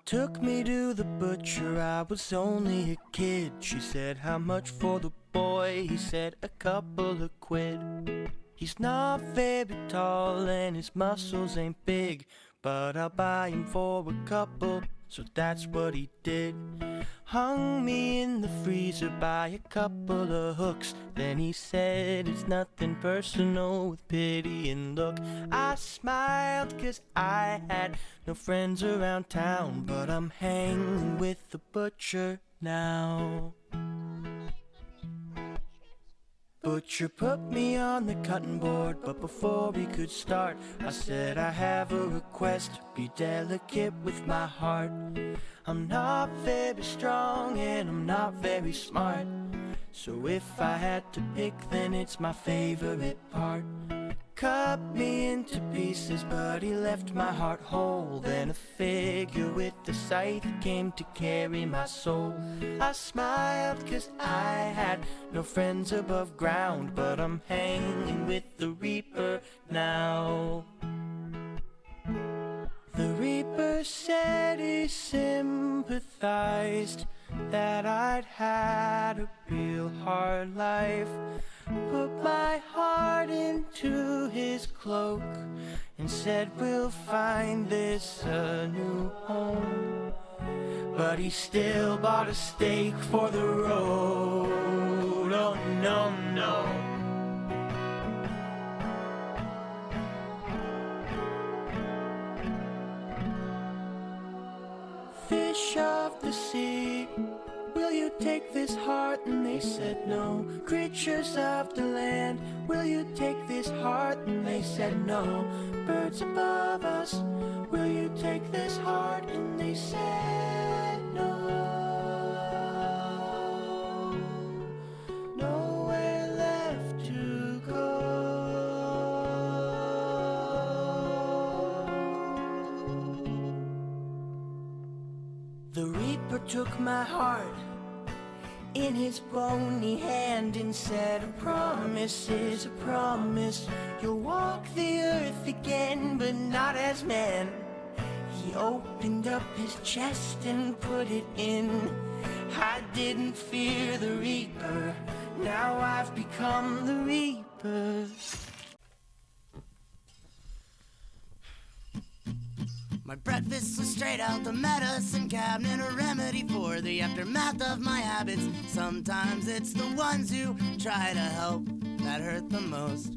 Took me to the butcher, I was only a kid. She said, how much for the boy? He said, a couple of quid. He's not very tall and his muscles ain't big, but I'll buy him for a couple, so that's what he did. Hung me in the freezer by a couple of hooks. Then he said, it's nothing personal, with pity and look. I smiled cause I had no friends around town, but I'm hanging with the butcher now. Butcher put me on the cutting board, but before we could start, I said I have a request, be delicate with my heart. I'm not very strong and I'm not very smart, so if I had to pick, then it's my favorite part. Cut me into pieces, but he left my heart whole. Then a figure with a scythe came to carry my soul. I smiled cause I had no friends above ground, but I'm hanging with the Reaper now. The Reaper said he sympathized that I'd had a real hard life. Put my heart into his cloak and said we'll find this a new home. But he still bought a steak for the road. Oh no, no. Fish of the sea, will you take this heart? And they said no. Creatures of the land, will you take this heart? And they said no. Birds above us, will you take this heart? And they said no. Nowhere left to go. The Reaper took my heart in his bony hand and said, a promise is a promise. You'll walk the earth again, but not as man. He opened up his chest and put it in. I didn't fear the Reaper, now I've become the Reaper. My breakfast was straight out the medicine cabinet, a remedy for the aftermath of my habits. Sometimes it's the ones who try to help that hurt the most.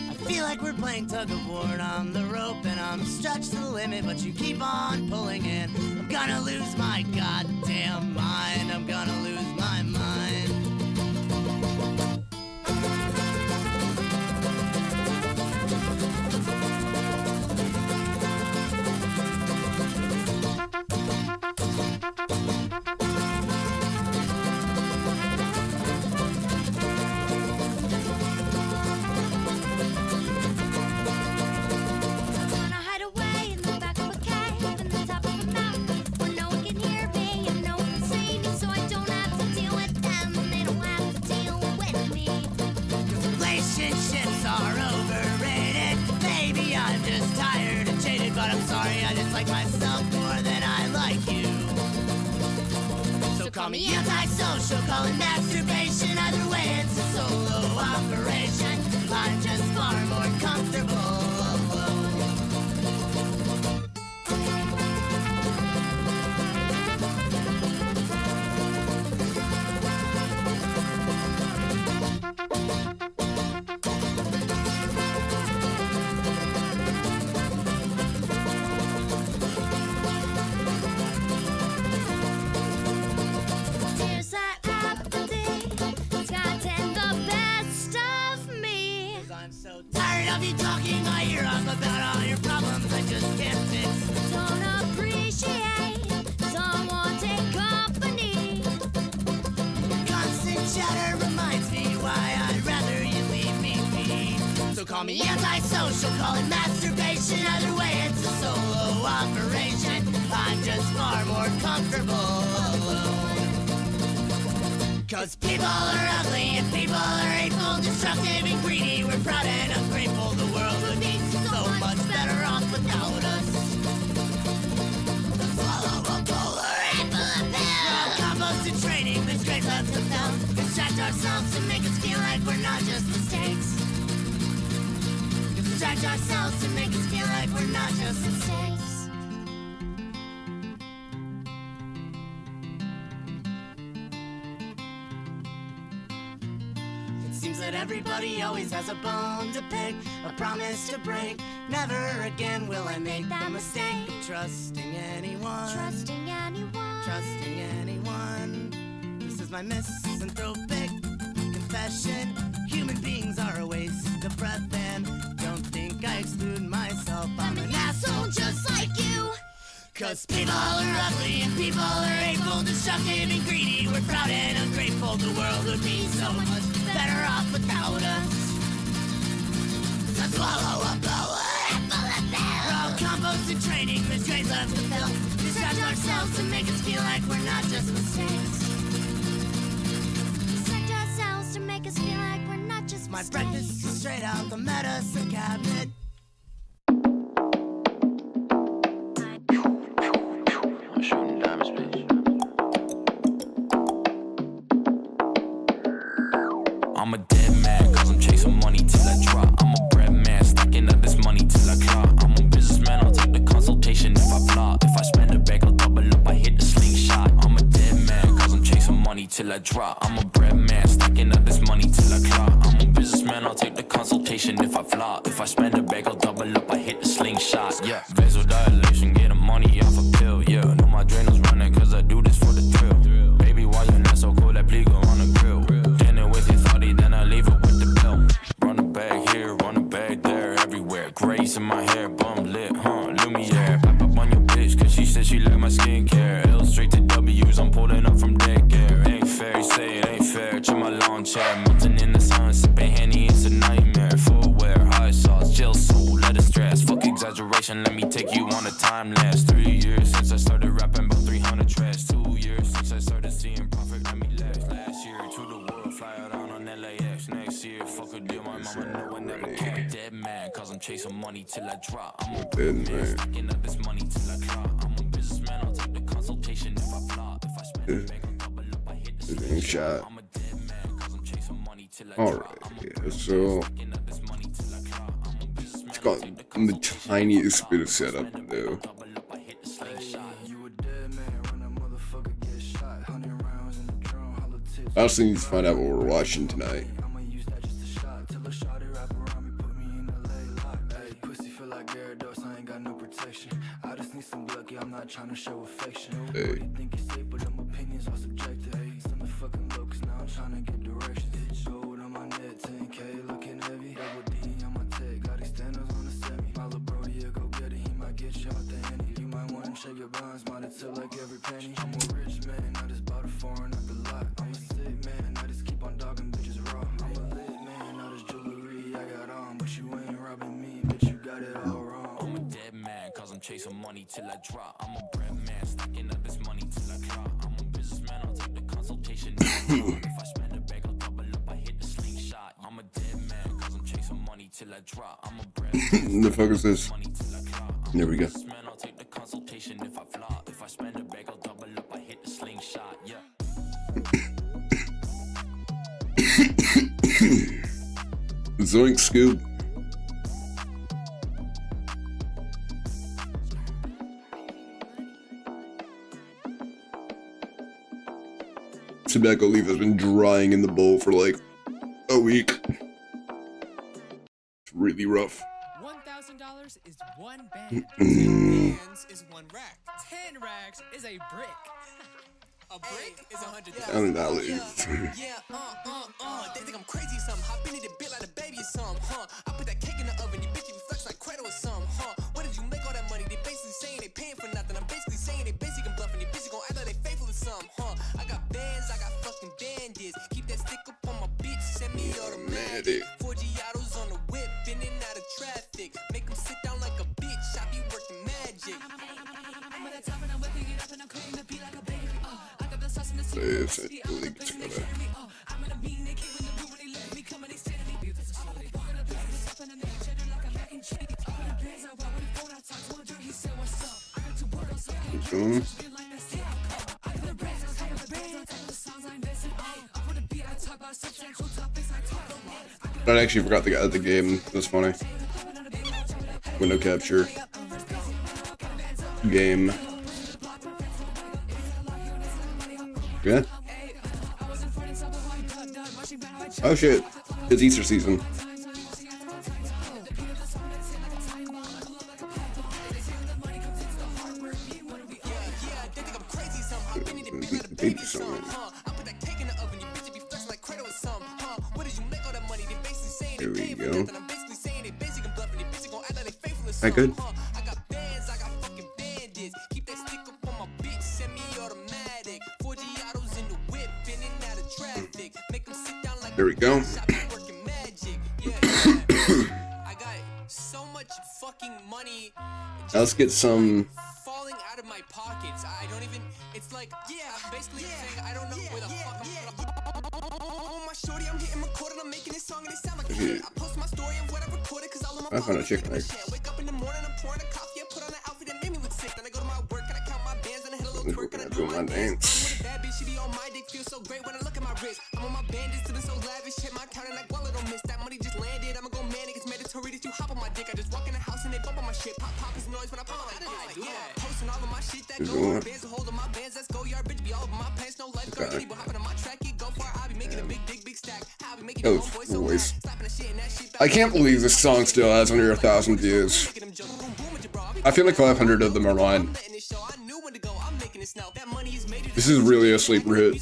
I feel like we're playing tug of war on the rope, and I'm stretched to the limit, but you keep on pulling in. I'm gonna lose my goddamn mind, I'm gonna lose my mind. Relationships are overrated. Maybe I'm just tired and jaded, but I'm sorry, I just like myself more than I like you. So call me antisocial, call it masturbation. Either way, it's a solo operation. I'm just far more comfortable alone. Tired of you talking my ear off about all your problems I just can't fix. Don't appreciate someone take company. Constant chatter reminds me why I'd rather you leave me be. So call me antisocial, call it masturbation. Either way, it's a solo operation. I'm just far more comfortable alone. Cause people are ugly and people are hateful, destructive and greedy. We're proud and ungrateful. The world would be so much better off without us. Follow ourselves to make us feel like we're not just mistakes. Distract ourselves to make us feel like we're not just mistakes. It seems that everybody always has a bone to pick, a promise to break. Never again will I make that mistake of trusting anyone. Trusting anyone. Trusting anyone. This is my misanthropic confession. Human beings are a waste of breath, and don't think I exclude myself. I'm an asshole just like you. Cause people are ugly and people are hateful, destructive and greedy. We're proud and ungrateful. The world would be so much better off without us. So swallow up the apple of hell. We're all compost and training, there's grades left to fill. Distract ourselves to make us feel like we're not just mistakes. Distract ourselves to make us feel like we're not just My mistakes. breakfast is straight out the medicine cabinet. Shooting diamonds, bitch. I'm a dead man, cause I'm chasing money till I drop. I'm a bread man, stacking up this money till I clock. I'm a businessman, I'll take the consultation if I flop. If I spend a bag, I'll double up, I hit the slingshot. I'm a dead man, cause I'm chasing money till I drop. I'm a bread man, stacking up this money till I clock. I'm a businessman, I'll take the consultation if I flop. If I spend a bag, I'll double up, I hit the slingshot. Yeah, vasodilation, getting money off a pill. Yeah, know my adrenals running, cause I do this for the thrill. Baby, why you not so cool? That plico on the grill. Dinner with your thotty, then I leave it with the bill. Run a bag here, run a bag there, everywhere. Grace in my hair, bum lit, Lumiere. Pop up on your bitch, cause she said she like my skincare. L straight to W's, I'm pulling up from daycare. Ain't fair, you say it ain't fair. To my lawn chair, melting in the sun, sipping Henny, it's a nightmare. Footwear, high sauce, gel soul, lettuce stress. Fuck exaggeration, let me take you on a time lapse. 3 years since I started rapping, about 300 tracks. 2 years since I started seeing profit, let me last. Last year to the world, fly out on LAX. Next year, fuck a deal, my mama know I never keep a dead man, cause I'm chasing money till I drop. I'm a dead man, stacking up this money till I clock. I'm a businessman, I'll take the consultation if I flop. If I spend a bag, I'll double up, I hit the slingshot. I'm a dead man, cause I'm chasing money till I drop. Alright, so it's got the tiniest bit of setup though. I also need to find out what we're watching tonight. I'm not trying to show affection. Hey. Think it's safe, but them opinions are subjective. Send the fucking low, cause now I'm trying to get directions. Gold on my net, 10K looking heavy. Double D on my tech, got extenders on the semi. My little brody, yeah, go get it, he might get you out the henny. You might wanna check your bonds, might it tell like every penny. I'm a rich man, I just bought a foreign at the lot. I'm a sick man, I just keep on dogging bitches raw. I'm a lit man, all this jewelry I got on, but you ain't robbing me, bitch, you got it all wrong. I'm a dead man, cause I'm chasing money till I drop. I'm a bread man, stacking up this money till I clock. I'm a businessman, I'll take the consultation if I flop. If I spend a bag, I'll double up, I hit the slingshot. I'm a dead man, cause I'm chasing money till I drop. I'm a bread man, The fuck is this? money till I clock. There we go. Businessman, I'll take the consultation if I flop. If I spend a bag, I'll double up, I hit the slingshot. Yeah. Zoink Scoop. Tobacco leaf has been drying in the bowl for like a week. It's really rough. $1,000 is one band. 10 bands is one rack. 10 racks is a brick. A brick is $100. $1,000. They think I'm crazy or something. Hop into the bill like a baby or something, I put that cake in the oven. You bitch, you flex like Credo or something, Where did you make all that money? They basically saying they paying for nothing. I'm basically saying they basically bluffing. You bitch, gon' act like they faithful or something, I got bands, I got fucking bandits. Keep that stick up on my bitch, send me automatic. 4 Giottos on the whip, in and out of traffic. Make them sit down like a bitch, I be working magic. I'm at the top and I'm whipping it up and I'm cleaning the beat like a baby. I got the sauce in the So it's a really good together. I'm in a bean, they came in the room when they let me come and they stand me. Walking up and they cheddar like a mac and cheese. I put the bands out while we phone, I talked to a jerk, he said what's up. I got to work on something. I got the brands, I got the bands, I got the songs I invested. I put the beat, I talk about I actually forgot the guy at the game. That's funny. Window capture. Game. Yeah. Oh shit. It's Easter season. Baby song. There we go. That good? There we go. Now let's get some. Falling out of my pockets. I don't even. It's like, basically saying I don't know where the fuck I'm. My shorty, I'm hitting record and I'm making this song and it sound like a hit. I post my story and what I recorded because all of my I found a chicken leg. Wake up in the morning, I'm pouring a coffee, I put on an outfit that made me look sick. Then I go to my work and I count my bands and I hit a little twerk and I do my dance. Bad bitch, she be on my dick, feels so great when I look at my wrist. I'm on my bandits, sitting so lavish, hit my counter like wallet don't miss. That money just landed, I'ma go manic, it's mandatory that you hop on my dick. I just walk in the house and they bump on my shit. Pop is noise when I pop on my dick. Posting all of my shit that go on bands, hold on my bands, let's go yard, bitch, be all over my pants, no lifeguard, anybody hopping on my track, it go far, I be making a big stack. I be making Oh, voice. I can't believe this song still has under 1,000 views. I feel like 500 of them are mine. This is really a sleeper hit.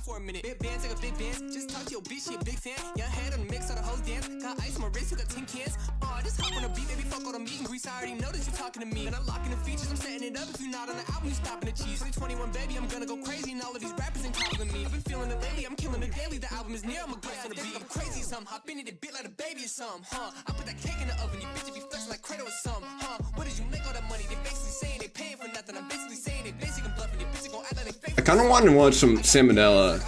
For a minute, big bands, I got big bands. Just talk to your bitch, she a big fan. Your head on the mix, all the whole dance. Got ice on my wrist, you got 10 cans. Just hop on a beat, baby, fuck all the meat and grease. I already know that you talking to me. And I'm locking the features, I'm setting it up. If you're not on the album, you stopping the cheese. 2021, baby, I'm gonna go crazy. And all of these rappers ain't calling me. I've been feeling it lately, I'm killing it daily. The album is near, I'm a ghost on the beat. I'm crazy, some hop in it, a bit like a baby or some, I put that cake in the oven, you bitches be flexing like Credo or some, What did you make all that money? They basically saying they paying for nothing. I'm basically saying they basically bluffing. Your bitches gon' act like they fake. I kind of want to watch some salmonella.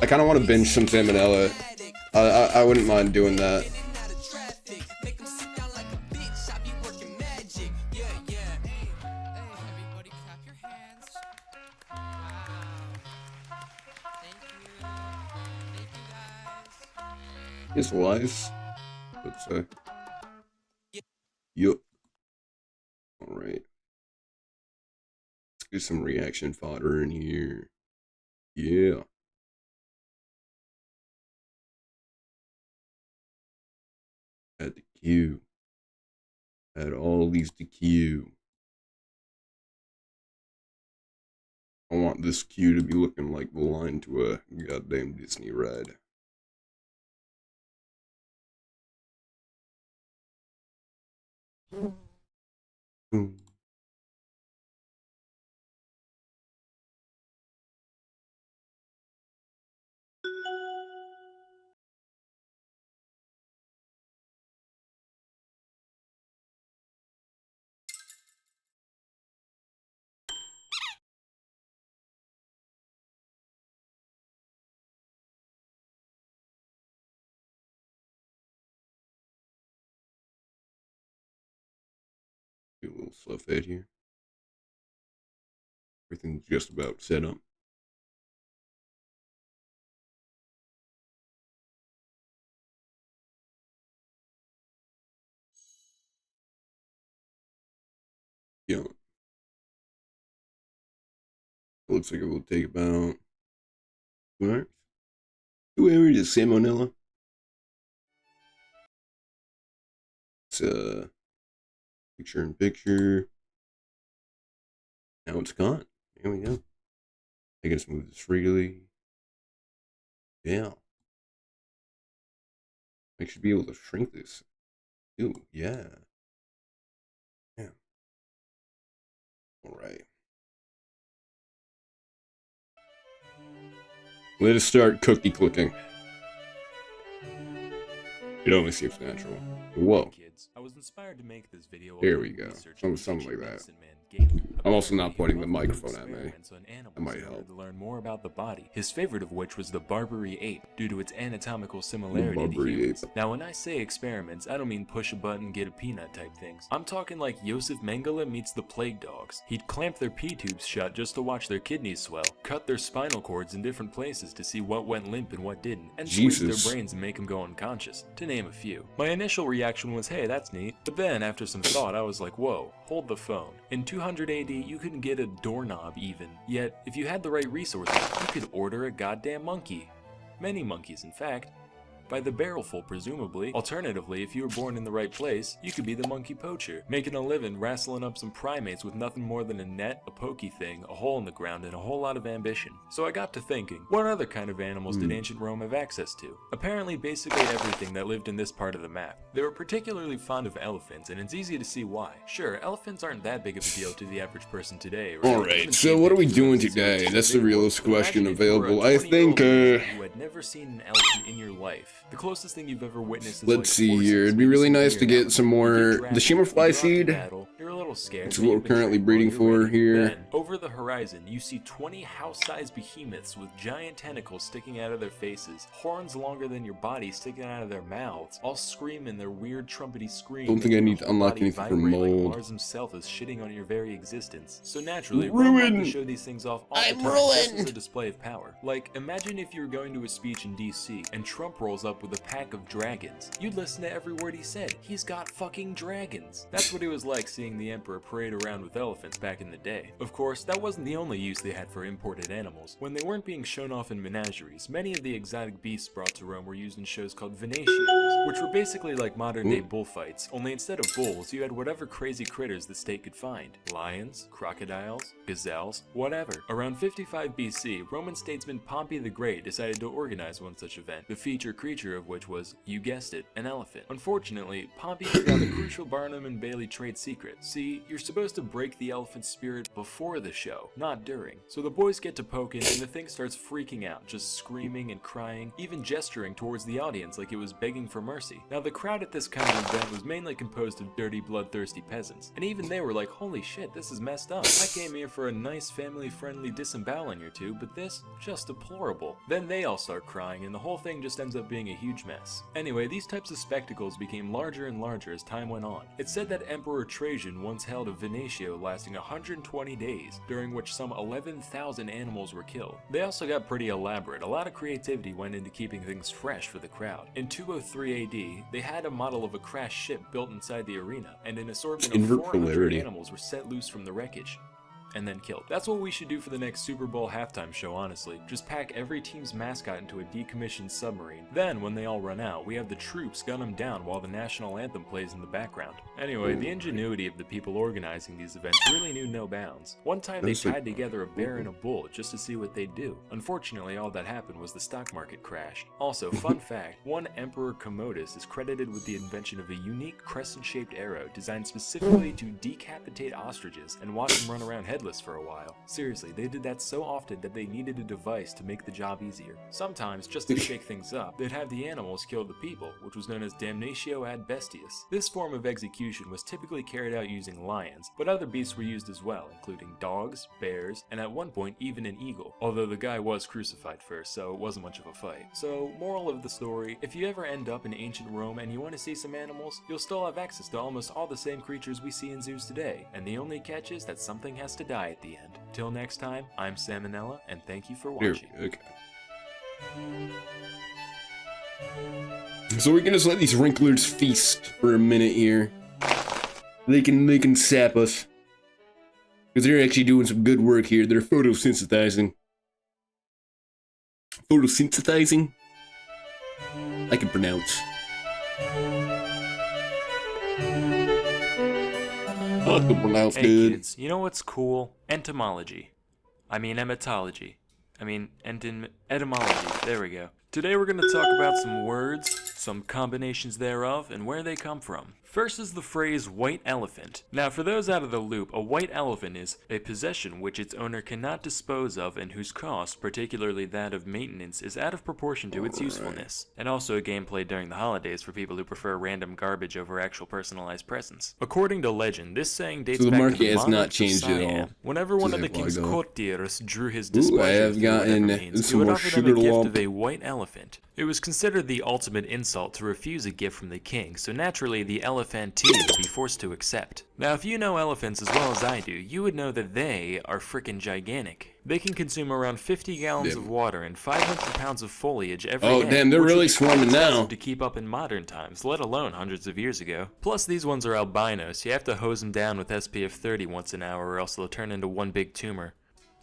I kind of want to binge some salmonella. I wouldn't mind doing that. It's wise. Let's say. Yup. Alright. Let's get some reaction fodder in here. Yeah. Add the queue. Add all these to queue. I want this queue to be looking like the line to a goddamn Disney ride. Boom. Do a little slow fade here. Everything's just about set up. Yeah. It looks like it will take about 2 hours. 2 hours of salmonella. It's picture in picture. Now it's gone. There we go. I can just move this freely. Yeah. I should be able to shrink this. Ooh, yeah. Yeah. Alright. Let us start cookie clicking. It only seems natural. Whoa. Kids, I was inspired to make this video. There we go. Something like that. Game I'm also not pointing the Apparently, microphone at me. experiments on animals That might in order help. to learn more about the body. His favorite of which was the Barbary ape, due to its anatomical similarity to Barbary humans. ape. Now, when I say experiments, I don't mean push a button, get a peanut type things. I'm talking like Josef Mengele meets the plague dogs. He'd clamp their pee tubes shut just to watch their kidneys swell, cut their spinal cords in different places to see what went limp and what didn't, and squeeze Jesus. their brains and make them go unconscious, to name a few. My initial reaction was, hey, that's neat. But then, after some thought, I was like, whoa, hold the phone. In 200 AD, you couldn't get a doorknob even. Yet, if you had the right resources, you could order a goddamn monkey. Many monkeys, in fact. By the barrelful, presumably. Alternatively, if you were born in the right place, you could be the monkey poacher, making a living wrestling up some primates with nothing more than a net, a pokey thing, a hole in the ground, and a whole lot of ambition. So I got to thinking, what other kind of animals did ancient Rome have access to? Apparently basically everything that lived in this part of the map. They were particularly fond of elephants, and it's easy to see why. Sure, elephants aren't that big of a deal to the average person today, right? Alright, Even so what are we pictures doing of these today? elephants That's the they were. realest question Imagine if you were a available. I 20-year-old think, man who had never seen an elephant in your life. The closest thing you've ever witnessed is let's like see horses, here. It'd be maybe really some nice to deer get now. some You more, get the drafted, shimmerfly you drop seed. to battle, you're a little scared, It's but what you've we're been currently trained breeding well, you're for ready. here. Then, over the horizon, you see 20 house-sized behemoths with giant tentacles sticking out of their faces, horns longer than your body sticking out of their mouths, all screaming their weird trumpety scream. Don't think I making need your to whole unlock body anything for vibrate like mold. Mars himself is shitting on your very existence. So naturally, Rome liked to Ruined. show these things off all I'm the time, just as ruined. a display of power. Like, imagine if you were going to a speech in DC, and Trump rolls up with a pack of dragons. You'd listen to every word he said. He's got fucking dragons. That's what it was like seeing the emperor parade around with elephants back in the day. Of course, that wasn't the only use they had for imported animals. When they weren't being shown off in menageries, many of the exotic beasts brought to Rome were used in shows called venatios, which were basically like modern-day bullfights, only instead of bulls, you had whatever crazy critters the state could find. Lions, crocodiles, gazelles, whatever. Around 55 BC, Roman statesman Pompey the Great decided to organize one such event, the feature creature of which was, you guessed it, an elephant. Unfortunately, Pompey forgot the crucial Barnum and Bailey trade secret. See, you're supposed to break the elephant's spirit before the show, not during. So the boys get to poking, and the thing starts freaking out, just screaming and crying, even gesturing towards the audience like it was begging for mercy. Now the crowd at this kind of event was mainly composed of dirty, bloodthirsty peasants, and even they were like, holy shit, this is messed up. I came here for a nice, family-friendly disemboweling or two, but this, just deplorable. Then they all start crying, and the whole thing just ends up being a huge mess. Anyway, these types of spectacles became larger and larger as time went on. It's said that Emperor Trajan once held a venatio lasting 120 days, during which some 11,000 animals were killed. They also got pretty elaborate. A lot of creativity went into keeping things fresh for the crowd. In 203 AD, they had a model of a crashed ship built inside the arena, and an assortment of Invert 400 polarity. animals were set loose from the wreckage and then killed. That's what we should do for the next Super Bowl halftime show, honestly. Just pack every team's mascot into a decommissioned submarine. Then, when they all run out, we have the troops gun them down while the national anthem plays in the background. Anyway, the ingenuity of the people organizing these events really knew no bounds. One time they That's like- tied together a bear and a bull just to see what they'd do. Unfortunately, all that happened was the stock market crashed. Also, fun fact, one Emperor Commodus is credited with the invention of a unique crescent-shaped arrow designed specifically to decapitate ostriches and watch them run around headless for a while. Seriously, they did that so often that they needed a device to make the job easier. Sometimes, just to shake things up, they'd have the animals kill the people, which was known as damnatio ad bestias. This form of execution was typically carried out using lions, but other beasts were used as well, including dogs, bears, and at one point even an eagle, although the guy was crucified first, so it wasn't much of a fight. So, moral of the story, if you ever end up in ancient Rome and you want to see some animals, you'll still have access to almost all the same creatures we see in zoos today, and the only catch is that something has to die at the end. Till next time, I'm Salmonella, and thank you for Here, watching. okay. So we're gonna just let these wrinklers feast for a minute here. They can sap us. Because they're actually doing some good work here. They're photosynthesizing. Photosynthesizing? I can pronounce. I can pronounce Hey good. kids, you know what's cool? Etymology. Etymology. Etymology. There we go. Today we're going to talk about some words, some combinations thereof, and where they come from. First is the phrase white elephant. Now for those out of the loop, a white elephant is a possession which its owner cannot dispose of and whose cost, particularly that of maintenance, is out of proportion to its usefulness. And also a game played during the holidays for people who prefer random garbage over actual personalized presents. According to legend, this saying dates So the back to market the has monarchs not of changed at all Siam. Whenever one of the since a while king's ago. courtiers drew his Ooh, I displeasure have through whatever gotten means, he some would more offer them a sugar gift lump. of a white elephant. It was considered the ultimate insult to refuse a gift from the king, so naturally the elephantee would be forced to accept. Now if you know elephants as well as I do, you would know that they are frickin' gigantic. They can consume around 50 gallons of water and 500 pounds of foliage every day. Oh, damn, they're which would really be quite swarming excessive now. to keep up in modern times, let alone hundreds of years ago. Plus these ones are albino, so you have to hose them down with SPF 30 once an hour or else they'll turn into one big tumor.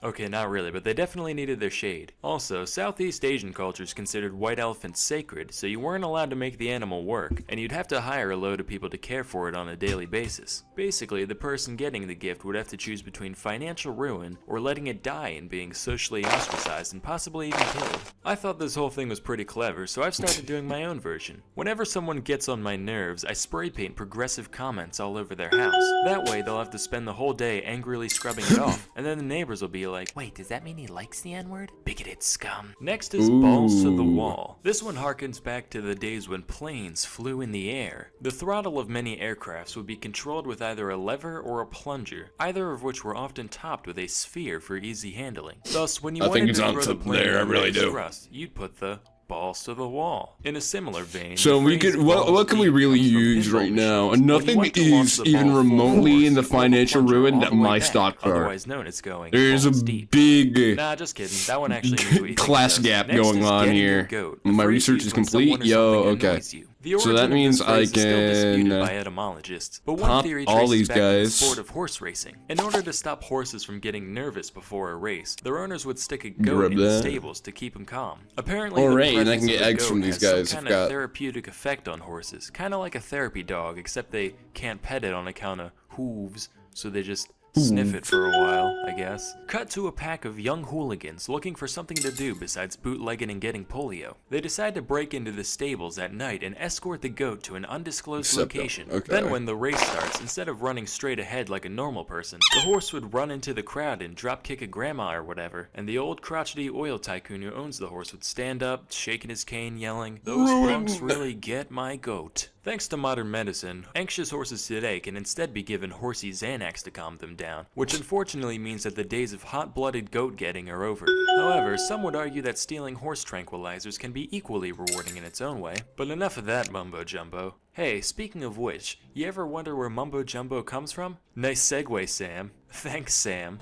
Okay, not really, but they definitely needed their shade. Also, Southeast Asian cultures considered white elephants sacred, so you weren't allowed to make the animal work, and you'd have to hire a load of people to care for it on a daily basis. Basically, the person getting the gift would have to choose between financial ruin or letting it die and being socially ostracized and possibly even killed. I thought this whole thing was pretty clever, so I've started doing my own version. Whenever someone gets on my nerves, I spray paint progressive comments all over their house. That way, they'll have to spend the whole day angrily scrubbing it off, and then the neighbors will be like, wait, does that mean he likes the N-word? Bigoted scum. Next is balls to the wall. This one harkens back to the days when planes flew in the air. The throttle of many aircrafts would be controlled with either a lever or a plunger, either of which were often topped with a sphere for easy handling. Thus, when you wanted to throw the plane there, I really do. thrust, you'd put the balls to the wall. In a similar vein, So the we phrase could, what balls can we deep really comes from use pinball right now? machines. When you Nothing want to launch is the even ball full remotely force, in the you pull financial plunger ruin all that the way my back, stocks are. otherwise known as going There's a balls deep. big Nah, just kidding. That one actually means what you think it class does. gap Next going is on getting your here. goat, a My phrase research used is when complete. someone or Yo, something okay. annoys you. The So origin that of means this I phrase is still disputed can by etymologists, but one pop theory all traces these back to the guys. sport of horse racing. In order to stop horses from getting nervous before a race, their owners would stick a goat Grab in the that. stables to keep them calm. Apparently, Alright, the and I can presence get of a eggs from goat these has some guys. I've kind got- of therapeutic effect on horses, kind of like a therapy dog, except they can't pet it on account of hooves, so they just sniff it for a while, I guess. Cut to a pack of young hooligans looking for something to do besides bootlegging and getting polio. They decide to break into the stables at night and escort the goat to an undisclosed location. Okay. Then when the race starts, instead of running straight ahead like a normal person, the horse would run into the crowd and drop kick a grandma or whatever, and the old crotchety oil tycoon who owns the horse would stand up, shaking his cane, yelling, "Those punks really get my goat." Thanks to modern medicine, anxious horses today can instead be given horsey Xanax to calm them down, which unfortunately means that the days of hot-blooded goat getting are over. However, some would argue that stealing horse tranquilizers can be equally rewarding in its own way. But enough of that mumbo-jumbo. Hey, speaking of which, you ever wonder where mumbo-jumbo comes from? Nice segue, Sam. Thanks, Sam.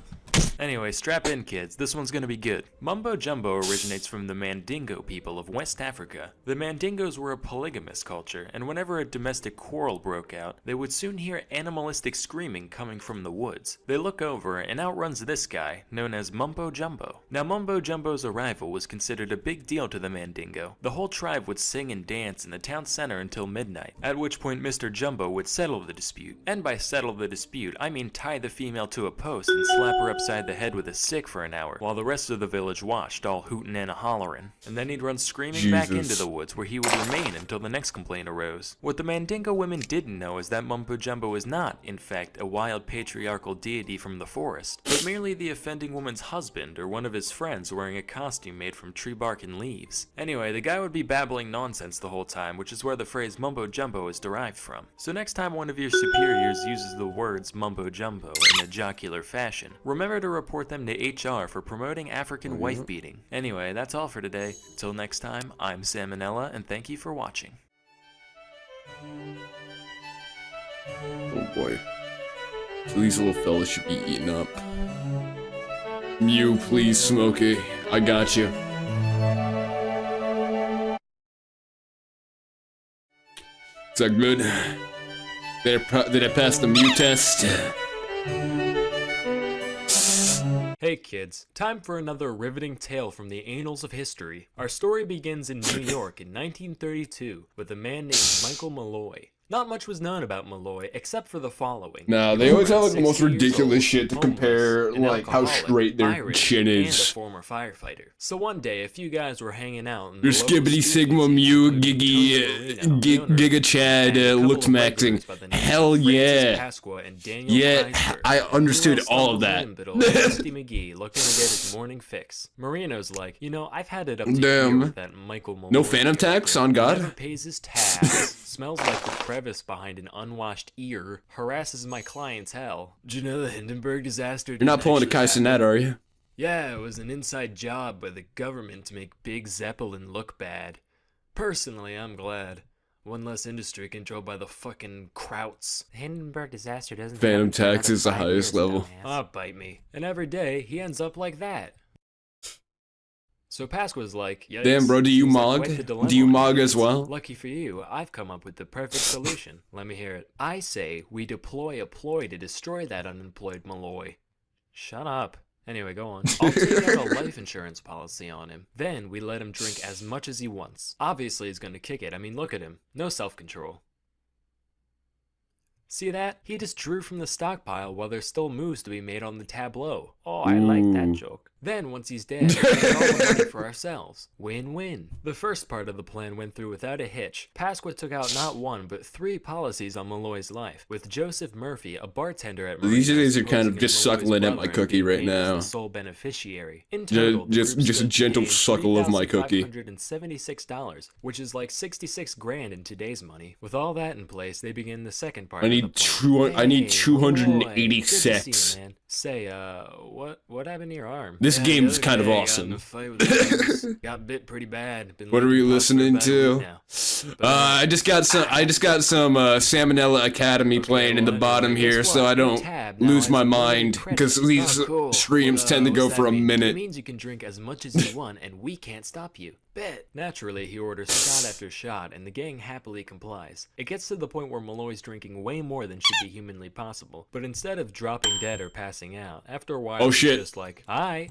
Anyway, strap in, kids. This one's gonna be good. Mumbo Jumbo originates from the Mandingo people of West Africa. The Mandingos were a polygamous culture, and whenever a domestic quarrel broke out, they would soon hear animalistic screaming coming from the woods. They look over, and out runs this guy, known as Mumbo Jumbo. Now, Mumbo Jumbo's arrival was considered a big deal to the Mandingo. The whole tribe would sing and dance in the town center until midnight, at which point Mr. Jumbo would settle the dispute. And by settle the dispute, I mean tie the female to a post and slap her upside the head with a stick for an hour, while the rest of the village watched, all hootin' and a-hollerin'. And then he'd run screaming back into the woods, where he would remain until the next complaint arose. What the Mandingo women didn't know is that Mumbo Jumbo is not, in fact, a wild patriarchal deity from the forest, but merely the offending woman's husband or one of his friends wearing a costume made from tree bark and leaves. Anyway, the guy would be babbling nonsense the whole time, which is where the phrase Mumbo Jumbo is derived from. So next time one of your superiors uses the words Mumbo Jumbo in a jocular fashion, remember to report them to HR for promoting African wife beating. Anyway, that's all for today. Till next time, I'm Salmonella, and thank you for watching. Oh boy. So these little fellas should be eaten up. You, please, Smokey. I got you. Is that good? Did I pass the Mew test? Hey kids, time for another riveting tale from the annals of history. Our story begins in New York in 1932 with a man named Michael Malloy. Not much was known about Malloy except for the following. No, He they was always have around like the most 60 years ridiculous old, shit to homeless, compare, an like how alcoholic, straight their Irish, chin and a is. former firefighter. So one day, a few guys were hanging out in the Your local skibbity sigma speakeasy, mu including giggy Tony Marino, the owner, giga chad and a couple looked of maxing. regulars by the names Hell of Francis yeah. Pasqua and Daniel Yeah, Kreisberg. I understood Meanwhile, all of stumbles that. in Biddle, Rusty McGee looking to get his morning fix. Marino's like, you know, I've had it up to Damn. here with that Michael Malloy No phantom tax character. on God? Never pays his tabs, smells like the crevice behind an unwashed ear, harasses my clientele. Do you know the Hindenburg disaster? You're not pulling a Kai Cenat, are you? Yeah, it was an inside job by the government to make Big Zeppelin look bad. Personally, I'm glad. One less industry controlled by the fucking Krauts. The Hindenburg disaster doesn't Phantom happen for another tax is the 5 highest years, level. dumbass. Ah, bite me. And every day, he ends up like that. So Pasqua's like, yikes. Damn, bro, do you Seems like mog? quite the dilemma Do you on mog your as hands. well? Lucky for you, I've come up with the perfect solution. Let me hear it. I say we deploy a ploy to destroy that unemployed Malloy. Shut up. Anyway, go on. I'll take out a life insurance policy on him. Then we let him drink as much as he wants. Obviously he's gonna kick it. I mean, look at him. No self-control. See that? He just drew from the stockpile while there's still moves to be made on the tableau. Oh, I like that joke. Then, once he's dead, we get all the money for ourselves. Win-win. The first part of the plan went through without a hitch. Pasqua took out not one, but 3 policies on Malloy's life, with Joseph Murphy, a bartender at These Marina's, days are kind of posing just as Malloy's suckling at my brother and cookie being right named as now. the sole beneficiary. In total, the Just group a stood to gentle gain suckle of my cookie. $3,576, which is like 66 grand in today's money. With all that in place, they begin the second part I of need the plan. I need Hey, 280 Malloy, good to see you, sets. man. Say, what happened to your arm? This Yeah, game's the other kind of day, I got in awesome. a fight with the police. Got bit pretty bad. Been What are leaking we pus for listening about a week to? now. But, I just got some Salmonella Academy playing in the well, bottom anyway, here, guess so what? I Your don't tab now lose has my unlimited mind, credits. because these Oh, cool. streams tend to What's go that for a mean? It minute. means you can drink as much as you want, and we can't stop you. Bet. Naturally, he orders shot after shot, and the gang happily complies. It gets to the point where Malloy's drinking way more than should be humanly possible. But instead of dropping dead or passing out, after a while Oh, he's shit. just like, "Hi.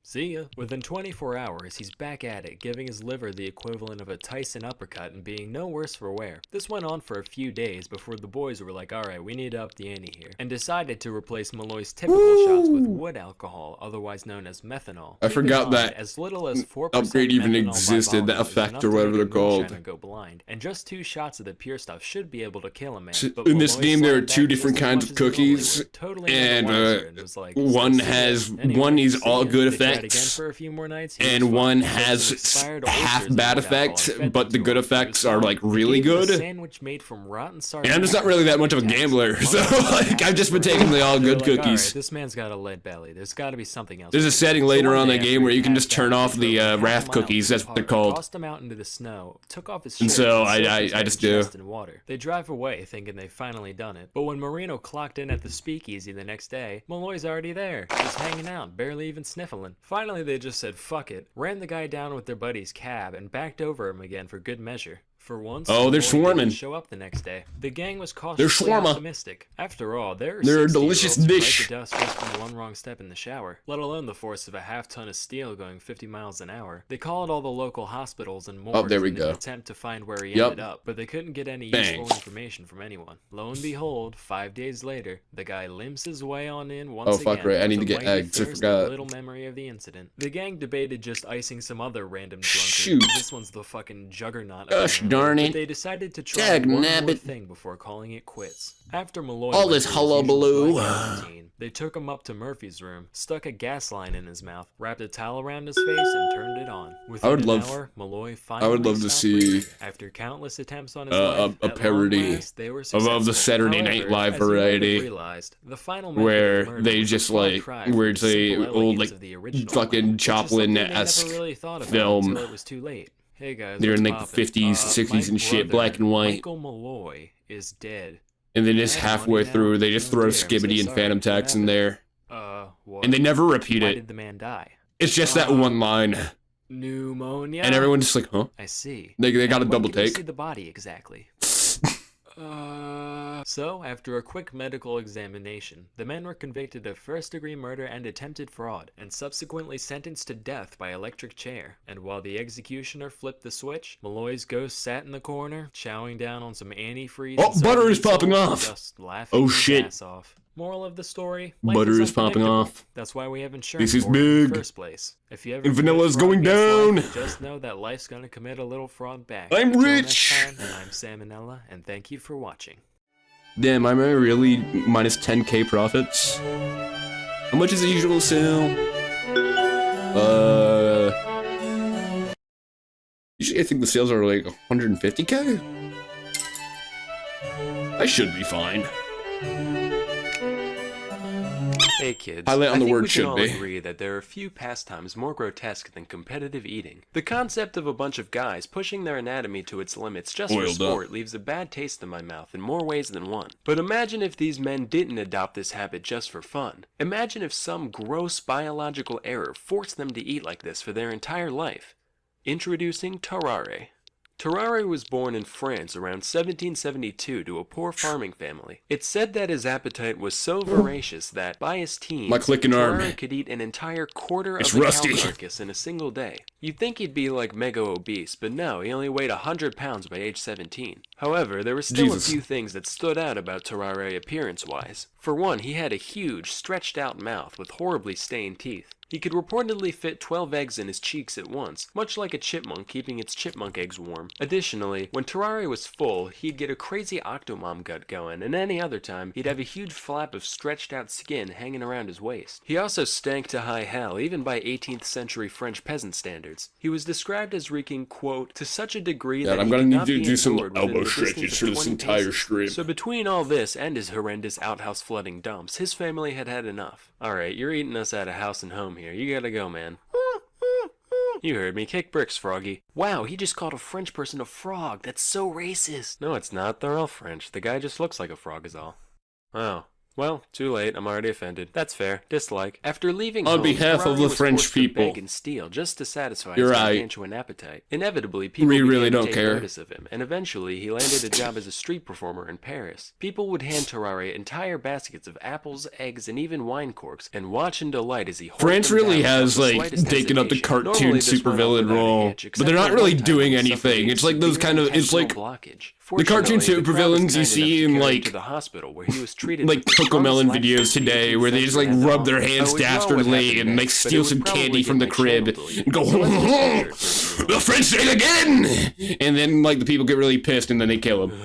See ya." Within 24 hours, he's back at it, giving his liver the equivalent of a Tyson uppercut and being no worse for wear. This went on for a few days before the boys were like, alright, we need to up the ante here, and decided to replace Malloy's typical shots with wood alcohol, otherwise known as methanol. I Keep forgot in mind, that as little as 4% upgrade even methanol by existed, that volume is effect enough or to whatever make a they're called. moonshiner go blind, and just 2 shots of the pure stuff should be able to kill a man. So But in this Malloy game, there are slammed 2 back different just as kinds much of as he normally cookies, would, totally and none the wiser, and was like, one "So see ya." has Anyway, one is see all ya. good They tried again effects, for a few more nights. He was and fine. one Put some has expired half oysters in bad wood alcohol effects, and fed but them the to good him. He was effects are fine. like They really gave him a good. sandwich made from rotten And sardines I'm just not really that much of a and gambler, so tax. like I've just been taking the all They were good like, "All cookies. right, this man's got a lead belly. There's got to be something else." There's a we can do." setting So later one on day in the after game he where you can passed just turn out, off we the drove half a wrath mile cookies. to the That's what they're park, called. Tossed him out into the snow, took off his And shirt, so and soaked I his head just and do. chest in water. They drive away thinking they've finally done it. But when Marino clocked in at the speakeasy the next day, Malloy's already there, just hanging out, barely even sniffling. Finally, they just said fuck it, ran the guy down with their buddy's cab, and backed over him again for good measure. For once, Oh, they're Malloy swarming. didn't show up the next day. The gang was cautiously swarma. optimistic. After all, they're They're a 60-year-olds delicious who bite dish. the dust just from one wrong step in the shower, let alone the force of a half-ton of steel going 50 miles an hour. They called all the local hospitals and morgues there we in go. an attempt to find where he Yup. ended up, but they couldn't get any Bang. useful information from anyone. Lo and behold, 5 days later, the guy limps his way on in once Oh, fuck, again. right, I need with to a get whitey eggs, I thirst forgot. and little memory of the incident. The gang debated just icing some other random drunkard. Shoot. This one's the fucking juggernaut. Gosh apparently. darn But it. they decided to try Dag one more nabbit. thing before calling it quits. After Malloy All went this through his usual hullabaloo. blackout routine, they took him up to Murphy's room, stuck a gas line in his mouth, wrapped a towel around his face, and turned it on. Within would an love- hour, Malloy I finally would love to stopped see breathing. After countless attempts on his a life, at long parody last, they were of successful. the Saturday Night However, Live as you might have variety, realized, the final method where of murder they was a just far like cry from where the it's a simple old elegance like of the original fucking one, which is something they never Chaplin-esque really thought about film. until it was too late. Hey guys, They're in what's like poppin'? 50s, 60s My and shit, brother, black and white. Michael Malloy is dead. And then just Yeah, halfway money through, now. they just Oh throw dear, I'm Skibbity so and sorry. Phantom What Tax in happened? there. What? And they never repeat Why it. did the man die? It's just that one line. Pneumonia. And everyone's just like, huh? I see. They got a And when double can you take. see the body exactly? So, after a quick medical examination, the men were convicted of first-degree murder and attempted fraud, and subsequently sentenced to death by electric chair. And while the executioner flipped the switch, Malloy's ghost sat in the corner, chowing down on some antifreeze. Oh, butter is popping off! Just laughing his shit. ass off. Moral of the story: life Butter is popping unpredictable. off. That's why we have insurance This is for it in the big. first place. If you ever And vanilla's commit fraud going against life, down. just know that life's gonna commit a little fraud back. I'm Until rich. next time, I'm Salmonella, and thank you for watching. Damn, Am I really minus 10k profits? How much is the usual sale? Usually I think the sales are like 150k? I should be fine. Hey kids, Highlight on I the think word we can should all be. agree that there are few pastimes more grotesque than competitive eating. The concept of a bunch of guys pushing their anatomy to its limits just for Oiled sport up. leaves a bad taste in my mouth in more ways than one. But imagine if these men didn't adopt this habit just for fun. Imagine if some gross biological error forced them to eat like this for their entire life. Introducing Tarare. Tarare was born in France around 1772 to a poor farming family. It's said that his appetite was so voracious that, by his teens, My clicking arm. Tarare could eat an entire quarter It's of a rusty. cow carcass in a single day. You'd think he'd be like mega obese, but no, he only weighed 100 pounds by age 17. However, there were still Jesus. a few things that stood out about Tarare appearance-wise. For one, he had a huge, stretched-out mouth with horribly stained teeth. He could reportedly fit 12 eggs in his cheeks at once, much like a chipmunk keeping its chipmunk eggs warm. Additionally, when Tarare was full, he'd get a crazy octomom gut going, and any other time, he'd have a huge flap of stretched out skin hanging around his waist. He also stank to high hell, even by 18th century French peasant standards. He was described as reeking, quote, to such a degree Yeah, that I'm he gonna could need not to be do some endured within elbow the stretches distance for of this 20 entire paces. stream. So between all this and his horrendous outhouse flooding dumps, his family had had enough. Alright, you're eating us out of house and home here. You gotta go, man. You heard me. Kick bricks, Froggy. Wow, he just called a French person a frog. That's so racist. No, it's not. They're all French. The guy just looks like a frog is all. Oh. Well, too late. I'm already offended. That's fair. Dislike. After leaving On home, behalf of Tarare the was French forced to people. beg and steal just to satisfy You're his right. gargantuan appetite. Inevitably, people We really began to don't take care. notice of him, and eventually he landed a job as a street performer in Paris. People would hand Tarare entire baskets of apples, eggs, and even wine corks, and watch in delight as he hoarded France them really down has, without the like, slightest taken up the hesitation. cartoon Normally, this went off supervillain without a role, hitch, but except they're not for really one time doing when he suffered anything. a It's like those severe kind of, it's like intestinal blockage. the cartoon Fortunately, the crowd was supervillains you kind see enough in to carry him like to the hospital where he was treated like with the Cocomelon strongest videos laxative today, you where they can just like think of rub their at all. hands I always know what dastardly happened and like next, but steal it would some probably candy get from the my crib channel deleted. and go, So let's just hear it for a few the French say it again, and then like the people get really pissed and then they kill him.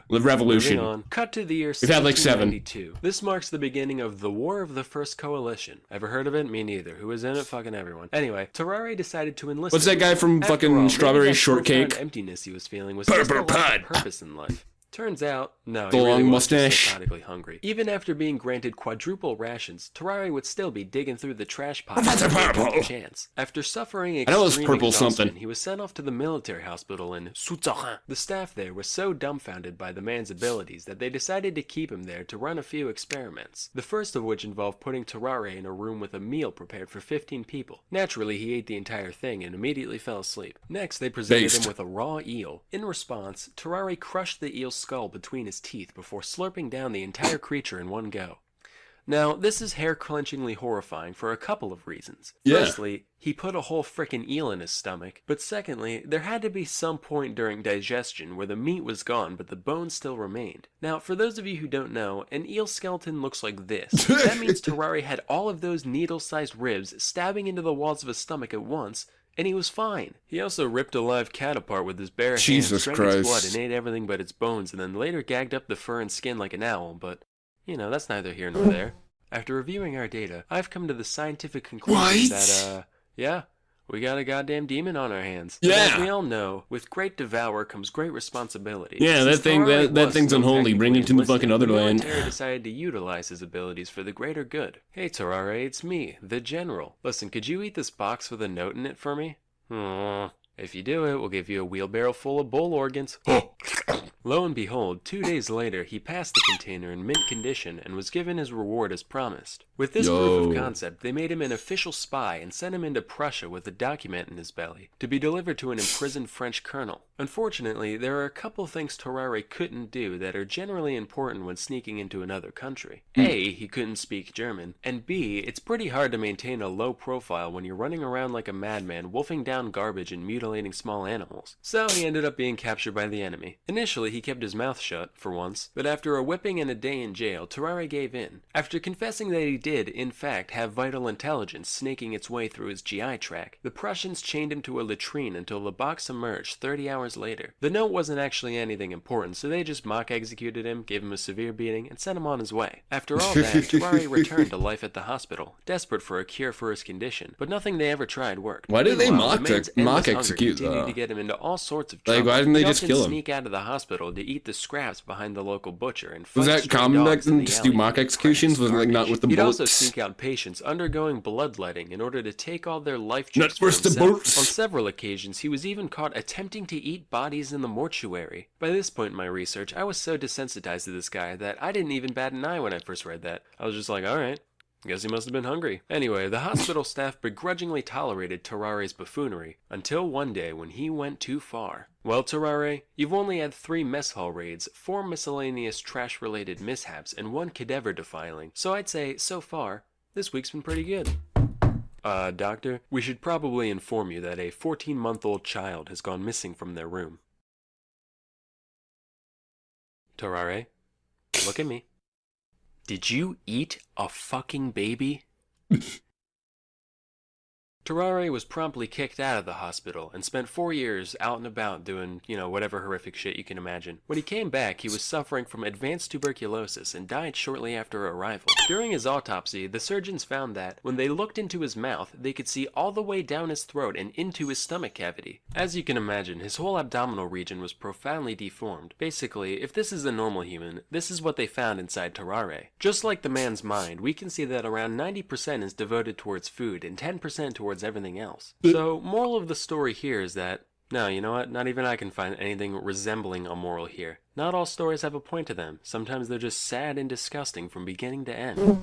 The revolution. Moving on. Cut to the year We've had like 7. 1792. This marks the beginning of the War of the First Coalition. Ever heard of it? Me neither. Who was in it? Fucking everyone. Anyway, Tarare decided to enlist. What's that guy from After fucking all, maybe Strawberry that Shortcake? profound emptiness he was feeling was Purple just a lack Pud. of purpose in life. Turns out, no, The he really long was just mustache. psychotically hungry. Even after being granted quadruple rations, Tarare would still be digging through the trash pile. Professor whenever he got Purple. the chance. After suffering I know it's extreme purple exhaustion, something. he was sent off to the military hospital in Souterrain. The staff there was so dumbfounded by the man's abilities that they decided to keep him there to run a few experiments. The first of which involved putting Tarare in a room with a meal prepared for 15 people. Naturally, he ate the entire thing and immediately fell asleep. Next, they presented Based. him with a raw eel. In response, Tarare crushed the eel's skull between his teeth before slurping down the entire creature in one go. Now, this is hair-clenchingly horrifying for a couple of reasons. Yeah. Firstly, he put a whole frickin' eel in his stomach. But secondly, there had to be some point during digestion where the meat was gone but the bones still remained. Now, for those of you who don't know, an eel skeleton looks like this. That means Tarare had all of those needle-sized ribs stabbing into the walls of his stomach at once, and he was fine. He also ripped a live cat apart with his bare Jesus hands, drank its Christ. blood, and ate everything but its bones, and then later gagged up the fur and skin like an owl, but, you know, that's neither here nor there. After reviewing our data, I've come to the scientific conclusion that, yeah, we got a goddamn demon on our hands. But Yeah. as we all know, with great devour comes great responsibility. Yeah, that Since thing- Tarare that was thing's so unholy. Bring him to the technically fucking enlisted, Otherland. The military decided to utilize his abilities for the greater good. Hey Tarare, it's me, the General. Listen, could you eat this box with a note in it for me? If you do it, we'll give you a wheelbarrow full of bull organs. Lo and behold, 2 days later, he passed the container in mint condition and was given his reward as promised. With this proof of concept, they made him an official spy and sent him into Prussia with a document in his belly to be delivered to an imprisoned French colonel. Unfortunately, there are a couple things Terrare couldn't do that are generally important when sneaking into another country. A, he couldn't speak German, and B, it's pretty hard to maintain a low profile when you're running around like a madman, wolfing down garbage and mutilating small animals. So he ended up being captured by the enemy. Initially, he kept his mouth shut, for once, but after a whipping and a day in jail, Terrare gave in. After confessing that he did, in fact, have vital intelligence snaking its way through his GI tract, the Prussians chained him to a latrine until the box emerged 30 hours later. The note wasn't actually anything important, so they just mock executed him, gave him a severe beating, and sent him on his way. After all that, Terrare returned to life at the hospital, desperate for a cure for his condition, but nothing they ever tried worked. Why did they Meanwhile, mock the man's endless hunger execute continued though? to get him into all sorts of Like, trouble. why didn't they He'd just often kill him? sneak out of the hospital to eat the scraps behind the local butcher and Was fight that stray common back dogs in then? the Just do alley mock for executions? precious Was it like not garbage. with the He'd also bullets? seek out patients undergoing bloodletting in order to take all their life Not chips for worth the himself. bullets. On several occasions, he was even caught attempting to eat bodies in the mortuary. By this point in my research, I was so desensitized to this guy that I didn't even bat an eye when I first read that. I was just like, alright. Guess he must have been hungry. Anyway, the hospital staff begrudgingly tolerated Terrare's buffoonery, until one day when he went too far. Well, Terrare, you've only had 3 mess hall raids, 4 miscellaneous trash-related mishaps, and 1 cadaver defiling, so I'd say, so far, this week's been pretty good. Doctor, we should probably inform you that a 14-month-old child has gone missing from their room. Terrare, look at me. Did you eat a fucking baby? Terrare was promptly kicked out of the hospital and spent 4 years out and about doing, whatever horrific shit you can imagine. When he came back, he was suffering from advanced tuberculosis and died shortly after arrival. During his autopsy, the surgeons found that, when they looked into his mouth, they could see all the way down his throat and into his stomach cavity. As you can imagine, his whole abdominal region was profoundly deformed. Basically, if this is a normal human, this is what they found inside Terrare. Just like the man's mind, we can see that around 90% is devoted towards food and 10% towards everything else. So, moral of the story here is that, no, you know what, not even I can find anything resembling a moral here. Not all stories have a point to them. Sometimes they're just sad and disgusting from beginning to end.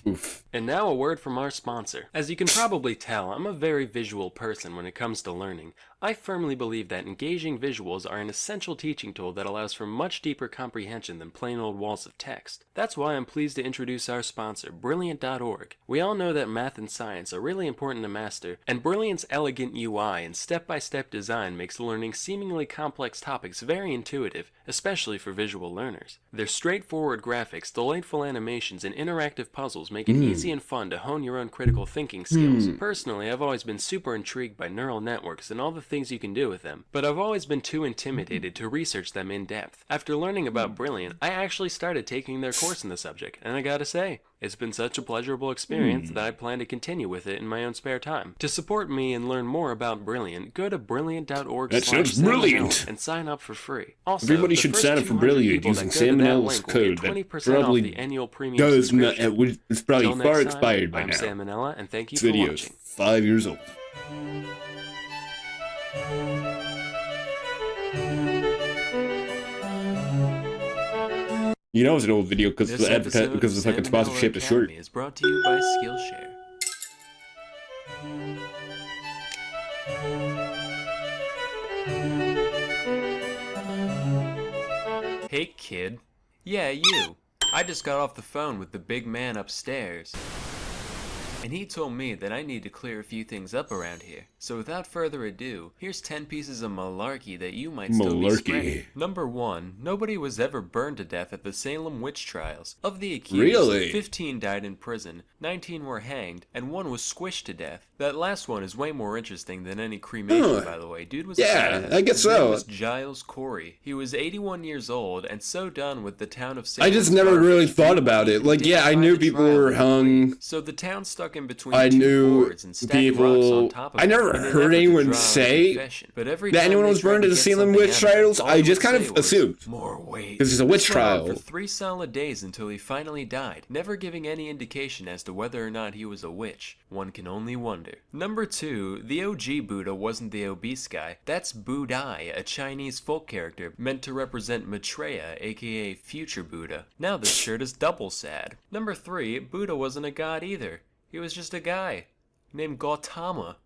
Oof. And now a word from our sponsor. As you can probably tell, I'm a very visual person when it comes to learning. I firmly believe that engaging visuals are an essential teaching tool that allows for much deeper comprehension than plain old walls of text. That's why I'm pleased to introduce our sponsor, Brilliant.org. We all know that math and science are really important to master, and Brilliant's elegant UI and step-by-step design makes learning seemingly complex topics very intuitive, especially for visual learners. Their straightforward graphics, delightful animations, and interactive puzzles make it easy and fun to hone your own critical thinking skills. Personally, I've always been super intrigued by neural networks and all the things you can do with them, but I've always been too intimidated to research them in depth. After learning about Brilliant, I actually started taking their course in the subject, and I gotta say, it's been such a pleasurable experience that I plan to continue with it in my own spare time. To support me and learn more about Brilliant, go to brilliant.org That sounds brilliant. and sign up for free. Also, Everybody the should first sign up for 200 Brilliant people using that go to Sam that Manela's link will get code that 20% off probably the annual premium does not. subscription. It's probably Till far next time, expired by I'm now. Sam Manela, and thank you This for video is watching. 5 years old. You know it's an old video because This the episode because of the fucking Sam sponsorship Manela is short. Academy is brought to you by Skillshare. Hey kid. Yeah, you. I just got off the phone with the big man upstairs. And he told me that I need to clear a few things up around here. So without further ado, here's 10 pieces of malarkey that you might still be spreading. Number 1. Nobody was ever burned to death at the Salem witch trials. Of the accused, Really? 15 died in prison, 19 were hanged, and 1 was squished to death. That last one is way more interesting than any cremation, by the way. Dude was Yeah, a badass. I guess His name so. was Giles Corey. He was 81 years old and so done with the town of Salem. I just never really thought about it. Like, yeah, I knew people were hung. So the town stuck in between I two knew boards and stacked rocks on people. top of I it. never never in an heard effort to anyone draw out a say confession. But every that time anyone they was tried burned to at the get Salem something witch out of him, trials. all I he just would kind say of was, assumed. "More weight." Because it's a witch This went on trial. for 3 solid days until he finally died, never giving any indication as to whether or not he was a witch. One can only wonder. Number 2, the OG Buddha wasn't the obese guy. That's Budai, a Chinese folk character meant to represent Maitreya, aka future Buddha. Now this shirt is double sad. Number 3, Buddha wasn't a god either. He was just a guy named Gautama.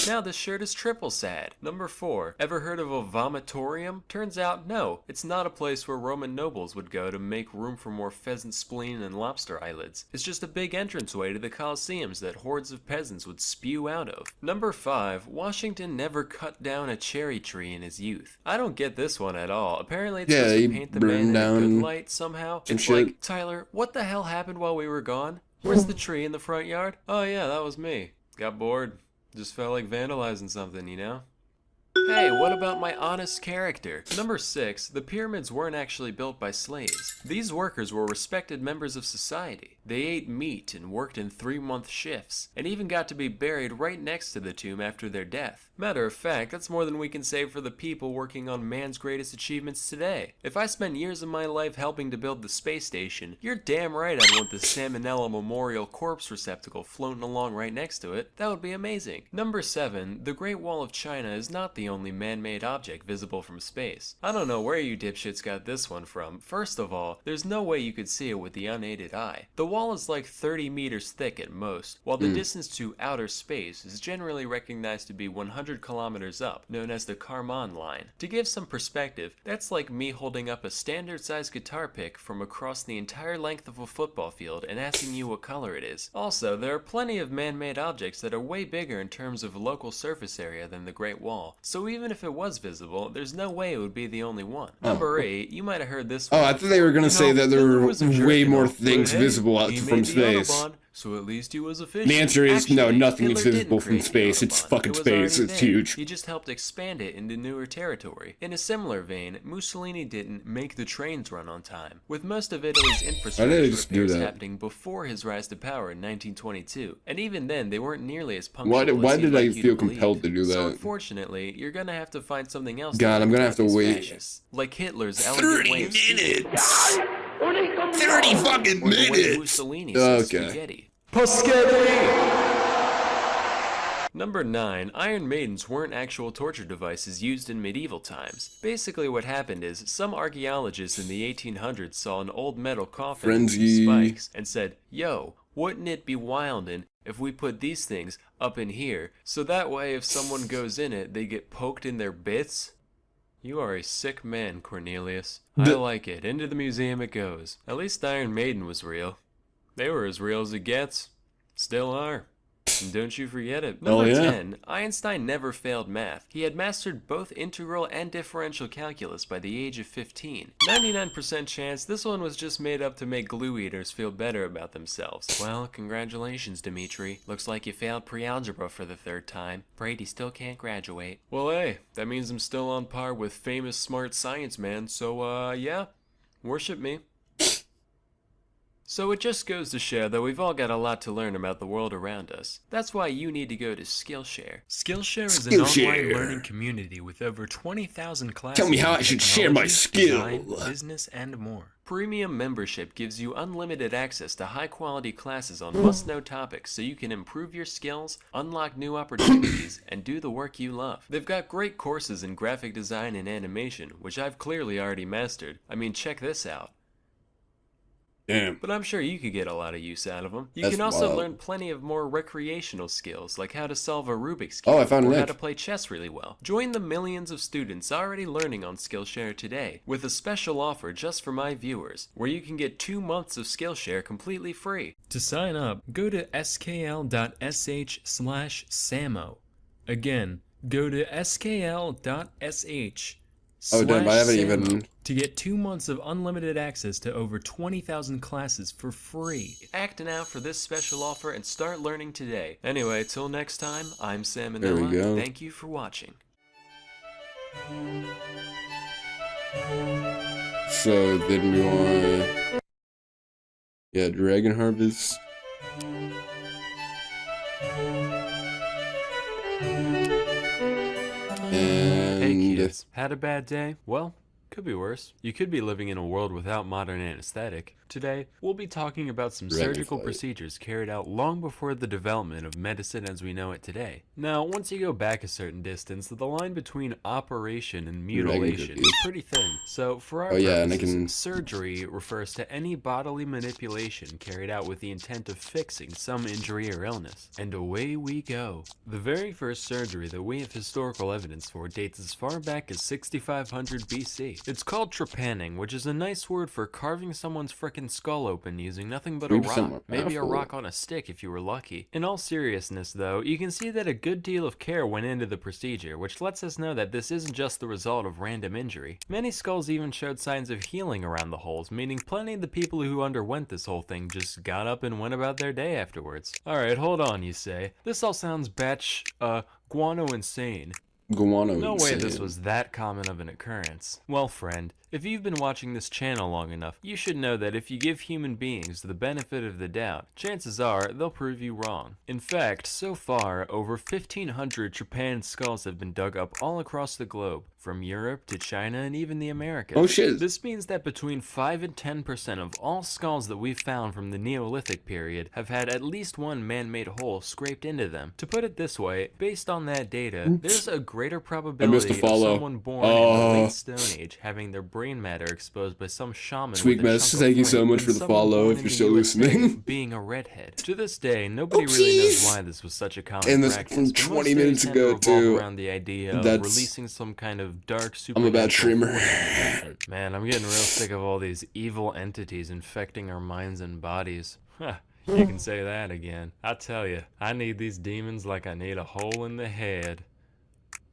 Now this shirt is triple sad. Number 4, ever heard of a vomitorium? Turns out, no, it's not a place where Roman nobles would go to make room for more pheasant spleen and lobster eyelids. It's just a big entranceway to the colosseums that hordes of peasants would spew out of. Number 5, Washington never cut down a cherry tree in his youth. I don't get this one at all. Apparently it's supposed he to paint the burned man in a good down light somehow. some It's shit. like, Tyler, what the hell happened while we were gone? Where's the tree in the front yard? Oh yeah, that was me. Got bored. Just felt like vandalizing something, you know? Hey, what about my honest character? Number 6, the pyramids weren't actually built by slaves. These workers were respected members of society. They ate meat and worked in 3-month shifts, and even got to be buried right next to the tomb after their death. Matter of fact, that's more than we can say for the people working on man's greatest achievements today. If I spent years of my life helping to build the space station, you're damn right I'd want the Salmonella Memorial Corpse Receptacle floating along right next to it. That would be amazing. Number 7, the Great Wall of China is not the only man-made object visible from space. I don't know where you dipshits got this one from. First of all, there's no way you could see it with the unaided eye. The wall is like 30 meters thick at most, while the distance to outer space is generally recognized to be 100 kilometers up, known as the Kármán line. To give some perspective, that's like me holding up a standard-sized guitar pick from across the entire length of a football field and asking you what color it is. Also, there are plenty of man-made objects that are way bigger in terms of local surface area than the Great Wall, so even if it was visible, there's no way it would be the only one. Number 8, you might have heard this one. Oh, I thought they were gonna say that there Hitler were was a jerk way and more all, things but hey, visible out he from made the space. Autobahn, so at least he was efficient. The answer is no, Actually, nothing is Hitler visible didn't from create the space. It's Autobahn. fucking It was space. already It's there. huge. He just helped expand it into newer territory. In a similar vein, Mussolini didn't make the trains run on time, with most of Italy's infrastructure just do repairs that? happening before his rise to power in 1922. And even then, they weren't nearly as punctual Why as he'd did I like you feel to believe. compelled to do So that? unfortunately, you're gonna have to find something else. God, I'm learn gonna have about to these wait fascists. Like Hitler's elegant way of speaking. 30 fucking Or the way minutes! Mussolini said Okay. spaghetti. Number 9, Iron Maidens weren't actual torture devices used in medieval times. Basically what happened is, some archaeologists in the 1800s saw an old metal coffin with some Frenzy. spikes and said, yo, wouldn't it be wildin' if we put these things up in here, so that way if someone goes in it, they get poked in their bits? You are a sick man, Cornelius. I like it. Into the museum it goes. At least Iron Maiden was real. They were as real as it gets. Still are. And don't you forget it. Number 10, Einstein never failed math. He had mastered both integral and differential calculus by the age of 15. 99% chance this one was just made up to make glue eaters feel better about themselves. Well, congratulations, Dimitri. Looks like you failed pre-algebra for the 3rd time. Brady still can't graduate. Well, hey, that means I'm still on par with famous smart science man, so, yeah, worship me. So it just goes to show that we've all got a lot to learn about the world around us. That's why you need to go to Skillshare. Skillshare is an online Skillshare. learning community with over 20,000 classes. Tell me how in I should share my technology, design, skill. business, and more. Premium membership gives you unlimited access to high-quality classes on must-know topics so you can improve your skills, unlock new opportunities, and do the work you love. They've got great courses in graphic design and animation, which I've clearly already mastered. I mean, check this out. Damn. But I'm sure you could get a lot of use out of them. You That's can also wild. learn plenty of more recreational skills, like how to solve a Rubik's Cube, Oh, I found or an how edge. to play chess really well. Join the millions of students already learning on Skillshare today, with a special offer just for my viewers, where you can get 2 months of Skillshare completely free. To sign up, go to skl.sh/samo. Again, go to skl.sh. Oh, damn, I haven't /Samo even- to get 2 months of unlimited access to over 20,000 classes for free. Act now for this special offer and start learning today. Anyway, till next time, I'm Sam There we Manila. go. Thank you for watching. So then we want, yeah, Dragon Harvest. Yes. Had a bad day? Well, could be worse. You could be living in a world without modern anesthetic. Today, we'll be talking about some surgical procedures carried out long before the development of medicine as we know it today. Now, once you go back a certain distance, the line between operation and mutilation is pretty thin. So, for our purposes, surgery refers to any bodily manipulation carried out with the intent of fixing some injury or illness. And away we go. The very first surgery that we have historical evidence for dates as far back as 6500 BC. It's called trepanning, which is a nice word for carving someone's frickin' skull open using nothing but a rock. Maybe a rock on a stick if you were lucky. In all seriousness though, you can see that a good deal of care went into the procedure, which lets us know that this isn't just the result of random injury. Many skulls even showed signs of healing around the holes, meaning plenty of the people who underwent this whole thing just got up and went about their day afterwards. Alright, hold on, you say. This all sounds guano insane. No way this was that common of an occurrence. Well, friend, if you've been watching this channel long enough, you should know that if you give human beings the benefit of the doubt, chances are they'll prove you wrong. In fact, so far, over 1,500 trepanned skulls have been dug up all across the globe, from Europe to China and even the Americas. Oh shit. This means that between 5 and 10% of all skulls that we've found from the Neolithic period have had at least one man-made hole scraped into them. To put it this way, based on that data, there's a greater probability of someone born in the late Stone Age having their brain matter exposed by some shaman. Sweet mess, thank you so much for the follow if you're still listening. Being a redhead. To this day, nobody really knows why this was such a common and this practice. from 20 minutes ago too. Around the idea of releasing some kind of dark I'm a bad streamer. Man, I'm getting real sick of all these evil entities infecting our minds and bodies. Huh. You can say that again. I tell you, I need these demons like I need a hole in the head.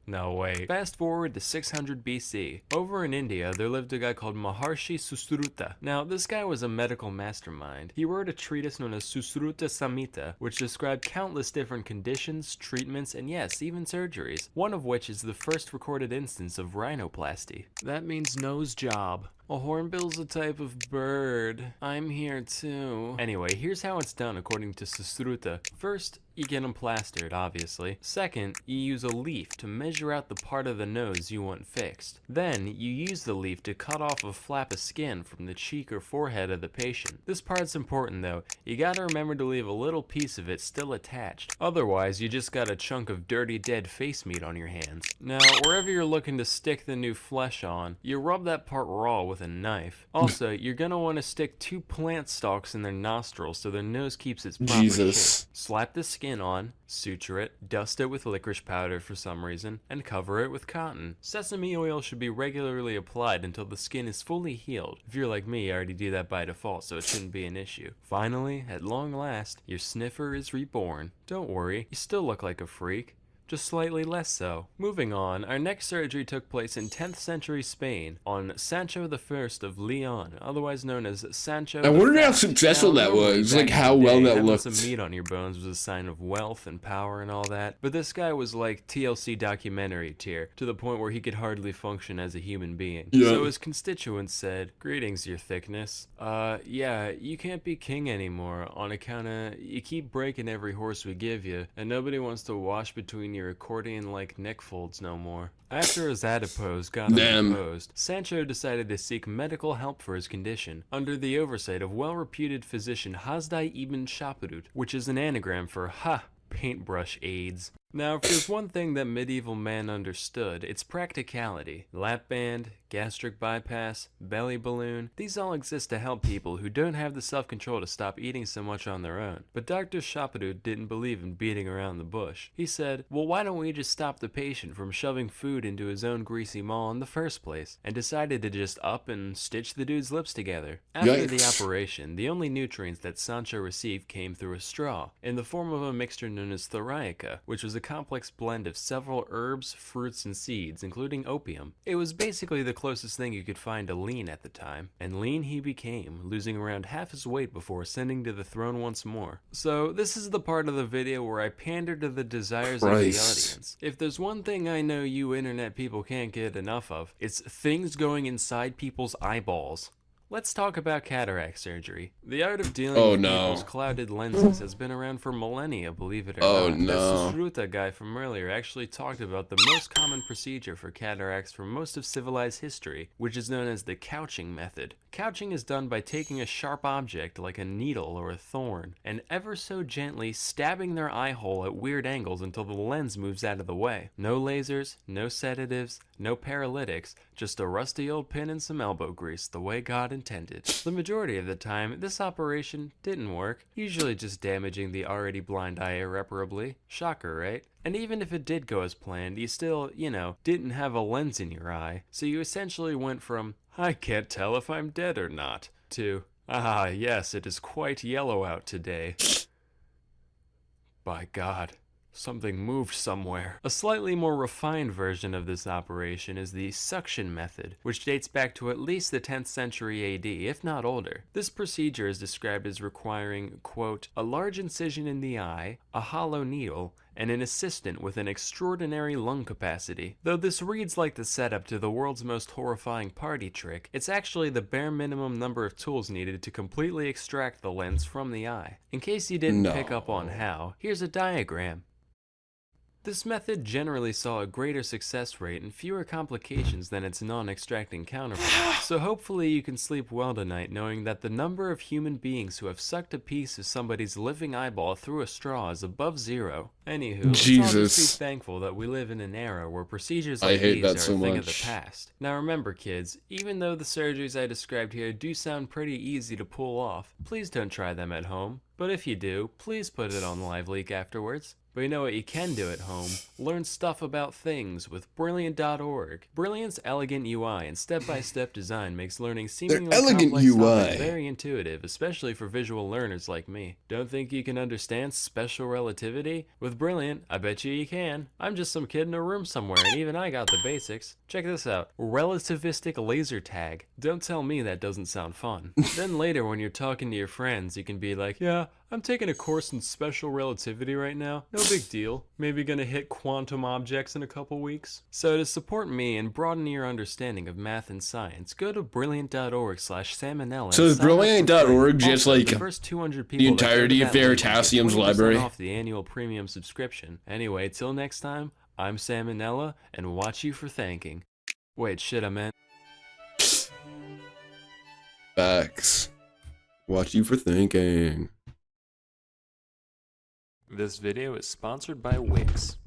No, wait. Fast forward to 600 BC. Over in India, there lived a guy called Maharshi Susruta. Now, this guy was a medical mastermind. He wrote a treatise known as Susruta Samhita, which described countless different conditions, treatments, and yes, even surgeries. One of which is the first recorded instance of rhinoplasty. That means nose job. A hornbill's a type of bird. I'm here too. Anyway, here's how it's done according to Susruta. First, you get them plastered, obviously. Second, you use a leaf to measure out the part of the nose you want fixed. Then, you use the leaf to cut off a flap of skin from the cheek or forehead of the patient. This part's important though. You gotta remember to leave a little piece of it still attached. Otherwise, you just got a chunk of dirty dead face meat on your hands. Now, wherever you're looking to stick the new flesh on, you rub that part raw with a knife. Also, you're gonna want to stick 2 plant stalks in their nostrils so their nose keeps its proper shape. Slap the skin on, suture it, dust it with licorice powder for some reason, and cover it with cotton. Sesame oil should be regularly applied until the skin is fully healed. If you're like me, I already do that by default, so it shouldn't be an issue. Finally, at long last, your sniffer is reborn. Don't worry, you still look like a freak. Just slightly less so. Moving on, our next surgery took place in 10th century Spain on Sancho I of Leon, otherwise known as Sancho. I wonder how successful that was, like how well that looked. Some meat on your bones was a sign of wealth and power and all that, but this guy was like TLC documentary tier, to the point where he could hardly function as a human being. So his constituents said, "Greetings, your thickness. Yeah, you can't be king anymore on account of you keep breaking every horse we give you, and nobody wants to wash between your accordion-like neck folds no more." After his adipose got unopposed, Sancho decided to seek medical help for his condition, under the oversight of well-reputed physician Hasdai ibn Shaprut, which is an anagram for paintbrush aids. Now, if there's one thing that medieval man understood, it's practicality. Lap band, gastric bypass, belly balloon, these all exist to help people who don't have the self-control to stop eating so much on their own. But Dr. Shaprut didn't believe in beating around the bush. He said, well, why don't we just stop the patient from shoving food into his own greasy maw in the first place? And decided to just up and stitch the dude's lips together. After the operation, the only nutrients that Sancho received came through a straw, in the form of a mixture known as thoriaca, which was a complex blend of several herbs, fruits, and seeds, including opium. It was basically the closest thing you could find to lean at the time, and lean he became, losing around half his weight before ascending to the throne once more. So this is the part of the video where I pander to the desires of the audience. If there's one thing I know you internet people can't get enough of, it's things going inside people's eyeballs. Let's talk about cataract surgery. The art of dealing Oh, with no. people's clouded lenses has been around for millennia, believe it or Oh, not. no. That Sushruta guy from earlier actually talked about the most common procedure for cataracts for most of civilized history, which is known as the couching method. Couching is done by taking a sharp object like a needle or a thorn and ever so gently stabbing their eye hole at weird angles until the lens moves out of the way. No lasers, no sedatives, no paralytics, just a rusty old pin and some elbow grease, the way God intended. The majority of the time, this operation didn't work, usually just damaging the already blind eye irreparably. Shocker, right? And even if it did go as planned, you still, didn't have a lens in your eye, so you essentially went from, I can't tell if I'm dead or not, to, ah yes, it is quite yellow out today. By God. Something moved somewhere. A slightly more refined version of this operation is the suction method, which dates back to at least the 10th century AD, if not older. This procedure is described as requiring, quote, a large incision in the eye, a hollow needle, and an assistant with an extraordinary lung capacity. Though this reads like the setup to the world's most horrifying party trick, it's actually the bare minimum number of tools needed to completely extract the lens from the eye. In case you didn't pick up on how, here's a diagram. This method generally saw a greater success rate and fewer complications than its non-extracting counterpart, so hopefully you can sleep well tonight knowing that the number of human beings who have sucked a piece of somebody's living eyeball through a straw is above zero. Anywho, let's all just be thankful that we live in an era where procedures like these are a thing of the past. Now remember kids, even though the surgeries I described here do sound pretty easy to pull off, please don't try them at home. But if you do, please put it on LiveLeak afterwards. But you know what you can do at home? Learn stuff about things with Brilliant.org. Brilliant's elegant UI and step-by-step design makes learning seemingly complex topics very intuitive, especially for visual learners like me. Don't think you can understand special relativity? With Brilliant, I bet you can. I'm just some kid in a room somewhere, and even I got the basics. Check this out. Relativistic laser tag. Don't tell me that doesn't sound fun. Then later when you're talking to your friends, you can be like, yeah, I'm taking a course in special relativity right now. No big deal. Maybe gonna hit quantum objects in a couple weeks. So to support me and broaden your understanding of math and science, go to brilliant.org/salmonella. So is brilliant.org just like the first 200 people the entirety of Veritasium's library? Off the annual premium subscription. Anyway, till next time, I'm Salmonella, and watch you for thanking. Wait, shit, I meant. Facts. Watch you for thinking. This video is sponsored by Wix.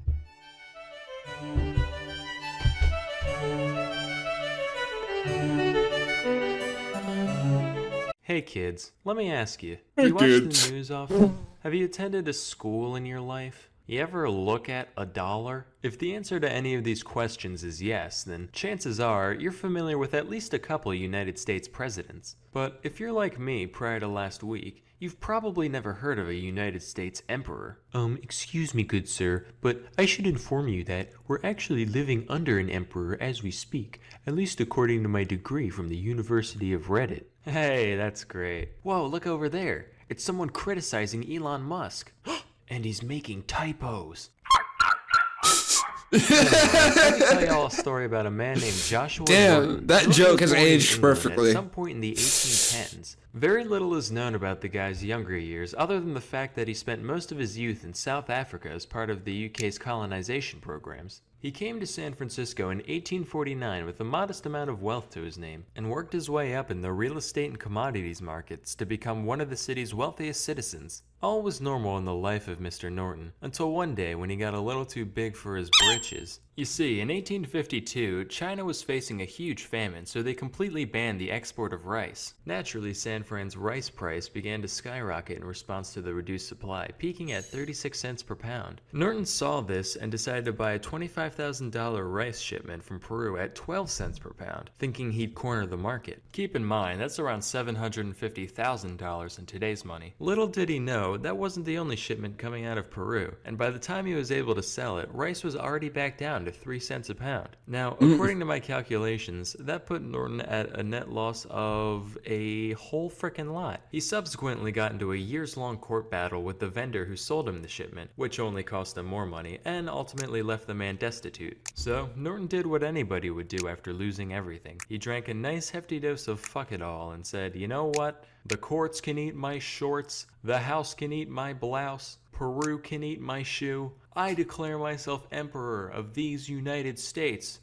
Hey kids, let me ask you, do you watch the news often? Have you attended a school in your life? You ever look at a dollar? If the answer to any of these questions is yes, then chances are you're familiar with at least a couple United States presidents. But if you're like me prior to last week, you've probably never heard of a United States emperor. Excuse me, good sir, but I should inform you that we're actually living under an emperor as we speak, at least according to my degree from the University of Reddit. Hey, that's great. Whoa, look over there. It's someone criticizing Elon Musk. And he's making typos. Let me tell you all a story about a man named Joshua Norton. That joke has aged England perfectly. At some point in the 1810s. Very little is known about the guy's younger years, other than the fact that he spent most of his youth in South Africa as part of the UK's colonization programs. He came to San Francisco in 1849 with a modest amount of wealth to his name, and worked his way up in the real estate and commodities markets to become one of the city's wealthiest citizens. All was normal in the life of Mr. Norton, until one day when he got a little too big for his britches. You see, in 1852, China was facing a huge famine, so they completely banned the export of rice. Naturally, San Fran's rice price began to skyrocket in response to the reduced supply, peaking at 36 cents per pound. Norton saw this and decided to buy a $25,000 rice shipment from Peru at 12 cents per pound, thinking he'd corner the market. Keep in mind, that's around $750,000 in today's money. Little did he know, no, that wasn't the only shipment coming out of Peru, and by the time he was able to sell it, rice was already back down to 3 cents a pound. Now, according to my calculations, that put Norton at a net loss of a whole frickin' lot. He subsequently got into a years-long court battle with the vendor who sold him the shipment, which only cost him more money, and ultimately left the man destitute. So, Norton did what anybody would do after losing everything. He drank a nice hefty dose of fuck it all and said, you know what? The courts can eat my shorts, the house can eat my blouse, Peru can eat my shoe. I declare myself emperor of these United States.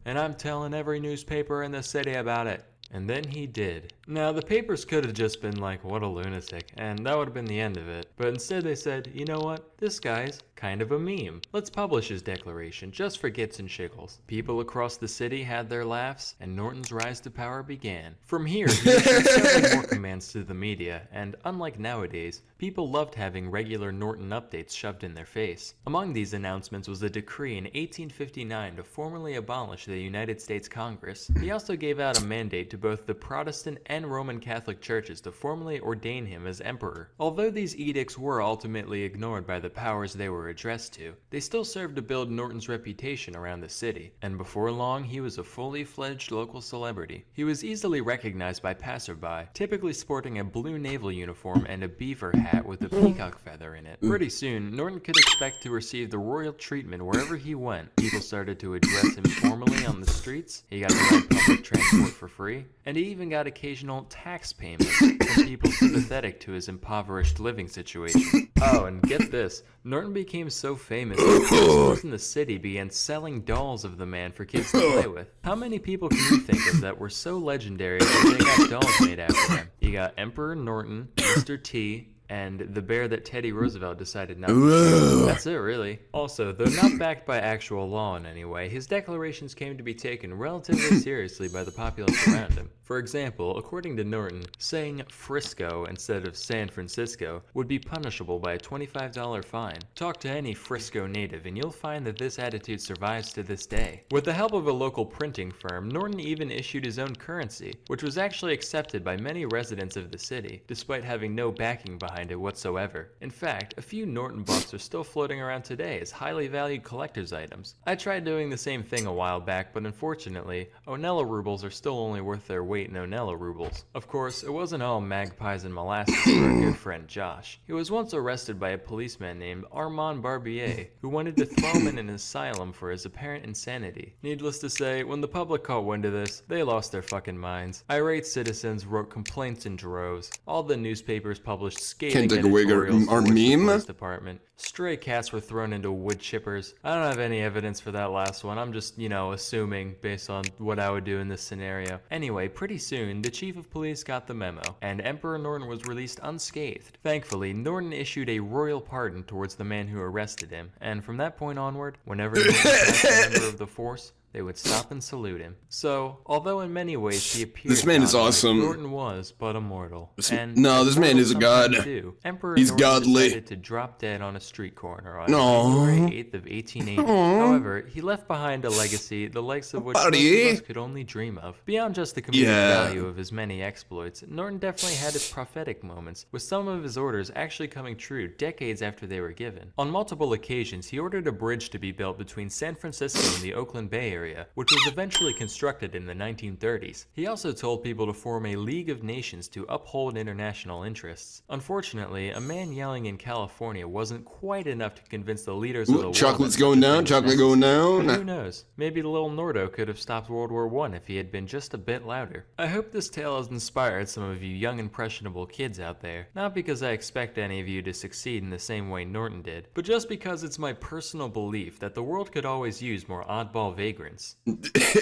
And I'm telling every newspaper in the city about it. And then he did. Now, the papers could have just been like, what a lunatic, and that would have been the end of it. But instead they said, you know what? This guy's kind of a meme. Let's publish his declaration, just for gits and shiggles. People across the city had their laughs, and Norton's rise to power began. From here, he issued several more commands to the media, and unlike nowadays, people loved having regular Norton updates shoved in their face. Among these announcements was a decree in 1859 to formally abolish the United States Congress. He also gave out a mandate to both the Protestant and Roman Catholic churches to formally ordain him as emperor. Although these edicts were ultimately ignored by the powers they were addressed to, they still served to build Norton's reputation around the city, and before long he was a fully fledged local celebrity. He was easily recognized by passerby, typically sporting a blue naval uniform and a beaver hat with a peacock feather in it. Pretty soon, Norton could expect to receive the royal treatment wherever he went. People started to address him formally on the streets, he got to ride public transport for free, and he even got occasional tax payments from people sympathetic to his impoverished living situation. Oh, and get this, Norton became so famous that stores in the city began selling dolls of the man for kids to play with. How many people can you think of that were so legendary that they got dolls made after them? You got Emperor Norton, Mr. T, and the bear that Teddy Roosevelt decided not to shoot. That's it, really. Also, though not backed by actual law in any way, his declarations came to be taken relatively seriously by the populace around him. For example, according to Norton, saying Frisco instead of San Francisco would be punishable by a $25 fine. Talk to any Frisco native and you'll find that this attitude survives to this day. With the help of a local printing firm, Norton even issued his own currency, which was actually accepted by many residents of the city, despite having no backing behind it whatsoever. In fact, a few Norton bucks are still floating around today as highly valued collector's items. I tried doing the same thing a while back, but unfortunately, Onella rubles are still only worth their weight in Onella rubles. Of course, it wasn't all magpies and molasses for our good friend Josh. He was once arrested by a policeman named Armand Barbier, who wanted to throw him in an asylum for his apparent insanity. Needless to say, when the public caught wind of this, they lost their fucking minds. Irate citizens wrote complaints in droves. All the newspapers published scathing editorials our towards the meme? police department. Stray cats were thrown into wood chippers. I don't have any evidence for that last one. I'm just, assuming based on what I would do in this scenario. Anyway, pretty soon, the chief of police got the memo, and Emperor Norton was released unscathed. Thankfully, Norton issued a royal pardon towards the man who arrested him, and from that point onward, whenever Norton passed a member of the force, they would stop and salute him. So, although in many ways he appeared This man is godlike, awesome. Norton was but a mortal. This And man is a god. Emperor He's Norton godly. decided to drop dead on a street corner on Aw. January 8th of 1880. However, he left behind a legacy the likes of which most Buddy. of us could only dream of. Beyond just the comedic Yeah. value of his many exploits, Norton definitely had his prophetic moments, with some of his orders actually coming true decades after they were given. On multiple occasions, he ordered a bridge to be built between San Francisco and the Oakland Bay Area, which was eventually constructed in the 1930s. He also told people to form a League of Nations to uphold international interests. Unfortunately, a man yelling in California wasn't quite enough to convince the leaders of the world. Chocolate's that going such a down, thing was chocolate going necessary. down. But who knows? Maybe the little Nordo could have stopped World War I if he had been just a bit louder. I hope this tale has inspired some of you young impressionable kids out there. Not because I expect any of you to succeed in the same way Norton did, but just because it's my personal belief that the world could always use more oddball vagrants.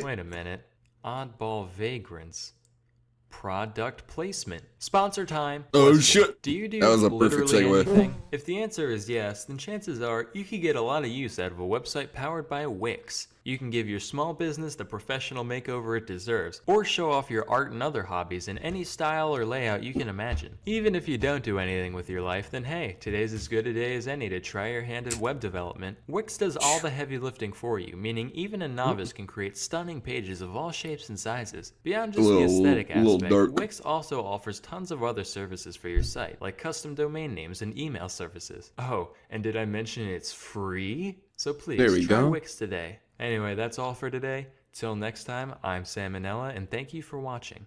Wait a minute. Oddball vagrants. Product placement. Sponsor time. Oh, Question. shit. Do you do That was a perfect literally segue. anything? If the answer is yes, then chances are you could get a lot of use out of a website powered by Wix. You can give your small business the professional makeover it deserves, or show off your art and other hobbies in any style or layout you can imagine. Even if you don't do anything with your life, then hey, today's as good a day as any to try your hand at web development. Wix does all the heavy lifting for you, meaning even a novice can create stunning pages of all shapes and sizes. Beyond just the aesthetic aspect, Wix also offers tons of other services for your site, like custom domain names and email services. Oh, and did I mention it's free? So please, try Wix today. Anyway, that's all for today. Till next time, I'm Sam Manella, and thank you for watching.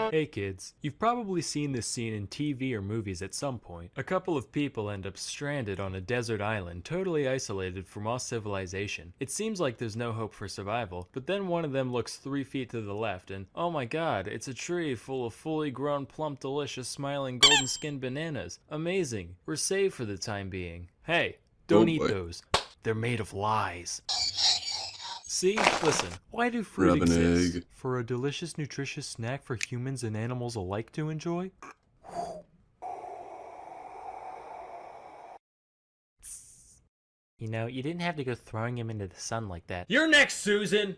Hey kids, you've probably seen this scene in TV or movies at some point. A couple of people end up stranded on a desert island, totally isolated from all civilization. It seems like there's no hope for survival, but then one of them looks 3 feet to the left and, oh my god, it's a tree full of fully grown, plump, delicious, smiling, golden-skinned bananas. Amazing. We're saved for the time being. Hey, don't eat those. They're made of lies. See? Listen, why do fruit exist? For a delicious, nutritious snack for humans and animals alike to enjoy? You know, you didn't have to go throwing him into the sun like that. You're next, Susan!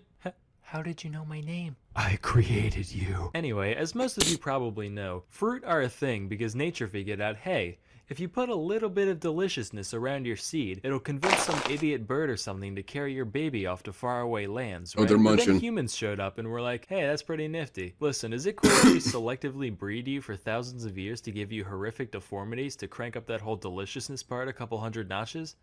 How did you know my name? I created you. Anyway, as most of you probably know, fruit are a thing because nature figured out, hey, if you put a little bit of deliciousness around your seed, it'll convince some idiot bird or something to carry your baby off to faraway lands, right? Oh, they're munching. But then humans showed up and were like, hey, that's pretty nifty. Listen, is it cool that we selectively breed you for thousands of years to give you horrific deformities to crank up that whole deliciousness part a couple hundred notches?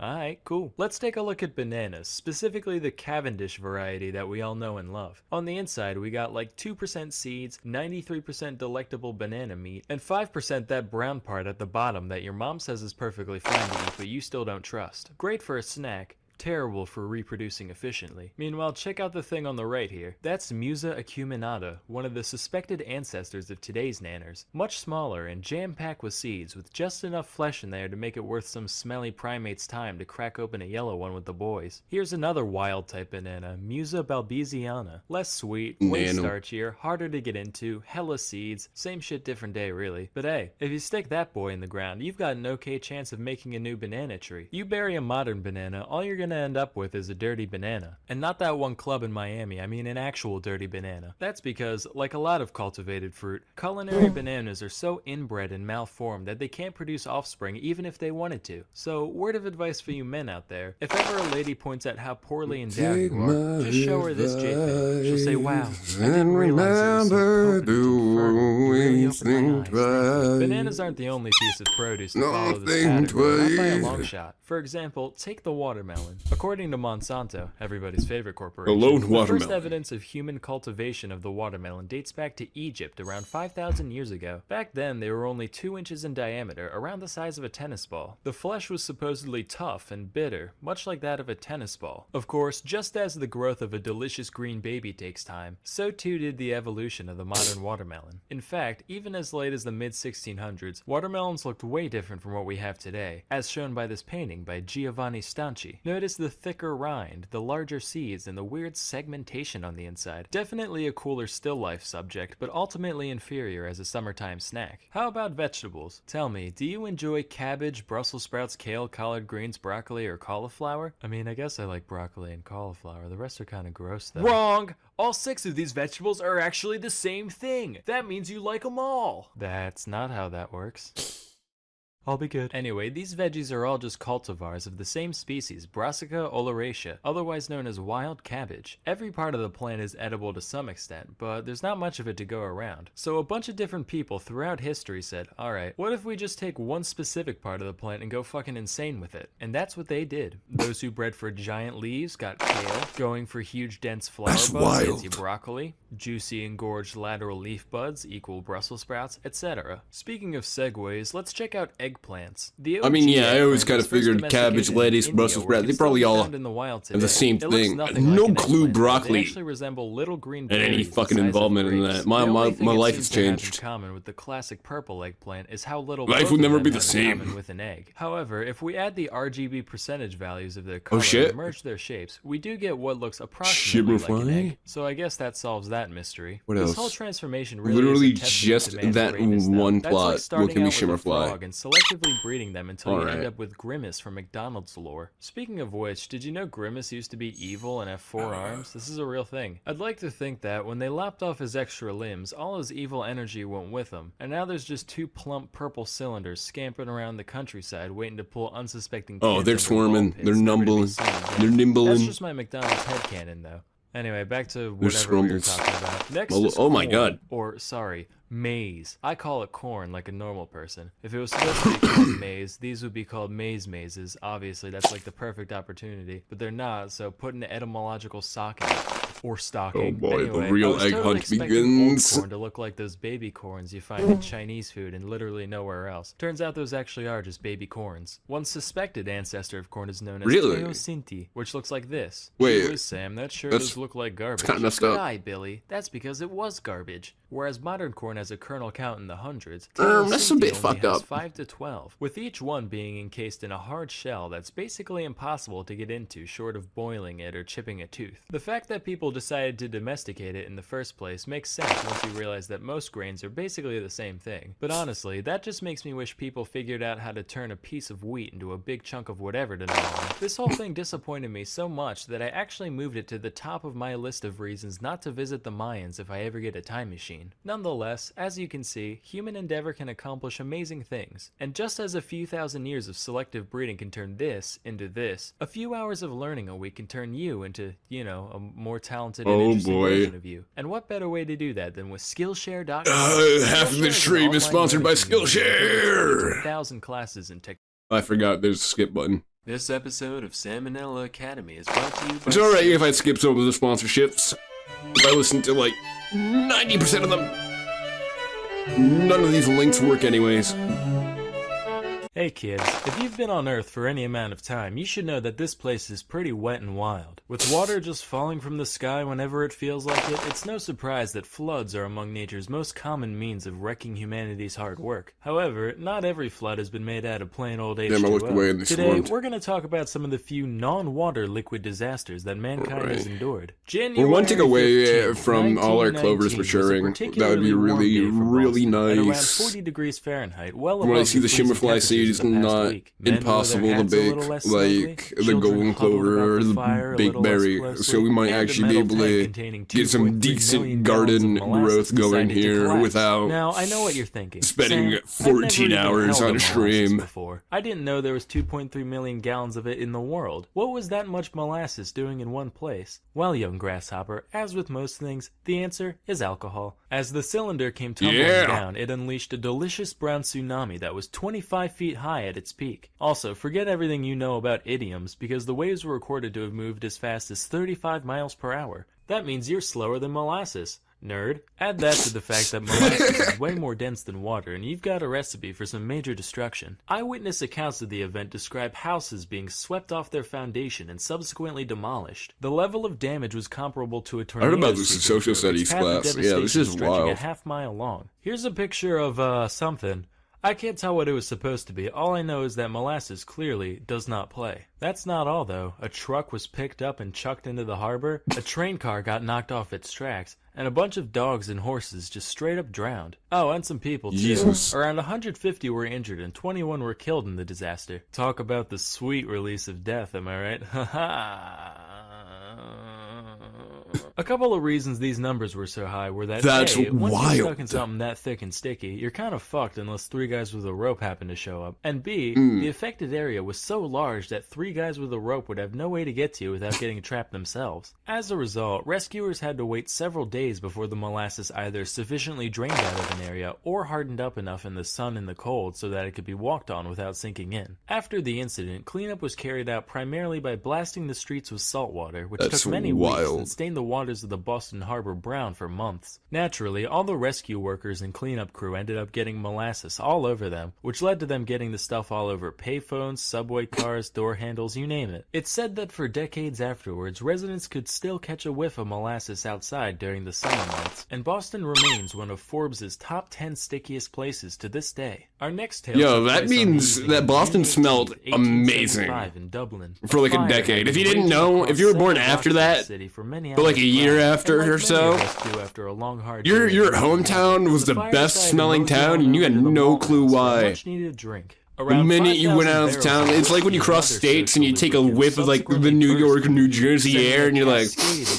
Alright, cool. Let's take a look at bananas, specifically the Cavendish variety that we all know and love. On the inside, we got like 2% seeds, 93% delectable banana meat, and 5% that brown part at the bottom that your mom says is perfectly fine to eat but you still don't trust. Great for a snack. Terrible for reproducing efficiently. Meanwhile, check out the thing on the right here. That's Musa acuminata, one of the suspected ancestors of today's nanners. Much smaller and jam-packed with seeds, with just enough flesh in there to make it worth some smelly primate's time to crack open a yellow one with the boys. Here's another wild-type banana, Musa balbesiana. Less sweet, way starchier, harder to get into, hella seeds, same shit different day really. But hey, if you stick that boy in the ground, you've got an okay chance of making a new banana tree. You bury a modern banana, all you're gonna end up with is a dirty banana. And not that one club in Miami, I mean an actual dirty banana. That's because, like a lot of cultivated fruit, culinary bananas are so inbred and malformed that they can't produce offspring even if they wanted to. So, word of advice for you men out there, if ever a lady points out how poorly endowed you are, just show her this JPEG. She'll say, wow, I didn't realize it was so potent and firm. You really opened my eyes. Bananas aren't the only piece of produce to follow this pattern, not by a long shot. For example, take the watermelon. According to Monsanto, everybody's favorite corporation, the first evidence of human cultivation of the watermelon dates back to Egypt around 5,000 years ago. Back then, they were only 2 inches in diameter, around the size of a tennis ball. The flesh was supposedly tough and bitter, much like that of a tennis ball. Of course, just as the growth of a delicious green baby takes time, so too did the evolution of the modern watermelon. In fact, even as late as the mid-1600s, watermelons looked way different from what we have today, as shown by this painting by Giovanni Stanchi. Notice the thicker rind, the larger seeds, and the weird segmentation on the inside. Definitely a cooler still life subject, but ultimately inferior as a summertime snack. How about vegetables? Tell me, do you enjoy cabbage, Brussels sprouts, kale, collard greens, broccoli, or cauliflower? I mean, I guess I like broccoli and cauliflower. The rest are kind of gross though. Wrong! All 6 of these vegetables are actually the same thing. That means you like them all. That's not how that works. I'll be good. Anyway, these veggies are all just cultivars of the same species, Brassica oleracea, otherwise known as wild cabbage. Every part of the plant is edible to some extent, but there's not much of it to go around. So a bunch of different people throughout history said, alright, what if we just take one specific part of the plant and go fucking insane with it? And that's what they did. Those who bred for giant leaves got kale, going for huge dense flower buds gets you broccoli, juicy engorged lateral leaf buds equal Brussels sprouts, etc. Speaking of segues, let's check out egg eggplants. The I mean, OG yeah, I always eggplant kind was of first figured cabbage, domesticated in lettuce, India, Brussels where it sprouts, they can still probably be all found in the wild have the today. same It looks thing. nothing No like an clue eggplant, though. broccoli. They actually resemble little green And any berries the fucking size of involvement in grapes. that. My The only thing it life seems has to have in changed. common with the classic purple eggplant is how little Life both will of never them be the have in same. common with an egg. However, if we add the RGB percentage values of their color shit. and merge their shapes, we do get what looks approximately like an Shimmerfly? egg. So I guess that solves that mystery. What This else? whole transformation really Literally is a testament just to man's that greatness, though. one That's plot like will starting give me out with a Shimmerfly. frog and selectively breeding them until you Alright. end up with Grimace from McDonald's lore. Speaking of which, did you know Grimace used to be evil and have 4 arms? This is a real thing. I'd like to think that when they lopped off his extra limbs, all his evil energy went with him, and now there's just 2 plump purple cylinders scampering around the countryside waiting to pull unsuspecting kids Oh, they're into swarming. ball pits They're never to be numbling. seen again. They're That's nimbling. just my McDonald's headcanon, though. Anyway, back to They're whatever we were scrumbles. talking about. Next Oh, is oh my corn, God. or sorry, maize. I call it corn like a normal person. If it was supposed to be called maize, these would be called mazes. Obviously, that's like the perfect opportunity, but they're not, so put an etymological sock in it. Or stocking. Oh boy, the Anyway, real I was egg totally hunt expecting begins. Old corn to look like those baby corns you find in Chinese food and literally nowhere else. Turns out those actually are just baby corns. One suspected ancestor of corn is known as Really? Teosinti, which looks like this. Wait, Jeez, Sam, that sure that's- does look like garbage. kinda messed Good up. eye, Billy. That's because it was garbage. Whereas modern corn has a kernel count in the hundreds, That's a Teosinti bit only fucked has up. 5 to 12, with each one being encased in a hard shell that's basically impossible to get into short of boiling it or chipping a tooth. The fact that people decided to domesticate it in the first place makes sense once you realize that most grains are basically the same thing. But honestly, that just makes me wish people figured out how to turn a piece of wheat into a big chunk of whatever to gnaw on. This whole thing disappointed me so much that I actually moved it to the top of my list of reasons not to visit the Mayans if I ever get a time machine. Nonetheless, as you can see, human endeavor can accomplish amazing things. And just as a few thousand years of selective breeding can turn this into this, a few hours of learning a week can turn you into, you know, a more talented and interesting version of you. And what better way to do that than with Skillshare.com? Half of the Skillshare is an stream is online sponsored by learning community with over Skillshare. 22,000 classes in tech. I forgot there's a skip button. This episode of Salmonella Academy is brought to you by It's alright if I skip some of the sponsorships. If I listen to like 90% of them, none of these links work anyways. Hey kids, if you've been on Earth for any amount of time, you should know that this place is pretty wet and wild. With water just falling from the sky whenever it feels like it, it's no surprise that floods are among nature's most common means of wrecking humanity's hard work. However, not every flood has been made out of plain old H2O. Damn, I looked away and they Today, swarmed. we're going to talk about some of the few non-water liquid disasters that mankind has endured. We're one tick away 15th, from all our clovers 1919 maturing. was a That would be particularly warm really, day for really Boston, at around nice. 40 degrees Fahrenheit, well When I above see the freezing Shimmerfly seed, it's temperatures of the past not week. Men wore their impossible to hats a bake little less snugly, like the children golden huddled clover about or the the fire a big little less berry. closely, So we might and a actually be metal able tank to containing get some 2.3 decent million garden gallons of molasses growth going decided to here collapse. without Now, I know what you're thinking. spending Sam, I've 14 never even hours held on a molasses stream. Before. I didn't know there was 2.3 million gallons of it in the world. What was that much molasses doing in one place? Well, young grasshopper, as with most things, the answer is alcohol. As the cylinder came tumbling down, it unleashed a delicious brown tsunami that was 25 feet high at its peak. Also, forget everything you know about idioms, because the waves were recorded to have moved as fast as 35 miles per hour. That means you're slower than molasses. Nerd. Add that to the fact that molasses is way more dense than water, and you've got a recipe for some major destruction. Eyewitness accounts of the event describe houses being swept off their foundation and subsequently demolished. The level of damage was comparable to a tornado. about this in social studies class. Yeah, this is wild. A half-mile long. Here's a picture of something. I can't tell what it was supposed to be. All I know is that molasses clearly does not play. That's not all, though. A truck was picked up and chucked into the harbor, a train car got knocked off its tracks, and a bunch of dogs and horses just straight up drowned. Oh, and some people, too. Jesus. Around 150 were injured and 21 were killed in the disaster. Talk about the sweet release of death, am I right? Ha ha. A couple of reasons these numbers were so high were that That's A, once wild. you're stuck in something that thick and sticky, you're kind of fucked unless 3 guys with a rope happen to show up. And B, the affected area was so large that 3 guys with a rope would have no way to get to you without getting trapped themselves. As a result, rescuers had to wait several days before the molasses either sufficiently drained out of an area or hardened up enough in the sun and the cold so that it could be walked on without sinking in. After the incident, cleanup was carried out primarily by blasting the streets with salt water, which That's took many weeks wild. and stained the the waters of the Boston Harbor brown for months. Naturally, all the rescue workers and cleanup crew ended up getting molasses all over them, which led to them getting the stuff all over payphones, subway cars, door handles, you name it. It's said that for decades afterwards, residents could still catch a whiff of molasses outside during the summer months, and Boston remains one of Forbes' top 10 stickiest places to this day. Our next tale Yo, that means that Boston smelled amazing in Dublin. for like a decade. If you didn't know, if you were born after that, but like a year after or so, your hometown was the best smelling town and you had no clue why. The minute you went out of town, it's like when you cross states and you take a whiff of like the New York or New Jersey air and you're like,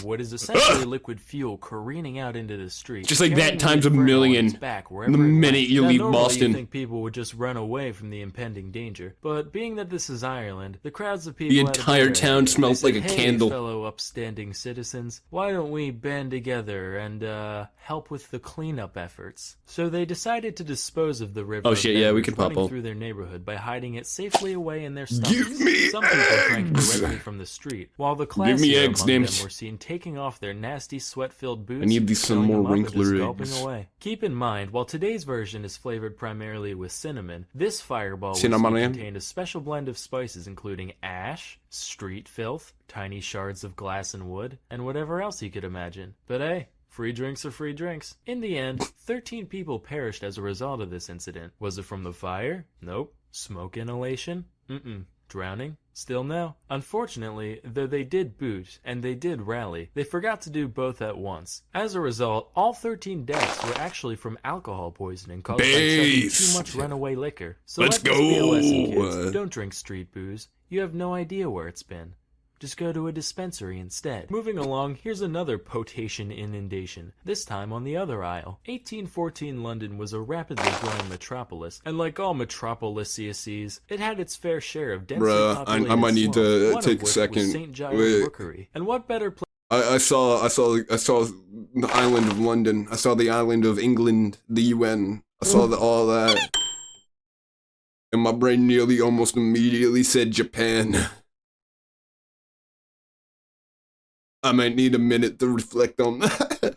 what is essentially liquid fuel careening out into the street. Just like that times a million. The minute you leave Boston. You think people would just run away from the impending danger, but being that this is Ireland, the crowds of people. The entire town smells like a candle. Fellow upstanding citizens, why don't we band together and help with the cleanup efforts? So they decided to dispose of the river. Oh shit, yeah, we could pop up through their neighborhood by hiding it safely away in their stomachs. Give me Some people drank directly from the street, while the classier among them were seen taking off their nasty sweat-filled boots. I need these some more wrinkler eggs. Away. Keep in mind, while today's version is flavored primarily with cinnamon, this fireball contained a special blend of spices including ash, street filth, tiny shards of glass and wood, and whatever else you could imagine. But hey, free drinks are free drinks. In the end, 13 people perished as a result of this incident. Was it from the fire? Nope. Smoke inhalation? Mm-mm. Drowning? Still no. Unfortunately, though they did boot, and they did rally, they forgot to do both at once. As a result, all 13 deaths were actually from alcohol poisoning caused by chugging too much runaway liquor. So let's let this be a lesson, go! Kids. Don't drink street booze. You have no idea where it's been. Just go to a dispensary instead. Moving along, here's another potation inundation, this time on the other aisle. 1814 London was a rapidly growing metropolis, and like all metropolises, it had its fair share of densely populated I might need to slums, take a second. St. Giles Rookery. And what better place? I saw the island of London. I saw the island of England, the UN. I saw all that. And my brain nearly almost immediately said Japan. I might need a minute to reflect on that.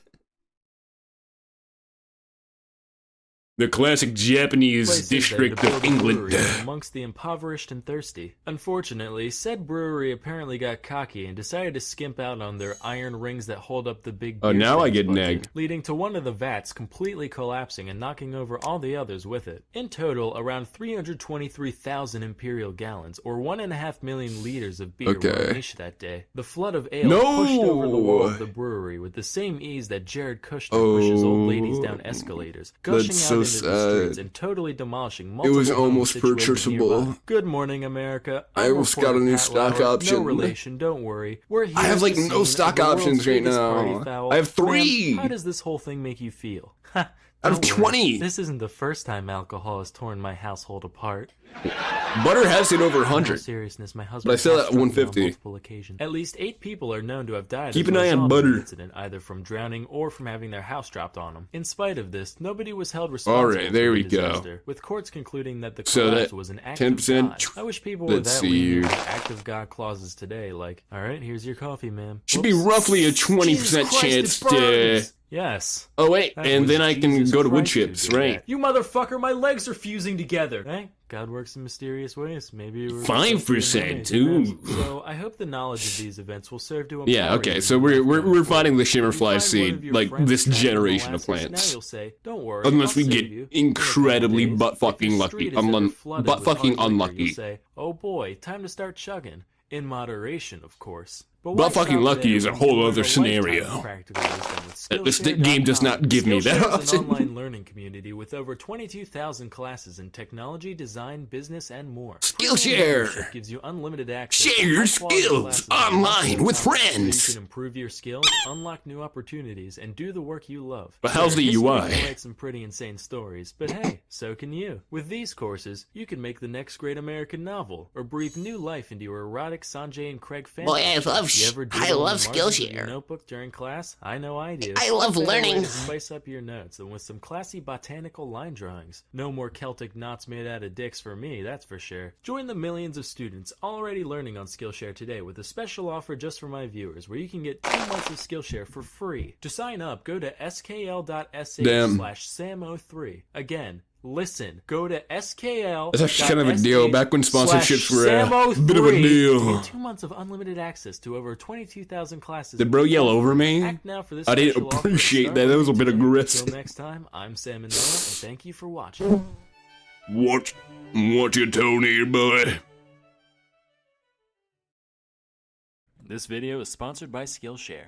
The classic Japanese district of England. Amongst the impoverished and thirsty. Unfortunately, said brewery apparently got cocky and decided to skimp out on their iron rings that hold up the big beer now I get bucket, nagged. leading to one of the vats completely collapsing and knocking over all the others with it. In total, around 323,000 imperial gallons, or 1.5 million liters of beer were unleashed that day. The flood of ale pushed over the wall of the brewery with the same ease that Jared Kushner pushes old ladies down escalators, gushing out into the streets and totally demolishing multiple It was almost situated purchasable. nearby. Good morning, America. I almost got a new stock option. No relation, don't worry. We're here. I have like to no see stock the world's options right biggest now. party foul. I have 3. Ma'am, how does this whole thing make you feel? Out of 20. This isn't the first time alcohol has torn my household apart. Butter has it over In all 100. seriousness, my husband But I sell has at struck me on 150. multiple occasions. At least 8 people are known to have died Keep as an a eye on result of the Butter. incident, either from drowning or from having their house dropped on them. In spite of this, nobody was held responsible. Alright, there for we the go. disaster, with courts concluding that the So collapse that was an act 10%. of God. I wish people were Let's that see lenient here. with act of God clauses today, like, alright, here's your coffee, ma'am. Should be Whoops. roughly a 20% Jesus Christ, chance it to... burns! Yes. Oh wait, That and was then I can Jesus go to wood Christ who chips, did right? that. You motherfucker, my legs are fusing together. Hey, God works in mysterious ways. Maybe you were 5% too. So I hope the knowledge of these events will serve to Yeah, empower okay, you so in we're life we're going finding the forward. shimmerfly You find one seed, of your like friends this drowning in generation of molasses, Now plants. you'll say, don't worry, Unless I'll we get save you. In a couple incredibly days, butt if your fucking lucky, street is ever flooded butt with fucking hard liquor, unlucky. You'll say, oh boy, time to start chugging. In moderation, of course. But Butt why fucking stop lucky there is a when whole you learn other a lifetime scenario. of practical wisdom with This Skillshare.com? game does not give me that Skillshare is an option. online learning community with over 22,000 classes in technology, design, business, and more. Skillshare! Premium gives you unlimited access Share to your high-quality skills classes on online with so friends. you can improve your skills, unlock new opportunities, and do the work you love. But how's the History UI? can write some pretty insane stories, but hey, so can you. With these courses, you can make the next great American novel, or breathe new life into your erotic Sanjay and Craig fantasy. Boy, I love You ever I doodle on love the margins of your Skillshare. notebook during class? I know I do. I love Better way learning. to spice up your notes than with some classy botanical line drawings. No more Celtic knots made out of dicks for me, that's for sure. Join the millions of students already learning on Skillshare today with a special offer just for my viewers, where you can get 2 months of Skillshare for free. To sign up, go to skl.sh/sam03. Again, listen, go to skl. That's actually kind of a deal. Back when sponsorships were a bit of a deal. 2 months of unlimited access to over 22,000 classes. Did bro yell over me? Act now for this I didn't special offer. appreciate that. That was a bit aggressive. Until next time, I'm Sam and Noah, and thank you for watching. What you Tony, boy? This video is sponsored by Skillshare.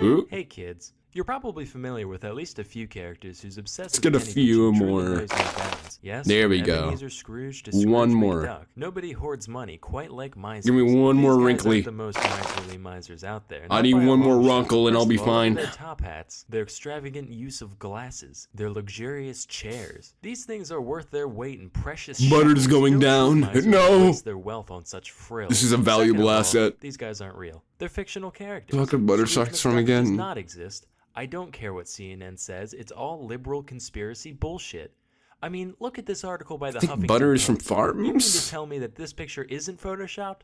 Ooh. Hey kids, you're probably familiar with at least a few characters whose obsessive Let's get a penny few pinching truly more. knows no bounds. Yes, There we from go. Ebenezer Scrooge to Scrooge One more. McDuck. Nobody hoards money quite like misers. Give me one These more guys wrinkly. aren't the most miserly misers out there. I not need by a one more long shot. runkle and I'll First be of all, fine. Their top hats, their extravagant use of glasses, their luxurious chairs. These things are worth their weight in precious Butter's shekels. going No true down. miser No. wastes their wealth on such frills. This is a Second valuable of all, asset. these guys aren't real. They're fictional characters. Dr. Butter Scrooge sucks from McDuck does again. not exist. I don't care what CNN says. It's all liberal conspiracy bullshit. I mean, look at this article by the I think Huffington Butter is from Post. You mean to farms? tell me that this picture isn't photoshopped?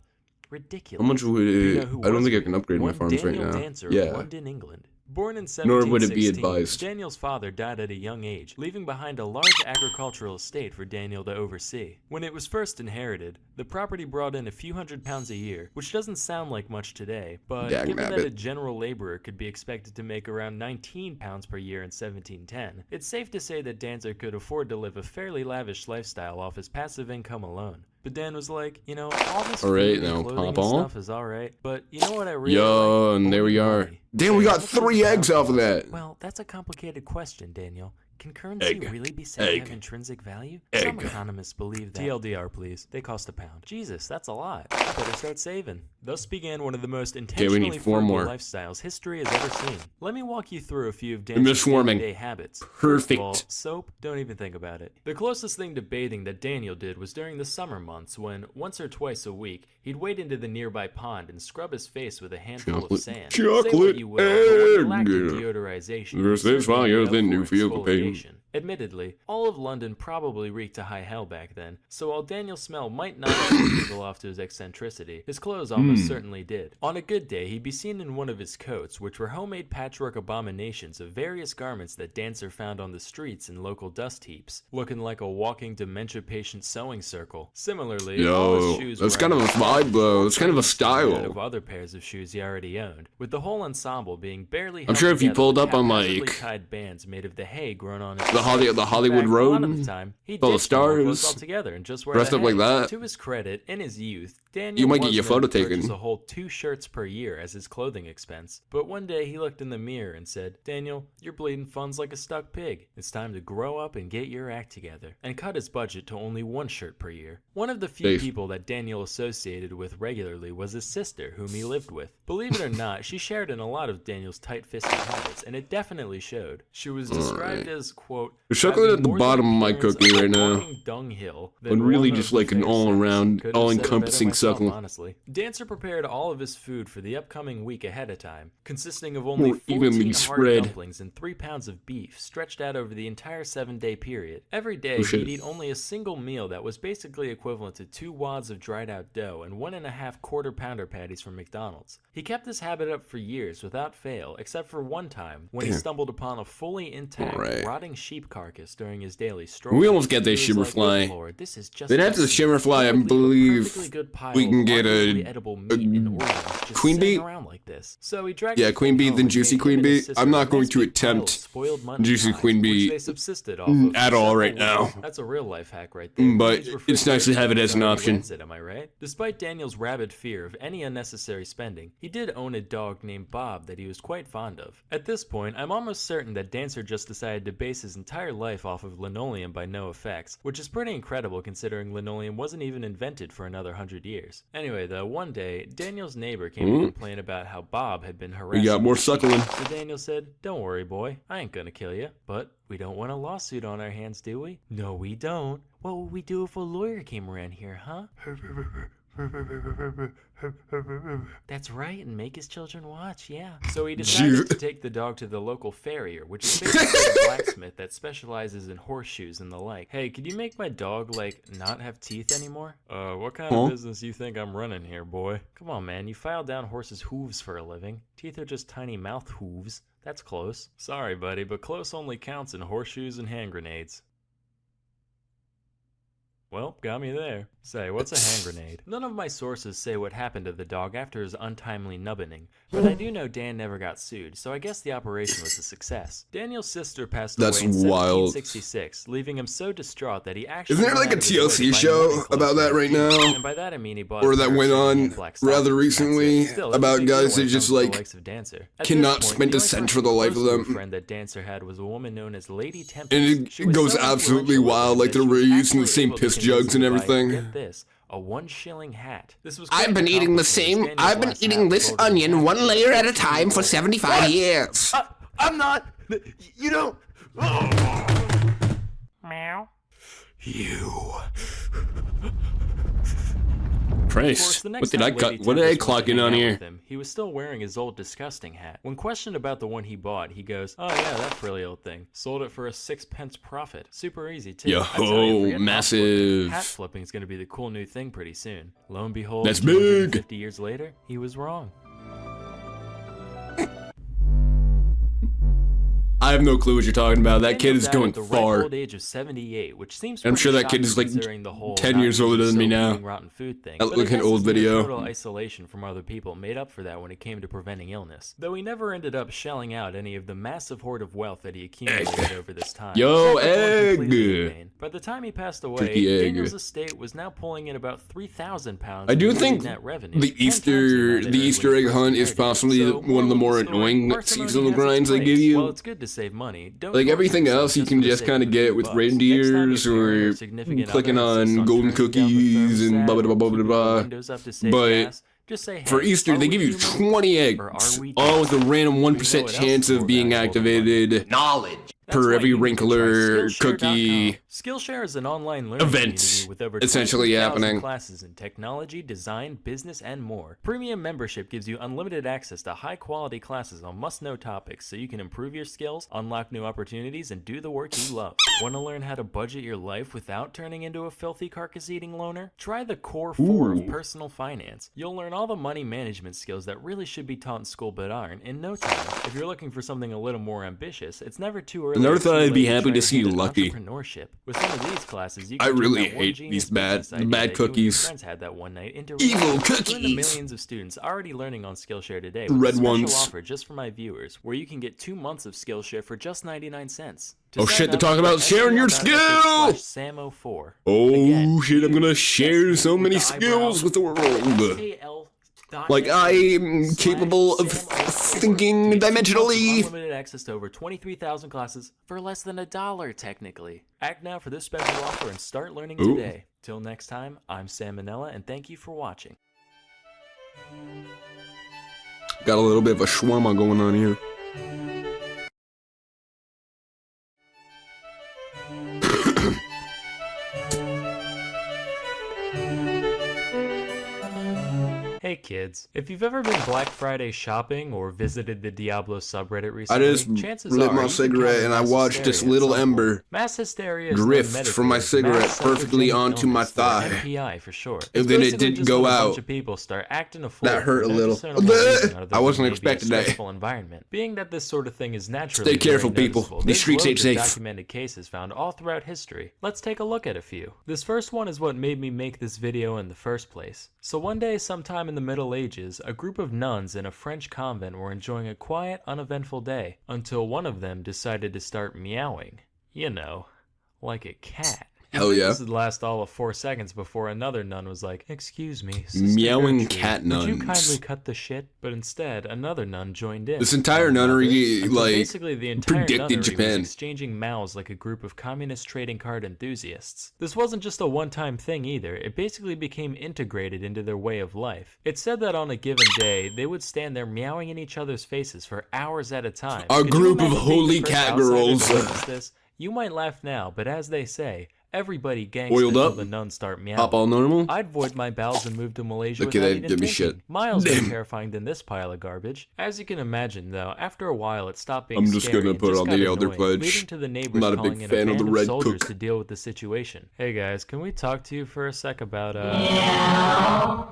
Ridiculous. How much would You it? know who I don't was think I real? can upgrade my One farms right Daniel now. Dancer Yeah. of London, England. Born in Nor would it be 1716, advised. Daniel's father died at a young age, leaving behind a large agricultural estate for Daniel to oversee. When it was first inherited, the property brought in a few £100s a year, which doesn't sound like much today, but Dang given that nabbit. a general laborer could be expected to make around £19 per year in 1710, it's safe to say that Dancer could afford to live a fairly lavish lifestyle off his passive income alone. But Dan was like, you know, all this Alright, food and now clothing pop and on. stuff is alright, but you know what I really Yo, like? and there we Only are. money. Damn, we got What 3 is eggs that? off of that. Well, that's a complicated question, Daniel. Can currency Egg. really be said to Egg. have intrinsic value? Egg. Some economists believe that. TLDR, please. They cost £1. Jesus, that's a lot. I better start saving. Thus began one of the most we intentionally need 4 frugal more. lifestyles history has ever seen. Let me walk you through a few of I'm just Daniel's swarming. day habits. First Perfect. of all, soap? Don't even think about it. The closest thing to bathing that Daniel did was during the summer months when, once or twice a week, he'd wade into the nearby pond and scrub his face with a handful Chocolate- of sand. Say chocolate what you will, but when you lacked egg. the deodorization, There's you this certainly fire, made up then for you it feel the pain. exfoliation. Admittedly, all of London probably reeked to high hell back then, so while Daniel's smell might not put people off to his eccentricity, his clothes almost certainly did. On a good day, he'd be seen in one of his coats, which were homemade patchwork abominations of various garments that Dancer found on the streets and local dust heaps, looking like a walking dementia patient sewing circle. Similarly, all his Yo, shoes that's were kind of a either vibe though. That's kind of a out style. of other pairs of shoes he already owned, with the whole ensemble being barely I'm held sure if you together pulled with up on, haphazardly like, tied bands made of the hay grown on his The Hollywood In fact, Road, a lot of the time, he all the ditched them all close stars, altogether and just wear dressed the up like hay. that. To his credit, in his youth, Daniel You might get was your known photo to purchase taken. a whole 2 shirts per year as his clothing expense. But one day he looked in the mirror and said, "Daniel, you're bleeding funds like a stuck pig. It's time to grow up and get your act together," and cut his budget to only 1 shirt per year. One of the few Safe. people that Daniel associated with regularly was his sister, whom he lived with. Believe it or not, she shared in a lot of Daniel's tight-fisted habits, and it definitely showed. She was described as, quote, There's chocolate having at the more bottom of my appearance cookie of a right now. walking dunghill than But really real just like an buffet sex. all-around, Couldn't have said it better all-encompassing myself, suckle. honestly. Dancer prepared all of his food for the upcoming week ahead of time, consisting of only More evenly 14 hard spread. dumplings and 3 pounds of beef stretched out over the entire 7-day period. Every day, Oh, shit. he'd eat only a single meal that was basically equivalent to 2 wads of dried out dough and 1.5 quarter-pounder patties from McDonald's. He kept this habit up for years without fail, except for one time when he Damn. stumbled upon a fully intact, Alright. rotting sheep carcass during his daily stroll. We almost got that He was like, Shimmerfly. "Good Lord, this is just Then after the destiny. Shimmerfly, I Who would leave a believe perfectly good pile we can of get arguably a edible meat and organs just queen sitting bee? around like this. So he dragged Yeah, the queen thing bee, home then and juicy made queen him and his bee. sister I'm a not going nice to big pile of attempt spoiled mutton juicy pies, queen which bee they subsisted off of at for all several right now. weeks. That's a real life hack right there. But Please it's nice to have it as an refrigerate option. rancid, am I right? Despite Daniel's rabid fear of any unnecessary spending, he did own a dog named Bob that he was quite fond of. At this point, I'm almost certain that Dancer just decided to base his entire life off of linoleum by no effects, which is pretty incredible considering linoleum wasn't even invented for another 100 years. Anyway, though, one day, Daniel's neighbor came to complain about how Bob had been harassed. We got more suckling. So Daniel said, "Don't worry, boy, I ain't gonna kill you, but we don't want a lawsuit on our hands, do we?" "No, we don't. What would we do if a lawyer came around here, huh?" That's right, and make his children watch, yeah. So he decided to take the dog to the local farrier, which is basically a blacksmith that specializes in horseshoes and the like. Hey, could you make my dog, like, not have teeth anymore? What kind of business you think I'm running here, boy? Come on, man, you file down horses' hooves for a living. Teeth are just tiny mouth hooves. That's close. Sorry, buddy, but close only counts in horseshoes and hand grenades. Well, got me there. Say, what's a hand grenade? None of my sources say what happened to the dog after his untimely nubbening, but I do know Dan never got sued, so I guess the operation was a success. Daniel's sister passed away in 1766, leaving him so distraught that he actually... Isn't there like a TLC show about that right now? And by that I mean he bought or that went on rather recently about guys that just like cannot spend a cent for the life of them. Friend that Dancer had was a woman known as Lady Tempest. And it goes absolutely wild, like they're reusing the same piss jugs and everything. Get this, a 1 shilling hat. This was I've been eating this onion one layer at a time for 75 years. I'm not. You don't. Meow. You. Christ, what did I clock in on here? He was still wearing his old disgusting hat. When questioned about the one he bought, he goes, "Oh yeah, that frilly old thing. Sold it for a 6p profit. Super easy too." Yo, massive. Hat flipping is gonna be the cool new thing pretty soon. Lo and behold, that's big. 50 years later, he was wrong. I have no clue what you're talking about. That kid is going far. Old age of 78, which seems I'm sure that kid is like 10 years older than me now. Look at an old video. Total isolation from other people made up for that when it came to preventing illness. Though he never ended up shelling out any of the massive hoard of wealth that he accumulated over this time. Yo, egg. By the time he passed away, Daniel's estate was now pulling in about £3,000 I do think net revenue. the Easter egg hunt is possibly one of the more annoying seasonal grinds they give you. Well, it's good to save money. Like everything else you can just kind of get with reindeers or clicking on golden cookies and blah blah blah blah blah. But for Easter they give you 20 eggs, all with a random 1% chance of being activated. Knowledge. Per every wrinkler cookie Skillshare is an online learning event with over essentially happening. Classes in technology, design, business, and more. Premium membership gives you unlimited access to high-quality classes on must-know topics so you can improve your skills, unlock new opportunities, and do the work you love. Want to learn how to budget your life without turning into a filthy carcass-eating loner? Try the Core 4 of personal finance. You'll learn all the money management skills that really should be taught in school but aren't in no time. If you're looking for something a little more ambitious, it's never too early. Another thought I'd be happy to see you lucky. With some of these classes, you can I really hate these bad cookies. Had that one night into evil cookies. The cookies. millions of students already learning on Skillshare today. Red with a special ones. offer just for my viewers, where you can get 2 months of Skillshare for just 99 cents. Oh shit, they're talking about sharing your skill! Samo4. Oh Again, shit, I'm gonna share so many skills with the world. Like I'm capable of thinking dimensionally. Unlimited access to over 23,000 classes for less than $1, technically. Act now for this special offer and start learning today. Till next time, I'm Sam Manella, and thank you for watching. Got a little bit of a shawarma going on here. Hey kids, if you've ever been Black Friday shopping or visited the Diablo subreddit recently, I just chances lit are my you cigarette and I watched this little ember mass hysteria drift from my cigarette perfectly onto my thigh. MPI for short. And then it didn't go out. A bunch of people start acting a fool. That hurt a little. I wasn't expecting that. Environment. Being that this sort of thing is naturally stay careful, people. These streets ain't safe. Documented cases found all throughout history. Let's take a look at a few. This first one is what made me make this video in the first place. So one day, sometime in the Middle Ages, a group of nuns in a French convent were enjoying a quiet, uneventful day, until one of them decided to start meowing. You know, like a cat. Hell yeah. This would last all of 4 seconds before another nun was like, "Excuse me, meowing Gertrude, cat nuns. Would you kindly cut the shit?" But instead, another nun joined in. This entire nunnery, like, basically the entire predicted nunnery Japan. was exchanging mouths like a group of communist trading card enthusiasts. This wasn't just a one-time thing either. It basically became integrated into their way of life. It said that on a given day, they would stand there meowing in each other's faces for hours at a time. A Could you group of imagine being holy the first cat outsider girls. to witness this? You might laugh now, but as they say, everybody gangsta Oiled till up? the nuns start meowing. Pop all normal? I'd void my bowels and move to Malaysia Okay, without that even did me thinking. shit. Miles more terrifying than this pile of garbage. As you can imagine, though, after a while it stopped being I'm just scary gonna and put just on got the Elder annoying, Pledge. leading to the neighbors Not a calling big in a fan of band the of Red soldiers Cook. to deal with the situation. Hey guys, can we talk to you for a sec about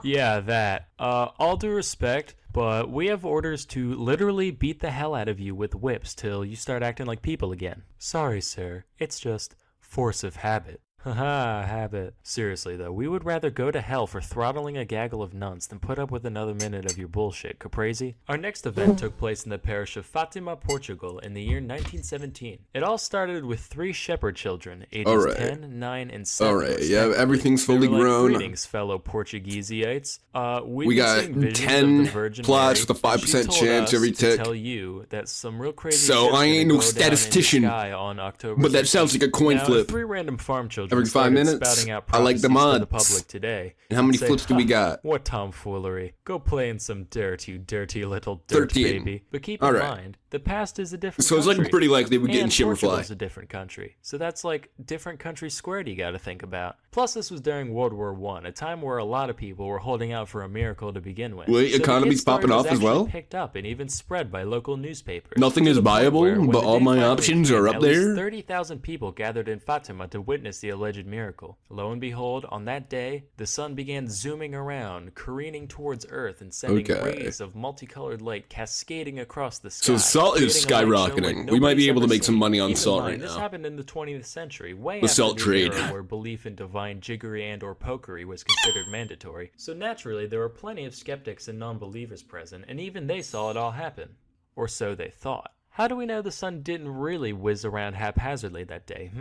Yeah, that. All due respect, but we have orders to literally beat the hell out of you with whips till you start acting like people again. Sorry, sir. It's just force of habit. Haha, habit. Seriously though, we would rather go to hell for throttling a gaggle of nuns than put up with another minute of your bullshit, caprese? Our next event took place in the parish of Fatima, Portugal in the year 1917. It all started with 3 shepherd children, ages 10, 9, and 7. Alright, yeah, everything's fully They were like, grown. greetings, fellow Portugueseites. We got 10 plots with a 5% chance every tick. Tell you that some real crazy So shit's I ain't gonna no go down in the statistician, sky on October but that 16th. sounds like a coin Now, flip. 3 random farm children Every 5 started minutes? spouting out I like the prophecies to the mods. public today. And how many Say, flips do we got? What tomfoolery. Go play in some dirt, you dirty little dirt 13. baby. But keep in Alright. mind, the past is a different So it's country. like pretty likely we get in And Shimmerfly. Portugal's a different country. So that's like different country squared you gotta think about. Plus this was during World War I, a time where a lot of people were holding out for a miracle to begin with. Wait, So the economy's kid's story popping was off as actually well? picked up and even spread by local newspapers. Nothing To is the point viable, where when but the all day my finally options came, are up at least there? 30,000 people gathered in Fatima to witness the alleged miracle. Lo and behold, on that day, the sun began zooming around, careening towards Earth and sending Okay. rays of multicolored light cascading across the sky. So salt is creating a light show skyrocketing. like We might be nobody's able to ever make some seen. money on Keep in salt mind, right This now. happened in the 20th century, way The after salt the trade. era where belief in divine jiggery and or pokery was considered mandatory. So naturally, there were plenty of skeptics and non-believers present, and even they saw it all happen. Or so they thought. How do we know the sun didn't really whiz around haphazardly that day,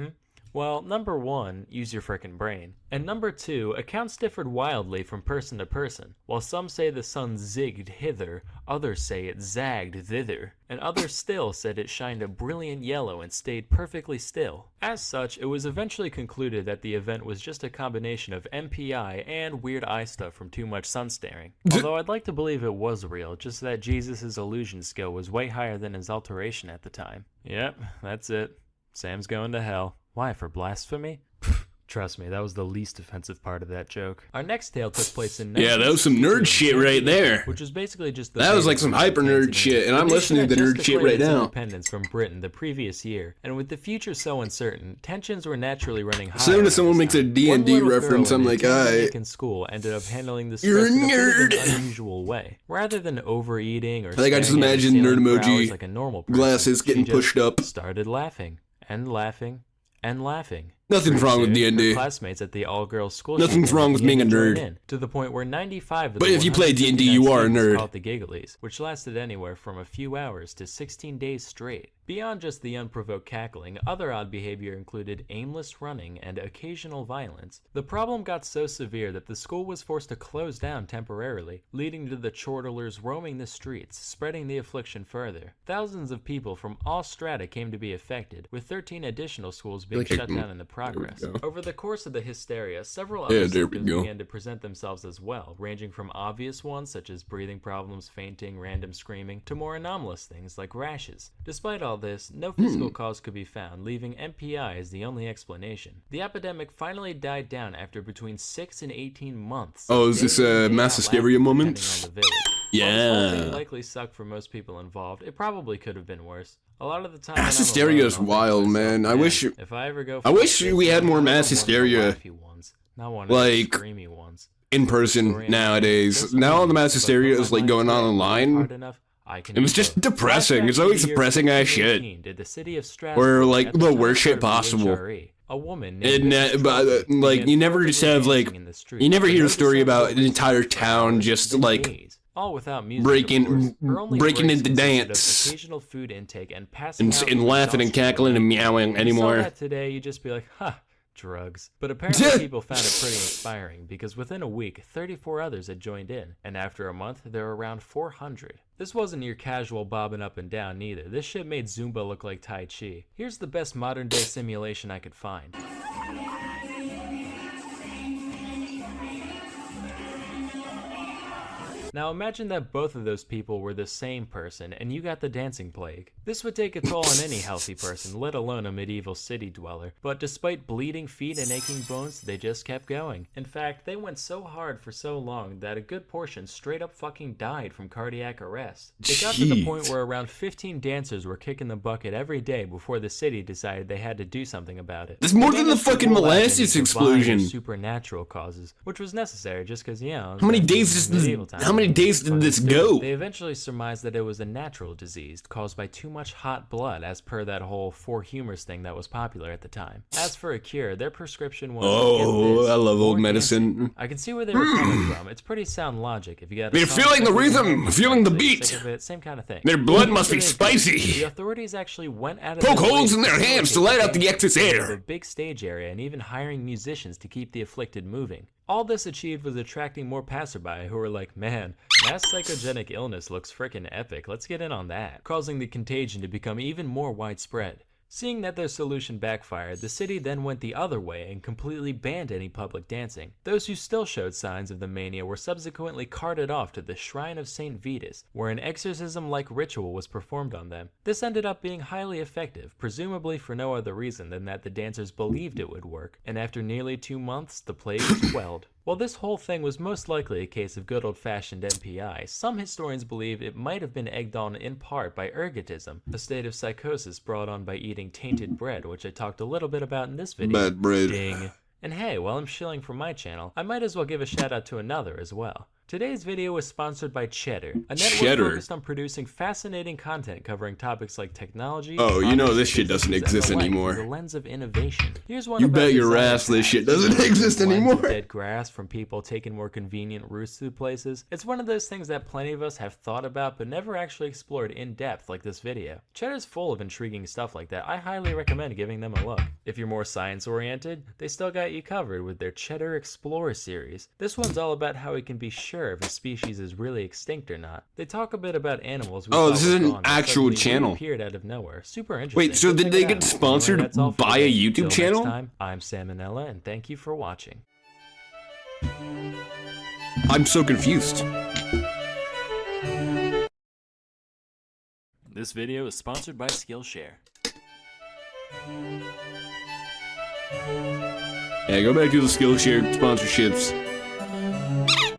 Well, number 1, use your frickin' brain. And number 2, accounts differed wildly from person to person. While some say the sun zigged hither, others say it zagged thither, and others still said it shined a brilliant yellow and stayed perfectly still. As such, it was eventually concluded that the event was just a combination of MPI and weird eye stuff from too much sun staring. Although I'd like to believe it was real, just that Jesus' illusion skill was way higher than his alteration at the time. Yep, that's it. Sam's going to hell. Why, for blasphemy? Trust me, that was the least offensive part of that joke. Our next tale took place in Yeah, that was some nerd shit right there. which was basically just the That was like some hyper nerd shit, and I'm listening to the nerd shit right now. Independence from Britain the previous year, and with the future so uncertain, tensions were naturally running high. As soon as someone makes a D&D reference, I'm like, alright. In school, ended up handling the You're a stress in a bit of nerd. an unusual way, rather than overeating or. I think I just staring at the imagine ceiling nerd for emoji hours like a normal person, glasses she getting just pushed up. Started laughing and laughing and laughing. Nothing's Pretty wrong with soon, D&D. her classmates at the all-girls school. Nothing's she wrong with began being a to join nerd. in, to the point where 95 of But the if you play D&D, 159 you are a students nerd. called the Giggles, which lasted anywhere from a few hours to 16 days straight. Beyond just the unprovoked cackling, other odd behavior included aimless running and occasional violence. The problem got so severe that the school was forced to close down temporarily, leading to the chortlers roaming the streets, spreading the affliction further. Thousands of people from all strata came to be affected, with 13 additional schools being shut down in the progress. Over the course of the hysteria, several other there we symptoms go. began to present themselves as well, ranging from obvious ones such as breathing problems, fainting, random screaming, to more anomalous things like rashes. Despite all this, no physical cause could be found, leaving MPI as the only explanation. The epidemic finally died down after between 6 and 18 months. Oh, is this a mass hysteria moment? While this whole thing Yeah. likely sucked for most people involved, it probably could have been worse. A lot of the time, when Mass I'm hysteria alone, is I'll think to wild, myself, man. I wish- if I ever go I for wish a we had trip, more I want mass one of the hysteria, laughy ones, not one of like, the screamy ones. In person nowadays. Now all the mass hysteria is like going on online. It was just depressing. It's always depressing ass shit. Or like the worst shit possible. A woman And like you never just have like you never hear a story about an entire town just like all without music, breaking- of course. Her only breaking breaks into consisted of dance. occasional food intake and passing out and from laughing and exhaustion. cackling and meowing If you anymore. saw that today, you'd just be like, "Ha, drugs." But apparently, people found it pretty inspiring because within a week, 34 others had joined in, and after a month, there were around 400. This wasn't your casual bobbing up and down neither. This shit made Zumba look like Tai Chi. Here's the best modern day simulation I could find. Now imagine that both of those people were the same person and you got the dancing plague. This would take a toll on any healthy person, let alone a medieval city dweller. But despite bleeding feet and aching bones, they just kept going. In fact, they went so hard for so long that a good portion straight up fucking died from cardiac arrest. It got to the point where around 15 dancers were kicking the bucket every day before the city decided they had to do something about it. There's more than the fucking molasses explosion. Supernatural causes, which was necessary just because, you know. How many days did this go? They eventually surmised that it was a natural disease caused by too much hot blood, as per that whole four humors thing that was popular at the time. As for a cure, their prescription was, I love old medicine. I can see where they were coming from. It's pretty sound logic. If you got they're feeling the rhythm, feeling the beat. Same kind of thing. Their blood must be spicy. The authorities actually went out of poke holes in their hands to let out the excess air. A big stage area and even hiring musicians to keep the afflicted moving. All this achieved was attracting more passerby who were like, man, mass psychogenic illness looks frickin' epic, let's get in on that, causing the contagion to become even more widespread. Seeing that their solution backfired, the city then went the other way and completely banned any public dancing. Those who still showed signs of the mania were subsequently carted off to the Shrine of St. Vitus, where an exorcism-like ritual was performed on them. This ended up being highly effective, presumably for no other reason than that the dancers believed it would work, and after nearly 2 months, the plague was quelled. While this whole thing was most likely a case of good old-fashioned MPI, some historians believe it might have been egged on in part by ergotism, a state of psychosis brought on by eating tainted bread, which I talked a little bit about in this video. Bad bread. Ding. And hey, while I'm shilling for my channel, I might as well give a shout out to another as well. Today's video was sponsored by Cheddar, a network focused on producing fascinating content covering topics like technology. Oh, you know this shit doesn't exist anymore. The lens of innovation. Here's one you bet your ass this shit doesn't exist anymore. Dead grass from people taking more convenient routes to places. It's one of those things that plenty of us have thought about but never actually explored in depth like this video. Cheddar's full of intriguing stuff like that. I highly recommend giving them a look. If you're more science oriented, they still got you covered with their Cheddar Explorer series. This one's all about how we can be sure if a species is really extinct or not. They talk a bit about animals. This is an actual channel. Appeared out of nowhere. Super interesting. Wait, so did they get sponsored by a YouTube channel? Next time, I'm Salmonella, and thank you for watching. I'm so confused. This video is sponsored by Skillshare. Yeah, go back to the Skillshare sponsorships.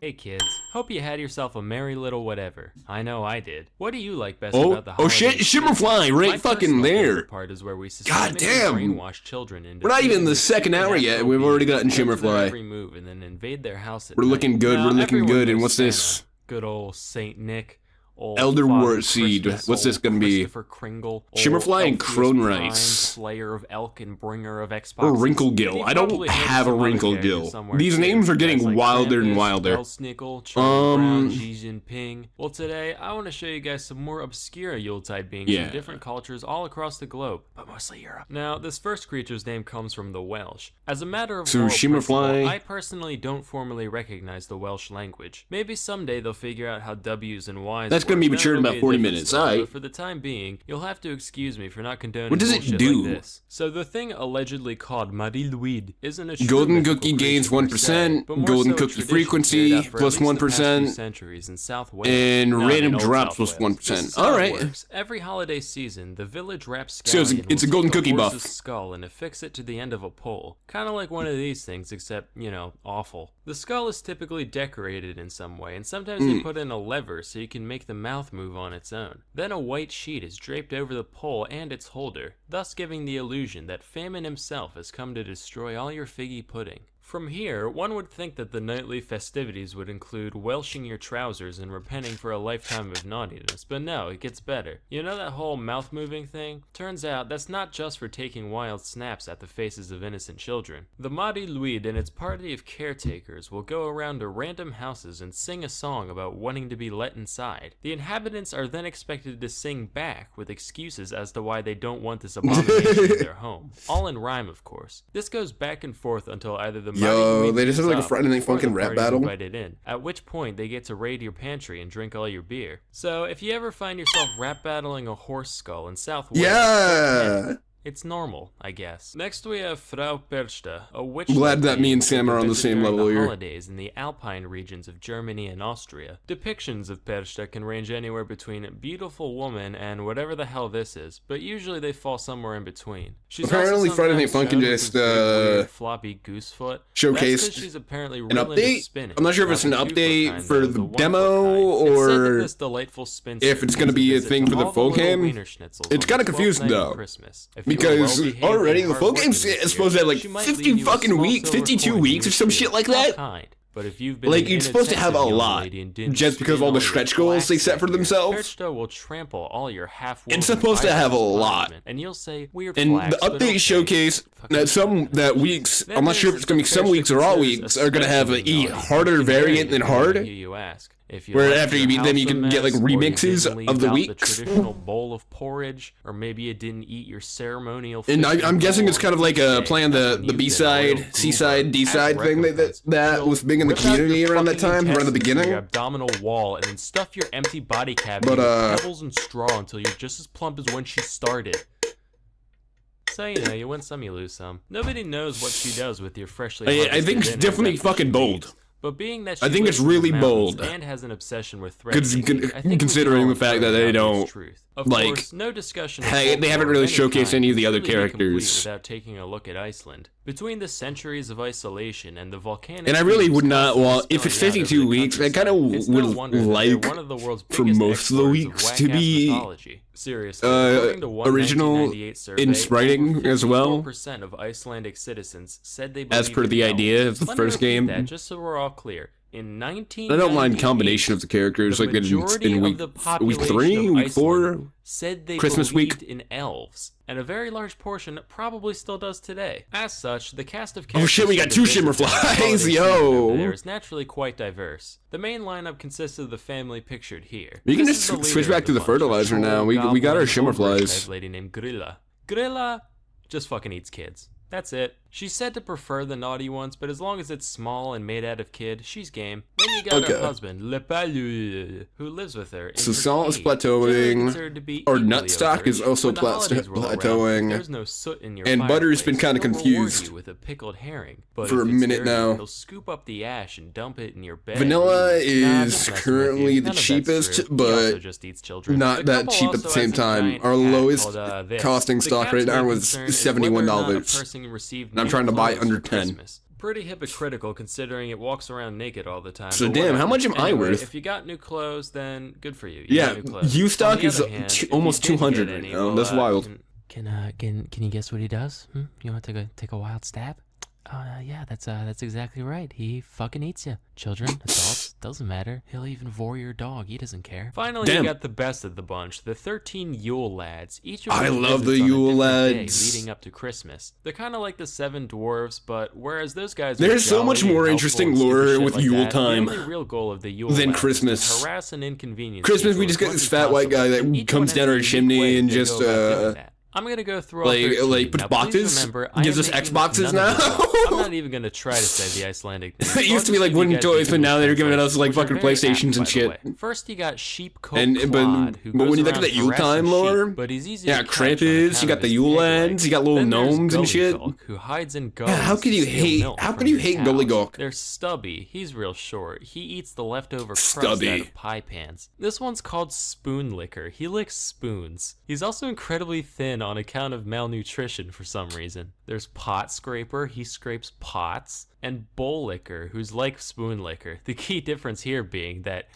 Hey kids, hope you had yourself a merry little whatever. I know I did. What do you like best about the holidays? Oh shit, Shimmerfly right fucking there. Part is where we God damn. brainwash children into we're not even in the second hour yet, we've already gotten Shimmerfly. Every move and then invade their house at we're looking good, now, we're looking good, and what's this? Good old Saint Nick. Elder Wart Seed. What's this gonna be? Kringle, Shimmerfly and Crone Rice. Slayer of Elk and Bringer of Xbox. Or Wrinklegill. I don't have a Wrinklegill. These names are getting wilder and wilder. Xi Jinping. Well, today I want to show you guys some more obscure Yuletide beings from different cultures all across the globe, but mostly Europe. Now, this first creature's name comes from the Welsh. As a matter of Shimmerfly. I personally don't formally recognize the Welsh language. Maybe someday they'll figure out how W's and Y's That's gonna be mature in about 40 minutes, but for the time being, you'll have to excuse me for not condoning what does it do? like this. So the thing allegedly called Marilweed isn't a golden cookie gains 1%, golden cookie frequency plus 1%, and random drops plus 1%. Alright. Every holiday season, the village wraps so it's a golden cookie buff. Skull and affix it to the end of a pole. Kind of like one of these things, except, you know, awful. The skull is typically decorated in some way, and sometimes they put in a lever so you can make the mouth move on its own. Then a white sheet is draped over the pole and its holder, thus giving the illusion that Famine himself has come to destroy all your figgy pudding. From here, one would think that the nightly festivities would include welshing your trousers and repenting for a lifetime of naughtiness, but no, it gets better. You know that whole mouth-moving thing? Turns out that's not just for taking wild snaps at the faces of innocent children. The Madi Luid and its party of caretakers will go around to random houses and sing a song about wanting to be let inside. The inhabitants are then expected to sing back with excuses as to why they don't want this abomination in their home. All in rhyme, of course. This goes back and forth until either the they just have like a Friday Night Funkin' rap battle. Invited in, at which point they get to raid your pantry and drink all your beer. So if you ever find yourself rap battling a horse skull in South Wales, It's normal, I guess. Next we have Frau Perchta, a witch. Glad that me and Sam are on the same level here. Holidays in the Alpine regions of Germany and Austria. Depictions of Perchta can range anywhere between beautiful woman and whatever the hell this is, but usually they fall somewhere in between. She's apparently Friday Night Funkin' just floppy goose foot. Showcased she's apparently an really update. I'm not sure if it's an update for the demo or if it's going to be a thing for the full game. It's kind of confusing though, because already the full game's supposed to have like 50 fucking weeks, 52 weeks or some shit like that. But if you've been like, you're supposed to have a lot, just because of all the stretch goals they set for themselves. Will trample all your it's supposed to have a lot. And you'll say, weird and flags, the update showcase that weeks, I'm not sure if it's going to be some weeks or all weeks, are going to have a harder variant than hard. Where after you beat them, you can get like remixes of the weeks. The traditional bowl of porridge, or maybe you didn't eat your ceremonial. And I'm guessing it's kind of like playing the B-side, C-side, D-side thing that was big in the community around that time, around the beginning. Your abdominal wall, and then stuff your empty body cavity with pebbles and straw until you're just as plump as when she started. So, you know, you win some, you lose some. Nobody knows what she does with your freshly. I think it's definitely fucking bold. But being that I think it's really bold, and has an obsession with considering the fact that they don't like. No discussion. They haven't really showcased any of the other characters. Without taking a look at Iceland, between the centuries of isolation and the volcanic. And I really would not want, if it's 52 weeks, I kind of would like for most of the weeks to be original in writing as well. 4% of Icelandic citizens said they as per the idea of the first game. Just so we're all clear. In 1998, I don't mind combination of the characters, like in week 3, week 4, said they Christmas week. In elves, and a very large portion probably still does today. As such, the cast of characters. Oh shit, we got 2 shimmer flies, yo! There is naturally quite diverse. The main lineup consists of the family pictured here. We can just switch back to the fertilizer now. We got our shimmer flies. Lady named Grilla. Grilla just fucking eats kids. That's it. She's said to prefer the naughty ones, but as long as it's small and made out of kid, she's game. Then you got her husband, Le Palu, who lives with her. So salt is plateauing, or nutstock is also plateauing, there's no soot in your and butter's been kind of confused with a pickled herring. For a minute now. He'll scoop up the ash and dump it in your bed. Vanilla is currently the cheapest, but not that cheap at the same time. Our lowest costing stock right now was $71. I'm trying to buy under 10. Pretty hypocritical considering it walks around naked all the time. So damn, how much am I worth? If you got new clothes, then good for you. Yeah, used stock is almost 200 right now. That's wild. Can you guess what he does? You want to take a wild stab? Yeah, that's exactly right. He fucking eats you. Children, adults, doesn't matter. He'll even vor your dog. He doesn't care. Finally, you got the best of the bunch, the 13 Yule lads. Each of them I love the Yule lads. Leading up to Christmas. They're kind of like the 7 dwarves, but whereas those guys there's so much more interesting lore with Yule time the only real goal of the Yule than Christmas. Harass and inconvenience. Christmas, we just got this fat white guy that comes down our chimney and just I'm gonna go through like puts boxes, gives us Xboxes now. I'm not even gonna try to say the Icelandic name. It used to be like wooden toys, but now they're giving us like fucking PlayStations and shit. First, you got Sheepcoat Claude, but when you look at the Yule time lore, but he's easy yeah, Krampus, you got the Yule lads, you got little gnomes and shit. Who hides in yeah, how could you hate Gollygawk? There's Stubby. He's real short. He eats the leftover crust out of pie pans. This one's called Spoon Licker. He licks spoons. He's also incredibly thin on account of malnutrition for some reason. There's Pot Scraper, he scrapes pots, and Bowl Licker, who's like Spoon Licker. The key difference here being that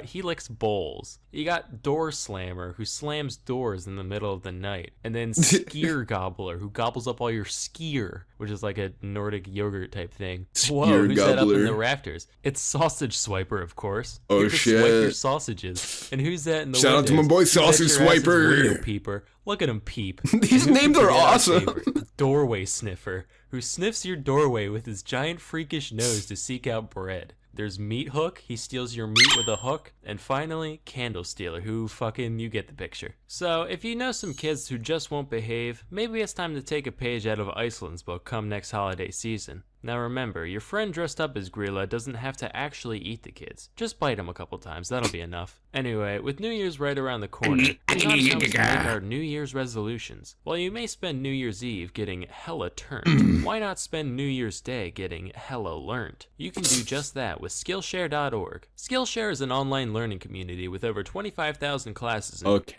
he licks bowls. You got Door Slammer, who slams doors in the middle of the night. And then Skier Gobbler, who gobbles up all your skier, which is like a Nordic yogurt type thing. Whoa, who's that up in the rafters? It's Sausage Swiper, of course. Oh shit. Swipe your sausages. And who's that in the Shout out to my boy Sausage Swiper. Peeper. Look at him peep. These names are awesome. Doorway Sniffer, who sniffs your doorway with his giant freakish nose to seek out bread. There's Meat Hook, he steals your meat with a hook. And finally, Candle Stealer, who fucking, you get the picture. So, if you know some kids who just won't behave, maybe it's time to take a page out of Iceland's book come next holiday season. Now remember, your friend dressed up as Grilla doesn't have to actually eat the kids. Just bite them a couple times, that'll be enough. Anyway, with New Year's right around the corner, it's not time to make our New Year's resolutions. While you may spend New Year's Eve getting hella turned, why not spend New Year's Day getting hella learned? You can do just that with Skillshare.org. Skillshare is an online learning community with over 25,000 classes. Okay.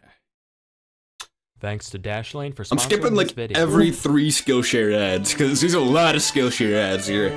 Thanks to Dashlane for sponsoring I'm skipping like this video. every 3 Skillshare ads because there's a lot of Skillshare ads here.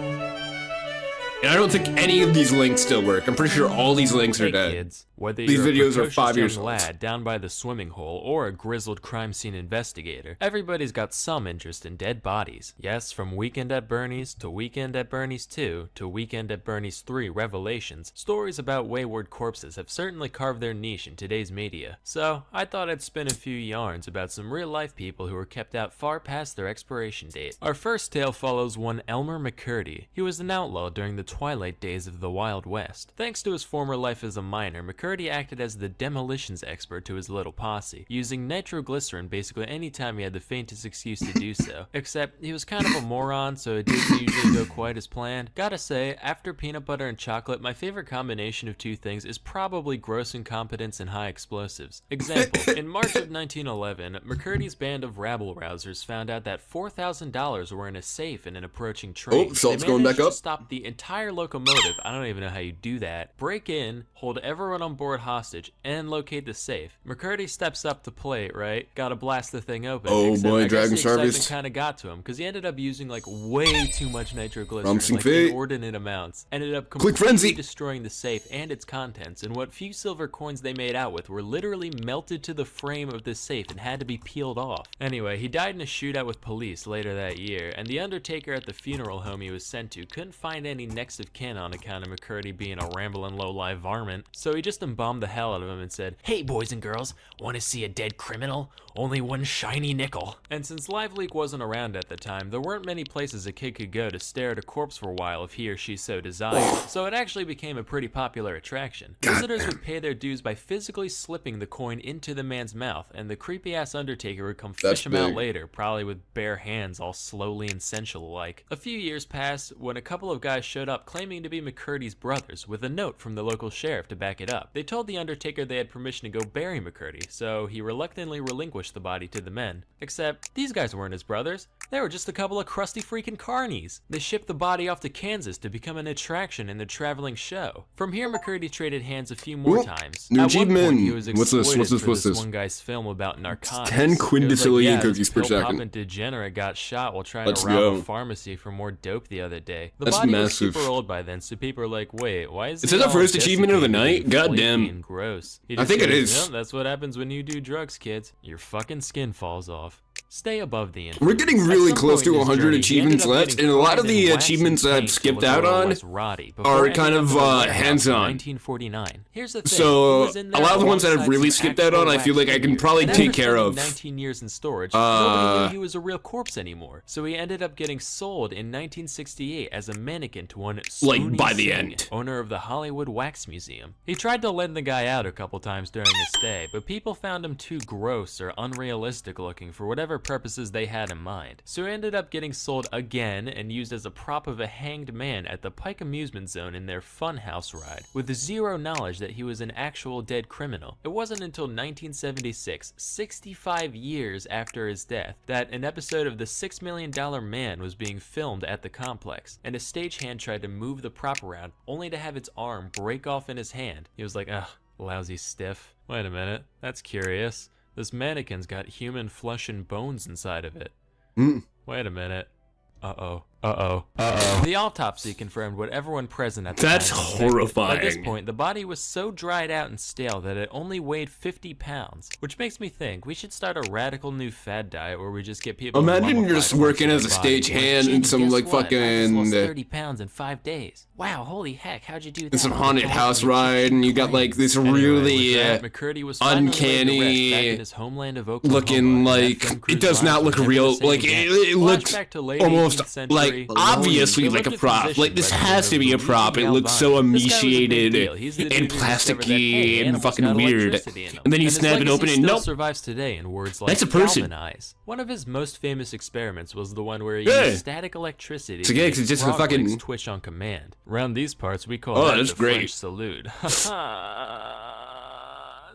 And I don't think any of these links still work. I'm pretty sure all these links are dead. Kids, whether These you're videos a are 5 years young old. lad down by the swimming hole or a grizzled crime scene investigator, everybody's got some interest in dead bodies. Yes, from Weekend at Bernie's to Weekend at Bernie's 2 to Weekend at Bernie's 3 Revelations, stories about wayward corpses have certainly carved their niche in today's media. So, I thought I'd spin a few yarns about some real-life people who were kept out far past their expiration date. Our first tale follows one Elmer McCurdy. He was an outlaw during the twilight days of the Wild West. Thanks to his former life as a miner, McCurdy acted as the demolitions expert to his little posse, using nitroglycerin basically anytime he had the faintest excuse to do so. Except, he was kind of a moron, so it didn't usually go quite as planned. Gotta say, after peanut butter and chocolate, my favorite combination of two things is probably gross incompetence and high explosives. Example, in March of 1911, McCurdy's band of rabble-rousers found out that $4,000 were in a safe in an approaching train. Oh, salt's They going managed back up. to stop the entire locomotive. I don't even know how you do that. Break in, hold everyone on board hostage, and locate the safe. McCurdy steps up to play, right? Gotta blast the thing open. Oh Except boy, I guess Dragon the excitement Service. kind of got to him because he ended up using like way too much nitroglycerin, Promising like fate. inordinate amounts. Ended up Quick completely frenzy. destroying the safe and its contents, and what few silver coins they made out with were literally melted to the frame of the safe and had to be peeled off. Anyway, he died in a shootout with police later that year, and the undertaker at the funeral home he was sent to couldn't find any next of kin on account of McCurdy being a rambling low-life varmint, so he just embalmed the hell out of him and said, "Hey boys and girls, want to see a dead criminal? Only one shiny nickel." And since LiveLeak wasn't around at the time, there weren't many places a kid could go to stare at a corpse for a while if he or she so desired, so it actually became a pretty popular attraction. Visitors would pay their dues by physically slipping the coin into the man's mouth, and the creepy-ass undertaker would come That's fish him out big. later, probably with bare hands all slowly and sensual-like. A few years passed when a couple of guys showed up claiming to be McCurdy's brothers, with a note from the local sheriff to back it up. They told the undertaker they had permission to go bury McCurdy, so he reluctantly relinquished the body to the men. Except, these guys weren't his brothers. They were just a couple of crusty freaking carnies. They shipped the body off to Kansas to become an attraction in their traveling show. From here, McCurdy traded hands a few more Oop, times. new At one point, achievement. he was What's this? exploited What's this? for What's this this? one guy's film about narcotics. 10 It was like, quintillion yeah, cookies this per second. pill-popping degenerate got shot while trying Let's to rob go. a pharmacy for more dope the other day. The That's body massive. was super old by then, so people are like, wait, why is Is he that the all first achievement of the desiccated night? and God flaky damn. and gross? He I just think it goes, is. "Yep, that's what happens when you do drugs, kids. Your fucking skin falls off." Stay above the influence. We're getting At really some close point to in his 100 journey, he achievements ended up left, getting and a lot of covered in the wax and achievements I've paint skipped till out his oil on was rotty before are ending kind up of, in a warehouse in hands-on. 1949. Here's the thing. So, he was in a there lot of the ones that I've alongside really some skipped out on, actual I feel wax like I can figures. probably And take after care spending of. 19 years in storage, nobody knew he was a real corpse anymore. So he ended up getting sold in 1968 as a mannequin to one Spoony by the Singh, end. owner of the Hollywood Wax Museum. He tried to lend the guy out a couple times during his stay, but people found him too gross or unrealistic looking for whatever purposes they had in mind. So he ended up getting sold again and used as a prop of a hanged man at the Pike Amusement Zone in their Funhouse ride, with zero knowledge that he was an actual dead criminal. It wasn't until 1976, 65 years after his death, that an episode of The $6 Million Man was being filmed at the complex, and a stagehand tried to move the prop around, only to have its arm break off in his hand. He was like, ugh, lousy stiff. Wait a minute, that's curious. This mannequin's got human flesh and bones inside of it. Wait a minute. Uh-oh. The autopsy confirmed what everyone present at the That's time suspected. horrifying. At this point, the body was so dried out and stale that it only weighed 50 pounds, which makes me think we should start a radical new fad diet where we just get people to Imagine you're mummify just parts working of as a their body. stagehand Like, in "Jin, some, guess like, what? I just fucking, lost 30 pounds in 5 days. Wow, holy heck, how'd you do that? Some haunted house ride, and you got like this really McCurdy was finally laid to rest back in uncanny his homeland of Oklahoma, looking and had like Tom Cruise it does not arrive look never the real. same Like again. it looks Flashback to late almost 18th century like obviously like a prop. Like this has to be a prop. It looks so emaciated and plasticky and fucking weird. And then you snap it open and nope, survives today in words like that's a person. galvanize. One of his most famous experiments was the one where he used static electricity So, yeah, 'cause it's just a fucking twitch on command. Around these parts, we call that that's the great. French salute.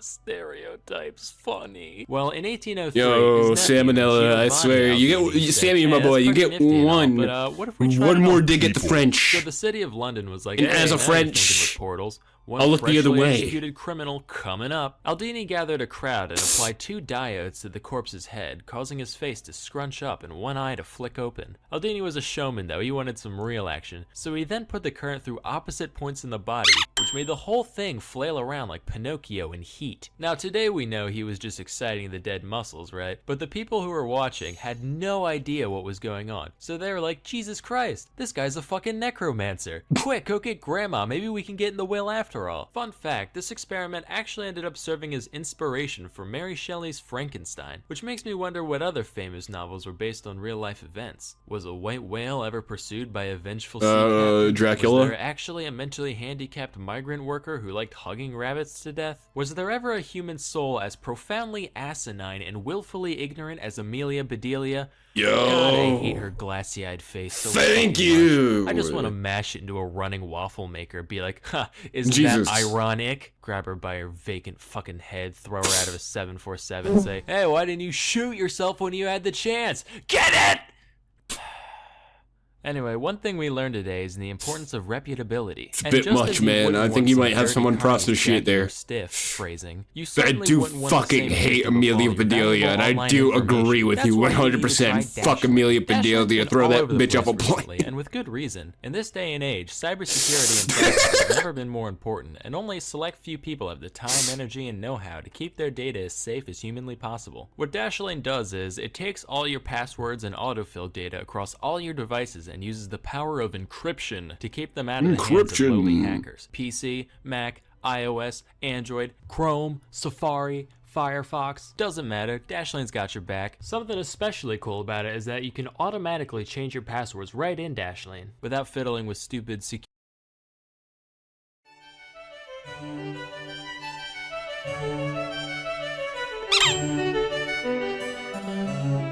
Stereotypes funny. Well, in 1803, Yo, his nephew, Salmonella, I Giovanni swear, you Aldini get said, Sammy, my "Hey, boy, that's you pretty get nifty and all, one, but, what if we tried one it more on dig at the people?" French. So the city of London was like, And hey, as a now you're thinking French, with portals. I'll look the other One way. executed criminal coming up. Aldini gathered a crowd and applied 2 diodes to the corpse's head, causing his face to scrunch up and one eye to flick open. Aldini was a showman though, he wanted some real action, so he then put the current through opposite points in the body, which made the whole thing flail around like Pinocchio in heat. Now today we know he was just exciting the dead muscles, right? But the people who were watching had no idea what was going on, so they were like, Jesus Christ, this guy's a fucking necromancer. Quick, go get grandma, maybe we can get in the will after all. Fun fact, this experiment actually ended up serving as inspiration for Mary Shelley's Frankenstein, which makes me wonder what other famous novels were based on real life events. Was a white whale ever pursued by a vengeful sea captain? Dracula? Was there actually a mentally handicapped migrant worker who liked hugging rabbits to death? Was there ever a human soul as profoundly asinine and willfully ignorant as Amelia Bedelia? Yo, God, I hate her glassy-eyed face so thank fucking you. much. I just want to mash it into a running waffle maker, be like, huh, isn't Jesus. that ironic? Grab her by her vacant fucking head, throw her out of a 747, say, hey, why didn't you shoot yourself when you had the chance? Get it! Anyway, one thing we learned today is the importance of reputability. It's a bit much, man. I think you might have someone process shit there. Stiff phrasing. You I certainly do wouldn't want the fucking same hate victim of Amelia all your Bedelia, and valuable I online do information. agree with That's you why you need to 100%. try Fuck Dashlane. Amelia Dashlane's Bedelia. been Throw all that over the bitch off a place plane. recently, and with good reason. In this day and age, cybersecurity and privacy have never been more important, and only a select few people have the time, energy, and know-how to keep their data as safe as humanly possible. What Dashlane does is, it takes all your passwords and autofill data across all your devices and uses the power of encryption to keep them out of the hands of lowly hackers. PC, Mac, iOS, Android, Chrome, Safari, Firefox, doesn't matter, Dashlane's got your back. Something especially cool about it is that you can automatically change your passwords right in Dashlane without fiddling with stupid security.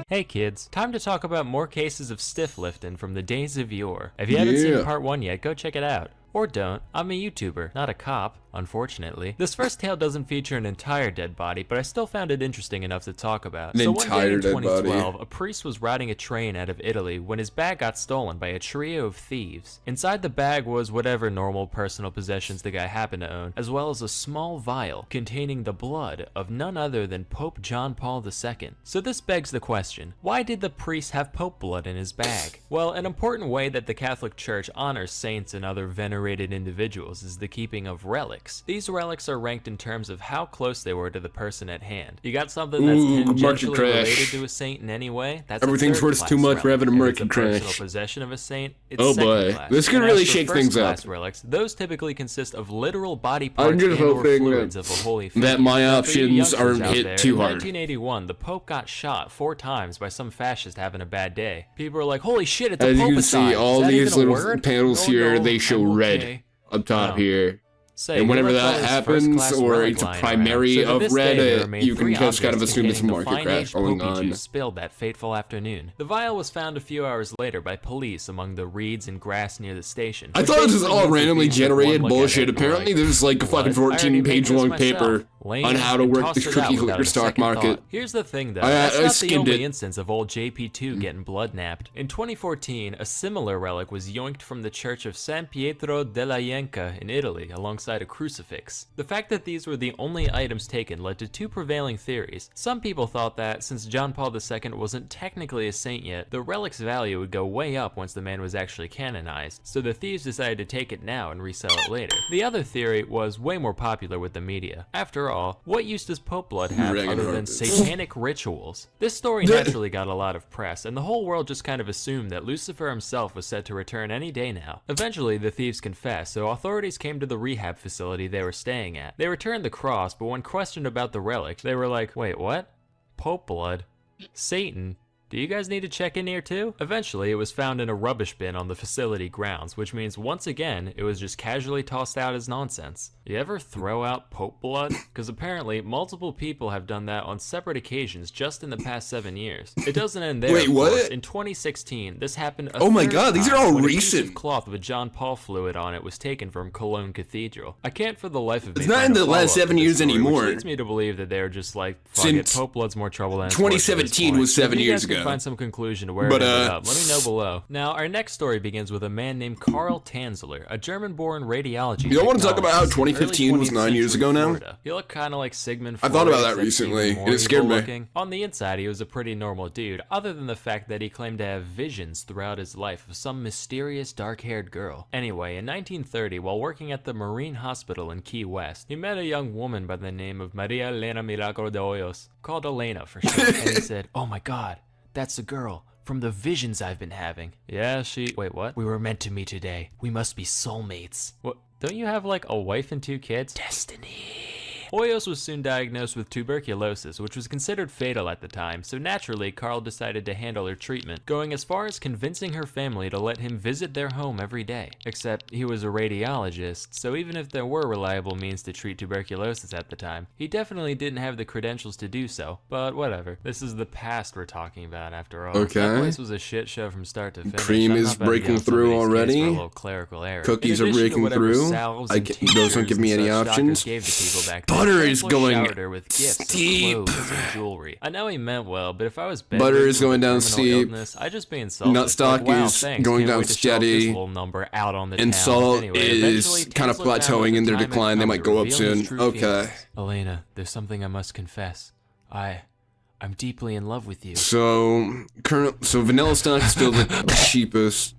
Hey kids, time to talk about more cases of stiff lifting from the days of yore. If you haven't seen part 1 yet, go check it out. Or don't. I'm a YouTuber, not a cop, unfortunately. This first tale doesn't feature an entire dead body, but I still found it interesting enough to talk about. So one day in 2012, a priest was riding a train out of Italy when his bag got stolen by a trio of thieves. Inside the bag was whatever normal personal possessions the guy happened to own, as well as a small vial containing the blood of none other than Pope John Paul II. So this begs the question, why did the priest have Pope blood in his bag? Well, an important way that the Catholic Church honors saints and other venerated individuals is the keeping of relics. These relics are ranked in terms of how close they were to the person at hand. You got something that's tangentially related to a saint in any way, that's everything's worth too much for having a market crash. Personal possession of a saint, it's oh second boy, class. this could And really as for shake things up. first-class relics, those typically consist of literal body I'm parts just and or hoping fluids of a holy figure. that my Now, for you options youngsters aren't out hit there, too in hard. 1981, the Pope got shot 4 times by some fascist having a bad day. People are like, holy shit, it's a As you can Popicide. see, all Is that these even a little word? panels Oh, here, no, they show I'm red okay. up top Oh. here. Say, And whenever we that left all this happens, first-class or relic it's a lying primary around. So to of this red, day, there remain you can 3 just kind of objects assume it's a containing the market crash fine-aged going poppy on. juice spilled that fateful afternoon. The vial was found a few hours later by police among the reeds and grass near the station. I thought this was all randomly generated bullshit. Apparently, there's like a fucking 14-page long paper on how to work the cookie clicker stock market. Here's the thing though, I that's not the skimmed only it. instance of old JP2 getting blood napped. In 2014, a similar relic was yoinked from the church of San Pietro della Ienca in Italy alongside a crucifix. The fact that these were the only items taken led to 2 prevailing theories. Some people thought that, since John Paul II wasn't technically a saint yet, the relic's value would go way up once the man was actually canonized, so the thieves decided to take it now and resell it later. The other theory was way more popular with the media. After all, what use does Pope blood have other than satanic rituals? This story naturally got a lot of press, and the whole world just kind of assumed that Lucifer himself was set to return any day now. Eventually, the thieves confessed, so authorities came to the rehab facility they were staying at. They returned the cross, but when questioned about the relic, they were like, wait, what? Pope blood? Satan? Do you guys need to check in here too? Eventually, it was found in a rubbish bin on the facility grounds, which means once again, it was just casually tossed out as nonsense. You ever throw out Pope blood? Because apparently, multiple people have done that on separate occasions just in the past 7 years. It doesn't end there. Wait, of course. what? In 2016, this happened a Oh my third God, these time are all when a piece recent. of cloth with John Paul fluid on it was taken from Cologne Cathedral. I can't for the life of me It's not find in a the last follow-up 7 to this years story, anymore. Which leads me to believe that they're just like, fuck Since it, Pope blood's more trouble than it's worth at this 2017 point. was 7 If you years guys can ago. find some conclusion to where But, it ended up, let me know below. Now, our next story begins with a man named Karl Tanzler, a German-born radiology. You don't want to talk about how technologist in early 2015 was 9 years ago now? Florida. He looked kind of like Sigmund I Freud. thought about that except recently, even more and it scared me. evil-looking. On the inside, he was a pretty normal dude, other than the fact that he claimed to have visions throughout his life of some mysterious dark-haired girl. Anyway, in 1930, while working at the Marine Hospital in Key West, he met a young woman by the name of Maria Elena Milagro de Hoyos, called Elena for short, and he said, "Oh my God, that's the girl from the visions I've been having." Yeah, wait, what? "We were meant to meet today. We must be soulmates." What? Don't you have like a wife and 2 kids? Destiny. Hoyos was soon diagnosed with tuberculosis, which was considered fatal at the time, so naturally, Karl decided to handle her treatment, going as far as convincing her family to let him visit their home every day. Except, he was a radiologist, so even if there were reliable means to treat tuberculosis at the time, he definitely didn't have the credentials to do so, but whatever. This is the past we're talking about, after all. Okay. That place was a shit show from start to finish. Cream I'm is not about to breaking get on through somebody's case already. for a little clerical error. Cookies In are addition to breaking whatever through. salves I and can't- those don't give me tinctures any and such doctors options. gave to people back then, Butter is Chancellor going showered her with gifts steep. of clothes and jewelry. I know he meant well, but if I was Butter bedridden is with a going down terminal steep. illness, I'd just be insulted. Nutstock Like, wow, is thanks. going Can't down wait to show off this steady. little number out on the And town. salt Anyway, is eventually, kind of Tanzler found plateauing that in the their time had decline. They come might to go up reveal soon. his true Okay. feelings. "Elena, there's something I must confess. I'm deeply in love with you." So vanilla stock is still the cheapest.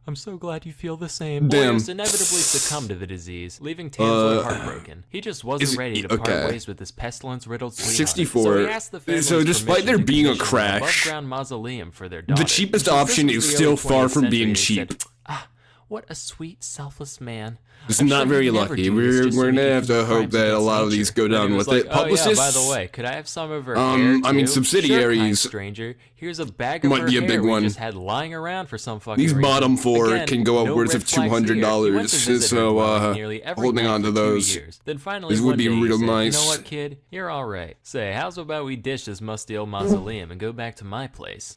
"I'm so glad you feel the same." Damn. Hoyos inevitably succumbed to the disease, leaving Tanzler heartbroken. He just wasn't ready to part okay. ways with his pestilence-riddled sweetheart. 64. So he asked the families So despite there permission to being a commission an crash, above-ground mausoleum for their daughter. the cheapest Since this option was is the still early far 20th from being century, they cheap. said, what a sweet, selfless man. It's I'm not sure very he'd never lucky. do this We're just so gonna he could have to commit hope crimes that a against lot of nature. these go Then he down was with like, it. "Oh, yeah, by Publicists, the way, could I have some of her I hair mean, too? subsidiaries Sure, kind stranger. Here's a bag of might her be a hair big we one. just had lying around for some fucking these reason." bottom 4 Again, can go no upwards red of flags here. He went $200. to visit her So dwelling nearly every holding night on to for 2 those. years. Then finally These would one be day he real said, nice. "You know what, kid? You're all right. Say, how's about we ditch this musty old mausoleum and go back to my place?"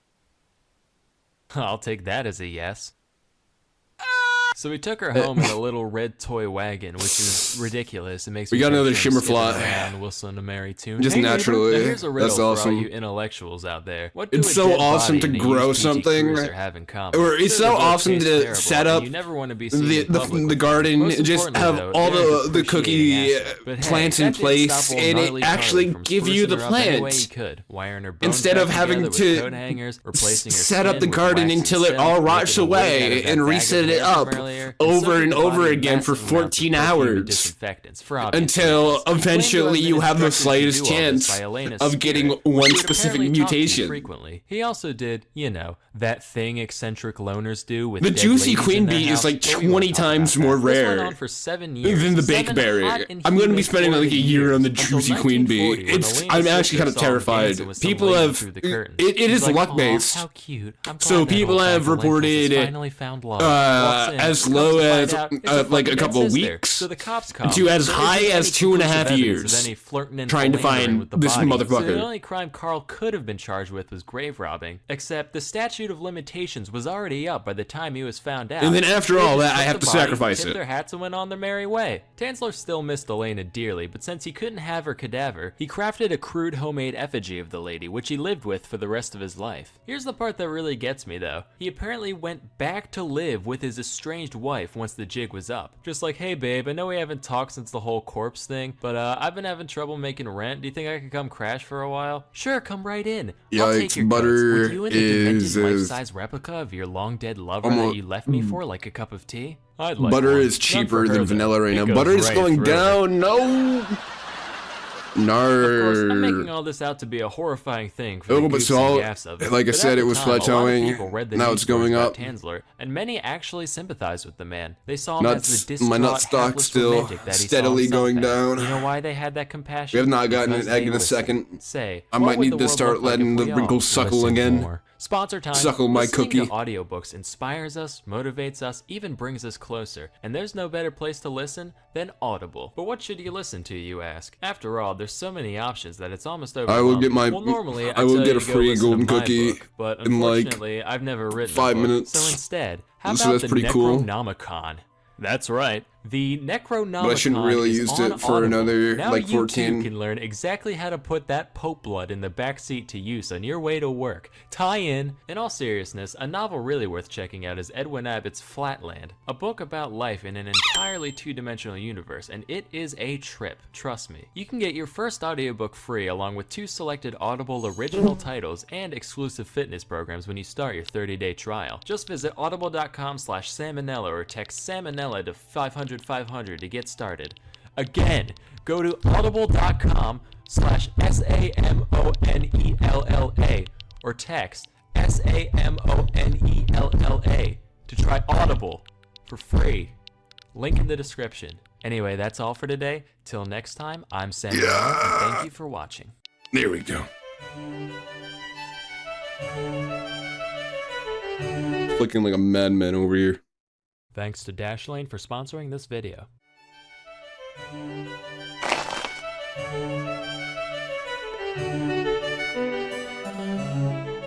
I'll take that as a yes. So we took her home in a little red toy wagon, which is ridiculous. It makes We me got picture another him shimmer skipping fly. around whistling a merry tune. Just Hey, neighbor. naturally. Now here's a riddle That's for all awesome. you intellectuals out there. What do It's a so dead awesome body to and a grow used PT something, Cruiser have in common? or it's Sure, so the book awesome tastes to terrible, set and up you never want to be seen the in public with garden, Most and just importantly, have though, all there's the cookie appreciating aspect. But hey, plants in that didn't place, stop old and gnarly it actually Carly from give you sprucing the her up any way plants he could, wiring her bones instead back of having together with to coat hangers, replacing her set up skin the with garden wax and until it silk, all making rots a wig out of away that and bag of reset it hair from up earlier, over soaking and the over body in again for massive amounts of 14 perfume and hours. disinfectants for obvious Until reasons. He claimed to eventually have you been have the instructed to slightest do all this chance by Elena's of getting spirit, one who would specific apparently talk to him mutation. frequently. He also did, you know, that thing eccentric loners do with The dead juicy ladies queen in their bee is house, like but we won't 20 talk times about more that. This went rare on for 7 years. than the 7 bakeberry. hot and I'm going to be humid spending like a Florida year on the years, until juicy queen bee. 1940 when Elena's I'm actually sister kind of saw him terrified. dancing with some People lady have through the curtains. it She's is like, luck "Aw, based. how cute. I'm So glad that people old have bag of lentils reported has it, finally found love." Walks in, as comes low to find as out it's like fucking a couple dead of sister. weeks So the cops come. to as There high isn't as any 2.5 conclusive evidence years of any flirting and trying to philandering find with the this body. So motherfucker. the only crime Carl could have been charged with was grave robbing. Except the statute of limitations was already up by the time he was found out. And then after They all just that, I took have the to body, sacrifice tipped it. their hats and went on their merry way. Tanzler still missed Elena dearly, but since he couldn't have her cadaver, he crafted a crude homemade effigy of the lady, which he lived with for the rest of his life. Here's the part that really gets me though. He apparently went back to live with his estranged wife once the jig was up. Just like, "Hey babe, I know we haven't talked since the whole corpse thing, but I've been having trouble making rent. Do you think I could come crash for a while?" "Sure, come right in. I'll take Yikes, your butter goods. Would you and the demented is life-size replica of your long dead lover that you left me for like a cup of tea?" "I'd like Butter one. is None cheaper for her, than though. vanilla right It now. goes Butter is right going through her." down. No. Nar. Of course, I'm making all this out to be a horrifying thing for Oh, the but goofs so, and gaffs of it. like I But said, at it the was time, a lot of plateauing. people read the Now news it's going stories up. about Tansler, and many actually sympathized with the man. They saw him Nuts. as the distraught, My nut stock hapless still romantic that he steadily saw himself going as. down. You know why they had that compassion? We have not gotten Because an egg they in a listened. second. Say, I what might would need the to world start look like letting if the we all wrinkles suckle listened again. more? Sponsor time. Suckle my Listening cookie. to audiobooks inspires us, motivates us, even brings us closer. And there's no better place to listen than Audible. But what should you listen to, you ask? After all, there's so many options that it's almost I overwhelming. will get my. Well, normally I will tell get you a to go free listen to golden my cookie book, but in like unfortunately, I've never written 5 a book. minutes. So instead, how So about that's the pretty cool. Necronomicon? That's right. The Necronomicon But I shouldn't really is use on it for Audible. another, Now like, you 14. too can learn exactly how to put that Pope blood in the backseat to use on your way to work. Tie in all seriousness, a novel really worth checking out is Edwin Abbott's Flatland, a book about life in an entirely two-dimensional universe, and it is a trip, trust me. You can get your first audiobook free along with 2 selected Audible original titles and exclusive fitness programs when you start your 30-day trial. Just visit audible.com/salmonella or text salmonella to 500-500 to get started. Again, go to audible.com/SAMONELLA or text SAMONELLA to try Audible for free. Link in the description. Anyway, that's all for today. Till next time, I'm Sam, and thank you for watching. There we go. Looking like a madman over here. Thanks to Dashlane for sponsoring this video.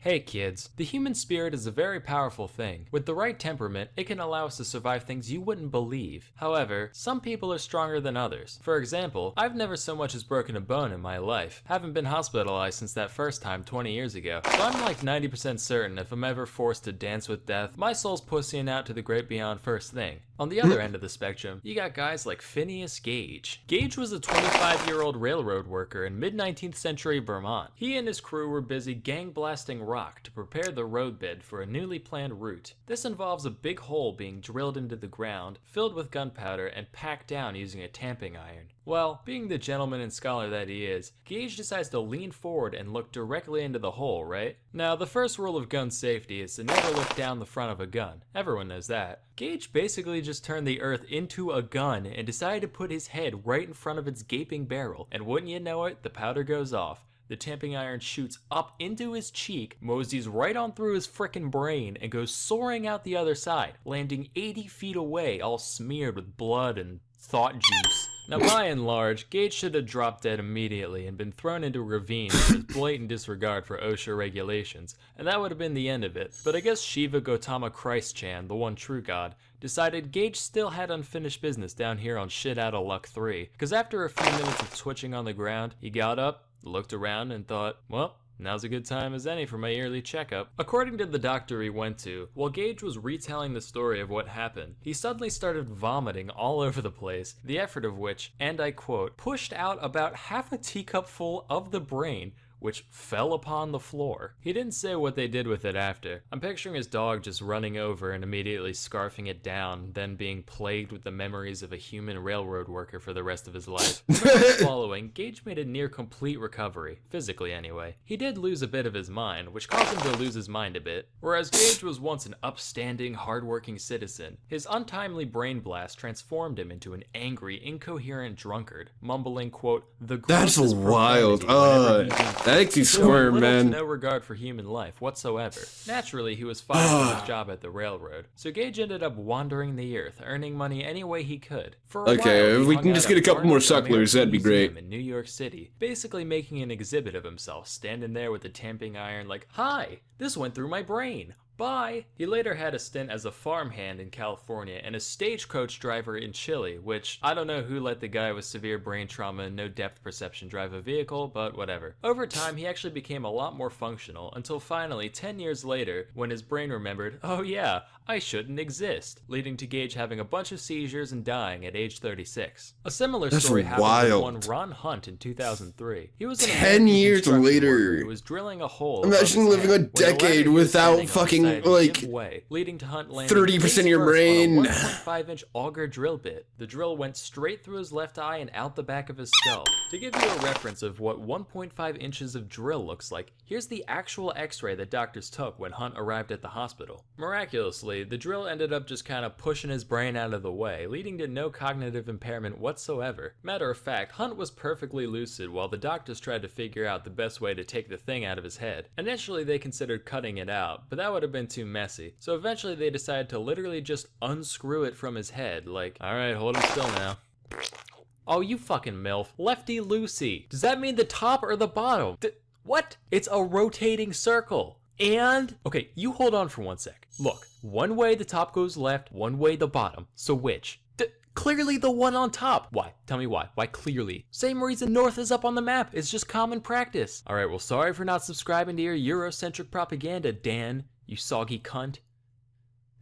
Hey kids, the human spirit is a very powerful thing. With the right temperament, it can allow us to survive things you wouldn't believe. However, some people are stronger than others. For example, I've never so much as broken a bone in my life. Haven't been hospitalized since that first time 20 years ago. So I'm like 90% certain if I'm ever forced to dance with death, my soul's pussying out to the great beyond first thing. On the other end of the spectrum, you got guys like Phineas Gage. Gage was a 25-year-old railroad worker in mid-19th century Vermont. He and his crew were busy gang blasting rock to prepare the roadbed for a newly planned route. This involves a big hole being drilled into the ground, filled with gunpowder, and packed down using a tamping iron. Well, being the gentleman and scholar that he is, Gage decides to lean forward and look directly into the hole, right? Now, the first rule of gun safety is to never look down the front of a gun. Everyone knows that. Gage basically just turned the earth into a gun and decided to put his head right in front of its gaping barrel, and wouldn't you know it, the powder goes off. The tamping iron shoots up into his cheek, moseys right on through his frickin' brain, and goes soaring out the other side, landing 80 feet away, all smeared with blood and thought juice. Now, by and large, Gage should have dropped dead immediately and been thrown into a ravine for his blatant disregard for OSHA regulations, and that would have been the end of it. But I guess Shiva Gautama Christ-chan, the one true god, decided Gage still had unfinished business down here on Shit Outta Luck 3, because after a few minutes of twitching on the ground, he got up, looked around, and thought, well, now's a good time as any for my yearly checkup. According to the doctor he went to, while Gage was retelling the story of what happened, he suddenly started vomiting all over the place, the effort of which, and I quote, pushed out about half a teacupful of the brain, which fell upon the floor. He didn't say what they did with it after. I'm picturing his dog just running over and immediately scarfing it down, then being plagued with the memories of a human railroad worker for the rest of his life. In the months following, Gage made a near complete recovery, physically anyway. He did lose a bit of his mind, which caused him to lose his mind a bit. Whereas Gage was once an upstanding, hardworking citizen, his untimely brain blast transformed him into an angry, incoherent drunkard, mumbling, quote, the That's grossest wild. profanity whenever he did That makes you squirm, little man. to no regard for human life whatsoever. Naturally, he was fired from his job at the railroad, so Gage ended up wandering the earth, earning money any way he could. For a Okay, while, if he we hung can out just at get a couple more Barnard's sucklers, that'd be American great. Museum in New York City, basically making an exhibit of himself, standing there with the tamping iron like, hi, this went through my brain. Bye! He later had a stint as a farmhand in California and a stagecoach driver in Chile, which I don't know who let the guy with severe brain trauma and no depth perception drive a vehicle, but whatever. Over time, he actually became a lot more functional until finally, 10 years later, when his brain remembered, oh yeah, I shouldn't exist, leading to Gage having a bunch of seizures and dying at age 36. A similar story happened to one Ron Hunt in 2003. He was an 10 American years construction later. worker who was drilling a hole. Imagine living a decade without fucking using like give way, leading to Hunt landing 30% of your brain. 1.5-inch auger drill bit. The drill went straight through his left eye and out the back of his skull. To give you a reference of what 1.5 inches of drill looks like, here's the actual x-ray that doctors took when Hunt arrived at the hospital. Miraculously, the drill ended up just kind of pushing his brain out of the way, leading to no cognitive impairment whatsoever. Matter of fact, Hunt was perfectly lucid while the doctors tried to figure out the best way to take the thing out of his head. Initially, they considered cutting it out, but that would have been too messy. So eventually they decided to literally just unscrew it from his head, like, alright, hold him still now. Oh, you fucking MILF. Lefty Lucy. Does that mean the top or the bottom? What? It's a rotating circle. And, okay, you hold on for 1 sec. Look, one way the top goes left, one way the bottom. So which? Clearly the one on top. Why? Tell me why. Why clearly? Same reason north is up on the map. It's just common practice. Alright, well, sorry for not subscribing to your Eurocentric propaganda, Dan, you soggy cunt.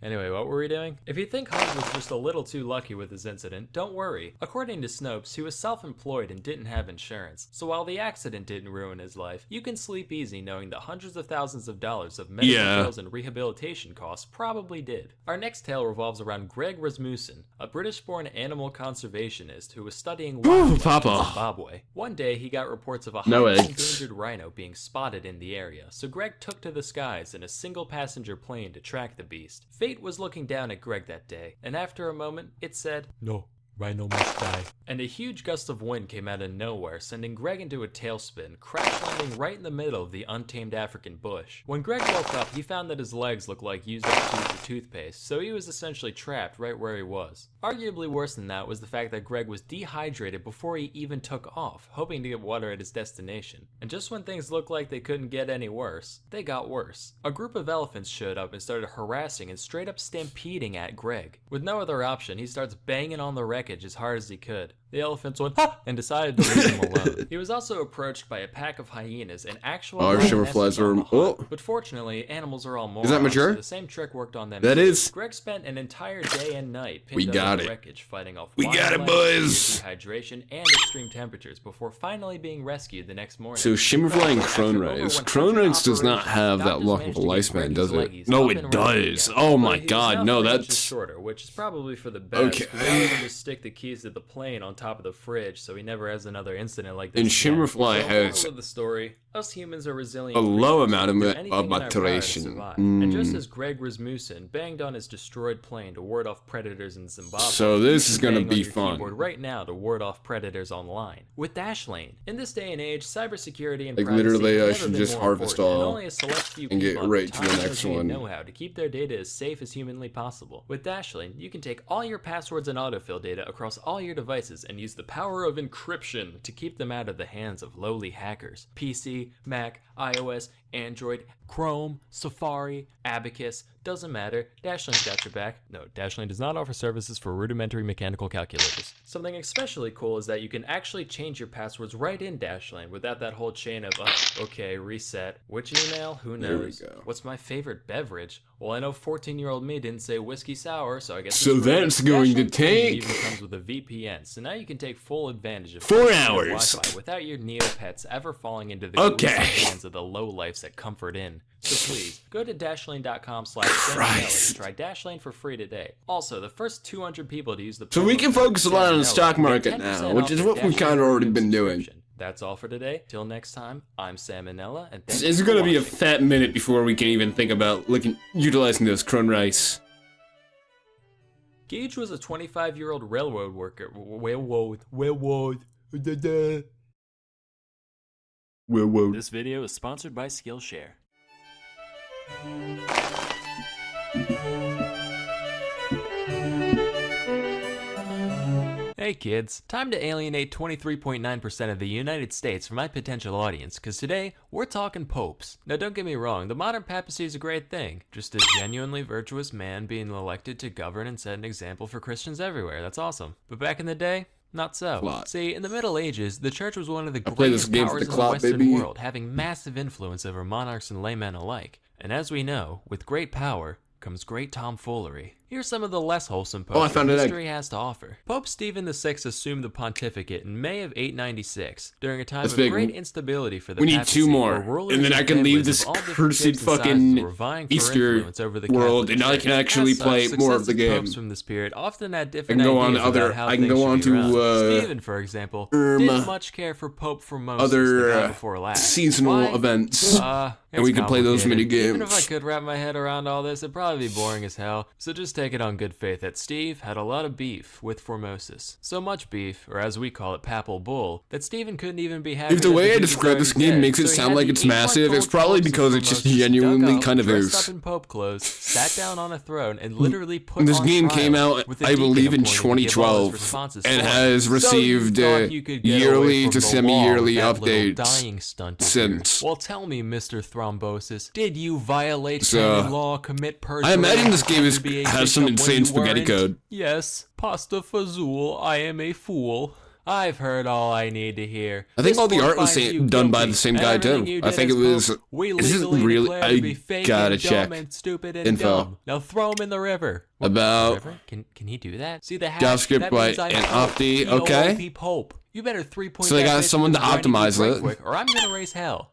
Anyway, what were we doing? If you think Hunt was just a little too lucky with his incident, don't worry. According to Snopes, he was self-employed and didn't have insurance, so while the accident didn't ruin his life, you can sleep easy knowing that hundreds of thousands of dollars of medical bills and rehabilitation costs probably did. Our next tale revolves around Greg Rasmussen, a British-born animal conservationist who was studying wildlife in Zimbabwe. One day, he got reports of a highly endangered rhino being spotted in the area, so Greg took to the skies in a single-passenger plane to track the beast. Fate was looking down at Greg that day, and after a moment, it said, "No, rhino must die." And a huge gust of wind came out of nowhere, sending Greg into a tailspin, crash landing right in the middle of the untamed African bush. When Greg woke up, he found that his legs looked like used up tubes of toothpaste, so he was essentially trapped right where he was. Arguably worse than that was the fact that Greg was dehydrated before he even took off, hoping to get water at his destination. And just when things looked like they couldn't get any worse, they got worse. A group of elephants showed up and started harassing and straight up stampeding at Greg. With no other option, he starts banging on the wreckage as hard as he could. The elephants went, "Ha!" and decided to leave him alone. He was also approached by a pack of hyenas and actual flies are. Oh. But fortunately, animals are all morons. Is that mature? So the same trick worked on them. That is. Greg spent an entire day and night We got it. wreckage, fighting off We got it, boys. Dehydration and extreme temperatures before finally being rescued the next morning. So Shimmerfly and Kronreis. Kronreis does not have that long of a lifespan, does it? No, it does. Oh my god, no, that's shorter, which is probably for the best. Okay. Rather than just stick the keys to the plane on top of the fridge, so he never has another incident like this. And again. Shimmerfly has the story. Us humans are resilient. a low amount of anything in our power to maturation. survive. And just as Greg Rasmussen banged on his destroyed plane to ward off predators in Zimbabwe, So this is gonna bang on be your fun. keyboard right now to ward off predators online with Dashlane. In this day and age, cybersecurity and Like, privacy literally, have I never should been just more harvest important, all and only a select few and get people have right to the time, next energy, and one. know-how to keep their data as safe as humanly possible. With Dashlane, you can take all your passwords and autofill data across all your devices and use the power of encryption to keep them out of the hands of lowly hackers. PC, Mac, iOS, Android, Chrome, Safari, Abacus, doesn't matter, Dashlane's got your back. No, Dashlane does not offer services for rudimentary mechanical calculators. Something especially cool is that you can actually change your passwords right in Dashlane without that whole chain of, okay, reset. Which email? Who knows? There we go. What's my favorite beverage? Well, I know 14-year-old me didn't say whiskey sour, so I guess So it's right. that's going to Dashlane take even comes with a VPN, so now you can take full advantage of 4 free hours. Wi-Fi without your Neopets ever falling into the Okay. gruesome hands of the lowlifes at Comfort Inn. So please, go to dashlane.com/Sam and try Dashlane for free today. Also, the first 200 people to use the So we promo can code focus a lot on the SAManella stock get market 10% now, off which is your what we've Dashlane kind of already premium been doing. subscription. That's all for today. Till next time, I'm Salmonella, and thanks It's for gonna be a watching. fat minute before we can even think about utilizing those Kronreis. Gage was a 25-year-old railroad worker. This video is sponsored by Skillshare. Hey kids, time to alienate 23.9% of the United States from my potential audience, cause today, we're talking popes. Now don't get me wrong, the modern papacy is a great thing. Just a genuinely virtuous man being elected to govern and set an example for Christians everywhere, that's awesome. But back in the day, not so. Clot. See, in the Middle Ages, the church was one of the play this greatest game for powers the in clot, the Western baby. world, having massive influence over monarchs and laymen alike. And as we know, with great power comes great tomfoolery. Here's some of the less wholesome Oh, I popes found that an egg. history has to offer. Pope Stephen VI assumed the pontificate in May of 896, during a time That's of big. great instability for the We need papacy, 2 where more, rulers and then I can and leave families this of all different cursed shapes and sizes fucking were vying for Easter influence over the world, Catholic and I Church. can actually As such, play more of the successive game. popes from this period often had I different can go on ideas to other. about how I can things go on should be run. to Stephen, for example, didn't much care for Pope Formosus, the guy other before last. seasonal Why? events, and we It's can play those mini complicated. Even if I games. could wrap my head around all this, it'd probably be boring as hell. So just take it on good faith that Steve had a lot of beef with Formosus. So much beef, or as we call it, papal bull, that Stephen couldn't even be happy. If the way I describe this game makes it sound like it's massive, it's probably because it just genuinely kind of dressed is. up in pope clothes, sat down on a throne, and literally put This on game trial came out, with a I deacon believe, in appointed to give all his 2012, responses and for him. has So you received thought you could get away yearly from to the semi-yearly law with that little updates dying stunt of since. yours. Well, tell me, Mr. Thrombosis, did you violate So, canon law, commit perjury? I imagine this game pretend to be a has some bishop when insane you spaghetti weren't? code. Yes, pasta fazool, I am a fool. I've heard all I need to hear. I think This all the court art was finds you done by guilty, the same and guy everything too. you I did think it as was. Pope, we Is it legally really? declare to be I fake gotta and check. dumb and stupid and Info dumb. Now throw him in the river. What, about the river? Can he do that? See the hash? JavaScript That by means I'm an Pope. Opti. Okay. P-O-O-P Pope. You better 3-point So they that got bitch someone to grinding optimize right it. quick, or I'm gonna raise hell.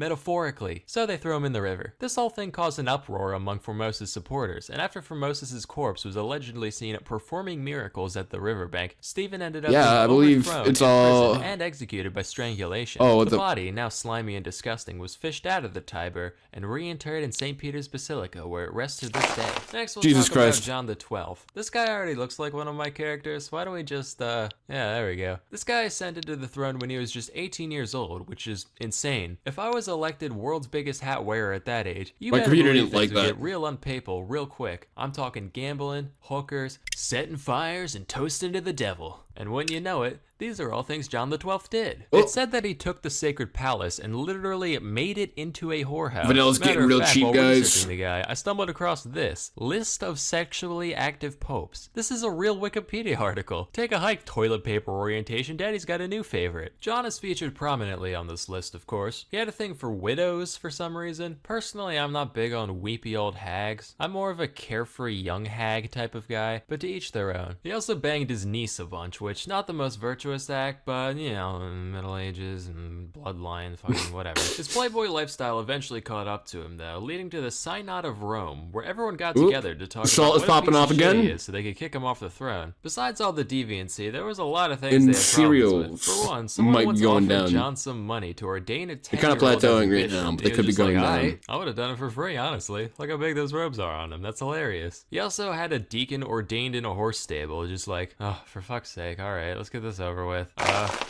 Metaphorically. So they throw him in the river. This whole thing caused an uproar among Formosus supporters, and after Formosus's corpse was allegedly seen performing miracles at the riverbank, Stephen ended up Yeah, being I believe overthrown it's in all- prison and executed by strangulation. Oh, the the- body, now slimy and disgusting, was fished out of the Tiber and reinterred in St. Peter's Basilica, where it rests to this day. Next, we'll Jesus talk Christ. about John the 12th. This guy already looks like one of my characters. Why don't we just, yeah, there we go. This guy ascended to the throne when he was just 18 years old, which is insane. If I was elected world's biggest hat wearer at that age, you My better computer believe didn't like things would that. get real unpapal real quick. I'm talking gambling, hookers, setting fires, and toasting to the devil. And when you know it, these are all things John the 12th did. Oh. It said that he took the sacred palace and literally made it into a whorehouse. Vanilla's Matter getting of real fact, cheap, while guys. researching the guy, I stumbled across this list of sexually active popes. This is a real Wikipedia article. Take a hike, toilet paper orientation. Daddy's got a new favorite. John is featured prominently on this list, of course. He had a thing for widows for some reason. Personally, I'm not big on weepy old hags. I'm more of a carefree young hag type of guy, but to each their own. He also banged his niece a bunch, which not the most virtuous act, but you know, Middle Ages and bloodline, fucking whatever. His playboy lifestyle eventually caught up to him, though, leading to the Synod of Rome, where everyone got Oop. together to talk Salt about is what a popping piece off of shit again. he is, so they could kick him off the throne. Besides all the deviancy, there was a lot of things And they had problems with. cereals For one, someone might be once going offered down. John some money to ordain a 10-year-old They're kind of plateauing right now, but they could be going down. I would have done it for free, honestly. Look how big those robes are on him. That's hilarious. He also had a deacon ordained in a horse stable, just like, oh, for fuck's sake, alright, let's get this over with.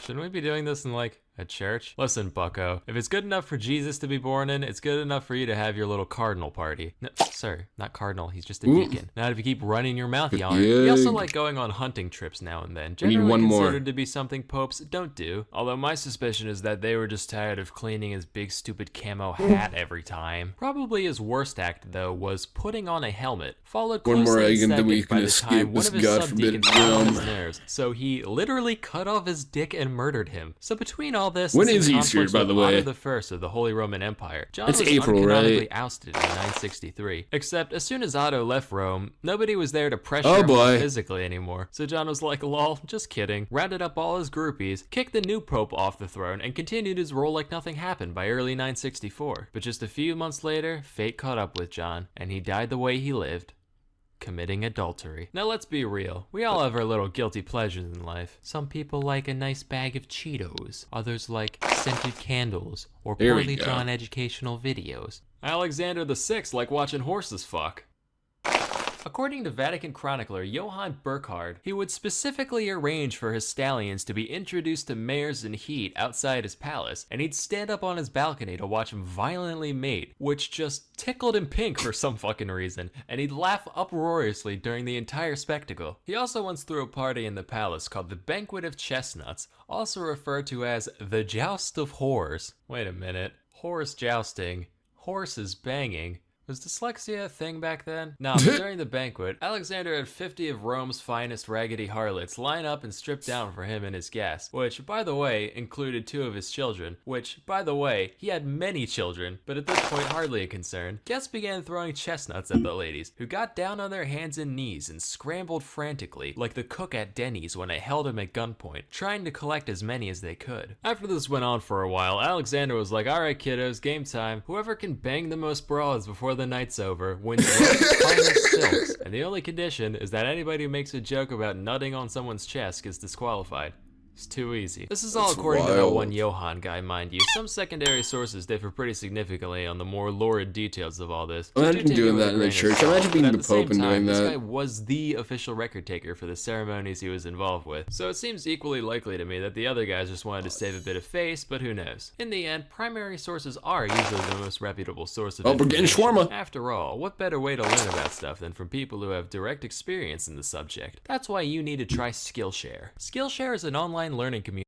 Shouldn't we be doing this in, like, a church? Listen, bucko, if it's good enough for Jesus to be born in, it's good enough for you to have your little cardinal party. No, sir, not cardinal, he's just a deacon. Not if you keep running your mouth, yonder. He also like going on hunting trips now and then. We need Generally one more. considered to be something popes don't do. Although my suspicion is that they were just tired of cleaning his big stupid camo hat every time. Probably his worst act, though, was putting on a helmet. Followed One more closely egg and then second we by can the escape time one this of his god-forbidden subdeacons got on his realm. nerves. So he literally cut off his dick and murdered him. So between all this, When and is some Easter, conflicts by with the way? Otto I of the Holy Roman Empire, John It's was April, uncanonically right? ousted in 963. Except as soon as Otto left Rome, nobody was there to pressure Oh, him boy. physically anymore. So John was like, lol, just kidding. Rounded up all his groupies, kicked the new pope off the throne, and continued his role like nothing happened by early 964. But just a few months later, fate caught up with John, and he died the way he lived. Committing adultery. Now let's be real. We all have our little guilty pleasures in life. Some people like a nice bag of Cheetos. Others like scented candles or There we poorly go. drawn educational videos. Alexander VI liked watching horses fuck. According to Vatican chronicler Johann Burckhardt, he would specifically arrange for his stallions to be introduced to mares in heat outside his palace, and he'd stand up on his balcony to watch them violently mate, which just tickled him pink for some fucking reason, and he'd laugh uproariously during the entire spectacle. He also once threw a party in the palace called the Banquet of Chestnuts, also referred to as the Joust of Whores. Wait a minute. Horse jousting. Horses banging. Was dyslexia a thing back then? No, but during the banquet, Alexander had 50 of Rome's finest raggedy harlots line up and strip down for him and his guests, which, by the way, included 2 of his children, which, by the way, he had many children, but at this point hardly a concern. Guests began throwing chestnuts at the ladies, who got down on their hands and knees and scrambled frantically, like the cook at Denny's when I held him at gunpoint, trying to collect as many as they could. After this went on for a while, Alexander was like, alright kiddos, game time. Whoever can bang the most broads before the night's over wins Rome's finest silks, and the only condition is that anybody who makes a joke about nutting on someone's chest gets disqualified. It's too easy. This is all according to that one Johann guy, mind you. Some secondary sources differ pretty significantly on the more lurid details of all this. Imagine doing that in a church. Imagine being the Pope and doing that. This guy was the official record taker for the ceremonies he was involved with. So it seems equally likely to me that the other guys just wanted to save a bit of face, but who knows. In the end, primary sources are usually the most reputable source of information. We're getting shawarma. After all, what better way to learn about stuff than from people who have direct experience in the subject? That's why you need to try Skillshare. Skillshare is an online learning community.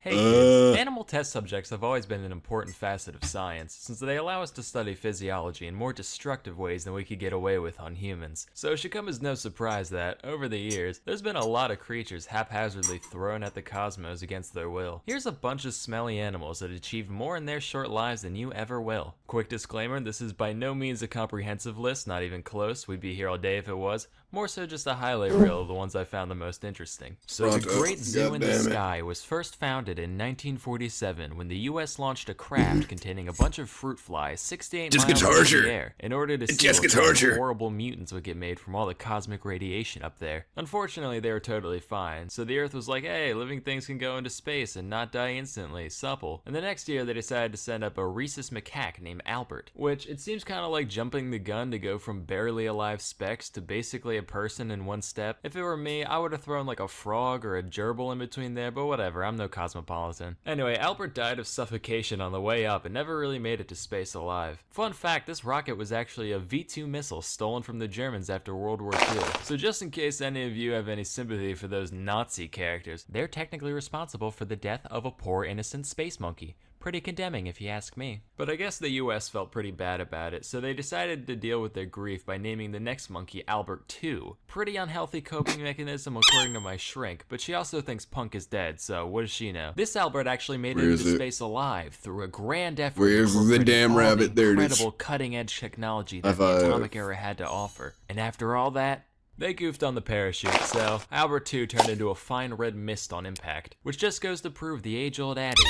Hey kids, animal test subjects have always been an important facet of science, since they allow us to study physiology in more destructive ways than we could get away with on humans. So it should come as no surprise that, over the years, there's been a lot of creatures haphazardly thrown at the cosmos against their will. Here's a bunch of smelly animals that achieved more in their short lives than you ever will. Quick disclaimer, this is by no means a comprehensive list, not even close, we'd be here all day if it was. More so just a highlight reel of the ones I found the most interesting. So the Great Zoo in the Sky was first founded in 1947 when the US launched a craft containing a bunch of fruit flies 68 miles in the air in order to see what kind of horrible mutants would get made from all the cosmic radiation up there. Unfortunately, they were totally fine, so the Earth was like, hey, living things can go into space and not die instantly, supple. And the next year they decided to send up a rhesus macaque named Albert, which it seems kind of like jumping the gun to go from barely alive specks to basically a person in one step. If it were me, I would have thrown like a frog or a gerbil in between there, but whatever, I'm no cosmopolitan. Anyway, Albert died of suffocation on the way up and never really made it to space alive. Fun fact, this rocket was actually a V-2 missile stolen from the Germans after World War II. So just in case any of you have any sympathy for those Nazi characters, they're technically responsible for the death of a poor innocent space monkey. Pretty condemning if you ask me. But I guess the US felt pretty bad about it, so they decided to deal with their grief by naming the next monkey Albert II. Pretty unhealthy coping mechanism according to my shrink, but she also thinks Punk is dead, so what does she know? This Albert actually made it into space alive through a grand effort. Where's the damn rabbit? There it is. Incredible cutting-edge technology that the atomic era had to offer. And after all that, they goofed on the parachute, so Albert II turned into a fine red mist on impact, which just goes to prove the age-old adage.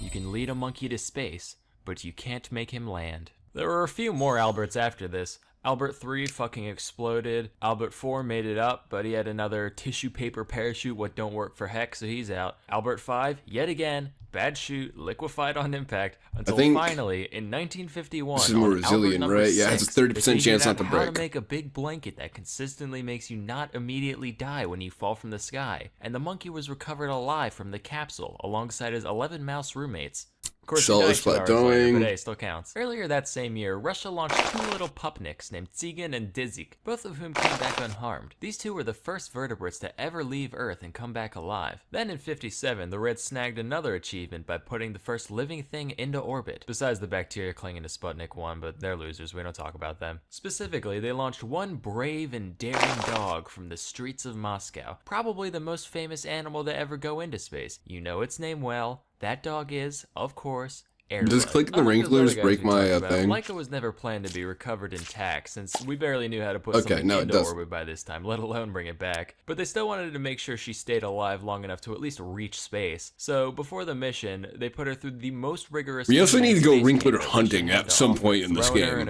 You can lead a monkey to space, but you can't make him land. There were a few more Alberts after this. Albert III fucking exploded. Albert IV made it up, but he had another tissue paper parachute what don't work for heck, so he's out. Albert V, yet again, bad shoot, liquefied on impact, until finally, in 1951, this is more resilient, right? Yeah, it has a 30% chance not to break. How to make a big blanket that consistently makes you not immediately die when you fall from the sky, and the monkey was recovered alive from the capsule alongside his 11 mouse roommates. Of course, Cell is plateauing. But hey, still counts. Earlier that same year, Russia launched 2 little pupniks named Tsigan and Dzik, both of whom came back unharmed. These 2 were the first vertebrates to ever leave Earth and come back alive. Then in 57, the Reds snagged another achievement by putting the first living thing into orbit, besides the bacteria clinging to Sputnik 1, but they're losers, we don't talk about them. Specifically, they launched one brave and daring dog from the streets of Moscow, probably the most famous animal to ever go into space. You know its name well. That dog is, of course, Just clicking the wrinklers break my thing. Laika was never planned to be recovered intact, since we barely knew how to put something into orbit by this time, let alone bring it back. But they still wanted to make sure she stayed alive long enough to at least reach space. So before the mission, they put her through the most rigorous. We also need to go wrinkler hunting at some point in this game,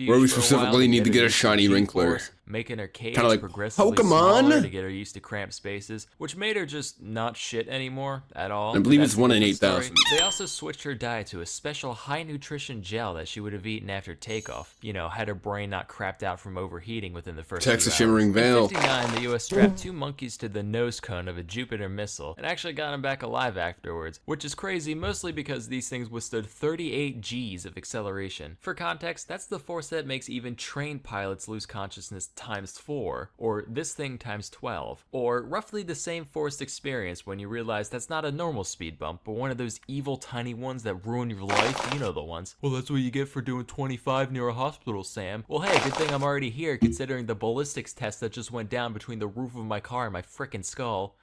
where we specifically need to get a shiny wrinkler. Making her cage like progressively smaller to get her used to cramped spaces, which made her just not shit anymore at all. I believe it's 1 in 8,000. They also switched her diet to a special high nutrition gel that she would have eaten after takeoff. You know, had her brain not crapped out from overheating within the first Texas few hours. Shimmering Veil. In 59, the US strapped 2 monkeys to the nose cone of a Jupiter missile and actually got them back alive afterwards, which is crazy mostly because these things withstood 38 Gs of acceleration. For context, that's the force that makes even trained pilots lose consciousness times 4, or this thing times 12, or roughly the same forced experience when you realize that's not a normal speed bump, but one of those evil tiny ones that ruin your life. You know the ones. Well, that's what you get for doing 25 near a hospital, Sam. Well, hey, good thing I'm already here considering the ballistics test that just went down between the roof of my car and my frickin' skull.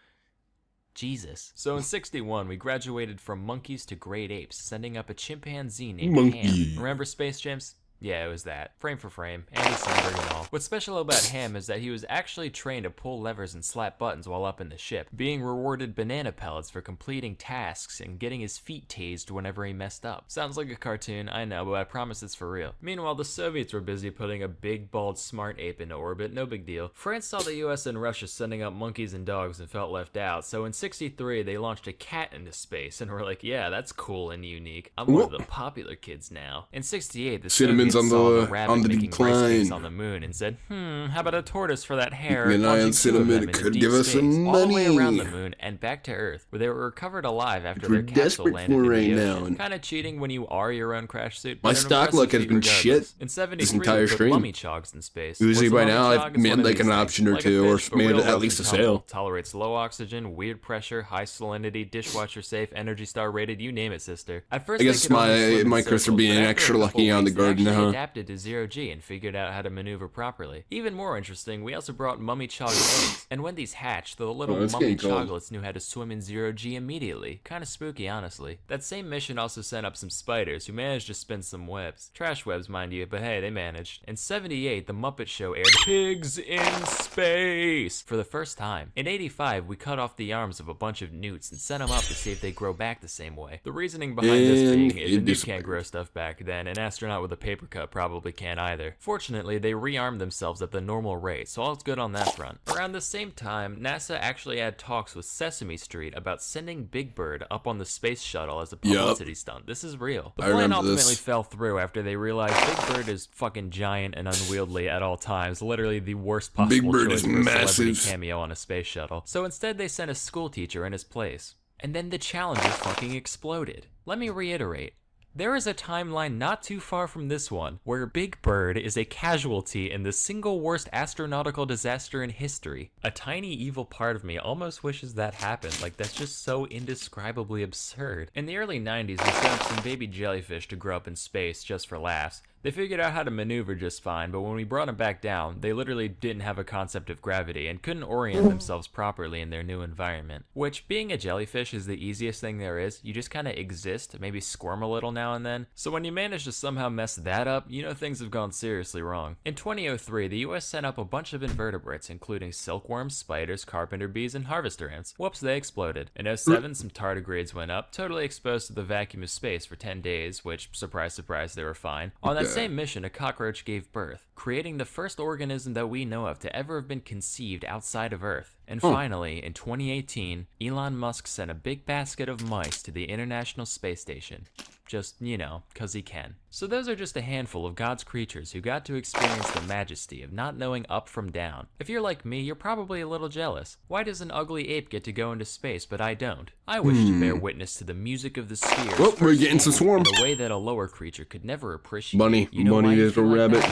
Jesus. So in 61, we graduated from monkeys to great apes, sending up a chimpanzee named Ham. Remember Space Chimps? Yeah, it was that. Frame for frame. Andy Samberg and all. What's special about Ham is that he was actually trained to pull levers and slap buttons while up in the ship, being rewarded banana pellets for completing tasks and getting his feet tased whenever he messed up. Sounds like a cartoon, I know, but I promise it's for real. Meanwhile, the Soviets were busy putting a big, bald, smart ape into orbit, no big deal. France saw the US and Russia sending up monkeys and dogs and felt left out, so in 63, they launched a cat into space, and were like, yeah, that's cool and unique. I'm one of the popular kids now. In 68, the Soviets saw the rabbit making rice cakes on the moon and said, how about a tortoise for that hare? Cinnamon could give us some money. All the way around the moon and back to Earth, where they were recovered alive after their capsule landed in the ocean. Kind of cheating when you are your own crash suit. My stock luck has been shit in 73, this entire stream. Mummy chogs in space. Usually by now I've made like an option or two, or made at least a sale. Tolerates low oxygen, weird pressure, high salinity, dishwasher safe, Energy Star rated, you name it, sister. At first, I guess my Chris are being extra lucky on the garden, huh? Adapted to zero G and figured out how to maneuver properly. Even more interesting, we also brought mummy chog eggs, and when these hatched, the little mummy choglets knew how to swim in zero G immediately. Kinda spooky, honestly. That same mission also sent up some spiders who managed to spin some webs. Trash webs, mind you, but hey, they managed. In 78, the Muppet Show aired Pigs in Space for the first time. In 85, we cut off the arms of a bunch of newts and sent them up to see if they grow back the same way. The reasoning behind this being is a newt can't grow stuff back then, an astronaut with a paper cut probably can't either. Fortunately, they rearmed themselves at the normal rate, so all's good on that front. Around the same time, NASA actually had talks with Sesame Street about sending Big Bird up on the space shuttle as a publicity stunt. This is real. The plan ultimately fell through after they realized Big Bird is fucking giant and unwieldy at all times, literally the worst possible choice for a celebrity cameo on a space shuttle. So instead they sent a school teacher in his place. And then the Challenger fucking exploded. Let me reiterate. There is a timeline not too far from this one, where Big Bird is a casualty in the single worst astronautical disaster in history. A tiny evil part of me almost wishes that happened, like that's just so indescribably absurd. In the early 90s, we set up some baby jellyfish to grow up in space just for laughs. They figured out how to maneuver just fine, but when we brought them back down, they literally didn't have a concept of gravity and couldn't orient themselves properly in their new environment. Which, being a jellyfish is the easiest thing there is. You just kind of exist, maybe squirm a little now and then. So when you manage to somehow mess that up, you know things have gone seriously wrong. In 2003, the US sent up a bunch of invertebrates, including silkworms, spiders, carpenter bees, and harvester ants. Whoops, they exploded. In 07, some tardigrades went up, totally exposed to the vacuum of space for 10 days, which, surprise, surprise, they were fine. On that same mission, a cockroach gave birth, creating the first organism that we know of to ever have been conceived outside of Earth. And finally, in 2018, Elon Musk sent a big basket of mice to the International Space Station. Just, you know, 'cause he can. So those are just a handful of God's creatures who got to experience the majesty of not knowing up from down. If you're like me, you're probably a little jealous. Why does an ugly ape get to go into space, but I don't? I wish to bear witness to the music of the spheres. Well, we're getting some swarm. In a way that a lower creature could never appreciate. Bunny, you know bunny, there's a rabbit.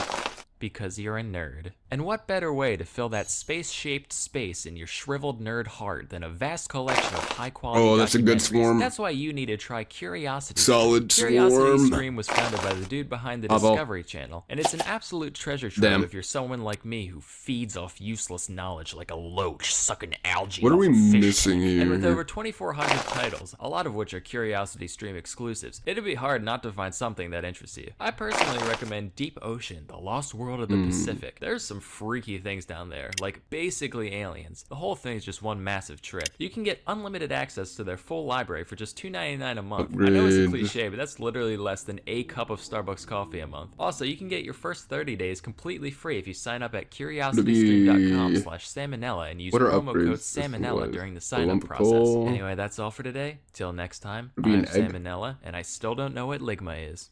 Because you're a nerd. And what better way to fill that space-shaped space in your shriveled nerd heart than a vast collection of high-quality Oh, that's a good swarm. That's why you need to try Curiosity. Solid Curiosity swarm. Stream was founded by the dude behind the Discovery Channel, and it's an absolute treasure trove if you're someone like me who feeds off useless knowledge like a loach sucking algae. What are off we a fish missing tank. here? And with over 2,400 titles, a lot of which are Curiosity Stream exclusives, it'd be hard not to find something that interests you. I personally recommend Deep Ocean, The Lost World of the Pacific. There's some freaky things down there, like basically aliens. The whole thing is just one massive trip. You can get unlimited access to their full library for just $2.99 a month. I know it's a cliche, but that's literally less than a cup of Starbucks coffee a month. Also, you can get your first 30 days completely free if you sign up at curiositystream.com/salmonella and use promo code salmonella during the sign-up process. Anyway, that's all for today. Till next time, I'm Salmonella, and I still don't know what Ligma is.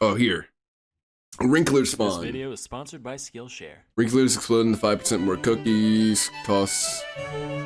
Oh, here. Wrinkler This spawn. video is sponsored by Skillshare. Wrinklers explode into 5% more cookies. Toss.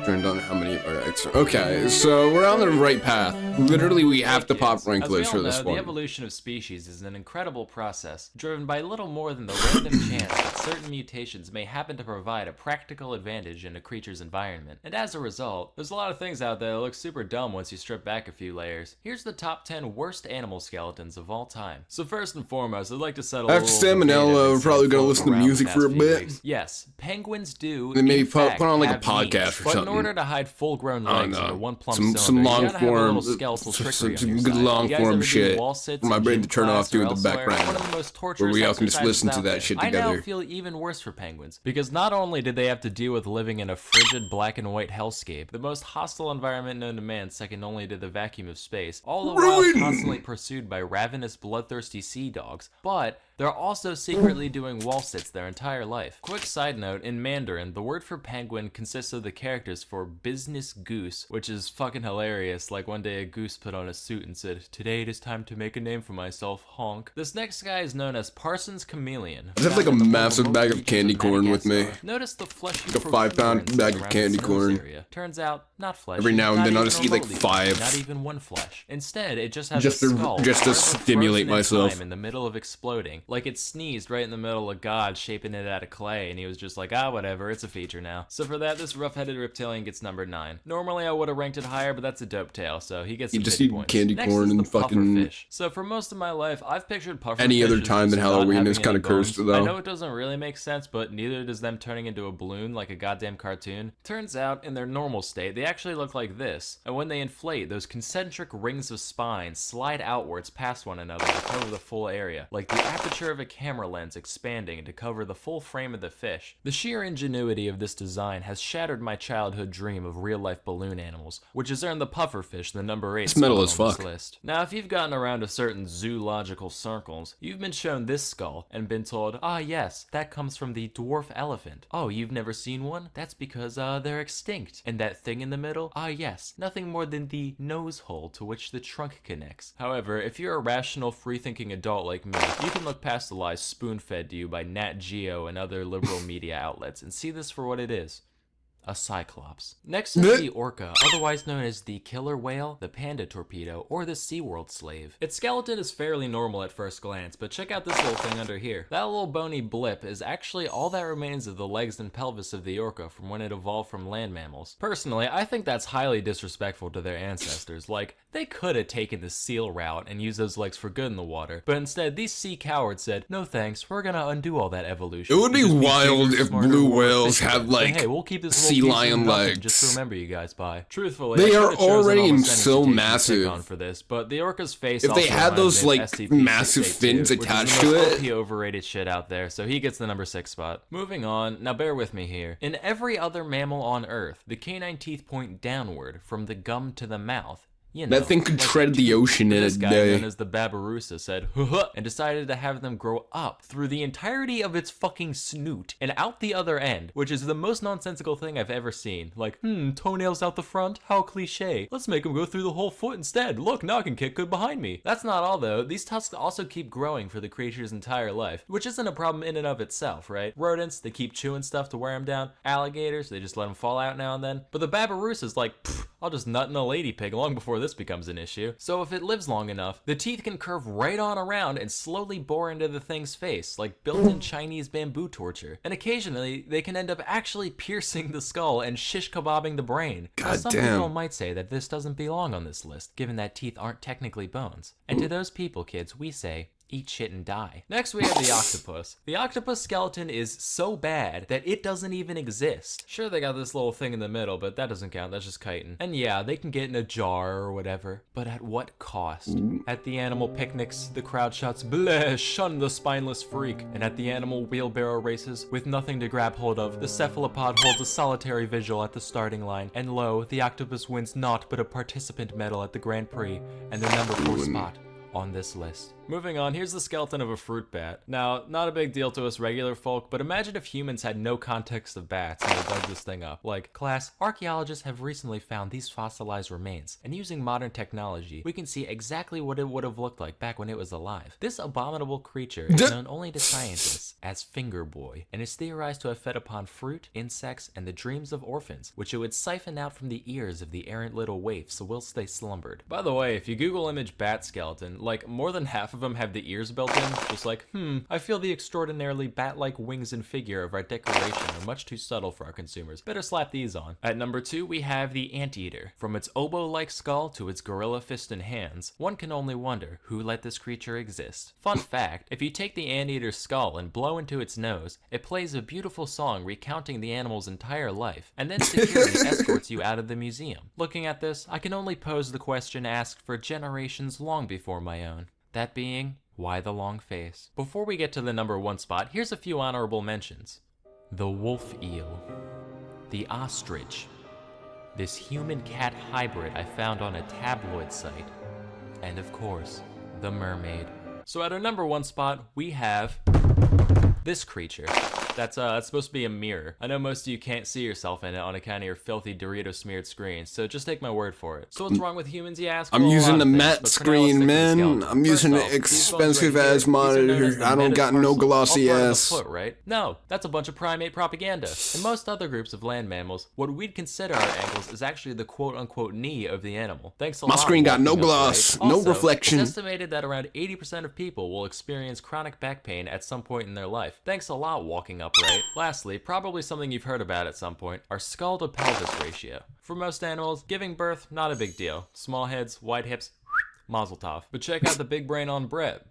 Turned on how many are extra. Okay, so we're on the right path. Literally, we have to pop Wrinklers for this The one. evolution of species is an incredible process, driven by little more than the random chance that certain mutations may happen to provide a practical advantage in a creature's environment. And as a result, there's a lot of things out there that look super dumb once you strip back a few layers. Here's the top 10 worst animal skeletons of all time. So first and foremost, I'd like to settle After Salmonella, we're probably gonna listen to music for a bit. Yes, penguins do. Then maybe in fact, put on like a have podcast knees, or but something. in order to hide full-grown I don't legs into know. one plump Some cylinder, long you gotta have a form, little skeletal trickery some on your good side. long You guys form ever do shit wall sits for my in brain gym to turn class off to or in the elsewhere? background, One of the most where torturous we all can just exercises listen to out that there. shit I now together. feel even worse for penguins, because not only did they have to deal with living in a frigid black and white hellscape, the most hostile environment known to man second only to the vacuum of space, all the while constantly pursued by ravenous, bloodthirsty sea dogs, but they're also secretly doing wall sits their entire life. Quick side note, in Mandarin, the word for penguin consists of the characters for business goose, which is fucking hilarious. Like one day a goose put on a suit and said, "Today it is time to make a name for myself, honk." This next guy is known as Parsons Chameleon. I have like a massive bag of candy corn with me. Notice the fleshy Like a 5-pound bag of candy corn. Turns out, not fleshy. Every now and not then I'll even just eat like remotely 5. fleshy, not even one flesh. Instead, it just has Just a to- skull just to forever stimulate frozen in myself. time in the middle of exploding. Like it sneezed right in the middle of God shaping it out of clay, and he was just like, ah, whatever, it's a feature now. So for that, this rough-headed reptilian gets number 9. Normally I would have ranked it higher, but that's a dope tail, so he gets You some just pity eat points. candy Next corn is and the fucking- pufferfish. So for most of my life, I've pictured pufferfish Any other as time just than not Halloween having is kinda any cursed, bones. though. I know it doesn't really make sense, but neither does them turning into a balloon like a goddamn cartoon. Turns out, in their normal state, they actually look like this, and when they inflate, those concentric rings of spine slide outwards past one another to cover the full area, like the aperture of a camera lens expanding to cover the full frame of the fish. The sheer ingenuity of this design has shattered my childhood dream of real-life balloon animals, which has earned the pufferfish the number 8 It's metal spot as on this fuck. list. Now, if you've gotten around to certain zoological circles, you've been shown this skull and been told, ah yes, that comes from the dwarf elephant. Oh, you've never seen one? That's because, they're extinct. And that thing in the middle? Ah yes, nothing more than the nose hole to which the trunk connects. However, if you're a rational, free-thinking adult like me, you can look past the lies spoon-fed to you by Nat Geo and other liberal media outlets and see this for what it is. A cyclops. Next is the orca, otherwise known as the killer whale, the panda torpedo, or the SeaWorld slave. Its skeleton is fairly normal at first glance, but check out this little thing under here. That little bony blip is actually all that remains of the legs and pelvis of the orca from when it evolved from land mammals. Personally, I think that's highly disrespectful to their ancestors. Like, they could have taken the seal route and used those legs for good in the water, but instead these sea cowards said, no thanks, we're gonna undo all that evolution. It would be Just wild bigger, if smarter, blue more whales efficient. had, But like, hey, we'll keep this sea little piece lion of nothing legs. just to remember you guys by. Truthfully, They I are could've chosen already almost any so mutation to pick massive. on for this, but the orca's face If they also had those, reminds me of like, massive SCP-682, fins which is attached the to most it. OP overrated shit out there, so he gets the number 6 spot. Moving on, now bear with me here. In every other mammal on Earth, the canine teeth point downward from the gum to the mouth. You know, That thing could like tread the ocean in a this guy, day. known as the Babirusa, said, "Huh," and decided to have them grow up through the entirety of its fucking snoot and out the other end, which is the most nonsensical thing I've ever seen. Like, toenails out the front? How cliche. Let's make them go through the whole foot instead. Look, now I can kick good behind me. That's not all though. These tusks also keep growing for the creature's entire life, which isn't a problem in and of itself, right? Rodents, they keep chewing stuff to wear them down. Alligators, they just let them fall out now and then. But the Babirusa's like, pfft, I'll just nut in a lady pig long before this becomes an issue. So if it lives long enough, the teeth can curve right on around and slowly bore into the thing's face, like built-in Chinese bamboo torture. And occasionally, they can end up actually piercing the skull and shish kebabbing the brain. Now, some people might say that this doesn't belong on this list, given that teeth aren't technically bones. And to those people, kids, we say, eat shit and die. Next we have the octopus. The octopus skeleton is so bad that it doesn't even exist. Sure, they got this little thing in the middle, but that doesn't count, that's just chitin. And yeah, they can get in a jar or whatever, but at what cost? At the animal picnics, the crowd shouts, bleh, shun the spineless freak. And at the animal wheelbarrow races, with nothing to grab hold of, the cephalopod holds a solitary vigil at the starting line, and lo, the octopus wins naught but a participant medal at the Grand Prix, and their number 4 spot on this list. Moving on, here's the skeleton of a fruit bat. Now, not a big deal to us regular folk, but imagine if humans had no context of bats and they dug this thing up. Like, class, archaeologists have recently found these fossilized remains, and using modern technology, we can see exactly what it would have looked like back when it was alive. This abominable creature is known only to scientists as Finger Boy, and is theorized to have fed upon fruit, insects, and the dreams of orphans, which it would siphon out from the ears of the errant little waifs whilst they slumbered. By the way, if you Google image bat skeleton, like, more than half of them have the ears built in, just like, I feel the extraordinarily bat-like wings and figure of our decoration are much too subtle for our consumers. Better slap these on. At number 2, we have the anteater. From its oboe-like skull to its gorilla fist and hands, one can only wonder who let this creature exist. Fun fact, if you take the anteater's skull and blow into its nose, it plays a beautiful song recounting the animal's entire life, and then security escorts you out of the museum. Looking at this, I can only pose the question asked for generations long before my own. That being, why the long face? Before we get to the number 1 spot, here's a few honorable mentions. The wolf eel. The ostrich. This human-cat hybrid I found on a tabloid site. And of course, the mermaid. So at our number 1 spot, we have this creature. That's supposed to be a mirror. I know most of you can't see yourself in it on account of your filthy Dorito-smeared screen, so just take my word for it. So what's wrong with humans, you ask? I'm Well, using a the lot of matte things, but for now, let's screen, stick to the man. skeleton. I'm First using off, an these bones expensive right here, ass these are known as monitor. the I don't got no metatarsals, glossy all part of the ass. foot, right? No, that's a bunch of primate propaganda. In most other groups of land mammals, what we'd consider our ankles is actually the quote-unquote knee of the animal. Thanks a lot. My screen got no walking upright. gloss, no Also, reflection. It's estimated that around 80% of people will experience chronic back pain at some point in their life. Thanks a lot, walking upright. Lastly, probably something you've heard about at some point, our skull to pelvis ratio. For most animals, giving birth, not a big deal. Small heads, wide hips, mazel tov. But check out the big brain on Brett.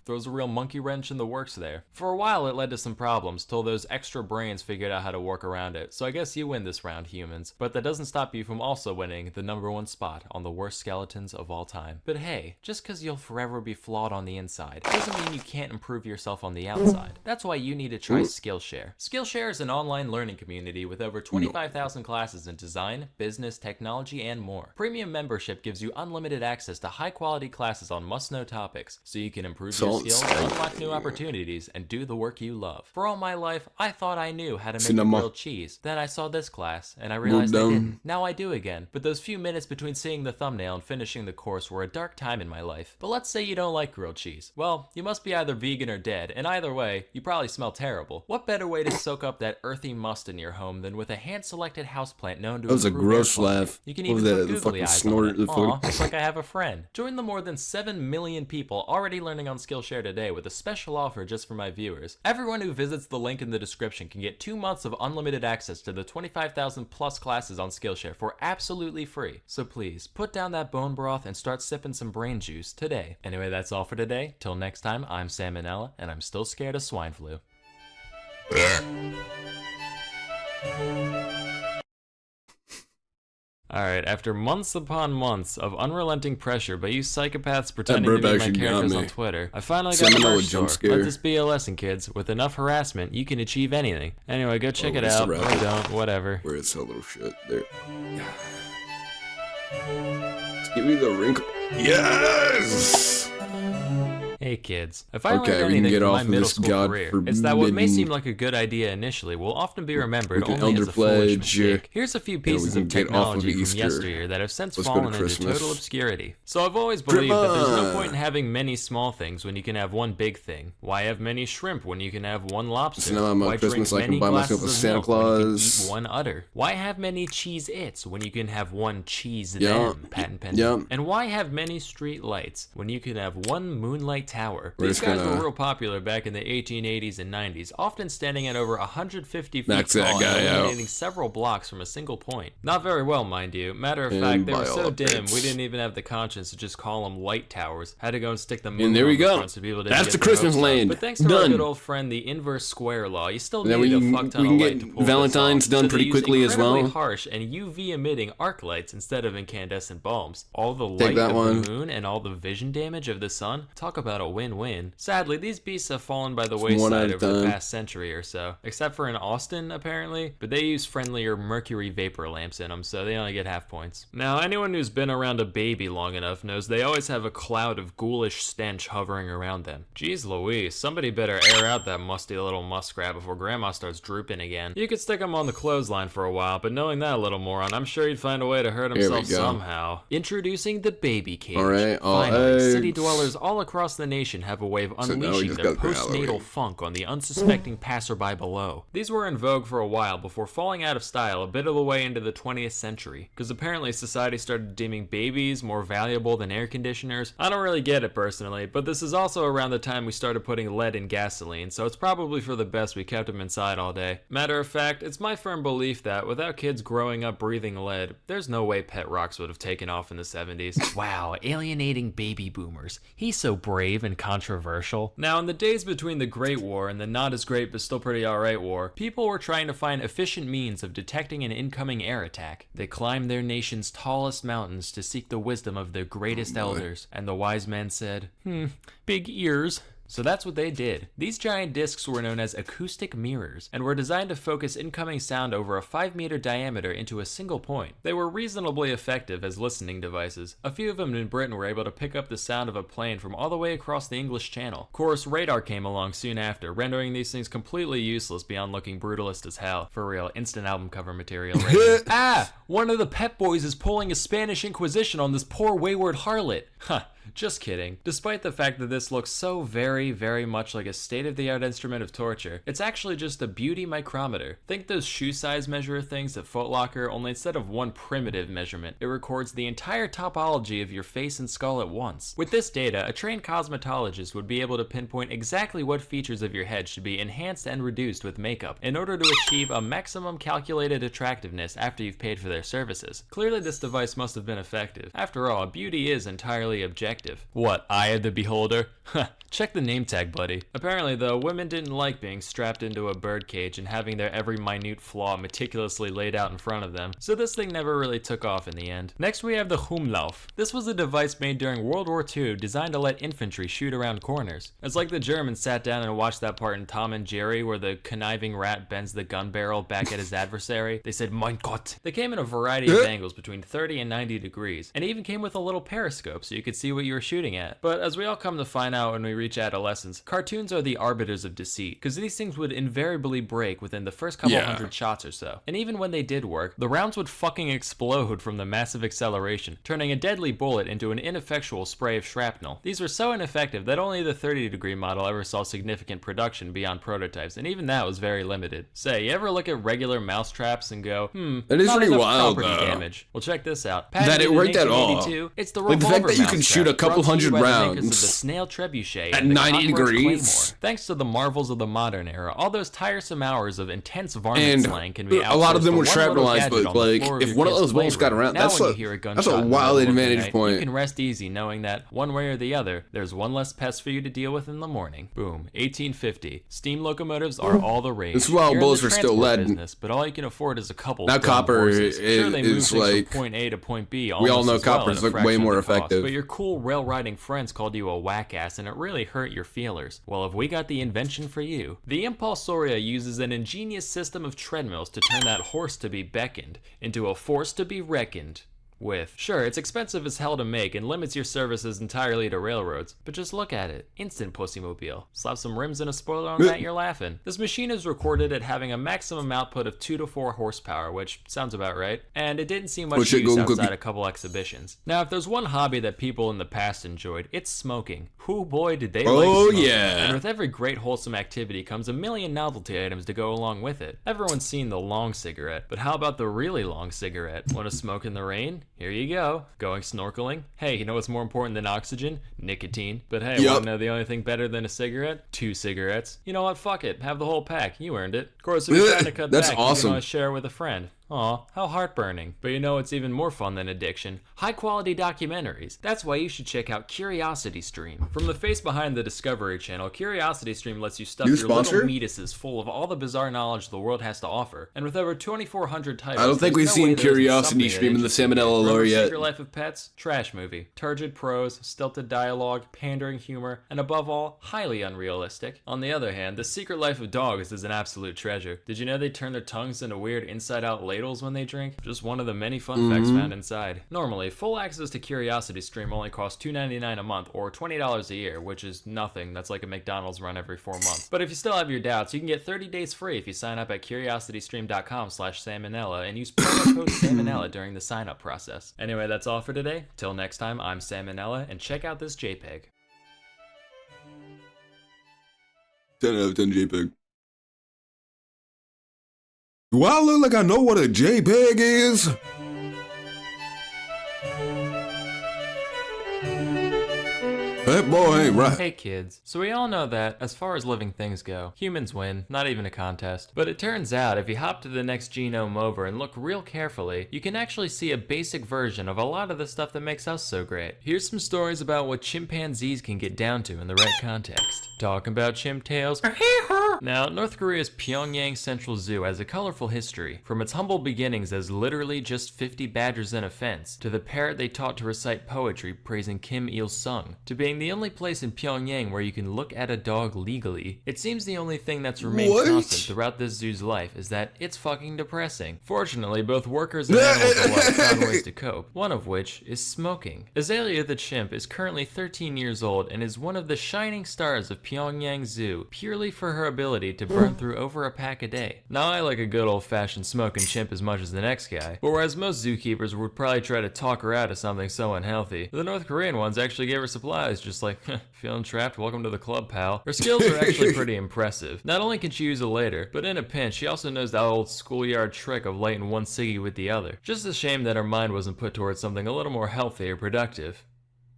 Throws a real monkey wrench in the works there. For a while it led to some problems till those extra brains figured out how to work around it, so I guess you win this round, humans. But that doesn't stop you from also winning the number 1 spot on the worst skeletons of all time. But hey, just cause you'll forever be flawed on the inside, doesn't mean you can't improve yourself on the outside. That's why you need to try Skillshare. Skillshare is an online learning community with over 25,000 classes in design, business, technology, and more. Premium membership gives you unlimited access to high-quality classes on must-know topics, so you can improve your skills, unlock new opportunities, and do the work you love. For all my life, I thought I knew how to make a grilled cheese. Then I saw this class, and I realized I didn't. Now I do again. But those few minutes between seeing the thumbnail and finishing the course were a dark time in my life. But let's say you don't like grilled cheese. Well, you must be either vegan or dead, and either way, you probably smell terrible. What better way to soak up that earthy must in your home than with a hand-selected houseplant known to That was a improve gross air quality? laugh. You can What was even that, put the googly fucking eyes snort? on it. Aw, it's like I have a friend. Join the more than 7 million people already learning on Skillshare today with a special offer just for my viewers. Everyone who visits the link in the description can get 2 months of unlimited access to the 25,000 plus classes on Skillshare for absolutely free. So please, put down that bone broth and start sipping some brain juice today. Anyway, that's all for today. Till next time, I'm Salmonella, and I'm still scared of swine flu. Alright, after months upon months of unrelenting pressure by you psychopaths pretending to be my actually got characters me. on Twitter, I finally got a Salmonella merch jump store. scare. Let this be a lesson, kids. With enough harassment, you can achieve anything. Anyway, go check it it's a out, or rabbit. don't, whatever. Where is that little shit? There. Give me the wrinkle. Yes! Hey kids, if I Okay, learned we can anything get from off my of middle this school career, it's that what may God-forbidden- seem like a good idea initially will often be remembered We can only as elder a foolish pledge, mistake. Here's a few pieces we of can get off of technology from Easter. yesteryear that have since Let's go to fallen into Christmas. total obscurity. So I've always believed that there's no Grandma. point in having many small things when you can have one big thing. Why have many shrimp when you can have one lobster? So now I'm on Why Christmas, drink I can many buy myself glasses a of Santa milk when you can Claus. eat one udder? Why have many cheese-its when you can have one cheese Yeah. them? Patent pending. Yeah. And why have many street lights when you can have one moonlight tower? We're These just guys gonna- were real popular back in the 1880s and 90s, often standing at over 150 feet Max that tall guy and out. illuminating several blocks from a single point. Not very well, mind you. Matter of And fact, they by were all so dim, updates. we didn't even have the conscience to just call them light towers. Had to go and stick the moon there we on the go. front so people didn't That's get the their Christmas hopes up. land. But thanks to our Done. good old friend, the inverse square law, you still Then needed we a can- fuck ton we of can light get to pull Valentine's this off. done So pretty they used quickly as incredibly well. harsh and UV emitting arc lights instead of incandescent bulbs. All the Take light that of one. the moon and all the vision damage of the sun. Talk about a win-win. Sadly, these beasts have fallen by the 1 out wayside of over the 10. past century or so, except for in Austin, apparently, but they use friendlier mercury vapor lamps in them, so they only get half points. Now, anyone who's been around a baby long enough knows they always have a cloud of ghoulish stench hovering around them. Jeez Louise, somebody better air out that musty little muskrat before Grandma starts drooping again. You could stick him on the clothesline for a while, but knowing that little moron, I'm sure he'd find a way to hurt himself somehow. Introducing the baby cage. Alright, Finally, city dwellers all across the nation have a way of unleashing their postnatal funk on the unsuspecting passerby below. These were in vogue for a while before falling out of style a bit of the way into the 20th century, because apparently society started deeming babies more valuable than air conditioners. I don't really get it personally, but this is also around the time we started putting lead in gasoline, so it's probably for the best we kept them inside all day. Matter of fact, it's my firm belief that without kids growing up breathing lead, there's no way pet rocks would have taken off in the 70s. Wow, alienating baby boomers. He's so brave and controversial. Now, in the days between the Great War and the not as great but still pretty alright war, people were trying to find efficient means of detecting an incoming air attack. They climbed their nation's tallest mountains to seek the wisdom of their greatest elders, and the wise men said, big ears. So that's what they did. These giant discs were known as acoustic mirrors and were designed to focus incoming sound over a 5-meter diameter into a single point. They were reasonably effective as listening devices. A few of them in Britain were able to pick up the sound of a plane from all the way across the English Channel. Of course, radar came along soon after, rendering these things completely useless beyond looking brutalist as hell. For real, instant album cover material. One of the Pep Boys is pulling a Spanish Inquisition on this poor wayward harlot. Huh. Just kidding. Despite the fact that this looks so very, very much like a state-of-the-art instrument of torture, it's actually just a beauty micrometer. Think those shoe size measurer things at Foot Locker, only instead of one primitive measurement, it records the entire topology of your face and skull at once. With this data, a trained cosmetologist would be able to pinpoint exactly what features of your head should be enhanced and reduced with makeup in order to achieve a maximum calculated attractiveness after you've paid for their services. Clearly this device must have been effective. After all, beauty is entirely objective. What, eye of the beholder? Check the name tag, buddy. Apparently though, women didn't like being strapped into a birdcage and having their every minute flaw meticulously laid out in front of them, so this thing never really took off in the end. Next we have the Humlauf. This was a device made during World War II designed to let infantry shoot around corners. It's like the Germans sat down and watched that part in Tom and Jerry where the conniving rat bends the gun barrel back at his adversary. They said, Mein Gott. They came in a variety of angles between 30 and 90 degrees, and even came with a little periscope so you could see what you were shooting at. But as we all come to find out when we reach adolescence, cartoons are the arbiters of deceit, because these things would invariably break within the first couple hundred shots or so. And even when they did work, the rounds would fucking explode from the massive acceleration, turning a deadly bullet into an ineffectual spray of shrapnel. These were so ineffective that only the 30-degree model ever saw significant production beyond prototypes, and even that was very limited. Say, you ever look at regular mousetraps and go, that is not pretty enough wild property though. damage. Well, check this out. That it worked at all. It's the Like the fact that you can shoot a couple hundred rounds of the snail trebuchet at and the 90 cockroach degrees. claymore. Thanks to the marvels of the modern era, all those tiresome hours of intense varmint slang can be a lot of them were shrapnelized, shrapnelized, but like if one of those bullets got around, that's a wild advantage point. You can rest easy knowing that one way or the other, there's one less pest for you to deal with in the morning. Boom. 1850. Steam locomotives are all the rage. This is while bullets were still lead. Business, but all you can afford is a couple. Now copper is like from point A to point B. We all know copper is like way more effective. But your cool rail riding friends called you a whack ass, and it really hurt your feelers. Well, have we got the invention for you? The Impulsoria uses an ingenious system of treadmills to turn that horse to be beckoned into a force to be reckoned with. Sure, it's expensive as hell to make and limits your services entirely to railroads, but just look at it. Instant pussymobile. Slap some rims and a spoiler on that, you're laughing. This machine is recorded at having a maximum output of 2 to 4 horsepower, which sounds about right, and it didn't see much use outside a couple exhibitions. Now, if there's one hobby that people in the past enjoyed, it's smoking. Whoo boy, did they like smoking. Yeah. And with every great wholesome activity comes a million novelty items to go along with it. Everyone's seen the long cigarette, but how about the really long cigarette? Want to smoke in the rain? Here you go. Going snorkeling? Hey, you know what's more important than oxygen? Nicotine. But hey, wanna know the only thing better than a cigarette? 2 cigarettes. You know what? Fuck it. Have the whole pack. You earned it. Of course, if you're trying to cut back, you can always share it with a friend. Aw, how heartburning. But you know what's even more fun than addiction? High quality documentaries. That's why you should check out CuriosityStream. From the face behind the Discovery Channel, CuriosityStream lets you stuff your little meatuses full of all the bizarre knowledge the world has to offer. And with over 2,400 titles, I don't think we've seen CuriosityStream in the Salmonella lore yet. Secret Life of Pets? Trash movie. Turgid prose, stilted dialogue, pandering humor, and above all, highly unrealistic. On the other hand, The Secret Life of Dogs is an absolute treasure. Did you know they turn their tongues into weird inside-out ladles when they drink? Just one of the many fun facts found inside. Normally, full access to CuriosityStream only costs $2.99 a month or $20 a year, which is nothing. That's like a McDonald's run every 4 months. But if you still have your doubts, you can get 30 days free if you sign up at curiositystream.com/salmonella and use promo code salmonella during the sign-up process. Anyway, that's all for today. Till next time, I'm Salmonella, and check out this JPEG. 10 out of 10 JPEG. Do I look like I know what a JPEG is? That boy ain't right. Hey kids, so we all know that, as far as living things go, humans win, not even a contest. But it turns out, if you hop to the next genome over and look real carefully, you can actually see a basic version of a lot of the stuff that makes us so great. Here's some stories about what chimpanzees can get down to in the right context. Talking about chimp tails? Now, North Korea's Pyongyang Central Zoo has a colorful history, from its humble beginnings as literally just 50 badgers in a fence, to the parrot they taught to recite poetry praising Kim Il-sung, to being the only place in Pyongyang where you can look at a dog legally. It seems the only thing that's remained constant throughout this zoo's life is that it's fucking depressing. Fortunately, both workers and animals alike found ways to cope, one of which is smoking. Azalea the chimp is currently 13 years old and is one of the shining stars of Pyongyang Zoo, purely for her ability to burn through over a pack a day. Now, I like a good old-fashioned smoking chimp as much as the next guy, but whereas most zookeepers would probably try to talk her out of something so unhealthy, the North Korean ones actually gave her supplies, just like, feeling trapped, welcome to the club, pal. Her skills are actually pretty impressive. Not only can she use a later, but in a pinch, she also knows that old schoolyard trick of lighting one ciggy with the other. Just a shame that her mind wasn't put towards something a little more healthy or productive.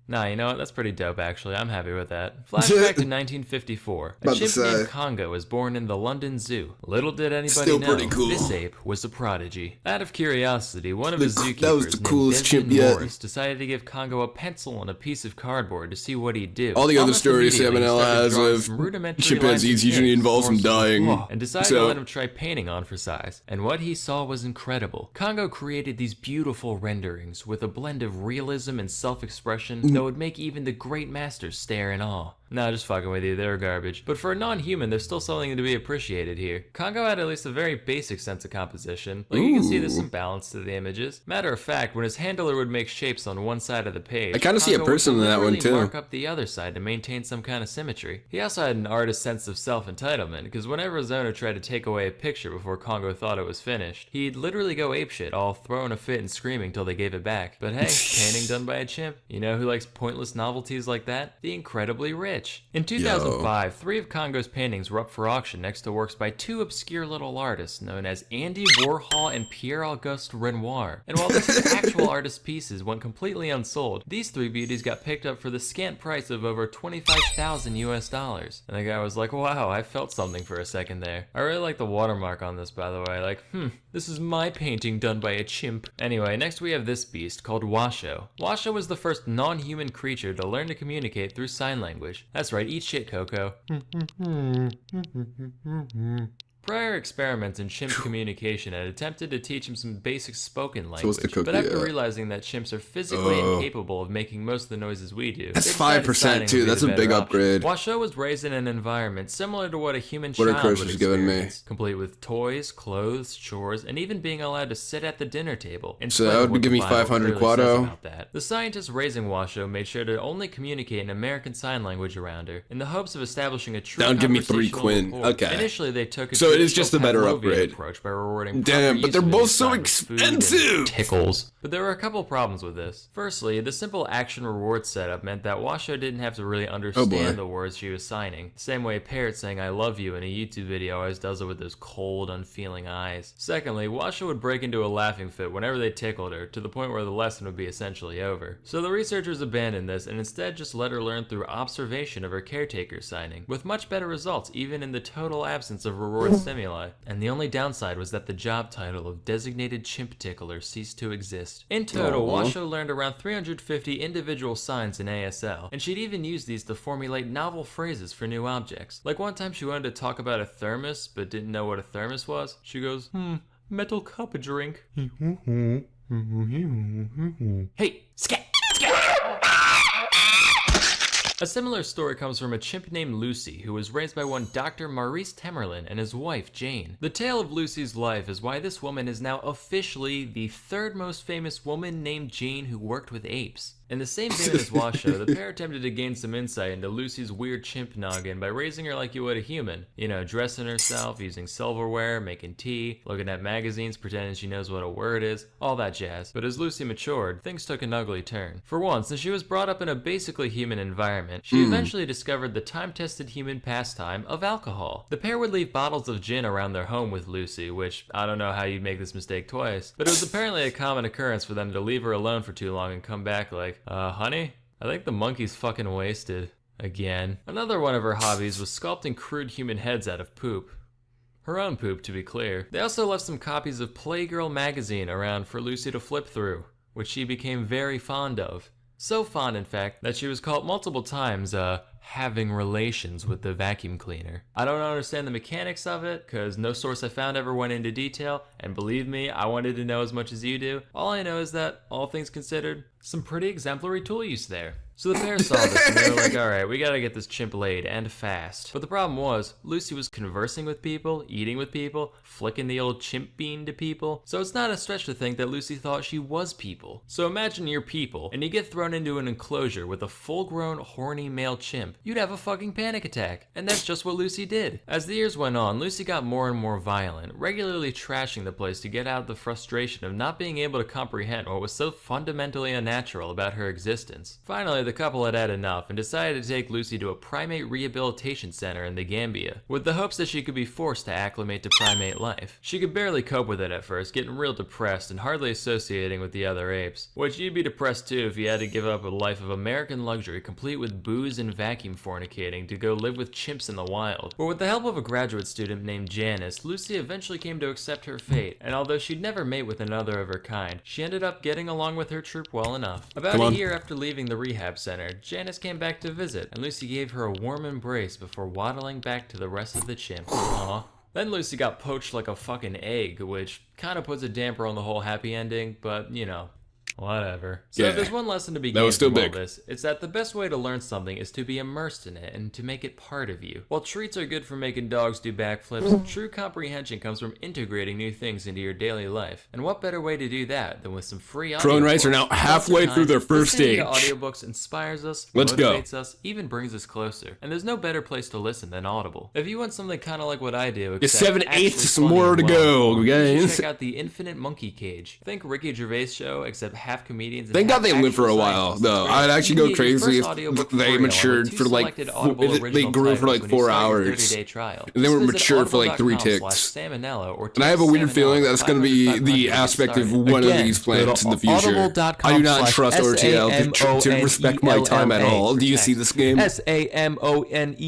Nah, you know what? That's pretty dope, actually. I'm happy with that. Flashback to 1954. A chimp named Congo was born in the London Zoo. Little did anybody know, this ape was a prodigy. Out of curiosity, one of his zookeepers named Desmond Morris decided to give Congo a pencil and a piece of cardboard to see what he'd do. All the other stories Salmonella has of chimpanzees usually involve some dying. And decided to let him try painting on for size. And what he saw was incredible. Congo created these beautiful renderings with a blend of realism and self-expression that would make even the great masters stare in awe. Nah, just fucking with you, they're garbage. But for a non-human, there's still something to be appreciated here. Congo had at least a very basic sense of composition. Like, you can see there's some balance to the images. Matter of fact, when his handler would make shapes on one side of the page, I kind of see a person in that one too. Mark up the other side to maintain some kind of symmetry. He also had an artist's sense of self-entitlement, because whenever his owner tried to take away a picture before Congo thought it was finished, he'd literally go apeshit, all throwing a fit and screaming till they gave it back. But hey, painting done by a chimp. You know who likes pointless novelties like that? The incredibly rich. In 2005, 3 of Congo's paintings were up for auction next to works by 2 obscure little artists known as Andy Warhol and Pierre-Auguste Renoir. And while these actual artist pieces went completely unsold, these 3 beauties got picked up for the scant price of over $25,000 US. And the guy was like, wow, I felt something for a second there. I really like the watermark on this, by the way. Like, this is my painting done by a chimp. Anyway, next we have this beast called Washoe. Washoe was the first non-human creature to learn to communicate through sign language. That's right, eat shit, Coco. Prior experiments in chimp communication had attempted to teach him some basic spoken language, but after realizing that chimps are physically incapable of making most of the noises we do, that's 5% too. That's a big upgrade. Washoe was raised in an environment similar to what a human child would experience, complete with toys, clothes, chores, and even being allowed to sit at the dinner table. So that would give me 500 Quado. The scientists raising Washoe made sure to only communicate in American Sign Language around her, in the hopes of establishing a true Don't give me 3 Quinn. Okay. Initially, they took a so it is just a better upgrade. Approach by rewarding damn, but they're both so expensive. Tickles. But there were a couple problems with this. Firstly, the simple action reward setup meant that Washoe didn't have to really understand the words she was signing. The same way a parrot saying I love you in a YouTube video always does it with those cold, unfeeling eyes. Secondly, Washoe would break into a laughing fit whenever they tickled her, to the point where the lesson would be essentially over. So the researchers abandoned this and instead just let her learn through observation of her caretaker signing, with much better results even in the total absence of reward stimuli. And the only downside was that the job title of designated chimp tickler ceased to exist. In total, Washoe learned around 350 individual signs in ASL, and she'd even use these to formulate novel phrases for new objects. Like one time she wanted to talk about a thermos, but didn't know what a thermos was. She goes, metal cup of drink. Hey, scat! A similar story comes from a chimp named Lucy, who was raised by one Dr. Maurice Temerlin and his wife, Jane. The tale of Lucy's life is why this woman is now officially the third most famous woman named Jane who worked with apes. In the same vein as Washoe, the pair attempted to gain some insight into Lucy's weird chimp noggin by raising her like you would a human. You know, dressing herself, using silverware, making tea, looking at magazines, pretending she knows what a word is, all that jazz. But as Lucy matured, things took an ugly turn. For one, since she was brought up in a basically human environment, she eventually discovered the time-tested human pastime of alcohol. The pair would leave bottles of gin around their home with Lucy, which, I don't know how you'd make this mistake twice, but it was apparently a common occurrence for them to leave her alone for too long and come back like, honey, I think the monkey's fucking wasted. Again. Another one of her hobbies was sculpting crude human heads out of poop. Her own poop, to be clear. They also left some copies of Playgirl magazine around for Lucy to flip through, which she became very fond of. So fond, in fact, that she was caught multiple times, having relations with the vacuum cleaner. I don't understand the mechanics of it, cause no source I found ever went into detail, and believe me, I wanted to know as much as you do. All I know is that, all things considered, some pretty exemplary tool use there. So the pair saw this and they were like, alright, we gotta get this chimp laid, and fast. But the problem was, Lucy was conversing with people, eating with people, flicking the old chimp bean to people. So it's not a stretch to think that Lucy thought she was people. So imagine you're people, and you get thrown into an enclosure with a full-grown, horny male chimp. You'd have a fucking panic attack. And that's just what Lucy did. As the years went on, Lucy got more and more violent, regularly trashing the place to get out the frustration of not being able to comprehend what was so fundamentally unnatural about her existence. Finally, the couple had had enough and decided to take Lucy to a primate rehabilitation center in the Gambia, with the hopes that she could be forced to acclimate to primate life. She could barely cope with it at first, getting real depressed and hardly associating with the other apes. Which you'd be depressed too if you had to give up a life of American luxury complete with booze and vacuum fornicating to go live with chimps in the wild. But with the help of a graduate student named Janice, Lucy eventually came to accept her fate, and although she'd never mate with another of her kind, she ended up getting along with her troop well enough. About a year after leaving the rehab center, Janice came back to visit, and Lucy gave her a warm embrace before waddling back to the rest of the chimps. Aww. Then Lucy got poached like a fucking egg, which kinda puts a damper on the whole happy ending, but you know. Whatever. So if there's one lesson to be gained from all this, it's that the best way to learn something is to be immersed in it and to make it part of you. While treats are good for making dogs do backflips, true comprehension comes from integrating new things into your daily life. And what better way to do that than with some free audiobooks? Drone rights are now halfway through their first stage. Audiobooks inspires us, Let's motivates us, even brings us closer. And there's no better place to listen than Audible. If you want something kind of like what I do, It's 7/8, some more to go, guys. Check out the Infinite Monkey Cage. Think Ricky Gervais show, except half comedians. Thank God they lived for a while, though. I'd actually go crazy if they matured for like, they grew for like 4 hours. And they were matured for like 3 ticks. And I have a weird feeling that's going to be the aspect of one of these plans in the future. I do not trust RTL to respect my time at all. Do you see this game? SAMONELLA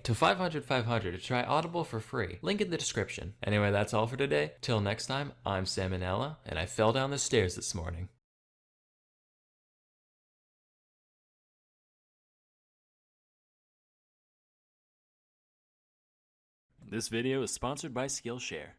to 500 to try Audible for free. Link in the description. Anyway, that's all for today. Till next time, I'm Salmonella, and I fell down the stairs this morning. This video is sponsored by Skillshare.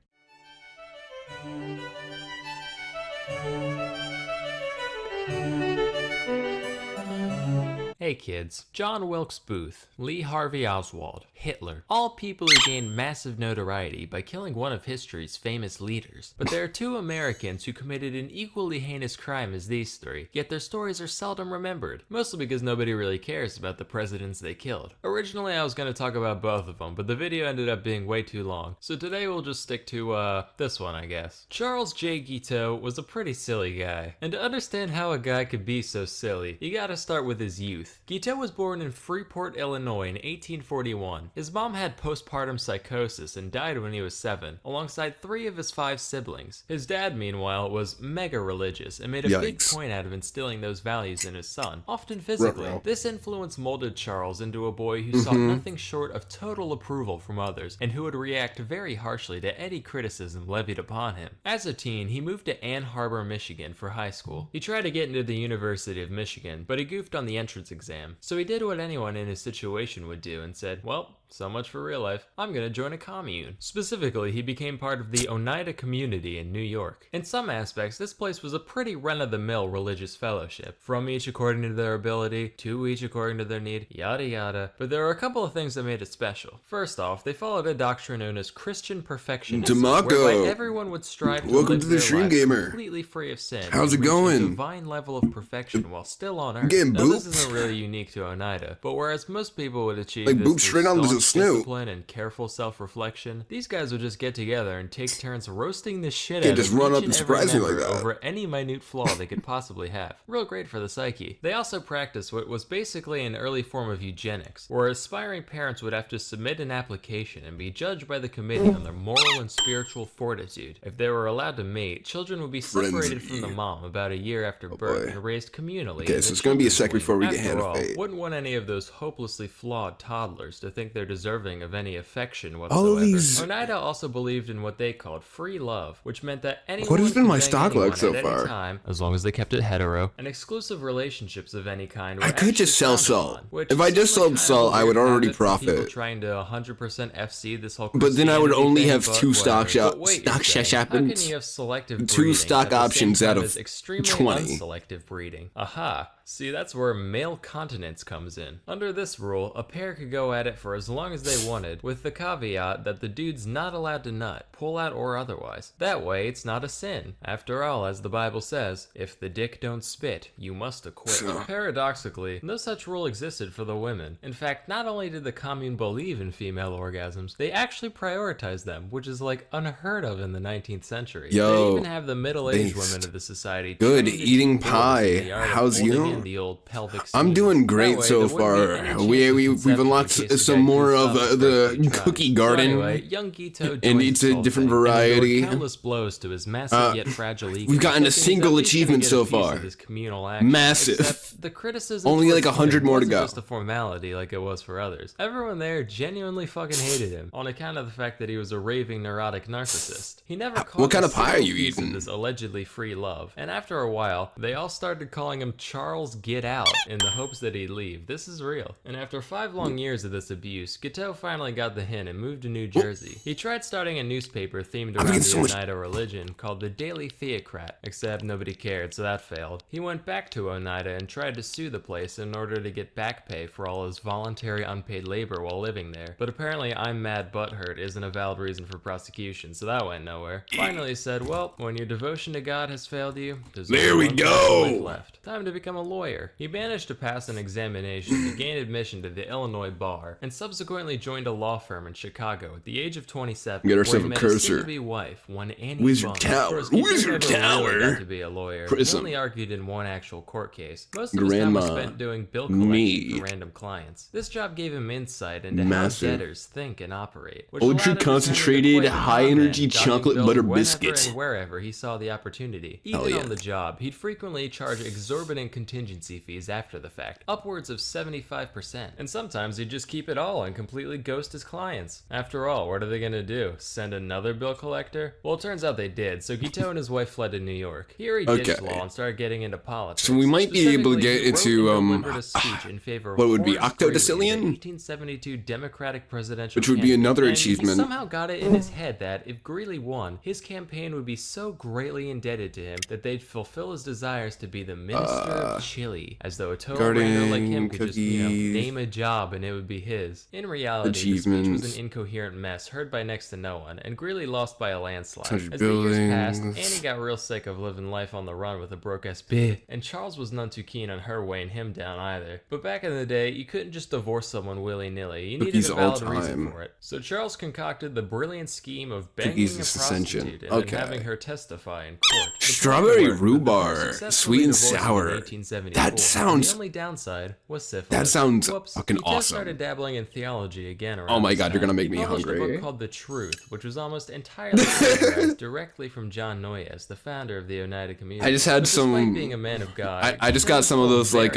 Hey kids, John Wilkes Booth, Lee Harvey Oswald, Hitler, all people who gained massive notoriety by killing one of history's famous leaders. But there are 2 Americans who committed an equally heinous crime as these 3, yet their stories are seldom remembered, mostly because nobody really cares about the presidents they killed. Originally I was going to talk about both of them, but the video ended up being way too long, so today we'll just stick to, this one I guess. Charles J. Guiteau was a pretty silly guy, and to understand how a guy could be so silly, you gotta start with his youth. Guiteau was born in Freeport, Illinois in 1841. His mom had postpartum psychosis and died when he was 7, alongside 3 of his 5 siblings. His dad, meanwhile, was mega religious and made a big point out of instilling those values in his son, often physically. This influence molded Charles into a boy who sought nothing short of total approval from others, and who would react very harshly to any criticism levied upon him. As a teen, he moved to Ann Arbor, Michigan for high school. He tried to get into the University of Michigan, but he goofed on the entrance exam. So he did what anyone in his situation would do and said, well, so much for real life. I'm gonna join a commune. Specifically, he became part of the Oneida community in New York. In some aspects, this place was a pretty run-of-the-mill religious fellowship. From each according to their ability, to each according to their need, yada yada. But there were a couple of things that made it special. First off, they followed a doctrine known as Christian perfectionism, whereby everyone would strive to live their lives completely free of sin. How's it and reach a going? divine level of perfection while still on earth. Getting Now, this booped? isn't really unique to Oneida, but whereas most people would achieve Like this booped through straight onto the staunch snoot. discipline and careful self-reflection, these guys would just get together and take turns roasting the shit Can't out just of run each up and and every surprise me member like that. over any minute flaw they could possibly have. Real great for the psyche. They also practiced what was basically an early form of eugenics, where aspiring parents would have to submit an application and be judged by the committee on their moral and spiritual fortitude. If they were allowed to mate, children would be separated from the mom about a year after birth and raised communally. Okay, so it's gonna be a sec before we get hand After of all, fate. wouldn't want any of those hopelessly flawed toddlers to think they're deserving of any affection whatsoever. All of these. Oneida also believed in what they called free love, which meant that anyone What has been could my bang stock anyone like so at any far? time, as long as they kept it hetero, and exclusive relationships of any kind were I could just actually sell frowned salt. upon, which If I just seemed like sold kind of salt, a I would weird already habit for people profit. trying to 100% FC this whole But then I would Christianity only thing, have but 2 stock whatever. But wait, stock you're saying, how happens. can you have selective 2 breeding stock at the same options time out of as extremely 20. unselective breeding? Aha. See, that's where male continence comes in. Under this rule, a pair could go at it for as long as they wanted, with the caveat that the dude's not allowed to nut, pull out or otherwise. That way, it's not a sin. After all, as the Bible says, if the dick don't spit, you must acquit. Paradoxically, no such rule existed for the women. In fact, not only did the commune believe in female orgasms, they actually prioritized them, which is like unheard of in the 19th century. Yo, they even have the middle-aged based. women of the society Good, trained to eating teach boys in the pie. art of How's holding you? in the old pelvic I'm seams. doing That great way, so there wouldn't be far. any We've chance of unlocked conception in case the some guy more goofs of off the the first few tries. cookie garden. So anyway, young Guiteau And joined it's this a whole different thing and endured variety. countless blows to his massive yet fragile ego. We've gotten a thinking he's single at least gonna achievement get a so piece far. of this communal action. Massive. Except the criticism Only towards like 100 him more to wasn't go. just a formality like it was for others. Everyone there genuinely fucking hated him on account of the fact that he was a raving neurotic narcissist. He never caught what kind a of pie are single you piece of eating? this allegedly free love. And after a while, they all started calling him Charles Get Out in the hopes that he'd leave. This is real. And after 5 long years of this abuse, Guiteau finally got the hint and moved to New Jersey. He tried starting a newspaper themed around the Oneida religion called the Daily Theocrat, except nobody cared, so that failed. He went back to Oneida and tried to sue the place in order to get back pay for all his voluntary unpaid labor while living there. But apparently I'm mad butthurt isn't a valid reason for prosecution, so that went nowhere. Finally he said, well, when your devotion to God has failed you, there's There only we one go. life left. Time to become a lawyer. He managed to pass an examination to gain admission to the Illinois bar, and subsequently joined a law firm in Chicago at the age of 27. Get where ourselves he a met cursor. his soon-to-be wife, one Annie Wizard Bond. Tower. Of course, Guiteau Wizard never Tower. really got to be a lawyer. Prism. He only argued in one actual court case. Most of his time was Grandma. spent doing bill collection Me. for random clients. This job gave him insight into Massive. how debtors think and operate, which Ultra allowed him to turn into concentrated, quite a high con man, energy dodging chocolate bills butter whenever biscuit. and wherever he saw the opportunity. Hell Even yeah. on the job, he'd frequently charge exorbitant contingency fees after the fact, upwards of 75%. And sometimes he'd just keep it all and completely ghost his clients. After all, what are they gonna do? Send another bill collector? Well, it turns out they did, so Guiteau and his wife fled to New York. Here he ditched Okay. law and started getting into politics. So we might be able to Specifically, get he wrote into, and delivered a speech in favor of what would be Horace Greeley in the octodecillion? 1872 Democratic presidential Which would be campaign. another And achievement. He somehow got it in his head that if Greeley won, his campaign would be so greatly indebted to him that they'd fulfill his desires to be the minister of Chile, as though a total rando like him could just, cookies. name a job and it would be his. In reality, the speech was Achievements. an incoherent mess heard by next to no one, and Greeley lost by a landslide. Touch As the years passed, buildings. Annie got real sick of living life on the run with a broke-ass bitch, and Charles was none too keen on her weighing him down either. But back in the day, you couldn't just divorce someone willy-nilly. You needed Cookies a all valid reason time. for it. So Charles concocted the brilliant scheme of banging Cookies a is ascension. prostitute and Okay. then having her testify in court. Strawberry rhubarb, sweet and sour. That sounds. The only downside was syphilis. That sounds fucking He awesome. started dabbling in theology again around Oh my this god, you're time. gonna make me He published a hungry. book called The Truth, which was almost entirely plagiarized directly from John Noyes, the founder of the Oneida Community. I just had But despite some. being a man of God, I just got some of those like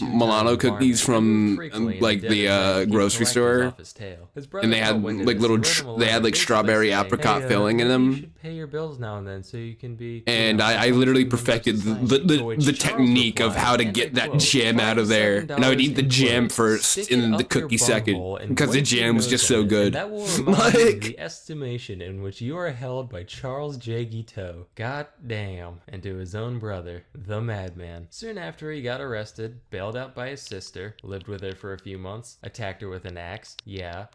Milano cookies from like the grocery store, and they had like little. They had like strawberry apricot filling in You them. should pay your bills now and then so you can be. And I literally perfected the technique of how to get that jam out of there. And I would eat the jam first and the cookie second because the jam was just so good. That will remind you of the estimation in which you are held by Charles J. Guiteau. God damn. And to his own brother, the madman. Soon after he got arrested, bailed out by his sister, lived with her for a few months, attacked her with an axe,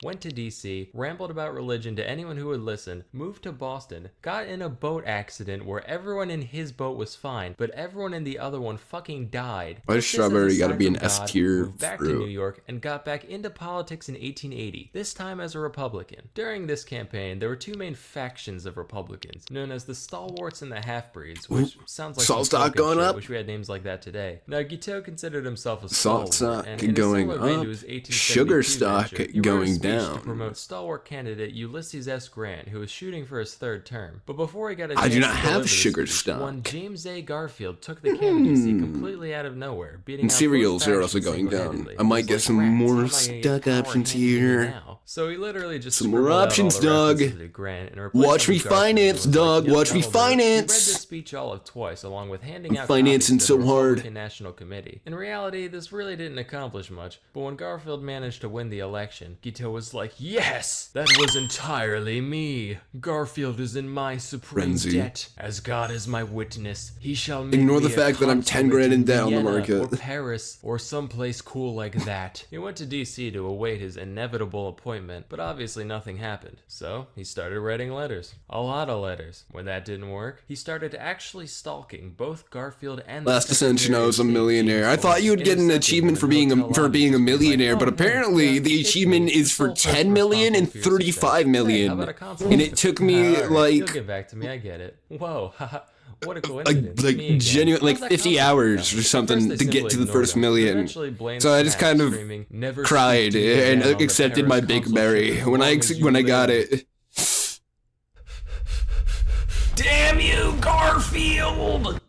went to DC, rambled about religion to anyone who would listen, moved to Boston, got in a boat accident where everyone in his boat was fine, but everyone in the other one fucking died. Why does Took this as a strawberry gotta sign be an from S God, tier moved back to fruit? New York and got back into politics in 1880, this time as a Republican. During this campaign, there were two main factions of Republicans, known as the Stalwarts and the Half-Breeds, which sounds like Salt some stock fucking going shit. up? Wish we had names like that today. Now, Guiteau considered himself a Salt stalwart, stock and in a going similar vein up, to his 1872 sugar stock venture, he wrote a going speech down. to promote stalwart candidate Ulysses S. Grant, who was shooting for his third term. But before he got a I do chance not to have deliver the sugar speech, stock. one James A. Garfield took the candidacy completely out of nowhere, beating And out cereals both are also factions going down. single-handedly. I might It was get like, some "Rats, more how am I gonna get stock power options handed to me here. now?" So he literally just Some more scribbled out all options, the dog. references to Grant and replaced Watch them me with Garfield, finance, who was like, dog. "Yep, Watch me that'll do it." He read finance. this speech all of twice, along with handing out financing copies to the so hard. Republican National Committee. In reality, this really didn't accomplish much, but when Garfield managed to win the election, Guiteau was like, "Yes, that was entirely me. Garfield is in my supreme Frenzy. debt. As God is my witness, he shall make Ignore the me a fact that I'm 10 consulate grand in in debt on the Vienna market. or Paris or someplace cool like that." He went to DC to await his inevitable appointment, but obviously nothing happened. So he started writing letters. A lot of letters. When that didn't work, he started actually stalking both Garfield and the Last Ascension, I Secretary of was a State, millionaire. I James thought you would get an intercepted achievement him for in being hotel for being a lobbies. millionaire, Like, but "Oh, apparently hey, the it's achievement me, is the for sole person 10 million and responsible for your success. 35 Hey, how million. about a consultation? And it took me Alright, like you'll get back to me, I get it. Whoa, haha. What a coincidence. like Me again. genuine like How's that 50 concept hours go? or something First they to get to simply the first ignored him, million. eventually blamed So I just Smack, kind of screaming, "Never cried speak to you and again on the accepted my Paris big consulship berry as when long as you I got live." it. Damn you, Garfield!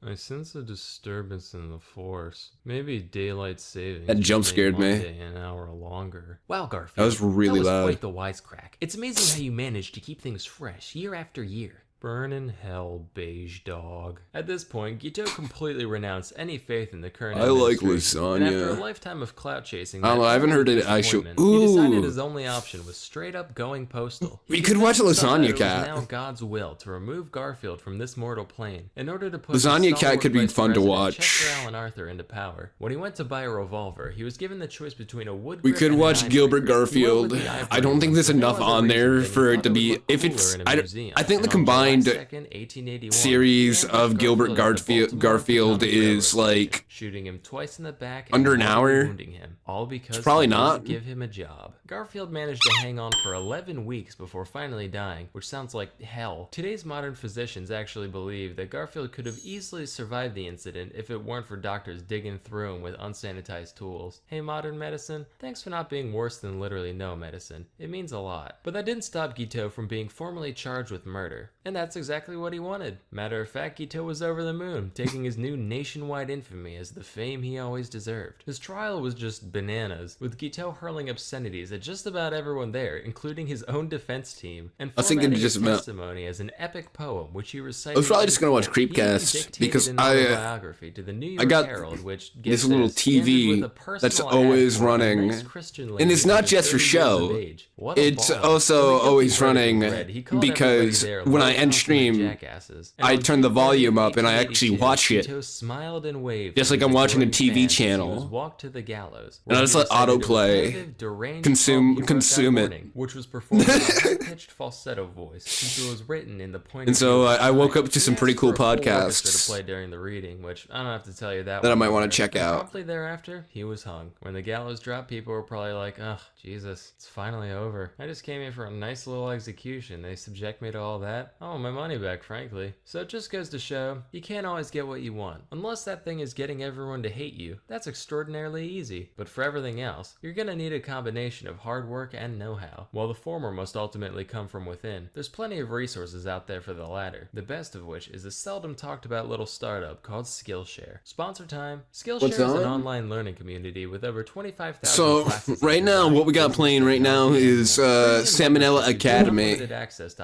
I sense a disturbance in the force. Maybe daylight savings. That jump should make scared me. Monday an hour longer. Wow, Garfield. That was really loud. Quite the wisecrack. It's amazing how you manage to keep things fresh year after year. Burn in hell, beige dog. At this point, Guiteau completely renounced any faith in the current I like administration, lasagna. And after a lifetime of clout chasing, I don't know, I haven't heard it actually. He decided Ooh. his only option was straight up going postal. We He could watch convinced himself Lasagna that it was Cat. now God's will to remove Garfield from this mortal plane in order to put Lasagna his Cat could be stalwart fun to vice president, watch. Chester Alan Arthur, into power. When he went to buy a revolver, he was given the choice between a wood We grip could and an watch ivory Gilbert grip. He went with Garfield. the ivory I don't think one there's for no enough other on there reason than for he it thought to be. look If cooler it's, in a museum. I think the And on July combined 2nd, 1881, series Grant of put Gilbert Garfield on the Garfield Baltimore is Railroad like station, shooting him twice in the back and under an mortally hour. wounding him, all because probably he not. didn't give him a job. Garfield managed to hang on for 11 weeks before finally dying, which sounds like hell. Today's modern physicians actually believe that Garfield could have easily survived the incident if it weren't for doctors digging through him with unsanitized tools. Hey, modern medicine, thanks for not being worse than literally no medicine. It means a lot. But that didn't stop Guiteau from being formally charged with murder. And that's exactly what he wanted. Matter of fact, Guiteau was over the moon, taking his new nationwide infamy as the fame he always deserved. His trial was just bananas, with Guiteau hurling obscenities at just about everyone there, including his own defense team, and I was thinking formatting just his about- testimony as an epic poem, which he recited. I was probably in just gonna watch court. He even Creepcast dictated because an I autobiography to the New York got Herald, which this gets little this, ended TV with a that's personal always ad for a running, nice Christian and lady it's not who's just for 30 years of show. age. What a It's baller. also When the guilty always verdict running was read, he called because everybody there when I low-consummate end stream, jackasses. And I on turn the June 30th, volume up and I actually 1882, watch it. Guiteau smiled and waved Just to like his I'm watching a adoring TV fans as he channel. was walked to the gallows, And I where just he let recited a autoplay repetitive, deranged consume- poem he wrote that consume it. morning, which was performed in a high-pitched falsetto voice, since it was written in the point And of so view of I woke time. up to He some pretty asked cool for a full orchestra podcasts to play during the reading, which I don't have to tell you that that I one might want either. to check And out. promptly thereafter, he was hung. When the gallows dropped, people were probably like, "Ugh, Jesus, it's finally over. I just came here for a nice little execution. They subject me to all that? Oh want my money back, frankly. So it just goes to show, you can't always get what you want. Unless that thing is getting everyone to hate you, that's extraordinarily easy. But for everything else, you're gonna need a combination of hard work and know-how. While the former must ultimately come from within, there's plenty of resources out there for the latter. The best of which is a seldom talked about little startup called Skillshare. Sponsor time. Skillshare is an online learning community with over 25,000 So classes. right now, what we got playing right now is Salmonella Academy,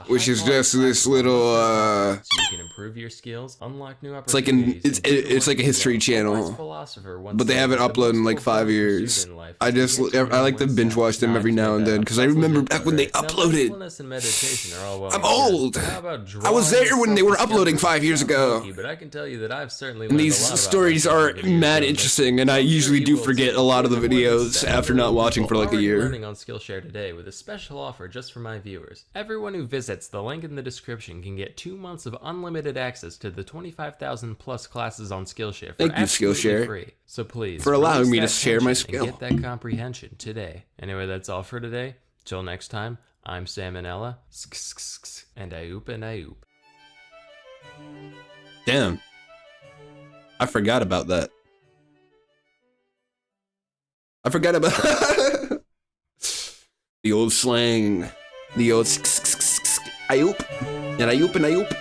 which is just this little so you can improve your skills, unlock new it's like opportunities. it's like a history channel, but they haven't uploaded in like 5 years. I like to binge watch them every now and then because I remember back when they uploaded. I'm old. I was there when they were uploading 5 years ago. But I can tell you that I've certainly And these stories are mad interesting, and I usually do forget a lot of the videos after not watching for like a year. Learning on Skillshare today with a special offer just for my viewers. Everyone who visits the link in the description can get 2 months of unlimited access to the 25,000 plus classes on Skillshare for Thank you, absolutely Skillshare, free. So please, for allowing release me to that share my tension and skill. get that comprehension today. Anyway, that's all for today. Till next time, I'm Salmonella, and I oop and I oop. Damn, I forgot about that. I forgot about the old slang, the old I oop, and I oop and I oop.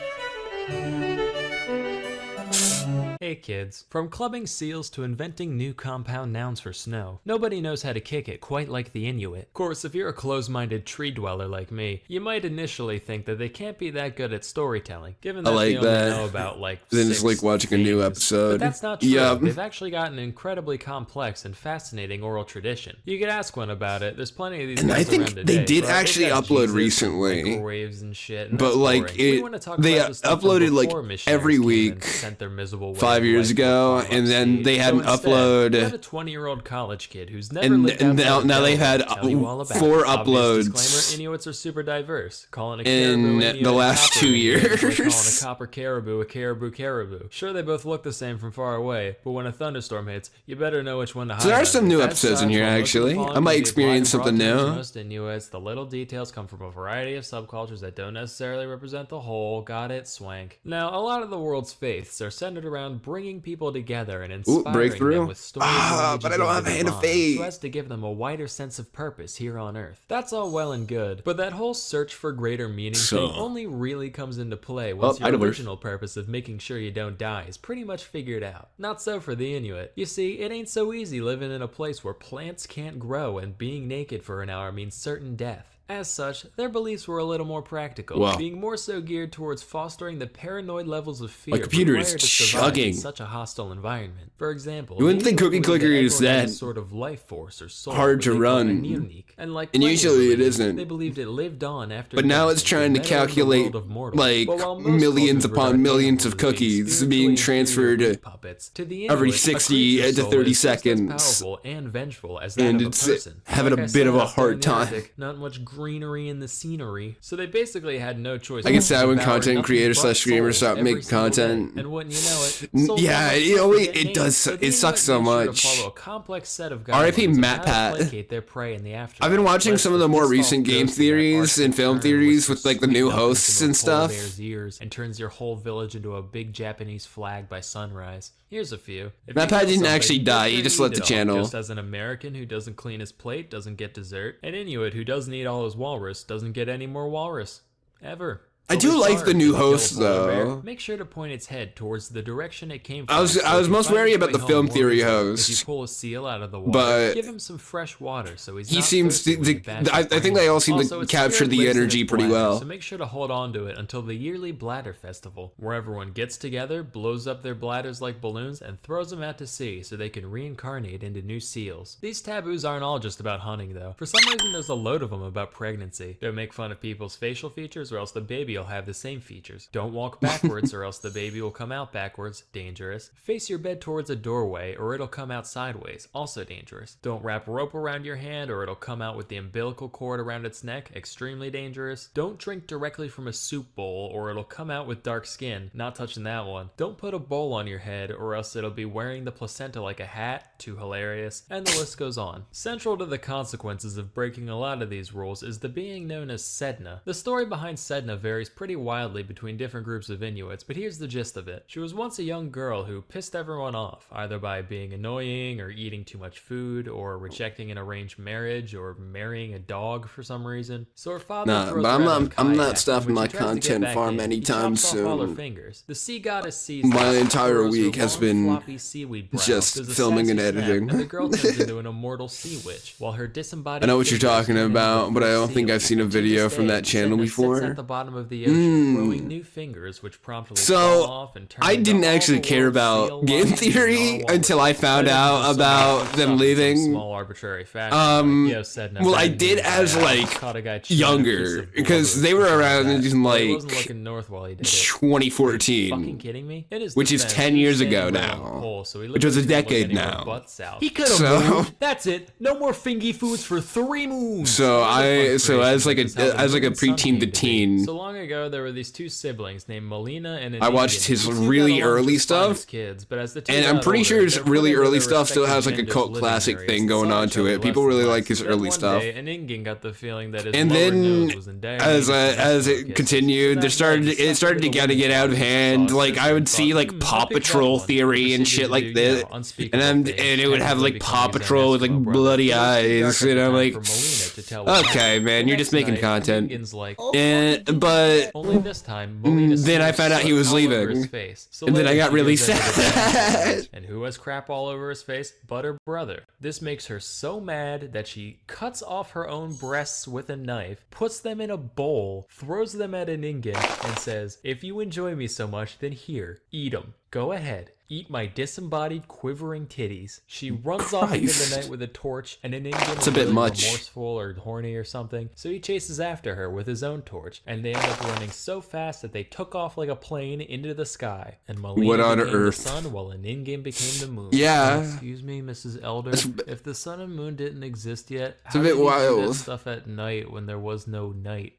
Hey kids, from clubbing seals to inventing new compound nouns for snow, nobody knows how to kick it quite like the Inuit. Of course, if you're a close-minded tree dweller like me, you might initially think that they can't be that good at storytelling, given that they only know about like Then it's like watching a new episode. But that's not true. Yeah. They've actually got an incredibly complex and fascinating oral tradition. You could ask one about it. There's plenty of these And guys I think around today, they did but actually they've got upload Jesus recently. and microwaves and shit, and But that's like boring. We wanna talk they about the stuff from uploaded like before missionaries every came and week sent their miserable way 5 of years life to a ago, far-off and then state. they had So an instead, upload. you have a 20-year-old college kid who's never And lived outside now of they've Delaware had to tell you all about 4 it. Obvious uploads disclaimer, Inuits are super diverse. Calling a in caribou the Inuit a last copper 2 Inuit is like calling a years. copper caribou a caribou caribou. Sure, they both look the same from far away, but when a thunderstorm hits, you better know which one to hide. So there are under. some new As episodes in such, here, while most of the actually. following I can might be experience applied in something broad terms new. to most Inuits, the little details come from a variety of subcultures that don't necessarily represent the whole. Got it? Swank. Now, a lot of the world's faiths are centered around bringing people together and inspiring breakthrough. them with stories, But I don't have a hand of fate. so as to give them a wider sense of purpose here on Earth. That's all well and good, but that whole search for greater meaning thing only really comes into play once your original purpose of making sure you don't die is pretty much figured out. Not so for the Inuit. You see, it ain't so easy living in a place where plants can't grow and being naked for an hour means certain death. As such, their beliefs were a little more practical, Wow. being more so geared towards fostering the paranoid levels of fear My computer is required to survive in chugging. such a hostile environment. For example, You wouldn't think Cookie Clicker is that sort of life force or soul, hard but to they call it a run. neonique. And like And plenty of usually it religions, isn't. They believed it lived on after But now death it's and trying to better in the calculate world of mortals. like But while most millions cultures upon regard millions of animals as being cookies being spiritually transferred puppets, to the every Inuit, a 60 creature's to soul 30 is just as seconds. powerful and vengeful as that And of a it's person. having Like a I bit said of a up there in hard the time. Arctic, not much greenery in the scenery, so they basically had no choice. I get but to sad when devour content nothing creators but slash streamers souls stop every making single day. content. And wouldn't you know it, souls Yeah, almost you know, never it get named, does- so the it sucks so Inuit made sure to much. follow a complex set of R.I.P. guidelines on Matt how to Pat. placate their prey in the afterlife. I've been watching Lest some of the more pissed-off recent game ghost in that theories and Arctic film turn theories whispers with like the new sweet nothings hosts into a and polar stuff. bear's ears and turns your whole village into a big Japanese flag by sunrise. Here's a few. If Matt you Pat kill didn't something, actually make die, sure he just you left eat the it all. channel. Just as an American who doesn't clean his plate doesn't get dessert, an Inuit who doesn't eat all his walrus doesn't get any more walrus. Ever. I do Always like hard the to new kill a hosts, polar bear. though. Make sure to point its head towards the direction it came from. I was so if you most find wary its about way the home film more theory easily. If host, you pull a seal out of the water, but give him some fresh water so he's he not seems thirsty to, when he bashes I think they all seem Also, to its capture spirit the lives in energy its pretty bladder, well. So make sure to hold on to it until the yearly bladder festival, where everyone gets together, blows up their bladders like balloons, and throws them out to sea so they can reincarnate into new seals. These taboos aren't all just about hunting, though. For some reason, there's a load of them about pregnancy. Don't make fun of people's facial features, or else the baby will have the same features. Don't walk backwards, or else the baby will come out backwards. Dangerous. Face your bed towards a doorway, or it'll come out sideways. Also dangerous. Don't wrap rope around your hand, or it'll come out with the umbilical cord around its neck. Extremely dangerous. Don't drink directly from a soup bowl, or it'll come out with dark skin. Not touching that one. Don't put a bowl on your head, or else it'll be wearing the placenta like a hat. Too hilarious. And the list goes on. Central to the consequences of breaking a lot of these rules is the being known as Sedna. The story behind Sedna varies varies pretty wildly between different groups of Inuits, but here's the gist of it. She was once a young girl who pissed everyone off, either by being annoying or eating too much food or rejecting an arranged marriage or marrying a dog for some reason. So her father throws but her out of a I'm kayak, not stopping and my when she tries to get content back farm in, anytime he chops off all her soon. fingers. The sea goddess sees My that, entire throws her week has long, been floppy seaweed brows, just does a filming and sassy snap, editing. and the girl turns into an immortal sea witch, while her disembodied I know what you're fingers talking turn into about, but I don't think seal. I've seen a And to video this from day, that channel Sedna sits before. at the bottom of the ocean, growing new fingers, which promptly fall So, off and turn I into didn't all actually the care world's about seal game lions and theory narwhal until I whales. found That out is so about much them stuff in leaving. some small arbitrary fashion. Yo, Sedna, Well, I bad did news. as, I like, caught a guy chewing a piece younger, of because blubber they or were something around like that. in, But he like, wasn't looking north while he did it. 2014. Fucking kidding me? In his Which is defense, 10 he was years standing ago right on the now. pole, so he Which was a literally couldn't look decade anywhere now. but south. He could have So- moved. That's it. No more fingy foods for 3 moons. So as like a preteen to So teen, long ago, there were these two siblings named Melina and I watched Anigin, his who seemed really got along early just fine stuff, as kids, but as the two and I'm got pretty older, sure his they were really put into early their stuff still has like a respective cult genders' classic living thing areas, going saw on each to other it. People less really and like less. his Then early one stuff. day, Anigin got the feeling that his And lower then nose was in dire as need of as some it focus. continued, So there that started night, he it started to sucked get out of saw hand. his Like sister I would and see thought, like I'll Paw pick that Patrol one," theory and proceeded shit to like do, that. unspeakable And things, it would have tentatively like Paw becoming his Patrol with like Eskimo brother. bloody But it was too eyes, dark and at I'm the like, time for Melina to tell what okay, happened. man, The you're next just making night, content. Anigin's like, And but only this time, Melina then I smeared found out he soot was all over leaving. his face. So And then I later got she really goes into the sad. bathroom, and who has crap all over his face but her brother? This makes her so mad that she cuts off her own breasts with a knife, puts them in a bowl, throws them at Anigin, and says, "If you enjoy me so much, then here, eat them. Go ahead. Eat my disembodied, quivering titties." She runs off into the Christ. night with a torch, and Anigin It's a is bit really much. remorseful or horny or something, so he chases after her with his own torch, and they end up running so fast that they took off like a plane into the sky. And Melina What on became earth? the sun, while Anigin became the moon. Yeah. Excuse me, Mrs. Elder. If the sun and moon didn't exist yet, a how bit did you do that wild. stuff at night when there was no night?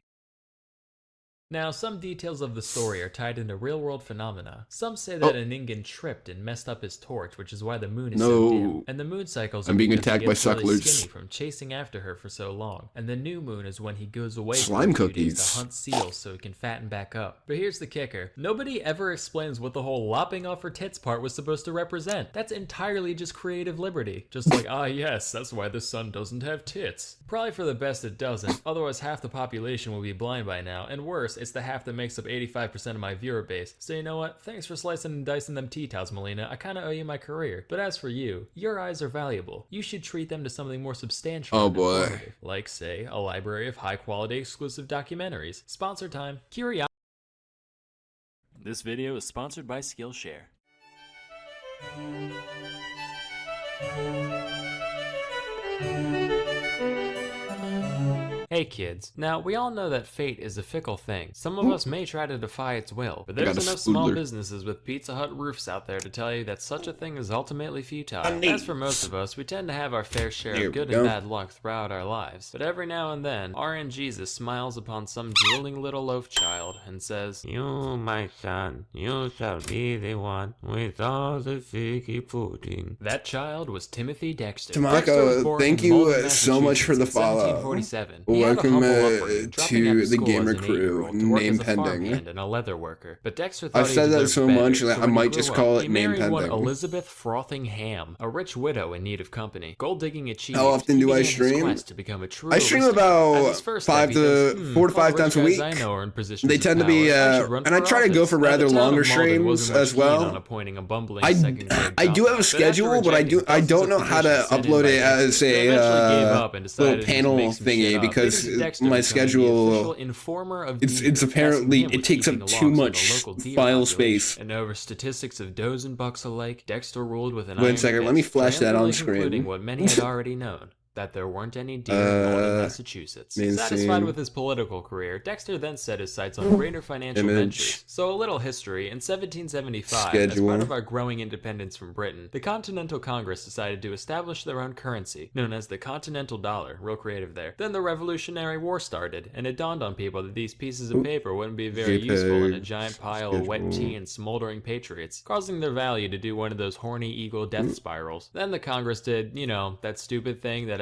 Now, some details of the story are tied into real-world phenomena. Some say that Anigin tripped and messed up his torch, which is why the moon is so No. dim. And the moon cycles are I'm being because he attacked by gets really sucklers. skinny from chasing after her for so long. And the new moon is when he goes away Slime for a few days cookies. to hunt seals so he can fatten back up. But here's the kicker. Nobody ever explains what the whole lopping off her tits part was supposed to represent. That's entirely just creative liberty. Just like, yes, that's why the sun doesn't have tits. Probably for the best it doesn't, otherwise half the population will be blind by now, and worse, it's the half that makes up 85% of my viewer base. So you know what? Thanks for slicing and dicing them tea-towels, Melina. I kinda owe you my career. But as for you, your eyes are valuable. You should treat them to something more substantial. Oh, and boy. informative. Like, say, a library of high-quality exclusive documentaries. Sponsor time. Curiosity. This video is sponsored by Skillshare. Hey kids, now we all know that fate is a fickle thing. Some of us may try to defy its will, but there's got a enough small spoodler. businesses with Pizza Hut roofs out there to tell you that such a thing is ultimately futile. As for most of us, we tend to have our fair share Here of we good go. and bad luck throughout our lives. But every now and then, RN Jesus smiles upon some drooling little loaf child and says, You, my son, you shall be the one with all the figgy pudding. That child was Timothy Dexter. Tamako, Dexter was born thank in you, Malden, so much for the Massachusetts in follow. 1747. He had a Welcome humble upbringing, dropping out to of the school gamer as an crew, 8-year-old to work name as a pending. farmhand and a leather worker. But Dexter thought I've he said that deserved so better, much so that I when he might grew just up, call it he name married one pending. Elizabeth Frothingham, a rich widow in need of company. Gold digging achieved. How often he do I began his stream? quest to become a true I stream aristocrat. about As his first 4 step, he thinks, to 5 all times a rich guys week. I know are in positions They of tend to be, power. I should run and I for try to go office. for Now, the rather town of longer Malden streams wasn't much as keen well. on appointing a bumbling I second-grade do have a governor, schedule, but I do rejecting don't know how to dozens of upload it petitions as sent in by Dexter, they eventually gave a up and decided little to just panel make some shit thingy up. because Leading Dexter my becoming the schedule official informer of it's deer, apparently tasking him it with takes up keeping too logs of the much local deer file population. space. And over statistics of does and bucks alike, Dexter ruled with an Wait a iron second, fist, let me flash that on triumphantly concluding screen. what many had already known. That there weren't any deer in Malden, Massachusetts. main Satisfied scene. with his political career, Dexter then set his sights on greater financial Image. ventures. So a little history. In 1775, as Schedule. part of our growing independence from Britain, the Continental Congress decided to establish their own currency, known as the Continental Dollar. Real creative there. Then the Revolutionary War started, and it dawned on people that these pieces of paper wouldn't be very useful in a giant pile of wet tea and smoldering patriots, causing their value to do one of those horny eagle death spirals. Then the Congress did, you know, that stupid thing that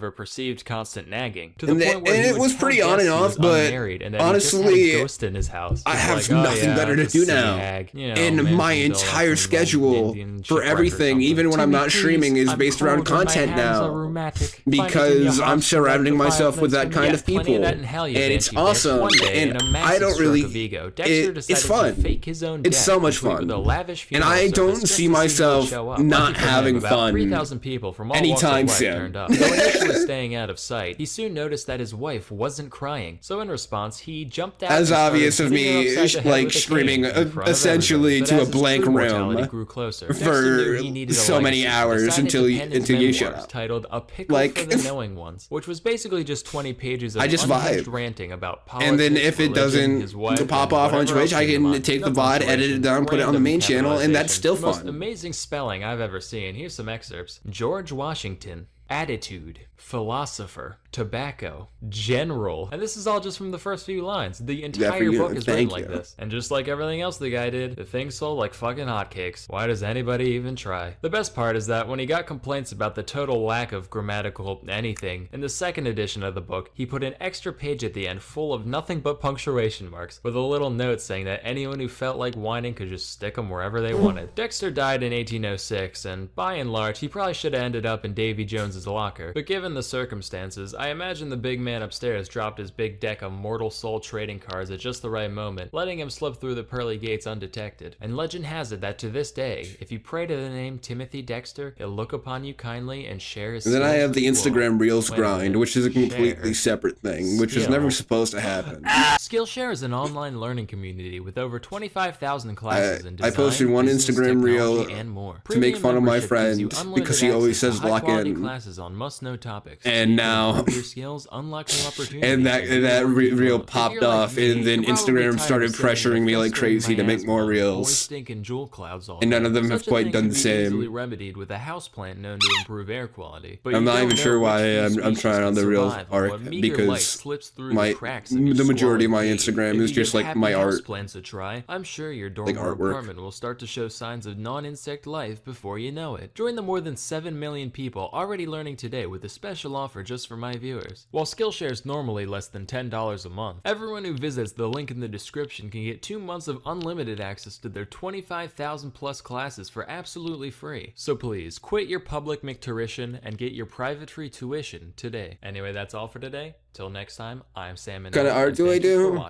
however, perceived constant nagging to And the point where and he it would was tell pretty on guests and he off, was but unmarried and that honestly, he just had a ghost in his house. I He's have like, "Oh, nothing yeah, better to just a do city now. hag, you know, And managing my to fill entire out some schedule Indian for shipwreck or everything, something. even when I'm not Timmy, streaming, please, is I'm based around cold and my content hands are now. rheumatic. Because I'm surrounding myself with that kind of Plenty people. of that in hell, you And it's banshee bitch. awesome. One day, in And a I massive don't stroke really. of ego, Dexter It's decided fun. to fake his own It's death, so much complete fun. with a lavish And funeral I service don't just to see see who would myself show up. not Lucky for him, having about fun 3,000 people from all anytime walks of life soon. turned up. Though initially staying out of sight, he soon noticed that his wife wasn't crying. So in response, he jumped out As and started obvious of hitting her me, upside the head like, with a cane. streaming talking essentially to a blank room for so many hours until you shut up. Titled "A Pickle for the Knowing Ones," which was basically just 20 pages of unhinged ranting about politics, and then if it doesn't pop off on Twitch, I can take the VOD, edit it down, put it on the main channel, and that's still fun. Most amazing spelling I've ever seen. Here's some excerpts. George Washington. Attitude, philosopher, tobacco, general. And this is all just from the first few lines. The entire book is written like this. And just like everything else the guy did, the thing sold like fucking hotcakes. Why does anybody even try? The best part is that when he got complaints about the total lack of grammatical anything, in the second edition of the book, he put an extra page at the end full of nothing but punctuation marks, with a little note saying that anyone who felt like whining could just stick them wherever they wanted. Dexter died in 1806, and by and large, he probably should have ended up in Davy Jones's locker, but given the circumstances, I imagine the big man upstairs dropped his big deck of mortal soul trading cards at just the right moment, letting him slip through the pearly gates undetected. And legend has it that to this day, if you pray to the name Timothy Dexter, he'll look upon you kindly and share his. And then I have the Instagram Reels grind, which is a completely separate thing, which is never supposed to happen. Skillshare is an online learning community with over 25,000 classes in design, I posted one Instagram Reel and more. to make fun of my friend because he always says lock in. Classes on must-know topics. And now, your skills, unlock new opportunities. and that reel popped off, and then Instagram started pressuring me like crazy to make more reels. And none of them have quite done the same. Remedied with a houseplant known to improve air quality. But I'm not even sure why I'm trying on the reels arc, because the majority of my Instagram is just like my art. To try, I'm sure your dorm or apartment will start to show signs of non-insect life before you know it. Join the more than 7 million people already learning today with a special offer just for my viewers. While Skillshare is normally less than $10 a month, everyone who visits the link in the description can get 2 months of unlimited access to their 25,000 plus classes for absolutely free. So please, quit your public McTuition and get your private free tuition today. Anyway, that's all for today. Till next time, I'm Sam and what kind of art do I do?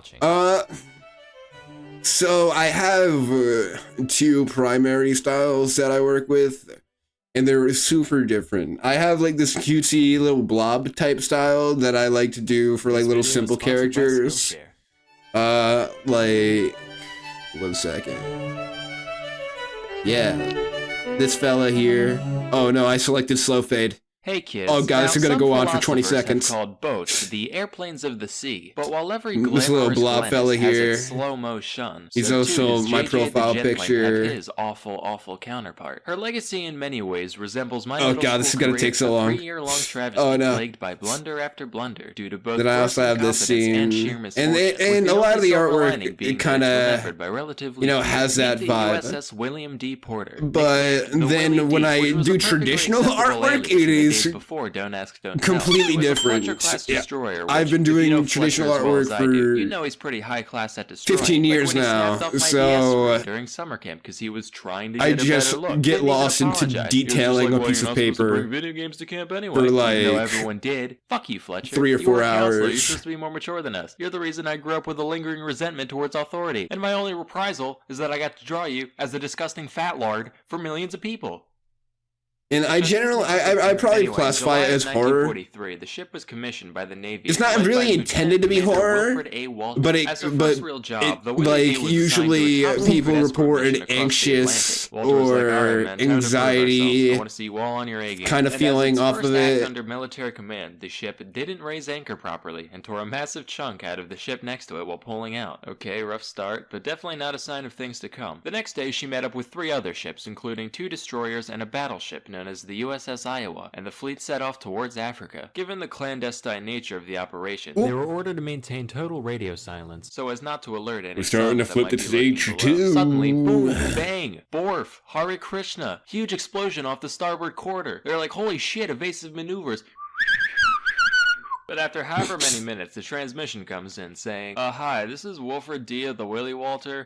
So I have 2 primary styles that I work with, and they're super different. I have like this cutesy little blob type style that I like to do for like little simple characters. Like, 1 second. Yeah, this fella here. Oh no, I selected slow fade. Hey kids, oh god, this is gonna go on for 20 seconds. Called boats the airplanes of the sea, but while every this little blob fella here, slow motion, he's so also my profile picture. His awful counterpart. Her legacy in many ways resembles my. Oh god, this is gonna take so long. 3-year-long travesty plagued by blunder after blunder due to both. Then I also have this scene, and a lot of the artwork it kind of has that vibe. USS William D. Porter. But then when I do traditional artwork, it is completely different. Yeah. I've been doing traditional artwork for he's pretty high class at destroying, 15 years now, so during summer camp because he was trying to I just get lost into detailing a piece of paper video games to camp anyway. for like everyone did. Fuck you, Fletcher. 3 or 4 hours. You're supposed to be more mature than us. You're the reason I grew up with a lingering resentment towards authority, and my only reprisal is that I got to draw you as a disgusting fat lard for millions of people. And I generally, I probably classify it as horror. The ship was commissioned by the Navy. It's not really intended to be horror, but like usually people reported anxious or anxiety kind of feeling off of it. Under military command, the ship didn't raise anchor properly and tore a massive chunk out of the ship next to it while pulling out. Okay, rough start, but definitely not a sign of things to come. The next day, she met up with 3 other ships, including 2 destroyers and a battleship known as the USS Iowa, and the fleet set off towards Africa. Given the clandestine nature of the operation, they were ordered to maintain total radio silence so as not to alert any. We're starting to flip the stage too. Suddenly, boom, bang, borf, Hare Krishna, huge explosion off the starboard quarter. They're like, holy shit, evasive maneuvers. But after however many minutes, the transmission comes in saying, hi, this is Wilfred D. of the Willie Walter.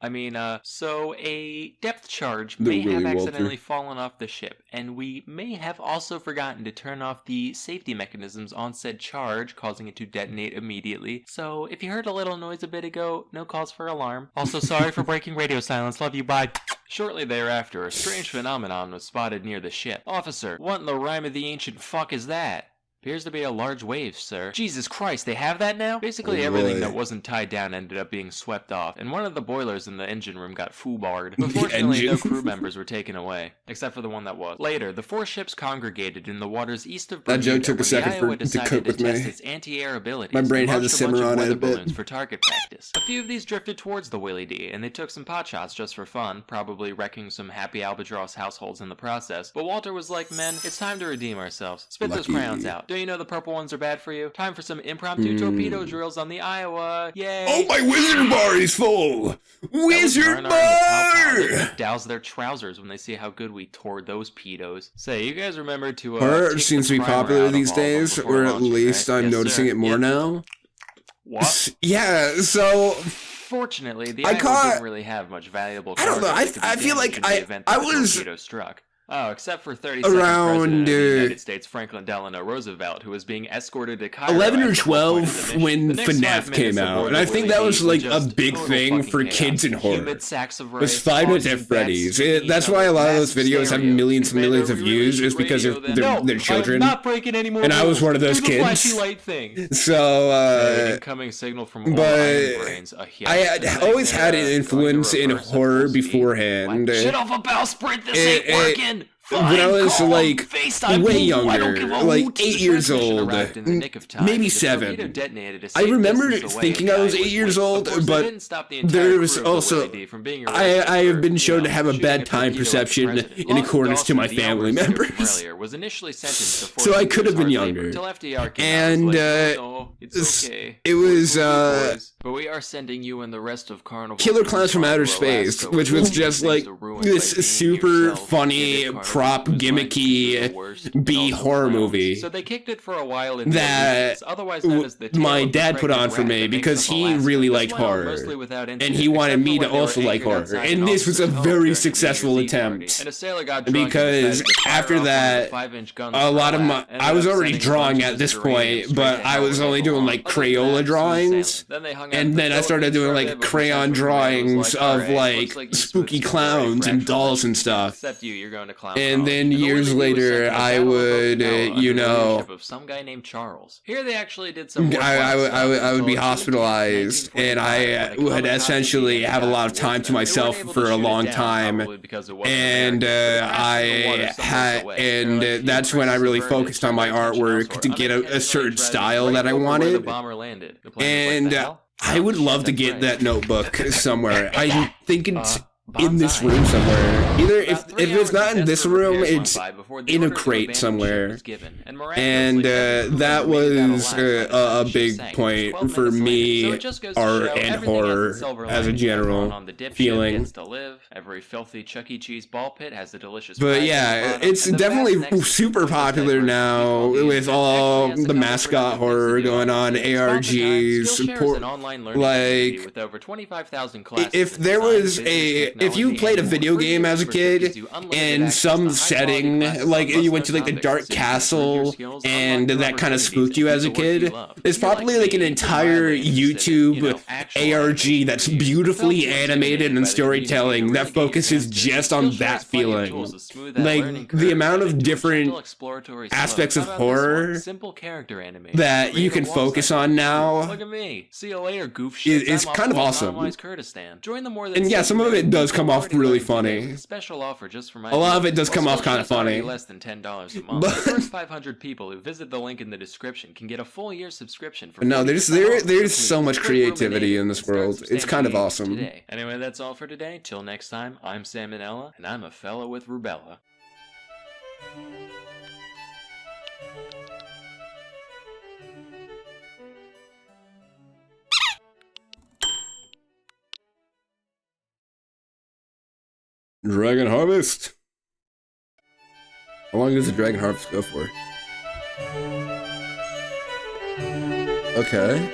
So a depth charge may have accidentally fallen off the ship, and we may have also forgotten to turn off the safety mechanisms on said charge, causing it to detonate immediately. So if you heard a little noise a bit ago, no cause for alarm. Also, sorry for breaking radio silence. Love you, bye. Shortly thereafter, a strange phenomenon was spotted near the ship. Officer, what in the rhyme of the ancient fuck is that? Appears to be a large wave, sir. Jesus Christ, they have that now? Basically everything that wasn't tied down ended up being swept off, and one of the boilers in the engine room got foobarred. But fortunately, no crew members were taken away, except for the one that was. Later, the 4 ships congregated in the waters east of Bermuda. That joke took a second to cook with me. Its anti-air abilities. My brain had to simmer on it a bit. For target practice. A few of these drifted towards the Willie D, and they took some pot shots just for fun, probably wrecking some happy albatross households in the process. But Walter was like, men, it's time to redeem ourselves. Spit those crayons out. Don't you know the purple ones are bad for you? Time for some impromptu torpedo drills on the Iowa. Yay! Oh, my wizard bar is full! Wizard bar! Douse their trousers when they see how good we tore those pedos. Say, you guys remember to horror seems to be popular these days, or at least I'm noticing it more now. What? Yeah, so fortunately, the Iowa didn't really have much valuable. I don't know. I feel like I was struck. Oh, except for 32nd around President of the United States, Franklin Delano Roosevelt, who was being escorted to Cairo 11 or 12 when FNAF came out, and I think that was like a big thing for kids in horror. It was Five Nights at Freddy's. That's why a lot of those videos have millions and millions of views, is because of their children. And I was one of those kids. So, incoming signal from I always had an influence in horror beforehand. Shit off a bowsprit, this ain't working! When I was like way younger, like 8 years old, maybe 7. I remember thinking I was 8 years old, but there was also I have been shown to have a bad time perception in accordance to my family members. So I could have been younger, and it was but we are sending you and the rest of Carnival Killer Clowns from Outer Space, which was just like this super funny prop gimmicky B horror movie so they kicked it for a while that my dad put on for me because he really liked horror and he wanted me to also like horror, and this was a very successful attempt because after that a lot of I was already drawing at this point, but I was only doing like Crayola drawings, and then I started doing like crayon drawings of like spooky clowns and dolls and stuff, and then years later I would you know, of some guy named Charles. Here they actually did some I would be hospitalized, and I would essentially have a lot of time to myself for a long time, and that's when I really focused on my artwork to get a certain style that I wanted, and I would love to get that notebook somewhere. I think it's in this room somewhere. Either if it's not in this room, it's in a crate somewhere. And that was a big point for me, art and horror as a general feeling. Every filthy Chuck E. Cheese ball pit has a delicious. But yeah, it's definitely super popular now with all the mascot horror going on, ARGs, like with over 25,000 classes. If there was if you played a video game as a kid in some setting, like you went to like the Dark Castle and that kind of spooked you as a kid, there's probably like an entire YouTube ARG that's beautifully animated and storytelling that focuses just on that feeling. Like the amount of different aspects of horror that you can focus on now is kind of awesome. And yeah, some of it does come off really funny. Special offer just for my a lot of it does come off kind of funny. Less than $10 a month. The first 500 people who visit the link in the description can get a full year subscription for no, there's so much creativity in this world. It's kind of awesome. Anyway, that's all for today. Till next time, I'm Salmonella, and I'm a fella with rubella. Dragon Harvest. How long does the Dragon Harvest go for? Okay.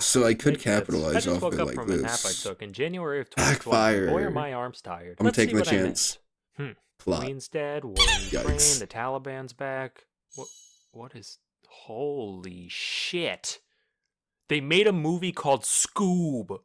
So I could capitalize off it like this. Nap I took in January of Backfire. Boy, are my arms tired. I'm gonna take my chance. Plot. Queen's dead. War in Ukraine. The Taliban's back. What is? Holy shit! They made a movie called Scoob.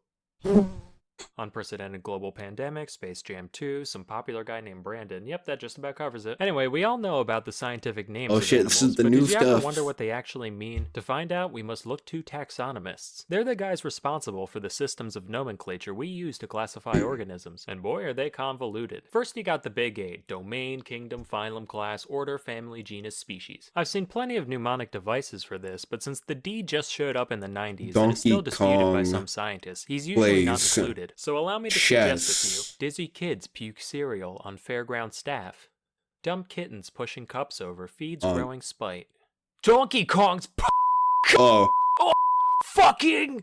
Unprecedented global pandemic, Space Jam 2, some popular guy named Brandon. Yep, that just about covers it. Anyway, we all know about the scientific names Oh of shit, animals, this is the but new did you ever stuff. wonder what they actually mean? To find out, we must look to taxonomists. They're the guys responsible for the systems of nomenclature we use to classify organisms, and boy are they convoluted. First you got the big 8, domain, kingdom, phylum, class, order, family, genus, species. I've seen plenty of mnemonic devices for this, but since the D just showed up in the 90s and is still Donkey disputed by Kong some scientists, he's usually not plays included. So allow me to suggest a few. Dizzy kids puke cereal on fairground staff. Dumb kittens pushing cups over feeds growing spite. Donkey Kong's fucking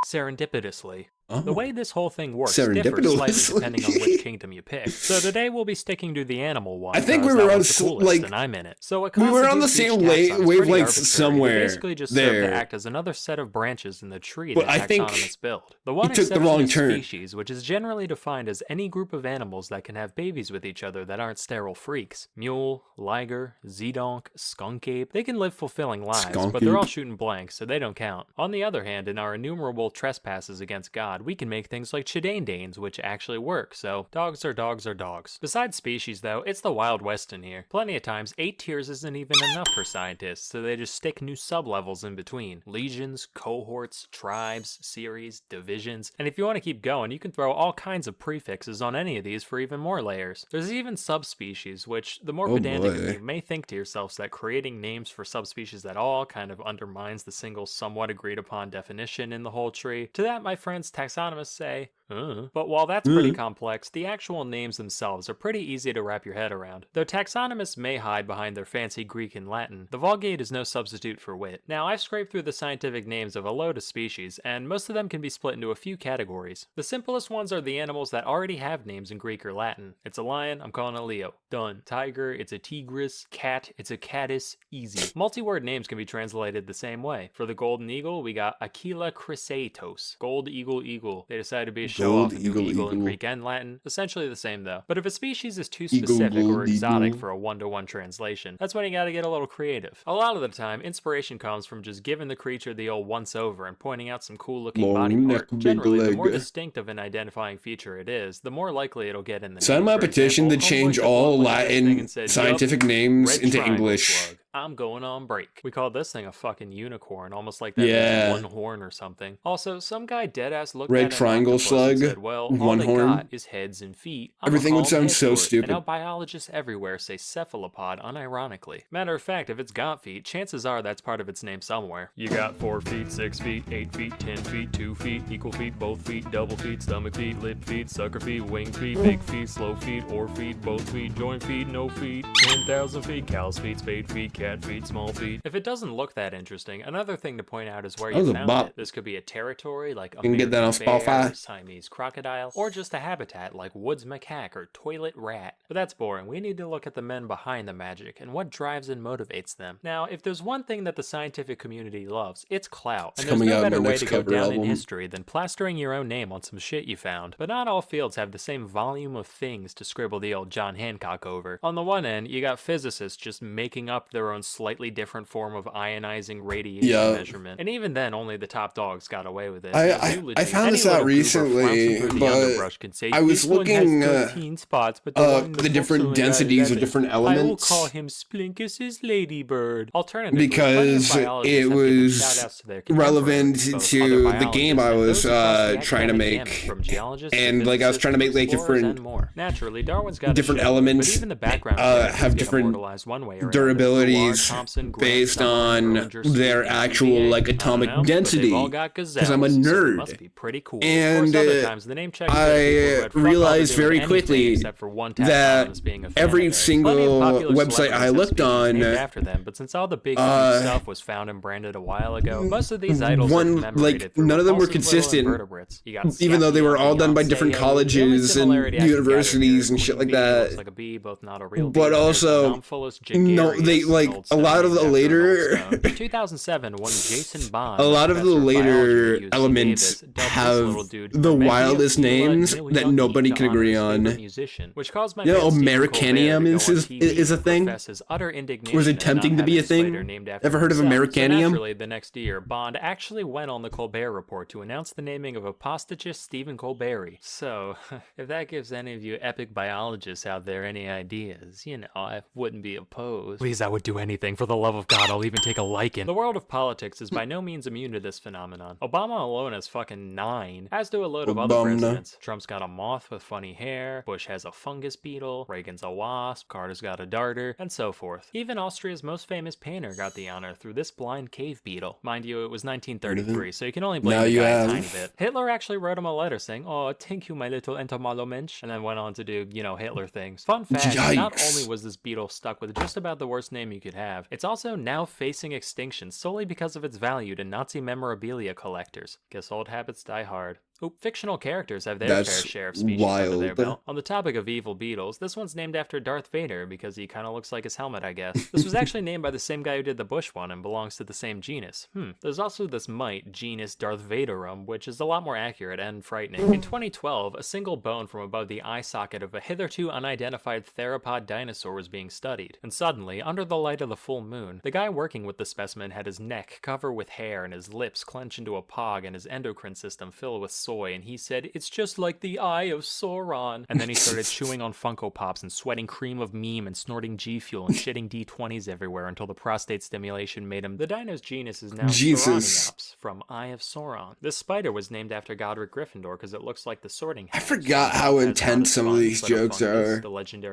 serendipitously. The way this whole thing works differs slightly depending on which kingdom you pick. So today we'll be sticking to the animal one. I think we were on like and I'm in it. So we were on the same wavelengths somewhere. Basically just there. serve to act as another set of branches in the tree But that I think taxonomists build. The one took the exception wrong is turn. species, which is generally defined as any group of animals that can have babies with each other that aren't sterile freaks. Mule, liger, zedonk, skunk ape. They can live fulfilling lives, but they're all shooting blanks, so they don't count. On the other hand, in our innumerable trespasses against God, we can make things like chidandanes, which actually work, so dogs are dogs are dogs. Besides species though, it's the Wild West in here. Plenty of times, 8 tiers isn't even enough for scientists, so they just stick new sub-levels in between. Legions, cohorts, tribes, series, divisions, and if you want to keep going, you can throw all kinds of prefixes on any of these for even more layers. There's even subspecies, which the more pedantic of you may think to yourselves that creating names for subspecies at all kind of undermines the single somewhat agreed upon definition in the whole tree. To that, my friends taxonomists say, but while that's pretty complex, the actual names themselves are pretty easy to wrap your head around. Though taxonomists may hide behind their fancy Greek and Latin, the Vulgate is no substitute for wit. Now, I've scraped through the scientific names of a load of species, and most of them can be split into a few categories. The simplest ones are the animals that already have names in Greek or Latin. It's a lion, I'm calling it Leo. Done. Tiger, it's a tigris. Cat, it's a catus. Easy. Multi-word names can be translated the same way. For the golden eagle, we got Aquila chrysaetos. Gold eagle eagle. They decided to be a show off and do eagle in Greek and Latin. Essentially the same though. But if a species is too specific or exotic for a one-to-one translation, that's when you gotta get a little creative. A lot of the time, inspiration comes from just giving the creature the old once-over and pointing out some cool-looking body part. Generally, the more distinctive an identifying feature it is, the more likely it'll get in the Sign name. my For petition example, to change Homeboy all took one look at this thing Latin and said, scientific "Yup, names red into triangle English. slug. I'm going on break." We call this thing a fucking unicorn, almost like that Yeah. one horn or something. Also, some guy deadass looked Red at an triangle octopus slug, and said, well, all one they horn. got is heads and feet. I'm Everything gonna would call 'em sound so head stupid. And now biologists everywhere say cephalopod unironically. Matter of fact, if it's got feet, chances are that's part of its name somewhere. You got 4 feet, 6 feet, 8 feet, 10 feet, 2 feet, equal feet, both feet, double feet, stomach feet, lip feet, sucker feet, wing feet, big feet, slow feet, or feet, both feet, joint feet, no feet, 10,000 feet, cow's feet, spade feet, cat feet, small feet. If it doesn't look that interesting, another thing to point out is where That was you a found bop. it. This could be a territory like You can get that on American bear, Spotify. Siamese crocodile, or just a habitat like woods macaque or toilet rat. But that's boring. We need to look at the men behind the magic and what drives and motivates them. Now, if there's one thing that the scientific community loves, it's clout. It's And there's coming no out in better my way next to go cover down in album. history than plastering your own name on some shit you found. But not all fields have the same volume of things to scribble the old John Hancock over. On the one end, you got physicists just making up their own slightly different form of ionizing radiation measurement. And even then, only the top dogs got away with it. I found this out recently, but I was looking the different densities of different I will elements call him Splinkus's ladybird. Alternatively, because plenty of biologists it have given was shout-outs to their relevant contemporaries, to both other the game I biologists was and those across the trying to academic make, gamut, from geologists to and like I was trying to make like explorers and different more. Naturally, Darwin's got a different show, elements but even the background characters have get different immortalized one way or another. Millard, durabilities Thompson, Grant, based Summer, on Rollinger, their Stevie, actual TVA. like I don't atomic know, but density. they've all got Because I'm a gazelles, so they nerd. must be pretty cool. And of course, other times, the name checks I people who had realized fuck all to do very with quickly anything except for one that taxonomist being a fan every of theirs. single Plenty of popular website I celebrities have looked species on, named after them, but since all the big huge stuff was found and branded a while ago, most of these idols are commemorated through none of them were repulsive little consistent, invertebrates. You got even though they were all done by Beyonce, different the only colleges and similarity I can gather universities here and is shit Queen like Bee that. looks like a bee, both not a real But bee, also, Amphilis no, they gregarious, like like a lot of the later. In 2007, one Jason Bond, A lot of the professor of biology at later UC elements Davis, dubbed this have little dude the Remigio wildest Fila names Nil that Youngie nobody to can honor agree his favorite on. musician, which caused my You know, man Stephen Americanium Colbert to is go on is TV is a and thing. profess his utter indignation Was at attempting not to be a having Spider thing. named after Ever heard of himself. So Americanium? naturally, the next year, Bond actually went on the Colbert Report to announce the naming of apostagist Stephen Colbert. So, if that gives any of you epic biologists out there any ideas, you know, I wouldn't be opposed. Please, I would do anything. For the love of God, I'll even take a lichen. The world of politics is by no means immune to this phenomenon. Obama alone has fucking 9, as do a load of other Obama. presidents. Trump's got a moth with funny hair, Bush has a fungus beetle, Reagan's a wasp, Carter's got a darter, and so forth. Even Austria's most famous painter got the honor through this blind cave beetle. Mind you, it was 1933, so you can only blame Now the you guy have. a tiny bit. Hitler actually wrote him a letter saying, "Oh, thank you, my little entomologisch," and then went on to do, you know, Hitler things. Fun fact, not Yikes. only was this beetle stuck with just about the worst name you could have, it's also now facing extinction solely because of its value to Nazi memorabilia collectors. Guess old habits die hard. Oop, fictional characters have their That's fair share of species under their wild. belt. On the topic of evil beetles, this one's named after Darth Vader because he kind of looks like his helmet, I guess. This was actually named by the same guy who did the Bush one and belongs to the same genus. There's also this mite, genus Darth Vaderum, which is a lot more accurate and frightening. In 2012, a single bone from above the eye socket of a hitherto unidentified theropod dinosaur was being studied. And suddenly, under the light of the full moon, the guy working with the specimen had his neck covered with hair and his lips clench into a pog and his endocrine system fill with soy, and he said, "It's just like the eye of Sauron." And then he started chewing on Funko Pops and sweating cream of meme and snorting G Fuel and shitting D20s everywhere until the prostate stimulation made him. The dino's genus is now Jesus. Sauroniops from Eye of Sauron. This spider was named after Godric Gryffindor because it looks like the sorting hat. I forgot how intense some of these jokes are.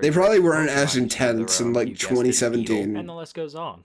They probably weren't as intense in like 2017. And the list goes on.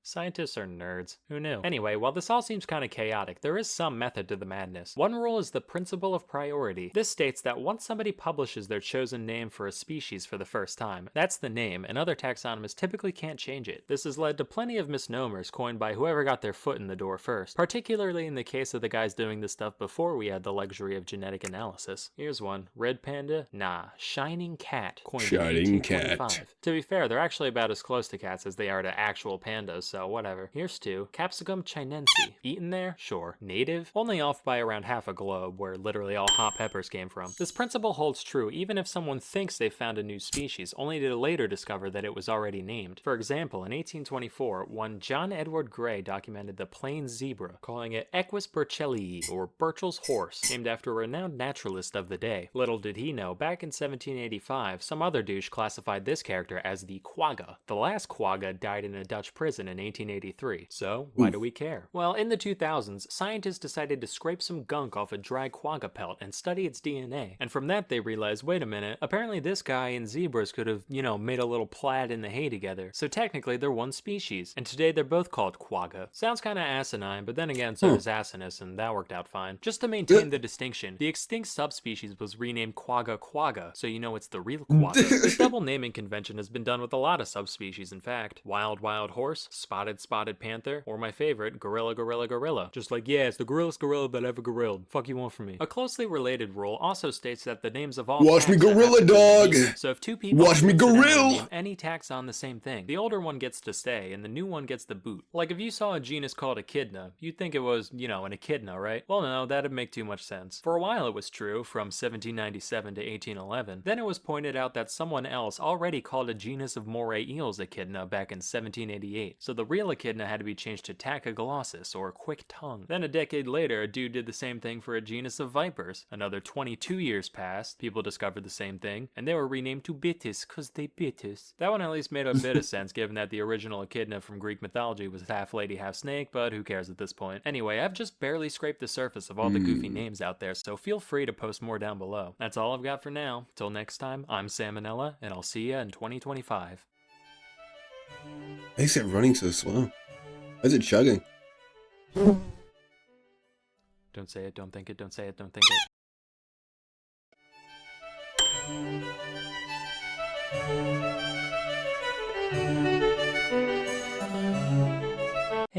Scientists are nerds. Who knew? Anyway, while this all seems kind of chaotic, there is some method to the madness. One rule is the principle of priority. This states that once somebody publishes their chosen name for a species for the first time, that's the name, and other taxonomists typically can't change it. This has led to plenty of misnomers coined by whoever got their foot in the door first, particularly in the case of the guys doing this stuff before we had the luxury of genetic analysis. Here's one. Red panda? Nah. Shining cat. Coined Shining in cat. 1825. To be fair, they're actually about as close to cats as they are to actual pandas, so whatever. Here's 2. Capsicum chinense. Eaten there? Sure. Native? Only off by around half a globe, where literally all hot peppers came from. This principle holds true even if someone thinks they found a new species, only to later discover that it was already named. For example, in 1824, one John Edward Gray documented the plains zebra, calling it Equus burchellii, or Burchell's horse, named after a renowned naturalist of the day. Little did he know, back in 1785, some other douche classified this character as the quagga. The last quagga died in a Dutch prison in 1883. So, why do we care? Well, in the 2000s, scientists decided to scrape some gunk off a dry quagga pelt and study its DNA. And from that they realized, wait a minute, apparently this guy and zebras could have, you know, made a little plaid in the hay together. So technically they're one species. And today they're both called quagga. Sounds kinda asinine, but then again, so does asinus, and that worked out fine. Just to maintain the distinction, the extinct subspecies was renamed quagga quagga, so you know it's the real quagga. This double naming convention has been done with a lot of subspecies, in fact. Wild horse, spotted panther, or my favorite, gorilla. Just like, yeah, it's the gorillest gorilla that ever gorilled. Fuck you want from me. A closely related rule also states that the names of all Watch me cats have gorilla, to be dog. unique. So if two people Watch me coincidentally gorilla. name any taxon the same thing, the older one gets to stay and the new one gets the boot. Like if you saw a genus called echidna, you'd think it was, you know, an echidna, right? Well, no, that'd make too much sense. For a while it was true, from 1797 to 1811. Then it was pointed out that someone else already called a genus of moray eels echidna back in 1788. So the real echidna had to be changed to Tachyglossus, or quick tongue. Then a decade later, a dude did the same thing for a genus of vipers. Another 22 years passed, people discovered the same thing, and they were renamed to Bitis, cause they bit us. That one at least made a bit of sense, given that the original echidna from Greek mythology was half lady, half snake, but who cares at this point. Anyway, I've just barely scraped the surface of all the goofy names out there, so feel free to post more down below. That's all I've got for now. Till next time, I'm Salmonella, and I'll see ya in 2025. Why is it running so slow? Why is it chugging? Don't say it, don't think it, don't say it, don't think it.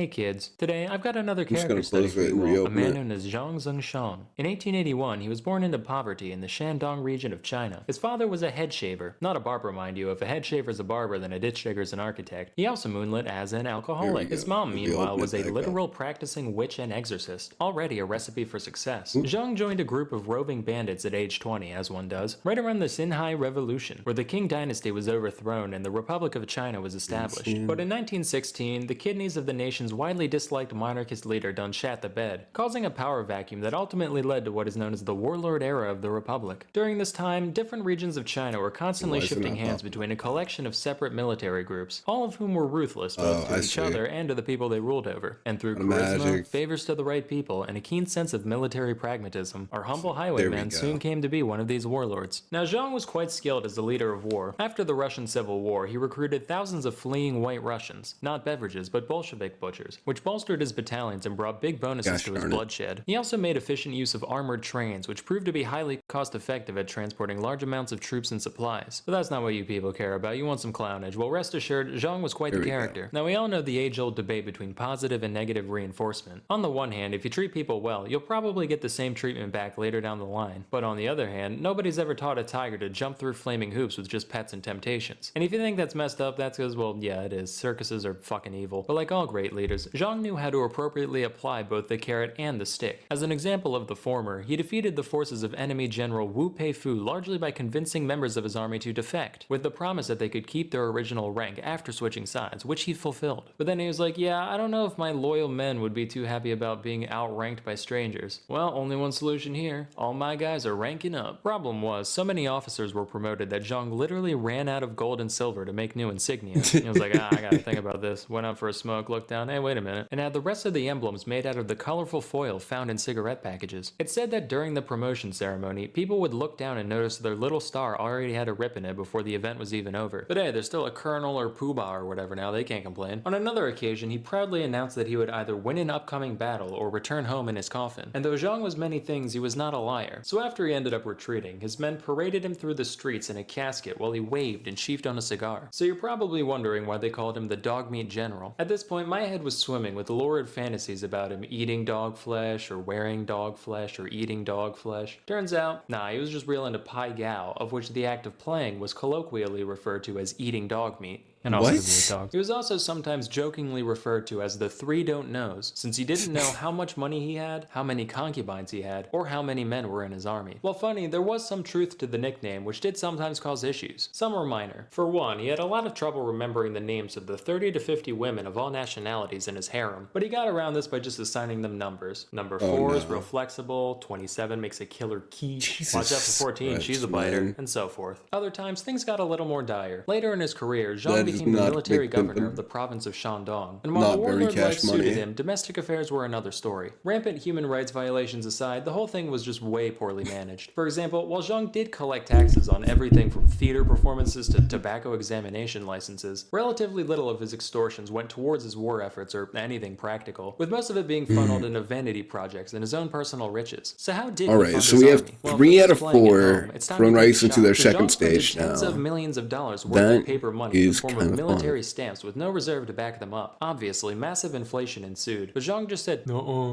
Hey kids, today I've got another just character gonna study close for it you and all, a reopen man it. known as Zhang Zhengshang. In 1881, he was born into poverty in the Shandong region of China. His father was a head shaver, not a barber mind you. If a head shaver's a barber, then a ditch digger's an architect. He also moonlit as an alcoholic. His mom, meanwhile, was a literal practicing witch and exorcist, already a recipe for success. Zhang joined a group of roving bandits at age 20, as one does, right around the Xinhai Revolution, where the Qing dynasty was overthrown and the Republic of China was established. But in 1916, the kidneys of the nation's widely disliked monarchist leader done shat the bed, causing a power vacuum that ultimately led to what is known as the warlord era of the Republic. During this time, different regions of China were constantly shifting hands between a collection of separate military groups, all of whom were ruthless both to each other and to the people they ruled over. And through charisma, favors to the right people, and a keen sense of military pragmatism, our humble highwayman soon came to be one of these warlords. Now, Zhang was quite skilled as a leader of war. After the Russian Civil War, he recruited thousands of fleeing white Russians, not beverages, but Bolshevik butchers, which bolstered his battalions and brought big bonuses to his bloodshed. He also made efficient use of armored trains, which proved to be highly cost-effective at transporting large amounts of troops and supplies. But that's not what you people care about. You want some clownage. Well, rest assured, Zhang was quite the character. Now, we all know the age-old debate between positive and negative reinforcement. On the one hand, if you treat people well, you'll probably get the same treatment back later down the line. But on the other hand, nobody's ever taught a tiger to jump through flaming hoops with just pets and temptations. And if you think that's messed up, that's because, well, yeah, it is. Circuses are fucking evil. But like all great leaders, Zhang knew how to appropriately apply both the carrot and the stick. As an example of the former, he defeated the forces of enemy General Wu Peifu largely by convincing members of his army to defect, with the promise that they could keep their original rank after switching sides, which he fulfilled. But then he was like, yeah, I don't know if my loyal men would be too happy about being outranked by strangers. Well, only one solution here. All my guys are ranking up. Problem was, so many officers were promoted that Zhang literally ran out of gold and silver to make new insignia. He was like, I gotta think about this. Went out for a smoke, looked down, hey, wait a minute, and had the rest of the emblems made out of the colorful foil found in cigarette packages. It said that during the promotion ceremony, people would look down and notice their little star already had a rip in it before the event was even over. But hey, there's still a colonel or poobah or whatever now, they can't complain. On another occasion, he proudly announced that he would either win an upcoming battle or return home in his coffin. And though Zhang was many things, he was not a liar. So after he ended up retreating, his men paraded him through the streets in a casket while he waved and sheafed on a cigar. So you're probably wondering why they called him the dog meat general. At this point, my head was swimming with lurid fantasies about him eating dog flesh or wearing dog flesh or eating dog flesh. Turns out, nah, he was just real into pai gao, of which the act of playing was colloquially referred to as eating dog meat. And also dogs. He was also sometimes jokingly referred to as the three don't knows, since he didn't know how much money he had, how many concubines he had, or how many men were in his army. Well, funny, there was some truth to the nickname, which did sometimes cause issues. Some were minor. For one, he had a lot of trouble remembering the names of the 30 to 50 women of all nationalities in his harem, but he got around this by just assigning them numbers. Number 4 is real flexible, 27 makes a killer key, watch out for 14, she's a biter, and so forth. Other times, things got a little more dire. Later in his career, Zhang became the military governor of the province of Shandong, and while the warlord life suited him, domestic affairs were another story. Rampant human rights violations aside, the whole thing was just way poorly managed. For example, while Zhang did collect taxes on everything from theater performances to tobacco examination licenses, relatively little of his extortions went towards his war efforts or anything practical, with most of it being funneled into vanity projects and his own personal riches. So how did he fund his so we have army? Well, 3 out of 4 thrown rights into their second Zhang printed stage tens now. of millions of dollars worth of paper money in the form of kind of military stamps with no reserve to back them up. Obviously, massive inflation ensued, but Zhang just said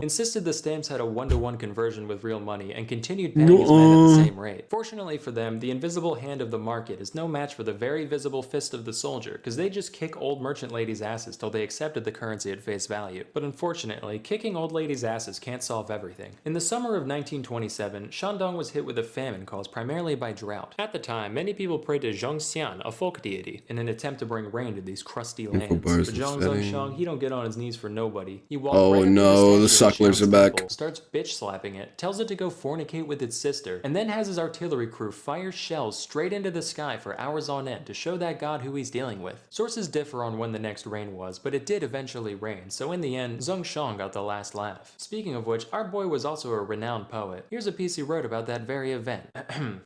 insisted the stamps had a 1-to-1 conversion with real money and continued paying his men at the same rate. Fortunately for them, the invisible hand of the market is no match for the very visible fist of the soldier, because they just kick old merchant ladies' asses till they accepted the currency at face value. But unfortunately, kicking old ladies' asses can't solve everything. In the summer of 1927, Shandong was hit with a famine caused primarily by drought. At the time, many people prayed to Zhongxian, a folk deity, in an attempt to bring rain to these crusty lands. But Zhang Zhengshang, he don't get on his knees for nobody. He walked right up to the sucklers are back. temple, starts bitch slapping it, tells it to go fornicate with its sister, and then has his artillery crew fire shells straight into the sky for hours on end to show that god who he's dealing with. Sources differ on when the next rain was, but it did eventually rain, so in the end, Zhengshang got the last laugh. Speaking of which, our boy was also a renowned poet. Here's a piece he wrote about that very event.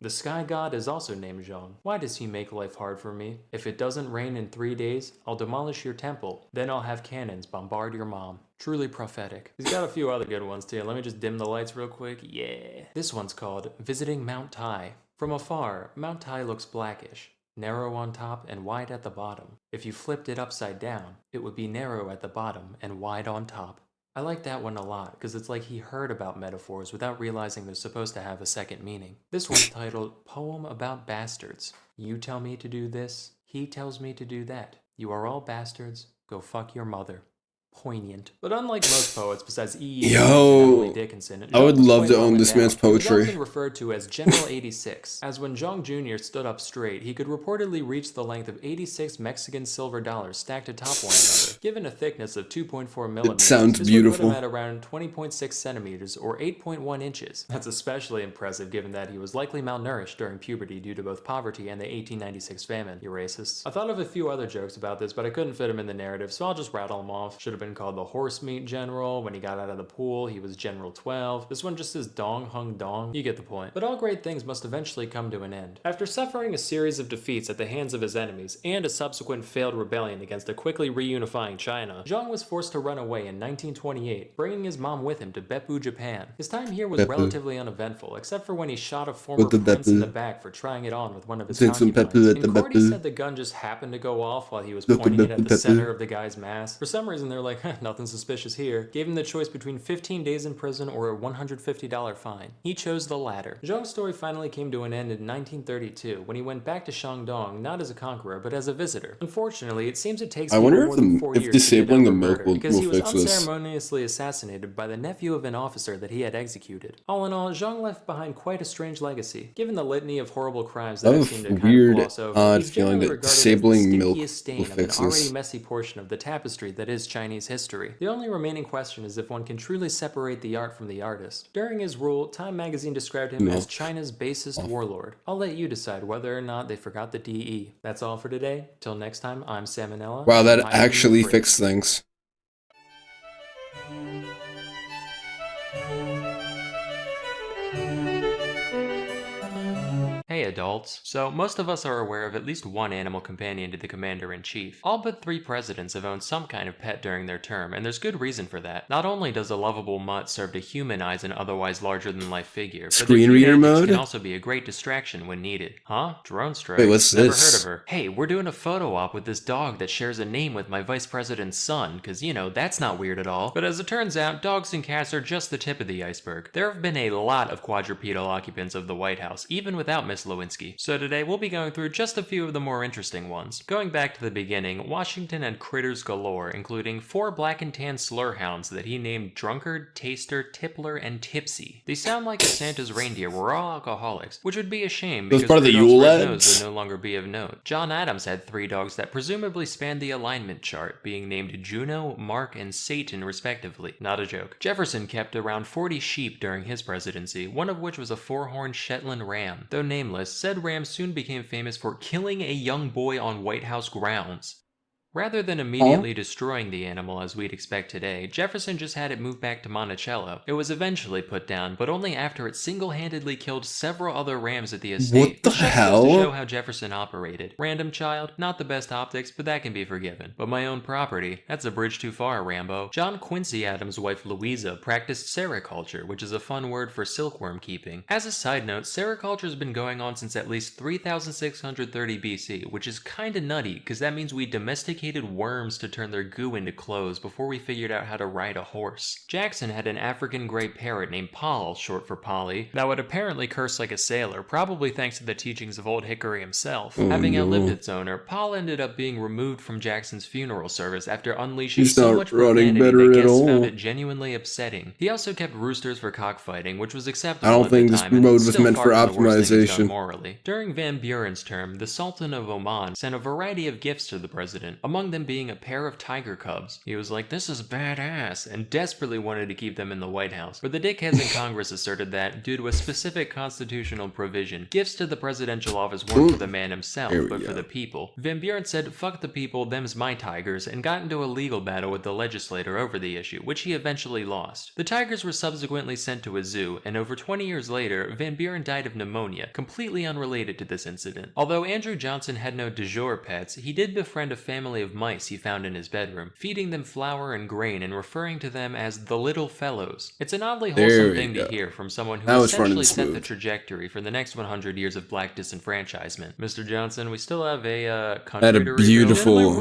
The sky god is also named Zhang. Why does he make life hard for me? If it doesn't rain in 3 days, I'll demolish your temple. Then I'll have cannons bombard your mom. Truly prophetic. He's got a few other good ones too. Let me just dim the lights real quick. Yeah. This one's called Visiting Mount Tai. From afar, Mount Tai looks blackish. narrow on top and wide at the bottom. If you flipped it upside down, it would be narrow at the bottom and wide on top. I like that one a lot, because it's like he heard about metaphors without realizing they're supposed to have a second meaning. This one's titled Poem About Bastards. You tell me to do this, he tells me to do that. You are all bastards, go fuck your mother. Poignant. But unlike most poets besides E. and Emily Dickinson, I would love to own this man's poetry. He's often referred to as General 86, as when Zhang Jr. stood up straight, he could reportedly reach the length of 86 Mexican silver dollars stacked atop one another. Given a thickness of 2.4 millimeters, It sounds this beautiful. would put him at around 20.6 centimeters or 8.1 inches. That's especially impressive given that he was likely malnourished during puberty due to both poverty and the 1896 famine. You racists. I thought of a few other jokes about this, but I couldn't fit them in the narrative, so I'll just rattle them off. Should have been called the horse meat general. When he got out of the pool, he was General 12. This one just says dong hung dong. You get the point. But all great things must eventually come to an end. After suffering a series of defeats at the hands of his enemies and a subsequent failed rebellion against a quickly reunifying China, Zhang was forced to run away in 1928, bringing his mom with him to Beppu, Japan. His time here was relatively uneventful, except for when he shot a former prince in the back for trying it on with one of his concubines. In court, he said the gun just happened to go off while he was pointing it at the center of the guy's mask. For some reason, they're like, nothing suspicious here. Gave him the choice between 15 days in prison or a $150 fine. He chose the latter. Zhang's story finally came to an end in 1932 when he went back to Shandong not as a conqueror but as a visitor. Unfortunately, it seems it takes more than 4 years disabling to the get over milk murder because he was fix this. unceremoniously assassinated by the nephew of an officer that he had executed. All in all, Zhang left behind quite a strange legacy. Given the litany of horrible crimes that I I have seem a to kind weird, of gloss over, odd he's feeling generally that regarded as the disabling milk stinkiest stain will of an fix already this. messy portion of the tapestry that is Chinese history. The only remaining question is if one can truly separate the art from the artist. During his rule, Time magazine described him as China's basest warlord. I'll let you decide whether or not they forgot the DE. That's all for today. Till next time, I'm Salmonella. Wow, that I'm actually free. fixed things. Hey adults. So most of us are aware of at least one animal companion to the commander-in-chief. All but 3 presidents have owned some kind of pet during their term, and there's good reason for that. Not only does a lovable mutt serve to humanize an otherwise larger-than-life figure, but Screen their cute reader antics mode? can also be a great distraction when needed. Huh? Drone strike. Wait, what's Never this? heard of her. Hey, we're doing a photo op with this dog that shares a name with my vice president's son, cause you know, that's not weird at all. But as it turns out, dogs and cats are just the tip of the iceberg. There have been a lot of quadrupedal occupants of the White House, even without Miss Lewinsky. So today we'll be going through just a few of the more interesting ones. Going back to the beginning, Washington had critters galore, including 4 black and tan slur hounds that he named Drunkard, Taster, Tippler, and Tipsy. They sound like if Santa's reindeer were all alcoholics, which would be a shame Those because part of the Rudolph's Yule red nose lads? would no longer be of note. John Adams had 3 dogs that presumably spanned the alignment chart, being named Juno, Mark, and Satan respectively. Not a joke. Jefferson kept around 40 sheep during his presidency, one of which was a 4-horned Shetland ram. Though nameless, said ram soon became famous for killing a young boy on White House grounds. Rather than immediately destroying the animal as we'd expect today, Jefferson just had it moved back to Monticello. It was eventually put down, but only after it single-handedly killed several other rams at the estate. What the Which just hell? goes to show how Jefferson operated. Random child, not the best optics, but that can be forgiven. But my own property, that's a bridge too far, Rambo. John Quincy Adams' wife Louisa practiced sericulture, which is a fun word for silkworm keeping. As a side note, sericulture has been going on since at least 3630 BC, which is kinda nutty, because that means we domesticated worms to turn their goo into clothes before we figured out how to ride a horse. Jackson had an African gray parrot named Poll, short for Polly, that would apparently curse like a sailor, probably thanks to the teachings of Old Hickory himself. Having outlived its owner, Poll ended up being removed from Jackson's funeral service after unleashing He's so not much running profanity better that at guests all. found it genuinely upsetting. He also kept roosters for cockfighting, which was acceptable I don't at the think this time, and mode was still meant far for from the worst thing he's done optimization. morally. During Van Buren's term, the Sultan of Oman sent a variety of gifts to the president, among them being a pair of tiger cubs. He was like, this is badass, and desperately wanted to keep them in the White House. But the dickheads in Congress asserted that, due to a specific constitutional provision, gifts to the presidential office weren't for the man himself, There we but for go. the people. Van Buren said, fuck the people, them's my tigers, and got into a legal battle with the legislator over the issue, which he eventually lost. The tigers were subsequently sent to a zoo, and over 20 years later, Van Buren died of pneumonia, completely unrelated to this incident. Although Andrew Johnson had no de jour pets, he did befriend a family family of mice he found in his bedroom, feeding them flour and grain and referring to them as the little fellows. It's an oddly wholesome thing to hear from someone who essentially set the trajectory for the next 100 years of black disenfranchisement. Mr. Johnson, we still have a country Had a beautiful,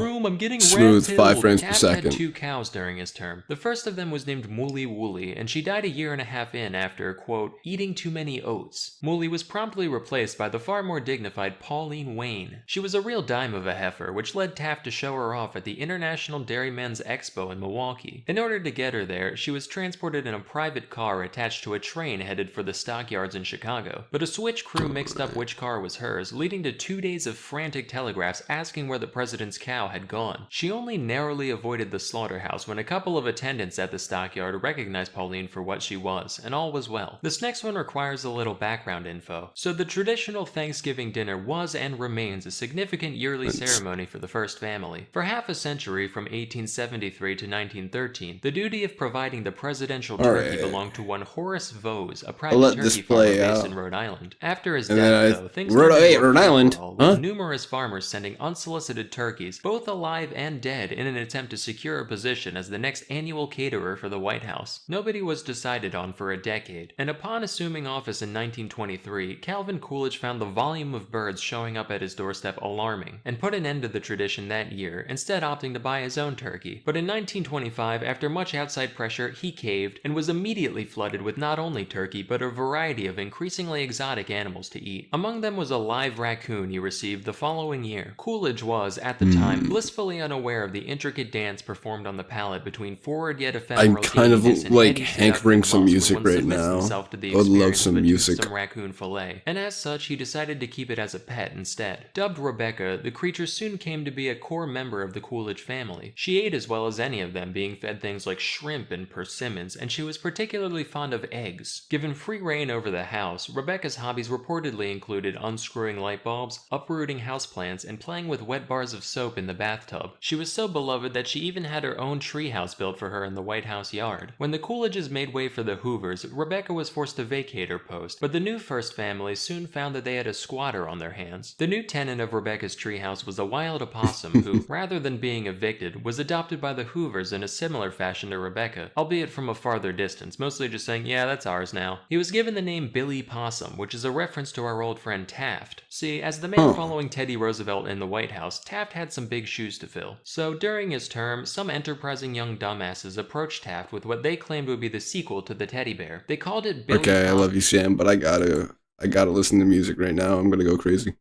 smooth 5 frames per Taft second. had 2 cows during his term. The first of them was named Mooly Wooly, and she died a year and a half in after, quote, eating too many oats. Mooly was promptly replaced by the far more dignified Pauline Wayne. She was a real dime of a heifer, which led Taft to show her off at the International Dairymen's Expo in Milwaukee. In order to get her there, she was transported in a private car attached to a train headed for the stockyards in Chicago. But a switch crew mixed up which car was hers, leading to 2 days of frantic telegraphs asking where the president's cow had gone. She only narrowly avoided the slaughterhouse when a couple of attendants at the stockyard recognized Pauline for what she was, and all was well. This next one requires a little background info. So the traditional Thanksgiving dinner was and remains a significant yearly ceremony for the first family. For half a century, from 1873 to 1913, the duty of providing the presidential turkey belonged to one Horace Vose, a private turkey farmer based in Rhode Island. After his death, though, things Rhode Island, with numerous farmers sending unsolicited turkeys, both alive and dead, in an attempt to secure a position as the next annual caterer for the White House. Nobody was decided on for a decade, and upon assuming office in 1923, Calvin Coolidge found the volume of birds showing up at his doorstep alarming, and put an end to the tradition that year, instead opting to buy his own turkey. But in 1925, after much outside pressure, he caved, and was immediately flooded with not only turkey, but a variety of increasingly exotic animals to eat. Among them was a live raccoon he received the following year. Coolidge was, at the time, blissfully unaware of the intricate dance performed on the pallet between forward yet ephemeral I'm kind of and like Eddie hankering Seductive some muscle music one right submits now. himself to the I would love experience some of a music. toothsome raccoon fillet, and as such he decided to keep it as a pet instead. Dubbed Rebecca, the creature soon came to be a core member of the Coolidge family. She ate as well as any of them, being fed things like shrimp and persimmons, and she was particularly fond of eggs. Given free reign over the house, Rebecca's hobbies reportedly included unscrewing light bulbs, uprooting houseplants, and playing with wet bars of soap in the bathtub. She was so beloved that she even had her own treehouse built for her in the White House yard. When the Coolidges made way for the Hoovers, Rebecca was forced to vacate her post, but the new first family soon found that they had a squatter on their hands. The new tenant of Rebecca's treehouse was a wild opossum who, rather than being evicted, was adopted by the Hoovers in a similar fashion to Rebecca, albeit from a farther distance, mostly just saying, yeah, that's ours now. He was given the name Billy Possum, which is a reference to our old friend Taft. See, as the man following Teddy Roosevelt in the White House, Taft had some big shoes to fill. So during his term, some enterprising young dumbasses approached Taft with what they claimed would be the sequel to the teddy bear. They called it Billy Okay, I love you, Sam, but I gotta listen to music right now. I'm gonna go crazy.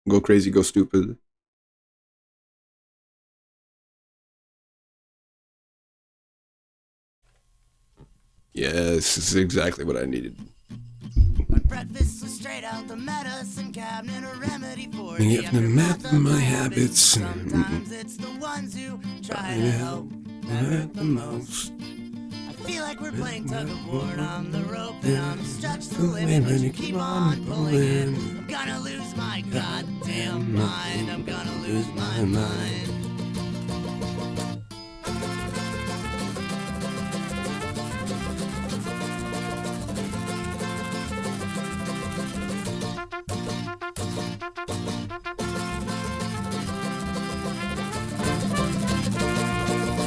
Go crazy, go stupid. Yes, this is exactly what I needed. My breakfast was straight out the medicine cabinet, a remedy for the If the math of my habits, sometimes it's the ones who try to help that hurt the most. I feel like we're playing tug of war on the rope, and I'm stretched to the limit, but you keep on pulling. I'm gonna lose my goddamn mind. I'm gonna lose my mind.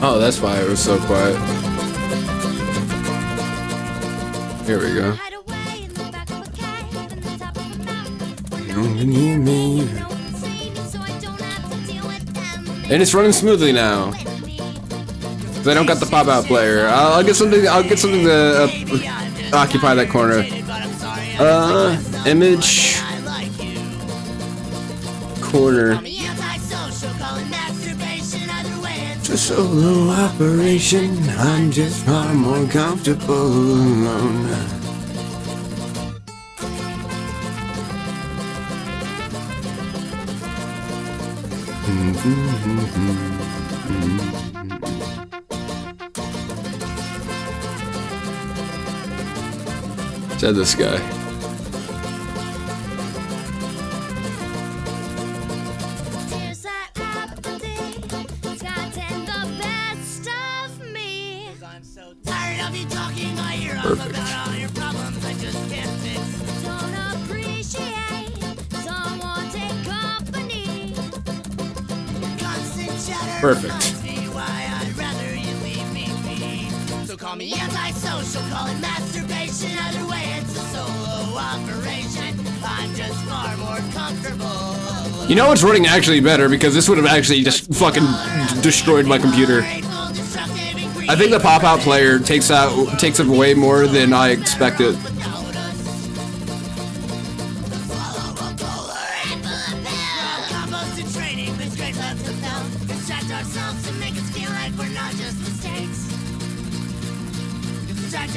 Oh, that's why it was so quiet. Here we go. Hide away in the back of a cave in the top of a mountain. Don't need me. No one see me, so I don't have to deal with them. And it's running smoothly now. 'Cause I don't got the pop-out player. I'll get something. I'll get something to occupy that corner. Image. Corner. It's a solo operation. I'm just far more comfortable alone. Said this guy. Tears that apathy, it's gotten the best of me. I'm so tired of you talking my ear off about all your problems I just can't fix. Don't appreciate someone take company. Constant Perfect. So call me antisocial, call it masturbation. Either way, it's a solo operation. I'm just far more comfortable. You know what's running actually better, because this would have actually just fucking destroyed my computer. I think the pop-out player takes up way more than I expected.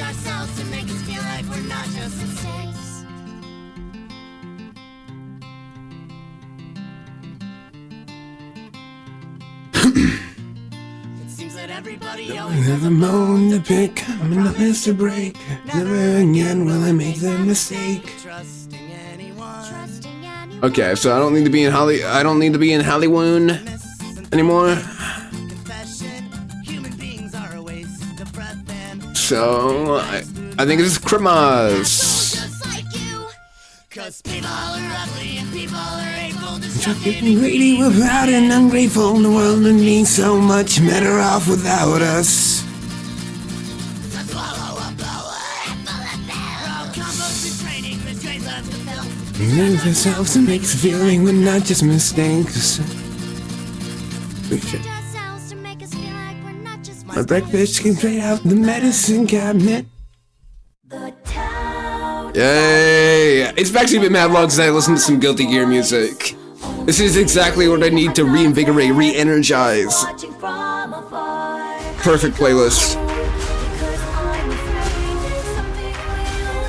Ourselves to make us feel like we're not just mistakes. It seems that everybody always There's a bone to pick, I'm an honest to break. Never again will I make the mistake. trusting anyone. Okay, so I don't need to be in Hollywood anymore. Confession, human beings are a waste of breath and So I think it's Christmas. just like you. Cause people are ugly and people are hateful. Getting greedy, we're proud and ungrateful. The world would be so much better off without us. Move ourselves to make us feel like we're not just mistakes. Ourselves to make us feel like we're not just My breakfast came straight out the medicine cabinet. the town. Yay! It's actually been mad long since I listened to some Guilty Gear music. This is exactly what I need to reinvigorate, re-energize. Watching from afar. Perfect playlist. Because I'm afraid something will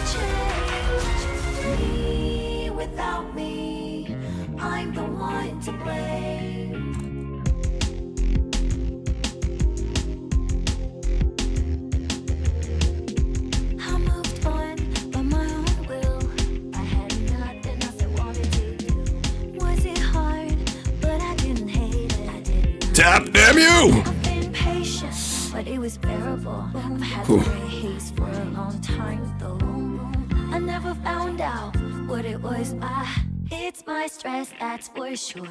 change. Me without me, I'm the one to blame. I moved on by my own will. I had nothing else I wanted to do. Was it hard? But I didn't hate it. I didn't. Tap, damn you! I've been patient, but it was bearable. I've had the gray haze for a long time though. I never found out what it was. It's my stress, that's for sure.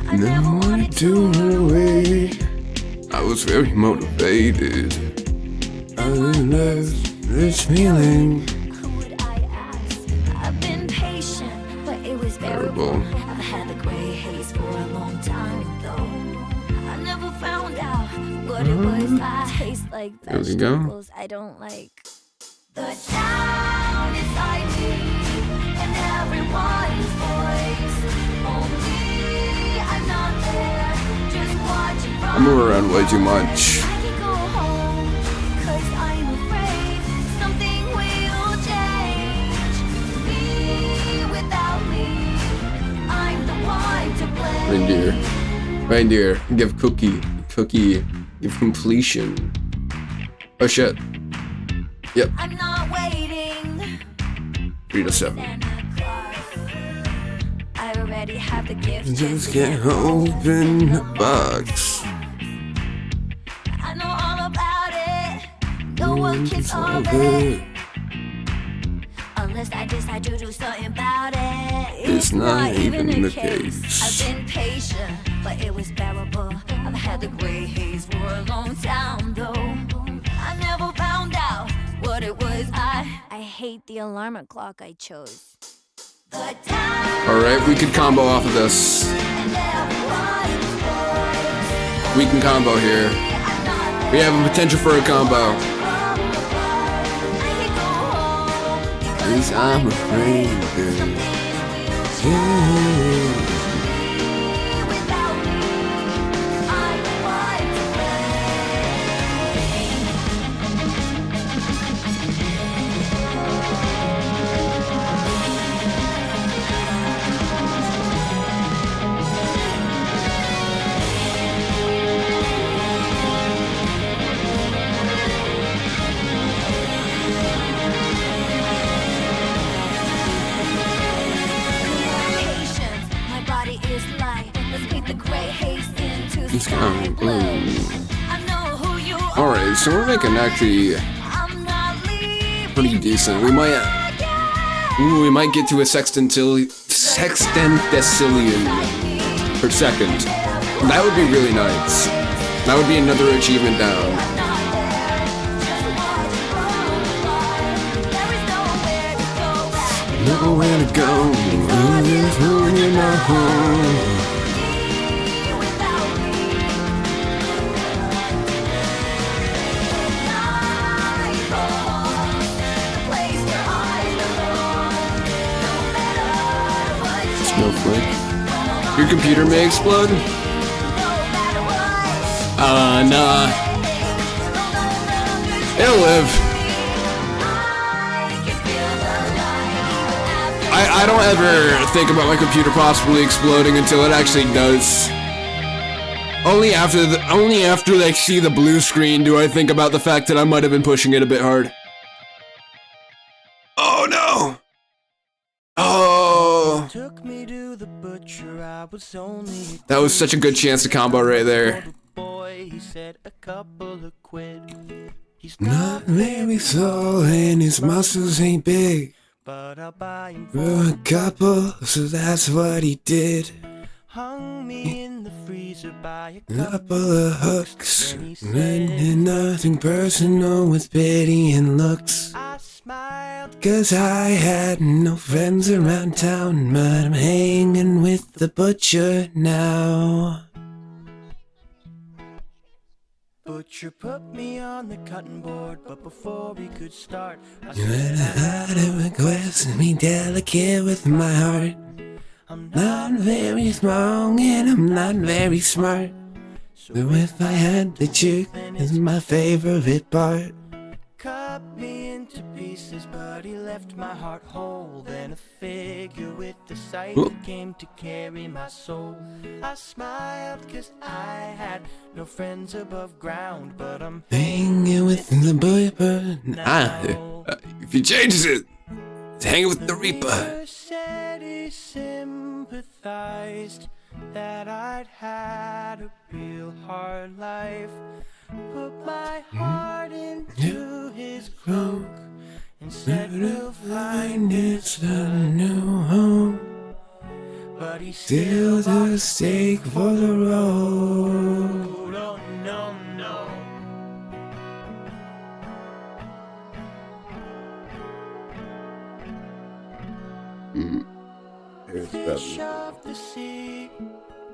I Never wanted to run away. I was very motivated. I love this feeling. Who would I ask? I've been patient, but it was bearable. Bearable. I've had the gray haze for a long time though. I never found out what it was. I taste like There we go. vegetables I don't like. The town inside me and everyone's voice. Only I'm not there, just watching from I move around way too much. I can go home, 'cause I'm afraid something will change. Me without me, I'm the one to blame. Reindeer, give cookie, give completion. Oh shit. Yep, I'm not waiting. 3 to 7. Santa Claus. I already have the gift. Just can't open the box. I know all about it. No one can solve it. Unless I decide to do something about it. It's not even the case. I've been patient, but it was bearable. I've had the gray haze for a long time though. I never found out what it was. I hate the alarm clock I chose. The town Alright, we could combo off of this. and everyone's voice. We can combo here. I'm not We have a potential for a combo. Cause I'm afraid that it's kind of blue. Alright, so we're making actually pretty decent. We might get to a sextendecillion per second. That would be really nice. That would be another achievement down. Nowhere to go, when you're not home. Snowflake. Your computer may explode? Nah. It'll live. I don't ever think about my computer possibly exploding until it actually does. Only after I see the blue screen do I think about the fact that I might have been pushing it a bit hard. Oh no! Oh! That was such a good chance to combo right there. Not very tall and his muscles ain't big. But I'll buy him for a couple, so that's what he did. Hung me in the freezer by a couple of hooks. And nothing personal with pity and looks. I smiled 'cause I had no friends around town, but I'm hanging with the butcher now. Butcher put me on the cutting board, but before we could start, I said I had a request and be delicate with my heart. I'm not very strong and I'm not very smart, so if I had the chick, it's my favorite part. Cut me into pieces, but he left my heart whole. Then a figure with the sight came to carry my soul. I smiled 'cause I had no friends above ground, but I'm hanging with the Reaper now. If he changes it, it's hanging with the Reaper. Said he sympathized that I'd had a real hard life. Put my heart into his cloak and said we'll find it's a new home. But he still the stake for the road. Oh no, no. Fish of the sea,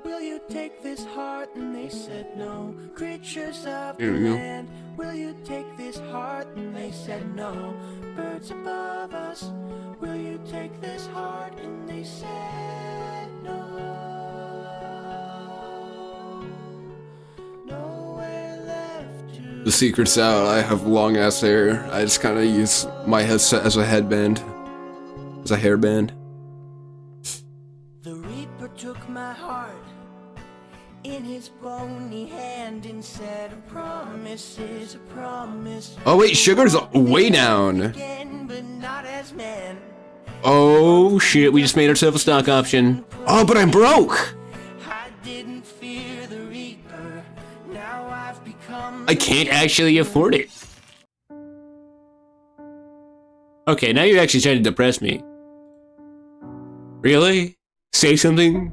will you take this heart? And they said no. Creatures of the land, will you take this heart? And they said no. Birds above us, will you take this heart? And they said no. Nowhere left to. The secret's out. I have long ass hair. I just kind of use my headset as a headband, as a hairband. The Reaper took my heart in his bony hand and said, a promise is a promise. Oh wait, sugar's way down. Again, but not as man. Oh shit, we just made ourselves a stock option. Oh, but I'm broke. I didn't fear the Reaper. Now I've become I can't actually afford it. Okay, now you're actually trying to depress me. Really? Say something?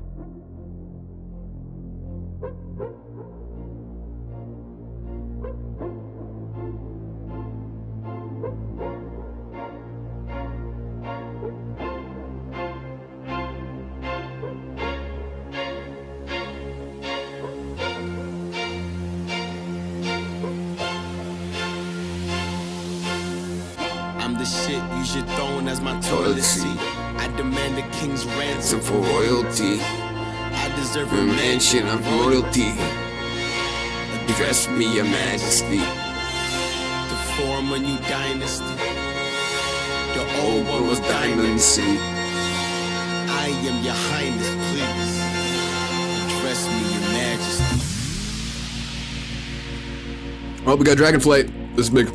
I'm the shit, use your throne as my toilet seat. I demand the king's ransom for royalty. I deserve a mansion of royalty. Address me, your majesty. To form a new dynasty. The old one was dynasty. I am your highness, please. Address me, your majesty. Oh, we got Dragonflight. This is big.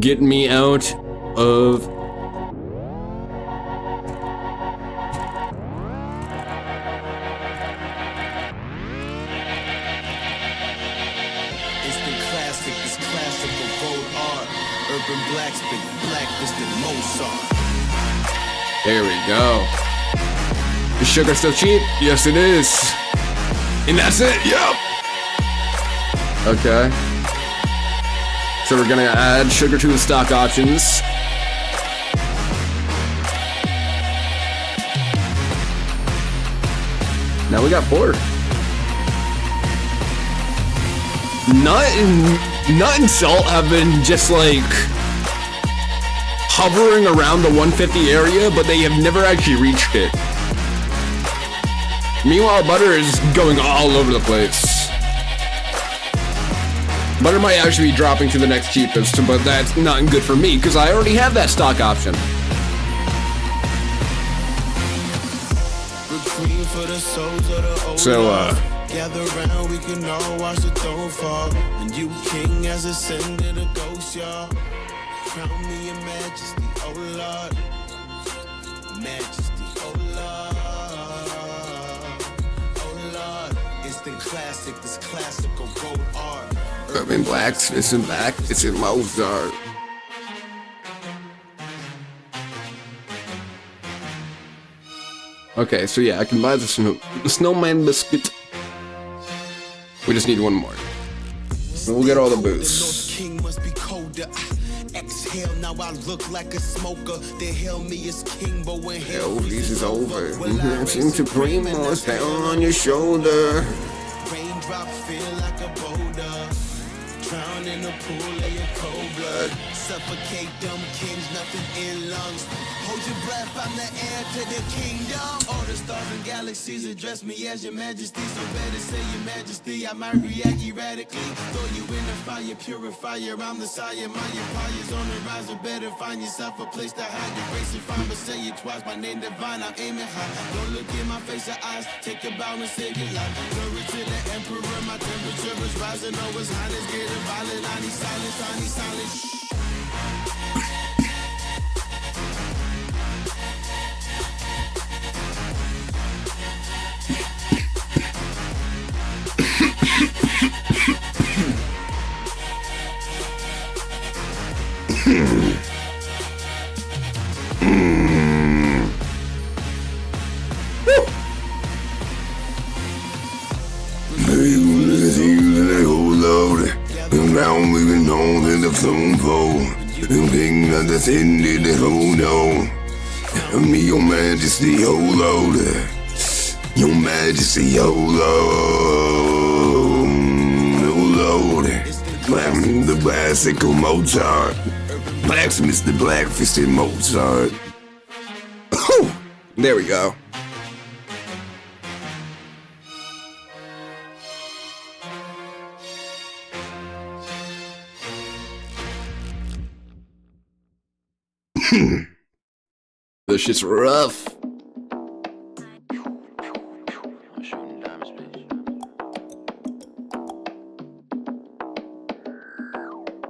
Get me out of. Instant classic, this classic of gold art. Urban blacksmith, blacklisted Mozart. There we go. Is sugar still cheap? Yes, it is. And that's it? Yup. Okay. So we're gonna add sugar to the stock options. Now we got 4. Nut and salt have been just like hovering around the 150 area, but they have never actually reached it. Meanwhile, butter is going all over the place. Butter might actually be dropping to the next cheapest, but that's not good for me because I already have that stock option. So, gather round, we can all watch the throne fall. And you king as ascended a ghost, y'all. Crown me your majesty, oh Lord. Majesty, oh Lord. Oh Lord, it's the classic, this classical gold art. Urban Blacks, it's in black, it's in Mozart. Okay, so yeah, I can buy the snowman biscuit. We just need one more. And we'll get all the booze. King must be colder. Exhale, now I look like a smoker. They hail me as king, but when hell this is over. Seem supreme, it's down on your shoulder. Raindrop feel like a boulder. Drown in a pool of your cold blood. Suffocate them kings, nothing in lungs. Hold your breath, I'm the heir to the kingdom. All the stars and galaxies address me as your majesty. So better say your majesty, I might react erratically. Throw you in the fire, purifier, I'm the sire. My empire's on the rise, so better find yourself a place to hide. Your grace and fine, but say it twice, my name divine, I'm aiming high. Don't look in my face or eyes, take a bow and save your life. Glory to the emperor, my temperature is rising. Oh, his highness getting violent, I need silence, I need silence. Now moving on in the phone pole. Thing that that's ended the whole no. Me, your majesty, oh Lord. Your majesty, oh Lord. Oh Lord. I'm the classical Mozart. Blacksmith, the black-fisted Mozart. There we go. This shit's rough.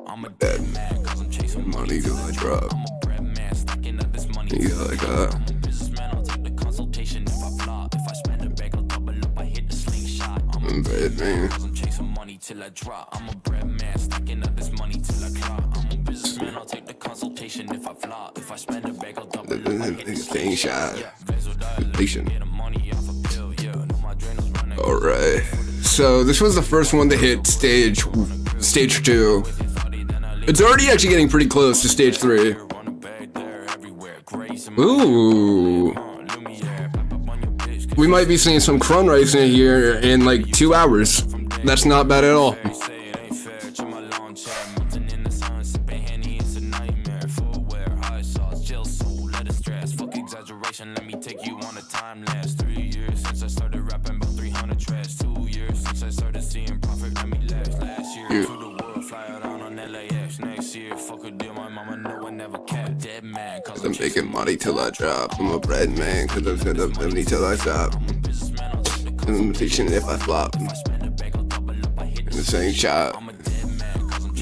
I'm a dead man, cause I'm chasing Money till I drop. I'm a bread man, stacking up this money. Yeah, like that. I'm a businessman, I'll take the consultation if I flop. If I spend a bag, I'll double up, I hit the slingshot. I'm a bread man, cause I'm chasing money till I drop. I'm a bread man, stacking up this money till I clock. I'm a businessman, I'll take the consultation if I flop. If I spend a bag, I'll double up, I hit the slingshot. Alright. So this was the first one to hit stage 2. It's already actually getting pretty close to stage 3. Ooh. We might be seeing some Cron Racing here in like 2 hours. That's not bad at all. Let me take you on a time lapse. 3 years since I started rapping, about 300 tracks. 2 years since I started seeing profit. Let me last year to the world, fly out on LAX. Next year, fuck a deal, my mama know I never kept. Dead man, cause I'm making money till I drop. I'm a bread man, cause I'm gonna money till I stop. I'm teaching if I flop. In the same shot.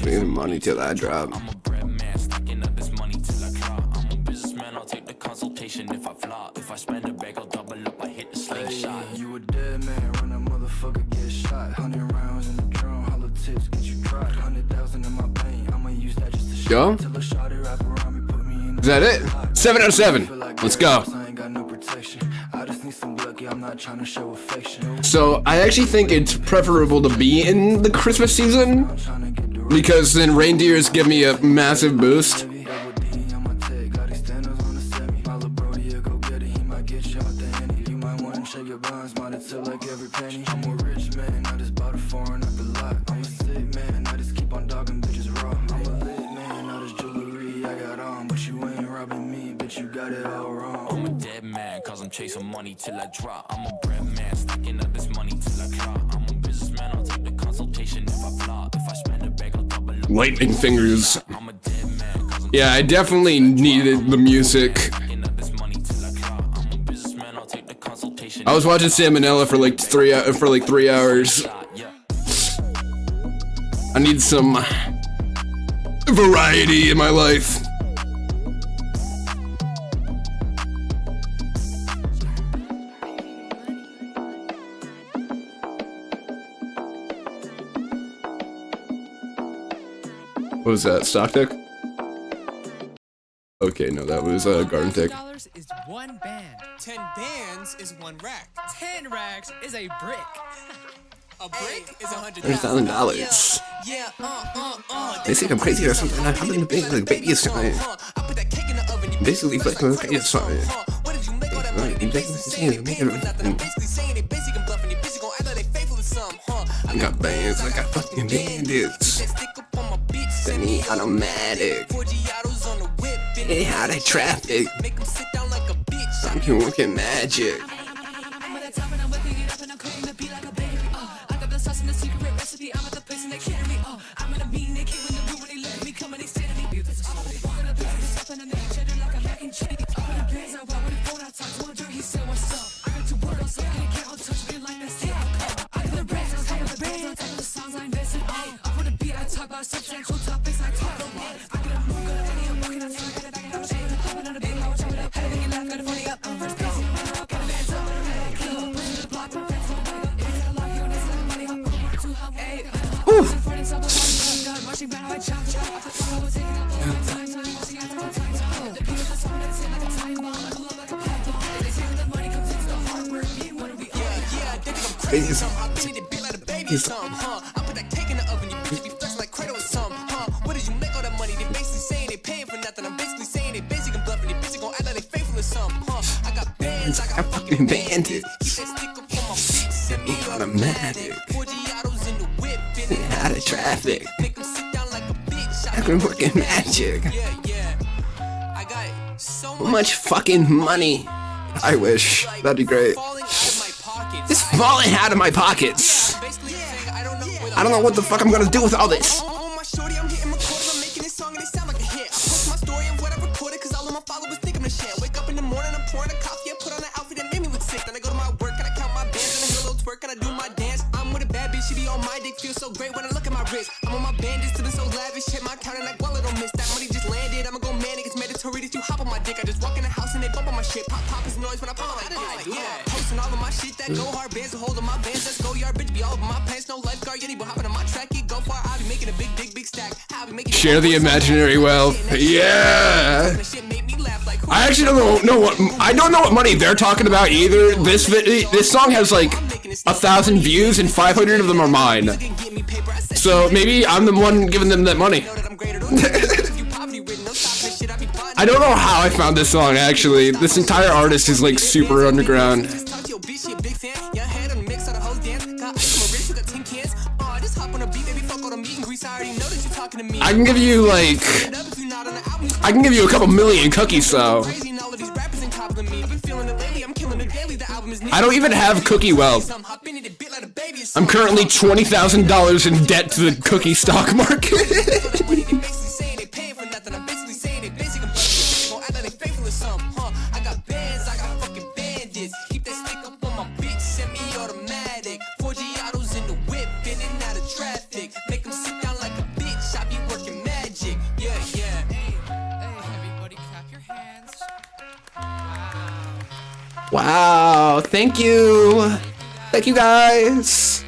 Making money till I drop. If I flop, if I spend a bag, I'll double up, I hit the slingshot. You a dead man when a motherfucker get shot. 100 rounds in the drum, hollow tips get you dropped. 100,000 in my bank, I'ma use that just to Go. till a shawty wrap around me, put me in. Is that it? 7 out of 7. Let's go. I ain't got no protection. I just need some lucky, I'm not trying to show affection. So I actually think it's preferable to be in the Christmas season because then reindeers give me a massive boost. I'm a rich man, I just bought a foreign at the lot. I'm a sick man, I just keep on dogging bitches raw. I'm a lit man, all this jewelry I got on, but you ain't robbing me, bitch, you got it all wrong. I'm a dead man, cause I'm chasing money till I drop. I'm a bread man, stacking up this money till I clock. I'm a businessman, I'll take the consultation if I flop. If I spend a bag, I'll double up. Lightning fingers. Yeah, I definitely needed the music. I was watching Salmonella for like 3 hours. I need some variety in my life. What was that? Stock Tick? Okay, no, that was Garden Tick. $10 is one band. 10 bands is one rack. 10 racks is a brick. A brick is $100,000. Yeah, They think I'm crazy or something. I'm having a baby is fine. Basically, like my baby is fine. I got bands, I got fucking bandits. Semi-automatic. Hey, how they traffic? I'm here working magic. I fucking bandits. Semi-automatic. Out of traffic. I've been working magic. So much fucking money. I wish. That'd be great. It's falling out of my pockets. I don't know what the fuck I'm gonna do with all this. Share the imaginary wealth. Yeah. I actually don't know what money they're talking about either. This song has like 1,000 views and 500 of them are mine. So maybe I'm the one giving them that money. I don't know how I found this song actually. This entire artist is like super underground. I can give you a couple million cookies though. I don't even have cookie wealth. I'm currently $20,000 in debt to the cookie stock market. Wow, thank you. Thank you guys.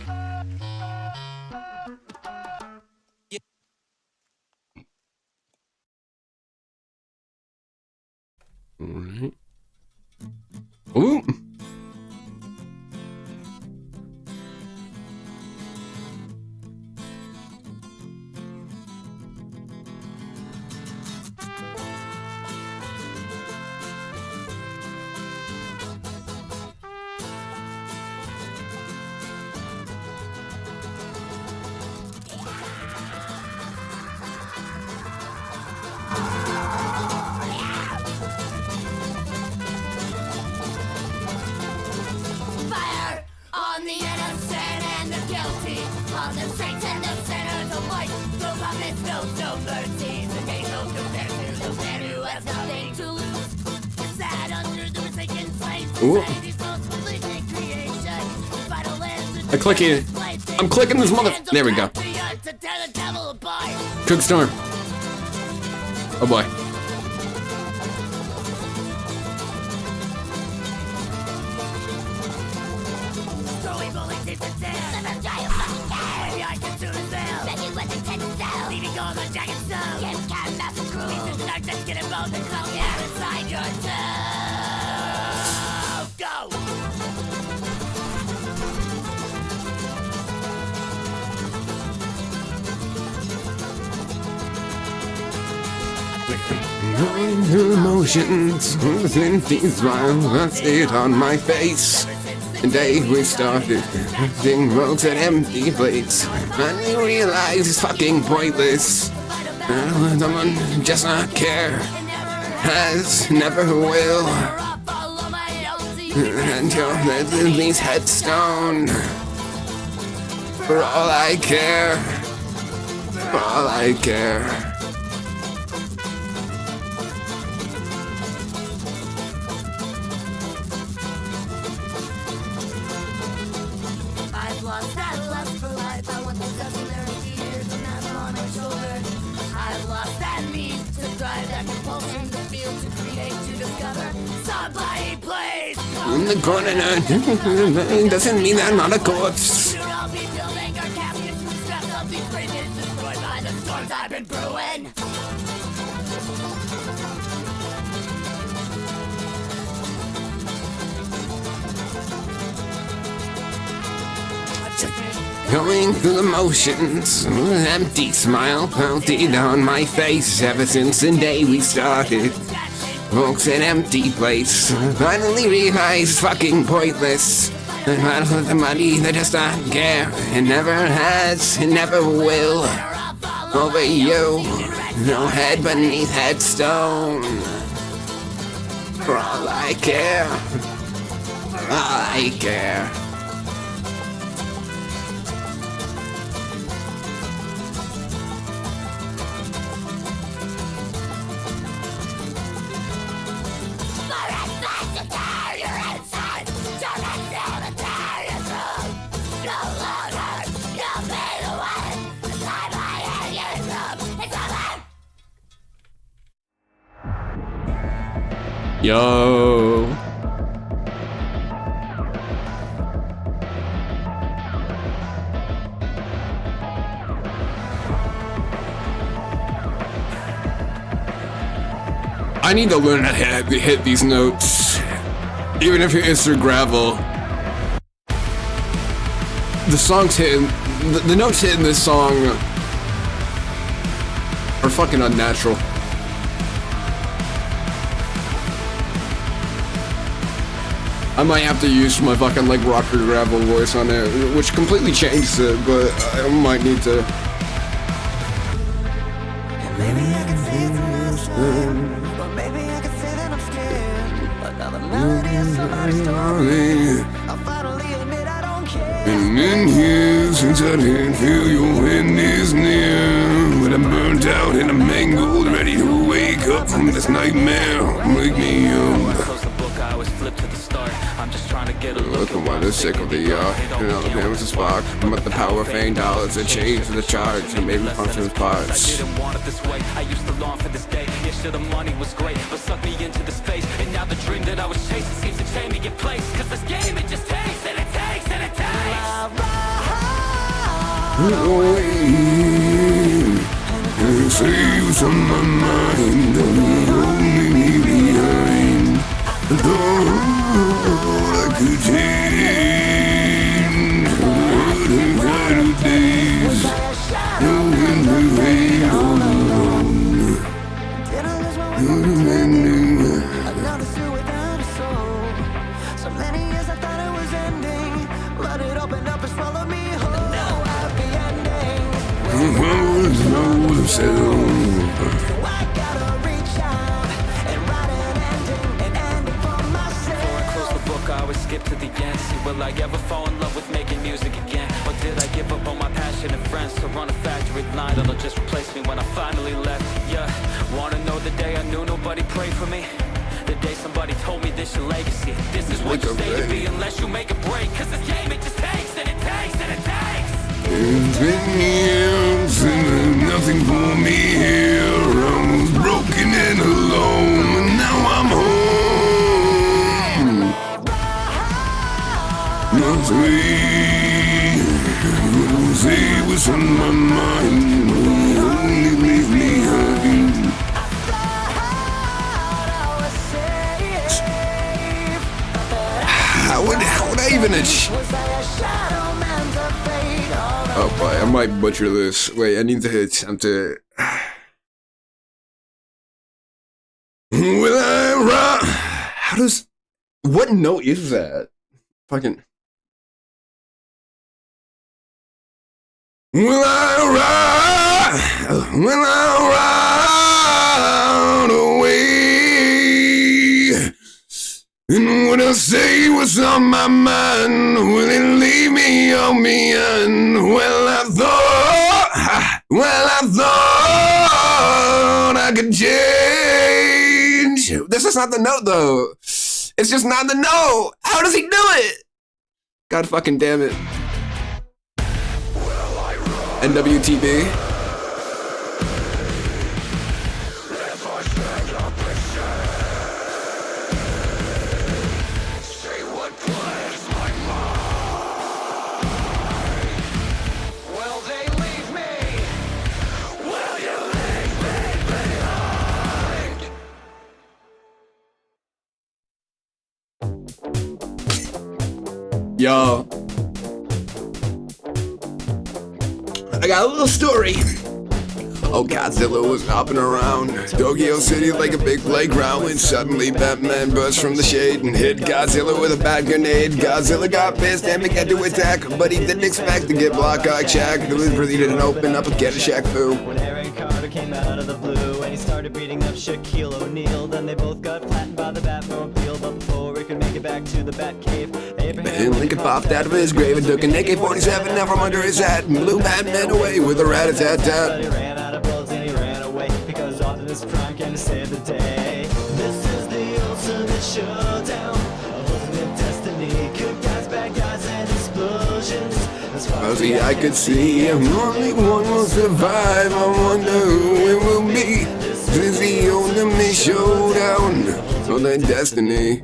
Alright. Ooh. all the saints and the sinners alike. No promise, no mercy. The day no compared to the man who has nothing to lose. Sad under the mistaken flames. Society's most religion creation. Vital ends. I'm clicking this mother. There we go. Cookstorm. Oh boy. Going through emotions, within these smiles, I see it on my face. The day we started, seeing roads and empty plates. Finally realize it's fucking pointless. Someone just not care, has, never will. Until there's at least headstone. For all I care, for all I care. In the corner, doesn't mean I'm not a corpse. Going through the motions, an empty smile painted on my face ever since the day we started. Folks, an empty place. Finally realized it's fucking pointless. And I don't the money, they just don't care. It never has, it never will. Over you, no head beneath headstone. For all I care, for all I care. Yo. I need to learn how to hit these notes. Even if it's through gravel. The songs hitting, the notes hitting this song are fucking unnatural. I might have to use my fucking like rocker gravel voice on it, which completely changes it, but I might need to. Maybe I can say it's a listen, but maybe I can say that I'm scared. Another melody of somebody's story. I'll finally admit I don't care. Been in here since I didn't feel your hand is near. But I'm burnt out and I'm mangled, ready to wake up from this nightmare. Wake me up. I always flip to the start. I'm just trying to get a look at what is sick of the yard. And all the damage is spark. I'm at the power of fame dollars that change the charge and maybe function parts. I didn't want it this way. I used to long for this day. Yeah, sure the money was great, but sucked me into this space. And now the dream that I was chasing seems to chain me in place. Cause this game it just takes and it takes and it takes. And say what's on my mind. Don't leave me behind. All I could change the days, knowing the way all alone. Another suit without a soul. So many years I thought it was ending, but it opened up and swallowed me whole. No happy ending. So I gotta reach out and write an ending for myself. Before I close the book, I always skip to the end. See, will I ever fall in love with making music again? Or did I give up on my passion friends to run a factory line that'll just replace me when I finally left. Yeah, wanna know the day I knew nobody prayed for me? The day somebody told me this your legacy. This is what you stay to be unless you make a break. Cause this game, it just takes and it takes and it takes. It's been years and nothing for me here. I was broken and alone, and now I'm home. Nothing, say what's on my mind. Only leave me hurting. How would I even Oh boy, I might butcher this. Wait, I need to attempt it. Will I rock? How does... What note is that? Fucking... Will I ride? Will I ride away? And when I say what's on my mind, will it leave me on me? And well, I thought I could change. This is not the note, though. It's just not the note. How does he do it? God fucking damn it. NWTB. Yo, I got a little story. Oh, Godzilla was hopping around Tokyo City like a big playground when suddenly Batman burst from the shade and hit Godzilla with a bad grenade. Godzilla got pissed and began to attack, but he didn't expect to get block-eye checked. He proceeded to open up and get a Shaq Fu. When Aaron Carter came out of the blue and he started beating up Shaquille O'Neal, then they both got flattened by the Batmobile. But before he could make it back to the Batcave, Abraham Lincoln popped out of his grave and took an AK-47 out from under his hat and blew Batman away with a rat-a-tat-tat. But he ran out of bullets and he ran away because Optimus Prime came to save the day. This is the ultimate showdown of ultimate destiny. Good guys, bad guys, and explosions. As far as I could see, only one will survive. I wonder who it will be. This is the ultimate showdown of their destiny.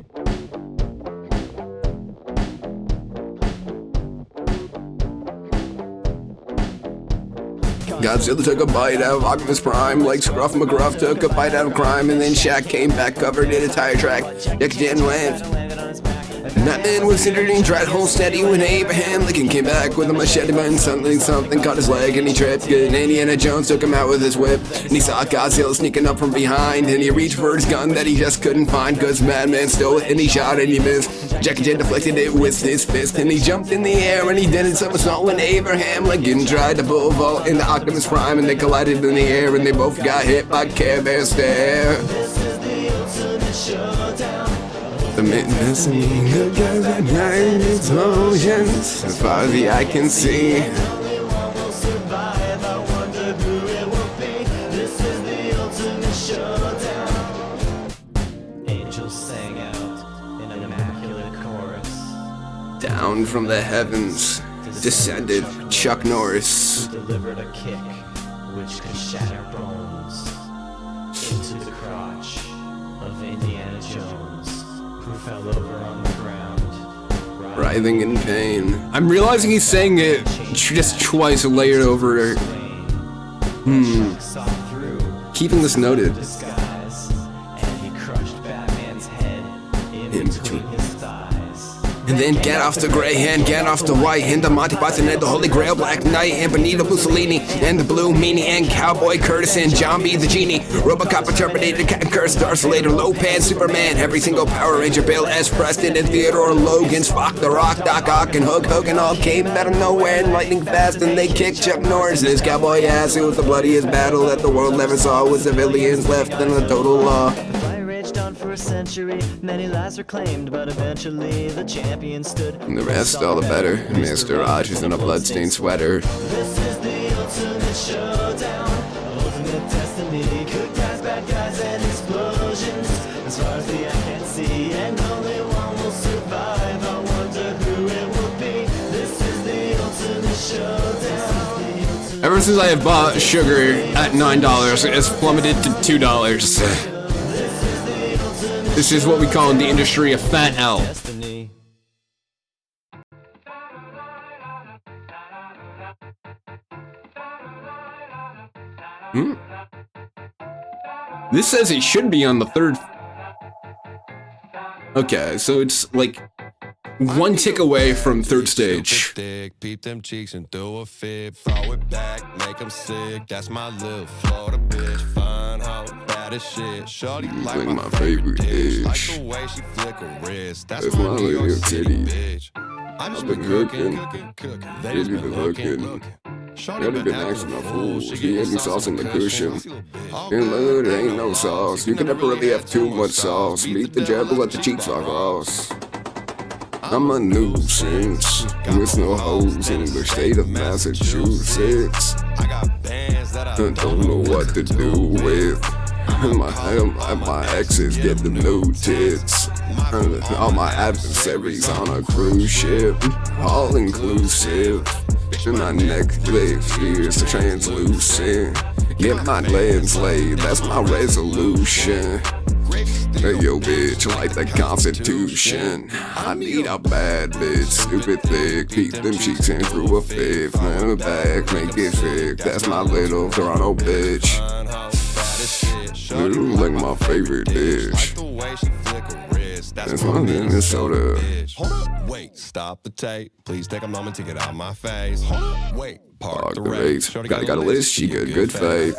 Godzilla took a bite out of Optimus Prime, like Scruff McGruff took a bite out of crime, and then Shaq came back covered in a tire track. Next gen land. Batman was sitting tried to hold steady when Abraham Lincoln came back with a machete, but suddenly something caught his leg and he tripped. And Indiana Jones took him out with his whip, and he saw Godzilla sneaking up from behind, and he reached for his gun that he just couldn't find, cause Batman stole it and he shot and he missed. Jackie Chan deflected it with his fist, and he jumped in the air and he did it somersault when Abraham Lincoln tried to pole vault into Optimus Prime, and they collided in the air and they both got hit by Care Bear Stare. The destiny, good guys at night, explosions. As far as the eye can see. Angels sang out in an immaculate chorus. Down from the heavens descended Chuck Norris. Who delivered a kick which could shatter bones into the crotch of Indiana Jones, who fell over on the ground, writhing in pain. I'm realizing he's saying it just twice layered over. Keeping this noted. And he crushed Batman's head in between his thighs. And then Gandalf the Grey and Gandalf the White and the Monty Python and the Holy Grail, Black Knight and Benito Mussolini and the Blue Meanie and Cowboy Curtis and John B. the Genie, Robocop, Terminator, Captain Curse, Darth Vader, Lopan, Superman, every single Power Ranger, Bill S. Preston and Theodore Logan, Spock, The Rock, Doc Ock and Hulk Hogan all came out of nowhere and lightning fast, and they kicked Chuck Norris's cowboy ass. It was the bloodiest battle that the world ever saw, with civilians left in a total law. On for a century, many lives were claimed, but eventually the champion stood. And the rest all the better. Mr. Rogers in a bloodstained sweater. This is the ultimate showdown of ultimate destiny. Good guys, bad guys, and explosions. As far as the eye can see, and only one will survive. I wonder who it will be. This is the ultimate showdown. Ever since I have bought sugar at $9, it's plummeted to $2. This is what we call in the industry a fat L. This says it should be on the third. Okay, so it's like one tick away from third stage. Peep them cheeks and throw a fit, throw it back, make them sick. That's my little Florida bitch, fine hoe, bad as shit. Shorty like my favorite dish, like the way she flick her wrist. That's my New York City bitch. I just been cooking, they just been looking. Shorty been acting a fool, she getting sauce in the cushion. In love, there ain't no sauce, you can never really have too much sauce. Beat the jab, let the cheeks fall off. I'm a nuisance, with no hoes in the state of Massachusetts. I don't know what to do with my exes get the new tits. All my adversaries on a cruise ship, all inclusive. And my Netflix is translucent. Get my legs laid, that's my resolution. Hey yo bitch, like the Constitution. I need a bad bitch, stupid thick. Keep them cheeks in through a fifth. Man, back, make it thick. That's my little Toronto bitch. Like my favorite dish. That's my Minnesota. Hold up, wait, stop the tape. Please take a moment to get out my face. Hold up, wait, park the race. Got a list, she good faith.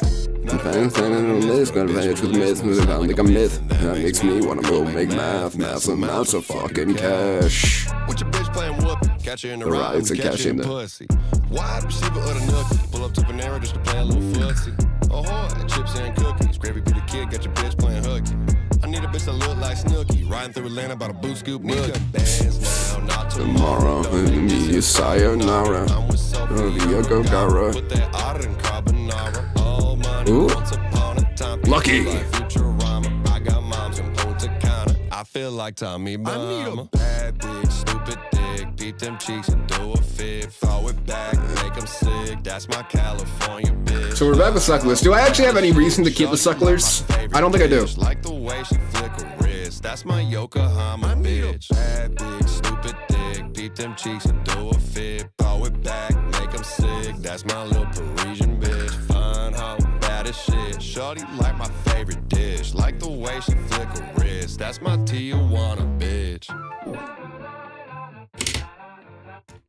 I'm standing on this, gonna vanish with myths, moving around like a myth. That makes me wanna go make massive amounts of fucking cash. With your bitch playing whoop, catch her in the ride, rides and catch her in the pussy. Wide receiver of the nookie, pull up to Panera just to play a little footsie. Ahoy, chips and cookies, gravy be the kid, got your bitch playing hooky. I need a bitch that look like Snooki, riding through Atlanta about a boot scoop nigga. Bands now, not tomorrow, and me a sayonara. Via Gogara. Put that otter and carbonara. All money, Ooh. once upon a time. Lucky. Like Futurama. I got moms and Punta Cana. I feel like Tommy Bahama. I need a bad bitch, stupid dick. Beat them cheeks and do a fit. Throw it back, make them sick. That's my California bitch. So we're back with sucklers. Do I actually have any reason to keep the sucklers? I don't think I do. Like the way she flick her wrist. That's my Yokohama bitch. Bad bitch, stupid dick. Beat them cheeks and do a fit. Throw it back, make them sick. That's my little Parisian bitch. Fine hoe, bad as shit. Shorty like my favorite dish. Like the way she flick her wrist. That's my Tijuana bitch.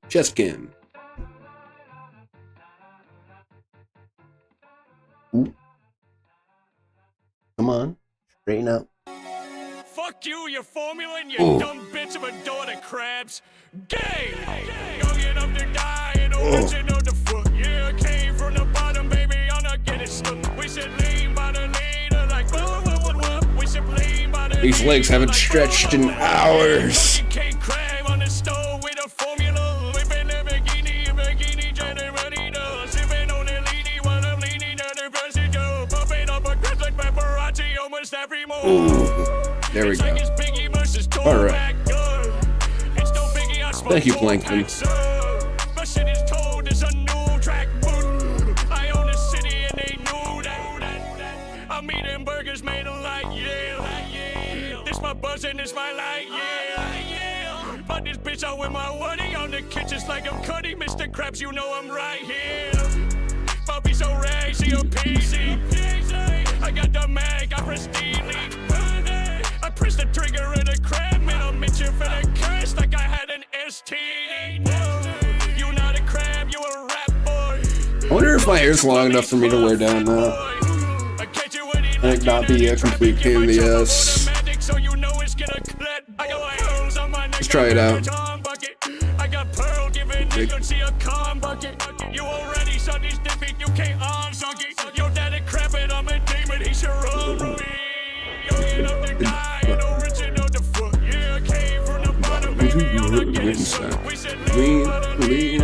Just Kim. Ooh. Come on, straighten up. Fuck you, your formula, and your dumb bitch of a daughter crabs. Gay! Young enough to die, and original to fuck. Yeah, I came from the bottom, baby, I'm not getting stuck. We should lean by the leader, like, what? We should lean by the These legs haven't stretched in hours. Ooh, there we go. Alright. Thank you, Plankton. I'm eating burgers made of light, yeah. This my buzz and this my light, yeah. Fuck this bitch out with my woody on the kitchen's like I'm cutting Mr. Krabs, you know I'm right here. Puppy so racy, a PC. I got the mag, I press delete. I press the trigger of the crab, man, I'm itching for the curse like I had an STD. You not a crab, you a rap boy. I wonder if my hair's long enough for me to wear down now. And not be a complete pain in the ass. Let's try it out. I got pearl giving nigga see a calm bucket. You already saw these dipping, you can't unsunk it. Yo, daddy crap it, I'm a demon, he should roll me. Yo, ain't up the guy, and original the fuck. Yeah, I came from the bottom, baby, on the getting stuck. We should lean by the lead,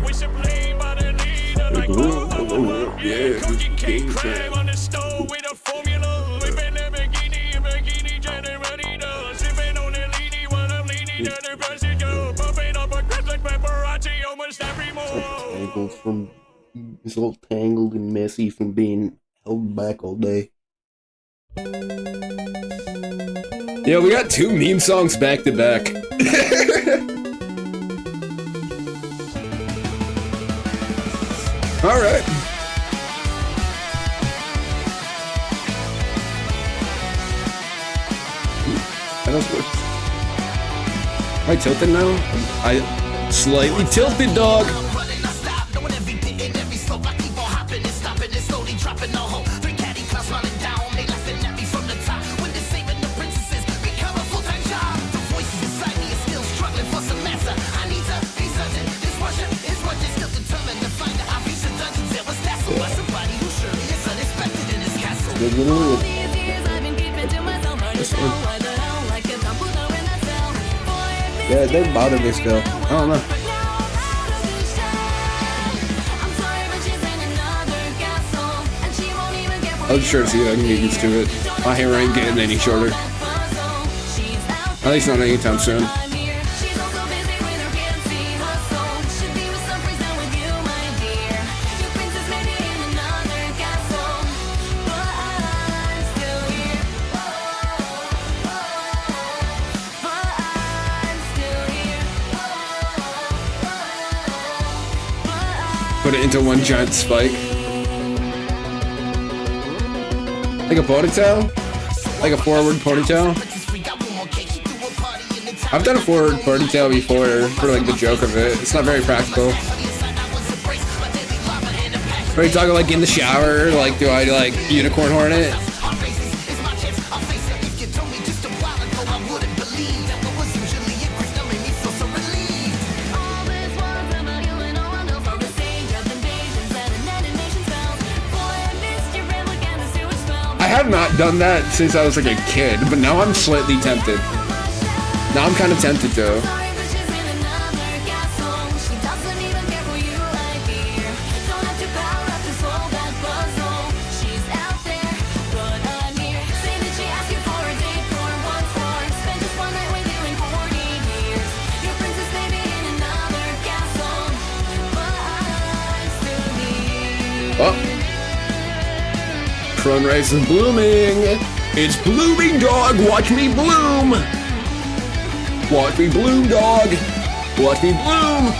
we should lean by the lead. Yeah, cookie cake crab on the stove with a formula. Whipping Lamborghini, Lamborghini, Generalito. Sipping on the leany while I'm leaning to the passenger. Bumping up a crest like paparazzi almost every morning. Tangled from, it's all tangled and messy from being held back all day. Yeah, we got 2 meme songs back to back. All right. That does work. Am I tilted now? I slightly tilted, dog. Yeah, it doesn't bother me still. I don't know. I was sure to see if I can get used to it. My hair ain't getting any shorter. At least not anytime soon. Put it into one giant spike. Like a ponytail? Like a forward ponytail? I've done a forward ponytail before for like the joke of it. It's not very practical. Are you talking like in the shower? Like, do I like unicorn horn it? I have not done that since I was like a kid, but now I'm slightly tempted. Now I'm kind of tempted though. Oh. Sunrise is blooming. It's blooming, dog. Watch me bloom. Watch me bloom, dog. Watch me bloom.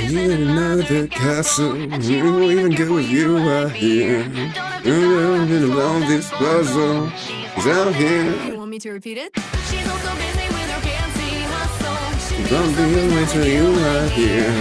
Another castle, you won't even go with you out here. Along this puzzle, she's out here. You want me to repeat it? She's also busy with her fancy hustle. Don't be away to you out here.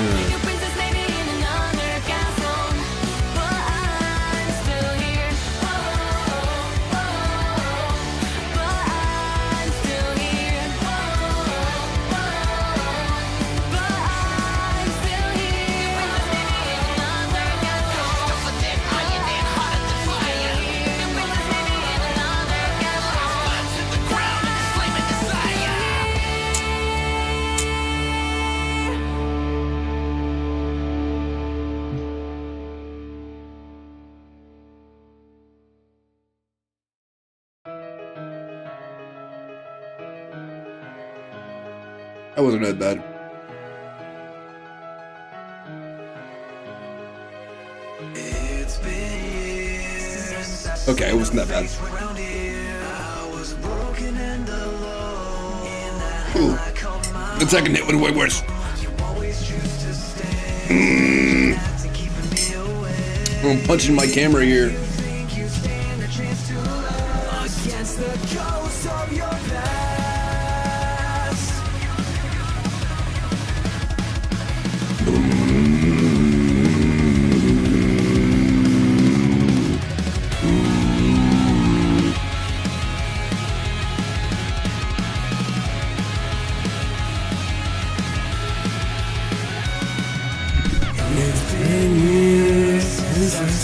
That wasn't that bad. Okay, it wasn't that bad. Ooh. The second hit was way worse. I'm punching my camera here. Against the ghost of your past.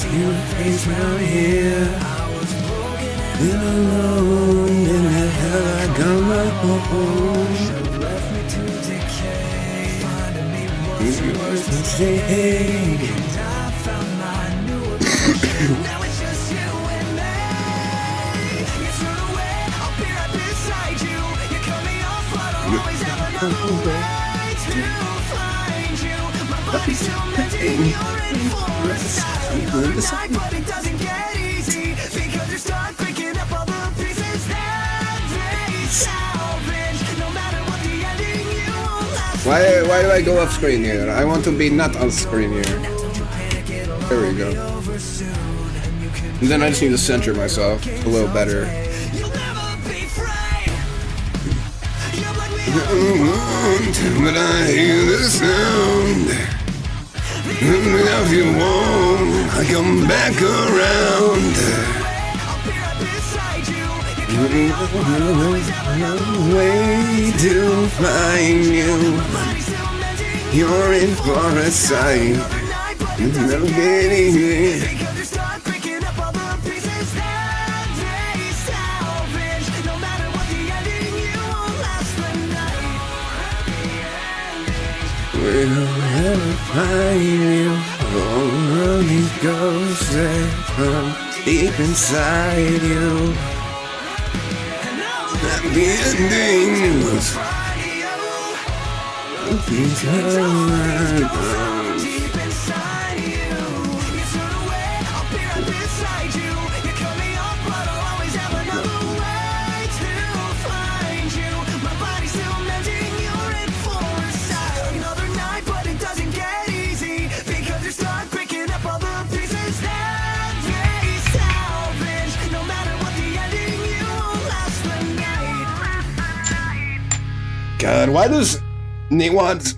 your face right here. Been alone in the hell I got my home. Left me to decay. Finding me It's was yours to take. and I found my new obsession. Now it's just you and me. You turn away, I'll be right beside you. You cut me off, but I'll always have another way to find you. My body's still mending, you're in for a side. Another night, but it doesn't get easy because you start picking up all the pieces that they salvage. No matter what the ending, you won't last. Why do I go off screen here? I want to be not on screen here. There we go. And then I just need to center myself a little better. But I hear the sound. Now if you won't, I come back around. Way to find you. You're in for a sight. No getting it. We'll never find you. All of these ghosts that come deep inside you. Happy endings. These are God, why does Nate wants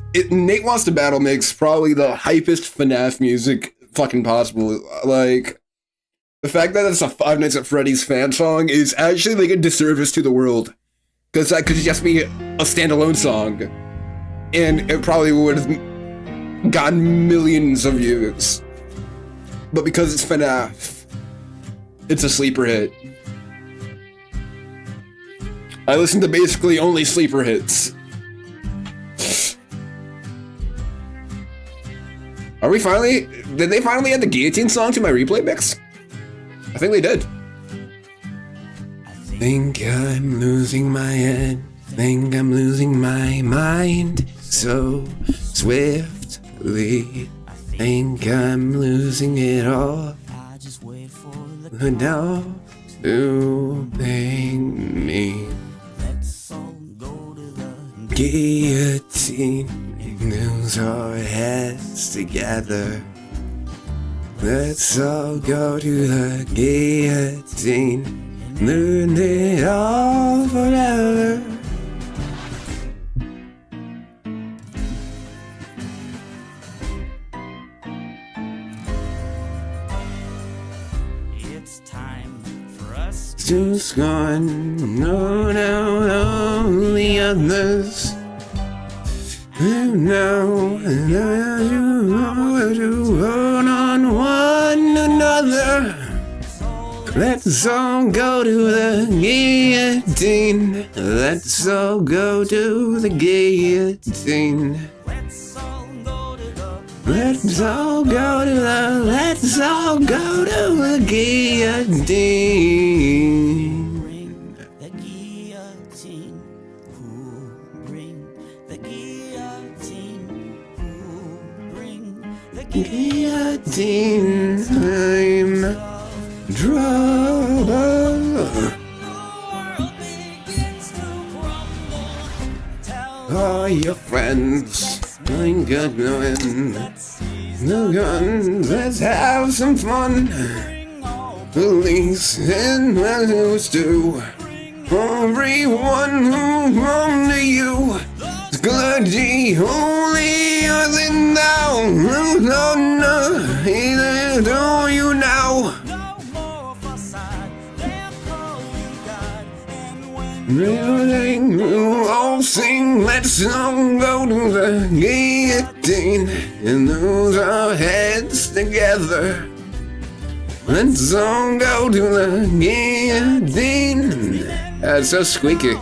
to battle mix probably the hypest FNAF music fucking possible. Like, the fact that it's a Five Nights at Freddy's fan song is actually like a disservice to the world. Because that could just be a standalone song. And it probably would have gotten millions of views. But because it's FNAF, it's a sleeper hit. I listen to basically only sleeper hits. Are we finally... Did they finally add the guillotine song to my replay mix? I think they did. I think I'm losing my head. Think I'm losing my mind so swiftly. Think I'm losing it all. Now to pain me. Guillotine, lose our heads together. Let's all go to the guillotine, learn it all forever. It's time for us to scorn, no, the others. You know, to run on one another. Let's all go to the guillotine. Let's all go to the guillotine. Let's all go to the Let's all go to the guillotine. the guillotine. Who bring the guillotine? Who bring the Guillotine time. Trouble. All your friends ain't good knowing. No guns, let's have some fun. Police and who's do. Everyone who wrong to you. Clergy only other now. No, either do you now. Reeling, we'll all sing, let's all go to the guillotine and lose our heads together. Let's all go to the guillotine. It's so squeaky.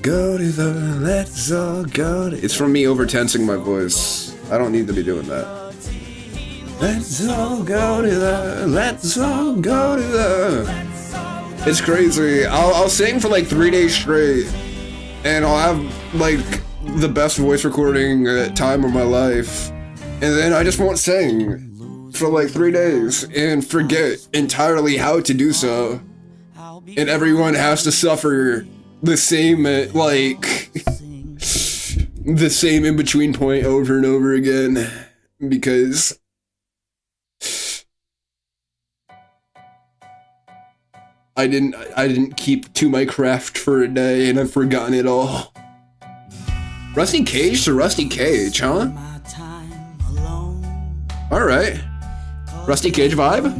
Go to the, let's all go to... It's from me over-tensing my voice. I don't need to be doing that. Let's all go to the, let's all go to the... It's crazy. I'll sing for like 3 days straight, and I'll have like the best voice recording time of my life, and then I just won't sing for like 3 days and forget entirely how to do so, and everyone has to suffer the same, like, the same in-between point over and over again, because I didn't keep to my craft for a day, and I've forgotten it all. Rusty Cage to Rusty Cage, huh? Alright. Rusty Cage vibe?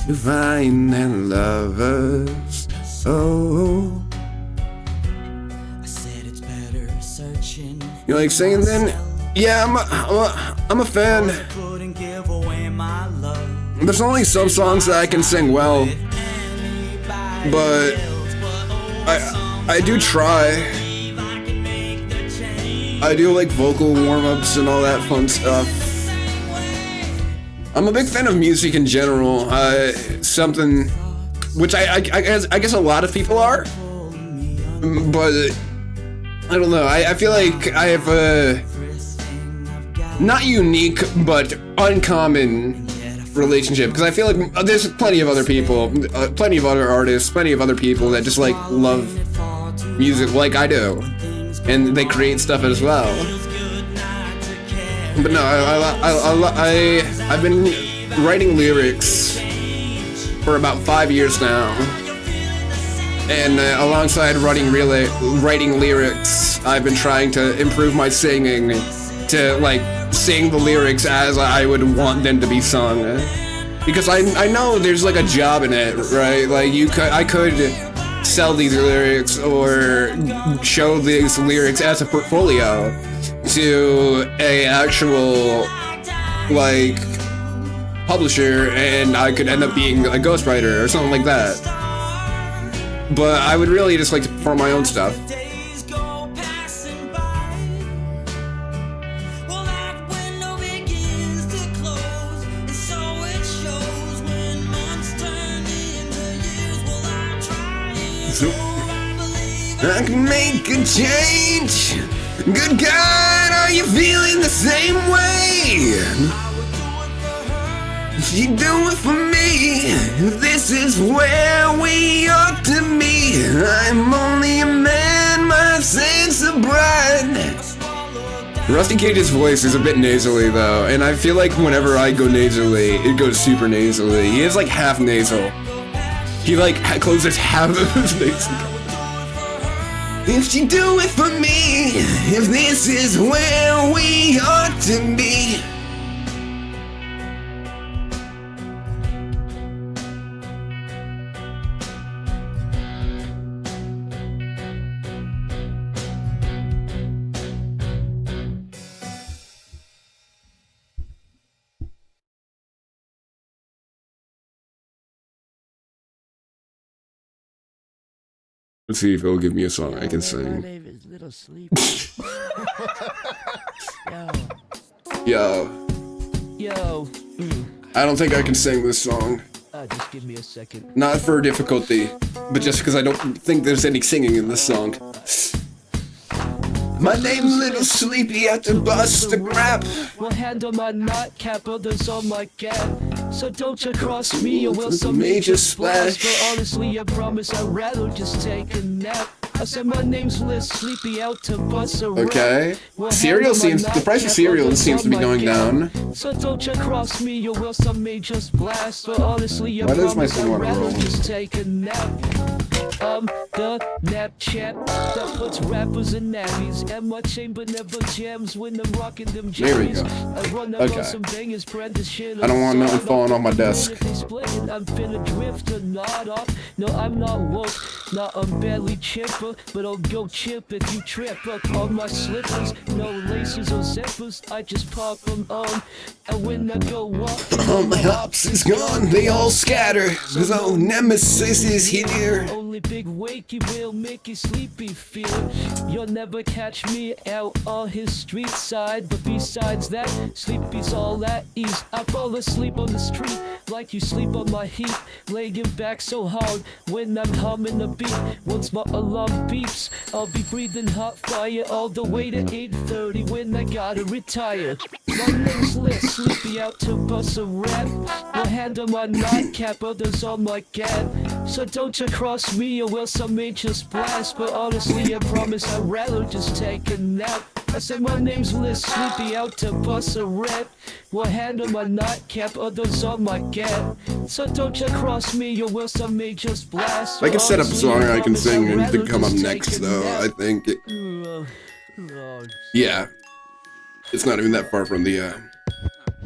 To find and lovers, oh. You like singing then? Yeah, I'm a fan. There's only some songs that I can sing well, but I do try. I do like vocal warm-ups and all that fun stuff. I'm a big fan of music in general. Something which I guess a lot of people are, but I don't know. I feel like I have a not unique but uncommon relationship, because I feel like there's plenty of other people, plenty of other artists, plenty of other people that just like love music like I do, and they create stuff as well. But no, I've been writing lyrics for about 5 years now, and alongside writing lyrics, I've been trying to improve my singing to like sing the lyrics as I would want them to be sung, because I know there's like a job in it, right? Like I could sell these lyrics or show these lyrics as a portfolio to a actual like publisher, and I could end up being a ghostwriter or something like that. But I would really just like to perform my own stuff. I can make a change. Good God, are you feeling the same way? You do it for me. This is where we ought to be. I'm only a man, my sense of pride. Rusty Cage's voice is a bit nasally though, and I feel like whenever I go nasally, it goes super nasally. He is like half nasal. He like closes half of his nasal. If you do it for me, if this is where we ought to be. Let's see if he'll give me a song I can sing. Yo. I don't think I can sing this song. Just give me a second. Not for difficulty, but just because I don't think there's any singing in this song. My name's Little Sleepy at the bus to grab. One hand on my nightcap, others on my gap. So don't you cross me or will some major splash. But honestly, I promise I'd rather just take a nap. I said my name's Little Sleepy out to bus a rap. Okay. Cereal seems, the price of cereal seems to be going down. So don't you cross me or will some major splash. But honestly, I promise I'd rather just take a nap. The nap chat that puts rappers in nappies, and my chamber never jams when I'm rocking them jammies. I run up on some bangers, this shit. I don't want nothing falling on my desk. I'm finna drift or not off. No, I'm not woke. No, I'm barely chipper. slipper, but I'll go chip if you trip up on my slippers. No laces or zippers, I just pop them on. And when I go walk, all my hops is gone, they all scatter. Cause old nemesis is here. Only big wakey will make you sleepy feel. You'll never catch me out on his street side. But besides that, sleepy's all at ease. I fall asleep on the street like you sleep on my heat. Laying back so hard when I'm humming a beat. Once my alarm beeps, I'll be breathing hot fire all the way to 8:30 when I gotta retire. My name's lit, sleepy out to bust a rap. One hand on my nightcap, others on my gap. So don't you cross me or else I may just blast. But honestly, I promise I'd rather just take a nap. I said my name's Liz, sleepy out to bust a rap. One hand on my nightcap, others on my gap. So don't you cross me or else I may just blast. I can set up a song I can sing and to come up next though, I think. Yeah. It's not even that far from the,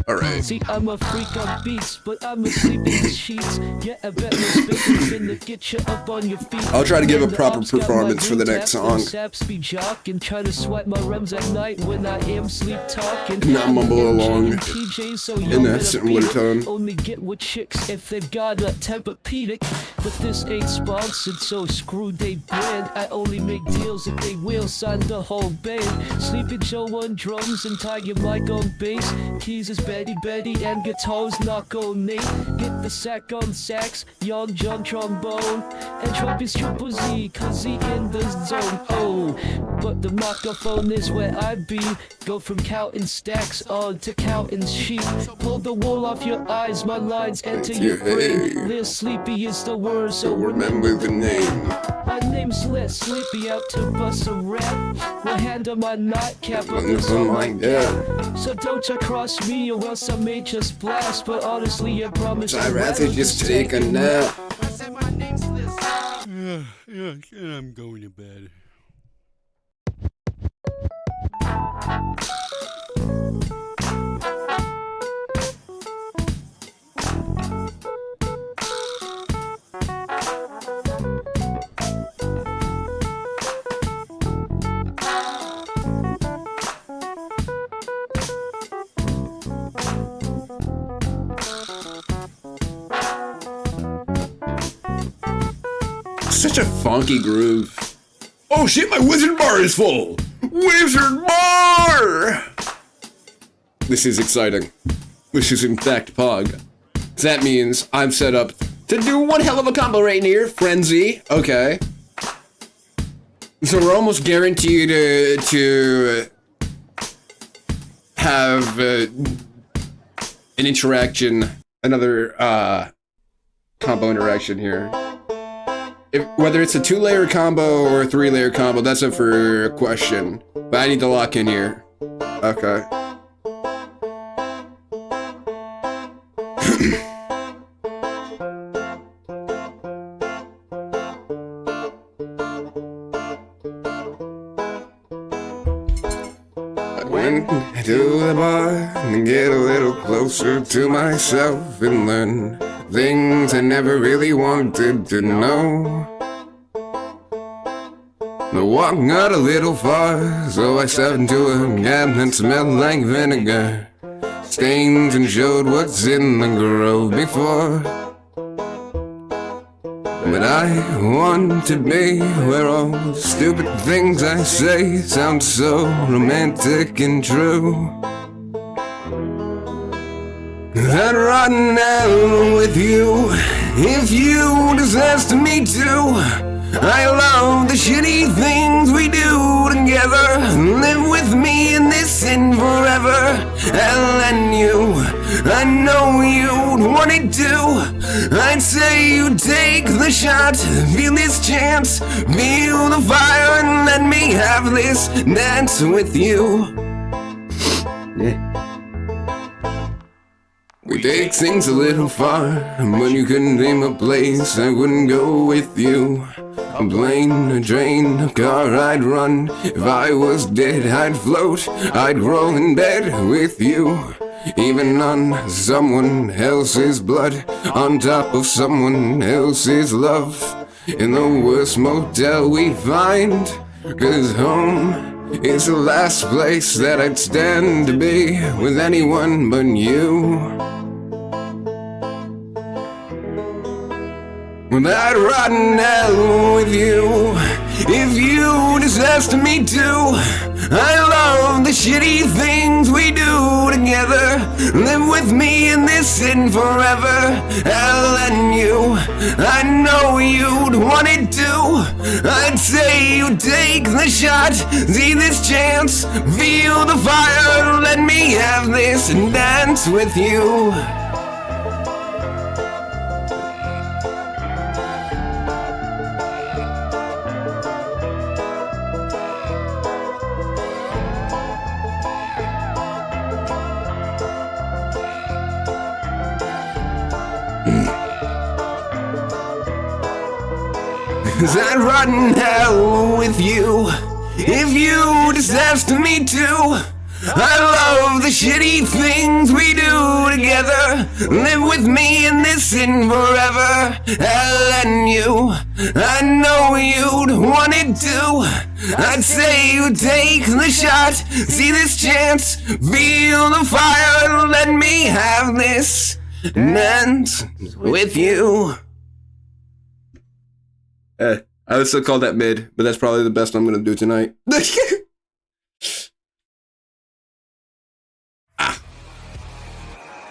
alright. See, I'm a freak on beats, but I'm asleep in the sheets. Yeah, I bet no space finna get you up on your feet. I'll try to give a proper performance for the next song. Saps be jocking, try to swipe my rems at night when I am sleep talking. Not mumble along in a similar tone. Only get with chicks if they've got a Tempur-Pedic. But this ain't sponsored, so screw they brand. I only make deals if they will sign the whole band. Sleepy Joe on drums and Tiger Mike on bass. Keys is Betty and guitars knock on Nate. Get the sack on sax, Young John trombone. And trumpet's Triple Z, cause he in the zone. Oh, but the microphone is where I be. Go from counting stacks on to counting sheep. Pull the wool off your eyes, my lines enter your brain. Live sleepy is the word, so remember the name. My name's Les, sleepy out to bust a rap. One hand on my nightcap, others on my gap. So don't you cross me or else I may just blast. But honestly, I promise I'd rather just take a nap. Yeah, I'm going to bed. Such a funky groove. Oh shit, my wizard bar is full! Wizard bar! This is exciting. This is in fact Pog. That means I'm set up to do one hell of a combo right here. Frenzy, okay. So we're almost guaranteed to have an interaction, another combo interaction here. Whether it's a 2-layer combo or a 3-layer combo, that's up for a question. But I need to lock in here. Okay. I went to the bar and get a little closer to myself and learn things I never really wanted to know. The walk got a little far, so I stepped into a cabinet that smelled like vinegar. Stains and showed what's in the grove before. But I want to be where all the stupid things I say sound so romantic and true. I'd run out with you if you disaster me too. I love the shitty things we do together. Live with me in this sin forever. And then you, I know you'd want it too. I'd say you take the shot, feel this chance, feel the fire, and let me have this dance with you. Yeah. We take things a little far, but you couldn't name a place I wouldn't go with you. A plane, a train, a car I'd run. If I was dead, I'd float, I'd roll in bed with you. Even on someone else's blood, on top of someone else's love. in the worst motel we find. 'Cause home is the last place that I'd stand to be with anyone but you. Well, I'd rot in hell with you if you disaster me too. I love the shitty things we do together. Live with me in this sin forever. Hell and you, I know you'd want it too. I'd say you take the shot, see this chance, feel the fire, let me have this and dance with you. Cause I'd rot in hell with you if you disaster me too. I love the shitty things we do together. Live with me in this sin forever. Hell and you, I know you'd want it too. I'd say you take the shot, see this chance, feel the fire, let me have this dance with you. I would still call that mid, but that's probably the best I'm gonna do tonight.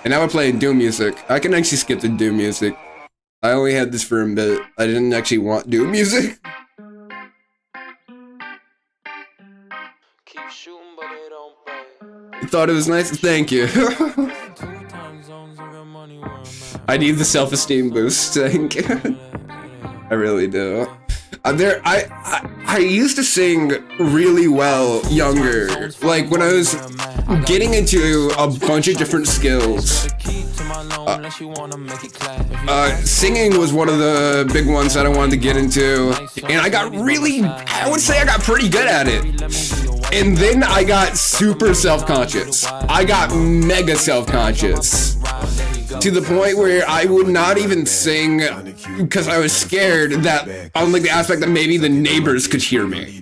And now we're playing Doom music. I can actually skip the Doom music. I only had this for a bit. I didn't actually want Doom music. You thought it was nice? Thank you. I need the self-esteem boost. Thank you. I really do. I used to sing really well younger, like when I was getting into a bunch of different skills. Singing was one of the big ones that I wanted to get into, and I got really, I would say I got pretty good at it. And then I got super self-conscious. I got mega self-conscious. To the point where I would not even sing because I was scared that, on like the aspect that maybe the neighbors could hear me.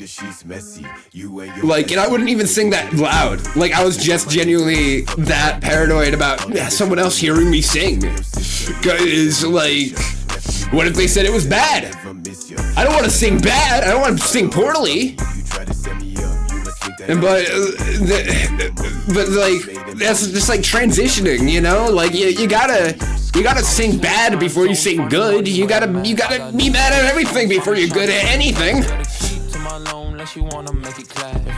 Like, and I wouldn't even sing that loud. Like, I was just genuinely that paranoid about someone else hearing me sing. Cause like, what if they said it was bad? I don't want to sing bad. I don't want to sing poorly. But like, that's just like transitioning, you know? Like you gotta sing bad before you sing good. You gotta be bad at everything before you're good at anything.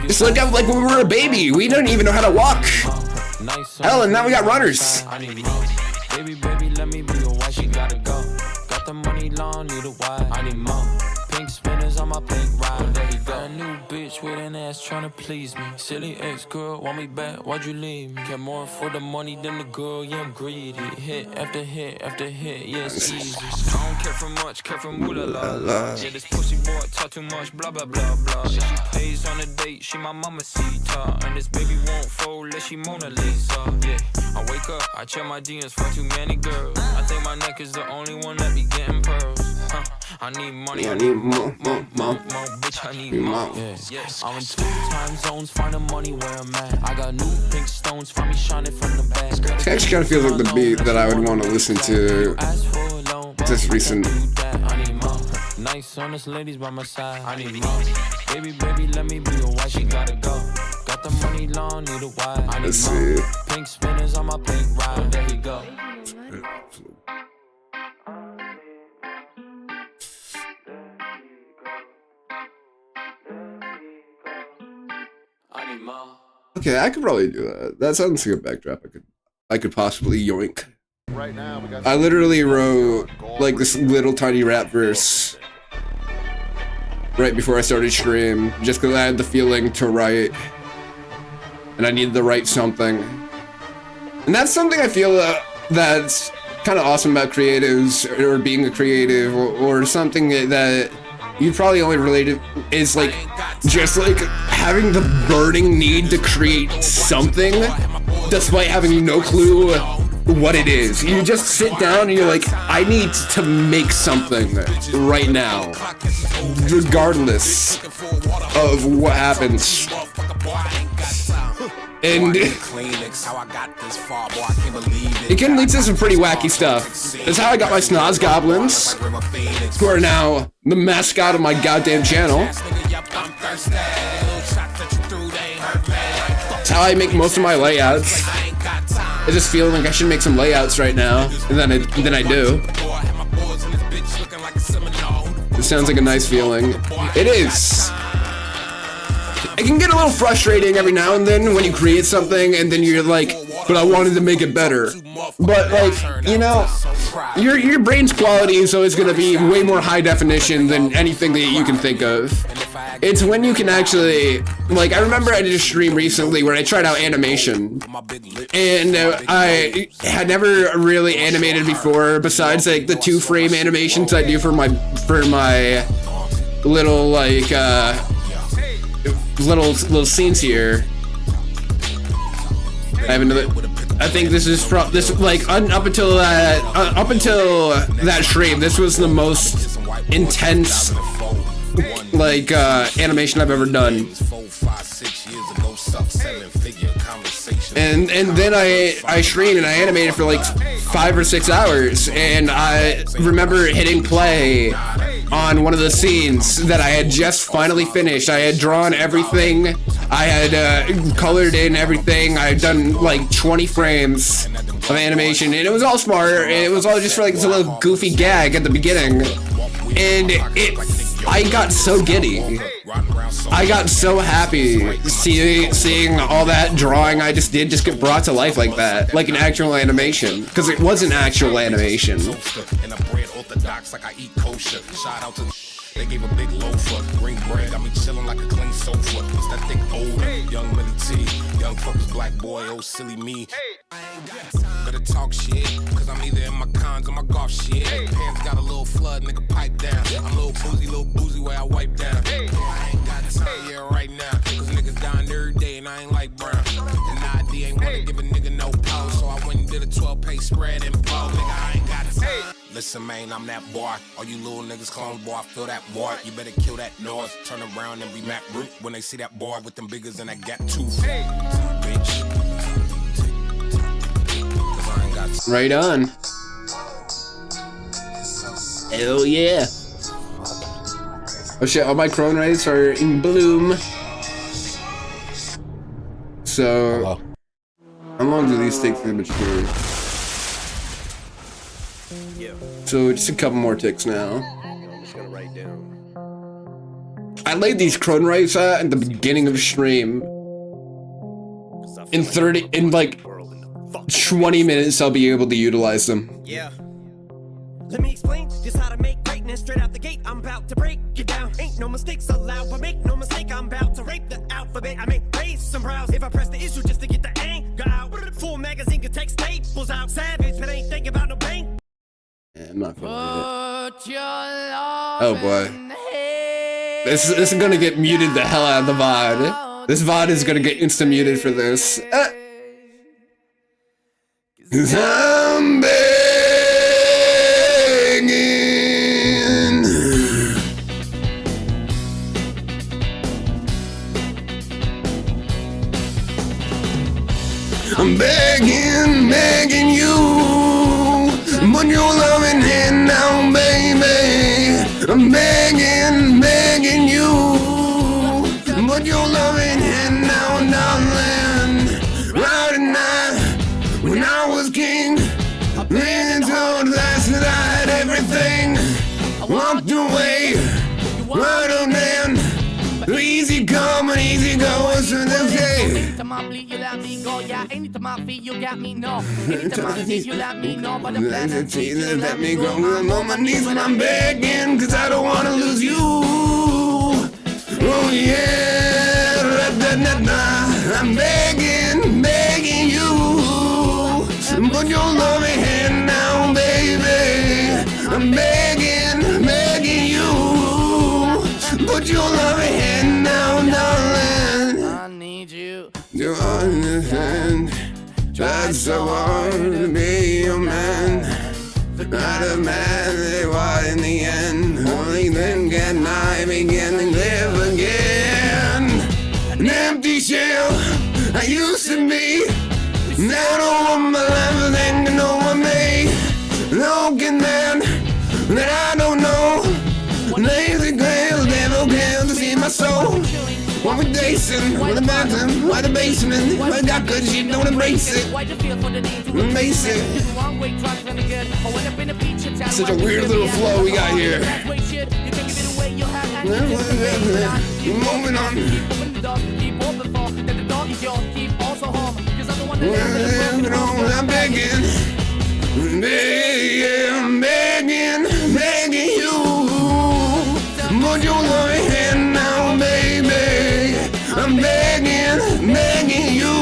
Just like when we were a baby, we didn't even know how to walk. Hell, and now we got runners. Baby, let me be your wife. She gotta go. Got the money long, need a wife. I need more. Pink spinners on my pink ride. There you go. A new bitch with an ass trying to please me. Silly ex-girl, want me back, why'd you leave me? Care more for the money than the girl, yeah, I'm greedy. Hit after hit after hit, yeah, it's easy. I don't care for much, care for moolah la la. Yeah, this pussy boy talk too much, blah blah blah blah. Yeah, she pays on a date, she my mama Sita. And this baby won't fold, let she Mona Lisa. Yeah, I wake up, I check my DMs for too many girls. I think my neck is the only one that be getting pearls. I need money, I need more, bitch, I need more. Yes, I'm in 2 time zones, find the money where I'm at. I got new pink stones from me shining from the back. It actually kind of feels like the beat that I would want to listen to this recent. I need more. Nice, honest ladies by my side. I need more. Baby, let me be your wife. She gotta go. Got the money long, need a wife. I need more. Pink spinners on my pink ride. There you go. Okay, I could probably do that. That sounds like a backdrop I could possibly yoink. Right now, I literally wrote like this little tiny rap verse right before I started stream, just because I had the feeling to write, and I needed to write something. And that's something I feel that's kind of awesome about creatives, or being a creative, or something that you probably only related is like just like having the burning need to create something despite having no clue what it is. You just sit down and you're like, I need to make something right now, regardless of what happens. And it can lead to some pretty wacky stuff. That's how I got my Snoz Goblins, who are now the mascot of my goddamn channel. That's how I make most of my layouts. I just feel like I should make some layouts right now, and then I do. It sounds like a nice feeling. It is. It can get a little frustrating every now and then when you create something and then you're like, but I wanted to make it better. But like, you know, your brain's quality is always gonna be way more high definition than anything that you can think of. It's when you can actually, like, I remember I did a stream recently where I tried out animation, and I had never really animated before besides like the 2-frame animations I do for my little like little scenes here. I have another. I think this is from this like up until that stream. This was the most intense like animation I've ever done. And then I streamed and I animated for like 5 or 6 hours, and I remember hitting play on one of the scenes that I had just finally finished. I had drawn everything, I had colored in everything, I had done like 20 frames of animation, and it was all smart, and it was all just for like this little goofy gag at the beginning, and I got so giddy. I got so happy seeing all that drawing I just did just get brought to life like that, like an actual animation, because it was an actual animation. They gave a big loafer, green bread, got me chillin' like a clean sofa. It's that thick older, young Millie T, young fuckers, black boy, oh silly me. Better talk shit, cause I'm either in my cons or my golf shit. Pants got a little flood, nigga pipe down. I'm little boozy where I wipe down. I ain't got time, yeah, right now, cause niggas dying every day and I ain't like brown. And ID ain't wanna give a nigga no power, so I went and did a 12-page spread and blow, nigga, I ain't got time. Listen, man, I'm that boy. All you little niggas clones, boy, I feel that boy. You better kill that noise. Turn around and be Matt Root when they see that boy with them biggers and that gap tooth. Bitch. Right on. Hell yeah. Oh shit, all my Chrome Rays are in bloom. So, how long do these take to mature? So just a couple more ticks now. I laid these Chrome Rays out at the beginning of the stream. In like 20 minutes I'll be able to utilize them. Yeah. Let me explain just how to make greatness straight out the gate. I'm about to break it down. Ain't no mistakes allowed, but make no mistake, I'm about to rape the alphabet. I may raise some brows if I press the issue just to get the anger out. Full magazine can take staples out. Savage, but ain't thinking about no bank. Yeah, I'm not gonna do it. Oh boy. This is gonna get muted the hell out of the VOD. This VOD is gonna get instant muted for this. I'm begging. I'm begging you. Put your loving hand down, baby. I'm begging you. Put your loving hand down, darling. Right tonight, when I was king, leaning toward last night, everything walked away. Right on then, easy come and easy go to the day. Anytime I bleed, you let me go. Yeah, anytime I feel, you got me. No, anytime I see, you let me know. But the plan is to let me go. I'm on my knees when I'm begging, cause I don't wanna lose you. Oh yeah, I'm begging you. Put your loving hand down, baby. I'm begging you. Put your loving hand down, darling. I need you. You're on the hand. Just I want to be your man. Not a man they want in the end. Only then can I begin to live again. An empty shell I used to be. Now no one my life thinking no one me. Looking man that I don't know. Lazy girl, devil girl to see my soul. What we dacing, why the bathroom, why the basement, why got good shit, don't embrace it. Embrace it. Such a weird little flow we got here. Moving on. I'm begging, begging you. Put your loving hand now, baby. I'm begging you.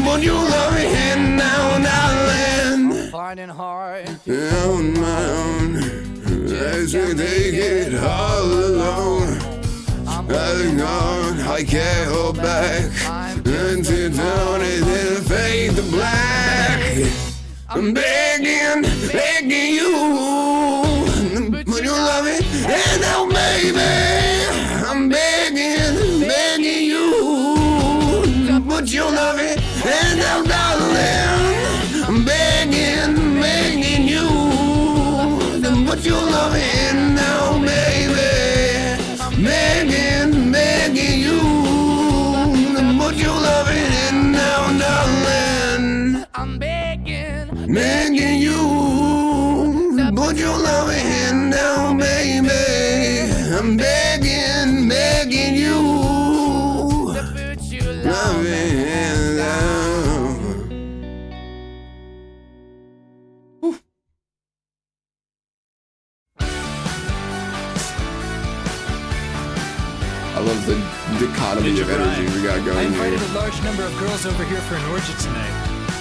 Put your loving hand now, darling. Finding hard on my own, as we take it all alone. I can't hold back until dawn and fade to black. I'm begging you. Put your loving hand out, baby. I'm begging you. Put your loving hand out, darling. I'm begging you. Put your loving hand out, baby. Begging you. Put your loving hand out, darling. I'm begging you. Put your loving hand down, baby. I'm begging you. Loving hand down. I love the dichotomy of energy we got going I invited here. a large number of girls over here for an orgy tonight,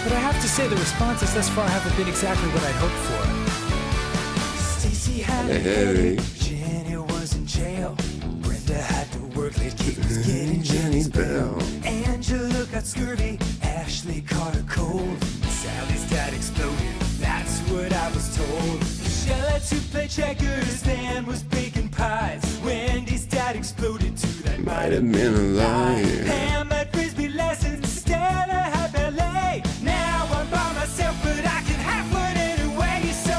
but I have to say the responses thus far haven't been exactly what I'd hoped for. Stacy had a headache, Jenny was in jail, Brenda had to work late, Kate was getting Jenny's bell, Angela got scurvy, Ashley caught a cold, Sally's dad exploded, that's what I was told. Michelle had to play checkers, Dan was baking pies, Wendy's dad exploded too, that Might have been a lie. Pam had frisbee lessons, Stella had ballet, now I'm by myself but I can have one anyway, so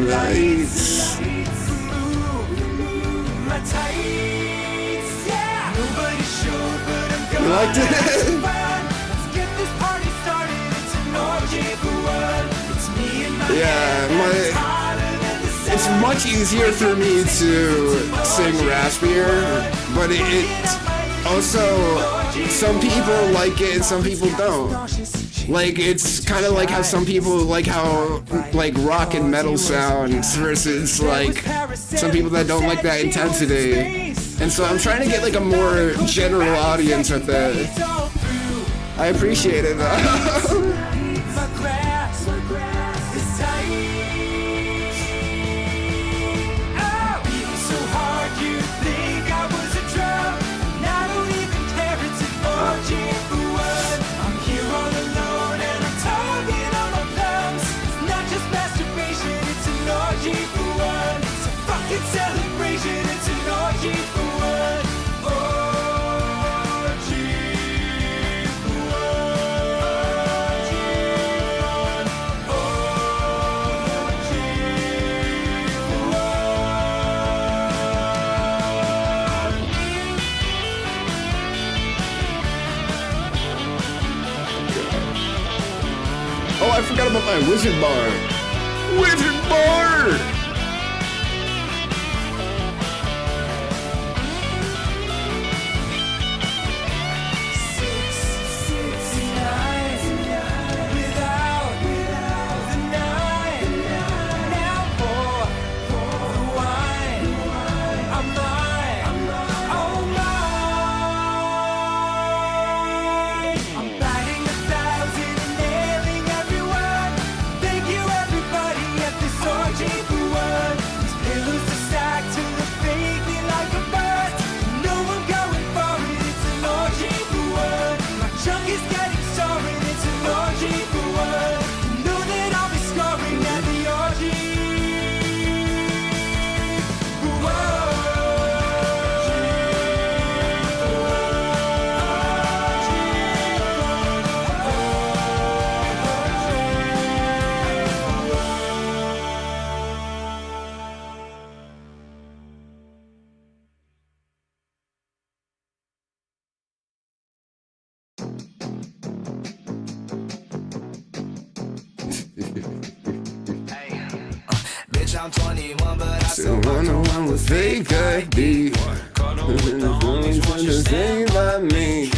Lights. move my tights, yeah. Nobody's sure, but I'm going You liked it? to have some fun. Let's get this party started. It's an orgy for one. It's me and my it's much easier for me to sing raspier, but it also, some people like it and some people don't. Like, it's kind of like how some people like how, like, rock and metal sounds versus, like, some people that don't like that intensity. And so I'm trying to get, like, a more general audience with it. I appreciate it, though. Celebration, it's an orgy for one. Orgy for one. Orgy for one. Oh, I forgot about my wizard bar. Wizard bar! Thank you everybody at this orgy for I'm 21, but I Still wanna one with fake ID. Understand by me.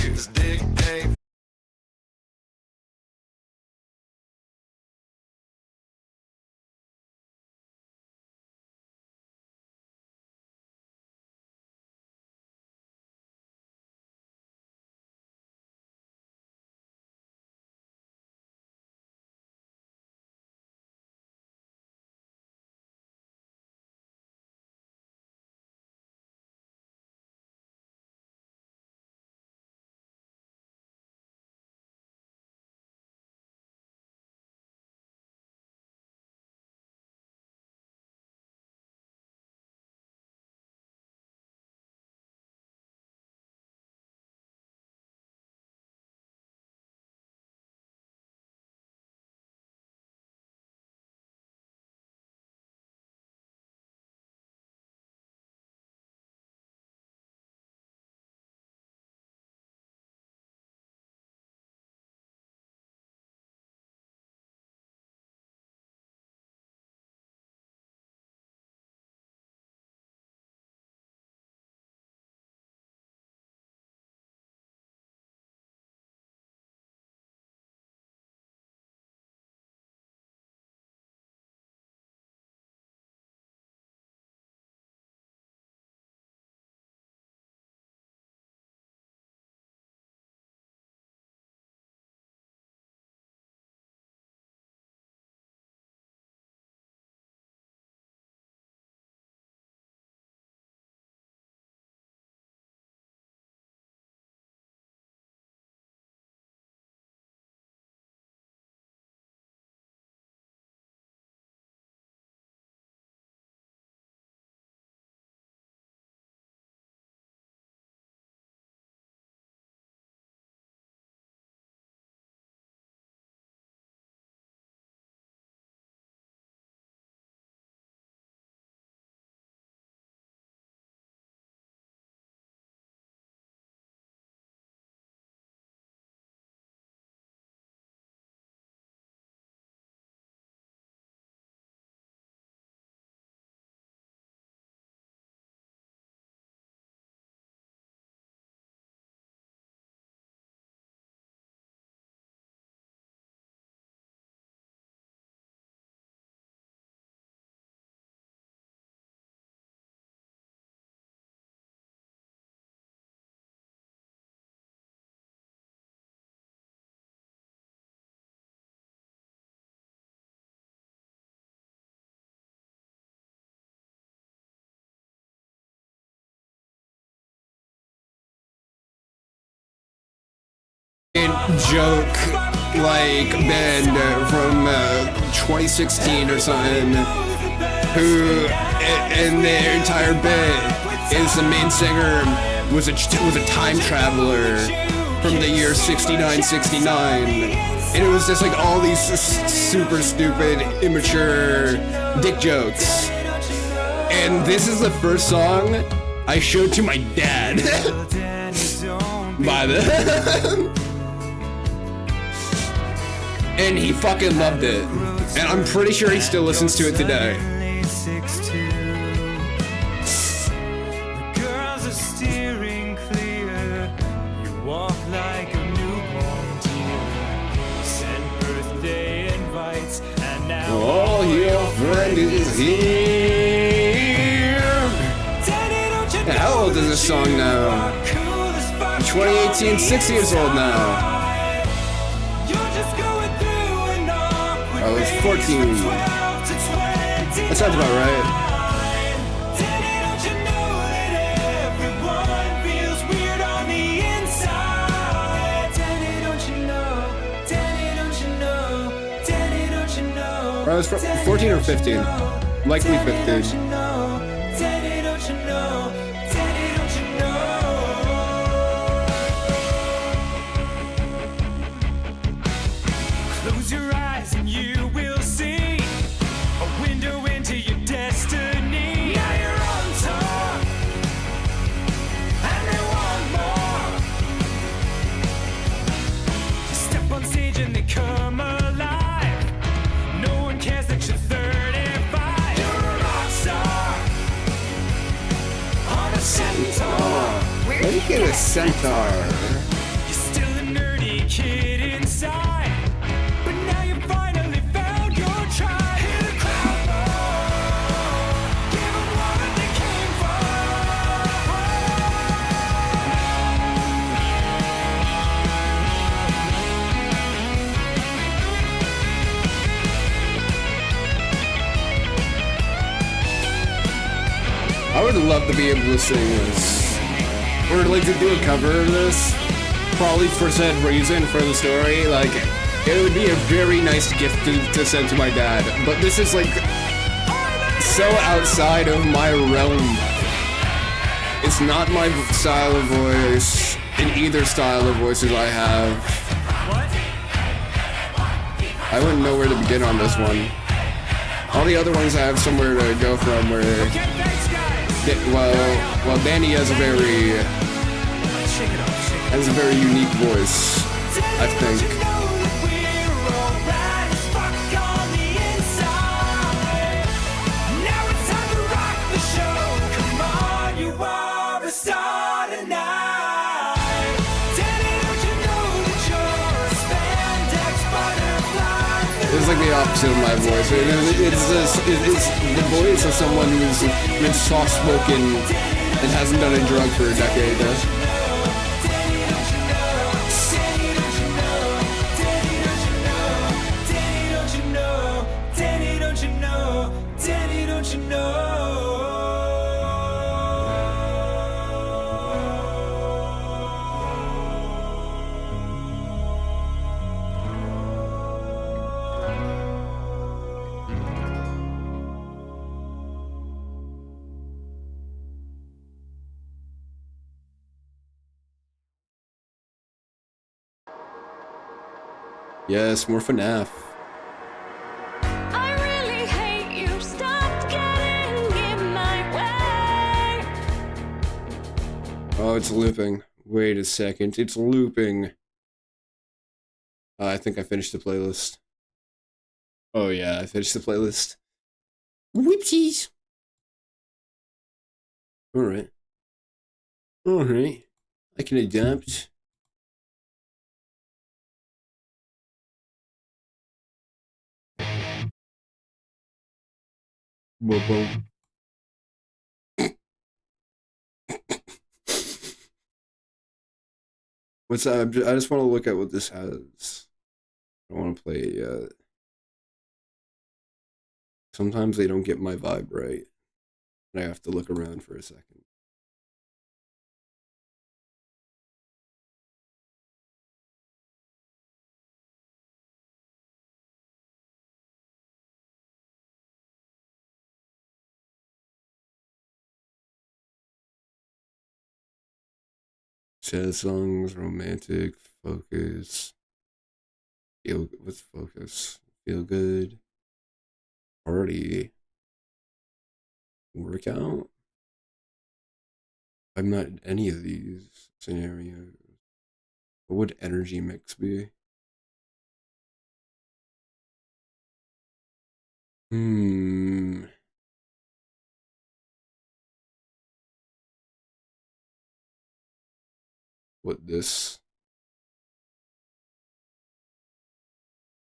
Joke like band from 2016 or something, who in their entire bit is the main singer was a time traveler from the year 69, and it was just like all these super stupid, immature dick jokes. And this is the first song I showed to my dad. By the and he fucking loved it. And I'm pretty sure he still listens to it today. The girls are steering clear. You walk like a newborn deer. Send birthday invites, and now all your friend is here. How old is this song now? 2018, 6 years old now. I was 14. That sounds about right. I was 14 or 15. Likely 15. Close your eyes and you will see a window into your destiny. Now you're on top, and they want more. Step on stage and they come alive. No one cares that you're 35. You're Get a centaur. You're still a nerdy kid inside, but now you finally found your tribe. Hear the crowd roar, give 'em what they came I would love to be able to sing this. Or like to do a cover of this. Probably for said reason, for the story. Like, it would be a very nice gift to send to my dad. But this is like so outside of my realm. It's not my style of voice in either style of voices I have. I wouldn't know where to begin on this one. All the other ones I have somewhere to go from where... Well, Danny has a very unique voice, I think. It's like the opposite of my voice. It's the voice of someone who's been soft-spoken and hasn't done a drug for a decade. Yes, more FNAF. I really hate you. Stop getting in my way. Oh, it's looping. Wait a second, it's looping. I think I finished the playlist. Oh yeah, I finished the playlist. Whoopsies. Alright. Alright. I can adapt. Boom, boom. What's that? I just want to look at what this has. I don't want to play it yet. Sometimes they don't get my vibe right. And I have to look around for a second. Sad songs, romantic, focus. What's focus? Feel good. Party. Workout. I'm not in any of these scenarios. What would energy mix be? What this?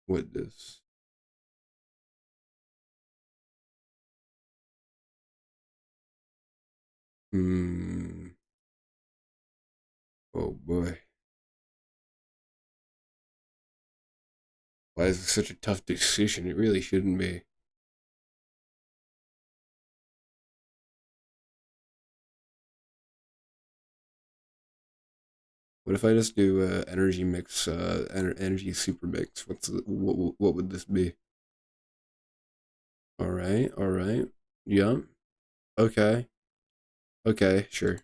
What this? Oh boy. Why is this such a tough decision? It really shouldn't be. What if I just do energy mix, energy super mix? What would this be? All right, yeah, okay, sure.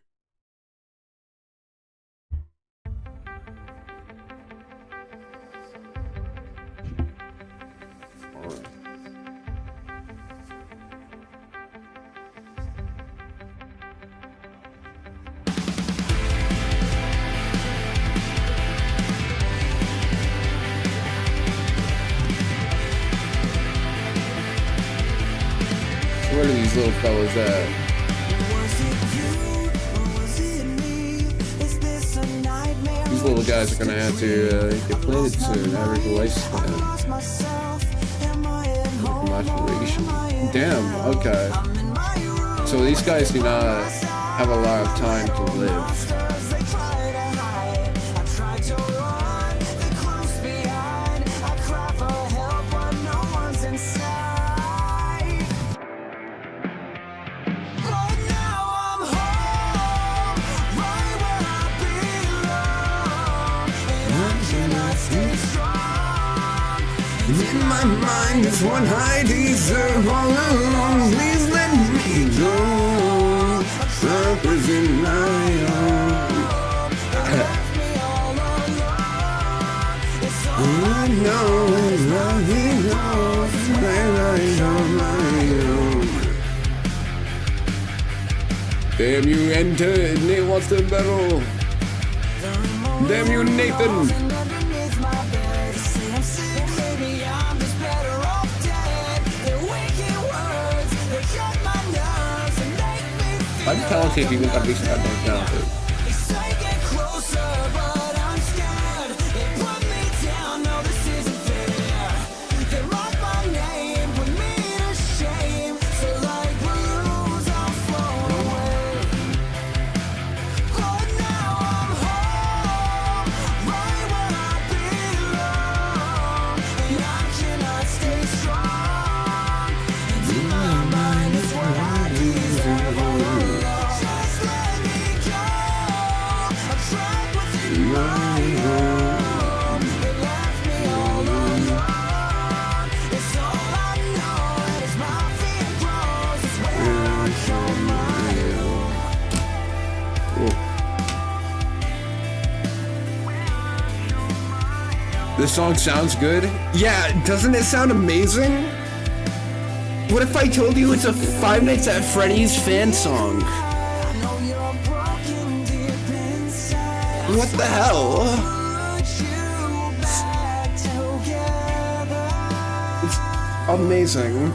All right. Where are these little fellas at? Was it you or was it me? Is these little guys are gonna have to get planted soon. Average lifespan. Maturation. Damn, okay. So these guys do not have a lot of time to live. In my mind is what I deserve all alone. Please let me go. Suckers in my arms. I know nothing else when I'm on my own. Damn you, enter. Nate wants to battle. Damn you, Nathan. I'm talented, even if I'm not talented. This song sounds good. Yeah, doesn't it sound amazing? What if I told you it's a Five Nights at Freddy's fan song? What the hell? It's amazing.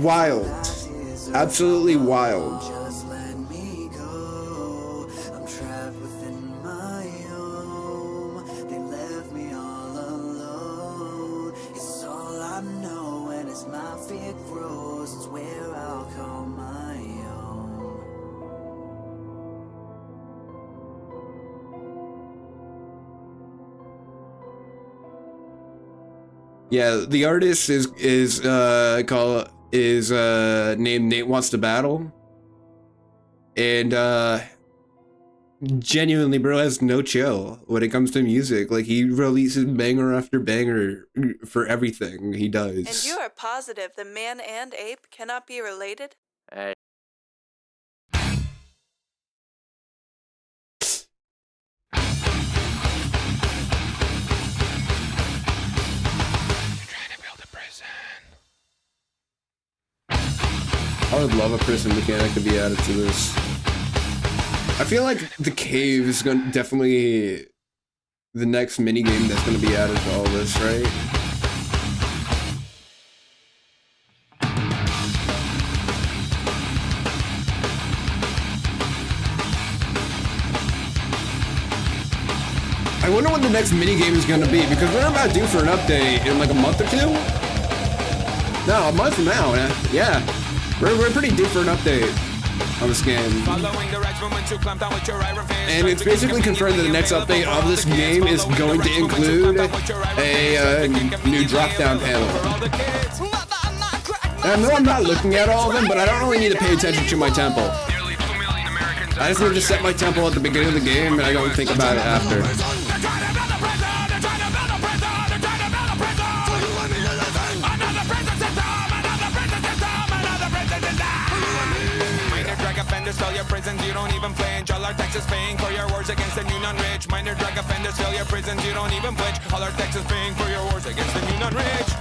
Wild. Absolutely wild. Just let me go. I'm trapped within my home. They left me all alone. It's all I know, and as my fear grows, it's where I'll call my own. Yeah, the artist is named Nate Wants to Battle, and genuinely, bro, has no chill when it comes to music. Like, he releases banger after banger for everything he does. And you are positive the man and ape cannot be related? Hey. I would love a prison mechanic to be added to this. I feel like the cave is definitely the next minigame that's gonna be added to all this, right? I wonder what the next minigame is gonna be, because we're about due for an update in like a month or two? No, a month from now, yeah. We're pretty due for an update on this game. And it's basically confirmed that the next update of this game is going to include a new drop-down panel. And I know I'm not looking at all of them, but I don't really need to pay attention to my tempo. I just need to set my tempo at the beginning of the game, and I don't think about it after. Fill your prisons, you don't even flinch. All our taxes paying for your wars against the new non-rich. Minor drug offenders fill your prisons, you don't even flinch. All our taxes paying for your wars against the new non-rich.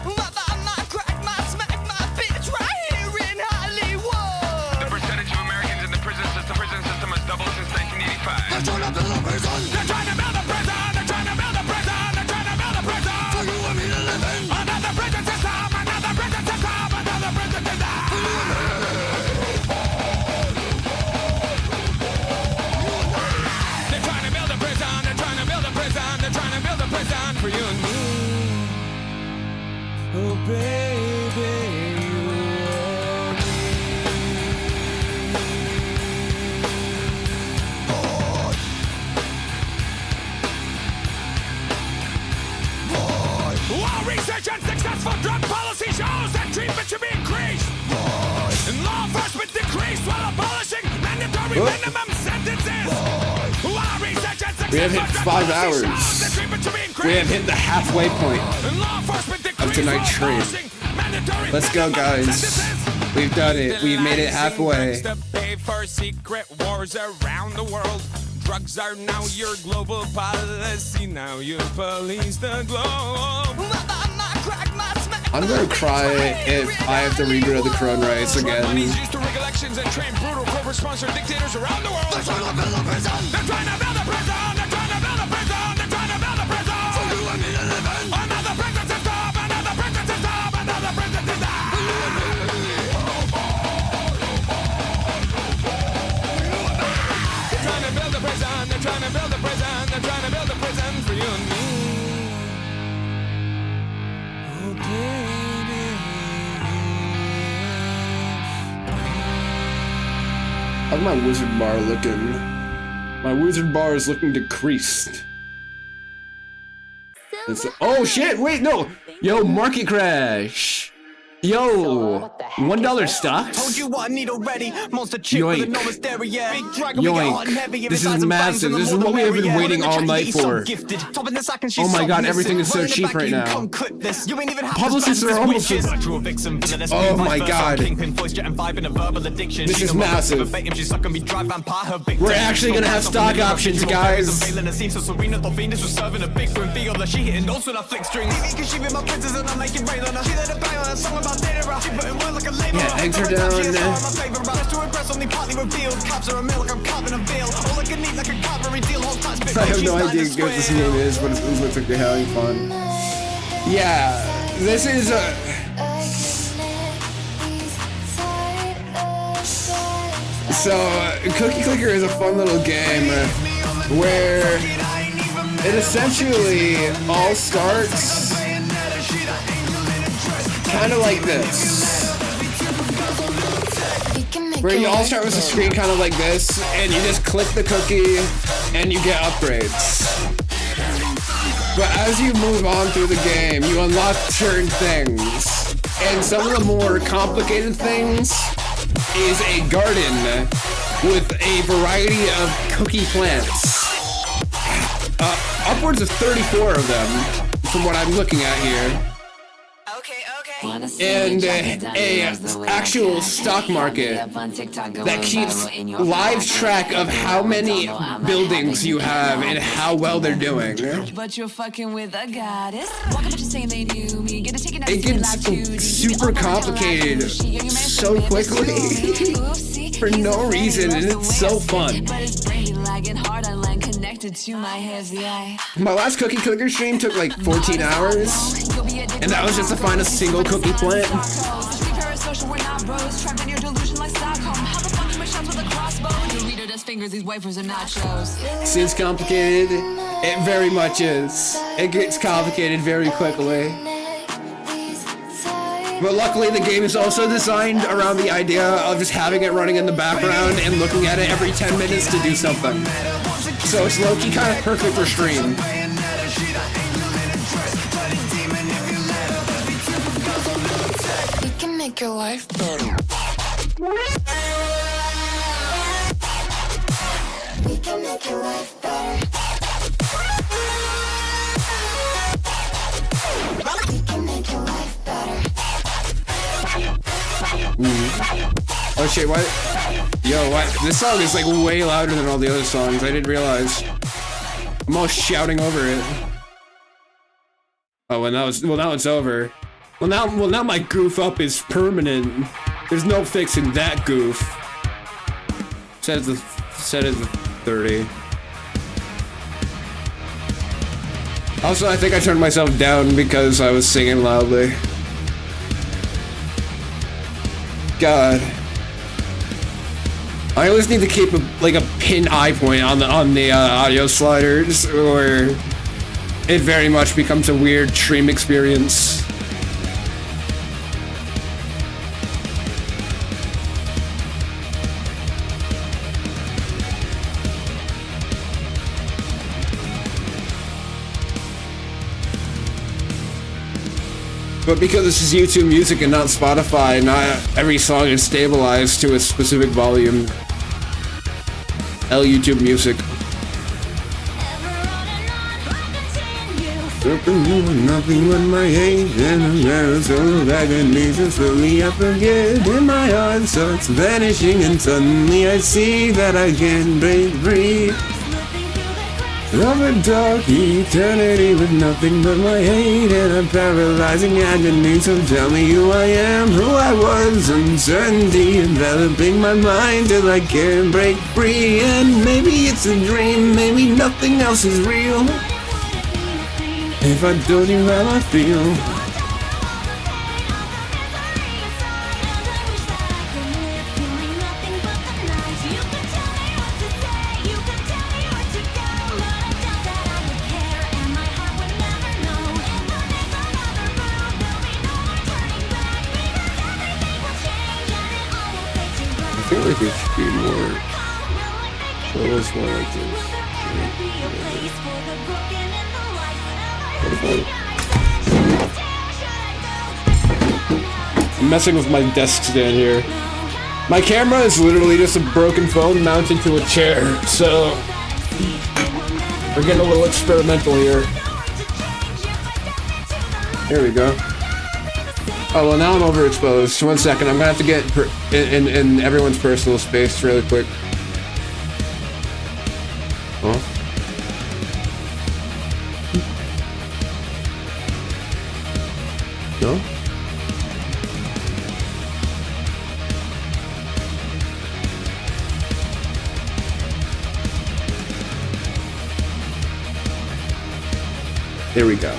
Crack my smack my bitch right here in Hollywood. The percentage of Americans in the prison system has doubled since 1985. They're trying to build a prison. They're trying to build a prison. They're trying to build a prison. They're trying to build a prison. For you and me to live in. Another prison system. Another prison system. We have hit 5 hours. We have hit the halfway point of tonight's stream. Let's go, guys. We've done it. We've made it halfway. Secret wars around the world. Drugs are now your global policy. Now you police the globe. I'm gonna cry if I have to regrow the Crown rights again. Money's used to rig elections and train brutal corporate-sponsored dictators around the world. They're trying to build a prison. They're trying to build a prison. They're trying to build a prison. They're trying to build a prison. So you want me to live in? Another prison system. Another prison system. Another prison system. They're trying to build a prison. They're trying to build a prison. They're trying to build a prison for you and me. Oh, baby. How's my wizard bar looking? My wizard bar is looking decreased. Oh shit, wait, no! Yo, market crash! Yo, $1 stocks? Told you what I need already. Monster chick with enormous dairy, yeah. Big dragon, we get hot and heavy. This is massive. This is what we have been waiting all night for. Oh my god, everything is so cheap right now. Publicists are almost... Oh my god. This is massive. We're actually gonna have stock options, guys. Yeah, eggs are down. I have no idea what this game is, but it looks like they're having fun. Yeah, this is a... So, Cookie Clicker is a fun little game where it essentially all starts kind of like this. Where you all start with a screen kind of like this, and you just click the cookie, and you get upgrades. But as you move on through the game, you unlock certain things. And some of the more complicated things is a garden with a variety of cookie plants. Upwards of 34 of them, from what I'm looking at here. And a actual stock market that keeps live track of how many buildings you have and how well they're doing. But you're fucking with a goddess. Walk up to saying they knew me. Get a ticket. It gets super complicated so quickly for no reason, and it's so fun. My last Cookie Clicker stream took like 14 hours, and that was just to find a single cookie plant. Seems complicated. It very much is. It gets complicated very quickly. But luckily the game is also designed around the idea of just having it running in the background and looking at it every 10 minutes to do something. So it's low-key kind of perfect for stream. We can make your life better. We can make your life better. We can make your life better. Oh shit, what? Yo, what? This song is like way louder than all the other songs. I didn't realize. I'm all shouting over it. Oh, well now it's over. Well now my goof up is permanent. There's no fixing that goof. Set it to 30. Also, I think I turned myself down because I was singing loudly. God. I always need to keep a pin eye point on the audio sliders, or it very much becomes a weird stream experience. But because this is YouTube Music and not Spotify, not every song is stabilized to a specific volume. YouTube Music. Nothing but my hate and a marathon of agony. So slowly I forget and my heart starts vanishing, and suddenly I see that I can't break free of a dark eternity with nothing but my hate and a paralyzing agony. So tell me who I am, who I was, uncertainty enveloping my mind till I can't break free. And maybe it's a dream, maybe nothing else is real. If I told you how I feel. I feel like it should be more. Almost more like this. I'm messing with my desk stand here. My camera is literally just a broken phone mounted to a chair, so we're getting a little experimental here. There we go. Oh, well, now I'm overexposed. 1 second, I'm gonna have to get in everyone's personal space really quick. Huh? No? There we go.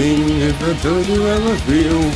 If I told you how I feel.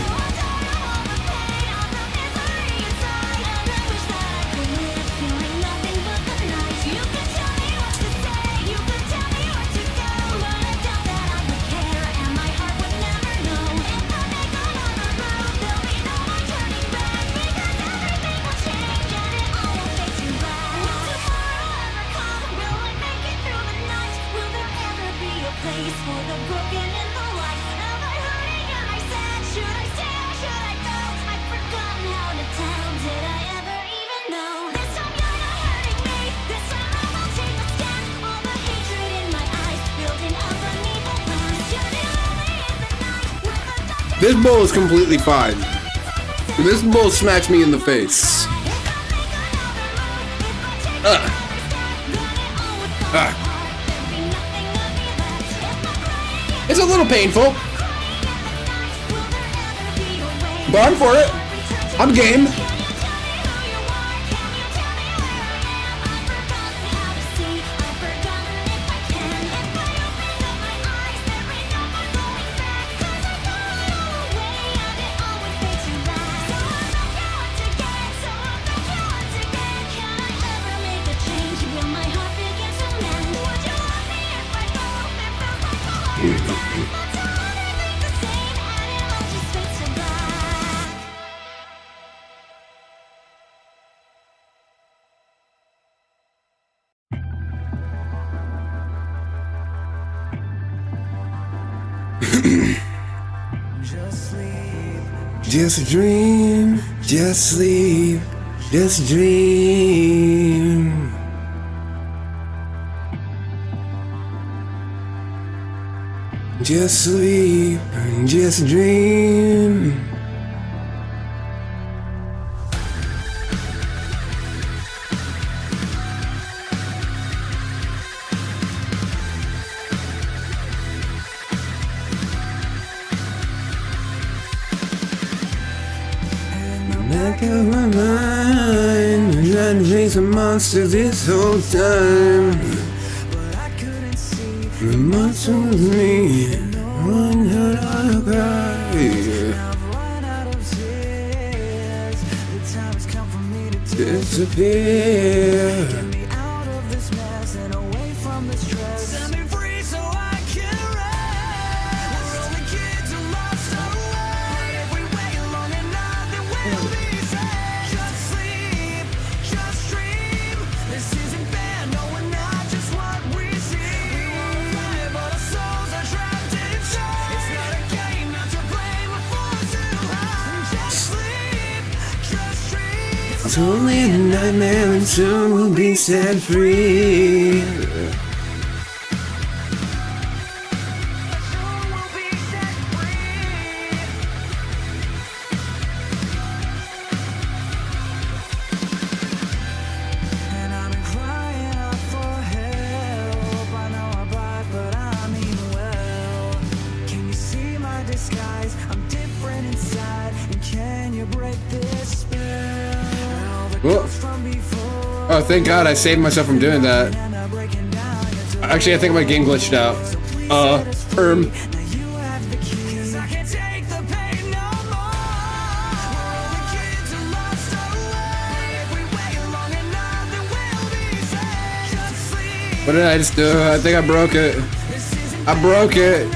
This bowl is completely fine. This bowl smacks me in the face. It's a little painful, but I'm for it. I'm game. Just dream, just sleep, just dream. Just sleep and just dream. Back of my mind, I'm trying to chase a monster this whole time. The monster was me, one heard I cry. disappear. Get me out of this mess and away from the stress. Set me free so I can rest. We're only kids who lost our way. If we wait long enough, then we'll be safe. Just sleep, just dream. This isn't fair, no, we're not just what we see. We wanna fly, but our souls are trapped inside. It's not a game, not to blame, we're forced to hide. Just sleep, just dream. It's only a nightmare and soon we'll be set free. And I've been crying out for help. I know I'm bad, but I mean well. Can you see my disguise? I'm different inside. And can you break this spell? All the ghosts from before Oh, thank God I saved myself from doing that. end up breaking down. Actually, I think my game glitched out. Now you have the key. 'Cause I can't take the pain no more. We're only kids who lost our way. If we wait long enough, then we'll be safe. Just sleep. What did I just do? I think I broke it. I broke it.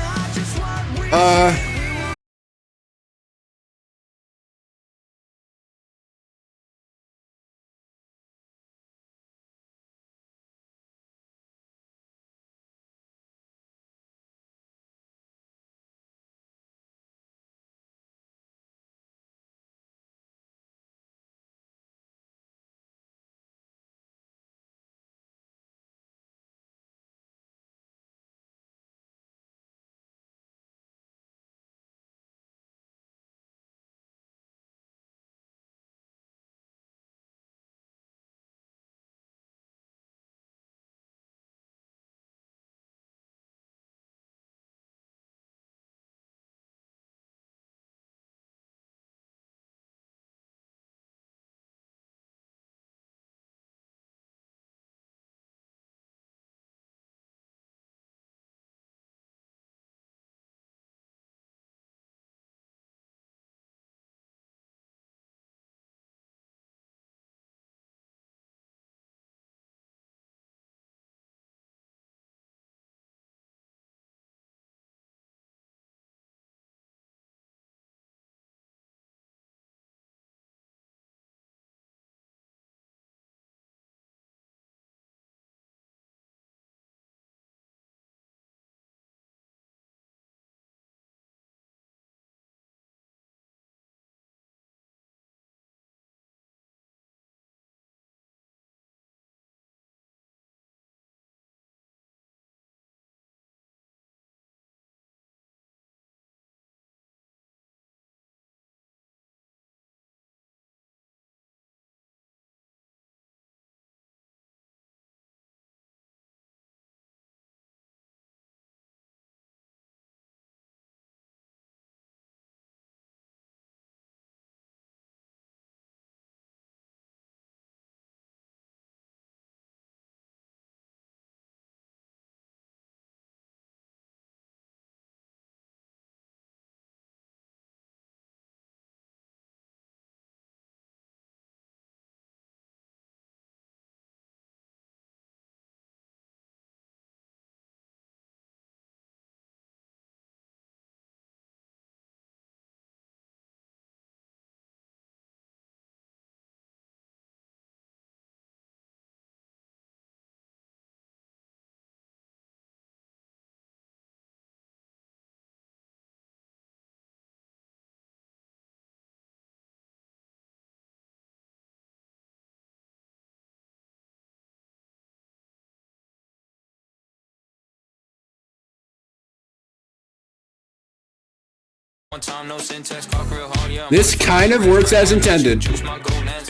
This kind of works as intended.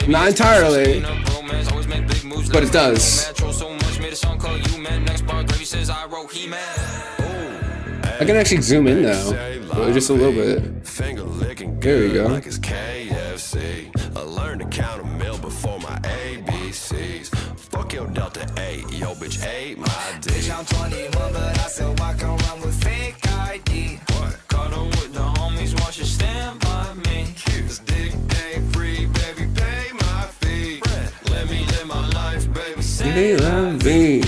Not entirely, but it does. I can actually zoom in now, just a little bit. There we go. I learned to count a meal before my ABCs. Fuck your Delta 8, yo bitch ate my D. Bitch, I'm 21, but I still walk around with fake ID. What? Caught up with the homies, watch you stand by me. This dick day free, baby, pay my fee. Say la vie.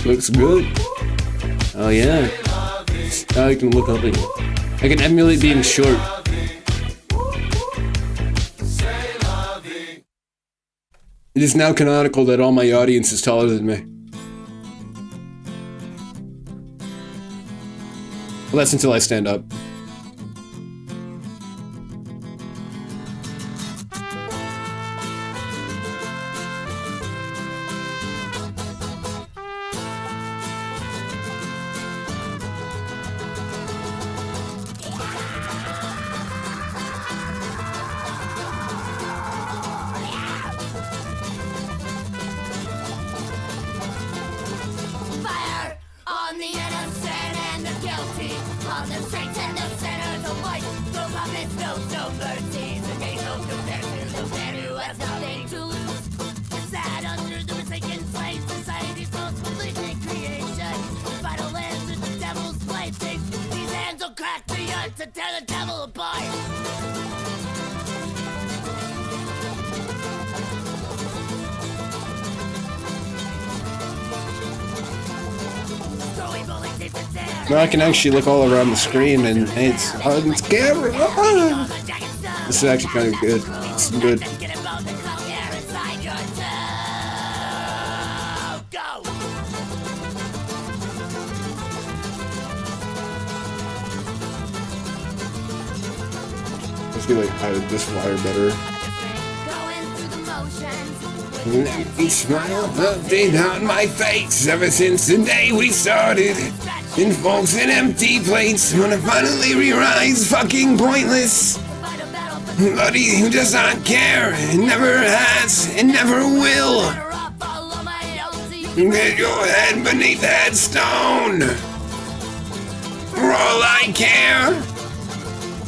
Looks good. Oh yeah. Now I can look up and I can emulate being short. It is now canonical that all my audience is taller than me. Well, that's until I stand up. Fire on the innocent and the guilty, on the saints and the sinners alike. No puppets, no mercies, and they no compare to the man who has nothing to lose. It's sad under the mistaken slave society's most malignant creation. The vital lands of the devil's plaything. These hands will crack the earth to tear the devil apart. Now I can actually look all around the screen and it's on camera. This is actually kind of good. It's good. Let's be like, how did this wire better? An empty smile updated on my face ever since the day we started. In forks and empty plates, when I finally realize fucking pointless. Buddy who does not care, and never has, and never will. Get your head beneath that stone. For all I care.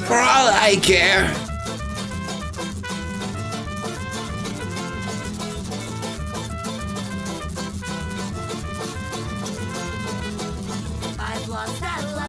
For all I care. I've lost that love.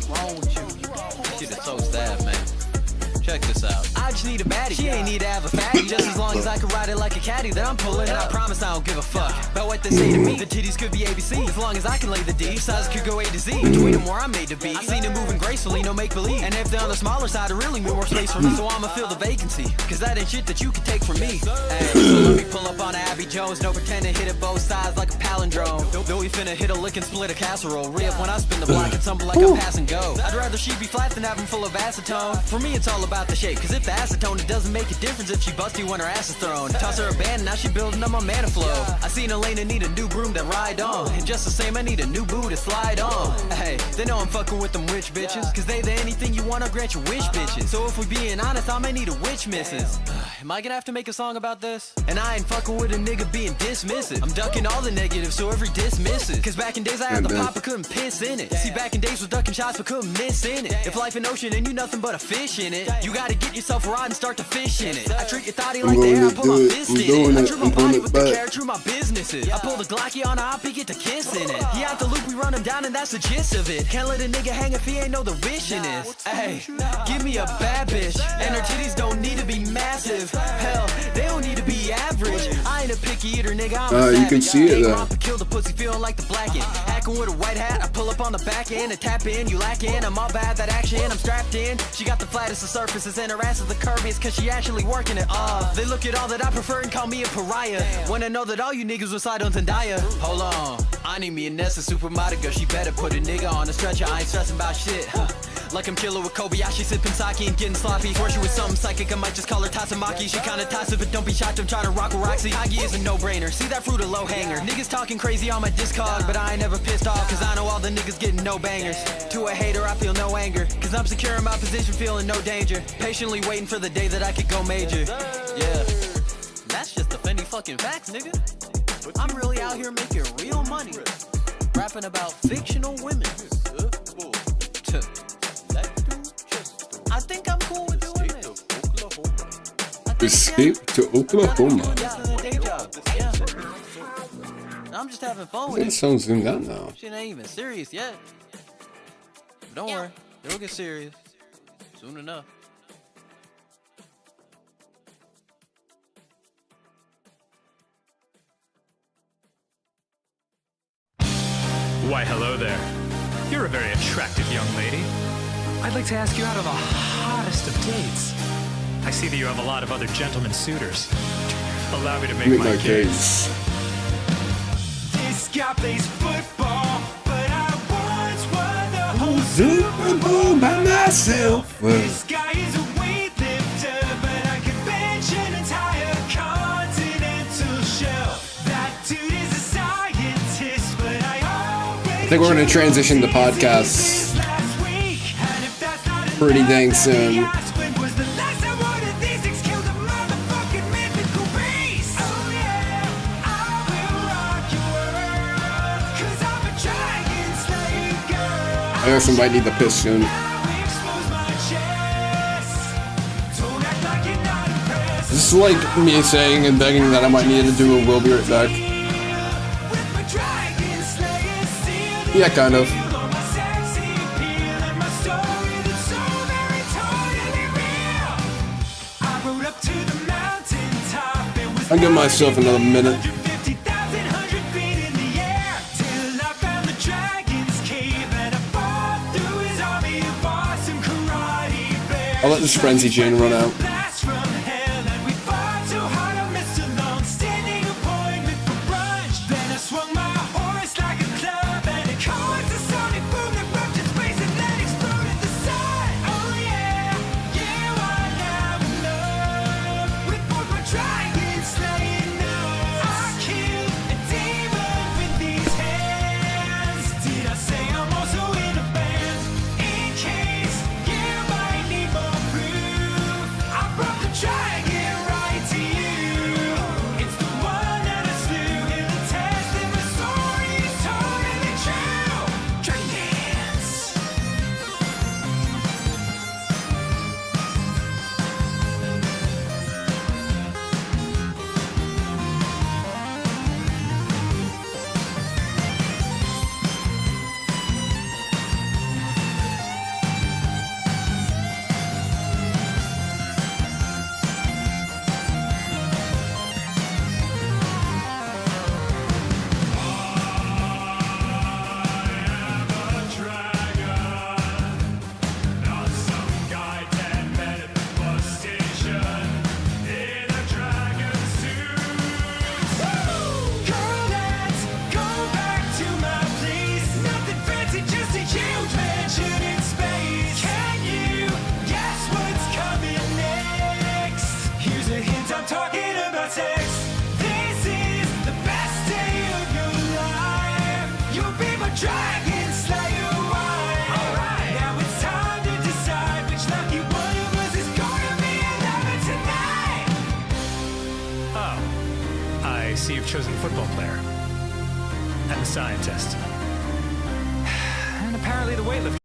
fuck wrong with you? This shit is so sad, man. Check this out. I just need a baddie. She ain't need to have a fatty. Just as long as I can ride it like a caddy that I'm pulling. And I promise I don't give a fuck about what they say to me. The titties could be ABC. As long as I can lay the D. Size could go A to Z. Between them where I'm made to be. I seen it moving gracefully, no make believe. And if they're on the smaller side, it really mean more space for me. So I'ma fill the vacancy. Cause that ain't shit that you can take from me. Hey, so let me pull up on Abby Jones. No pretend to hit it both sides like a palindrome. Though we finna hit a lick and split a casserole. Re-up when I spin the block and tumble like I'm pass and go. I'd rather she be flat than have him full of acetone. For me it's all about the shape. Cause if the acetone, it doesn't make a difference if she busty when her ass is thrown. Toss her a band and now she building up my mana flow. I seen Elena need a new broom to ride on. And just the same I need a new boo to slide on. Hey, they know I'm fucking with them witch bitches. Cause they the anything you want, I'll grant your wish bitches. So if we being honest, I may need a witch missus. Am I gonna have to make a song about this? And I ain't fucking with a nigga being dismissive. I'm ducking all the negatives so every dismisses. Cause back in days I had the pop but couldn't piss in it. See back in days was ducking shots but couldn't miss in it. If life an ocean and you nothing but a fish in it, you gotta get yourself a rod and start to fish in it. I treat your thotty like the air, I put my fist in it. I treat my body with the care, treat my businesses. I pull the Glocky on a hoppy, get the kiss in it. He out the loop, we run him down and that's the gist of it. Can't let a nigga hang if he ain't know the wishing is. Hey, give me a bad bitch. And her titties don't need to be massive. Hell, they don't need to be average. I ain't a picky eater, nigga, I'm a savage. You can see it though. Kill the pussy feeling like the blackin'. Hacking with a white hat, I pull up on the back end and tap in, you lacking. I'm all bad, that action, I'm strapped in. She got the flattest of surfaces and her ass is the curviest cause she actually working it off. They look at all that I prefer and call me a pariah. When I know that all you niggas was side on Zendaya. Hold on, I need me a Nessa supermodel girl. She better put a nigga on a stretcher, I ain't stressing about shit. Like I'm killer with Kobayashi, sipping sake and getting sloppy. Before she was something psychic, I might just call her Tatsamaki. She kinda toxic, but don't be shocked, I'm trying to rock with Roxy. Hagi is a no-brainer, see that fruit a low hanger. Niggas talking crazy on my Discog, but I ain't never pissed off, cause I know all the niggas getting no bangers. To a hater, I feel no anger, cause I'm secure in my position, feeling no danger. Patiently waiting for the day that I could go major. Yeah, that's just the Fendi fucking facts, nigga. I'm really out here making real money, rapping about fictional women. I think I'm cool with doing it. Escape to Oklahoma. Yeah. I'm just having fun with it. That sounds zoomed out now. Shit ain't even serious yet. But don't worry, it'll get serious soon enough. Why, hello there. You're a very attractive young lady. I'd like to ask you out on the hottest of dates. I see that you have a lot of other gentlemen suitors. Allow me to make my case. This guy plays football, but I once won the whole Super Bowl by myself. This guy is a weightlifter, but I could bench an entire continental shelf. That dude is a scientist, but I think we're going to transition to podcasts pretty dang soon. I know somebody need to piss soon. This is like me saying and begging that I might need to do a We'll Be Right Back. Yeah, kind of. I'll give myself another minute. I'll let this frenzy chain run out. football player. And the scientist. And apparently the weightlifter.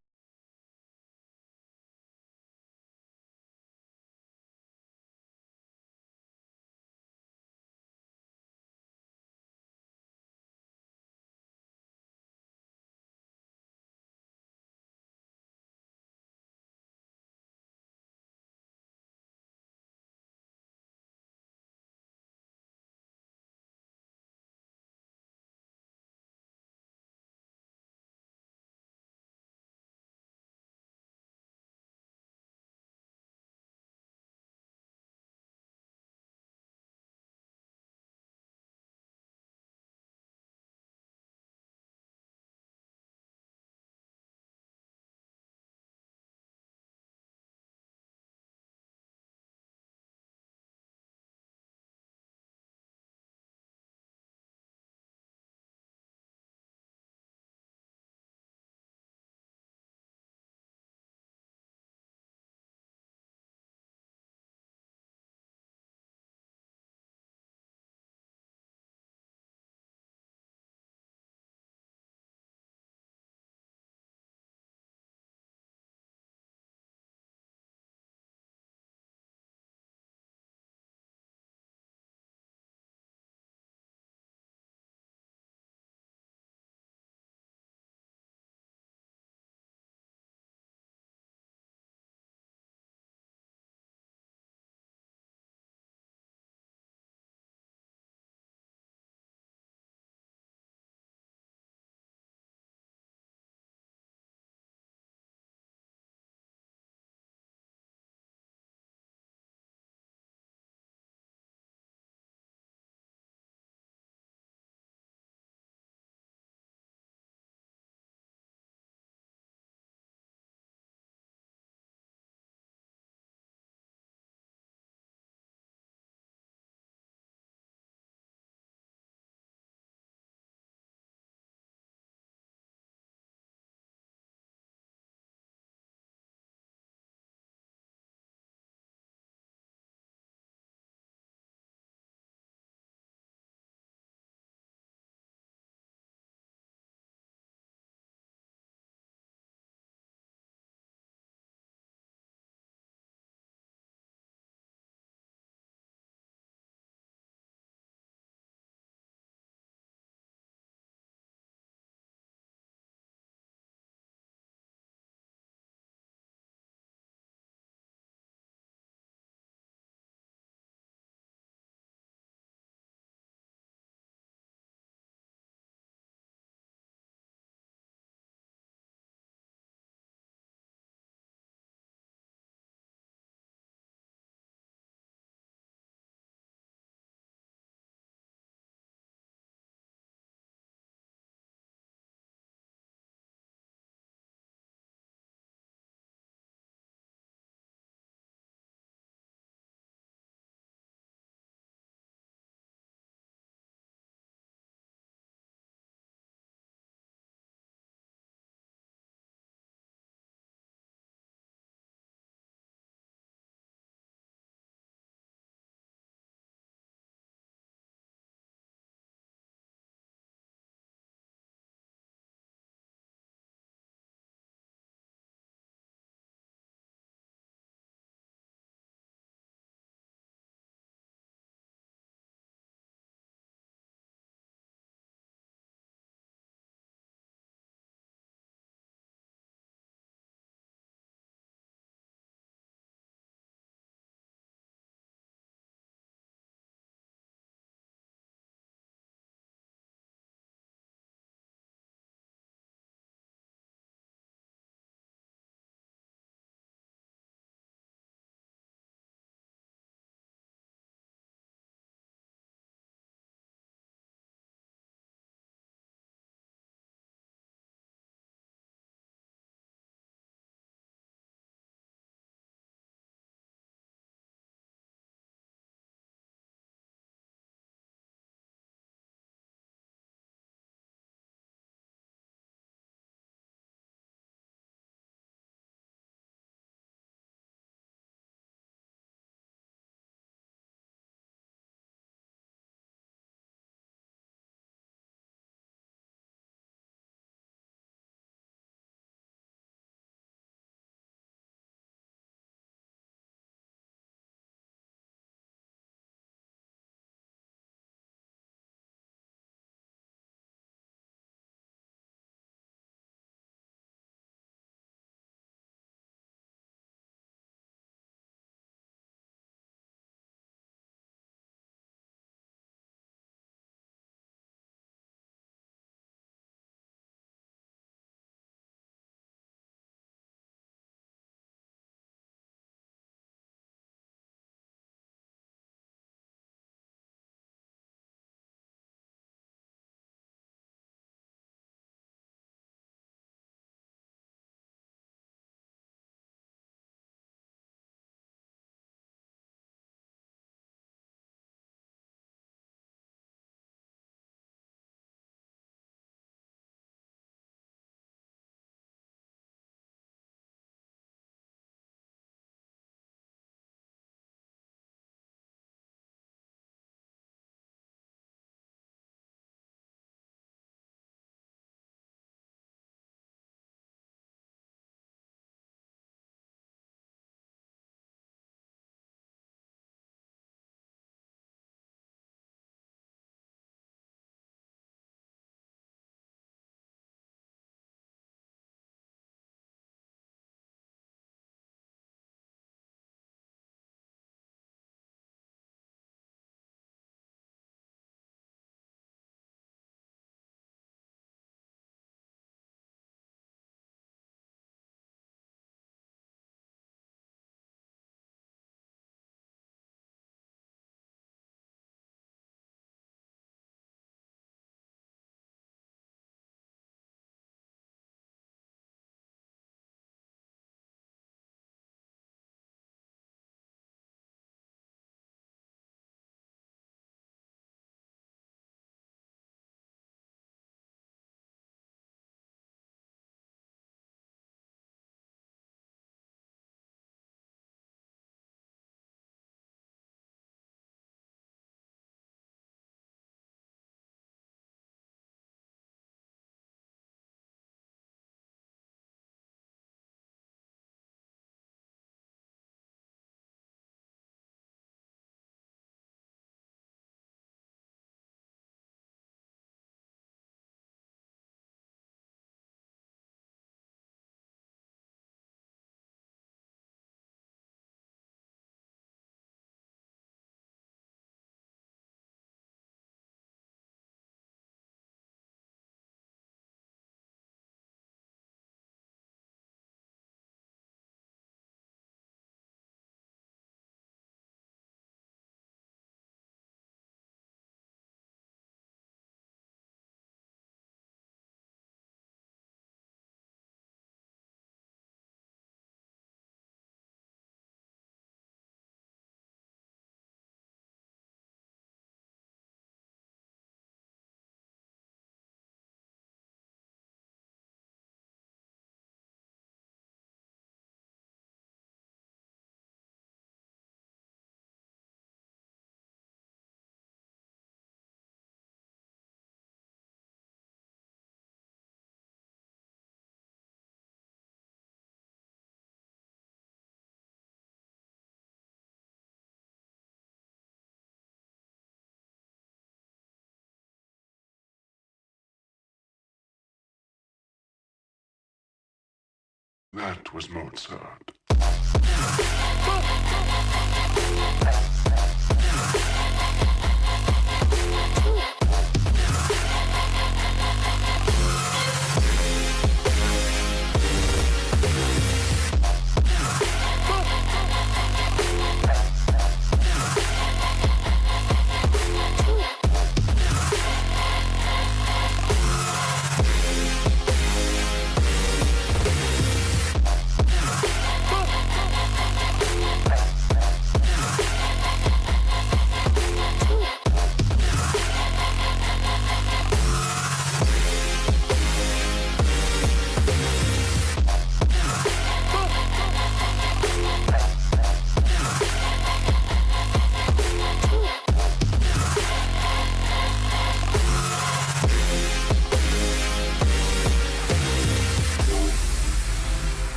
That was Mozart.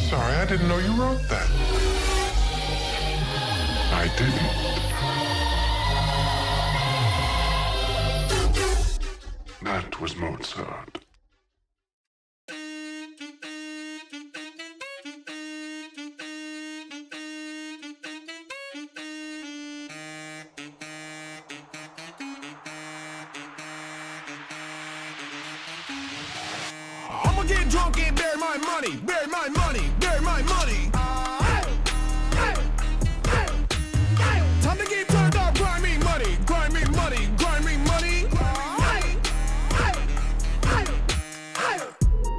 Sorry, I didn't know you wrote that. I didn't. That was Mozart. I'ma get drunk and bury my money, bury my money, bury my money. Time to get turned up, grind me money, grind me money, grind me money.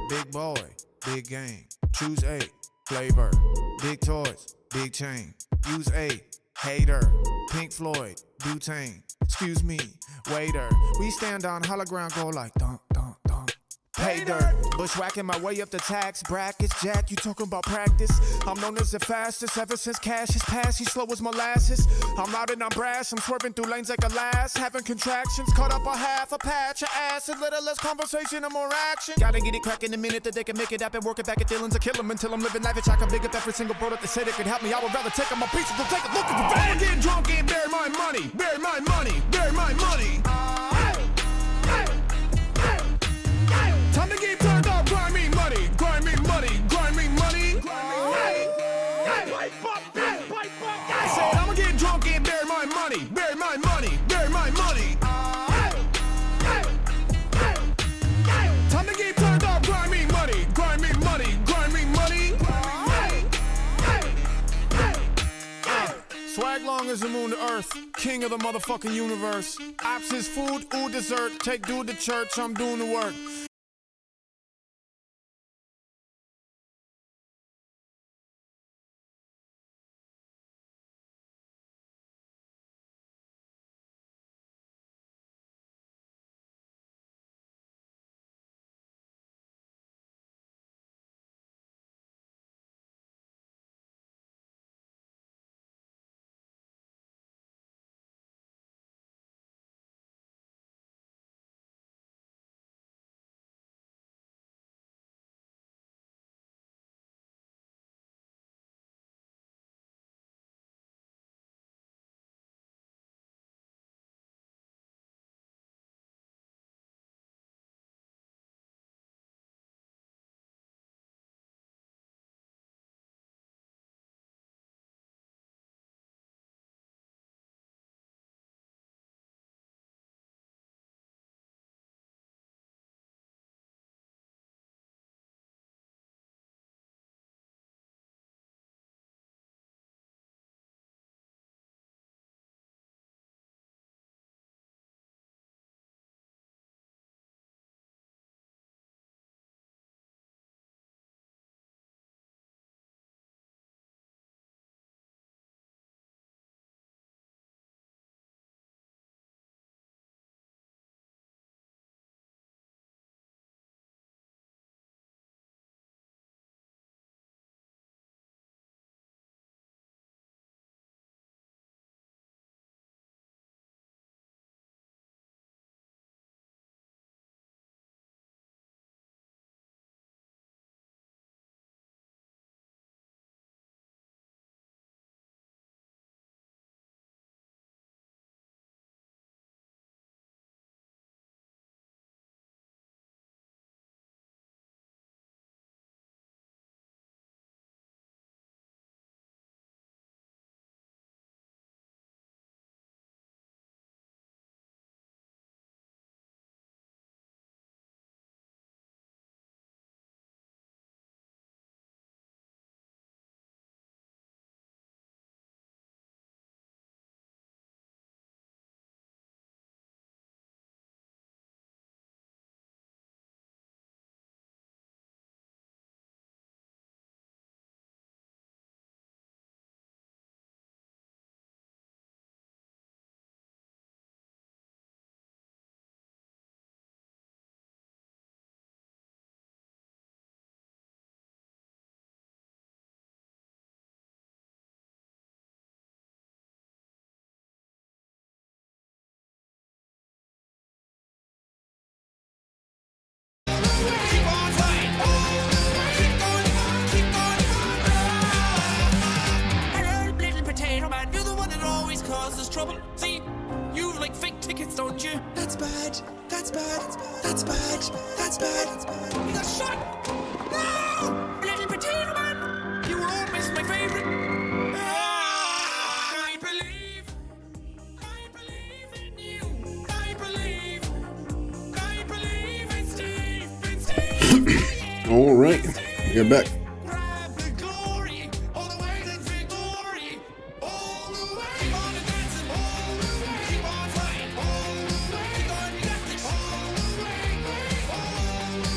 Big boy, big game. Choose A, flavor. Big toys, big chain. Use A, hater. Pink Floyd, butane. Excuse me, waiter. We stand on hollow ground, go like dunk, dunk, dunk. Pay dirt, bushwhacking my way up the tax brackets. Jack, you talking about practice? I'm known as the fastest ever since cash is passed. He's slow as molasses. I'm loud and I'm brash. I'm swerving through lanes like a lass. Having contractions, cut up a half a patch of ass. A little less conversation and more action. Gotta get it cracking the minute that they can make it happen. Work it back at Dylan's or kill him until I'm living lavish. I can big up every single product that said it could help me. I would rather take on my pieces than take a look at the van. I'ma get drunk and bury my money, bury my money, bury my money. Time to get turned up, grind me money, grind me money, grind me money. I said I'ma get drunk and bury my money, bury my money, bury my money. Time to get turned up, grind me money, grind me money, grind me money. Swag long as the moon to earth, king of the motherfucking universe. Ops is food, ooh dessert. Take dude to church, I'm doing the work. danger. That's bad. That's bad. That's bad. That's bad. You got shot. No! Little potato man. You were always my favorite. I believe in you. I believe in Steve. In Steve. All right, you're back. Grab the glory. All the way to victory. All the way on the dancing. All the way. Keep on fighting. All the way. Going to get this. All the way. All the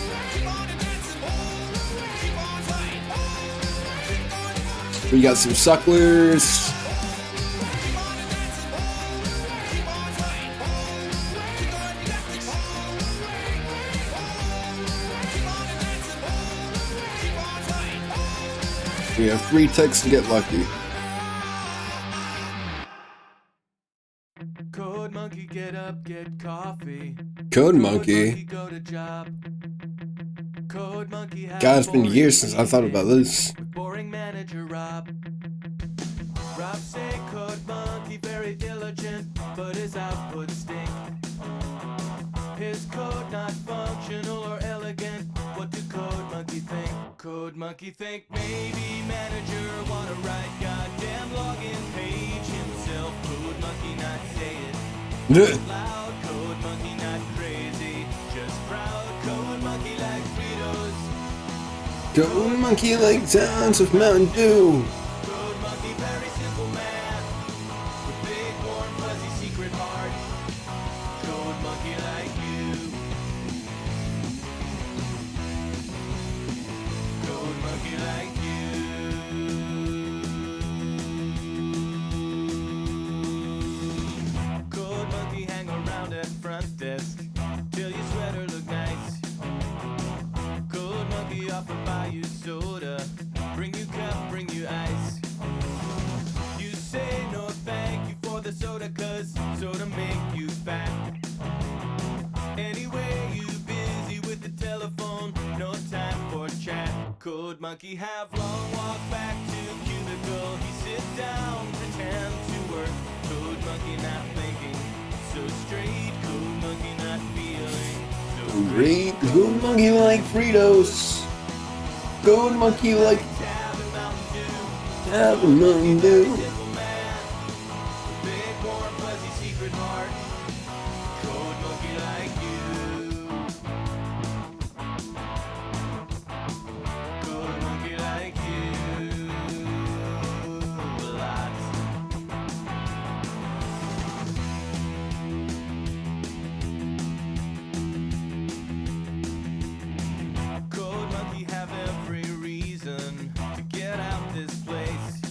way. Keep on the dancing. All the way. Keep on fighting. All the way. Keep going. We got some sucklers. We have 3 ticks to get lucky. Code monkey, get up, get coffee. Code monkey. Go to job. Code monkey, God, it's been years since I thought about this. boring manager Rob. Rob say code monkey very diligent, but his output stink. His code not functional or elegant. What do code monkey think? Code monkey think maybe manager wanna write goddamn login page himself. Code monkey not say it loud. Code monkey not crazy, just proud. Code monkey like Fritos. Code monkey like sounds of Mountain Dew. Code monkey very simple man with big warm fuzzy secret heart. Code monkey like you. Code monkey like you. Code monkey hang around at front desk till your sweater look nice. Code monkey offer buy you soda, bring you cup, bring you ice. You say no thank you for the soda, cause soda make you fat. Anyway, you busy with the telephone, no time for chat. Code monkey have long walk back to cubicle. He sit down, pretend to work. Code monkey not thinking, so straight. Code monkey not feeling, so Great. Code monkey like Fritos. Code monkey like Mountain Dew. big warm fuzzy secret heart. Code monkey like you. Code monkey like you. A lot. Code monkey have every reason to get out this place.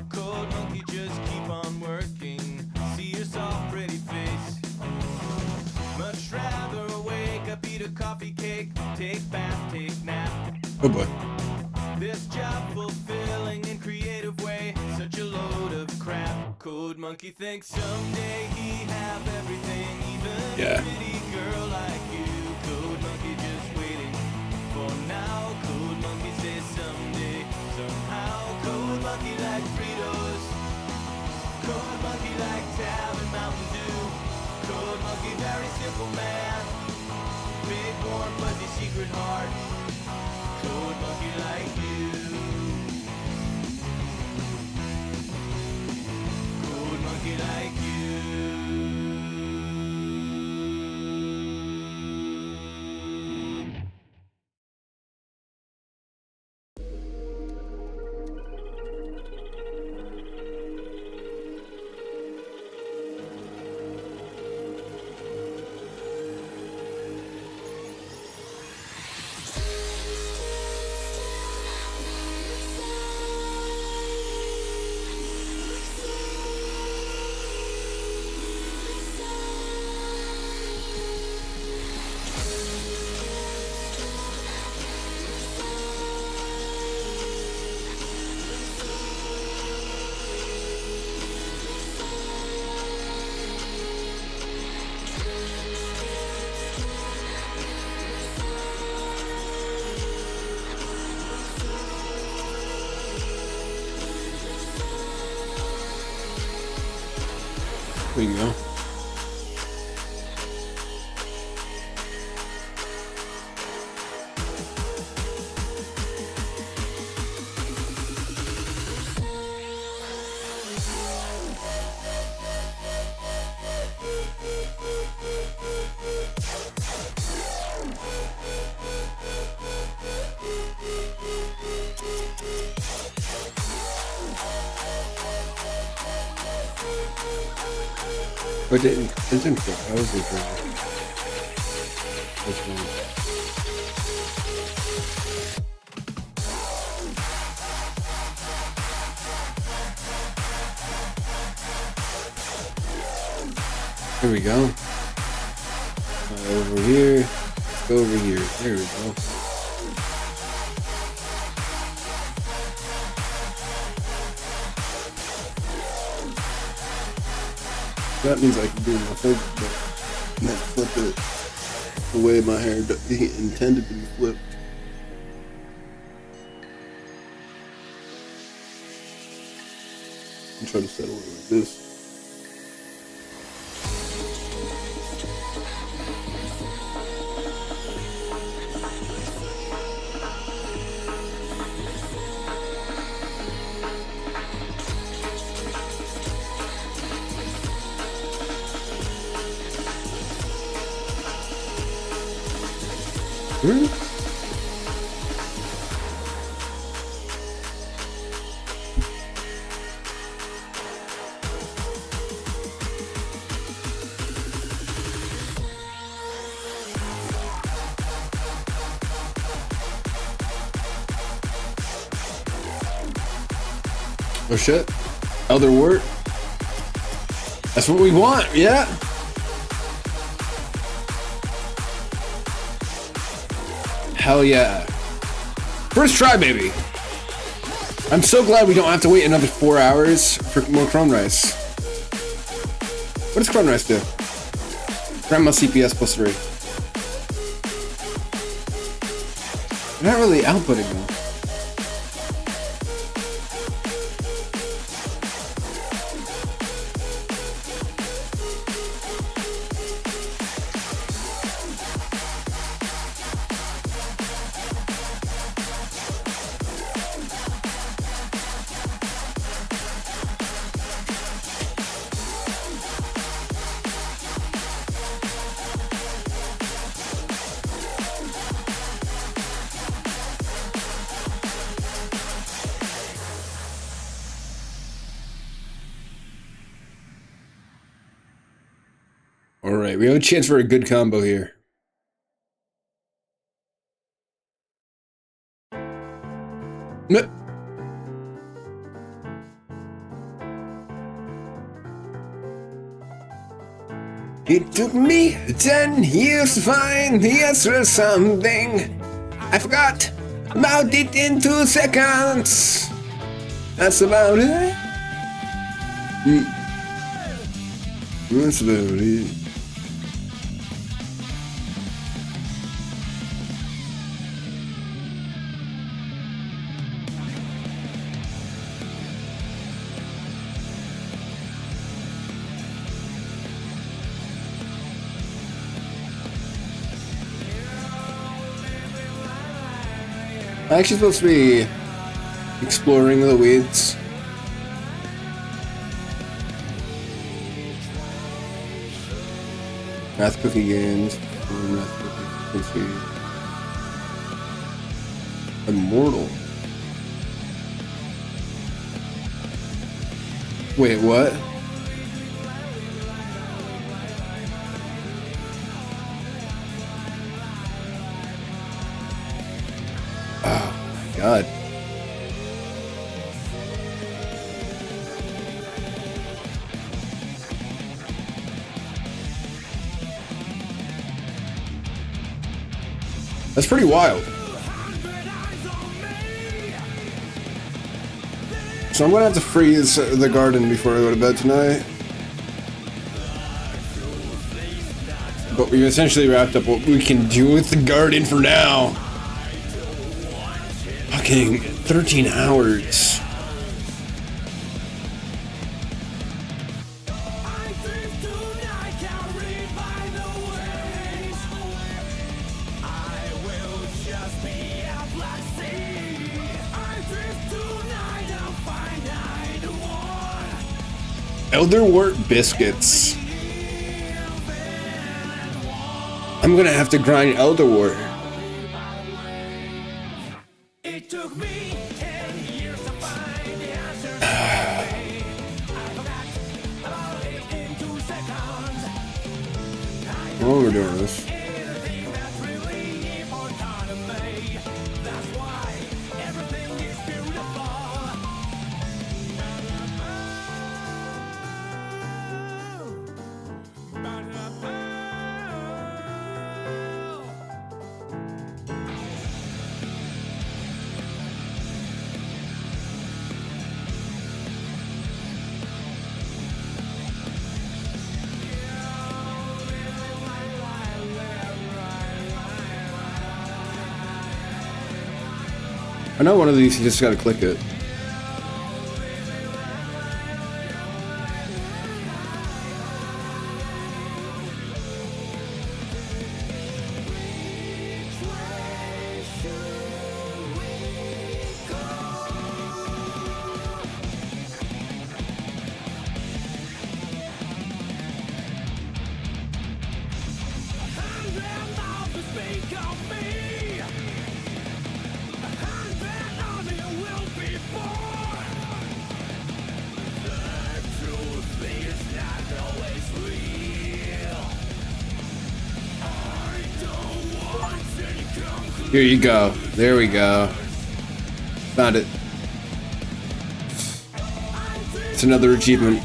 Code monkey just keep on working. See your soft pretty face. Much rather wake up, eat a coffee cake, take bath, take nap. Oh boy. This job fulfilling in creative way, such a load of crap. Code monkey thinks someday he have everything, even a pretty girl like you. Code monkey just waiting for now. Code monkey says someday, somehow. Code monkey like Fritos. Code monkey like Tab and Mountain Dew. Code monkey very simple man, big warm fuzzy secret heart. Code monkey like you. Code monkey like you. There you go. But it didn't feel I was enjoying this one. Here we go. Over here. Let's go over here. There we go. That means I can do nothing but not flip it the way my hair intended to be flipped. I'm trying to settle it like this. Oh shit. Elder Wart. That's what we want, yeah. Hell yeah. First try, baby. I'm so glad we don't have to wait another 4 hours for more Chrome Rice. What does Chrome Rice do? Grandma CPS plus 3. They're not really outputting though. All right, we have a chance for a good combo here. No. It took me 10 years to find the answer to something. I forgot about it in 2 seconds. That's about it. That's about it. I'm actually supposed to be exploring the weeds. Math cookie games. Math cookie. Immortal. Wait, what? God. That's pretty wild. So I'm gonna have to freeze the garden before I go to bed tonight. But we've essentially wrapped up what we can do with the garden for now. Fucking 13 hours. Elder Wart biscuits. I'm gonna have to grind Elder Wart. While we're doing this. I know one of these, you just gotta click it. Here you go. There we go. Found it. It's another achievement.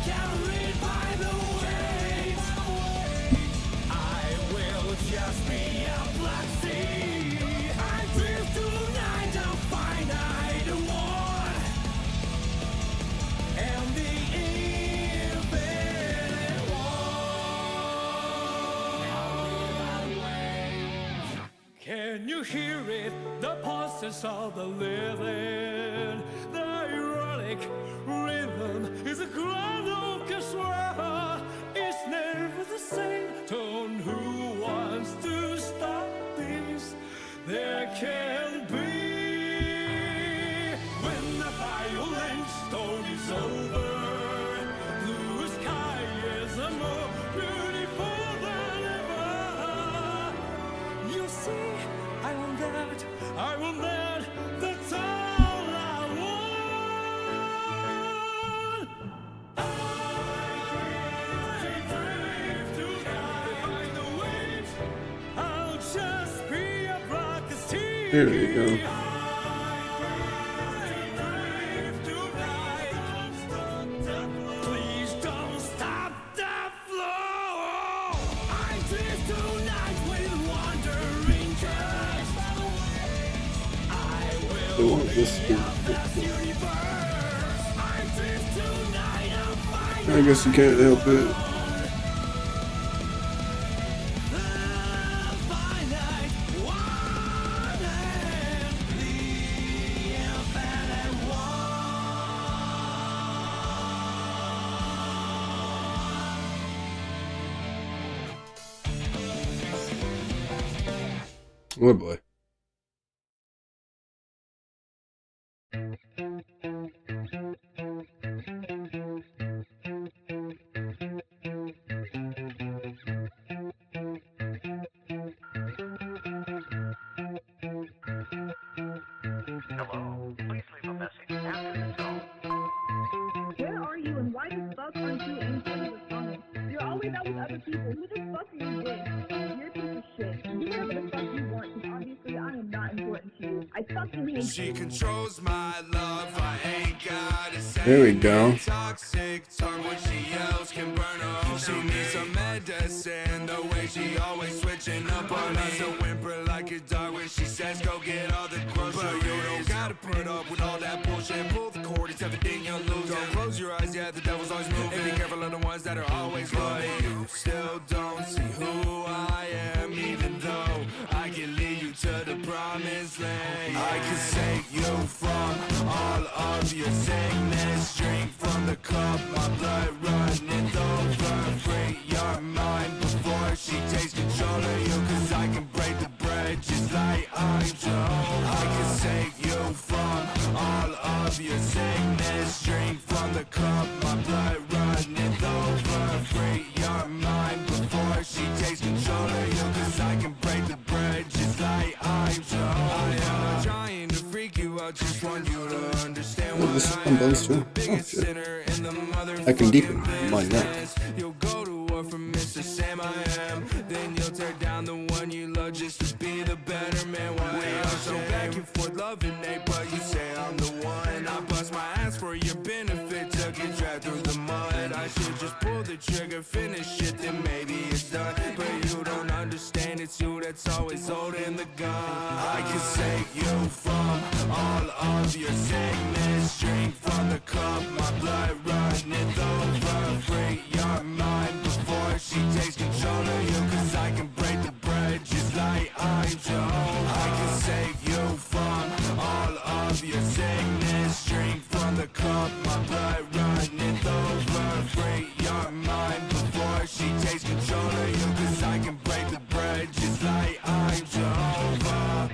Can you hear it? The pulses of the living. The ironic rhythm is a grand orchestra. It's never the same tone. Who wants to stop this? There can be. When the violent storm is over, blue sky is more beautiful than ever. You see, I want that, that's all I want. I drift to find the waves. I'll just be a rock steam. There you go. Please don't stop the flow. I drift tonight with wandering curves. I They will want this to I guess you can't help it. Oh boy. Hello, please leave a message after the tone. Where are you and why the fuck aren't you answering the phone? You're always out with other people. Who the fuck are you with? You're a piece of shit. Do whatever the fuck you want, because obviously I am not important to you. I fucking hate you. She controls my love, I ain't gotta say. There we go. Toxic tongue when she yells can burn her own. She needs some medicine, the way she always switching up on us. A whimper like a dog when she says go get all the groceries. But you don't gotta put up with all that bullshit. Pull the cord, it's everything you're losing. Don't close your eyes, yeah, the devil's always moving. And be careful of the ones that are always running. You still don't see who I am, even though I can lead you to the promised land. I can save you from all of your sickness. Drink from the cup, my blood running over. Free your mind before she takes control of you. Cause I can break the bread just like I'm Jehovah. I can save you from all of your sickness. Drink from the cup, my blood running over. Free your mind before she takes control of you. Cause I can break the bread just like I'm Jehovah. I am not trying to freak you out, just want you to understand what this I one does too. am. The Oh, biggest shit. sinner in the mother. I can deepen mine now. You'll go to war for Mr. Sam I am. Then you'll trigger, finish it, then maybe it's done. But you don't understand, it's you that's always holding the gun. I can save you from all of your sickness. Drink from the cup, my blood runneth over. Free your mind before she takes control of you. Cause I can break the bread just like I'm Jehovah. I can save you from all of your sickness. Drink from the cup, my blood runneth over. Free your mind before she takes control of you. Cause I can break the bread just like I'm Jehovah.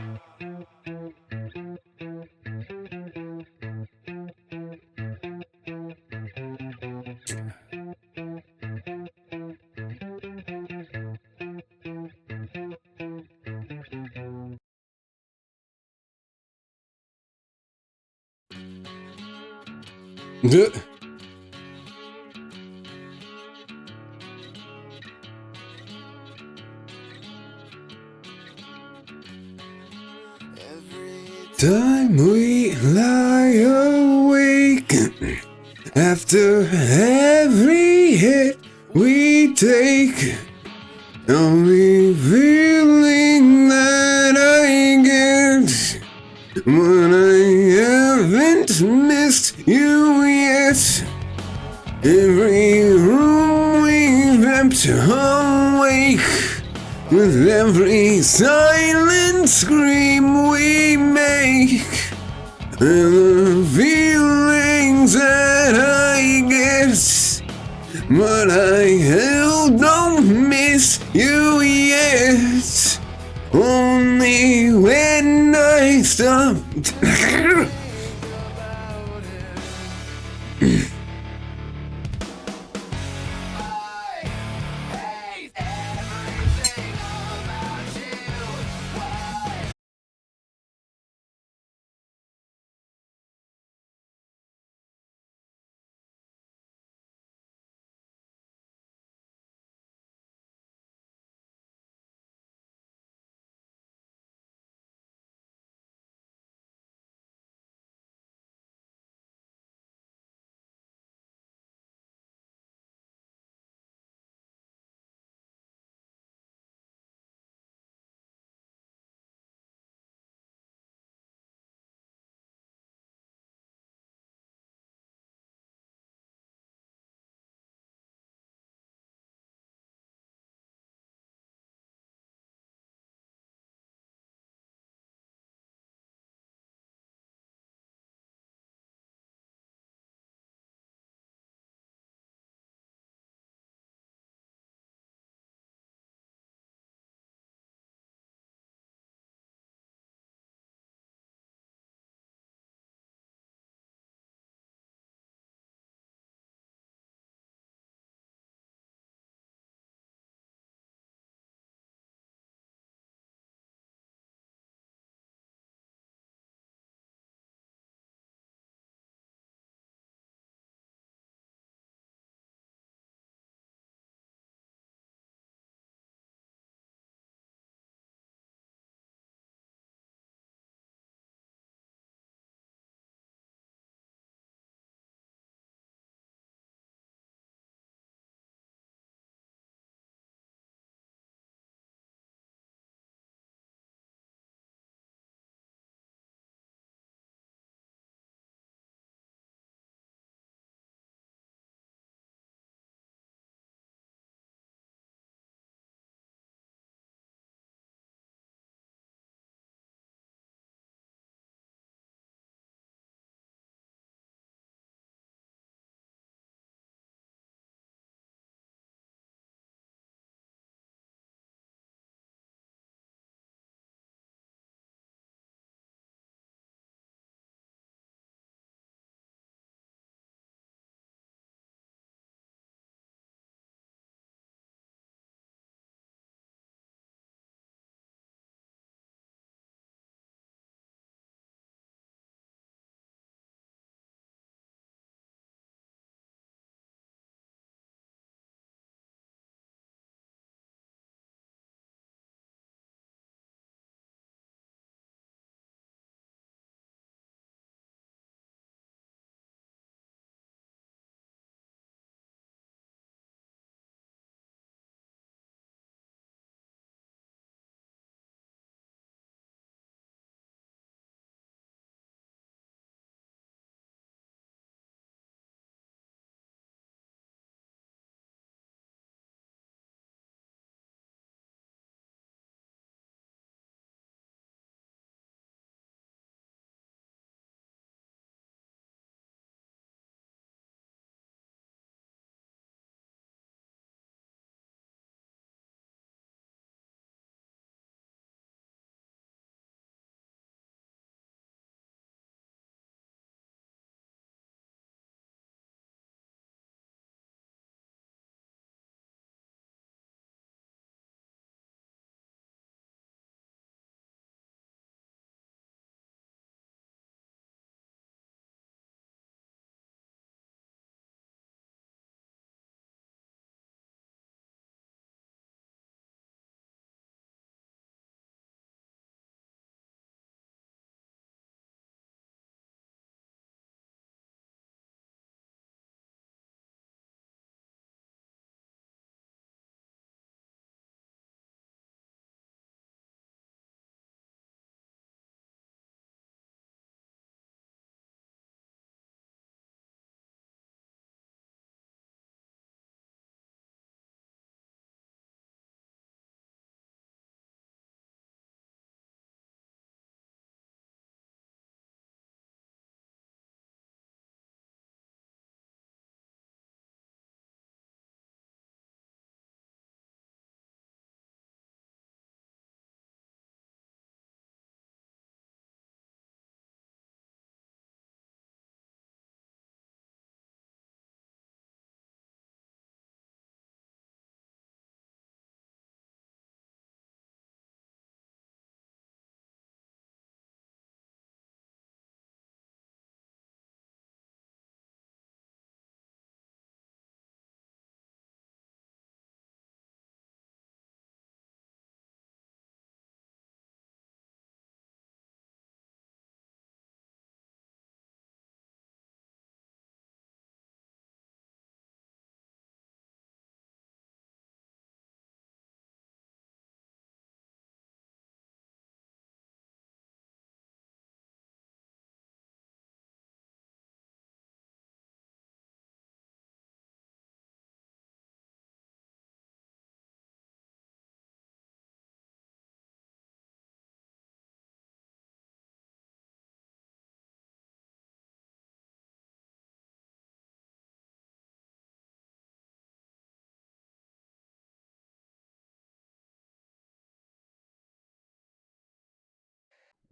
Time we lie awake after every hit we take. Only feeling that I get when I haven't missed you yet. Every room we've kept awake with every silent scream we make, and the feelings that I get, but I hell don't miss you yet. Only when I stop.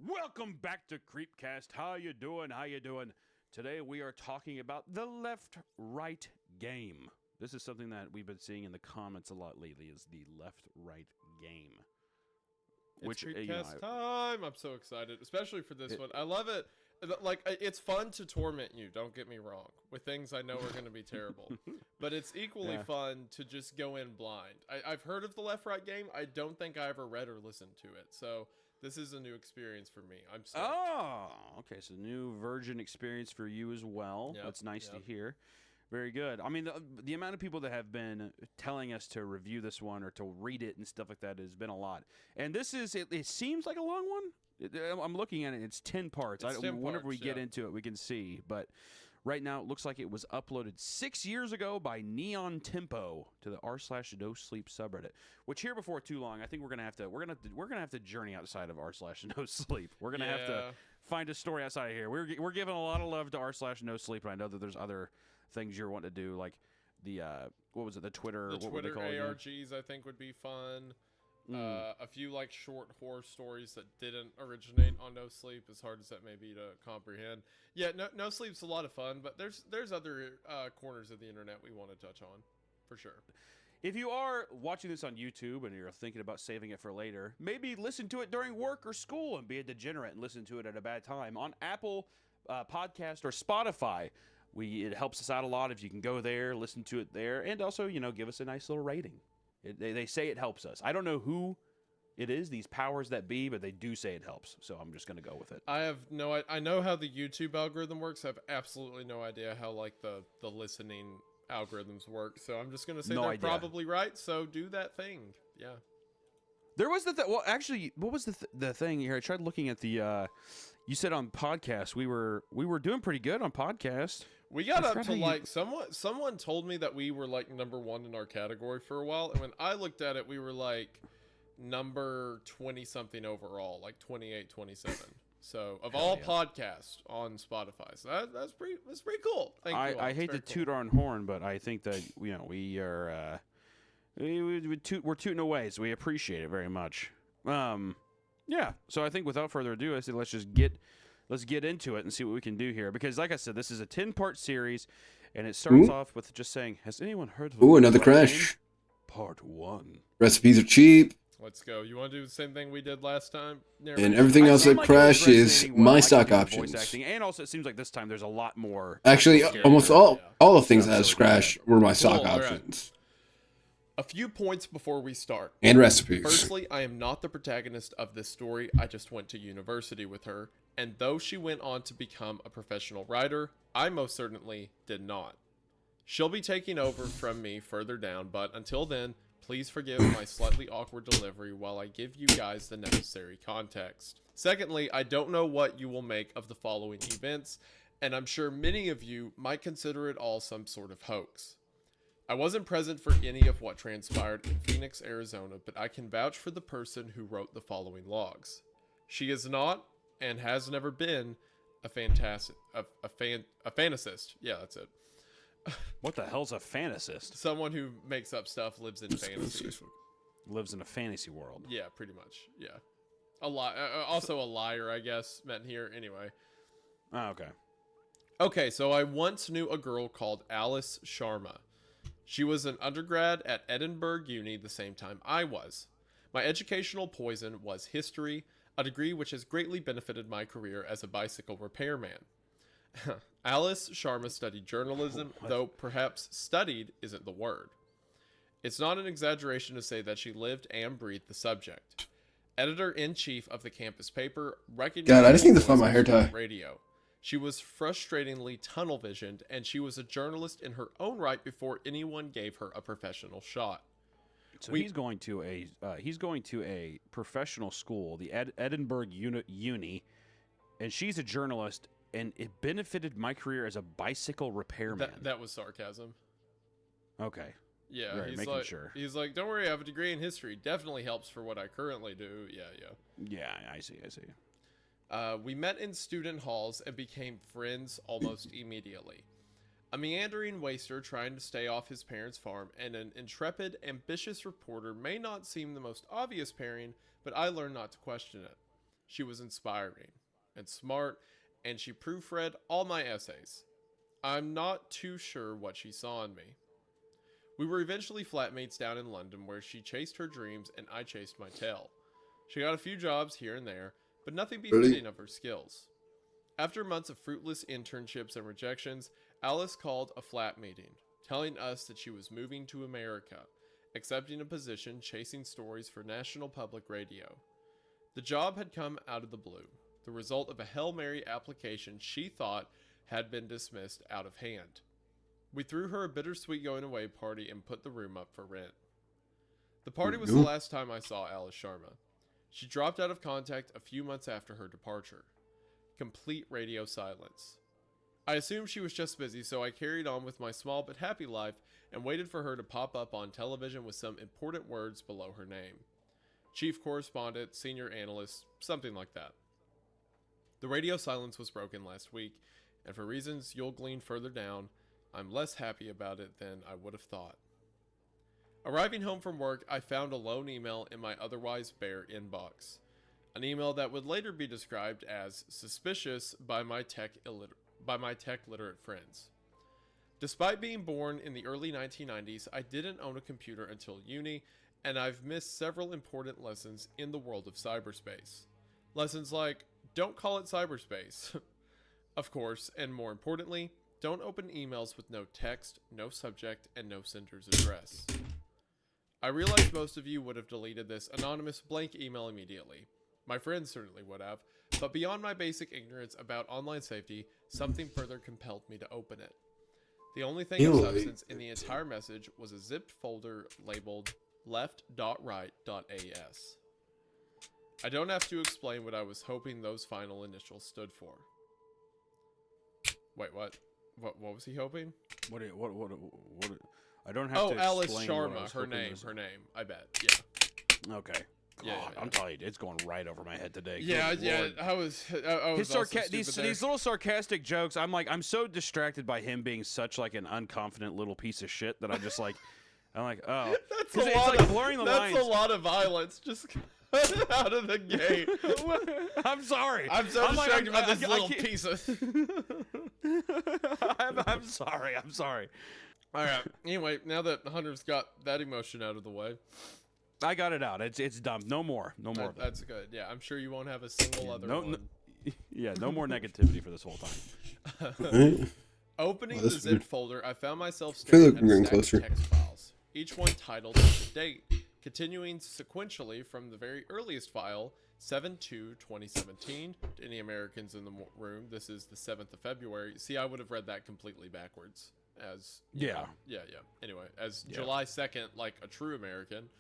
Welcome back to Creepcast. How you doing? How you doing? Today we are talking about the left-right game. This is something that we've been seeing in the comments a lot lately, is the left-right game. It's Creepcast time! I'm so excited, especially for this one. I love it. Like, it's fun to torment you, don't get me wrong, with things I know are going to be terrible. But it's equally fun to just go in blind. I've heard of the left-right game. I don't think I ever read or listened to it, so this is a new experience for me. I'm stoked. Oh, okay, so new virgin experience for you as well. Yep, That's nice to hear. Very good. I mean, the amount of people that have been telling us to review this one or to read it and stuff like that has been a lot. And this is, it seems like a long one. I'm looking at it. It's 10 parts. It's 10 whenever we parts, get into it, we can see. But right now, it looks like it was uploaded 6 years ago by Neon Tempo to the r/No Sleep subreddit. Which here before too long, I think we're gonna have to journey outside of r/No Sleep. We're gonna have to find a story outside of here. We're giving a lot of love to r/No Sleep, and I know that there's other things you're wanting to do, like the what was it, the Twitter? The what Twitter were they called ARGs, I think, would be fun. A few like short horror stories that didn't originate on No Sleep, as hard as that may be to comprehend. Yeah, No Sleep's a lot of fun, but there's other corners of the internet we want to touch on, for sure. If you are watching this on YouTube and you're thinking about saving it for later, maybe listen to it during work or school and be a degenerate and listen to it at a bad time on Apple Podcast or Spotify. It helps us out a lot if you can go there, listen to it there, and also, give us a nice little rating. They say it helps us. I don't know who it is, these powers that be, but they do say it helps. So I'm just going to go with it. I know how the YouTube algorithm works. I have absolutely no idea how like the listening algorithms work. So I'm just going to say they're probably right. So do that thing. Yeah. There was well, actually, what was the thing here? I tried looking at the you said on podcast we were doing pretty good on podcast. We got up to like someone told me that we were like number 1 in our category for a while, and when I looked at it, we were like number 20 something overall, like 28, 27. So of all podcasts on Spotify, so that's pretty cool. Thank you. I hate to toot our own horn, but I think that we are we're tooting away, so we appreciate it very much. Yeah. So I think without further ado, I say let's get into it and see what we can do here. Because like I said, this is a 10-part series, and it starts off with just saying, has anyone heard of another crash? Part 1. Recipes are cheap. Let's go. You want to do the same thing we did last time? And everything else that crash is my stock options. And also, it seems like this time there's a lot more. Actually, almost all the things that has crash were my stock options. A few points before we start. And recipes. Firstly, I am not the protagonist of this story. I just went to university with her. And though she went on to become a professional writer, I most certainly did not. She'll be taking over from me further down, but until then, please forgive my slightly awkward delivery while I give you guys the necessary context. Secondly, I don't know what you will make of the following events, and I'm sure many of you might consider it all some sort of hoax. I wasn't present for any of what transpired in Phoenix, Arizona, but I can vouch for the person who wrote the following logs. She is not, and has never been, a fantasist. Yeah, that's it. What the hell's a fantasist? Someone who makes up stuff, lives in fantasy. Lives in a fantasy world. Yeah, pretty much. Yeah. Also a liar, I guess, meant here. Anyway. Oh, okay. Okay, so I once knew a girl called Alice Sharma. She was an undergrad at Edinburgh Uni the same time I was. My educational poison was history, a degree which has greatly benefited my career as a bicycle repairman. Alice Sharma studied journalism, though perhaps studied isn't the word. It's not an exaggeration to say that she lived and breathed the subject. Editor-in-chief of the campus paper, recognized God, I just need to find my hair tie. Radio. She was frustratingly tunnel-visioned, and she was a journalist in her own right before anyone gave her a professional shot. So he's going to a professional school, the Edinburgh Uni, and she's a journalist, and it benefited my career as a bicycle repairman. That was sarcasm. Okay. Yeah, right, making sure. He's like, don't worry, I have a degree in history. Definitely helps for what I currently do. Yeah. Yeah, I see. We met in student halls and became friends almost immediately. A meandering waster trying to stay off his parents' farm and an intrepid, ambitious reporter may not seem the most obvious pairing, but I learned not to question it. She was inspiring and smart, and she proofread all my essays. I'm not too sure what she saw in me. We were eventually flatmates down in London, where she chased her dreams and I chased my tail. She got a few jobs here and there, but nothing befitting of her skills. After months of fruitless internships and rejections, Alice called a flat meeting, telling us that she was moving to America, accepting a position chasing stories for National Public Radio. The job had come out of the blue, the result of a Hail Mary application she thought had been dismissed out of hand. We threw her a bittersweet going away party and put the room up for rent. The party was the last time I saw Alice Sharma. She dropped out of contact a few months after her departure. Complete radio silence. I assumed she was just busy, so I carried on with my small but happy life and waited for her to pop up on television with some important words below her name. Chief correspondent, senior analyst, something like that. The radio silence was broken last week, and for reasons you'll glean further down, I'm less happy about it than I would have thought. Arriving home from work, I found a lone email in my otherwise bare inbox. An email that would later be described as suspicious by my tech literate friends. Despite being born in the early 1990s, I didn't own a computer until uni, and I've missed several important lessons in the world of cyberspace. Lessons like, don't call it cyberspace. Of course, and more importantly, don't open emails with no text, no subject, and no sender's address. I realize most of you would have deleted this anonymous blank email immediately. My friends certainly would have, but beyond my basic ignorance about online safety, something further compelled me to open it. The only thing of substance in the entire message was a zipped folder labeled left.right.as. I don't have to explain what I was hoping those final initials stood for. Wait, what? What was he hoping? What? I don't have to explain. Oh, Alice Sharma, her name. I bet. Yeah. Okay. Yeah, I'm telling you, it's going right over my head today. Yeah, Good yeah. Lord. I was also these little sarcastic jokes. I'm so distracted by him being such like an unconfident little piece of shit that I'm like, oh, that's it's like blurring the lines. That's a lot of violence. Just out of the gate. I'm sorry. I'm so distracted by this little piece of. I'm sorry. All right. Anyway, now that Hunter's got that emotion out of the way, I got it out. It's dumb. No more. No more. That's good. Yeah, I'm sure you won't have a single other one. No more negativity for this whole time. Opening the zip folder, I found myself staring at a stack of text files, each one titled with a date, continuing sequentially from the very earliest file, 7/2/2017. To any Americans in the room, this is the 7th of February. See, I would have read that completely backwards. As yeah. Anyway, as July 2nd, like a true American.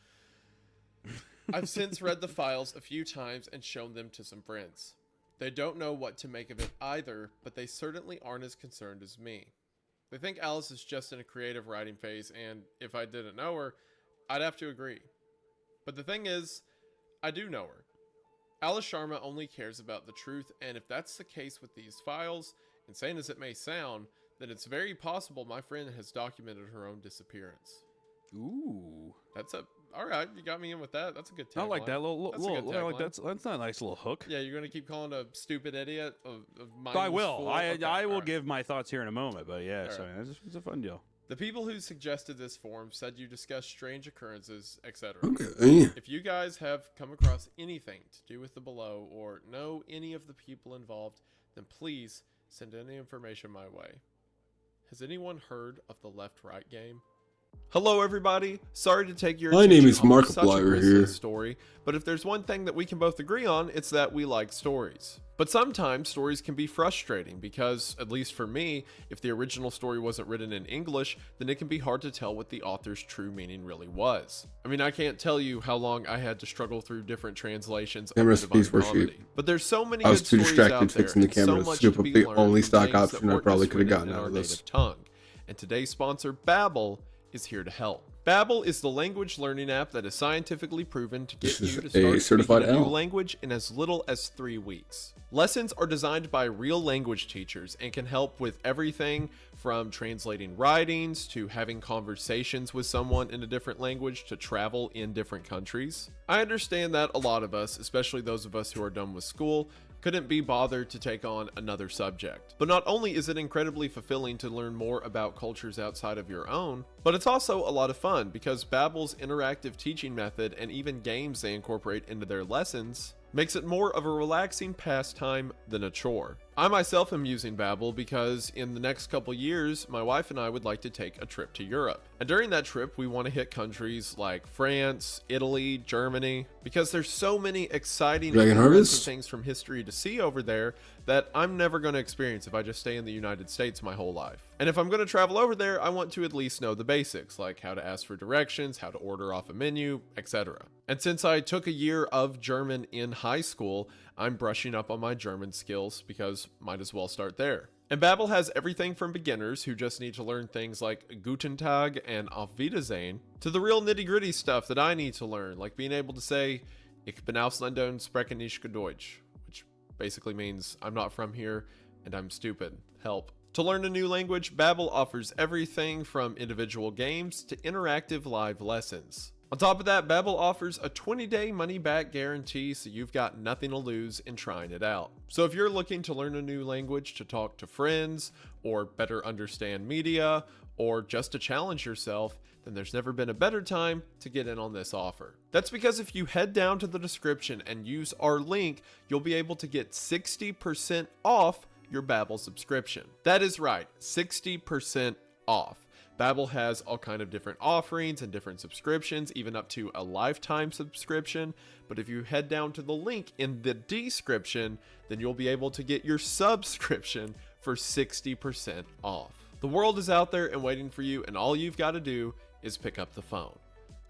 I've since read the files a few times and shown them to some friends. They don't know what to make of it either, but they certainly aren't as concerned as me. They think Alice is just in a creative writing phase, and if I didn't know her, I'd have to agree. But the thing is, I do know her. Alice Sharma only cares about the truth, and if that's the case with these files, insane as it may sound, then it's very possible my friend has documented her own disappearance. Ooh. All right, you got me in with that. That's a good tagline. I like that that's not a nice little hook. Yeah, you're gonna keep calling a stupid idiot of I will. I will give my thoughts here in a moment, but yeah, so it's a fun deal. The people who suggested this forum said you discussed strange occurrences, etc. Okay. If you guys have come across anything to do with the below or know any of the people involved, then please send any information my way. Has anyone heard of the left-right game? Hello everybody, sorry to take your My name is attention off of such a Markiplier grisly here. story, but if there's one thing that we can both agree on, it's that we like stories. But sometimes stories can be frustrating because, at least for me, if the original story wasn't written in English, then it can be hard to tell what the author's true meaning really was. I mean, I can't tell you how long I had to struggle through different translations of the Divine Comedy. But there's so many good stories out there, and so much to be learned from things that weren't necessarily written in our native tongue. And today's sponsor, Babbel, is here to help. Babbel is the language learning app that is scientifically proven to get This you to is a start certified speaking a new L. language in as little as 3 weeks. Lessons are designed by real language teachers and can help with everything from translating writings to having conversations with someone in a different language to travel in different countries. I understand that a lot of us, especially those of us who are done with school, couldn't be bothered to take on another subject. But not only is it incredibly fulfilling to learn more about cultures outside of your own, but it's also a lot of fun because Babbel's interactive teaching method and even games they incorporate into their lessons makes it more of a relaxing pastime than a chore. I myself am using Babbel because in the next couple years, my wife and I would like to take a trip to Europe. And during that trip, we want to hit countries like France, Italy, Germany, because there's so many exciting Dragon and Harvest? things from history to see over there that I'm never going to experience if I just stay in the United States my whole life. And if I'm going to travel over there, I want to at least know the basics, like how to ask for directions, how to order off a menu, etc. And since I took a year of German in high school, I'm brushing up on my German skills because might as well start there. And Babbel has everything from beginners who just need to learn things like Guten Tag and Auf Wiedersehen to the real nitty-gritty stuff that I need to learn, like being able to say Ich bin Ausländer und spreche nicht Deutsch, which basically means I'm not from here and I'm stupid. Help. To learn a new language, Babbel offers everything from individual games to interactive live lessons. On top of that, Babbel offers a 20-day money-back guarantee, so you've got nothing to lose in trying it out. So if you're looking to learn a new language to talk to friends, or better understand media, or just to challenge yourself, then there's never been a better time to get in on this offer. That's because if you head down to the description and use our link, you'll be able to get 60% off your Babbel subscription. That is right, 60% off. Babbel has all kind of different offerings and different subscriptions, even up to a lifetime subscription. But if you head down to the link in the description, then you'll be able to get your subscription for 60% off. The world is out there and waiting for you, and all you've got to do is pick up the phone.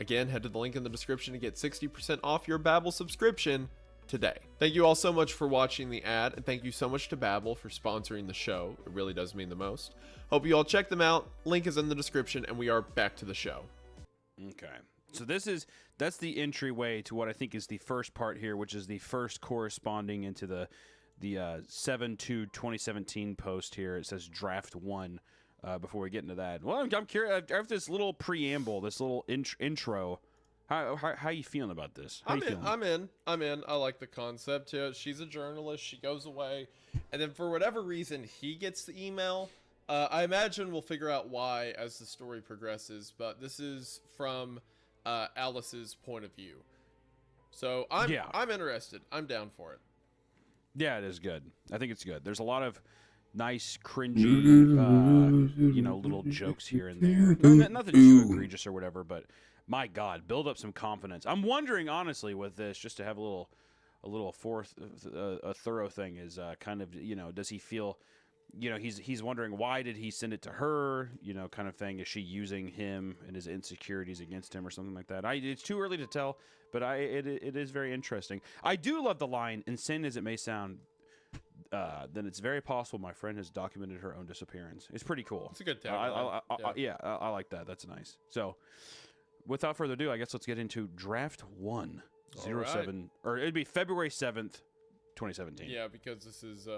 Again, head to the link in the description to get 60% off your Babbel subscription today. Thank you all so much for watching the ad, and thank you so much to Babbel for sponsoring the show. It really does mean the most. Hope you all check them out. Link is in the description, and we are back to the show. Okay. So that's the entryway to what I think is the first part here, which is the first corresponding into the 7/2/2017 post here. It says Draft 1 before we get into that. Well, I'm curious, after this little preamble, this little intro, how you feeling about this? I'm in. I like the concept. She's a journalist. She goes away, and then for whatever reason, he gets the email. I imagine we'll figure out why as the story progresses, but this is from Alice's point of view. So I'm interested. I'm down for it. Yeah, it is good. I think it's good. There's a lot of nice, cringy, little jokes here and there. Nothing too egregious or whatever, but my God, build up some confidence. I'm wondering, honestly, with this, just to have a thorough thing, is kind of, does he feel, he's wondering why did he send it to her, kind of thing. Is she using him and his insecurities against him or something like that? It's too early to tell, but it is very interesting. I do love the line, insane as it may sound, then it's very possible my friend has documented her own disappearance. It's pretty cool. It's a good tag. I like that. That's nice. So, without further ado, I guess let's get into Draft 1, 07, or it'd be February 7th, 2017. Yeah, because this is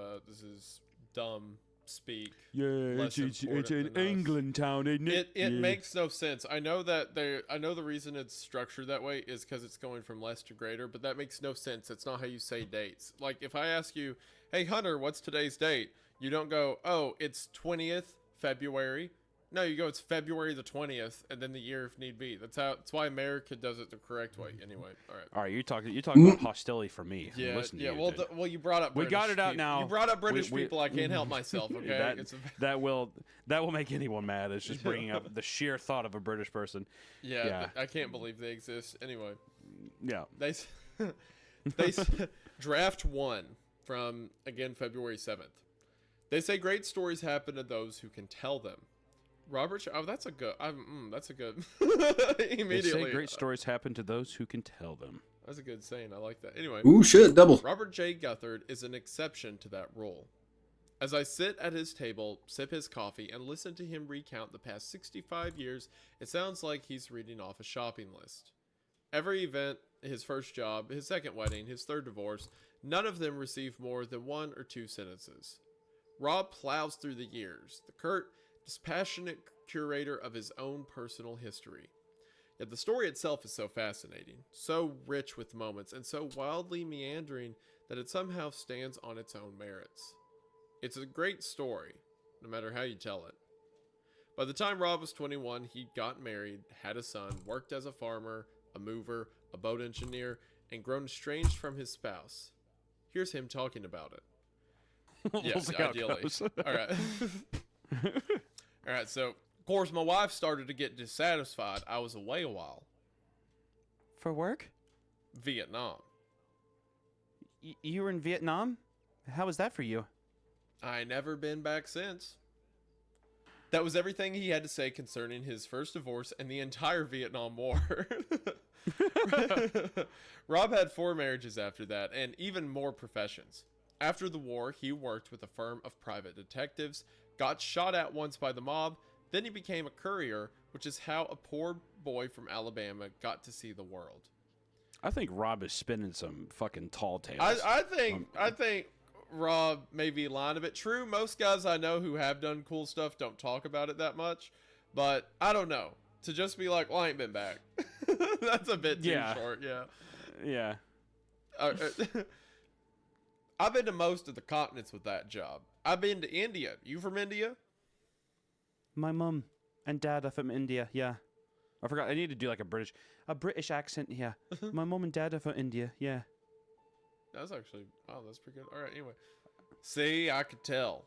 dumb speak. Yeah, it's an England town, isn't it? It makes no sense. I know the reason it's structured that way is because it's going from less to greater, but that makes no sense. It's not how you say dates. Like if I ask you, hey Hunter, what's today's date? You don't go, oh, it's 20th February. No, you go, it's February the 20th, and then the year if need be. That's why America does it the correct way. Anyway, all right. You're talking about hostility for me. Yeah, Listen to you, well, you brought up. We got it out now. You brought up British people. I can't help myself. Okay, that will make anyone mad. It's just bringing up the sheer thought of a British person. Yeah. I can't believe they exist. Anyway, yeah, they Draft 1 from again February 7th. They say great stories happen to those who can tell them. Robert, that's a good. That's a good. Immediately, they say great stories happen to those who can tell them. That's a good saying. I like that. Anyway. Ooh, shit, double. Robert J. Guthard is an exception to that rule. As I sit at his table, sip his coffee, and listen to him recount the past 65 years, it sounds like he's reading off a shopping list. Every event, his first job, his second wedding, his third divorce, none of them receive more than 1 or 2 sentences. Rob plows through the years, the curt, dispassionate curator of his own personal history. Yet the story itself is so fascinating, so rich with moments, and so wildly meandering that it somehow stands on its own merits. It's a great story, no matter how you tell it. By the time Rob was 21, he got married, had a son, worked as a farmer, a mover, a boat engineer, and grown estranged from his spouse. Here's him talking about it. Yes, ideally. Alright. Alright, so, of course, my wife started to get dissatisfied. I was away a while. For work? Vietnam. You were in Vietnam? How was that for you? I never been back since. That was everything he had to say concerning his first divorce and the entire Vietnam War. Rob had 4 marriages after that, and even more professions. After the war, he worked with a firm of private detectives, got shot at once by the mob, then he became a courier, which is how a poor boy from Alabama got to see the world. I think Rob is spinning some fucking tall tales. I think Rob may be lying a bit. True, most guys I know who have done cool stuff don't talk about it that much, but I don't know. To just be like, well, I ain't been back. That's a bit too short, Yeah. I've been to most of the continents with that job. I've been to India. You from India? My mum and dad are from India, yeah. I forgot, I need to do like a British accent here. My mum and dad are from India, yeah. That's actually, oh, that's pretty good. All right, anyway. See, I could tell.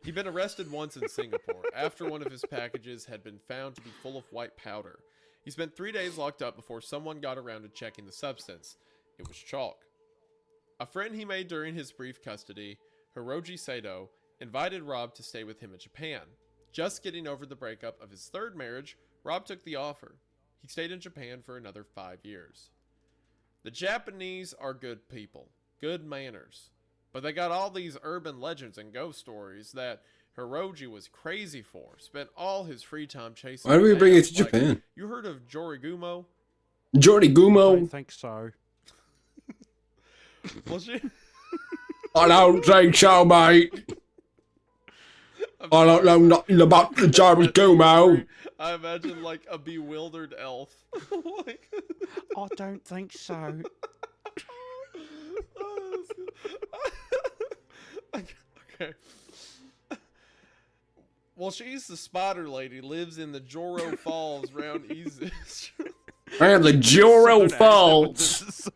He'd been arrested once in Singapore after one of his packages had been found to be full of white powder. He spent 3 days locked up before someone got around to checking the substance. It was chalk. A friend he made during his brief custody, Hiroji Sato, invited Rob to stay with him in Japan. Just getting over the breakup of his 3rd marriage, Rob took the offer. He stayed in Japan for another 5 years. The Japanese are good people, good manners, but they got all these urban legends and ghost stories that Hiroji was crazy for. Spent all his free time chasing. Why do we bring it to Japan? You heard of Jorigumo? Jorigumo? I don't think so. Was she? I don't think so, mate. I don't know nothing about the Jorigumo. I imagine like a bewildered elf. Like, I don't think so. Okay. Well, she's the spider lady, lives in the Joro Falls round East. And the Joro Falls. This is so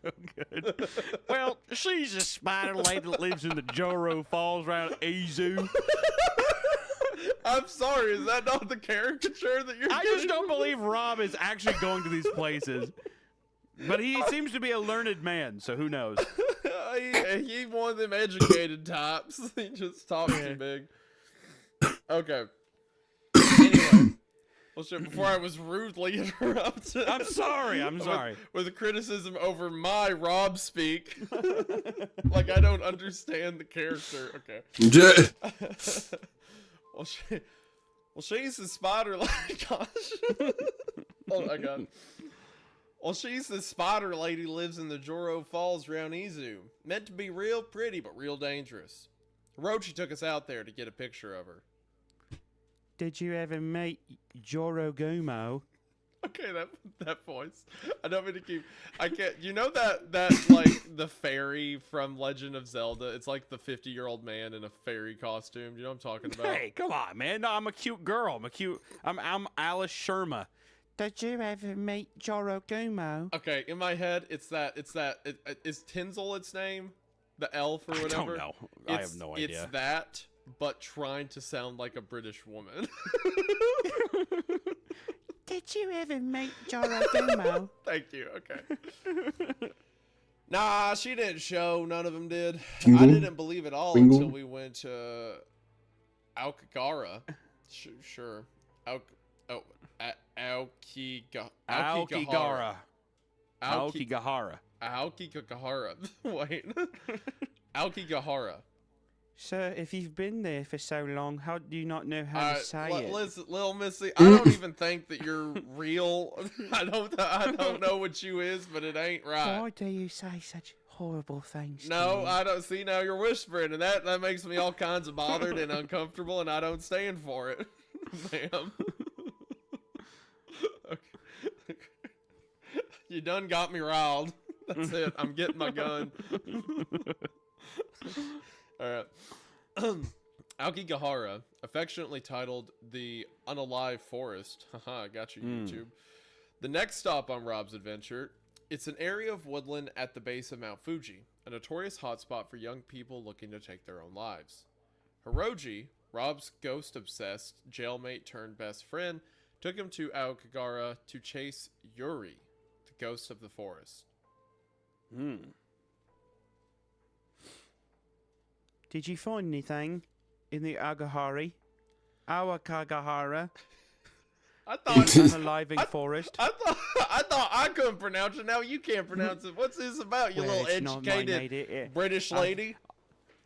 good. Well, she's a spider lady that lives in the Joro Falls around Izu. I'm sorry, is that not the caricature that you're I just don't believe Rob is actually going to these places. But he seems to be a learned man, so who knows? He one of them educated types. He just talks too big. Okay. Anyway. Well, shit, before I was rudely interrupted. I'm sorry. With criticism over my Rob speak. Like I don't understand the character. Okay. Well, she's the spider lady. Gosh. Oh my god. Well, she's the spider lady, lives in the Joro Falls around Izu. Meant to be real pretty, but real dangerous. Hiroji took us out there to get a picture of her. Did you ever meet Jorogumo? Okay, that voice. I don't mean to keep. I can't. You know that like the fairy from Legend of Zelda. It's like the 50-year-old man in a fairy costume. Do you know what I'm talking about? Hey, come on, man. No, I'm a cute girl. I'm Alice Sherma. Did you ever meet Jorogumo? Okay, in my head, is Tinsel its name? The elf or whatever? I don't know. I have no idea. It's that, but trying to sound like a British woman. Did you ever meet Jorogumo? Thank you. Okay. Nah, she didn't show. None of them did. Tingle? I didn't believe it all until we went to Aokigahara. Sure. Aokigahara. Aokigahara. Wait. Aokigahara. Sir, if you've been there for so long, how do you not know how to say it? Listen, little Missy, I don't even think that you're real. I don't know what you is, but it ain't right. Why do you say such horrible things? No, to me? I don't. See, now you're whispering, and that makes me all kinds of bothered and uncomfortable, and I don't stand for it, ma'am. Okay. You done got me riled. That's it. I'm getting my gun. All right. Aokigahara, affectionately titled the Unalive Forest. Haha, I got you, YouTube. The next stop on Rob's adventure, it's an area of woodland at the base of Mount Fuji, a notorious hotspot for young people looking to take their own lives. Hiroji, Rob's ghost-obsessed jailmate turned best friend, took him to Aokigahara to chase Yuri, the ghost of the forest. Did you find anything in the Awakagahara? I thought Unaliving forest. I thought I couldn't pronounce it. Now you can't pronounce it. What's this about, you Well, little it's not my educated native- British lady?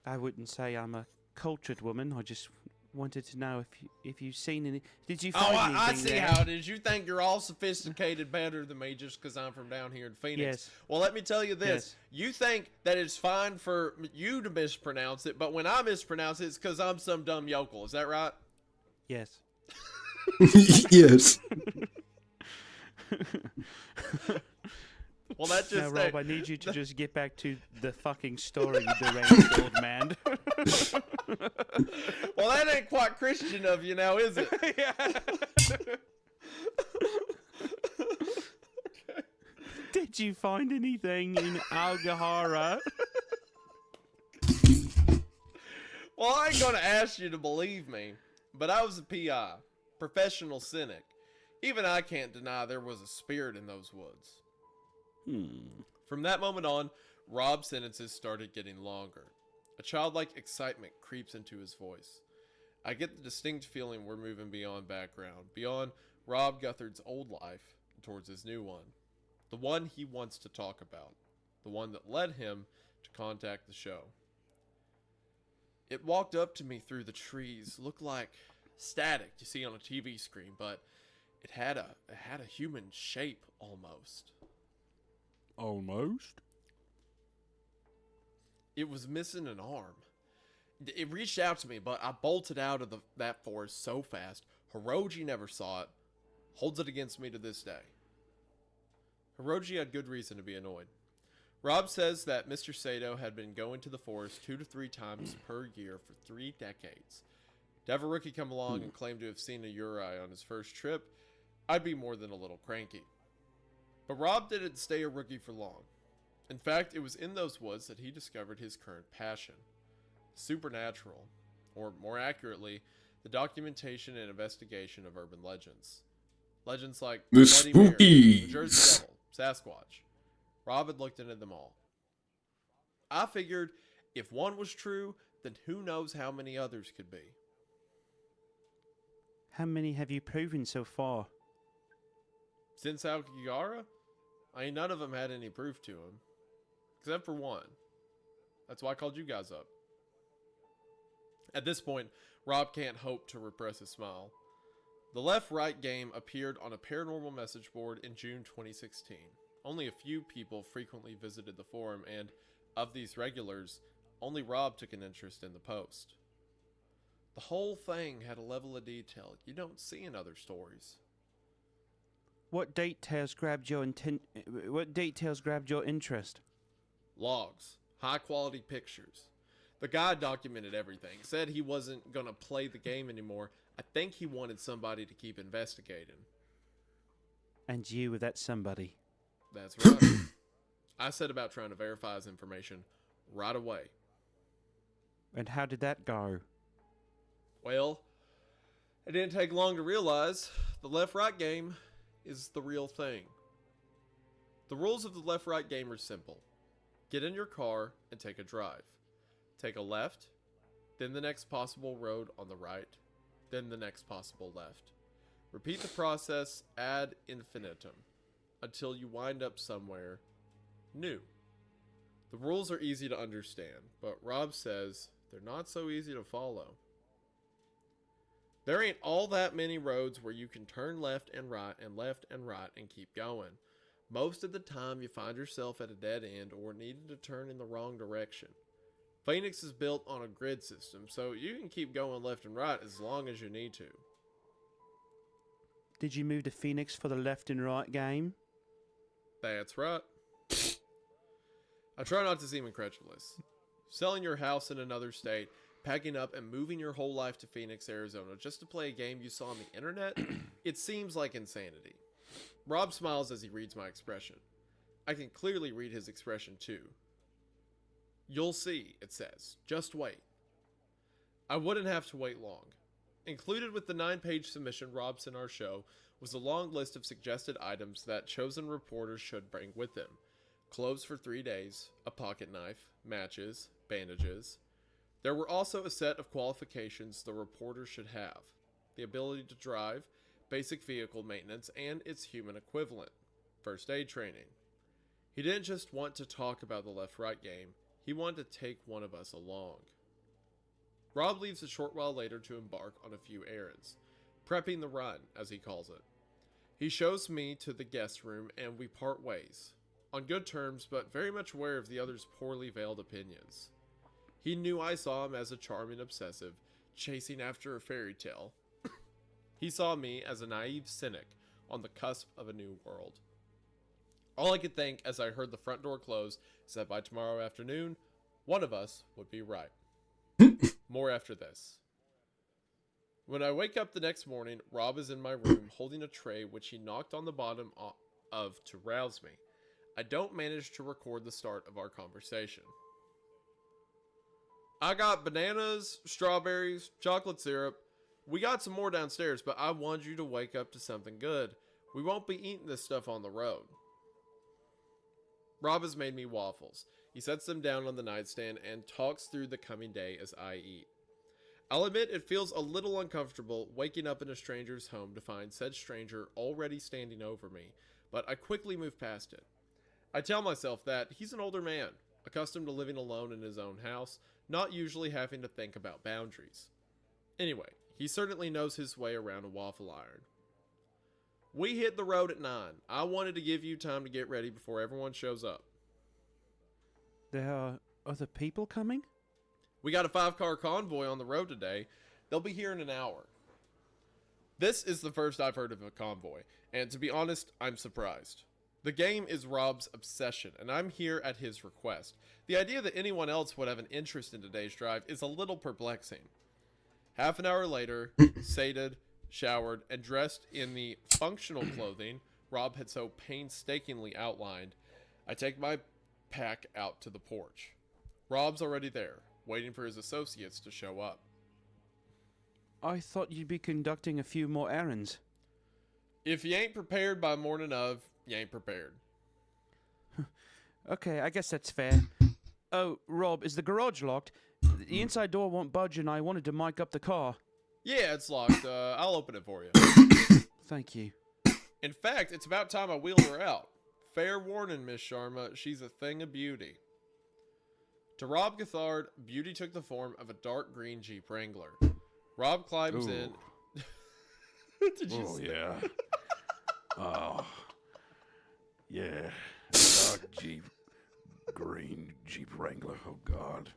I wouldn't say I'm a cultured woman. I just wanted to know if you've seen any. Did you find anything I see there? how it is. You think you're all sophisticated better than me just because I'm from down here in Phoenix. Yes. Well, let me tell you this. Yes. You think that it's fine for you to mispronounce it, but when I mispronounce it, it's because I'm some dumb yokel. Is that right? Yes. Yes. Well, that just... Now, Rob, I need you to just get back to the fucking story, you deranged old man. Well, that ain't quite Christian of you now, is it? Did you find anything in Awakagahara? Well, I ain't gonna ask you to believe me, but I was a PI, professional cynic. Even I can't deny there was a spirit in those woods. From that moment on, Rob's sentences started getting longer. A childlike excitement creeps into his voice. I get the distinct feeling we're moving beyond background, beyond Rob Guthard's old life, towards his new one. The one he wants to talk about. The one that led him to contact the show. It walked up to me through the trees, looked like static you see on a TV screen, but it had a human shape almost. Almost? It was missing an arm. It reached out to me, but I bolted out of that forest so fast. Hiroji never saw it. Holds it against me to this day. Hiroji had good reason to be annoyed. Rob says that Mr. Sato had been going to the forest 2 to 3 times per year for 3 decades. To have a rookie come along and claim to have seen a Yuri on his first trip, I'd be more than a little cranky. But Rob didn't stay a rookie for long. In fact, it was in those woods that he discovered his current passion. Supernatural, or more accurately, the documentation and investigation of urban legends. Legends like The Bloody Mary, spookies. the Jersey Devil, Sasquatch. Rob had looked into them all. I figured if one was true, then who knows how many others could be. How many have you proven so far? Since Aokigahara, none of them had any proof to him. Except for one. That's why I called you guys up. At this point, Rob can't hope to repress a smile. The left-right game appeared on a paranormal message board in June 2016. Only a few people frequently visited the forum, and of these regulars, only Rob took an interest in the post. The whole thing had a level of detail you don't see in other stories. What details grabbed your interest? Logs, high-quality pictures. The guy documented everything, said he wasn't gonna play the game anymore. I think he wanted somebody to keep investigating. And you were that somebody. That's right. I set about trying to verify his information right away. And how did that go? Well, it didn't take long to realize the left-right game is the real thing. The rules of the left-right game are simple. Get in your car and take a drive. Take a left, then the next possible road on the right, then the next possible left. Repeat the process ad infinitum until you wind up somewhere new. The rules are easy to understand, but Rob says they're not so easy to follow. There ain't all that many roads where you can turn left and right and keep going. Most of the time you find yourself at a dead end or needing to turn in the wrong direction. Phoenix is built on a grid system, so you can keep going left and right as long as you need to. Did you move to Phoenix for the left and right game? That's right. I try not to seem incredulous. Selling your house in another state, packing up and moving your whole life to Phoenix, Arizona just to play a game you saw on the internet, it seems like insanity. Rob smiles as he reads my expression. I can clearly read his expression too. You'll see, it says. Just wait. I wouldn't have to wait long. Included with the 9-page submission Rob sent our show was a long list of suggested items that chosen reporters should bring with them. Clothes for 3 days, a pocket knife, matches, bandages. There were also a set of qualifications the reporter should have. The ability to drive, basic vehicle maintenance, and its human equivalent, first aid training. He didn't just want to talk about the left-right game, he wanted to take one of us along. Rob leaves a short while later to embark on a few errands, prepping the run, as he calls it. He shows me to the guest room and we part ways, on good terms but very much aware of the other's poorly veiled opinions. He knew I saw him as a charming obsessive, chasing after a fairy tale. He saw me as a naive cynic on the cusp of a new world. All I could think as I heard the front door close is that by tomorrow afternoon, one of us would be right. More after this. When I wake up the next morning, Rob is in my room holding a tray which he knocked on the bottom of to rouse me. I don't manage to record the start of our conversation. I got bananas, strawberries, chocolate syrup. We got some more downstairs, but I want you to wake up to something good. We won't be eating this stuff on the road. Rob has made me waffles. He sets them down on the nightstand and talks through the coming day as I eat. I'll admit it feels a little uncomfortable waking up in a stranger's home to find said stranger already standing over me, but I quickly move past it. I tell myself that he's an older man, accustomed to living alone in his own house, not usually having to think about boundaries. Anyway, he certainly knows his way around a waffle iron. We hit the road at 9. I wanted to give you time to get ready before everyone shows up. There are other people coming? We got a 5-car convoy on the road today. They'll be here in an hour. This is the first I've heard of a convoy, and to be honest, I'm surprised. The game is Rob's obsession, and I'm here at his request. The idea that anyone else would have an interest in today's drive is a little perplexing. Half an hour later, sated, showered, and dressed in the functional clothing Rob had so painstakingly outlined, I take my pack out to the porch. Rob's already there, waiting for his associates to show up. I thought you'd be conducting a few more errands. If you ain't prepared by morning of, you ain't prepared. Okay, I guess that's fair. Oh, Rob, is the garage locked? The inside door won't budge and I wanted to mic up the car. Yeah, it's locked. I'll open it for you. Thank you. In fact, it's about time I wheeled her out. Fair warning, Miss Sharma, she's a thing of beauty. To Rob Gothard, beauty took the form of a dark green Jeep Wrangler. Rob climbs in. Did you see yeah. Oh. Yeah. Dark Jeep. Green Jeep Wrangler. Oh, God.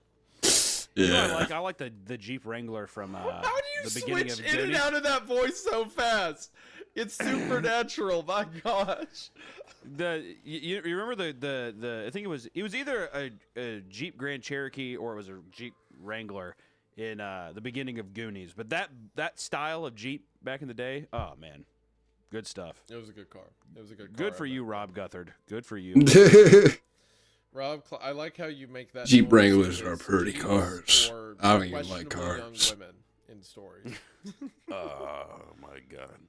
Yeah. You know, I like the Jeep Wrangler from How do you the beginning switch of in and out of that voice so fast? It's supernatural, my gosh. You remember the I think it was either a Jeep Grand Cherokee or it was a Jeep Wrangler in the beginning of Goonies. But that style of Jeep back in the day, oh man, good stuff. It was a good car. It was a good car. Good for you, Rob Guthard. Good for you. Rob, I like how you make that. Jeep Wranglers are pretty cars. I don't even like cars. Young women in stories. Oh my God.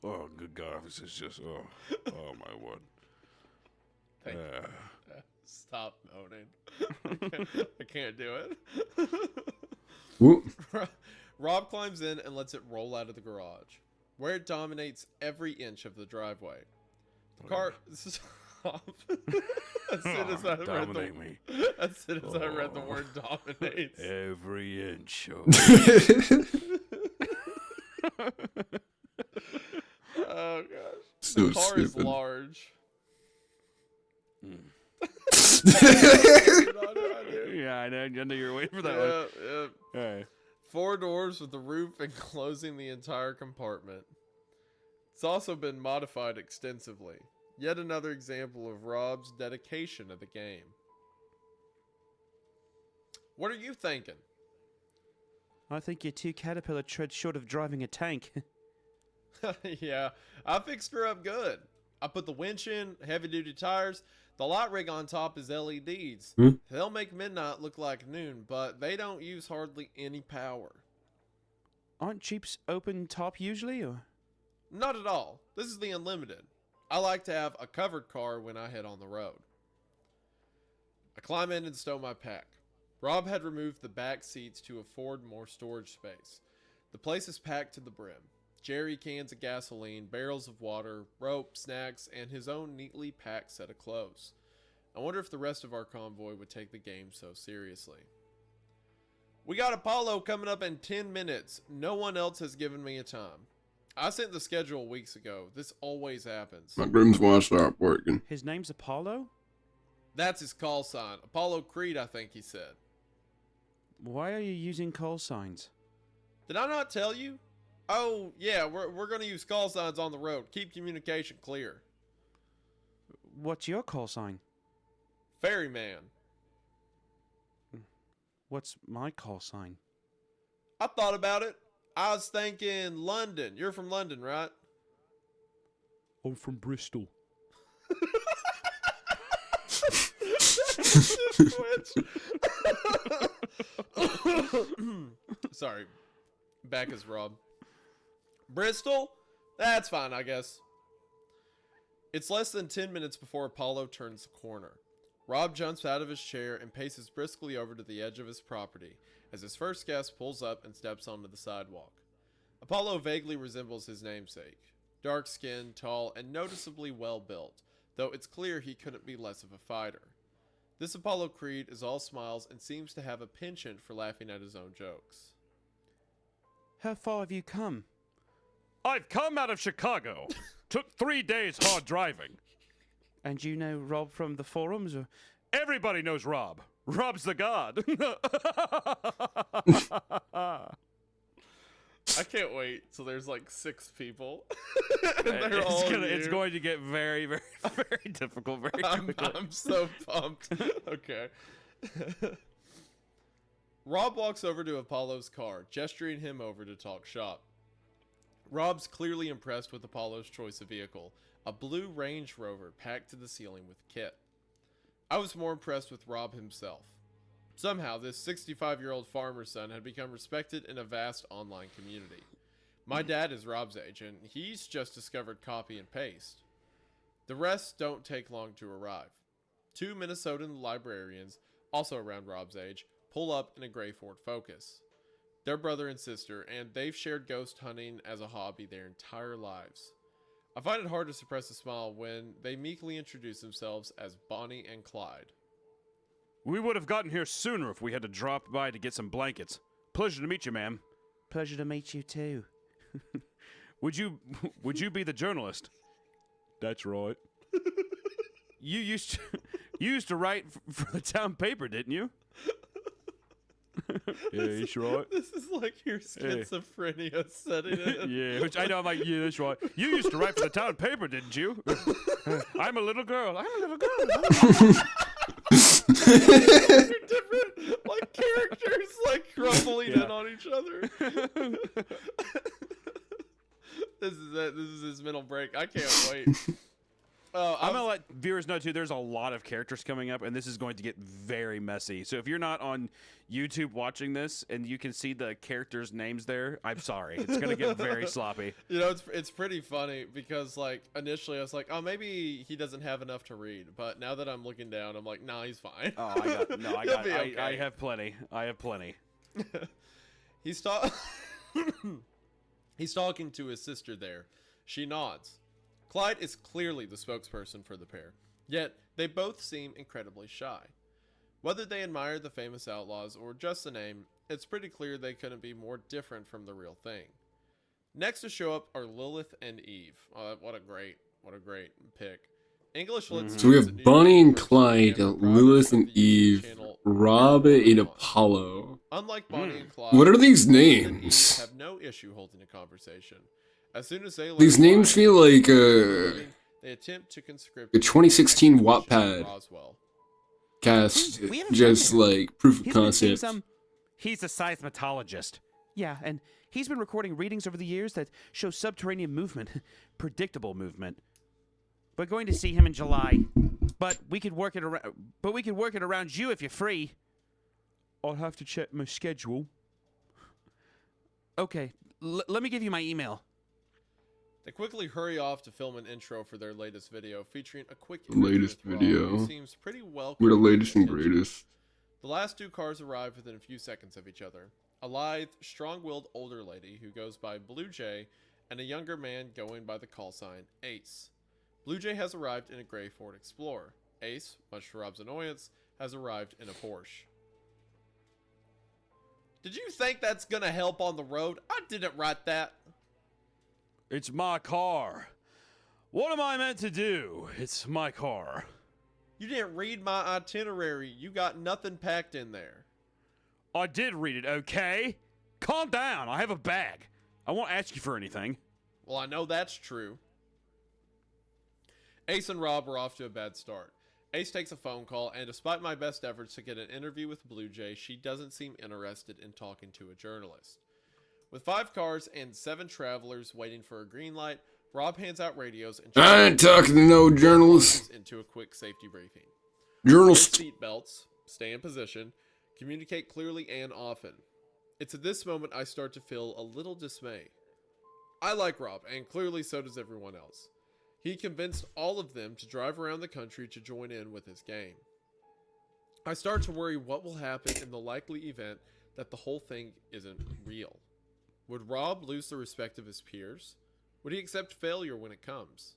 Oh, good God! This is just oh my word. Thank you. Stop moaning. I can't do it. Rob climbs in and lets it roll out of the garage, where it dominates every inch of the driveway. The car. Rob. As soon as I read dominate me. As soon as I read the word dominates. Every inch of Oh gosh. So the car is stupid. large. Yeah, I know you were waiting for that Yeah, one. yeah. All right. 4 doors with the roof enclosing the entire compartment. It's also been modified extensively. Yet another example of Rob's dedication to the game. What are you thinking? I think your 2 Caterpillar treads short of driving a tank. Yeah, I fixed her up good. I put the winch in, heavy duty tires. The light rig on top is LEDs. Hmm? They'll make midnight look like noon, but they don't use hardly any power. Aren't Jeeps open top usually, or? Not at all. This is the Unlimited. I like to have a covered car when I head on the road. I climb in and stow my pack. Rob had removed the back seats to afford more storage space. The place is packed to the brim. Jerry cans of gasoline, barrels of water, rope, snacks, and his own neatly packed set of clothes. I wonder if the rest of our convoy would take the game so seriously. We got Apollo coming up in 10 minutes. No one else has given me a time. I sent the schedule weeks ago. This always happens. My brim's washed up working. His name's Apollo? That's his call sign. Apollo Creed, I think he said. Why are you using call signs? Did I not tell you? Oh, yeah, we're going to use call signs on the road. Keep communication clear. What's your call sign? Ferryman. What's my call sign? I thought about it. I was thinking London. You're from London, right? I'm from Bristol. Sorry. Back is Rob. Bristol? That's fine, I guess. It's less than 10 minutes before Apollo turns the corner. Rob jumps out of his chair and paces briskly over to the edge of his property as his first guest pulls up and steps onto the sidewalk. Apollo vaguely resembles his namesake. Dark-skinned, tall, and noticeably well-built, though it's clear he couldn't be less of a fighter. This Apollo Creed is all smiles and seems to have a penchant for laughing at his own jokes. How far have you come? I've come out of Chicago. Took 3 days hard driving. And you know Rob from the forums, or? Everybody knows Rob. Rob's the god. I can't wait till there's like 6 people. It's going to get very, very, very difficult very quickly. I'm so pumped. Okay. Rob walks over to Apollo's car, gesturing him over to talk shop. Rob's clearly impressed with Apollo's choice of vehicle, a blue Range Rover packed to the ceiling with kit. I was more impressed with Rob himself. Somehow, this 65-year-old farmer's son had become respected in a vast online community. My dad is Rob's age, and he's just discovered copy and paste. The rest don't take long to arrive. 2 Minnesotan librarians, also around Rob's age, pull up in a gray Ford Focus. They're brother and sister, and they've shared ghost hunting as a hobby their entire lives. I find it hard to suppress a smile when they meekly introduce themselves as Bonnie and Clyde. We would have gotten here sooner if we had to drop by to get some blankets. Pleasure to meet you, ma'am. Pleasure to meet you too. Would you be the journalist? That's right. You used to write for the town paper, didn't you? Yeah, that's right. This is like your schizophrenia setting in. Yeah, which I know. I'm like, yeah, that's right. You used to write for the town paper, didn't you? I'm a little girl. I'm a little girl. Different, like characters, like crumbling in on each other. This is it. This is his mental break. I can't wait. I'm gonna let viewers know too. There's a lot of characters coming up, and this is going to get very messy. So if you're not on YouTube watching this and you can see the characters' names there, I'm sorry. It's gonna get very sloppy. You know, it's pretty funny because like initially I was like, oh, maybe he doesn't have enough to read, but now that I'm looking down, I'm like, nah, he's fine. Oh, I have plenty. I have plenty. He's talking to his sister there. She nods. Clyde is clearly the spokesperson for the pair. Yet, they both seem incredibly shy. Whether they admire the famous outlaws or just the name, it's pretty clear they couldn't be more different from the real thing. Next to show up are Lilith and Eve. Oh, what a great pick. English Let's So we Dance have at New Bonnie York and University Clyde, and the Lilith progress and of the YouTube Eve, channel Rob and Apollo. Unlike Bonnie and Clyde, What are these Lilith and Eve names? have no issue holding a conversation. As soon as they learn These names why feel like they attempt to conscript a 2016 Wattpad Roswell. cast, We have a just friend here. like proof of He's been seeing concept. some- He's a seismologist. Yeah, and he's been recording readings over the years that show subterranean movement, predictable movement. We're going to see him in July, but we could work it around. But we could work it around you if you're free. I'll have to check my schedule. Okay, let me give you my email. They quickly hurry off to film an intro for their latest video, featuring a quick Latest interview with Rob, video. who seems pretty well. We're the latest and greatest. The last two cars arrive within a few seconds of each other. A lithe, strong-willed older lady who goes by Blue Jay, and a younger man going by the call sign Ace. Blue Jay has arrived in a gray Ford Explorer. Ace, much to Rob's annoyance, has arrived in a Porsche. Did you think that's gonna help on the road? I didn't write that. It's my car. What am I meant to do? It's my car. You didn't read my itinerary. You got nothing packed in there. I did read it, okay? Calm down. I have a bag. I won't ask you for anything. Well, I know that's true. Ace and Rob are off to a bad start. Ace takes a phone call, and despite my best efforts to get an interview with Blue Jay, she doesn't seem interested in talking to a journalist. With 5 cars and 7 travelers waiting for a green light, Rob hands out radios and I ain't talking to no journalists. into a quick safety briefing. Journalist. Wear seat belts, stay in position, communicate clearly and often. It's at this moment I start to feel a little dismay. I like Rob, and clearly so does everyone else. He convinced all of them to drive around the country to join in with his game. I start to worry what will happen in the likely event that the whole thing isn't real. Would Rob lose the respect of his peers? Would he accept failure when it comes?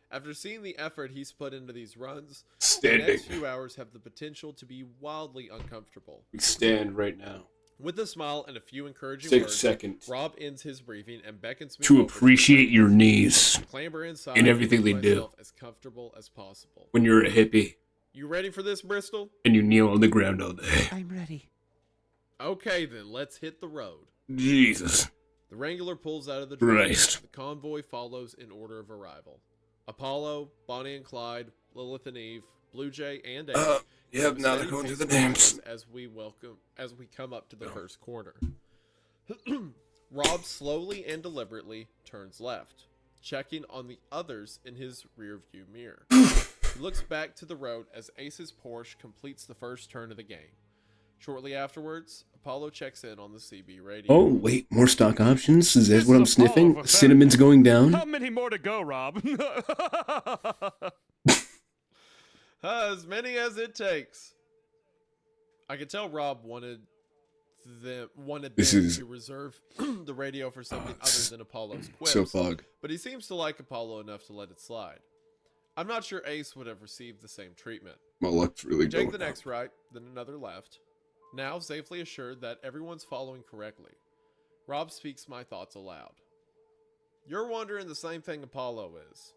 After seeing the effort he's put into these runs, the next few hours have the potential to be wildly uncomfortable. We stand right now. With a smile and a few encouraging Take a words, second Rob ends his briefing and beckons me to over appreciate your knees clamber inside and and everything they make do myself as comfortable as possible. when you're a hippie You ready for this, Bristol? and you kneel on the ground all day. I'm ready. Okay, then let's hit the road. Jesus. The Wrangler pulls out of the driveway. Christ. The convoy follows in order of arrival. Apollo, Bonnie and Clyde, Lilith and Eve, Blue Jay, and Ace. Yep, now they're going through the names. As we come up to the first corner. Rob slowly and deliberately turns left, checking on the others in his rearview mirror. He looks back to the road as Ace's Porsche completes the first turn of the game. Shortly afterwards, Apollo checks in on the CB radio. Oh, wait, more stock options? Is that what I'm sniffing? Cinnamon's going down? How many more to go, Rob? As many as it takes. I could tell Rob wanted them to reserve the radio for something other than Apollo's quips. So fog. But he seems to like Apollo enough to let it slide. I'm not sure Ace would have received the same treatment. My luck's really We take going the up. next right, then another left. Now safely assured that everyone's following correctly, Rob speaks my thoughts aloud. You're wondering the same thing Apollo is.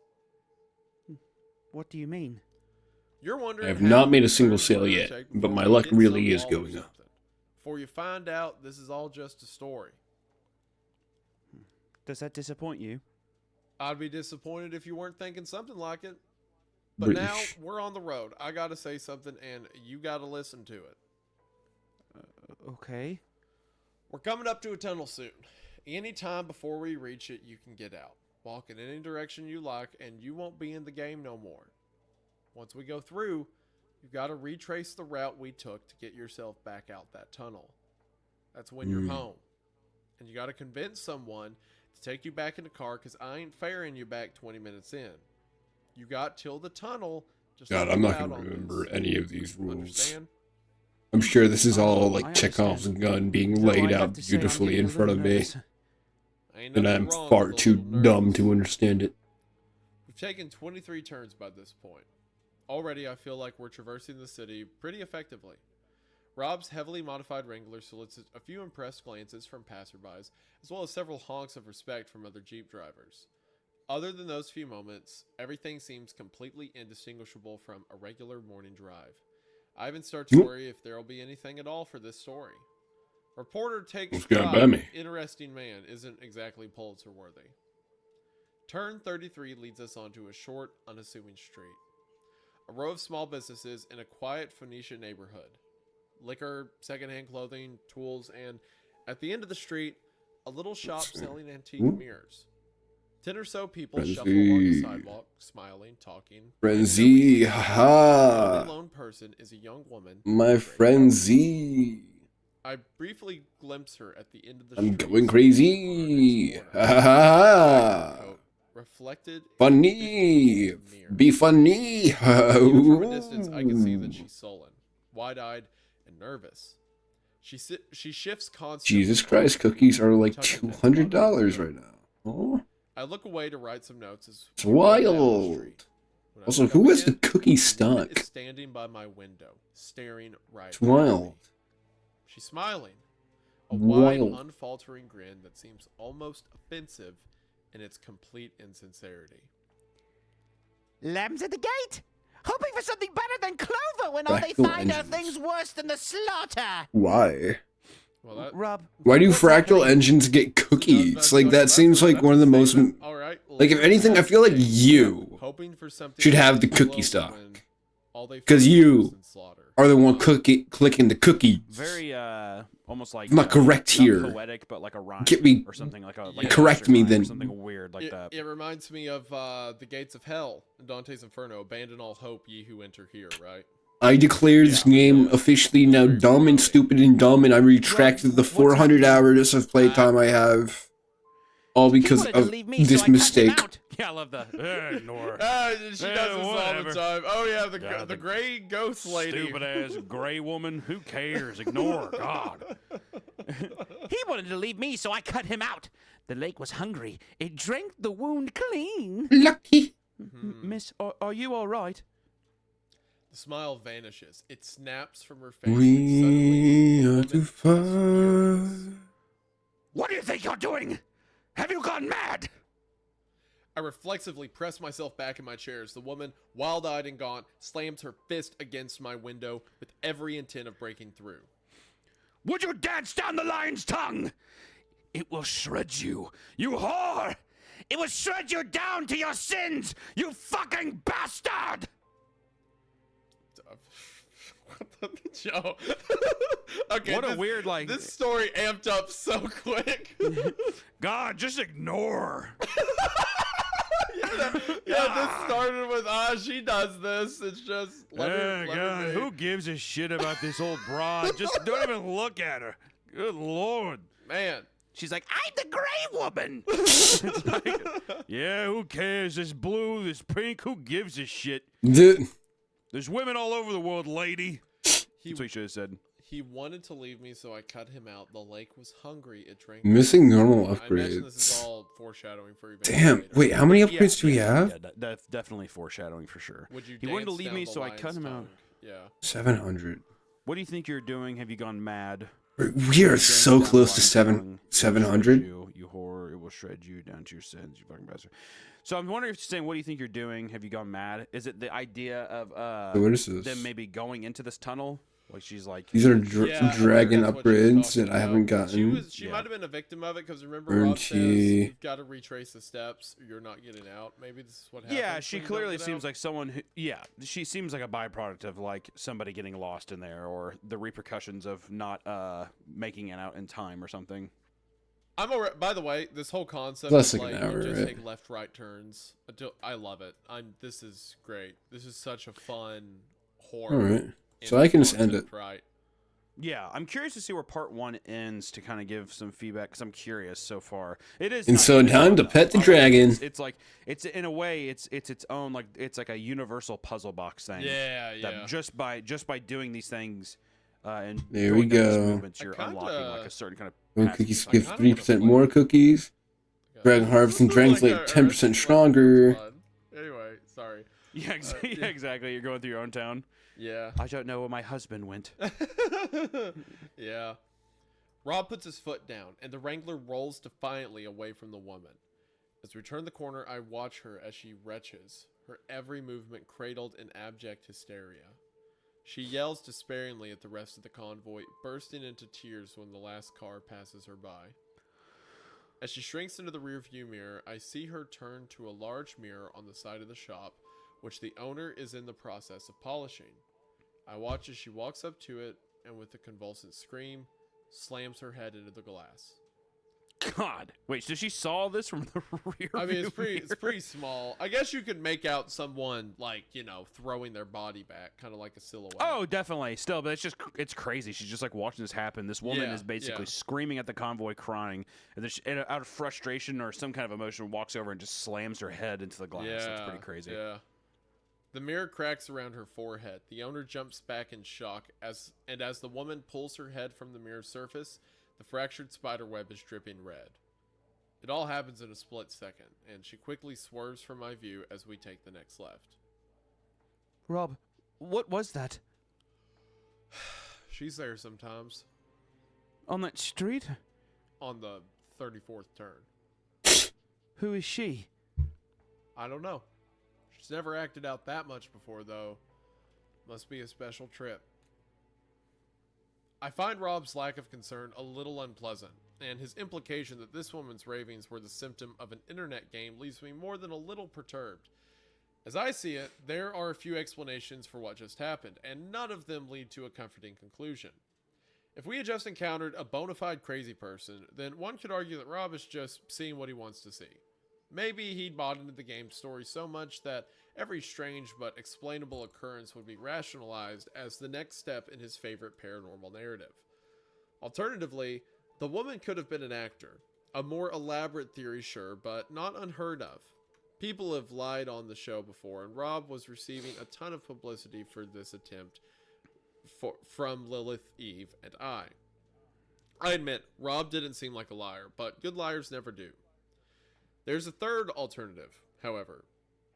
What do you mean? You're wondering I have how not made a many single turns sale will it yet, take but before my we luck hit really some is wall or going up. something. Before you find out this is all just a story. Does that disappoint you? I'd be disappointed if you weren't thinking something like it. But now British. we're on the road. I gotta say something and you gotta listen to it. Okay. We're coming up to a tunnel soon. Any time before we reach it, you can get out. Walk in any direction you like, and you won't be in the game no more. Once we go through, you've got to retrace the route we took to get yourself back out that tunnel. That's when you're home. And you got to convince someone to take you back in the car, because I ain't ferrying you back 20 minutes in. You got till the tunnel. Just God, to I'm go not out going to on remember this. any of these rules. Understand? I'm sure this is all I like Chekhov's gun being Though laid I have out to say I'm beautifully getting in a front of little me, nervous. Ain't and nothing I'm wrong far with a too little dumb nervous. to understand it. We've taken 23 turns by this point. Already, I feel like we're traversing the city pretty effectively. Rob's heavily modified Wrangler solicits a few impressed glances from passerbys, as well as several honks of respect from other Jeep drivers. Other than those few moments, everything seems completely indistinguishable from a regular morning drive. I even start to worry if there'll be anything at all for this story. Reporter takes job, interesting man isn't exactly Pulitzer worthy. Turn 33 leads us onto a short, unassuming street. A row of small businesses in a quiet Phoenician neighborhood. Liquor, secondhand clothing, tools, and at the end of the street, a little shop selling antique mirrors. 10 or so people shuffle along the sidewalk, smiling, talking. Frenzy, haha. The only lone person is a young woman. My frenzy. I briefly glimpse her at the end of the I'm street. going crazy. Ha reflected. Funny. Be funny. Even from a distance, I can see that she's sullen, wide-eyed, and nervous. She shifts constantly. Jesus Christ, cookies are like $200 right now. Oh, I look away to write some notes. it's wild. Also, who has the cookie stuck? Is standing by my window, staring right. It's wild. She's smiling, a wide, Wild. unfaltering grin that seems almost offensive in its complete insincerity. Lambs at the gate, hoping for something better than clover when all they Fractal find are engines. things worse than the slaughter. Why? Well, Rob, Why do fractal engines get cookies? Like, that seems like one of the most... Like, if anything, I feel like you should have the cookie stock. Because you are the one clicking the cookies. Very, almost like... I'm not correct here. Poetic, but like a rhyme. Get me... Or something like a... correct me then. Something weird like that. It reminds me of the Gates of Hell in Dante's Inferno. Abandon all hope, ye who enter here, right? I declare this game officially now dumb and stupid and dumb, and I retracted the 400 hours of playtime I have. All because of this mistake. Yeah, I love that. Ignore. She does this all the time. Oh yeah, the gray ghost lady. Stupid ass gray woman. Who cares? Ignore. God. he wanted to leave me, so I cut him out. The lake was hungry. It drank the wound clean. Lucky. Miss, are you all right? The smile vanishes. It snaps from her face. We are too far. What do you think you're doing? Have you gone mad? I reflexively press myself back in my chair as the woman, wild-eyed and gaunt, slams her fist against my window with every intent of breaking through. Would you dance down the lion's tongue? It will shred you, you whore! It will shred you down to your sins, you fucking bastard! Joe. Okay, what a weird, like... This story amped up so quick. God, just ignore. This started with, she does this. It's just, let her Who gives a shit about this old broad? Just don't even look at her. Good Lord. Man. She's like, I'm the gray woman. It's like, yeah, who cares? This blue, this pink, who gives a shit? There's women all over the world, lady. That's what you should have said. He wanted to leave me, so I cut him out. The lake was hungry. It drank. Missing normal I imagine this is upgrades. all foreshadowing for you. Damn, wait, how many upgrades do we have? Yeah, that's definitely foreshadowing for sure. Would you He wanted to dance leave down me, the so I cut lion's him out. tongue? Yeah. 700. What do you think you're doing? Have you gone mad? We are so close to 700. You whore, it will shred you down to your sins, you fucking bastard. So I'm wondering if you're saying, what do you think you're doing? Have you gone mad? Is it the idea of What is this? them maybe going into this tunnel? Like she's like... These are dragon upgrades that I haven't gotten. She might have been a victim of it, because remember Earn Rob says key. you've got to retrace the steps or you're not getting out. Maybe this is what happens. Yeah, she when you don't clearly get seems out. like someone who... Yeah, she seems like a byproduct of like somebody getting lost in there, or the repercussions of not making it out in time or something. I'm alright. By the way, this whole concept Less of like like an hour, you just right? take left, right turns. I love it. This is great. This is such a fun horror. Alright. So I can just end it. Right. Yeah, I'm curious to see where part 1 ends to kind of give some feedback, because I'm curious so far. It is. And not so even time to fun, pet the though. dragon. It's like it's in a way it's its own, like it's like a universal puzzle box thing. Yeah, that yeah. Just by doing these things, and There we doing those go. movements, you're unlocking like a certain kind of. When passive cookies cycle. give 3% more cookies. Dragon Harvest and Dragons like 10% stronger. Anyway, sorry. Yeah, yeah, exactly. You're going through your own town. Yeah. I don't know where my husband went. Yeah. Rob puts his foot down, and the Wrangler rolls defiantly away from the woman. As we turn the corner, I watch her as she retches, her every movement cradled in abject hysteria. She yells despairingly at the rest of the convoy, bursting into tears when the last car passes her by. As she shrinks into the rearview mirror, I see her turn to a large mirror on the side of the shop, which the owner is in the process of polishing. I watch as she walks up to it, and with a convulsive scream, slams her head into the glass. God. Wait, so she saw this from the rear I mean, view it's pretty small. I guess you could make out someone, like, you know, throwing their body back, kind of like a silhouette. Oh, definitely. Still, but it's crazy. She's just like watching this happen. This woman Yeah, is basically yeah. screaming at the convoy, crying, and then she, out of frustration or some kind of emotion, walks over and just slams her head into the glass. That's pretty crazy. Yeah. The mirror cracks around her forehead. The owner jumps back in shock as the woman pulls her head from the mirror's surface, the fractured spider web is dripping red. It all happens in a split second, and she quickly swerves from my view as we take the next left. Rob, what was that? She's there sometimes. On that street? On the 34th turn. Who is she? I don't know. She's never acted out that much before, though. Must be a special trip. I find Rob's lack of concern a little unpleasant, and his implication that this woman's ravings were the symptom of an internet game leaves me more than a little perturbed. As I see it, there are a few explanations for what just happened, and none of them lead to a comforting conclusion. If we had just encountered a bona fide crazy person, then one could argue that Rob is just seeing what he wants to see. Maybe he'd bought into the game's story so much that every strange but explainable occurrence would be rationalized as the next step in his favorite paranormal narrative. Alternatively, the woman could have been an actor. A more elaborate theory, sure, but not unheard of. People have lied on the show before, and Rob was receiving a ton of publicity for this attempt from Lilith, Eve, and I. I admit, Rob didn't seem like a liar, but good liars never do. There's a third alternative, however.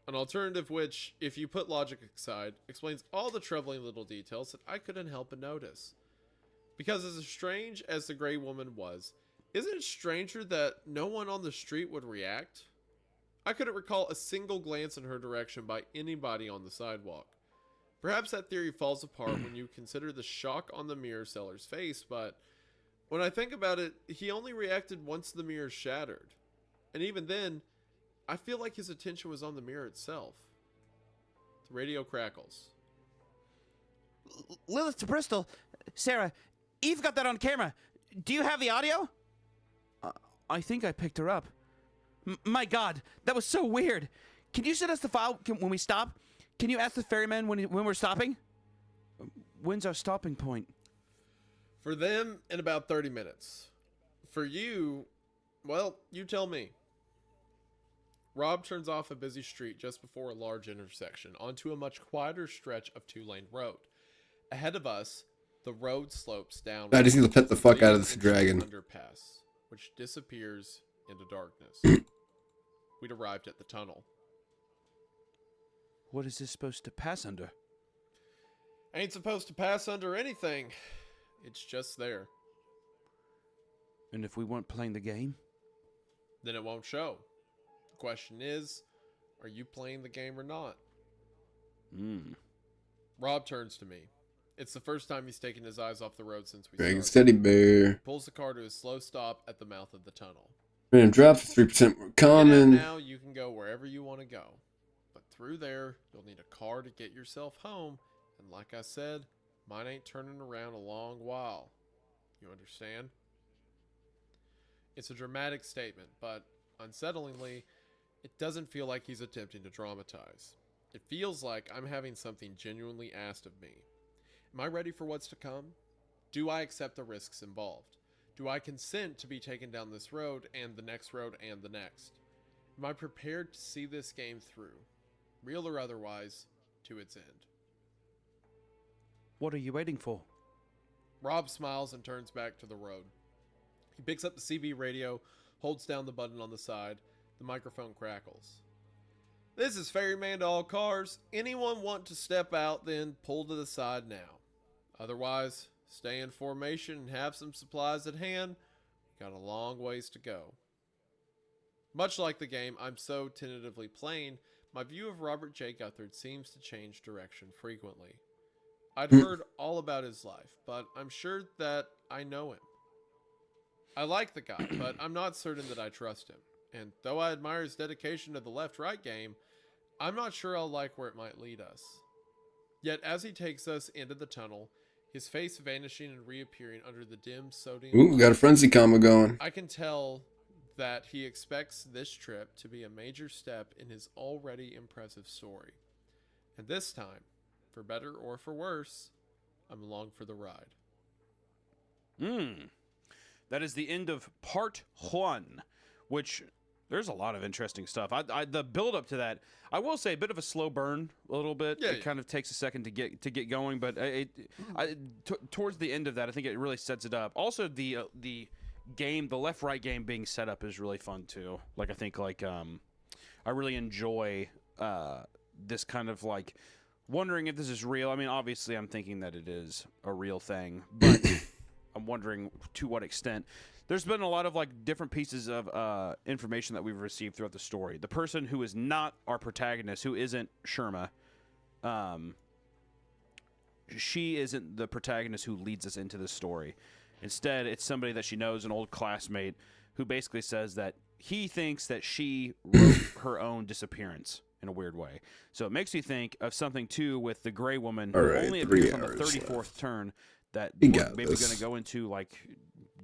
An alternative which, if you put logic aside, explains all the troubling little details that I couldn't help but notice. Because as strange as the gray woman was, isn't it stranger that no one on the street would react? I couldn't recall a single glance in her direction by anybody on the sidewalk. Perhaps that theory falls apart when you consider the shock on the mirror seller's face, but when I think about it, he only reacted once the mirror shattered. And even then, I feel like his attention was on the mirror itself. The radio crackles. Lilith to Bristol. Sarah, Eve got that on camera. Do you have the audio? I think I picked her up. My God, that was so weird. Can you send us the file when we stop? Can you ask the ferryman when we're stopping? When's our stopping point? For them, in about 30 minutes. For you, well, you tell me. Rob turns off a busy street just before a large intersection onto a much quieter stretch of two-lane road. Ahead of us, the road slopes down. I just need to pet the fuck out of this dragon. Underpass, which disappears into darkness. We'd arrived at the tunnel. What is this supposed to pass under? Ain't supposed to pass under anything. It's just there. And if we weren't playing the game? Then it won't show. The question is, are you playing the game or not? Rob turns to me. It's the first time he's taken his eyes off the road since we Dragon started. steady bear. He pulls the car to a slow stop at the mouth of the tunnel. Random drops, 3% more common. Now you can go wherever you want to go. But through there, you'll need a car to get yourself home. And like I said, mine ain't turning around a long while. You understand? It's a dramatic statement, but unsettlingly, it doesn't feel like he's attempting to dramatize. It feels like I'm having something genuinely asked of me. Am I ready for what's to come? Do I accept the risks involved? Do I consent to be taken down this road and the next road and the next? Am I prepared to see this game through, real or otherwise, to its end? What are you waiting for? Rob smiles and turns back to the road. He picks up the CB radio, holds down the button on the side. The microphone crackles. This is Ferryman to all cars. Anyone want to step out, then pull to the side now. Otherwise, stay in formation and have some supplies at hand. Got a long ways to go. Much like the game I'm so tentatively playing, my view of Robert J. Guthard seems to change direction frequently. I'd heard all about his life, but I'm sure that I know him. I like the guy, but I'm not certain that I trust him. And though I admire his dedication to the left-right game, I'm not sure I'll like where it might lead us. Yet as he takes us into the tunnel, his face vanishing and reappearing under the dim sodium Ooh, got a frenzy combo going. I can tell that he expects this trip to be a major step in his already impressive story. And this time, for better or for worse, I'm along for the ride. That is the end of part 1, which there's a lot of interesting stuff. The build up to that, I will say, a bit of a slow burn, a little bit. Yeah, it kind of takes a second to get going, but towards the end of that, I think it really sets it up. Also, the game, the left-right game being set up is really fun too. Like I think I really enjoy this kind of like wondering if this is real. I mean, obviously, I'm thinking that it is a real thing, but I'm wondering to what extent. There's been a lot of like different pieces of information that we've received throughout the story. The person who is not our protagonist, who isn't Sherma, she isn't the protagonist who leads us into the story. Instead, it's somebody that she knows, an old classmate, who basically says that he thinks that she wrote her own disappearance in a weird way. So it makes me think of something too with the Gray Woman, who only appears on the 34th turn. That we're maybe going to go into like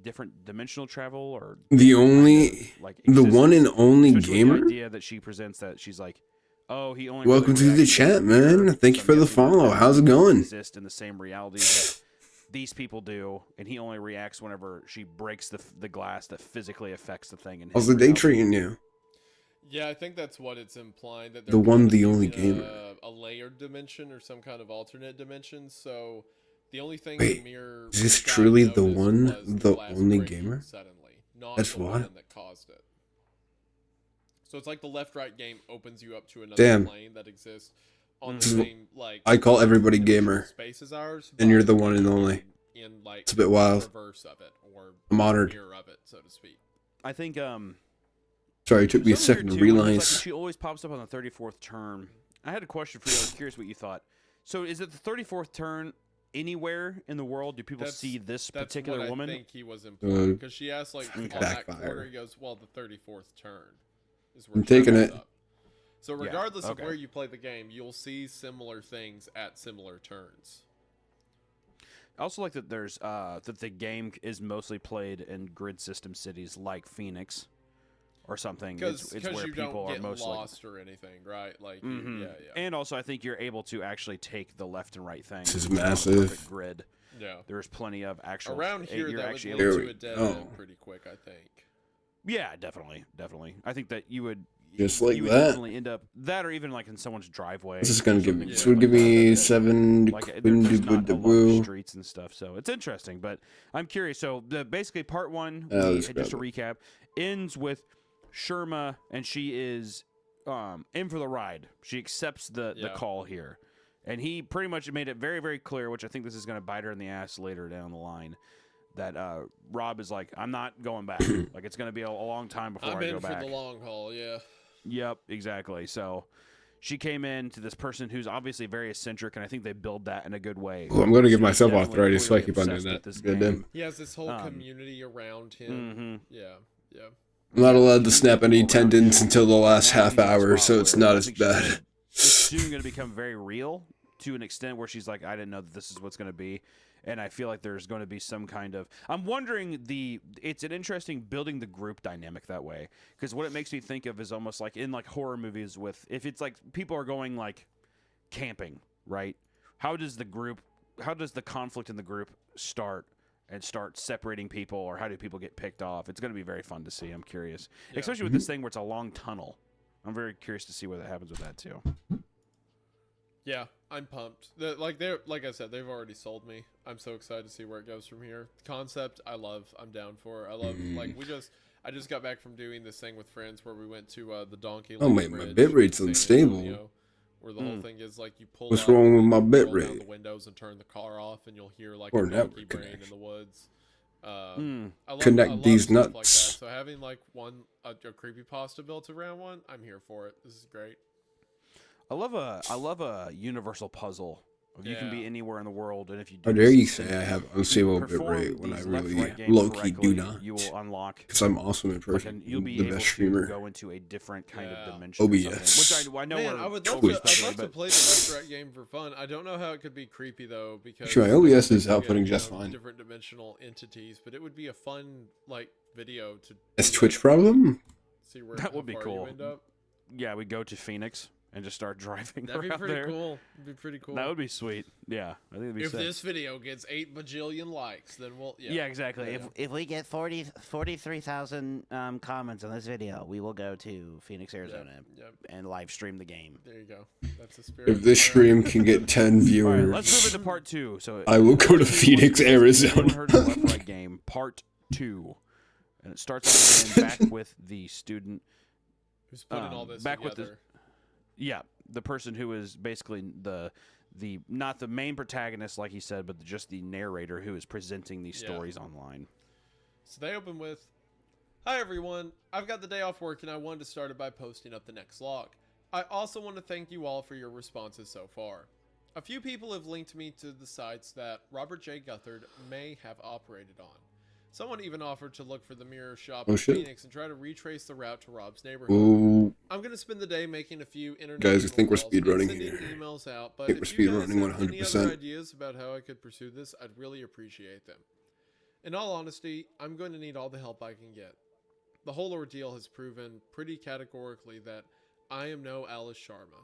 different dimensional travel or the only, like the one and only gamer. The idea that she presents that she's like, oh, he only. Welcome to the chat, man. Thank you for the follow. How's it going? Exist in the same reality that these people do, and he only reacts whenever she breaks the glass that physically affects the thing. How's the day treating you? Yeah, I think that's what it's implying. That The one, the only gamer. A layered dimension or some kind of alternate dimension. So the only thing Wait, the mirror is this truly the one, the only gamer? suddenly, not That's the what? one that caused it. So it's like the left-right game opens you up to another Damn. plane that exists on the same like. I call everybody gamer, space as ours, and you're but the one and only. in like It's a bit wild. reverse of it, or I'm honored. mirror of it, so to speak. I think Sorry, it took me a something second to weird, too, when it's realize. Like she always pops up on the 34th turn. I had a question for you. I was curious what you thought. So is it the 34th turn anywhere in the world? Do people see this particular what woman? I think he was implying because she asked like on that Backfire. corner. He goes, "Well, the 34th turn is where I'm she taking shows it. up." So regardless of okay. where you play the game, you'll see similar things at similar turns. I also like that there's that the game is mostly played in grid system cities like Phoenix or something. Because it's where you people don't are get mostly lost or anything, right? Like, yeah. And also, I think you're able to actually take the left and right thing. This is It's not a massive. perfect grid. Yeah. There's plenty of actual Around here, you're that would actually lead able to to a dead Oh. end pretty quick, I think. Yeah, definitely. I think that you would Just like you would that. definitely end up that, or even like in someone's driveway. This is gonna or give something me. This like would give that. me 7. Like there's not a lot of streets and stuff, so it's interesting. But I'm curious. So basically, part 1, let's just to grab recap, ends with Sherma, and she is in for the ride. She accepts the call here, and he pretty much made it very, very clear, which I think this is going to bite her in the ass later down the line. That Rob is like, I'm not going back. Like it's going to be a long time before I'm I go in for back. the long haul, yeah. Yep, exactly. So she came in to this person who's obviously very eccentric, and I think they build that in a good way. Ooh, I'm gonna give She's myself definitely arthritis if I clearly keep on doing obsessed with that. this Good game. damn. He has this whole community around him. Yeah. I'm not allowed to snap any tendons until the last half hour, so it's not as bad. It's soon going to become very real to an extent where she's like, I didn't know that this is what's going to be. And I feel like there's going to be some kind of... I'm wondering it's an interesting building the group dynamic that way. Because what it makes me think of is almost like in like horror movies with... If it's like people are going like camping, right? How does the conflict in the group start separating people, or how do people get picked off? It's going to be very fun to see. I'm curious. Yeah. Especially with this thing where it's a long tunnel. I'm very curious to see what happens with that too. Yeah, I'm pumped. Like I said, they've already sold me. I'm so excited to see where it goes from here. Concept, I love. I'm down for. I love I just got back from doing this thing with friends where we went to the Donkey. Oh, my bitrate's unstable. Where the whole thing is like you pull. What's up wrong and with my you roll down bitrate? the windows and turn the car off, and you'll hear like Or a donkey network braying in connection. the woods. Connect these stuff like that. nuts. So having like a creepypasta built around one, I'm here for it. This is great. I love a universal puzzle. You can be anywhere in the world, and if you do How dare you this, say I have unstable perform bitrate when I these really left-right games low-key do correctly, not? you will unlock. Because I'm awesome in Like person. you'll be The able best to streamer. go into a different kind of dimension. OBS. Or something, which I know Man, we're I would love totally to. I'd speculating, love to but play the left-right game for fun. I don't know how it could be creepy though, because Actually, my OBS is you get, outputting just fine. Different dimensional entities, but it would be a fun like video to. That's Twitch problem? See where that would be how far cool. You end up. Yeah, we go to Phoenix and just start driving That'd be around pretty there. cool. That'd be pretty cool. That would be sweet. Yeah, I think it'd be If sick. this video gets 8 bajillion likes, then we'll. Yeah, Yeah, exactly. Yeah. If we get 43,000 comments on this video, we will go to Phoenix, Arizona, and live stream the game. There you go. That's the spirit. If this stream can get 10 viewers, All right, let's move into part 2. So I will go to Phoenix, Arizona. Everyone heard of the Left Right Game, part 2, and it starts off again back with the student who's putting all this back together. with the person who is basically the not the main protagonist, like he said, but just the narrator who is presenting these stories online. So they open with, "Hi everyone, I've got the day off work and I wanted to start it by posting up the next log. I also want to thank you all for your responses so far. A few people have linked me to the sites that Robert J. Guthard may have operated on. Someone even offered to look for the mirror shop in shit. Phoenix and try to retrace the route to Rob's neighborhood. Ooh. I'm going to spend the day making a few internet Guys, I think we're calls and speedrunning sending here. emails out, I but think if we're you guys speedrunning have any 100%. other ideas about how I could pursue this, I'd really appreciate them. In all honesty, I'm going to need all the help I can get. The whole ordeal has proven pretty categorically that I am no Alice Sharma.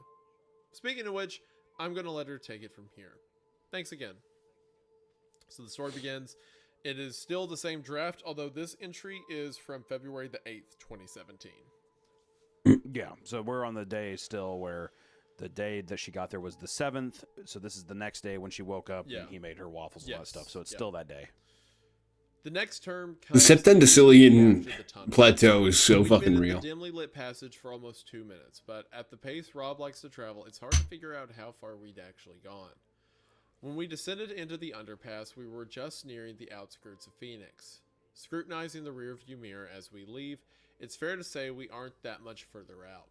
Speaking of which, I'm going to let her take it from here. Thanks again." So the story begins. It is still the same draft, although this entry is from February the 8th, 2017. Yeah, so we're on the day still where the day that she got there was the 7th, so this is the next day when she woke up Yeah. and he made her waffles and all that Yes, stuff, so it's yeah. still that day. The next term The comes Septendecillion after the tunnel. plateau is so We've fucking been in real. the dimly lit passage for almost 2 minutes, but at the pace Rob likes to travel, it's hard to figure out how far we'd actually gone. When we descended into the underpass, we were just nearing the outskirts of Phoenix. Scrutinizing the rearview mirror as we leave, it's fair to say we aren't that much further out.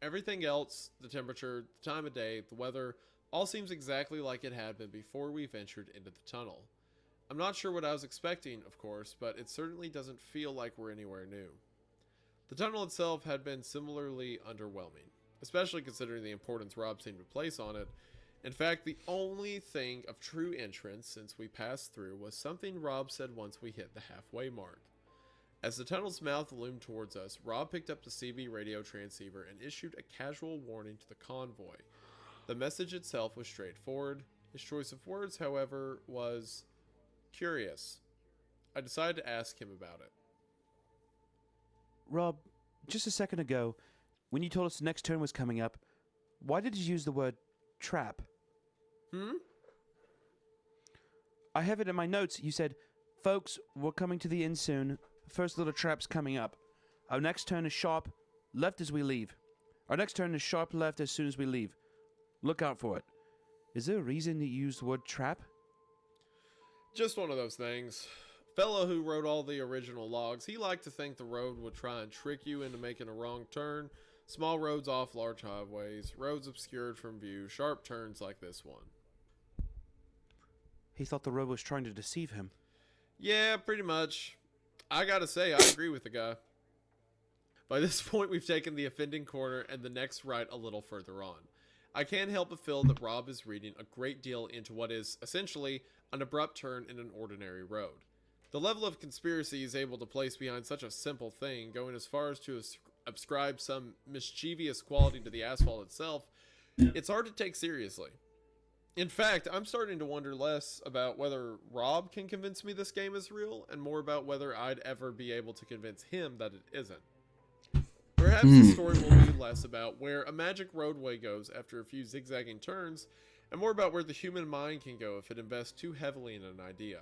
Everything else, the temperature, the time of day, the weather, all seems exactly like it had been before we ventured into the tunnel. I'm not sure what I was expecting, of course, but it certainly doesn't feel like we're anywhere new. The tunnel itself had been similarly underwhelming, especially considering the importance Rob seemed to place on it. In fact, the only thing of true interest since we passed through was something Rob said once we hit the halfway mark. As the tunnel's mouth loomed towards us, Rob picked up the CB radio transceiver and issued a casual warning to the convoy. The message itself was straightforward. His choice of words, however, was curious. I decided to ask him about it. Rob, just a second ago, when you told us the next turn was coming up, why did you use the word trap? I have it in my notes. You said, "Folks, we're coming to the inn soon. First little trap's coming up. Our next turn is sharp left as we leave. Our next turn is sharp left as soon as we leave. Look out for it." Is there a reason you used the word trap? Just one of those things. Fellow who wrote all the original logs, he liked to think the road would try and trick you into making a wrong turn. Small roads off large highways, roads obscured from view, sharp turns like this one. He thought the road was trying to deceive him. Yeah, pretty much. I gotta say, I agree with the guy. By this point, we've taken the offending corner and the next right a little further on. I can't help but feel that Rob is reading a great deal into what is, essentially, an abrupt turn in an ordinary road. The level of conspiracy he's able to place behind such a simple thing, going as far as to ascribe some mischievous quality to the asphalt itself, it's hard to take seriously. In fact, I'm starting to wonder less about whether Rob can convince me this game is real, and more about whether I'd ever be able to convince him that it isn't. Perhaps the story will be less about where a magic roadway goes after a few zigzagging turns, and more about where the human mind can go if it invests too heavily in an idea.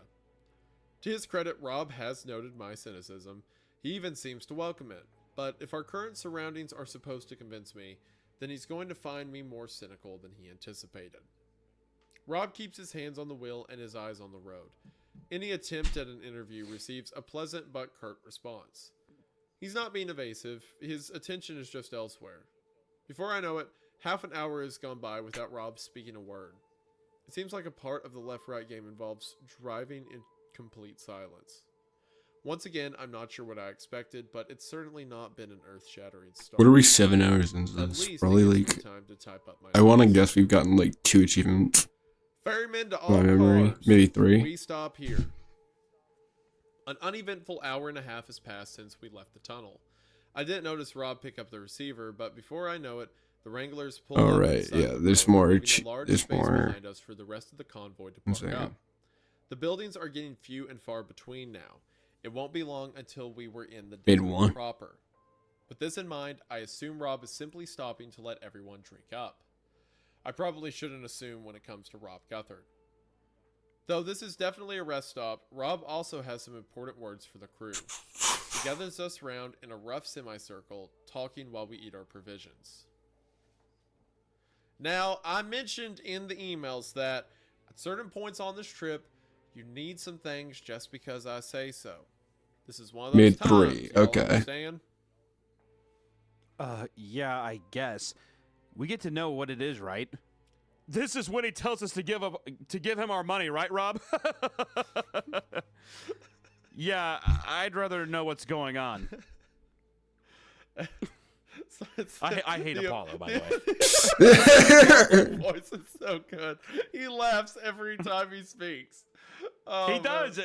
To his credit, Rob has noted my cynicism. He even seems to welcome it. But if our current surroundings are supposed to convince me, then he's going to find me more cynical than he anticipated. Rob keeps his hands on the wheel and his eyes on the road. Any attempt at an interview receives a pleasant but curt response. He's not being evasive, his attention is just elsewhere. Before I know it, half an hour has gone by without Rob speaking a word. It seems like a part of the left-right game involves driving in complete silence. Once again, I'm not sure what I expected, but it's certainly not been an earth-shattering start. What are we 7 hours into this? Probably like, I want to guess we've gotten like 2 achievements. Ferryman to all My memory, cars. maybe 3. We stop here. An uneventful hour and a half has passed since we left the tunnel. I didn't notice Rob pick up the receiver, but before I know it, the Wranglers pull up right, beside yeah, the there's road, more leaving a large there's space more. behind us for the rest of the convoy to park up. The buildings are getting few and far between now. It won't be long until we were in the Mid district one. proper. With this in mind, I assume Rob is simply stopping to let everyone drink up. I probably shouldn't assume when it comes to Rob Guthard. Though this is definitely a rest stop, Rob also has some important words for the crew. He gathers us round in a rough semicircle, talking while we eat our provisions. Now, I mentioned in the emails that at certain points on this trip, you need some things just because I say so. This is one of those Mid times. 3, Y'all okay. understand? Yeah, I guess. We get to know what it is, right? This is when he tells us to give him our money, right, Rob? Yeah, I'd rather know what's going on. I hate Apollo, by the way. Voice is so good. He laughs every time he speaks. Oh, He does.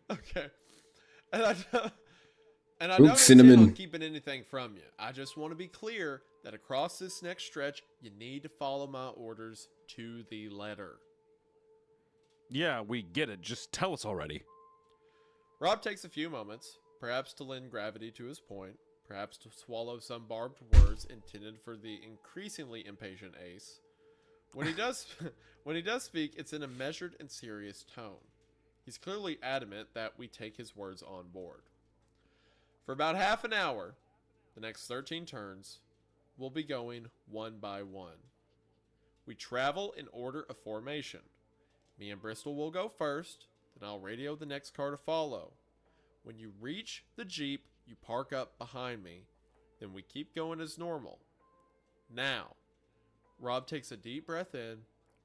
Okay. And I Ooh, don't cinnamon. intend on keeping anything from you. I just want to be clear that across this next stretch, you need to follow my orders to the letter. Yeah, we get it. Just tell us already. Rob takes a few moments, perhaps to lend gravity to his point, perhaps to swallow some barbed words intended for the increasingly impatient Ace. When he does speak, it's in a measured and serious tone. He's clearly adamant that we take his words on board. For about half an hour, the next 13 turns, we'll be going one by one. We travel in order of formation. Me and Bristol will go first, then I'll radio the next car to follow. When you reach the Jeep, you park up behind me, then we keep going as normal. Now, Rob takes a deep breath in.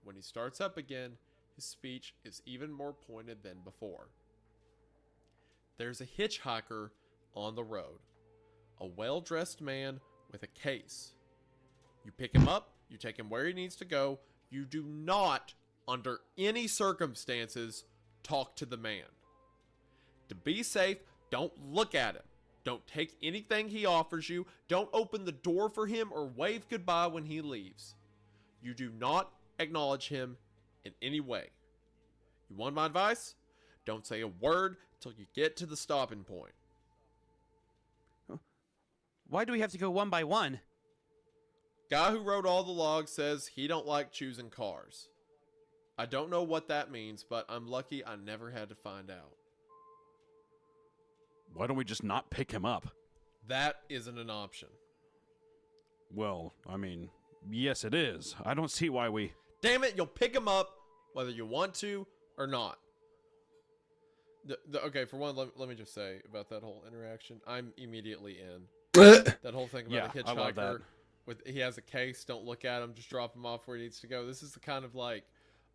When he starts up again, his speech is even more pointed than before. There's a hitchhiker on the road. A well-dressed man with a case. You pick him up, you take him where he needs to go. You do not, under any circumstances, talk to the man. To be safe, don't look at him. Don't take anything he offers you. Don't open the door for him or wave goodbye when he leaves. You do not acknowledge him in any way. You want my advice? Don't say a word till you get to the stopping point. Why do we have to go one by one? Guy who wrote all the logs says he don't like choosing cars. I don't know what that means, but I'm lucky I never had to find out. Why don't we just not pick him up? That isn't an option. Well, I mean, yes it is. I don't see why we... Damn it, you'll pick him up whether you want to or not. Okay, for one, let me just say about that whole interaction, I'm immediately in. That whole thing about a I love that. hitchhiker, he has a case, don't look at him, just drop him off where he needs to go. This is the kind of like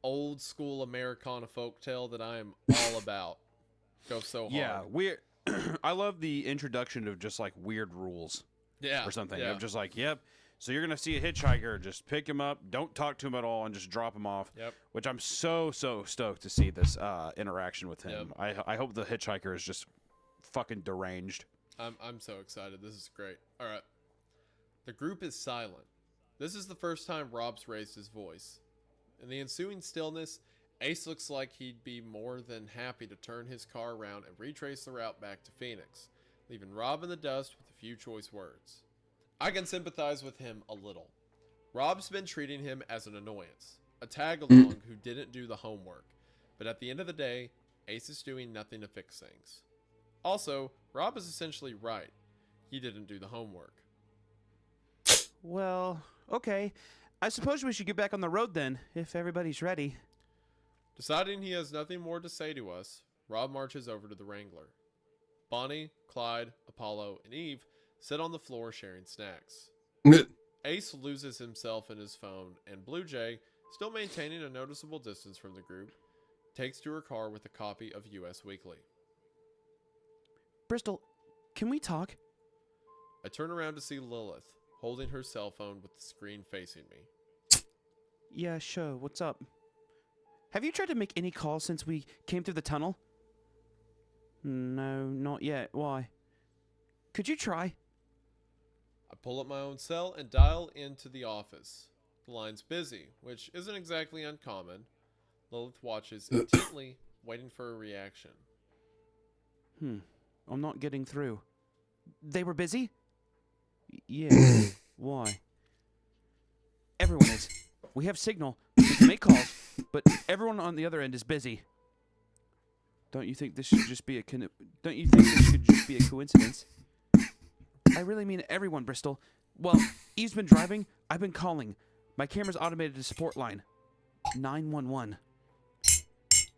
old school Americana folktale that I am all about. Go so hard. Yeah, I love the introduction of just like weird rules. Yeah. Or something. Yeah. I'm just like, yep. So you're going to see a hitchhiker, just pick him up, don't talk to him at all, and just drop him off. Yep. Which I'm so stoked to see this interaction with him. Yep. I hope the hitchhiker is just fucking deranged. I'm so excited. This is great. All right. The group is silent. This is the first time Rob's raised his voice. In the ensuing stillness, Ace looks like he'd be more than happy to turn his car around and retrace the route back to Phoenix. leaving Rob in the dust with a few choice words. I can sympathize with him a little. Rob's been treating him as an annoyance, a tag-along who didn't do the homework, but at the end of the day, Ace is doing nothing to fix things. Also, Rob is essentially right. He didn't do the homework. Well, okay. I suppose we should get back on the road then, if everybody's ready. Deciding he has nothing more to say to us, Rob marches over to the Wrangler. Bonnie, Clyde, Apollo, and Eve sit on the floor sharing snacks. Ace loses himself in his phone, and Blue Jay, still maintaining a noticeable distance from the group, takes to her car with a copy of US Weekly. Bristol, can we talk? I turn around to see Lilith, holding her cell phone with the screen facing me. Yeah, sure. What's up? Have you tried to make any calls since we came through the tunnel? No, not yet. Why? Could you try? I pull up my own cell and dial into the office. The line's busy, which isn't exactly uncommon. Lilith watches intently, waiting for a reaction. I'm not getting through. They were busy? Yeah. Why? Everyone is. We have signal. We can make calls, but everyone on the other end is busy. Don't you think this should just be a coincidence? I really mean everyone, Bristol. Well, Eve's been driving. I've been calling. My camera's automated a support line. 911.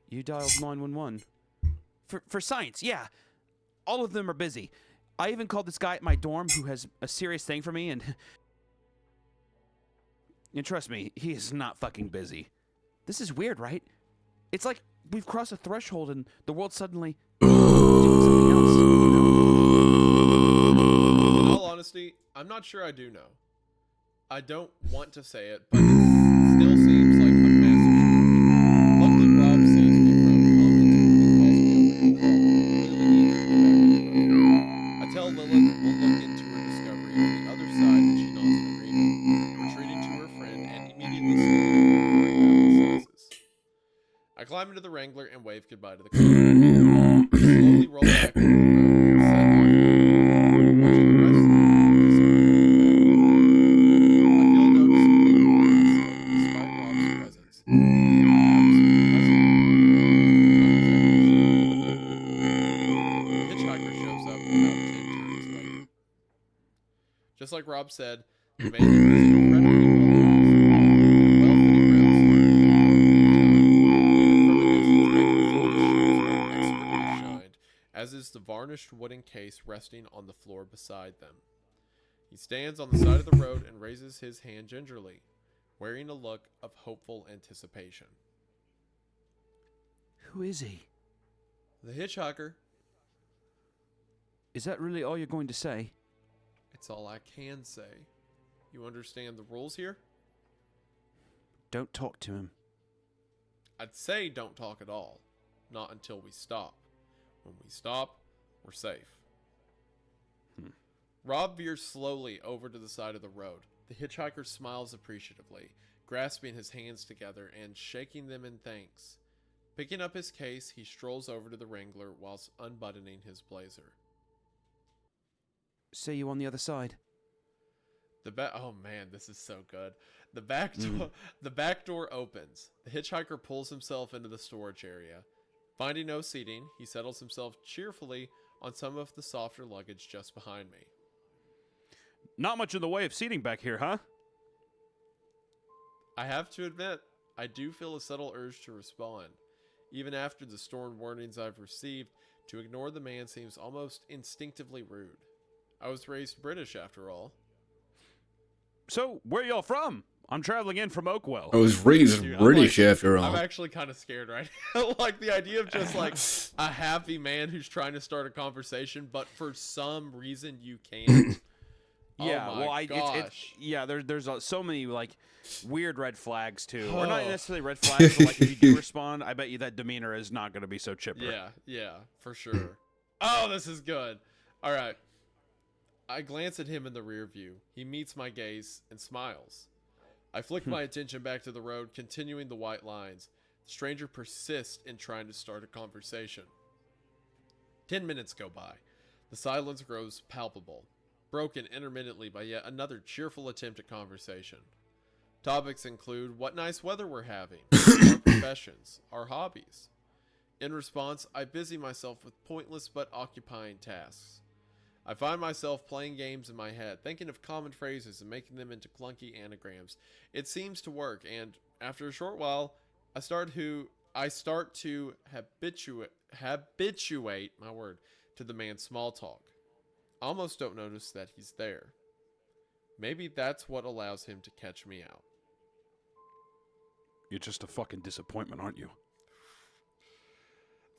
You dialed 911. For science, yeah. All of them are busy. I even called this guy at my dorm who has a serious thing for me, and trust me, he is not fucking busy. This is weird, right? It's like we've crossed a threshold and the world suddenly doing something else. In all honesty, I'm not sure I do know. I don't want to say it, but it still seems like a massive stretch. Luckily, Rob saves me from commenting when he calls me over the phone. Clearly eager to get back on the road. I tell Lilith we'll look into her discovery on the other side and she nods in agreement, retreating to her friend and immediately slowly I climb into the Wrangler and wave goodbye to the car. Slowly roll back over the road and set off, watching the rest of the I feel noticeably relaxed, despite Rob's presence. The hitchhiker shows up about 10 turns later. Just like Rob said, the man is incredibly as is the varnished wooden case resting on the floor beside them. He stands on the side of the road and raises his hand gingerly, wearing a look of hopeful anticipation. Who is he? The hitchhiker. Is that really all you're going to say? It's all I can say. You understand the rules here? Don't talk to him. I'd say don't talk at all. Not until we stop. When we stop, we're safe. Rob veers slowly over to the side of the road. The hitchhiker smiles appreciatively, grasping his hands together and shaking them in thanks. Picking up his case, he strolls over to the Wrangler whilst unbuttoning his blazer. See you on the other side. Oh man, this is so good. The back door opens. The hitchhiker pulls himself into the storage area. Finding no seating, he settles himself cheerfully on some of the softer luggage just behind me. Not much in the way of seating back here, huh? I have to admit, I do feel a subtle urge to respond. Even after the storm warnings I've received, to ignore the man seems almost instinctively rude. I was raised British after all. So, where y'all from? I'm traveling in from Oakwell. I was raised British after all. I'm actually kind of scared right now. Like the idea of just like a happy man who's trying to start a conversation, but for some reason you can't. Yeah, oh my gosh. There's so many like weird red flags too, or not necessarily red flags, but like if you do respond, I bet you that demeanor is not going to be so chipper. Yeah, for sure. Oh, this is good. All right. I glance at him in the rear view. He meets my gaze and smiles. I flick my attention back to the road, continuing the white lines. The stranger persists in trying to start a conversation. 10 minutes go by. The silence grows palpable, broken intermittently by yet another cheerful attempt at conversation. Topics include what nice weather we're having, our professions, our hobbies. In response, I busy myself with pointless but occupying tasks. I find myself playing games in my head, thinking of common phrases and making them into clunky anagrams. It seems to work, and after a short while, I start to habituate my word to the man's small talk. I almost don't notice that he's there. Maybe that's what allows him to catch me out. You're just a fucking disappointment, aren't you?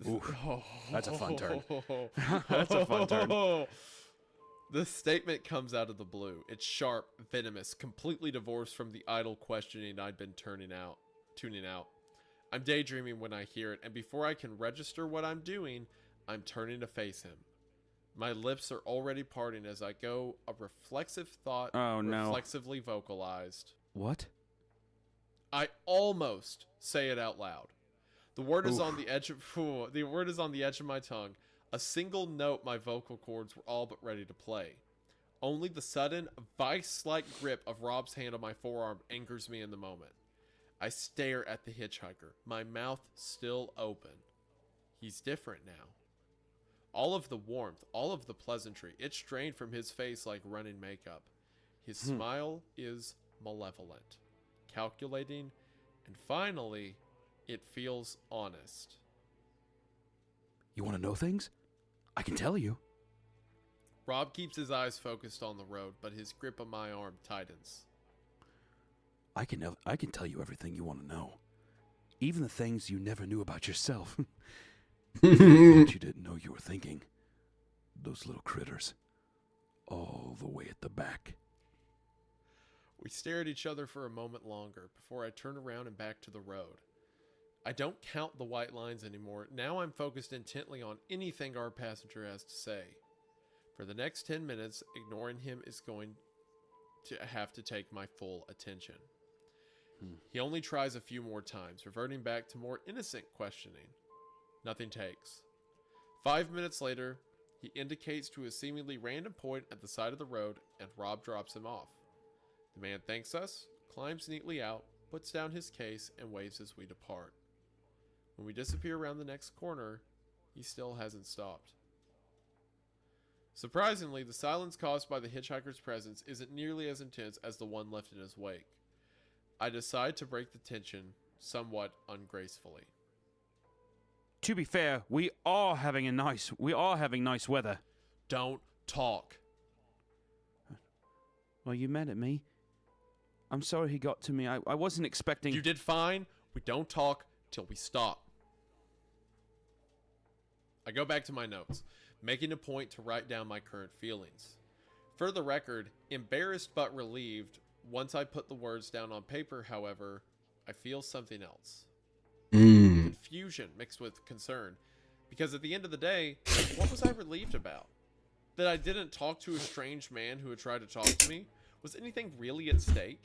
Ooh, that's a fun turn. That's a fun turn. The statement comes out of the blue. It's sharp, venomous, completely divorced from the idle questioning I'd been tuning out. I'm daydreaming when I hear it, and before I can register what I'm doing, I'm turning to face him. My lips are already parting as I go, a reflexive thought reflexively vocalized. What? I almost say it out loud. The word is on the edge of my tongue. A single note my vocal cords were all but ready to play. Only the sudden, vice-like grip of Rob's hand on my forearm angers me in the moment. I stare at the hitchhiker, my mouth still open. He's different now. All of the warmth, all of the pleasantry, it's strained from his face like running makeup. His smile is malevolent, calculating, and finally, it feels honest. You want to know things? I can tell you. Rob keeps his eyes focused on the road, but his grip on my arm tightens. I can tell you everything you want to know. Even the things you never knew about yourself. What you didn't know you were thinking. Those little critters. All the way at the back. We stare at each other for a moment longer before I turn around and back to the road. I don't count the white lines anymore. Now I'm focused intently on anything our passenger has to say. For the next 10 minutes, ignoring him is going to have to take my full attention. He only tries a few more times, reverting back to more innocent questioning. Nothing takes. 5 minutes later, he indicates to a seemingly random point at the side of the road, and Rob drops him off. The man thanks us, climbs neatly out, puts down his case, and waves as we depart. When we disappear around the next corner, he still hasn't stopped. Surprisingly, the silence caused by the hitchhiker's presence isn't nearly as intense as the one left in his wake. I decide to break the tension somewhat ungracefully. To be fair, we are having nice weather. Don't talk. Well, you mad at me? I'm sorry he got to me. I wasn't expecting... You did fine. We don't talk till we stop. I go back to my notes, making a point to write down my current feelings. For the record, embarrassed but relieved. Once I put the words down on paper, however, I feel something else. Confusion mixed with concern. Because at the end of the day, what was I relieved about? That I didn't talk to a strange man who had tried to talk to me? Was anything really at stake?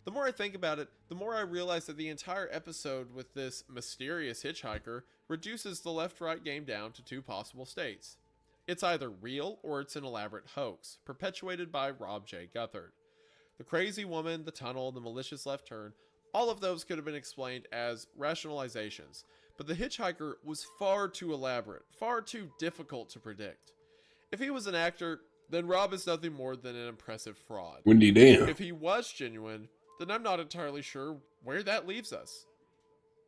The more I think about it, the more I realize that the entire episode with this mysterious hitchhiker reduces the left-right game down to two possible states. It's either real or it's an elaborate hoax, perpetuated by Rob J. Guthard. The crazy woman, the tunnel, the malicious left turn, all of those could have been explained as rationalizations, but the hitchhiker was far too elaborate, far too difficult to predict. If he was an actor, then Rob is nothing more than an impressive fraud. Windy damn. If he was genuine, then I'm not entirely sure where that leaves us.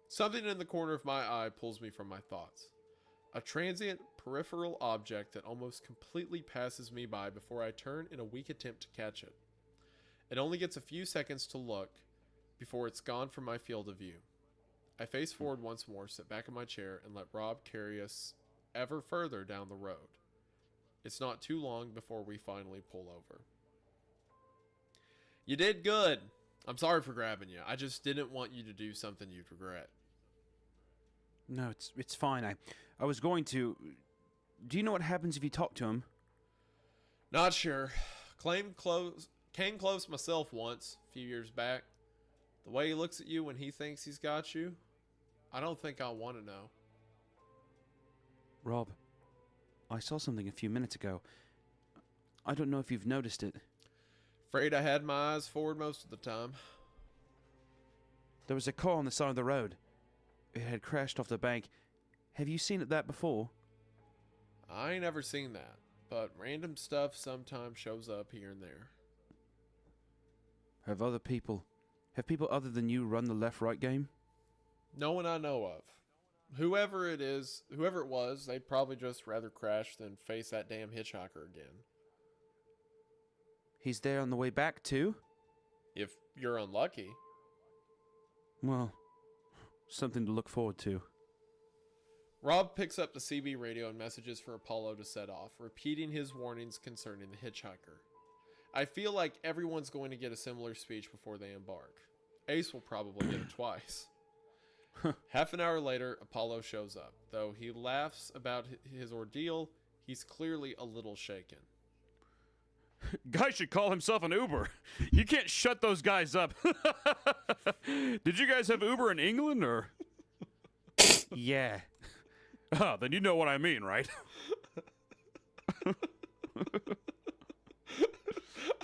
Something in the corner of my eye pulls me from my thoughts. A transient, peripheral object that almost completely passes me by before I turn in a weak attempt to catch it. It only gets a few seconds to look before it's gone from my field of view. I face forward once more, sit back in my chair, and let Rob carry us ever further down the road. It's not too long before we finally pull over. You did good. I'm sorry for grabbing you. I just didn't want you to do something you'd regret. No, it's fine. I was going to... Do you know what happens if you talk to him? Not sure. Came close myself once, a few years back. The way he looks at you when he thinks he's got you, I don't think I want to know. Rob, I saw something a few minutes ago. I don't know if you've noticed it. Afraid I had my eyes forward most of the time. There was a car on the side of the road. It had crashed off the bank. Have you seen that before? I ain't ever seen that, but random stuff sometimes shows up here and there. Have people other than you run the left-right game? No one I know of. Whoever it was, they'd probably just rather crash than face that damn hitchhiker again. He's there on the way back, too? If you're unlucky. Well, something to look forward to. Rob picks up the CB radio and messages for Apollo to set off, repeating his warnings concerning the hitchhiker. I feel like everyone's going to get a similar speech before they embark. Ace will probably get it twice. Half an hour later, Apollo shows up. Though he laughs about his ordeal, he's clearly a little shaken. Guy should call himself an Uber. You can't shut those guys up. Did you guys have Uber in England, or? Yeah. Oh, then you know what I mean, right?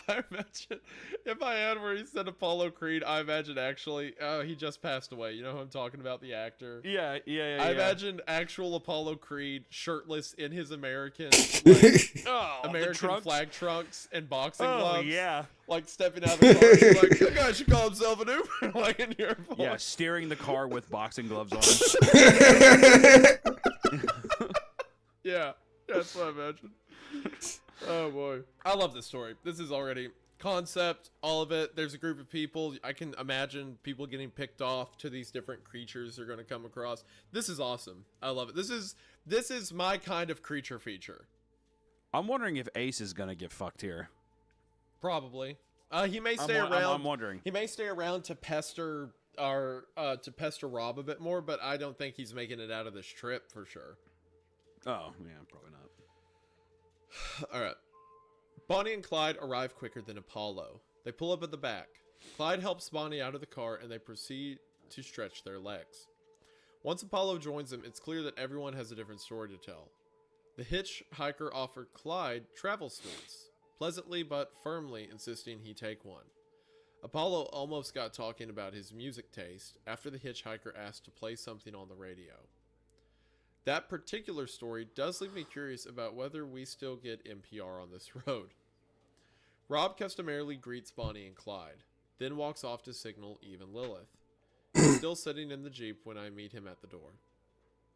I imagine, if I had where he said Apollo Creed, I imagine actually, he just passed away. You know who I'm talking about, the actor? Yeah. I imagine actual Apollo Creed shirtless in his American, American flag trunks and boxing gloves. Yeah. Like stepping out of the car, she's like, that guy should call himself an Uber. Like in your voice. Yeah, steering the car with boxing gloves on. Yeah, that's what I imagine. Oh boy, I love this story. This is already concept, all of it. There's a group of people. I can imagine people getting picked off to these different creatures they're going to come across. This is awesome. I love it. This is my kind of creature feature. I'm wondering if Ace is going to get fucked here. Probably. He may stay around. I'm wondering. He may stay around to pester Rob a bit more, but I don't think he's making it out of this trip for sure. Oh, yeah, probably not. All right. Bonnie and Clyde arrive quicker than Apollo. They pull up at the back. Clyde helps Bonnie out of the car and they proceed to stretch their legs. Once Apollo joins them, it's clear that everyone has a different story to tell. The hitchhiker offered Clyde travel sweets, pleasantly but firmly insisting he take one. Apollo almost got talking about his music taste after the hitchhiker asked to play something on the radio. That particular story does leave me curious about whether we still get NPR on this road. Rob customarily greets Bonnie and Clyde, then walks off to signal Eve and Lilith. He's still sitting in the Jeep when I meet him at the door.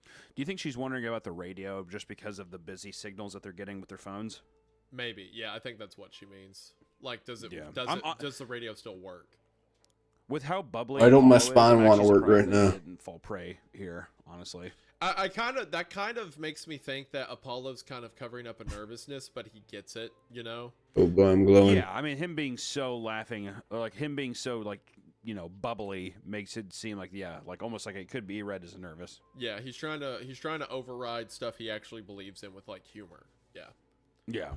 Do you think she's wondering about the radio just because of the busy signals that they're getting with their phones? Maybe. Yeah, I think that's what she means. Like, does the radio still work? With how bubbly Why don't my Apollo is, spine I'm want to actually work right surprised that now? he didn't fall prey here, honestly. That kind of makes me think that Apollo's kind of covering up a nervousness, but he gets it, you know? Oh boy, I'm glowing. Yeah, I mean, him being so laughing, or like him being so like, you know, bubbly makes it seem like, yeah, like almost like it could be read as nervous. Yeah, he's trying to override stuff he actually believes in with like humor. Yeah. Yeah.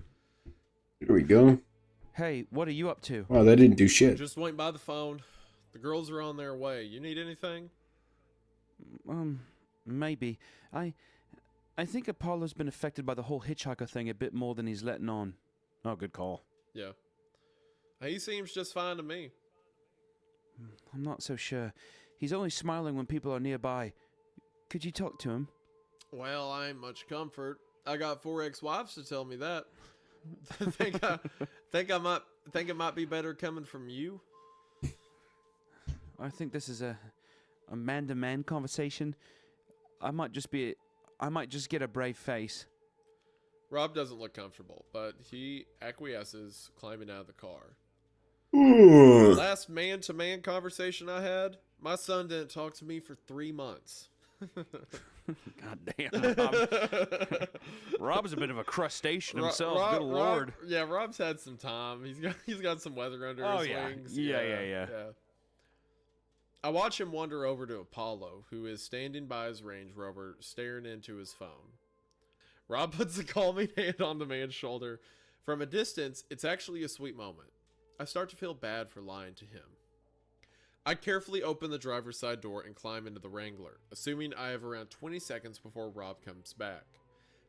Here we go. Hey, what are you up to? Wow, that didn't do shit. Just waiting by the phone. The girls are on their way. You need anything? Maybe. I think Apollo's been affected by the whole hitchhiker thing a bit more than he's letting on. Oh, good call. Yeah. He seems just fine to me. I'm not so sure. He's only smiling when people are nearby. Could you talk to him? Well, I ain't much comfort. I got 4 ex-wives to tell me that. think it might be better coming from you. I think this is a man-to-man conversation. I might just get a brave face. Rob doesn't look comfortable, but he acquiesces, climbing out of the car. Last man-to-man conversation I had, my son didn't talk to me for 3 months. God damn. Rob's a bit of a crustacean himself. Good lord. Rob's had some time. He's got some weather under his wings. Yeah. I watch him wander over to Apollo, who is standing by his Range Rover, staring into his phone. Rob puts a calming hand on the man's shoulder. From a distance, it's actually a sweet moment. I start to feel bad for lying to him. I carefully open the driver's side door and climb into the Wrangler, assuming I have around 20 seconds before Rob comes back.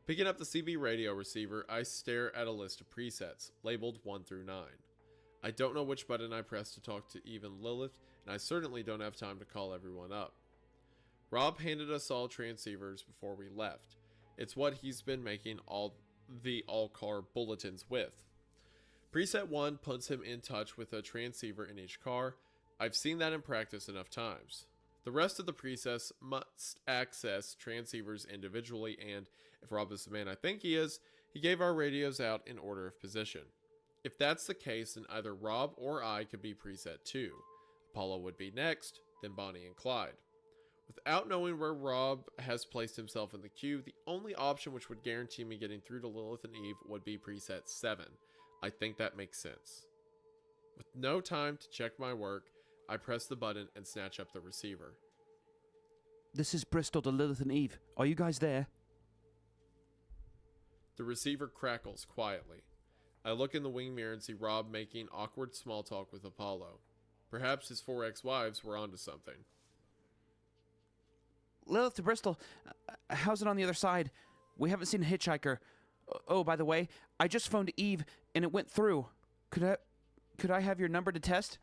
Picking up the CB radio receiver, I stare at a list of presets, labeled 1 through 9. I don't know which button I press to talk to Eve and Lilith, and I certainly don't have time to call everyone up. Rob handed us all transceivers before we left. It's what he's been making all the all-car bulletins with. Preset 1 puts him in touch with a transceiver in each car. I've seen that in practice enough times. The rest of the presets must access transceivers individually, and if Rob is the man I think he is, he gave our radios out in order of position. If that's the case, then either Rob or I could be preset 2. Apollo would be next, then Bonnie and Clyde. Without knowing where Rob has placed himself in the queue, the only option which would guarantee me getting through to Lilith and Eve would be preset 7. I think that makes sense. With no time to check my work, I press the button and snatch up the receiver. This is Bristol to Lilith and Eve. Are you guys there? The receiver crackles quietly. I look in the wing mirror and see Rob making awkward small talk with Apollo. Perhaps his 4 ex-wives were onto something. Lilith to Bristol. How's it on the other side? We haven't seen a hitchhiker. Oh, by the way, I just phoned Eve and it went through. Could I have your number to test?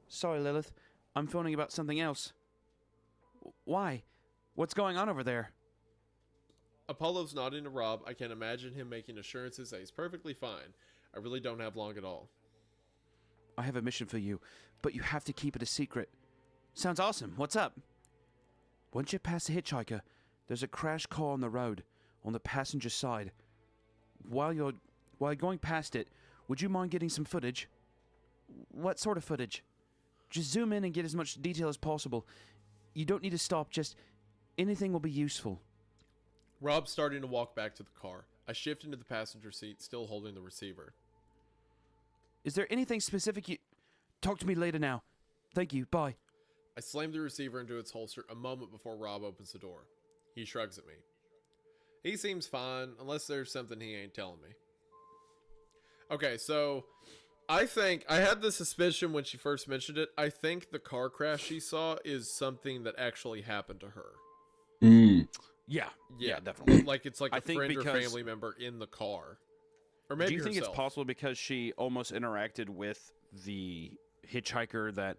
Sorry, Lilith. I'm phoning about something else. Why? What's going on over there? Apollo's nodding to Rob. I can imagine him making assurances that he's perfectly fine. I really don't have long at all. I have a mission for you, but you have to keep it a secret. Sounds awesome. What's up? Once you pass the hitchhiker, there's a crashed car on the road, on the passenger side. While you're going past it, would you mind getting some footage? What sort of footage? Just zoom in and get as much detail as possible. You don't need to stop, just anything will be useful. Rob's starting to walk back to the car. I shift into the passenger seat, still holding the receiver. Is there anything specific you... Talk to me later now. Thank you, bye. I slam the receiver into its holster a moment before Rob opens the door. He shrugs at me. He seems fine, unless there's something he ain't telling me. Okay, so I think, I had the suspicion when she first mentioned it, I think the car crash she saw is something that actually happened to her. Yeah, definitely. Like it's like I a think friend or because- family member in the car. Or maybe Do you think herself. it's possible because she almost interacted with the hitchhiker that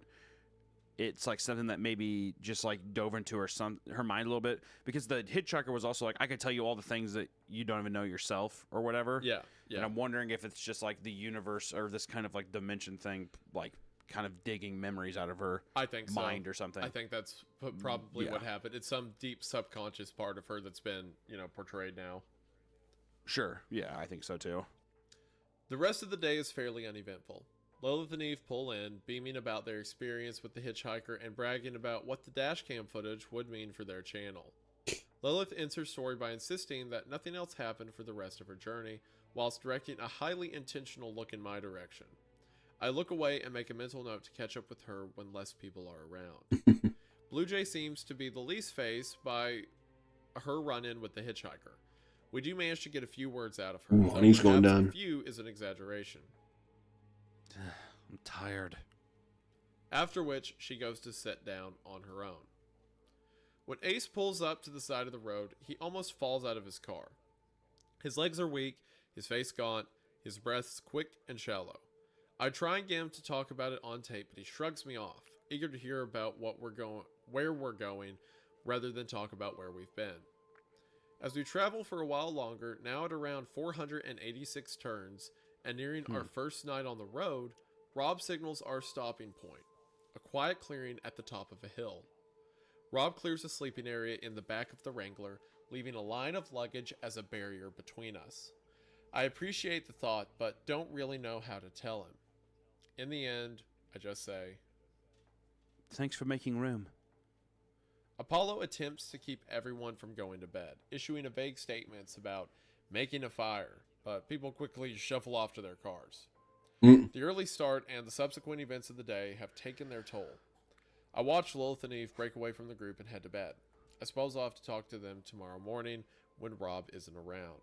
it's like something that maybe just like dove into her mind a little bit? Because the hitchhiker was also like, I could tell you all the things that you don't even know yourself or whatever. Yeah. And I'm wondering if it's just like the universe or this kind of like dimension thing, like kind of digging memories out of her I think mind so. or something. I think that's probably Yeah. what happened. It's some deep subconscious part of her that's been, portrayed now. Sure. Yeah, I think so too. The rest of the day is fairly uneventful. Lilith and Eve pull in, beaming about their experience with the hitchhiker and bragging about what the dashcam footage would mean for their channel. Lilith ends her story by insisting that nothing else happened for the rest of her journey, whilst directing a highly intentional look in my direction. I look away and make a mental note to catch up with her when less people are around. Blue Jay seems to be the least fazed by her run-in with the hitchhiker. We do manage to get a few words out of her. Ooh, though he's going perhaps down. A few is an exaggeration. I'm tired. After which, she goes to sit down on her own. When Ace pulls up to the side of the road, he almost falls out of his car. His legs are weak, his face gaunt, his breaths quick and shallow. I try and get him to talk about it on tape, but he shrugs me off, eager to hear about where we're going, rather than talk about where we've been. As we travel for a while longer, now at around 486 turns, and nearing our first night on the road, Rob signals our stopping point, a quiet clearing at the top of a hill. Rob clears a sleeping area in the back of the Wrangler, leaving a line of luggage as a barrier between us. I appreciate the thought, but don't really know how to tell him. In the end, I just say, Thanks for making room. Apollo attempts to keep everyone from going to bed, issuing vague statements about making a fire, but people quickly shuffle off to their cars. The early start and the subsequent events of the day have taken their toll. I watch Lilith and Eve break away from the group and head to bed. I suppose I'll have to talk to them tomorrow morning when Rob isn't around.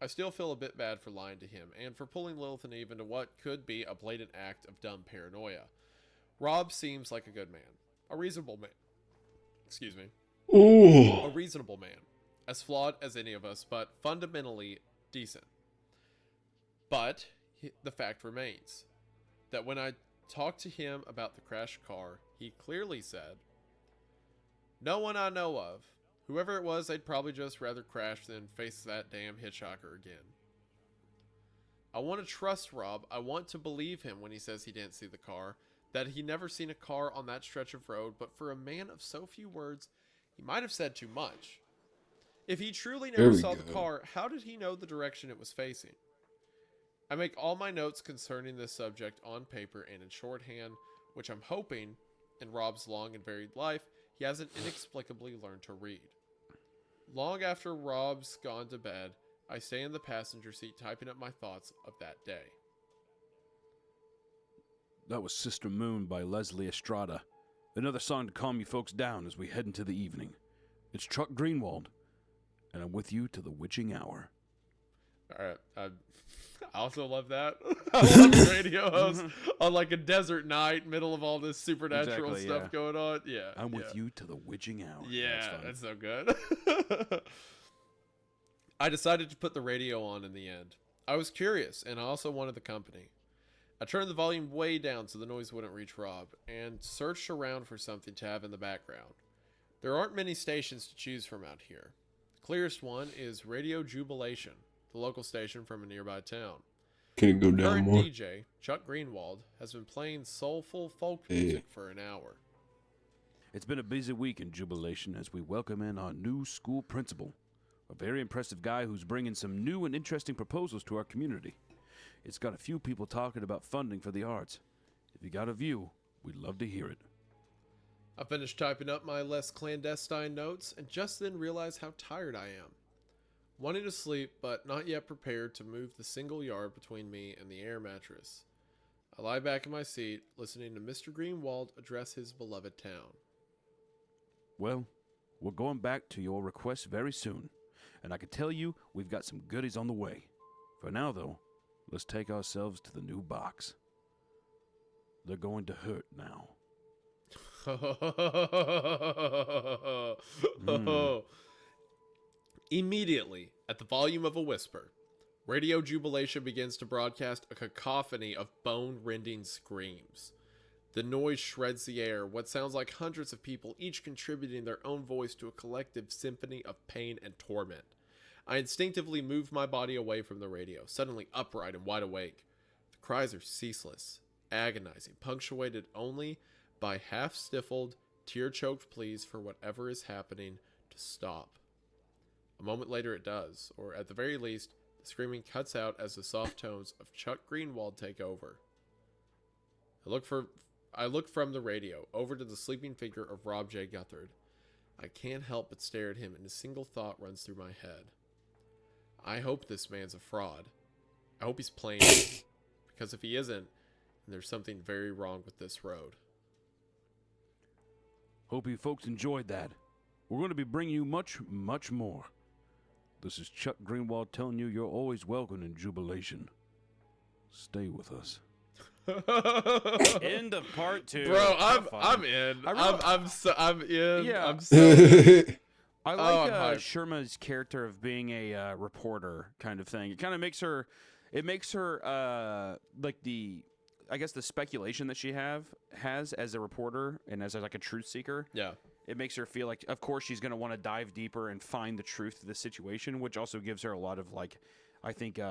I still feel a bit bad for lying to him and for pulling Lilith and Eve into what could be a blatant act of dumb paranoia. Rob seems like a good man, a reasonable man. Excuse me. Ooh. A reasonable man. as flawed as any of us, but fundamentally decent. But the fact remains that when I talked to him about the crashed car, he clearly said, "No one I know of. Whoever it was, they'd probably just rather crash than face that damn hitchhiker again." I want to trust Rob. I want to believe him when he says he didn't see the car, that he never seen a car on that stretch of road, but for a man of so few words, he might have said too much. If he truly never saw the car, how did he know the direction it was facing? I make all my notes concerning this subject on paper and in shorthand, which I'm hoping, in Rob's long and varied life, he hasn't inexplicably learned to read. Long after Rob's gone to bed, I stay in the passenger seat typing up my thoughts of that day. That was Sister Moon by Leslie Estrada. Another song to calm you folks down as we head into the evening. It's Chuck Greenwald, and I'm with you to the witching hour. All right. I also love that. I love the radio host on like a desert night, middle of all this supernatural stuff going on. Yeah. I'm with you to the witching hour. Yeah, that's so good. I decided to put the radio on in the end. I was curious, and I also wanted the company. I turned the volume way down so the noise wouldn't reach Rob, and searched around for something to have in the background. There aren't many stations to choose from out here. The clearest one is Radio Jubilation, the local station from a nearby town. Can it go down Current more? DJ, Chuck Greenwald, has been playing soulful folk music for an hour. It's been a busy week in Jubilation as we welcome in our new school principal, a very impressive guy who's bringing some new and interesting proposals to our community. It's got a few people talking about funding for the arts. If you got a view, we'd love to hear it. I finished typing up my less clandestine notes and just then realized how tired I am. Wanting to sleep, but not yet prepared to move the single yard between me and the air mattress. I lie back in my seat, listening to Mr. Greenwald address his beloved town. Well, we're going back to your request very soon, and I can tell you we've got some goodies on the way. For now, though, let's take ourselves to the new box. They're going to hurt now. Immediately, at the volume of a whisper, Radio Jubilation begins to broadcast a cacophony of bone-rending screams. The noise shreds the air, what sounds like hundreds of people each contributing their own voice to a collective symphony of pain and torment. I instinctively move my body away from the radio, suddenly upright and wide awake. The cries are ceaseless, agonizing, punctuated only by half-stifled, tear-choked pleas for whatever is happening to stop. A moment later it does, or at the very least, the screaming cuts out as the soft tones of Chuck Greenwald take over. I look from the radio over to the sleeping figure of Rob J. Guthard. I can't help but stare at him, and a single thought runs through my head. I hope this man's a fraud. I hope he's playing me, because if he isn't, then there's something very wrong with this road. Hope you folks enjoyed that. We're going to be bringing you much, much more. This is Chuck Greenwald telling you you're always welcome in Jubilation. Stay with us. End of part 2. Bro, I'm in. I'm in. Yeah. I'm so I like Sherma's character of being a reporter kind of thing. It kind of makes her, like I guess the speculation that she has as a reporter and as like a truth seeker. Yeah. It makes her feel like, of course, she's going to want to dive deeper and find the truth of the situation, which also gives her a lot of like, I think,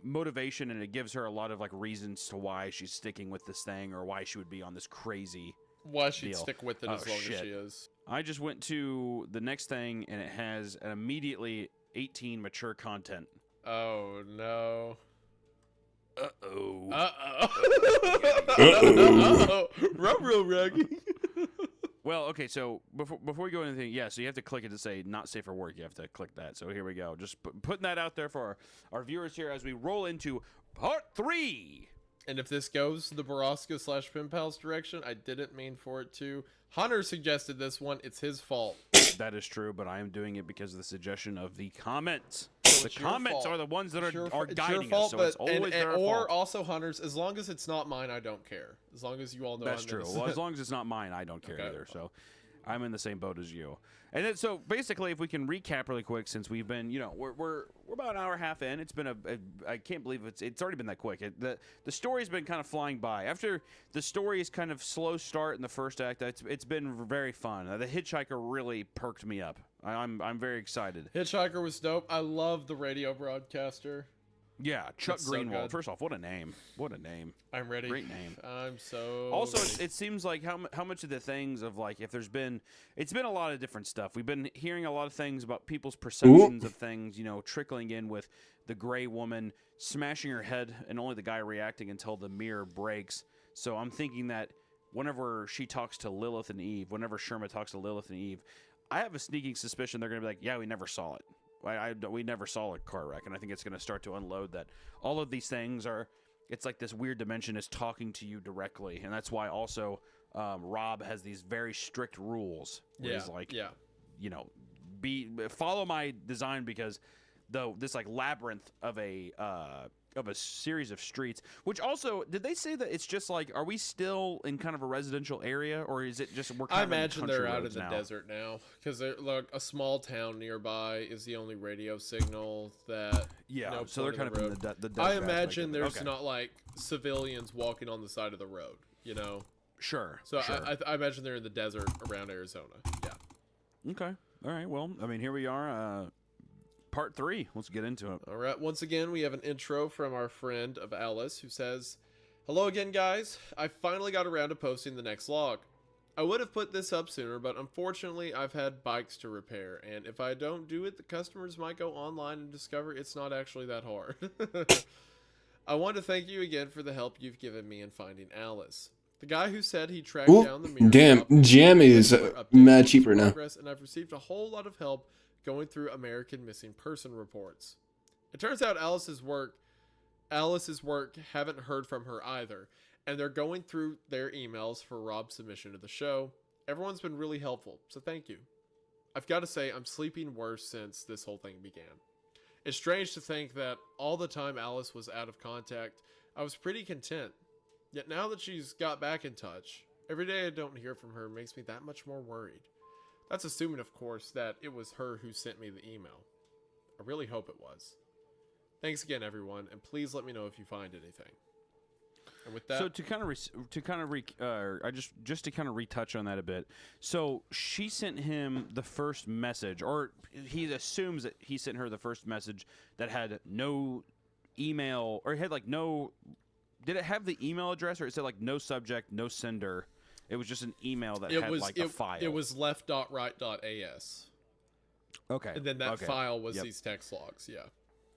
motivation, and it gives her a lot of like reasons to why she's sticking with this thing or why she would be on this crazy Why she'd deal. stick with it as long as she is. I just went to the next thing, and it has an immediately 18 mature content. Oh, no. Uh-oh. Uh-oh. Uh-oh. Real raggy. Well, okay, so before we go into anything, so you have to click it to say not safe for work. You have to click that. So here we go. Just putting that out there for our viewers here as we roll into part 3. And if this goes the Borosco / Pimpals direction, I didn't mean for it to. Hunter suggested this one. It's his fault. That is true, but I am doing it because of the suggestion of the comments. The comments are the ones that are guiding us, so it's always their fault. Or also Hunter's. As long as it's not mine, I don't care. As long as you all know. That's true. Well, as long as it's not mine, I don't care either. So, I'm in the same boat as you. And then, so basically, if we can recap really quick, since we've been, we're about an hour and a half in. It's been I can't believe it's already been that quick. The story's been kind of flying by. After the story's kind of slow start in the first act, it's been very fun. The Hitchhiker really perked me up. I'm very excited. Hitchhiker was dope. I love the radio broadcaster. Yeah, Chuck It's so Greenwald. good. First off, what a name! What a name! I'm ready. Great name. I'm so. Also, ready. it seems like how much of the things of like if there's been it's been a lot of different stuff. We've been hearing a lot of things about people's perceptions of things. Trickling in with the gray woman smashing her head and only the guy reacting until the mirror breaks. So I'm thinking that whenever she talks to Lilith and Eve, whenever Sherma talks to Lilith and Eve, I have a sneaking suspicion they're going to be like, yeah, we never saw it. We never saw a car wreck, and I think it's going to start to unload that all of these things are. It's like this weird dimension is talking to you directly, and that's why also Rob has these very strict rules. Where he's like, follow my design because this like labyrinth of a series of streets, which also, did they say that it's just like, are we still in kind of a residential area, or is it just we're kind I of in imagine country they're out in roads the now? desert now because look, a small town nearby is the only radio signal that. So they're kind of in the desert. I aspect imagine of it. there's Okay. not like civilians walking on the side of the road. Sure. So sure. I imagine they're in the desert around Arizona. Yeah. Okay. All right. Well, I mean, here we are. Part 3. Let's get into it. All right. Once again, we have an intro from our friend of Alice who says, "Hello again, guys. I finally got around to posting the next log. I would have put this up sooner, but unfortunately, I've had bikes to repair, and if I don't do it, the customers might go online and discover it's not actually that hard. I want to thank you again for the help you've given me in finding Alice. The guy who said he tracked down the mirror. Damn, Jam is mad cheaper now. And I've received a whole lot of help going through American missing person reports. It turns out Alice's work haven't heard from her either, and they're going through their emails for Rob's submission to the show. Everyone's been really helpful, so thank you. I've got to say, I'm sleeping worse since this whole thing began. It's strange to think that all the time Alice was out of contact, I was pretty content. Yet now that she's got back in touch, every day I don't hear from her makes me that much more worried. That's assuming, of course, that it was her who sent me the email. I really hope it was. Thanks again, everyone, and please let me know if you find anything." And with that, So to kind of retouch on that a bit. So she sent him the first message, or he assumes that he sent her the first message that had no email, or it had like no. Did it have the email address, or it said like no subject, no sender? It was just an email that had like a file. It was left.right.as. Okay. And then that okay. file was Yep. these text logs. Yeah.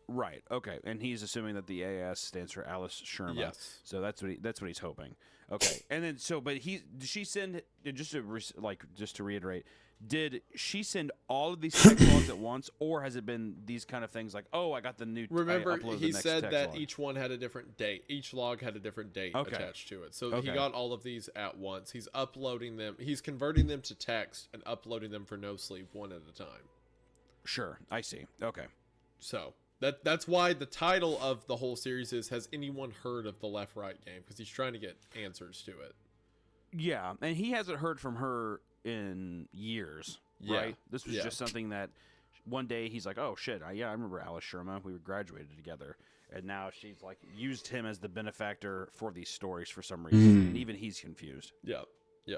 Right. Okay. And he's assuming that the AS stands for Alice Sherma. Yes. So that's what he's hoping. Okay. And then did she send, just to reiterate, did she send all of these text logs at once, or has it been these kind of things like, oh, I got the new. Remember, I uploaded he the next said text that log. each one had a different date. Each log had a different date Okay. attached to it. So he Okay. got all of these at once. He's uploading them. He's converting them to text and uploading them for no sleep one at a time. Sure. I see. Okay. So that's why the title of the whole series is "Has anyone heard of the Left Right game?" Because he's trying to get answers to it. Yeah, and he hasn't heard from her in years, Yeah. right? This was Yeah. just something that one day he's like, oh, shit, I remember Alice Sherma. We graduated together. And now she's like used him as the benefactor for these stories for some reason. And even he's confused. Yeah. Yeah.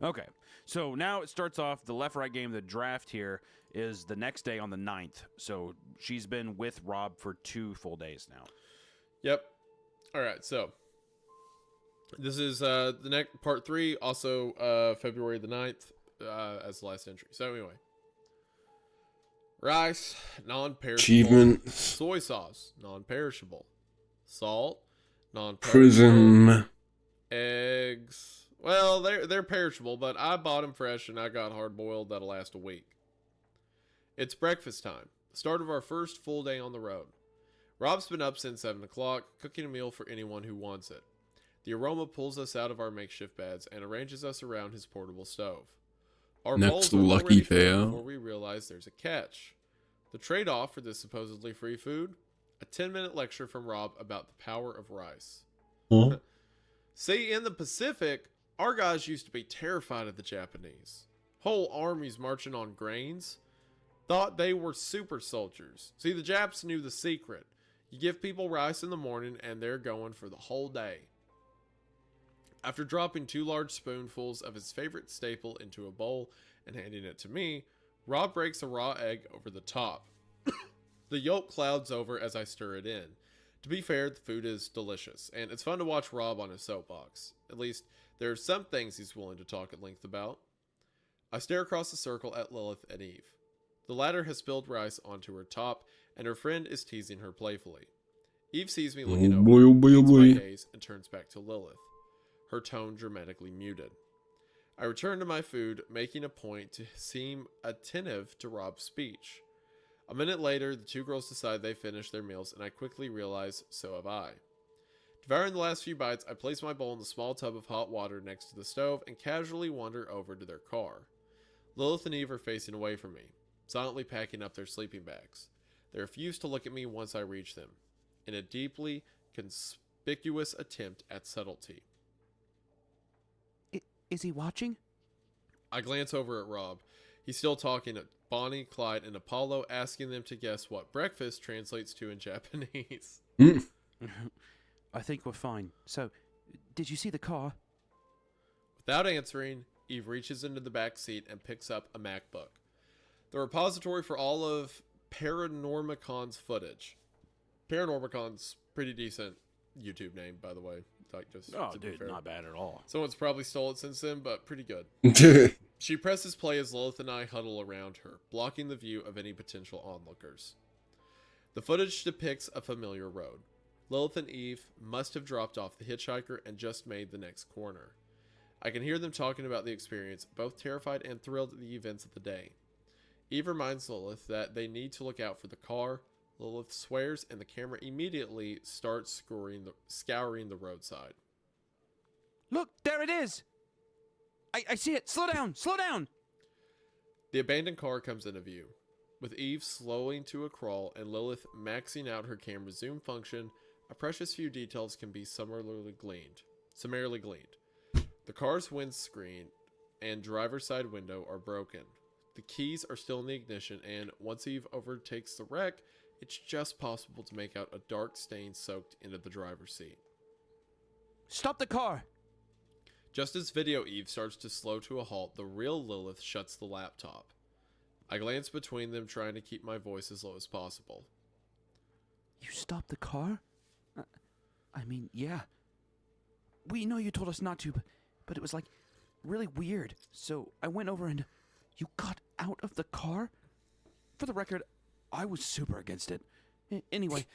Okay, so now it starts off, the Left Right game, the draft here is the next day on the 9th. So she's been with Rob for 2 full days now. Yep. All right, so this is the next part 3, also February the 9th as the last entry. So anyway, rice, non-perishable. Achievement. Soy sauce, non-perishable. Salt, non-perishable. Prism. Eggs. Well, they're perishable, but I bought them fresh and I got hard-boiled that'll last a week. It's breakfast time, the start of our first full day on the road. Rob's been up since 7 o'clock, cooking a meal for anyone who wants it. The aroma pulls us out of our makeshift beds and arranges us around his portable stove. Our Next bowls are lucky already full fail. before we realize there's a catch. The trade-off for this supposedly free food? A 10-minute lecture from Rob about the power of rice. Huh? See, in the Pacific, our guys used to be terrified of the Japanese. Whole armies marching on grains. Thought they were super soldiers. See, the Japs knew the secret. You give people rice in the morning and they're going for the whole day. After dropping 2 large spoonfuls of his favorite staple into a bowl and handing it to me, Rob breaks a raw egg over the top. The yolk clouds over as I stir it in. To be fair, the food is delicious, and it's fun to watch Rob on his soapbox. At least, there are some things he's willing to talk at length about. I stare across the circle at Lilith and Eve. The latter has spilled rice onto her top, and her friend is teasing her playfully. Eve sees me looking over, meets my gaze, and turns back to Lilith, her tone dramatically muted. I return to my food, making a point to seem attentive to Rob's speech. A minute later, the 2 girls decide they finished their meals, and I quickly realize so have I. Devouring the last few bites, I place my bowl in the small tub of hot water next to the stove and casually wander over to their car. Lilith and Eve are facing away from me, silently packing up their sleeping bags. They refuse to look at me once I reach them, in a deeply conspicuous attempt at subtlety. Is he watching? I glance over at Rob. He's still talking at Bonnie, Clyde, and Apollo, asking them to guess what breakfast translates to in Japanese. I think we're fine. So, did you see the car? Without answering, Eve reaches into the back seat and picks up a MacBook, the repository for all of Paranormicon's footage. Paranormicon's pretty decent YouTube name, by the way. Like, just to be fair. Not bad at all. Someone's probably stole it since then, but pretty good. She presses play as Lilith and I huddle around her, blocking the view of any potential onlookers. The footage depicts a familiar road. Lilith and Eve must have dropped off the hitchhiker and just made the next corner. I can hear them talking about the experience, both terrified and thrilled at the events of the day. Eve reminds Lilith that they need to look out for the car. Lilith swears, and the camera immediately starts scouring the roadside. Look, there it is! I see it! Slow down! Slow down! The abandoned car comes into view, with Eve slowing to a crawl and Lilith maxing out her camera's zoom function. A precious few details can be summarily gleaned. The car's windscreen and driver's side window are broken. The keys are still in the ignition, and once Eve overtakes the wreck, it's just possible to make out a dark stain soaked into the driver's seat. Stop the car! Just as video Eve starts to slow to a halt, the real Lilith shuts the laptop. I glance between them, trying to keep my voice as low as possible. You stopped the car? I mean, yeah. We know you told us not to, but it was like really weird. So I went over and you got out of the car? For the record, I was super against it. Anyway,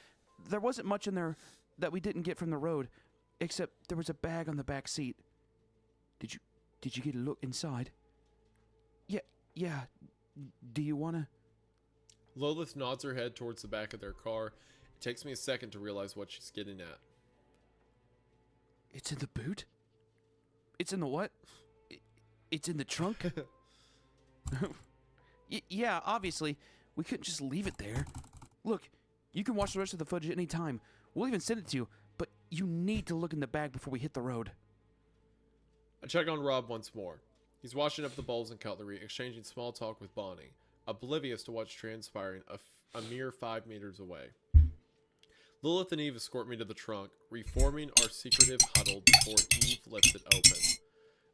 there wasn't much in there that we didn't get from the road, except there was a bag on the back seat. Did you get a look inside? Yeah. Do you wanna? Lilith nods her head towards the back of their car. It takes me a second to realize what she's getting at. It's in the boot? It's in the what? It's in the trunk? Yeah, obviously. We couldn't just leave it there. Look, you can watch the rest of the footage any time. We'll even send it to you, but you need to look in the bag before we hit the road. I check on Rob once more. He's washing up the bowls and cutlery, exchanging small talk with Bonnie, oblivious to what's transpiring a mere 5 meters away. Lilith and Eve escort me to the trunk, reforming our secretive huddle before Eve lifts it open.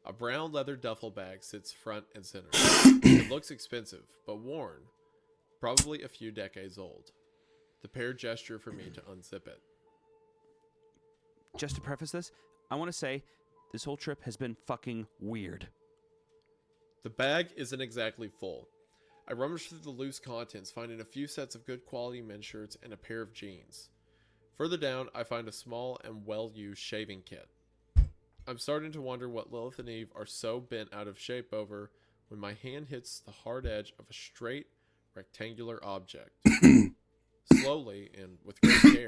A brown leather duffel bag sits front and center. It looks expensive, but worn, probably a few decades old. The pair gesture for me to unzip it. Just to preface this, I want to say this whole trip has been fucking weird. The bag isn't exactly full. I rummage through the loose contents, finding a few sets of good quality men's shirts and a pair of jeans. Further down, I find a small and well-used shaving kit. I'm starting to wonder what Lilith and Eve are so bent out of shape over when my hand hits the hard edge of a straight, rectangular object. Slowly, and with great care,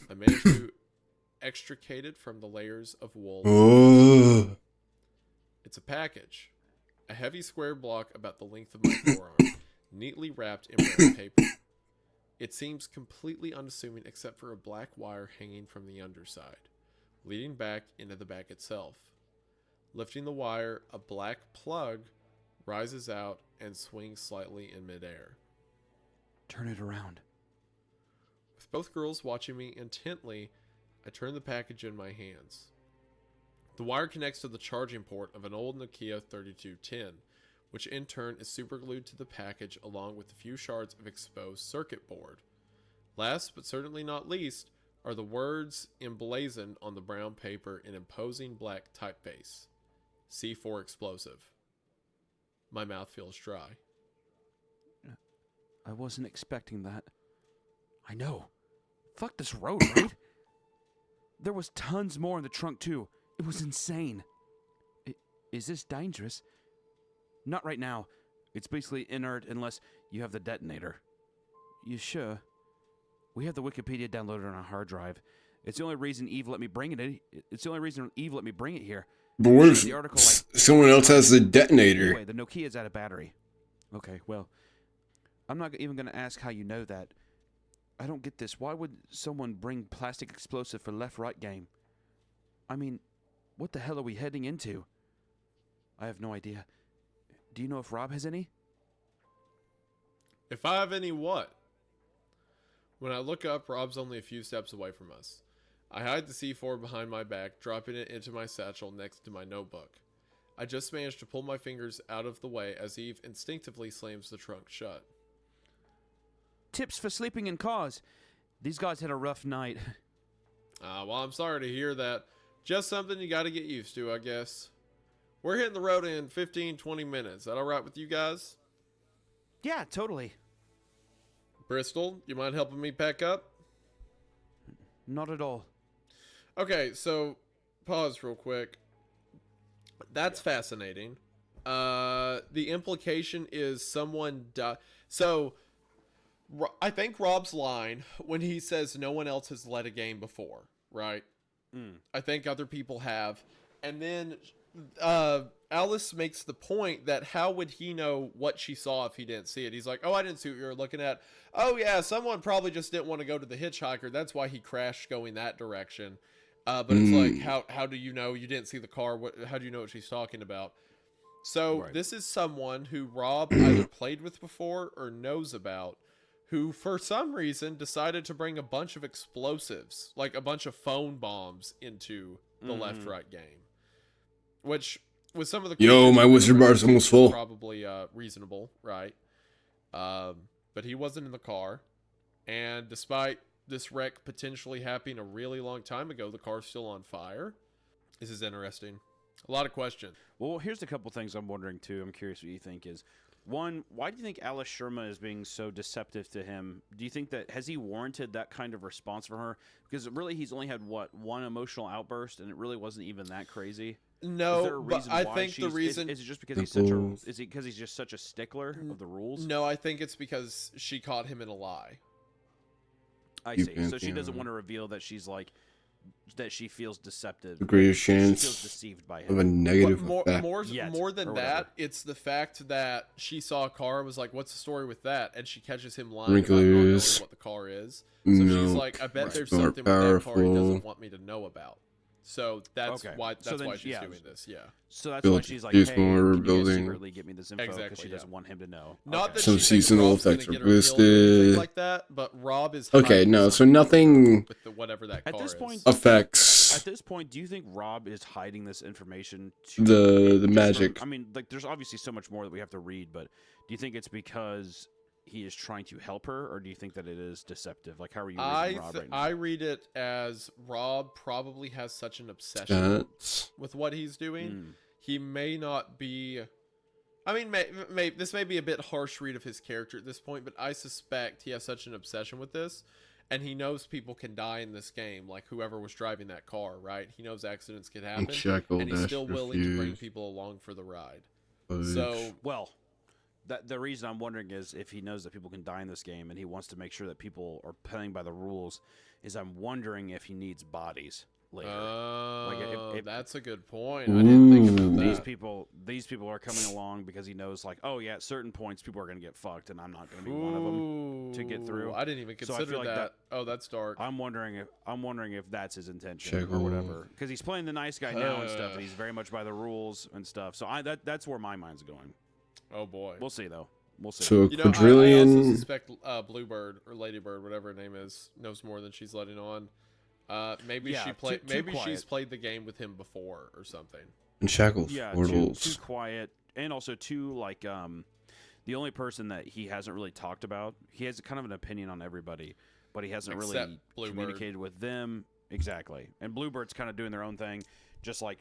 I manage to extricate it from the layers of wool. It's a package. A heavy square block about the length of my forearm, neatly wrapped in brown paper. It seems completely unassuming except for a black wire hanging from the underside, leading back into the bag itself. Lifting the wire, a black plug rises out, and swings slightly in midair. Turn it around. With both girls watching me intently, I turn the package in my hands. The wire connects to the charging port of an old Nokia 3210, which in turn is superglued to the package along with a few shards of exposed circuit board. Last but certainly not least are the words emblazoned on the brown paper in imposing black typeface. C4 explosive. My mouth feels dry. I wasn't expecting that. I know. Fuck this road, right? There was tons more in the trunk, too. It was insane. Is this dangerous? Not right now. It's basically inert unless you have the detonator. You sure? We have the Wikipedia downloaded on a hard drive. It's the only reason Eve let me bring it. It's the only reason Eve let me bring it here. But what if The article, someone else has the detonator? Anyway, the Nokia's out of battery. Okay, well, I'm not even going to ask how you know that. I don't get this. Why would someone bring plastic explosive for left-right game? I mean, what the hell are we heading into? I have no idea. Do you know if Rob has any? If I have any what? When I look up, Rob's only a few steps away from us. I hide the C4 behind my back, dropping it into my satchel next to my notebook. I just managed to pull my fingers out of the way as Eve instinctively slams the trunk shut. Tips for sleeping in cars. These guys had a rough night. Well, I'm sorry to hear that. Just something you got to get used to, I guess. We're hitting the road in 15-20 minutes. That all right with you guys? Yeah, totally. Bristol, you mind helping me pack up? Not at all. Okay, so pause real quick. That's fascinating. The implication is someone died. So I think Rob's line when he says no one else has led a game before, right? I think other people have. And then Alice makes the point that how would he know what she saw if he didn't see it? He's like, oh, I didn't see what you were looking at. Oh, yeah, someone probably just didn't want to go to the hitchhiker. That's why he crashed going that direction. But it's like, how do you know you didn't see the car? How do you know what she's talking about? So this is someone who Rob either played with before or knows about, who for some reason decided to bring a bunch of explosives, like a bunch of phone bombs into the left-right game. Which, with some of the... Yo, my wizard bar is almost full. Probably reasonable, right? But he wasn't in the car. And despite this wreck potentially happening a really long time ago, the car's still on fire. This is interesting. A lot of questions. Well, here's a couple things I'm wondering, too. I'm curious what you think is. One, why do you think Alice Sherma is being so deceptive to him? Do you think that, has he warranted that kind of response from her? Because really, he's only had, one emotional outburst, and it really wasn't even that crazy? No, is there a reason but I why think the reason... Is it just because he's such a... Is it because he's just such a stickler of the rules? No, I think it's because she caught him in a lie. I see. So she doesn't want to reveal that she's like... that she feels deceptive. The greatest She chance feels deceived by him. of a negative effect. More than that, it's the fact that she saw a car and was like, what's the story with that? And she catches him lying about not knowing what the car is. So she's like, I bet there's something with that car he doesn't want me to know about. So that's why she's doing this. Yeah. So that's why she's like, hey, can you guys secretly get me this info because she doesn't want him to know. Not that some she thinks seasonal Rob's gonna effects get are her killed or anything boosted. like that, but Rob is Okay, hiding no, so something nothing with the, whatever that At car this is. point, affects At this point, do you think Rob is hiding this information to the just magic. I mean, like, there's obviously so much more that we have to read, but do you think it's because he is trying to help her, or do you think that it is deceptive? Like, how are you reading Rob right now? I read it as Rob probably has such an obsession with what he's doing. He may not be... I mean, this may be a bit harsh read of his character at this point, but I suspect he has such an obsession with this, and he knows people can die in this game, like whoever was driving that car, right? He knows accidents can happen, and he's still willing to bring people along for the ride. So, well... The reason I'm wondering is if he knows that people can die in this game and he wants to make sure that people are playing by the rules, is I'm wondering if he needs bodies later. Like that's a good point. I didn't think about that. These people are coming along because he knows, like, oh yeah, at certain points people are going to get fucked, and I'm not going to be one of them to get through. I didn't even consider like that. Oh, that's dark. I'm wondering if that's his intention or whatever, because he's playing the nice guy now and stuff, and he's very much by the rules and stuff. So that's where my mind's going. Oh boy. We'll see though. We'll see. So a You know, I quadrillion. also suspect Bluebird or Ladybird, whatever her name is, knows more than she's letting on. Maybe Yeah, she played. too Maybe she's quiet. played the game with him before or something. And shackles. Yeah, Portals. too quiet, and also too like the only person that he hasn't really talked about. He has kind of an opinion on everybody, but he hasn't Except really Bluebird. communicated with them exactly. And Bluebird's kind of doing their own thing, just like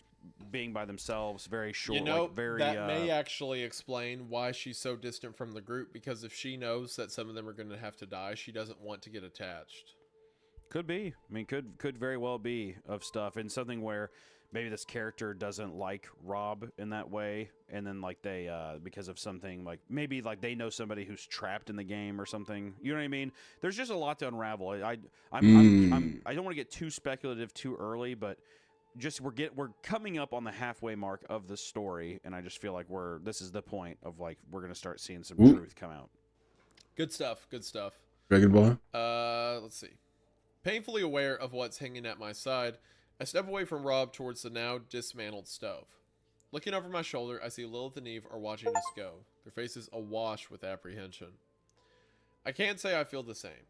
being by themselves, very short. You know, like very, that may actually explain why she's so distant from the group, because if she knows that some of them are going to have to die, she doesn't want to get attached. Could be. I mean, could very well be of stuff, and something where maybe this character doesn't like Rob in that way, and then like they because of something like maybe like they know somebody who's trapped in the game or something. You know what I mean? There's just a lot to unravel. I don't want to get too speculative too early, but just we're coming up on the halfway mark of the story, and I just feel like this is the point of like we're gonna start seeing some truth come out. Good stuff. Good stuff. Dragon Ball. Let's see. Painfully aware of what's hanging at my side, I step away from Rob towards the now dismantled stove. Looking over my shoulder, I see Lilith and Eve are watching us go, their faces awash with apprehension. I can't say I feel the same.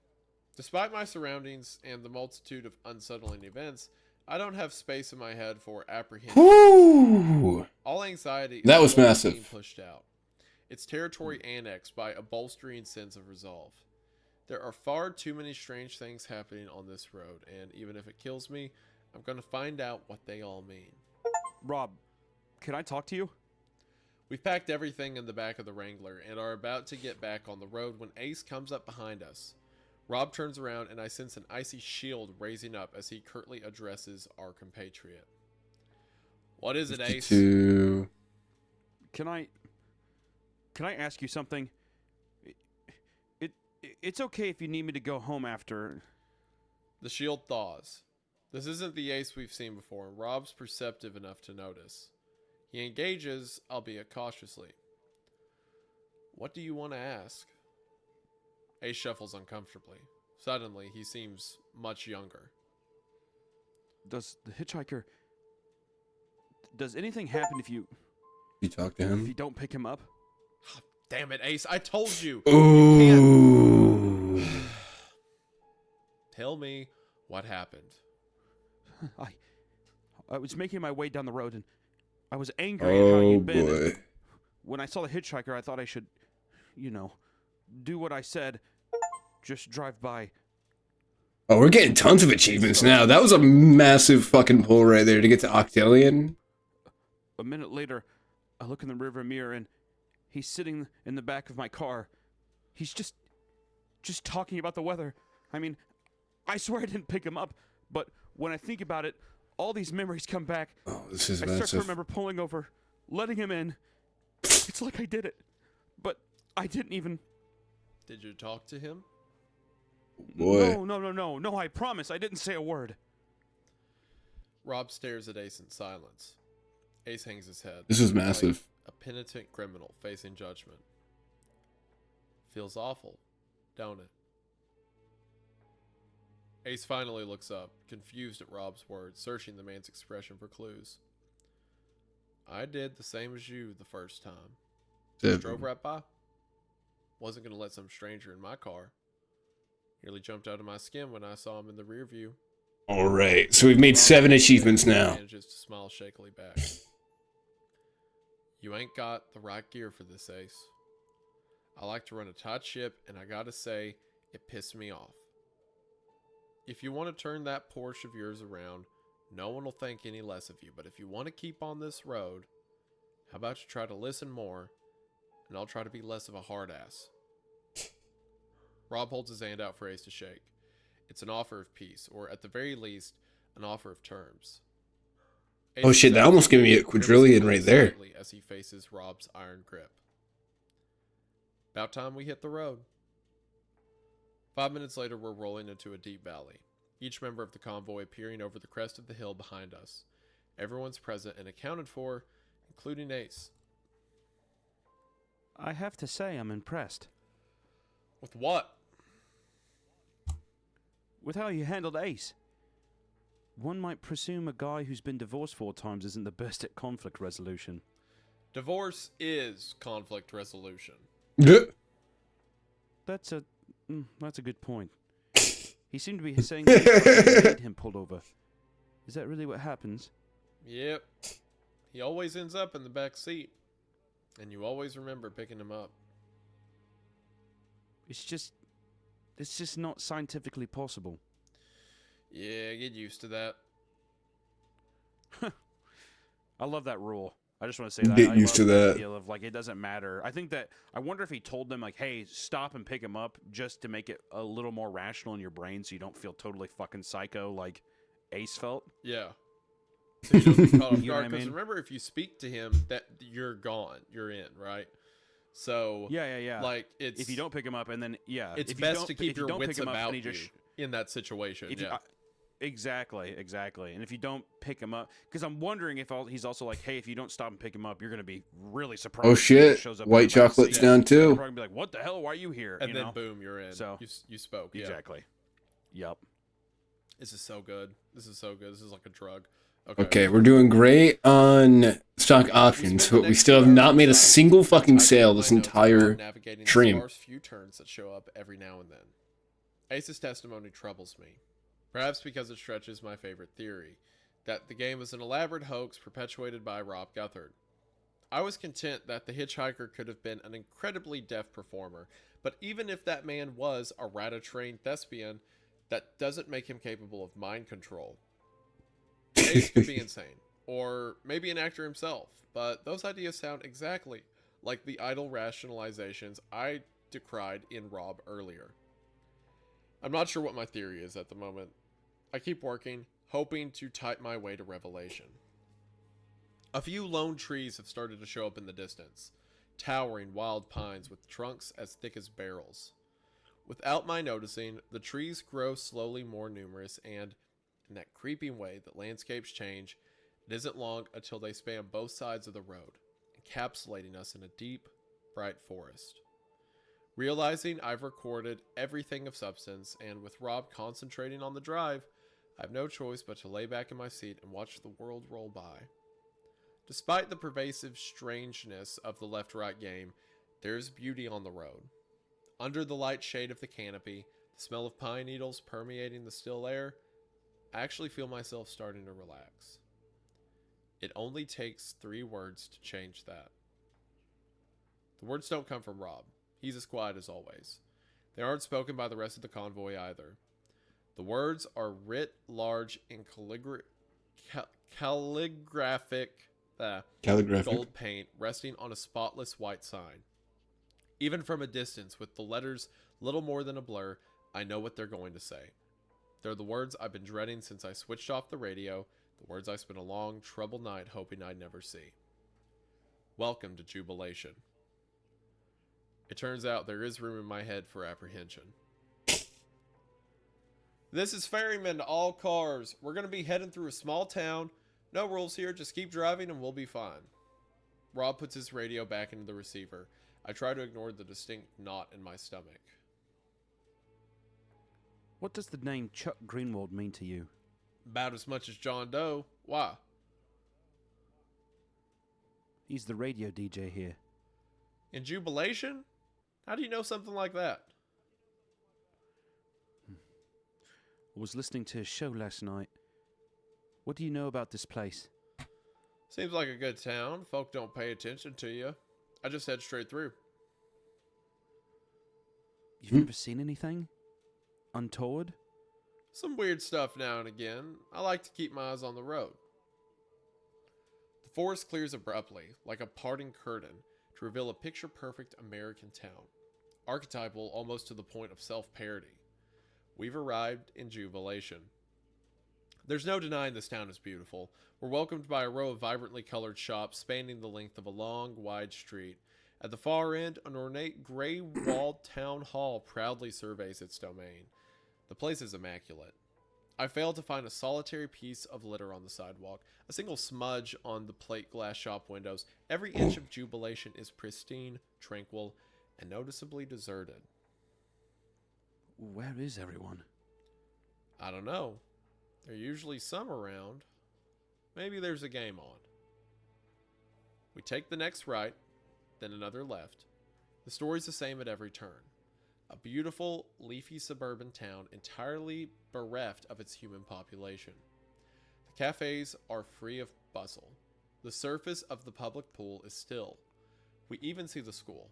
Despite my surroundings and the multitude of unsettling events, I don't have space in my head for apprehension. Woo! All anxiety That is was slowly massive. being pushed out. Its territory annexed by a bolstering sense of resolve. There are far too many strange things happening on this road, and even if it kills me, I'm going to find out what they all mean. Rob, can I talk to you? We've packed everything in the back of the Wrangler and are about to get back on the road when Ace comes up behind us. Rob turns around and I sense an icy shield raising up as he curtly addresses our compatriot. What is it, Ace? 52. Can I ask you something? It's okay if you need me to go home after. The shield thaws. This isn't the Ace we've seen before, and Rob's perceptive enough to notice. He engages, albeit cautiously. What do you want to ask? Ace shuffles uncomfortably. Suddenly, he seems much younger. Does the hitchhiker... Does anything happen if you... You talk to him? If you don't pick him up? Damn it, Ace, I told you! Ooh. Tell me what happened. I was making my way down the road and I was angry at how you'd been. Boy. When I saw the hitchhiker, I thought I should, do what I said. Just drive by. Oh, we're getting tons of achievements now. That was a massive fucking pull right there to get to Octillion. A minute later, I look in the rearview mirror and he's sitting in the back of my car. He's just talking about the weather. I mean, I swear I didn't pick him up, but when I think about it, all these memories come back. Oh, this is I start to massive. remember pulling over, letting him in. It's like I did it, but I didn't even... Did you talk to him? Boy. No, I promise I didn't say a word. Rob stares at Ace in silence. Ace hangs his head. This is like massive. a penitent criminal facing judgment. Feels awful, don't it? Ace finally looks up, confused at Rob's words, searching the man's expression for clues. I did the same as you the first time. Just drove right by. Wasn't going to let some stranger in my car. Nearly jumped out of my skin when I saw him in the rear view. Alright, so we've made 7 achievements now. Manages to smile shakily back. You ain't got the right gear for this, Ace. I like to run a tight ship, and I gotta say, it pissed me off. If you want to turn that Porsche of yours around, no one will think any less of you. But if you want to keep on this road, how about you try to listen more, and I'll try to be less of a hard ass. Rob holds his hand out for Ace to shake. It's an offer of peace, or at the very least, an offer of terms. Ace Oh shit, that almost gave me a quadrillion right there. as he faces Rob's iron grip. About time we hit the road. 5 minutes later, we're rolling into a deep valley. Each member of the convoy peering over the crest of the hill behind us. Everyone's present and accounted for, including Ace. I have to say I'm impressed. With what? With how you handled Ace. One might presume a guy who's been divorced 4 times isn't the best at conflict resolution. Divorce is conflict resolution. That's a good point. He seemed to be saying that he made him pulled over. Is that really what happens? Yep. He always ends up in the back seat. And you always remember picking him up. It's just not scientifically possible. Yeah, get used to that. I love that rule. I just want to say that. Get I used love to the that. idea of, like, it doesn't matter. I think that, I wonder if he told them, like, hey, stop and pick him up, just to make it a little more rational in your brain so you don't feel totally fucking psycho like Ace felt. Yeah. So you don't get caught off You know what I guard. Because mean? remember, if you speak to him, that you're gone. You're in, right? So Yeah. like it's if you don't pick him up, and then it's if you best don't- to if keep you your don't wits pick him up and about he you just in that situation. if you- Yeah. Exactly. And if you don't pick him up, because I'm wondering if he's also like, hey, if you don't stop and pick him up, you're gonna be really surprised. Oh when he shit! shows up in White the back chocolate's seat. down You're too. probably gonna be like, what the hell? Why are you here? And You then know? boom, you're in. So you spoke. Yeah. exactly. Yep. This is so good. This is like a drug. Okay, we're doing great on stock options, but we still have not made a single fucking sale this entire navigating stream. the sparse few turns that show up every now and then. Ace's testimony troubles me, perhaps because it stretches my favorite theory, that the game was an elaborate hoax perpetuated by Rob Guthard. I was content that the hitchhiker could have been an incredibly deaf performer, but even if that man was a rata-trained thespian, that doesn't make him capable of mind control. Ace could be insane, or maybe an actor himself, but those ideas sound exactly like the idle rationalizations I decried in Rob earlier. I'm not sure what my theory is at the moment. I keep working, hoping to type my way to revelation. A few lone trees have started to show up in the distance, towering wild pines with trunks as thick as barrels. Without my noticing, the trees grow slowly more numerous, and in that creeping way that landscapes change, it isn't long until they span both sides of the road, encapsulating us in a deep, bright forest. Realizing I've recorded everything of substance, and with Rob concentrating on the drive, I have no choice but to lay back in my seat and watch the world roll by. Despite the pervasive strangeness of the left-right game, there is beauty on the road. Under the light shade of the canopy, the smell of pine needles permeating the still air, I actually feel myself starting to relax. It only takes 3 words to change that. The words don't come from Rob. He's as quiet as always. They aren't spoken by the rest of the convoy either. The words are writ large in calligraphic gold paint resting on a spotless white sign. Even from a distance, with the letters little more than a blur, I know what they're going to say. They're the words I've been dreading since I switched off the radio, the words I spent a long, troubled night hoping I'd never see. Welcome to Jubilation. It turns out there is room in my head for apprehension. This is Ferryman to all cars. We're going to be heading through a small town. No rules here, just keep driving and we'll be fine. Rob puts his radio back into the receiver. I try to ignore the distinct knot in my stomach. What does the name Chuck Greenwald mean to you? About as much as John Doe. Why? He's the radio DJ here. In Jubilation? How do you know something like that? I was listening to his show last night. What do you know about this place? Seems like a good town. Folk don't pay attention to you. I just head straight through. You've never seen anything? Untoward? Some weird stuff now and again. I like to keep my eyes on the road. The forest clears abruptly, like a parting curtain, to reveal a picture-perfect American town. Archetypal almost to the point of self-parody. We've arrived in Jubilation. There's no denying this town is beautiful. We're welcomed by a row of vibrantly colored shops spanning the length of a long, wide street. At the far end, an ornate gray-walled town hall proudly surveys its domain. The place is immaculate. I failed to find a solitary piece of litter on the sidewalk, a single smudge on the plate glass shop windows. Every inch of Jubilation is pristine, tranquil, and noticeably deserted. Where is everyone? I don't know. There's usually some around. Maybe there's a game on. We take the next right, then another left. The story's the same at every turn. A beautiful, leafy suburban town entirely bereft of its human population. The cafes are free of bustle. The surface of the public pool is still. We even see the school.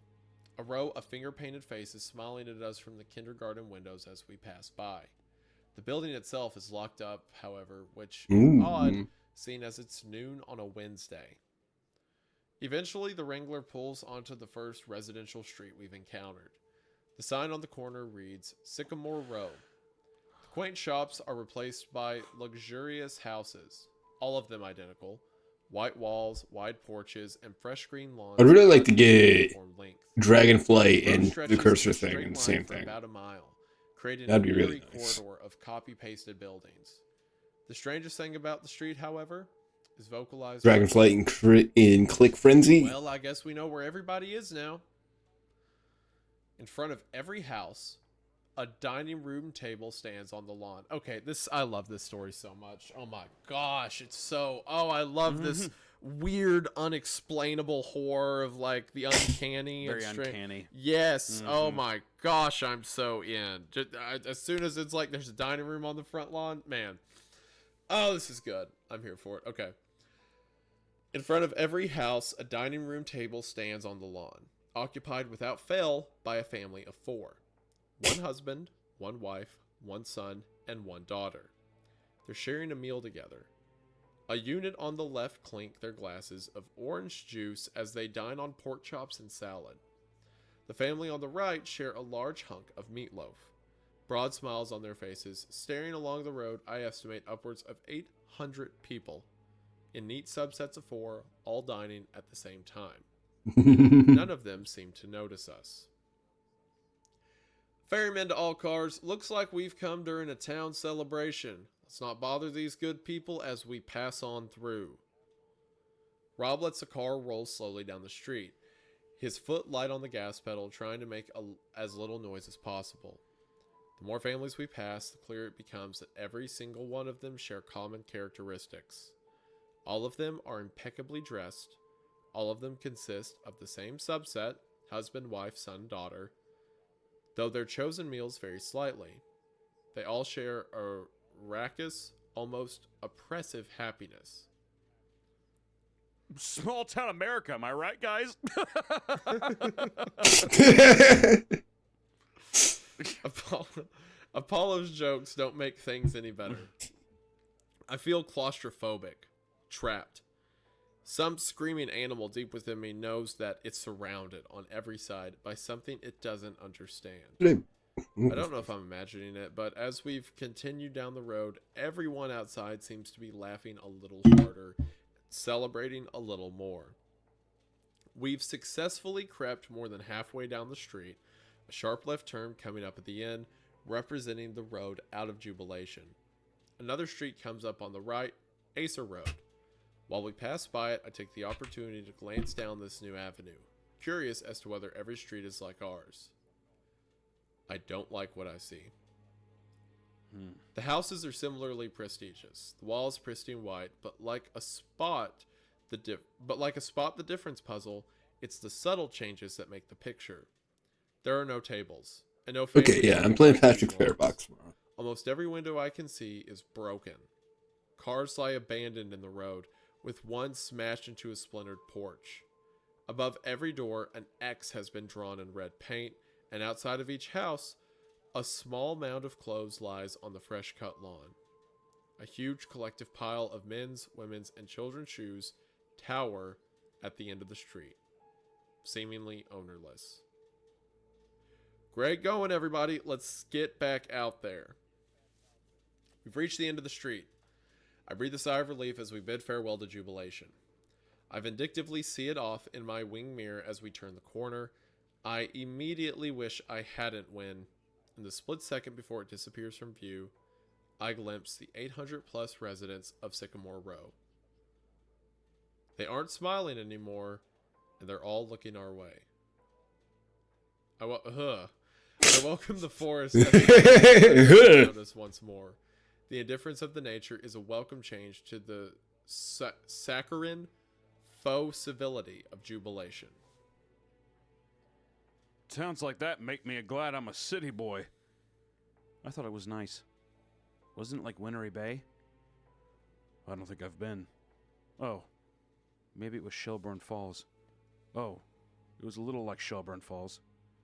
A row of finger-painted faces smiling at us from the kindergarten windows as we pass by. The building itself is locked up, however, which is odd, seeing as it's noon on a Wednesday. Eventually, the Wrangler pulls onto the first residential street we've encountered. The sign on the corner reads, Sycamore Row. The quaint shops are replaced by luxurious houses, all of them identical. White walls, wide porches, and fresh green lawns. I'd really like to get Dragonflight and the cursor thing in the same thing. About a mile, creating That'd be a really nice. corridor of copy-pasted buildings. The strangest thing about the street, however, is vocalized. Dragonflight in Click Frenzy. Well, I guess we know where everybody is now. In front of every house, a dining room table stands on the lawn. Okay, I love this story so much. Oh my gosh, it's so... Oh, I love this weird, unexplainable horror of like the uncanny. Very and uncanny. Yes. Oh my gosh, I'm so in. As soon as it's like there's a dining room on the front lawn, man. Oh, this is good. I'm here for it. Okay. In front of every house, a dining room table stands on the lawn, occupied without fail by a family of 4. 1 husband, 1 wife, 1 son, and 1 daughter. They're sharing a meal together. A unit on the left clink their glasses of orange juice as they dine on pork chops and salad. The family on the right share a large hunk of meatloaf. Broad smiles on their faces, staring along the road, I estimate upwards of 800 people, in neat subsets of 4, all dining at the same time. None of them seem to notice us. Ferryman to all cars, looks like we've come during a town celebration. Let's not bother these good people as we pass on through. Rob lets the car roll slowly down the street, his foot light on the gas pedal, trying to make as little noise as possible. The more families we pass, the clearer it becomes that every single one of them share common characteristics. All of them are impeccably dressed. All of them consist of the same subset, husband, wife, son, daughter, though their chosen meals vary slightly. They all share a raucous, almost oppressive happiness. Small town America, am I right, guys? Apollo's jokes don't make things any better. I feel claustrophobic, trapped. Some screaming animal deep within me knows that it's surrounded on every side by something it doesn't understand. I don't know if I'm imagining it, but as we've continued down the road, everyone outside seems to be laughing a little harder, celebrating a little more. We've successfully crept more than halfway down the street, a sharp left turn coming up at the end, representing the road out of Jubilation. Another street comes up on the right, Acer Road. While we pass by it, I take the opportunity to glance down this new avenue, curious as to whether every street is like ours. I don't like what I see. The houses are similarly prestigious. The walls pristine white, but like a spot the difference puzzle, it's the subtle changes that make the picture. There are no tables and no families. Okay, yeah, I'm playing Patrick Fairbox tomorrow. Almost every window I can see is broken. Cars lie abandoned in the road, with one smashed into a splintered porch. Above every door, an X has been drawn in red paint, and outside of each house, a small mound of clothes lies on the fresh-cut lawn. A huge collective pile of men's, women's, and children's shoes tower at the end of the street, seemingly ownerless. Great going, everybody. Let's get back out there. We've reached the end of the street. I breathe a sigh of relief as we bid farewell to Jubilation. I vindictively see it off in my wing mirror as we turn the corner. I immediately wish I hadn't when, in the split second before it disappears from view, I glimpse the 800-plus residents of Sycamore Row. They aren't smiling anymore, and they're all looking our way. I welcome the forest as notice once more. The indifference of the nature is a welcome change to the saccharine, faux civility of jubilation. Sounds like that make me glad I'm a city boy. I thought it was nice. Wasn't it like Wintery Bay? I don't think I've been. Oh, maybe it was Shelburne Falls. Oh, it was a little like Shelburne Falls.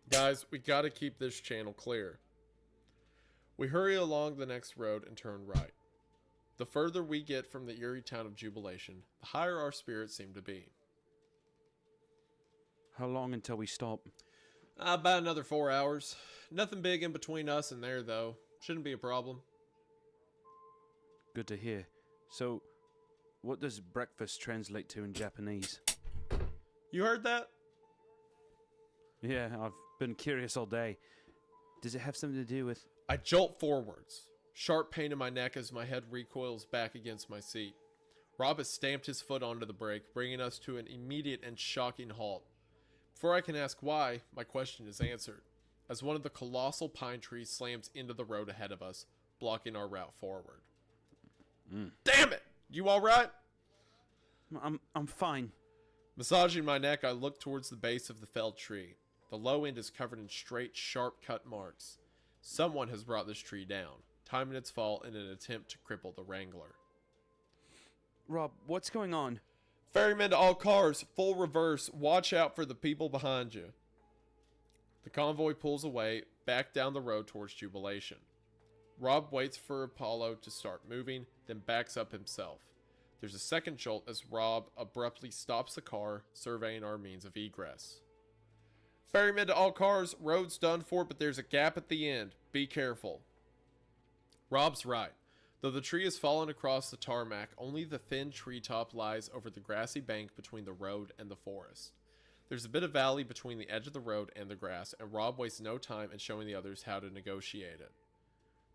Guys, we gotta keep this channel clear. We hurry along the next road and turn right. The further we get from the eerie town of Jubilation, the higher our spirits seem to be. How long until we stop? About another 4 hours. Nothing big in between us and there, though. Shouldn't be a problem. Good to hear. So, what does breakfast translate to in Japanese? You heard that? Yeah, I've been curious all day. Does it have something to do with... I jolt forwards. Sharp pain in my neck as my head recoils back against my seat. Rob has stamped his foot onto the brake, bringing us to an immediate and shocking halt. Before I can ask why, my question is answered, as one of the colossal pine trees slams into the road ahead of us, blocking our route forward. Damn it! You alright? I'm fine. Massaging my neck, I look towards the base of the felled tree. The low end is covered in straight, sharp-cut marks. Someone has brought this tree down, timing its fall in an attempt to cripple the Wrangler. Rob, what's going on? Ferryman to all cars, full reverse, watch out for the people behind you. The convoy pulls away, back down the road towards Jubilation. Rob waits for Apollo to start moving, then backs up himself. There's a second jolt as Rob abruptly stops the car, surveying our means of egress. Ferryman to all cars, road's done for, but there's a gap at the end. Be careful. Rob's right. Though the tree has fallen across the tarmac, only the thin treetop lies over the grassy bank between the road and the forest. There's a bit of valley between the edge of the road and the grass, and Rob wastes no time in showing the others how to negotiate it.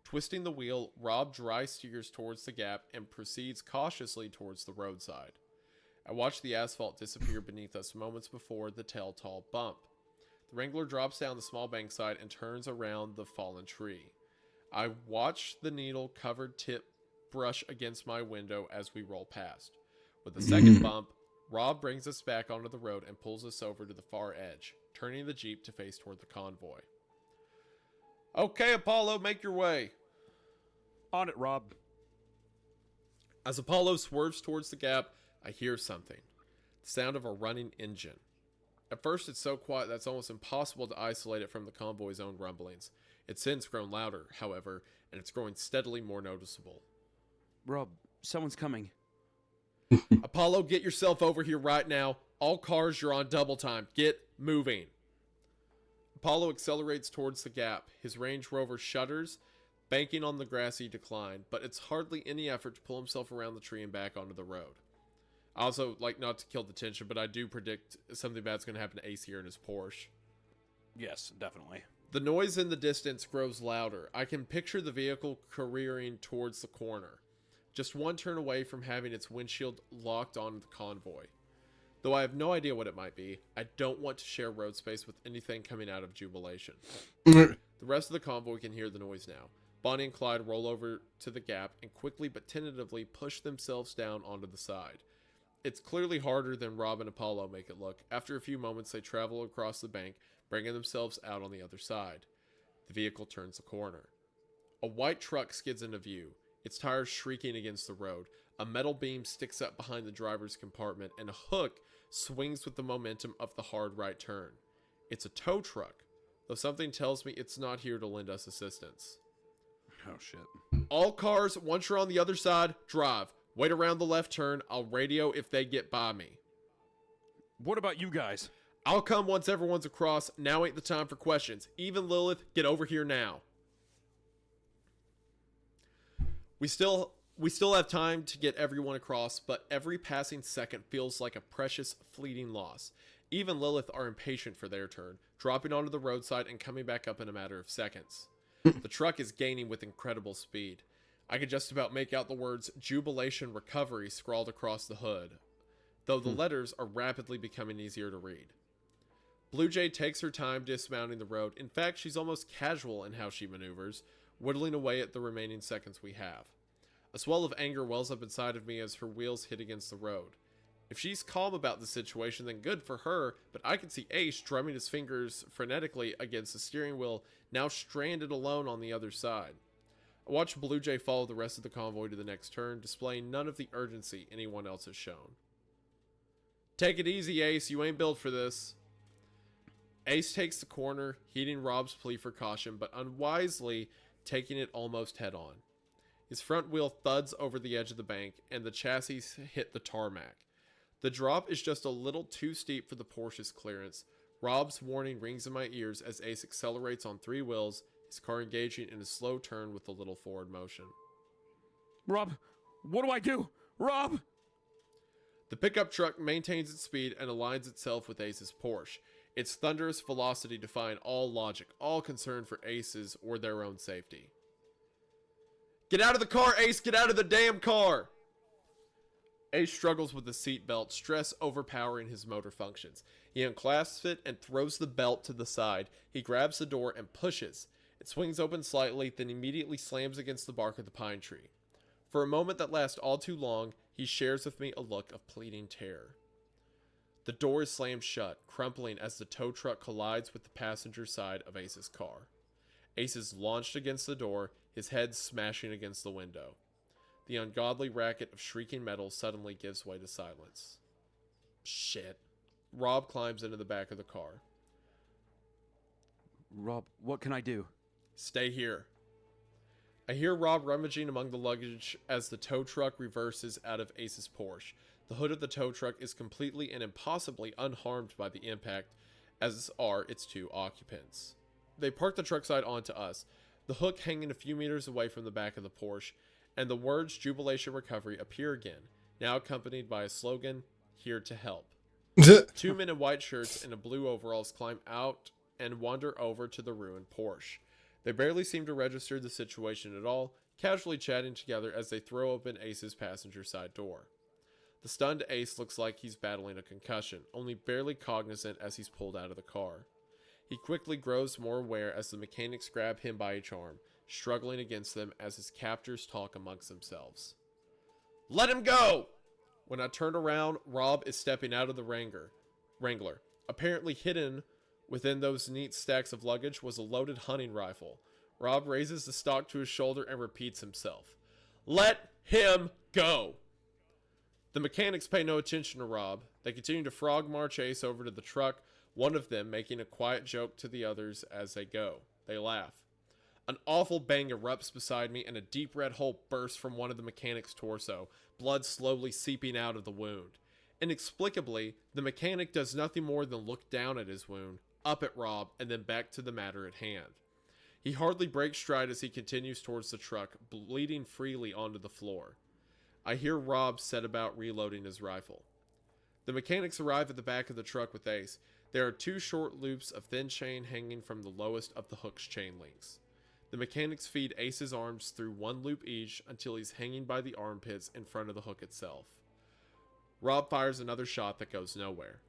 Twisting the wheel, Rob dry steers towards the gap and proceeds cautiously towards the roadside. I watch the asphalt disappear beneath us moments before the telltale bump. The Wrangler drops down the small bankside and turns around the fallen tree. I watch the needle-covered tip brush against my window as we roll past. With the second bump, Rob brings us back onto the road and pulls us over to the far edge, turning the Jeep to face toward the convoy. Okay, Apollo, make your way. On it, Rob. As Apollo swerves towards the gap, I hear something. The sound of a running engine. At first, it's so quiet that it's almost impossible to isolate it from the convoy's own rumblings. It's since grown louder, however, and it's growing steadily more noticeable. Rob, someone's coming. Apollo, get yourself over here right now. All cars, you're on double time. Get moving. Apollo accelerates towards the gap. His Range Rover shudders, banking on the grassy decline, but it's hardly any effort to pull himself around the tree and back onto the road. I also like not to kill the tension, but I do predict something bad's going to happen to Ace here in his Porsche. Yes, definitely. The noise in the distance grows louder. I can picture the vehicle careering towards the corner, just one turn away from having its windshield locked onto the convoy. Though I have no idea what it might be, I don't want to share road space with anything coming out of Jubilation. The rest of the convoy can hear the noise now. Bonnie and Clyde roll over to the gap and quickly but tentatively push themselves down onto the side. It's clearly harder than Rob and Apollo make it look. After a few moments, they travel across the bank, bringing themselves out on the other side. The vehicle turns the corner. A white truck skids into view, its tires shrieking against the road. A metal beam sticks up behind the driver's compartment, and a hook swings with the momentum of the hard right turn. It's a tow truck, though something tells me it's not here to lend us assistance. Oh, shit. All cars, once you're on the other side, drive. Wait around the left turn. I'll radio if they get by me. What about you guys? I'll come once everyone's across. Now ain't the time for questions. Even Lilith, get over here now. We still have time to get everyone across, but every passing second feels like a precious, fleeting loss. Even Lilith are impatient for their turn, dropping onto the roadside and coming back up in a matter of seconds. The truck is gaining with incredible speed. I could just about make out the words Jubilation Recovery scrawled across the hood, though the letters are rapidly becoming easier to read. Blue Jay takes her time dismounting the road. In fact, she's almost casual in how she maneuvers, whittling away at the remaining seconds we have. A swell of anger wells up inside of me as her wheels hit against the road. If she's calm about the situation, then good for her, but I can see Ace drumming his fingers frenetically against the steering wheel, now stranded alone on the other side. I watch Blue Jay follow the rest of the convoy to the next turn, displaying none of the urgency anyone else has shown. Take it easy, Ace, you ain't built for this. Ace takes the corner, heeding Rob's plea for caution, but unwisely taking it almost head on. His front wheel thuds over the edge of the bank, and the chassis hit the tarmac. The drop is just a little too steep for the Porsche's clearance. Rob's warning rings in my ears as Ace accelerates on 3 wheels, his car engaging in a slow turn with a little forward motion. Rob, what do I do? Rob! The pickup truck maintains its speed and aligns itself with Ace's Porsche, its thunderous velocity defying all logic, all concern for Ace's or their own safety. Get out of the car, Ace! Get out of the damn car! Ace struggles with the seatbelt, stress overpowering his motor functions. He unclasps it and throws the belt to the side. He grabs the door and pushes. It swings open slightly, then immediately slams against the bark of the pine tree. For a moment that lasts all too long, he shares with me a look of pleading terror. The door is slammed shut, crumpling as the tow truck collides with the passenger side of Ace's car. Ace is launched against the door, his head smashing against the window. The ungodly racket of shrieking metal suddenly gives way to silence. Shit. Rob climbs into the back of the car. Rob, what can I do? Stay here. I hear Rob rummaging among the luggage as the tow truck reverses out of Ace's Porsche. The hood of the tow truck is completely and impossibly unharmed by the impact, as are its 2 occupants. They park the truck side onto us, the hook hanging a few meters away from the back of the Porsche, and the words Jubilation Recovery appear again, now accompanied by a slogan, Here to Help. 2 men in white shirts and blue overalls climb out and wander over to the ruined Porsche. They barely seem to register the situation at all, casually chatting together as they throw open Ace's passenger side door. The stunned Ace looks like he's battling a concussion, only barely cognizant as he's pulled out of the car. He quickly grows more aware as the mechanics grab him by each arm, struggling against them as his captors talk amongst themselves. Let him go! When I turn around, Rob is stepping out of the Wrangler. Apparently hidden within those neat stacks of luggage was a loaded hunting rifle. Rob raises the stock to his shoulder and repeats himself. Let him go! The mechanics pay no attention to Rob. They continue to frog march Ace over to the truck, one of them making a quiet joke to the others as they go. They laugh. An awful bang erupts beside me and a deep red hole bursts from one of the mechanics' torso, blood slowly seeping out of the wound. Inexplicably, the mechanic does nothing more than look down at his wound, up at Rob, and then back to the matter at hand. He hardly breaks stride as he continues towards the truck, bleeding freely onto the floor. I hear Rob set about reloading his rifle. The mechanics arrive at the back of the truck with Ace. There are 2 short loops of thin chain hanging from the lowest of the hook's chain links. The mechanics feed Ace's arms through 1 loop each until he's hanging by the armpits in front of the hook itself. Rob fires another shot that goes nowhere.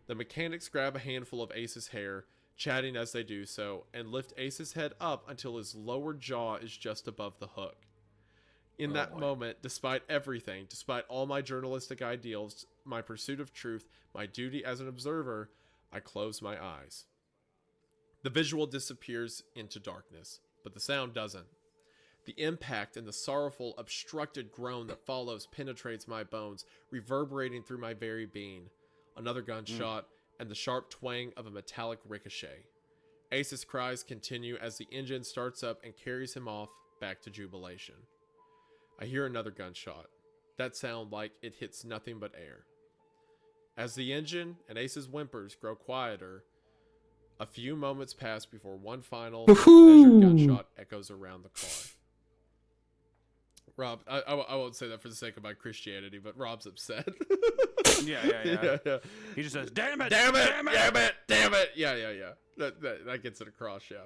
The mechanics grab a handful of Ace's hair, chatting as they do so, and lift Ace's head up until his lower jaw is just above the hook. In that moment, despite everything, despite all my journalistic ideals, my pursuit of truth, my duty as an observer, I close my eyes. The visual disappears into darkness, but the sound doesn't. The impact and the sorrowful, obstructed groan that follows penetrates my bones, reverberating through my very being. Another gunshot, and the sharp twang of a metallic ricochet. Ace's cries continue as the engine starts up and carries him off back to Jubilation. I hear another gunshot. That sound like it hits nothing but air. As the engine and Ace's whimpers grow quieter, a few moments pass before one final measured gunshot echoes around the car. Rob, I won't say that for the sake of my Christianity, but Rob's upset. Yeah. He just says, damn it! Damn it! Damn it! Damn it! Damn it! Yeah. That gets it across, yeah.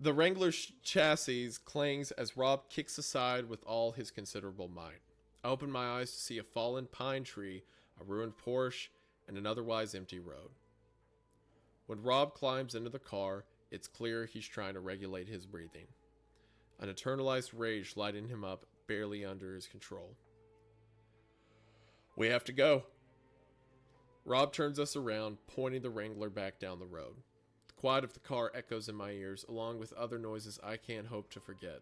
The Wrangler chassis clangs as Rob kicks aside with all his considerable might. I open my eyes to see a fallen pine tree, a ruined Porsche, and an otherwise empty road. When Rob climbs into the car, it's clear he's trying to regulate his breathing. An eternalized rage lighting him up, barely under his control. We have to go. Rob turns us around, pointing the Wrangler back down the road. The quiet of the car echoes in my ears, along with other noises I can't hope to forget.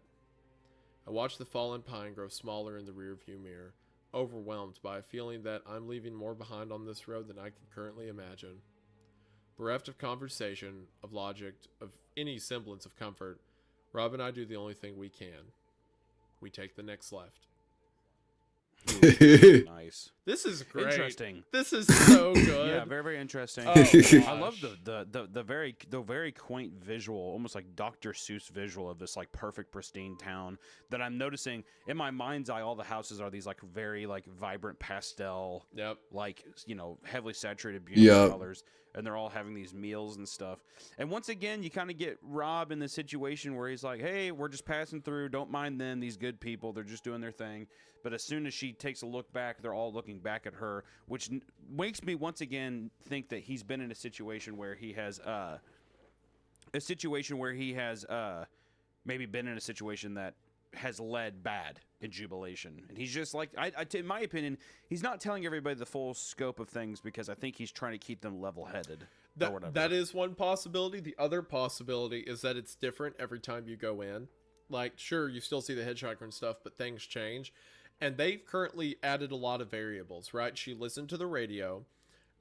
I watch the fallen pine grow smaller in the rearview mirror, overwhelmed by a feeling that I'm leaving more behind on this road than I can currently imagine. Bereft of conversation, of logic, of any semblance of comfort, Rob and I do the only thing we can. We take the next left. Nice. This is great. Interesting. This is so good. Yeah, very, very interesting. Oh, I love gosh. the very quaint visual, almost like Dr. Seuss visual of this like perfect pristine town that I'm noticing in my mind's eye. All the houses are these like very like vibrant pastel, like, you know, heavily saturated beautiful colors, and they're all having these meals and stuff. And once again, you kind of get Rob in the situation where he's like, "Hey, we're just passing through. Don't mind them. These good people. They're just doing their thing." But as soon as she takes a look back, they're all looking back at her, which makes me once again think that he's been in a situation where he has maybe been in a situation that has led bad in Jubilation. And he's just like, in my opinion, he's not telling everybody the full scope of things because I think he's trying to keep them level-headed. That is one possibility. The other possibility is that it's different every time you go in. Like, sure, you still see the hitchhiker and stuff, but things change. And they've currently added a lot of variables, right? She listened to the radio.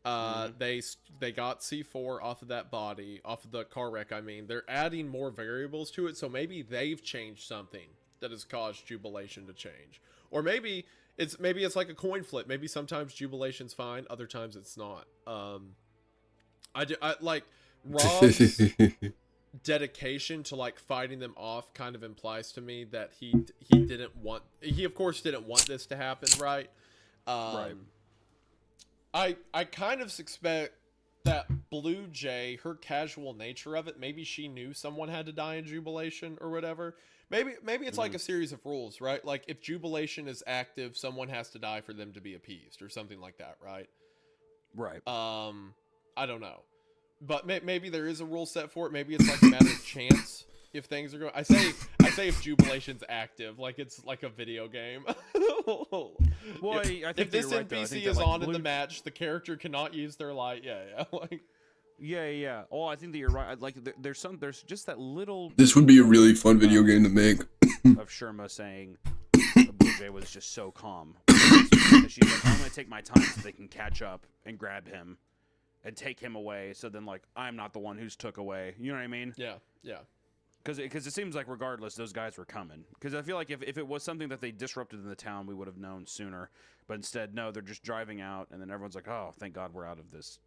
They got C4 off of that body, off of the car wreck, I mean. They're adding more variables to it, so maybe they've changed something that has caused Jubilation to change. Or maybe it's like a coin flip. Maybe sometimes Jubilation's fine, other times it's not. I like Rob's dedication to like fighting them off kind of implies to me that he of course didn't want this to happen, right? Right. I kind of suspect that Blue Jay, her casual nature of it, maybe she knew someone had to die in Jubilation or whatever. Maybe it's like a series of rules, right? Like if Jubilation is active, someone has to die for them to be appeased or something like that, right? Right. I don't know. But maybe there is a rule set for it. Maybe it's like a matter of chance if things are going. I say if Jubilation's active, like it's like a video game. Well, I think if this you're right, NPC though. is on in the match, the character cannot use their light. Yeah, like. Yeah. Oh, I think that you're right. Like, there's just that little. This would be a really fun video game to make. Of Sherma saying Blue Jay was just so calm. She's like, I'm gonna take my time so they can catch up and grab him and take him away. So then, like, I'm not the one who's took away. You know what I mean? Yeah. Because it seems like regardless, those guys were coming. Because I feel like if it was something that they disrupted in the town, we would have known sooner. But instead, no, they're just driving out, and then everyone's like, oh, thank God we're out of this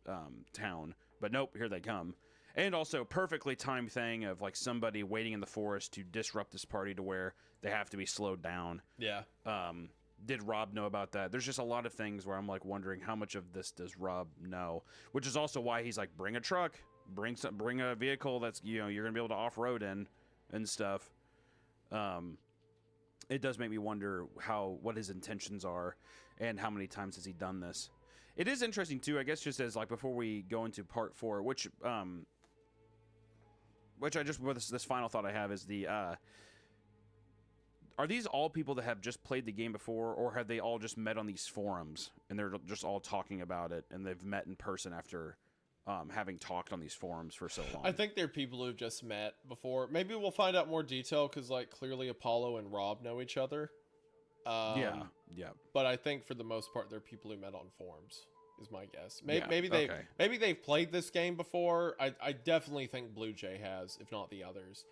town. But nope, here they come. And also, perfectly timed thing of, like, somebody waiting in the forest to disrupt this party to where they have to be slowed down. Yeah. Did Rob know about that? There's just a lot of things where I'm, like, wondering how much of this does Rob know? Which is also why he's like, bring a truck. Bring a vehicle that's, you know, you're gonna be able to off-road in and stuff. It does make me wonder what his intentions are and how many times has he done this. It is interesting too, I guess, just as like before we go into part 4, which I just this final thought I have is the are these all people that have just played the game before, or have they all just met on these forums and they're just all talking about it and they've met in person after having talked on these forums for so long? I think they're people who've just met before. Maybe we'll find out more detail because, like, clearly Apollo and Rob know each other. Yeah. But I think for the most part, they're people who met on forums. Is my guess. Maybe they've played this game before. I definitely think Blue Jay has, if not the others.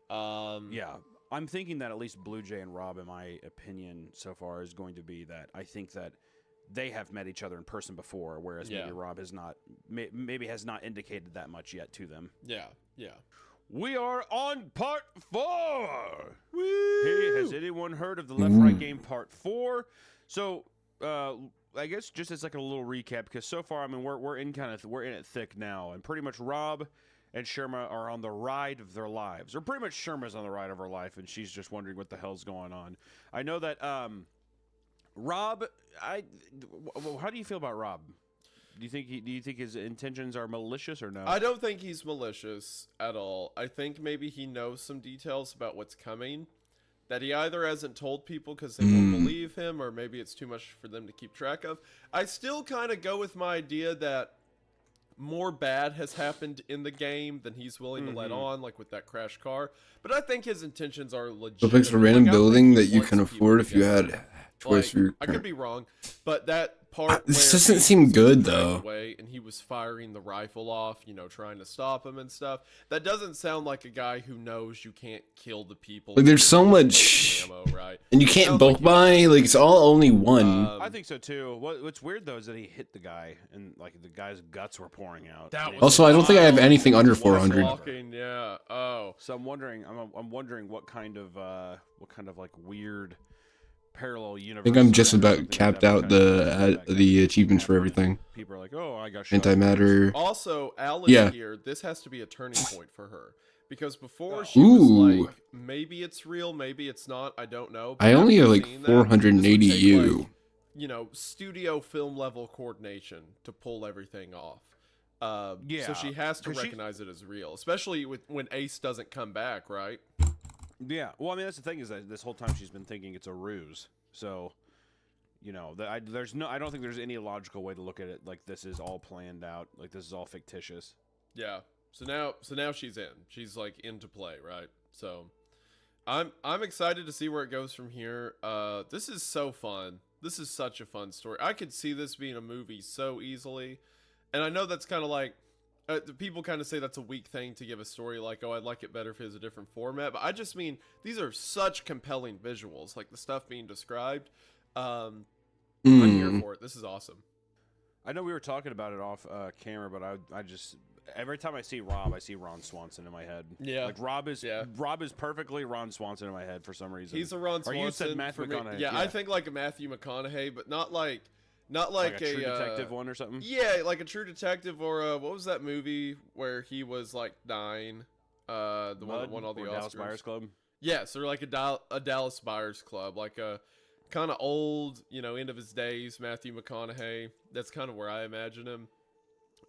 Yeah, I'm thinking that at least Blue Jay and Rob, in my opinion, so far, is going to be that I think that they have met each other in person before, whereas maybe Rob has not, maybe has not indicated that much yet to them. Yeah. We are on part 4. Woo! Hey, has anyone heard of the Left Right game part 4? So, I guess just as like a little recap, because so far, I mean, we're in it thick now, and pretty much Rob and Sherma are on the ride of their lives, or pretty much Sherma's on the ride of her life, and she's just wondering what the hell's going on. I know that Rob, how do you feel about Rob? Do you think his intentions are malicious or no? I don't think he's malicious at all. I think maybe he knows some details about what's coming that he either hasn't told people because they won't believe him, or maybe it's too much for them to keep track of. I still kind of go with my idea that more bad has happened in the game than he's willing to let on, like with that crash car. But I think his intentions are legit. So picks a random building that you can afford if you had choice for your. I could be wrong, but that part This where doesn't he seem was good, driving though. away and he was firing the rifle off, you know, trying to stop him and stuff. That doesn't sound like a guy who knows you can't kill the people. Like, there's so much, ammo, right? and you can't bulk buy. Like, it's all only one. I think so too. What's weird though is that he hit the guy, and like the guy's guts were pouring out. Also, I don't think I have anything under 400. Yeah. Oh. So I'm wondering what kind of like weird parallel universe. I think I'm just about capped out the achievements for everything. People are like, oh, I got shot. Antimatter. Also, Alice here, this has to be a turning point for her. Because before she was like, maybe it's real, maybe it's not, I don't know. But I only have like seeing 480 this would take, U. like, you know, studio film level coordination to pull everything off. So she has to recognize it as real, especially when Ace doesn't come back, right? Yeah. Well, I mean, that's the thing is that this whole time she's been thinking it's a ruse. So, you know, I don't think there's any logical way to look at it like this is all planned out, like this is all fictitious. Yeah. So now she's in. She's like into play, right? So I'm excited to see where it goes from here. This is so fun. This is such a fun story. I could see this being a movie so easily. And I know that's kind of like people kind of say that's a weak thing to give a story like, oh, I'd like it better if it was a different format. But I just mean these are such compelling visuals, like the stuff being described. I'm here for it. This is awesome. I know we were talking about it off camera, but I just every time I see Rob, I see Ron Swanson in my head. Yeah, like Rob is perfectly Ron Swanson in my head for some reason. He's a Ron Swanson. Or you said Matthew McConaughey. Yeah, I think like a Matthew McConaughey, but not like a True Detective one or something. Yeah, like a True Detective or what was that movie where he was like dying? The one that won all the Oscars. Dallas Buyers Club. Yes, or like a Dallas Buyers Club, like a kind of old, you know, end of his days Matthew McConaughey. That's kind of where I imagine him.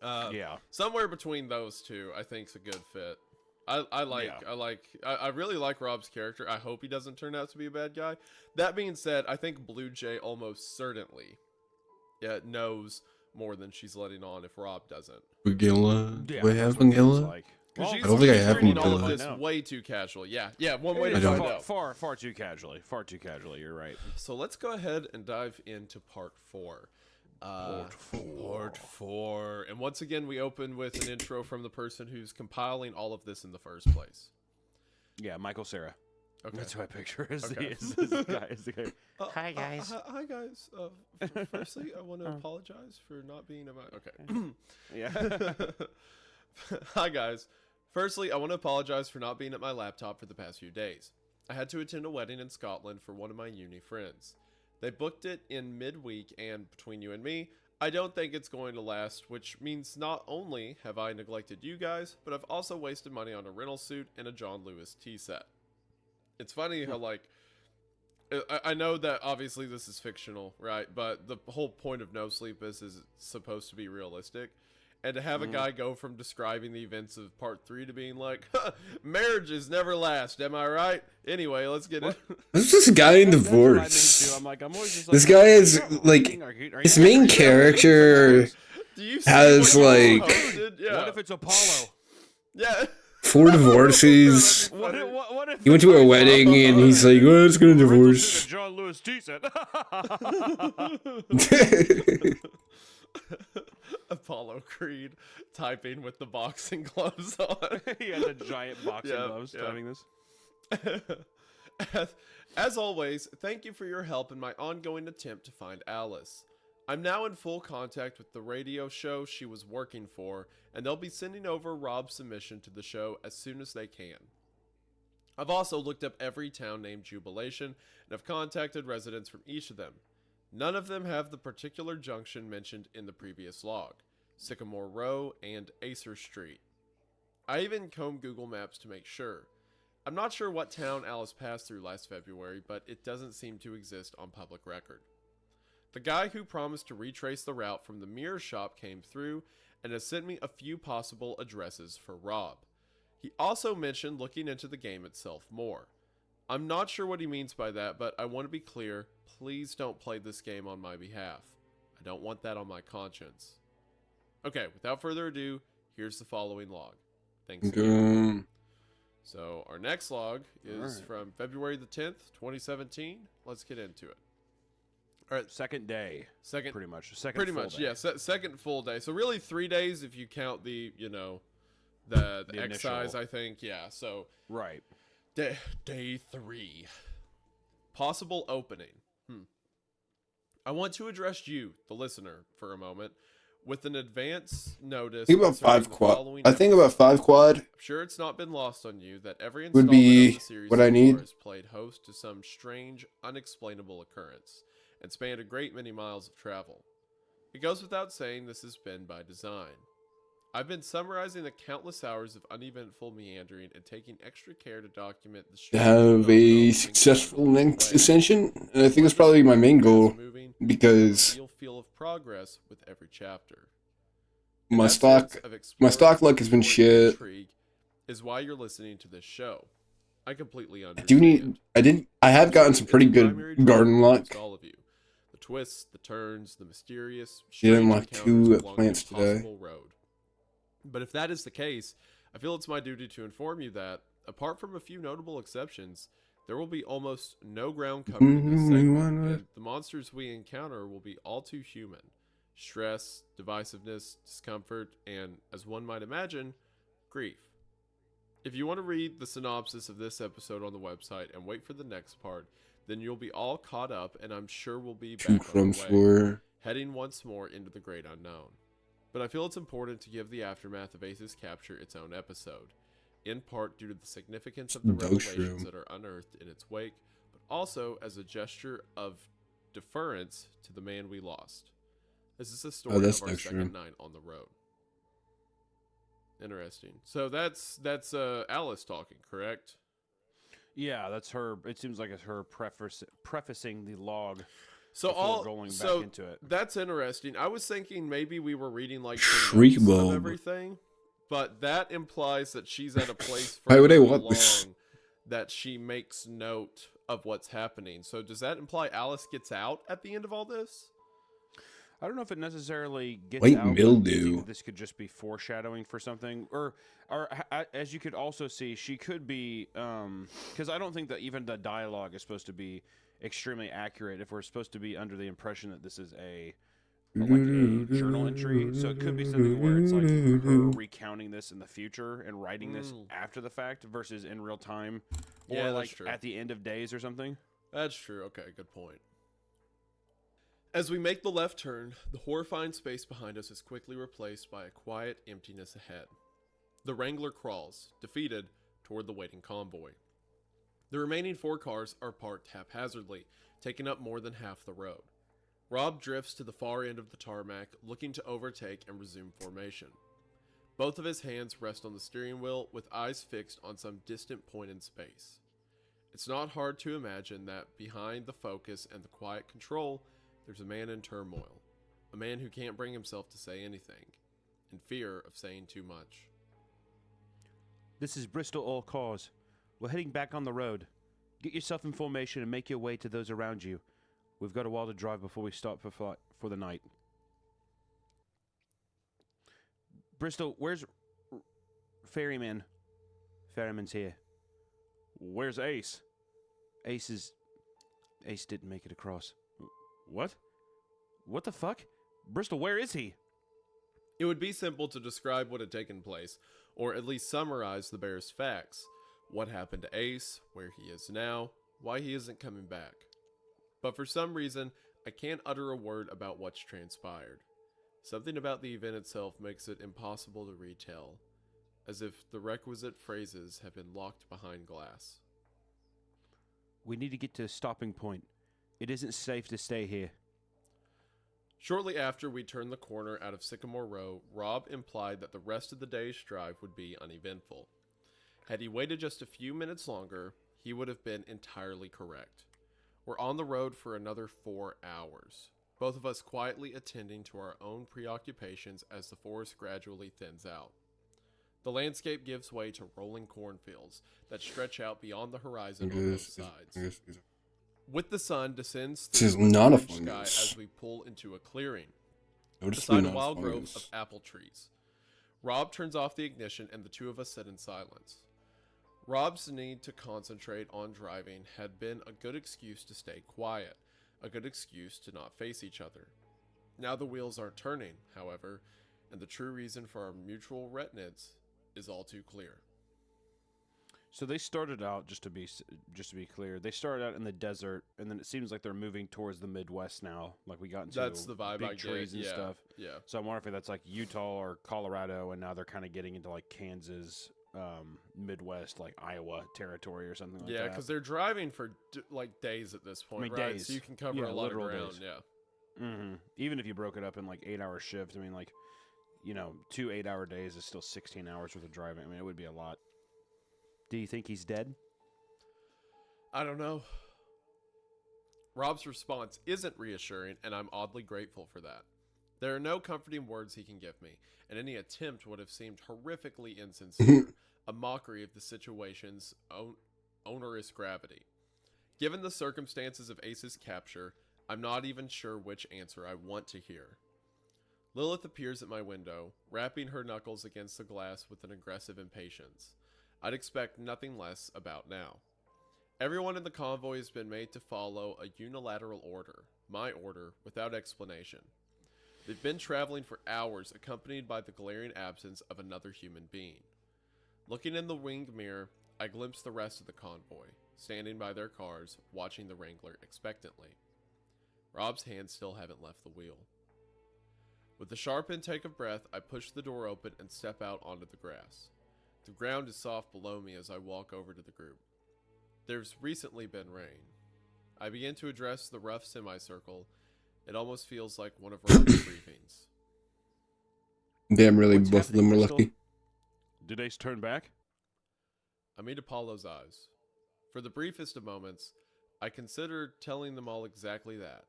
Yeah, somewhere between those two, I think is a good fit. I really like Rob's character. I hope he doesn't turn out to be a bad guy. That being said, I think Blue Jay almost certainly knows more than she's letting on if Rob doesn't. Vanilla? Do I have Vanilla? I don't think I have treating all of Vanilla. this way too casual. Yeah, one way to find out. Far too casually. Far too casually. You're right. So let's go ahead and dive into part 4. Part 4. And once again, we open with an intro from the person who's compiling all of this in the first place. Yeah, Michael Cera. Okay. That's who I picture as the guy. Hi, guys. Hi, guys. Firstly, I want to apologize for not being in my... Okay. Yeah. Hi, guys. Firstly, I want to apologize for not being at my laptop for the past few days. I had to attend a wedding in Scotland for one of my uni friends. They booked it in midweek, and between you and me, I don't think it's going to last, which means not only have I neglected you guys, but I've also wasted money on a rental suit and a John Lewis tea set. It's funny how, like, I know that obviously this is fictional, right? But the whole point of No Sleep is it's supposed to be realistic. And to have a guy go from describing the events of part 3 to being like, marriages never last, am I right? Anyway, let's get it. What's this guy in divorce? This guy is like his main character has like What if it's Apollo? Yeah. 4 divorces. He went to a wedding and he's like, "Oh, it's gonna divorce." John Lewis tea set. Apollo Creed typing with the boxing gloves on. He had the giant boxing gloves typing this. As always, thank you for your help in my ongoing attempt to find Alice. I'm now in full contact with the radio show she was working for, and they'll be sending over Rob's submission to the show as soon as they can. I've also looked up every town named Jubilation and have contacted residents from each of them. None of them have the particular junction mentioned in the previous log, Sycamore Row and Acer Street. I even combed Google Maps to make sure. I'm not sure what town Alice passed through last February, but it doesn't seem to exist on public record. The guy who promised to retrace the route from the mirror shop came through and has sent me a few possible addresses for Rob. He also mentioned looking into the game itself more. I'm not sure what he means by that, but I want to be clear. Please don't play this game on my behalf. I don't want that on my conscience. Okay, without further ado, here's the following log. Thanks again. So our next log is from February the 10th, 2017. Let's get into it. All right, second day. Pretty much. Pretty much, yeah. Second full day. So really 3 days if you count the, the excise, I think. Yeah, so. Right. Day 3. Possible opening. I want to address you, the listener, for a moment, with an advance notice. Think about 5 quad. I think about 5 quad. I'm sure it's not been lost on you that every would installment be of the series what I need. has played host to some strange, unexplainable occurrence and spanned a great many miles of travel. It goes without saying this has been by design. I've been summarizing the countless hours of uneventful meandering and taking extra care to document the To have a successful next ascension, and I think it's probably my main goal because feel of progress with every chapter. my stock luck has been shit. Is why you're listening to this show. I completely understand. I have gotten some pretty good garden luck. All of you. The twists, the turns, the mysterious. Yeah, my 2 plants today. Road. But if that is the case, I feel it's my duty to inform you that, apart from a few notable exceptions, there will be almost no ground covered in this segment, and the monsters we encounter will be all too human. Stress, divisiveness, discomfort, and, as one might imagine, grief. If you want to read the synopsis of this episode on the website and wait for the next part, then you'll be all caught up, and I'm sure we'll be back on the way, heading once more into the great unknown. But I feel it's important to give the aftermath of Ace's capture its own episode, in part due to the significance of the revelations that are unearthed in its wake, but also as a gesture of deference to the man we lost. This is the story of our second night on the road. Interesting. So that's Alice talking, correct? Yeah, that's her. It seems like it's her prefacing the log. So going back into it. That's interesting. I was thinking maybe we were reading like Shriek of bulb. everything, but that implies that she's at a place Why would I further want this? along that she makes note of what's happening. So does that imply Alice gets out at the end of all this? I don't know if it necessarily gets White out. mildew. This could just be foreshadowing for something, or as you could also see, she could be because I don't think that even the dialogue is supposed to be extremely accurate if we're supposed to be under the impression that this is a journal entry. So it could be something where it's like her recounting this in the future and writing this after the fact versus in real time, or Yeah, that's like true. at the end of days or something. That's true. Okay, good point. As we make the left turn, the horrifying space behind us is quickly replaced by a quiet emptiness ahead. The Wrangler crawls, defeated, toward the waiting convoy. The remaining 4 cars are parked haphazardly, taking up more than half the road. Rob drifts to the far end of the tarmac, looking to overtake and resume formation. Both of his hands rest on the steering wheel, with eyes fixed on some distant point in space. It's not hard to imagine that behind the focus and the quiet control, there's a man in turmoil. A man who can't bring himself to say anything, in fear of saying too much. This is Bristol All Cars. We're heading back on the road. Get yourself in formation and make your way to those around you. We've got a while to drive before we stop for the night. Bristol, where's Ferryman? Ferryman's here. Where's Ace? Ace didn't make it across. What? What the fuck? Bristol, where is he? It would be simple to describe what had taken place, or at least summarize the bear's facts. What happened to Ace, where he is now, why he isn't coming back. But for some reason, I can't utter a word about what's transpired. Something about the event itself makes it impossible to retell, as if the requisite phrases have been locked behind glass. We need to get to a stopping point. It isn't safe to stay here. Shortly after we turned the corner out of Sycamore Row, Rob implied that the rest of the day's drive would be uneventful. Had he waited just a few minutes longer, he would have been entirely correct. We're on the road for another 4 hours, both of us quietly attending to our own preoccupations as the forest gradually thins out. The landscape gives way to rolling cornfields that stretch out beyond the horizon on both sides. With the sun descends This is through the not a orange sky fungus. as we pull into a clearing Noticeably beside a not a wild grove fungus. of apple trees. Rob turns off the ignition and the two of us sit in silence. Rob's need to concentrate on driving had been a good excuse to stay quiet, a good excuse to not face each other. Now the wheels aren't turning, however, and the true reason for our mutual reticence is all too clear. So they started out, just to be clear, they started out in the desert, and then it seems like they're moving towards the Midwest now. Like we got into That's the vibe big I trees get. and Yeah, stuff. yeah. So I'm wondering if that's like Utah or Colorado, and now they're kind of getting into like Kansas, Midwest, like Iowa territory or something like that. Yeah, because they're driving for like days at this point, I mean, right? days. So you can cover Yeah, a lot of literal ground. days. Yeah. Mm-hmm. Even if you broke it up in like 8-hour shifts, I mean, like, 2 8-hour days is still 16 hours worth of driving. I mean, it would be a lot. Do you think he's dead? I don't know. Rob's response isn't reassuring, and I'm oddly grateful for that. There are no comforting words he can give me, and any attempt would have seemed horrifically insincere, a mockery of the situation's onerous gravity. Given the circumstances of Ace's capture, I'm not even sure which answer I want to hear. Lilith appears at my window, rapping her knuckles against the glass with an aggressive impatience. I'd expect nothing less about now. Everyone in the convoy has been made to follow a unilateral order, my order, without explanation. They've been traveling for hours, accompanied by the glaring absence of another human being. Looking in the wing mirror, I glimpse the rest of the convoy, standing by their cars, watching the Wrangler expectantly. Rob's hands still haven't left the wheel. With a sharp intake of breath, I push the door open and step out onto the grass. The ground is soft below me as I walk over to the group. There's recently been rain. I begin to address the rough semicircle. It almost feels like one of Rob's briefings. Damn, really, What's both of them happening, were Crystal? lucky. Did Ace turn back? I meet Apollo's eyes. For the briefest of moments, I considered telling them all exactly that.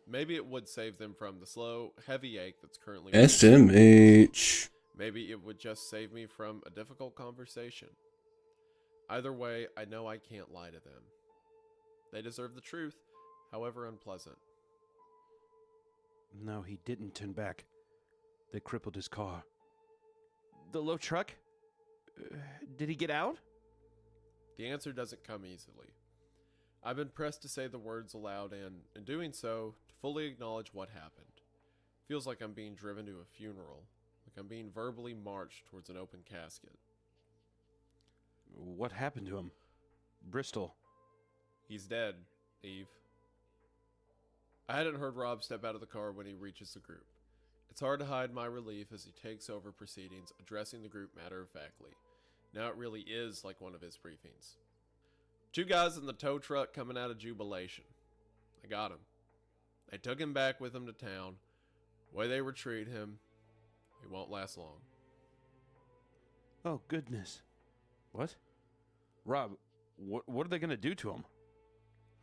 Maybe it would save them from the slow, heavy ache that's currently... SMH. Maybe it would just save me from a difficult conversation. Either way, I know I can't lie to them. They deserve the truth, however unpleasant. No, he didn't turn back. They crippled his car. The low truck? Did he get out? The answer doesn't come easily. I've been pressed to say the words aloud and, in doing so, to fully acknowledge what happened. Feels like I'm being driven to a funeral, like I'm being verbally marched towards an open casket. What happened to him? Bristol. He's dead, Eve. I hadn't heard Rob step out of the car when he reaches the group. It's hard to hide my relief as he takes over proceedings, addressing the group matter-of-factly. Now it really is like one of his briefings. 2 guys in the tow truck coming out of Jubilation. I got him. They took him back with them to town. The way they retrieve him, he won't last long. Oh, goodness. What? Rob, what are they going to do to him?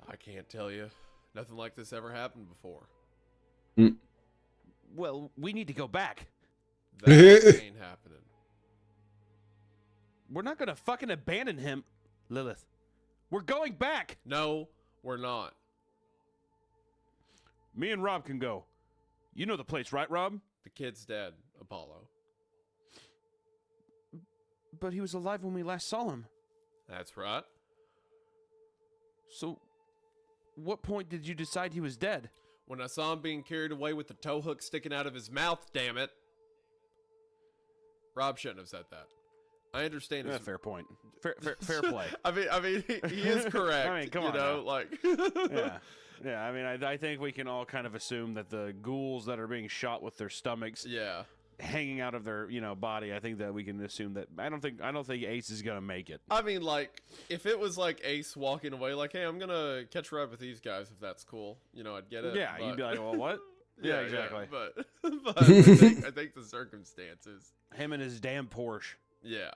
I can't tell you. Nothing like this ever happened before. Well, we need to go back. That ain't happening. We're not going to fucking abandon him, Lilith. We're going back. No, we're not. Me and Rob can go. You know the place, right, Rob? The kid's dead, Apollo. But he was alive when we last saw him. That's right. So, what point did you decide he was dead? When I saw him being carried away with the tow hook sticking out of his mouth, damn it. Rob shouldn't have said that. I understand. Yeah, fair point. Fair play. I mean, he is correct. I mean, come on. Now. Like. Yeah. I mean, I think we can all kind of assume that the ghouls that are being shot with their stomachs, hanging out of their body. I think that we can assume that. I don't think Ace is gonna make it. I mean, like, if it was like Ace walking away, like, hey, I'm gonna catch a ride with these guys if that's cool. I'd get it. Yeah, but... you'd be like, well, what? Yeah, exactly. But I think the circumstances. Him and his damn Porsche. Yeah.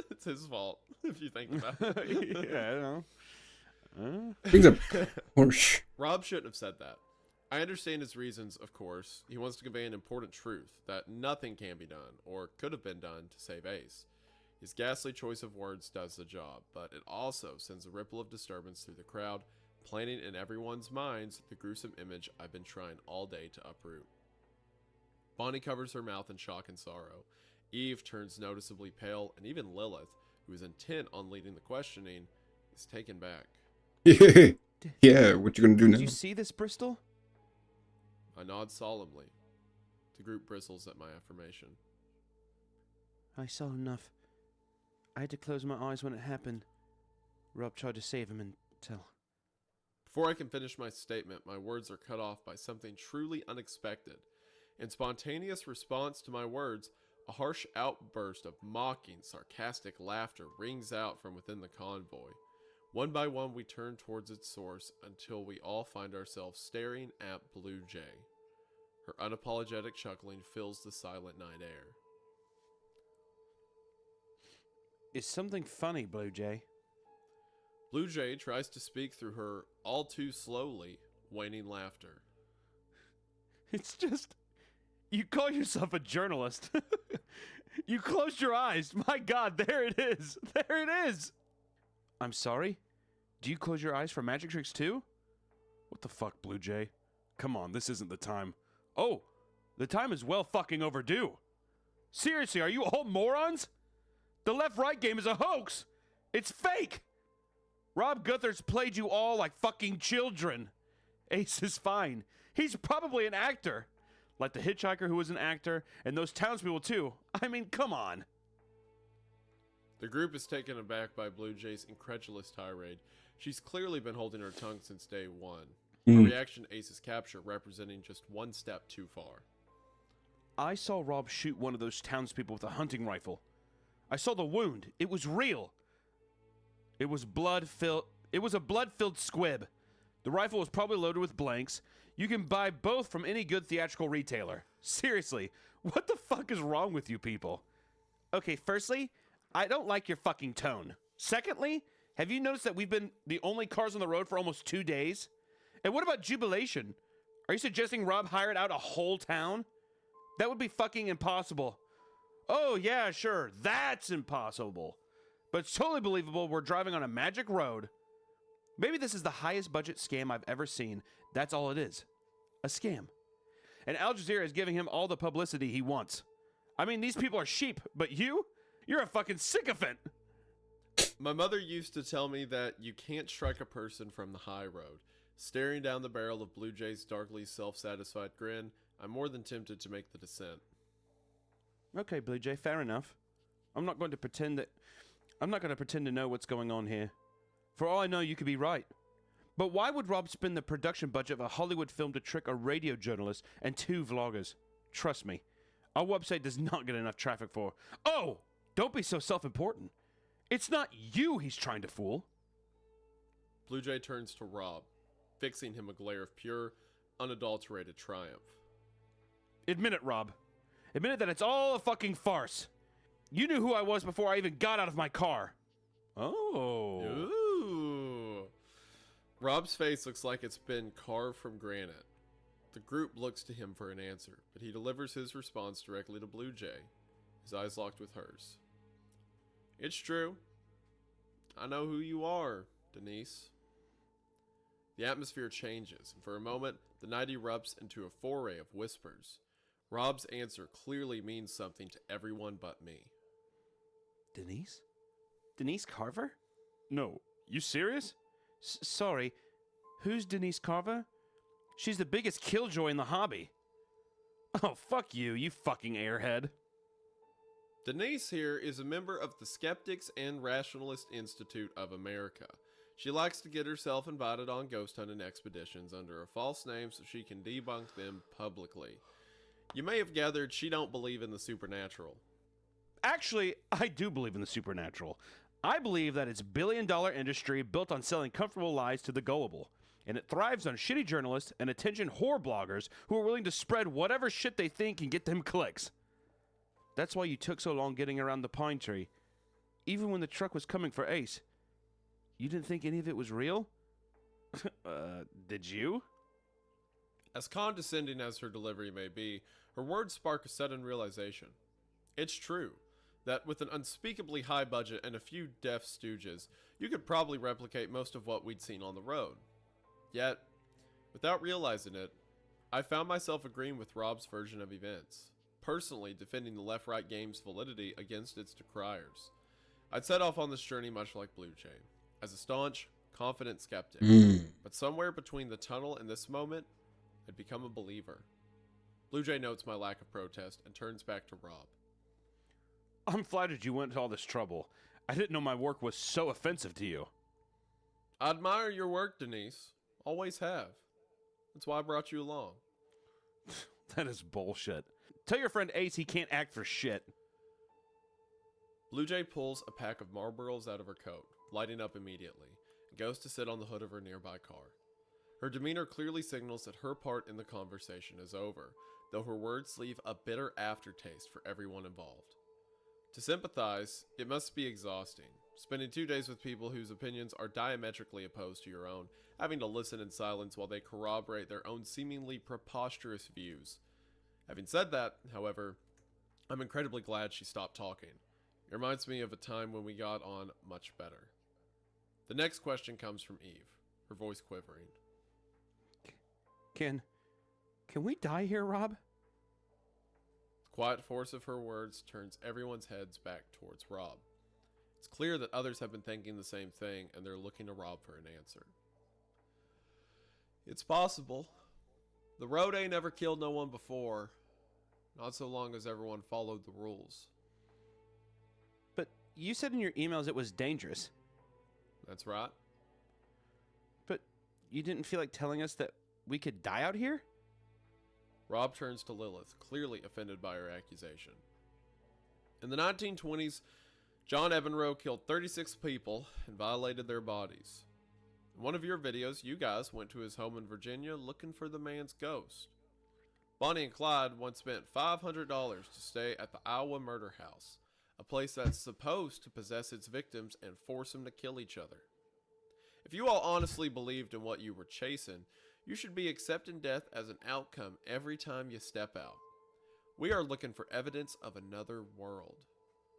It's his fault if you think about it. Yeah, I know. Brings up Porsche. Rob shouldn't have said that. I understand his reasons, of course. He wants to convey an important truth, that nothing can be done, or could have been done, to save Ace. His ghastly choice of words does the job, but it also sends a ripple of disturbance through the crowd, planting in everyone's minds the gruesome image I've been trying all day to uproot. Bonnie covers her mouth in shock and sorrow. Eve turns noticeably pale, and even Lilith, who is intent on leading the questioning, is taken back. Yeah, what you gonna do now? Did you see this, Bristol? I nod solemnly. The group bristles at my affirmation. I saw enough. I had to close my eyes when it happened. Rob tried to save him until... Before I can finish my statement, my words are cut off by something truly unexpected. In spontaneous response to my words, a harsh outburst of mocking, sarcastic laughter rings out from within the convoy. One by one, we turn towards its source until we all find ourselves staring at Blue Jay. Her unapologetic chuckling fills the silent night air. Is something funny, Blue Jay? Blue Jay tries to speak through her all too slowly, waning laughter. It's just... You call yourself a journalist. You closed your eyes. My God, there it is. There it is. I'm sorry? Do you close your eyes for magic tricks too? What the fuck, Blue Jay? Come on, this isn't the time. Oh, the time is well fucking overdue. Seriously, are you all morons? The left-right game is a hoax. It's fake. Rob Guthers played you all like fucking children. Ace is fine. He's probably an actor. Like the hitchhiker who was an actor, and those townspeople too. I mean, come on. The group is taken aback by Blue Jay's incredulous tirade. She's clearly been holding her tongue since day one. Her reaction to Ace's capture representing just one step too far. I saw Rob shoot one of those townspeople with a hunting rifle. I saw the wound. It was real. It was blood-filled. It was a blood-filled squib. The rifle was probably loaded with blanks. You can buy both from any good theatrical retailer. Seriously, what the fuck is wrong with you people? Okay, firstly, I don't like your fucking tone. Secondly, have you noticed that we've been the only cars on the road for almost 2 days? And what about jubilation? Are you suggesting Rob hired out a whole town? That would be fucking impossible. Oh, yeah, sure, that's impossible. But it's totally believable we're driving on a magic road. Maybe this is the highest budget scam I've ever seen. That's all it is. A scam. And Al Jazeera is giving him all the publicity he wants. I mean, these people are sheep, but you're a fucking sycophant. My mother used to tell me that you can't strike a person from the high road. Staring down the barrel of Blue Jay's darkly self-satisfied grin, I'm more than tempted to make the descent. Okay, Blue Jay, fair enough. I'm not going to pretend to know what's going on here. For all I know, you could be right. But why would Rob spend the production budget of a Hollywood film to trick a radio journalist and 2 vloggers? Trust me, our website does not get enough traffic for... Oh! Don't be so self-important. It's not you he's trying to fool. Blue Jay turns to Rob, fixing him a glare of pure, unadulterated triumph. Admit it, Rob. Admit it that it's all a fucking farce. You knew who I was before I even got out of my car. Oh. Ooh. Rob's face looks like it's been carved from granite. The group looks to him for an answer, but he delivers his response directly to Blue Jay, his eyes locked with hers. It's true. I know who you are, Denise. The atmosphere changes, and for a moment, the night erupts into a foray of whispers. Rob's answer clearly means something to everyone but me. Denise? Denise Carver? No, you serious? Sorry, who's Denise Carver? She's the biggest killjoy in the hobby. Oh, fuck you, you fucking airhead. Denise here is a member of the Skeptics and Rationalist Institute of America. She likes to get herself invited on ghost hunting expeditions under a false name so she can debunk them publicly. You may have gathered she don't believe in the supernatural. Actually, I do believe in the supernatural. I believe that it's billion-dollar industry built on selling comfortable lies to the gullible. And it thrives on shitty journalists and attention whore bloggers who are willing to spread whatever shit they think can get them clicks. That's why you took so long getting around the pine tree. Even when the truck was coming for Ace. You didn't think any of it was real? Did you? As condescending as her delivery may be, her words spark a sudden realization. It's true that with an unspeakably high budget and a few deaf stooges, you could probably replicate most of what we'd seen on the road. Yet, without realizing it, I found myself agreeing with Rob's version of events, personally defending the left-right game's validity against its decriers. I'd set off on this journey much like Blue Jay, as a staunch, confident skeptic, but somewhere between the tunnel and this moment, I'd become a believer. Blue Jay notes my lack of protest and turns back to Rob. I'm flattered you went to all this trouble. I didn't know my work was so offensive to you. I admire your work, Denise. Always have. That's why I brought you along. That is bullshit. Tell your friend Ace he can't act for shit. Blue Jay pulls a pack of Marlboros out of her coat, lighting up immediately, and goes to sit on the hood of her nearby car. Her demeanor clearly signals that her part in the conversation is over, though her words leave a bitter aftertaste for everyone involved. To sympathize, it must be exhausting, spending 2 days with people whose opinions are diametrically opposed to your own, having to listen in silence while they corroborate their own seemingly preposterous views. Having said that, however, I'm incredibly glad she stopped talking. It reminds me of a time when we got on much better. The next question comes from Eve, her voice quivering. Can we die here, Rob? The quiet force of her words turns everyone's heads back towards Rob. It's clear that others have been thinking the same thing, and they're looking to Rob for an answer. It's possible. The road ain't ever killed no one before. Not so long as everyone followed the rules. But you said in your emails it was dangerous. That's right. But you didn't feel like telling us that we could die out here? Rob turns to Lilith, clearly offended by her accusation. In the 1920s, John Evanroe killed 36 people and violated their bodies. In one of your videos, you guys went to his home in Virginia looking for the man's ghost. Bonnie and Clyde once spent $500 to stay at the Iowa Murder House, a place that's supposed to possess its victims and force them to kill each other. If you all honestly believed in what you were chasing, you should be accepting death as an outcome every time you step out. We are looking for evidence of another world.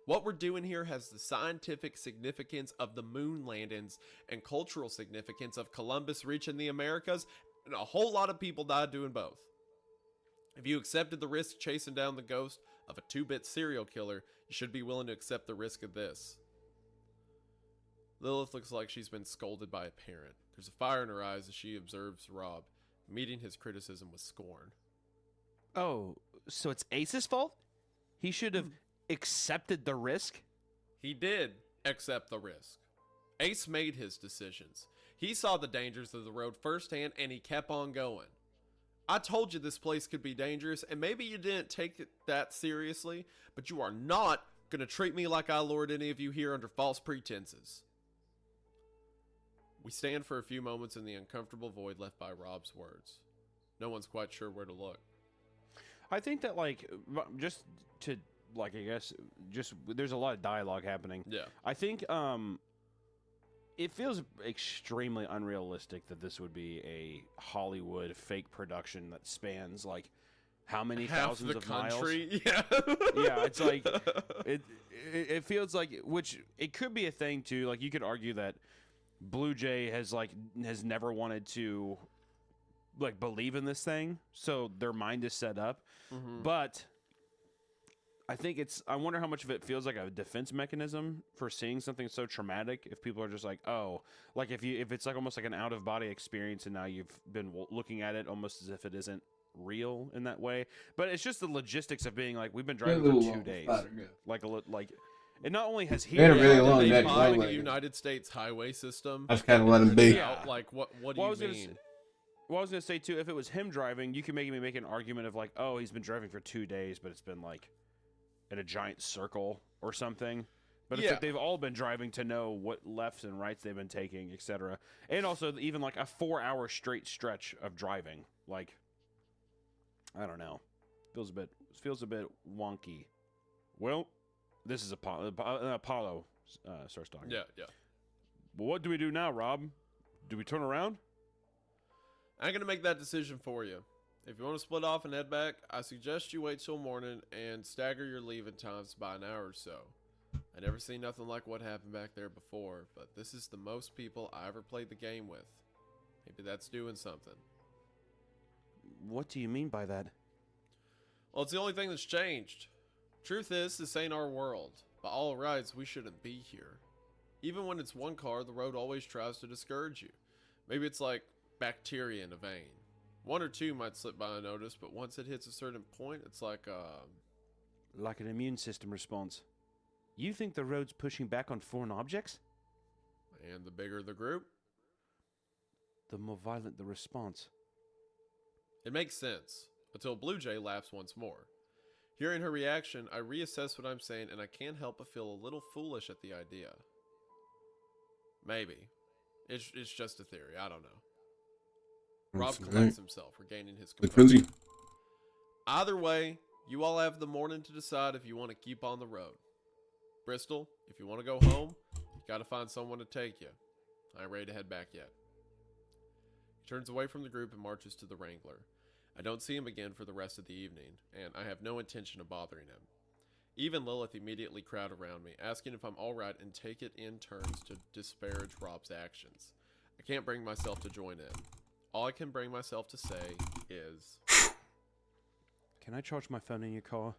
What we're doing here has the scientific significance of the moon landings and cultural significance of Columbus reaching the Americas, and a whole lot of people died doing both. If you accepted the risk chasing down the ghost of a 2-bit serial killer, you should be willing to accept the risk of this. Lilith looks like she's been scolded by a parent. There's a fire in her eyes as she observes Rob, meeting his criticism with scorn. Oh, so it's Ace's fault? He should have accepted the risk? He did accept the risk. Ace made his decisions. He saw the dangers of the road firsthand, and he kept on going. I told you this place could be dangerous, and maybe you didn't take it that seriously, but you are not going to treat me like I lured any of you here under false pretenses. We stand for a few moments in the uncomfortable void left by Rob's words. No one's quite sure where to look. I think that, like, just to, like, I guess, just, there's a lot of dialogue happening. Yeah. I think, it feels extremely unrealistic that this would be a Hollywood fake production that spans, like, how many thousands of country? miles? Yeah. Yeah, it's like, it feels like, which, it could be a thing, too. Like, you could argue that Blue Jay has never wanted to, like, believe in this thing, so their mind is set up. Mm-hmm. But I think I wonder how much of it feels like a defense mechanism for seeing something so traumatic. If people are just like, oh, like if it's like almost like an out of body experience, and now you've been looking at it almost as if it isn't real in that way. But it's just the logistics of being like, we've been driving for 2 days, like. It not only has he had a really long they neck, buy long the leg. United States highway system. I just kind of let him be. Yeah. Like what do you mean? Well, I was gonna say too, if it was him driving, you could maybe make an argument of like, oh, he's been driving for 2 days, but it's been like in a giant circle or something. But it's like they've all been driving to know what lefts and rights they've been taking, etc. And also even like a 4-hour straight stretch of driving. Like, I don't know, feels a bit wonky. Well, this is Apollo starts talking. Yeah. Well, what do we do now, Rob? Do we turn around? I'm gonna make that decision for you. If you want to split off and head back, I suggest you wait till morning and stagger your leaving times by an hour or so. I never seen nothing like what happened back there before, but this is the most people I ever played the game with. Maybe that's doing something. What do you mean by that? Well, it's the only thing that's changed. Truth is, this ain't our world. By all rights, we shouldn't be here. Even when it's one car, the road always tries to discourage you. Maybe it's like bacteria in a vein. One or two might slip by unnoticed, but once it hits a certain point, it's like an immune system response. You think the road's pushing back on foreign objects? And the bigger the group, the more violent the response. It makes sense, until Blue Jay laughs once more. Hearing her reaction, I reassess what I'm saying, and I can't help but feel a little foolish at the idea. Maybe. It's just a theory, I don't know. Rob collects himself, regaining his composure. Either way, you all have the morning to decide if you want to keep on the road. Bristol, if you want to go home, you gotta find someone to take you. I ain't ready to head back yet. He turns away from the group and marches to the Wrangler. I don't see him again for the rest of the evening, and I have no intention of bothering him. Even Lilith immediately crowd around me, asking if I'm alright and take it in turns to disparage Rob's actions. I can't bring myself to join in. All I can bring myself to say is... Can I charge my phone in your car?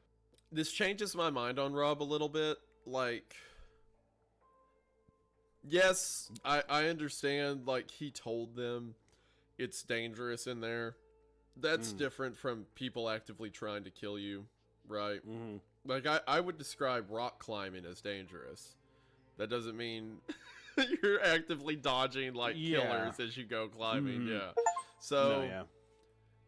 This changes my mind on Rob a little bit. Like... Yes, I understand, like, he told them it's dangerous in there. That's different from people actively trying to kill you, right? Like, I would describe rock climbing as dangerous. That doesn't mean you're actively dodging, like, killers as you go climbing, So,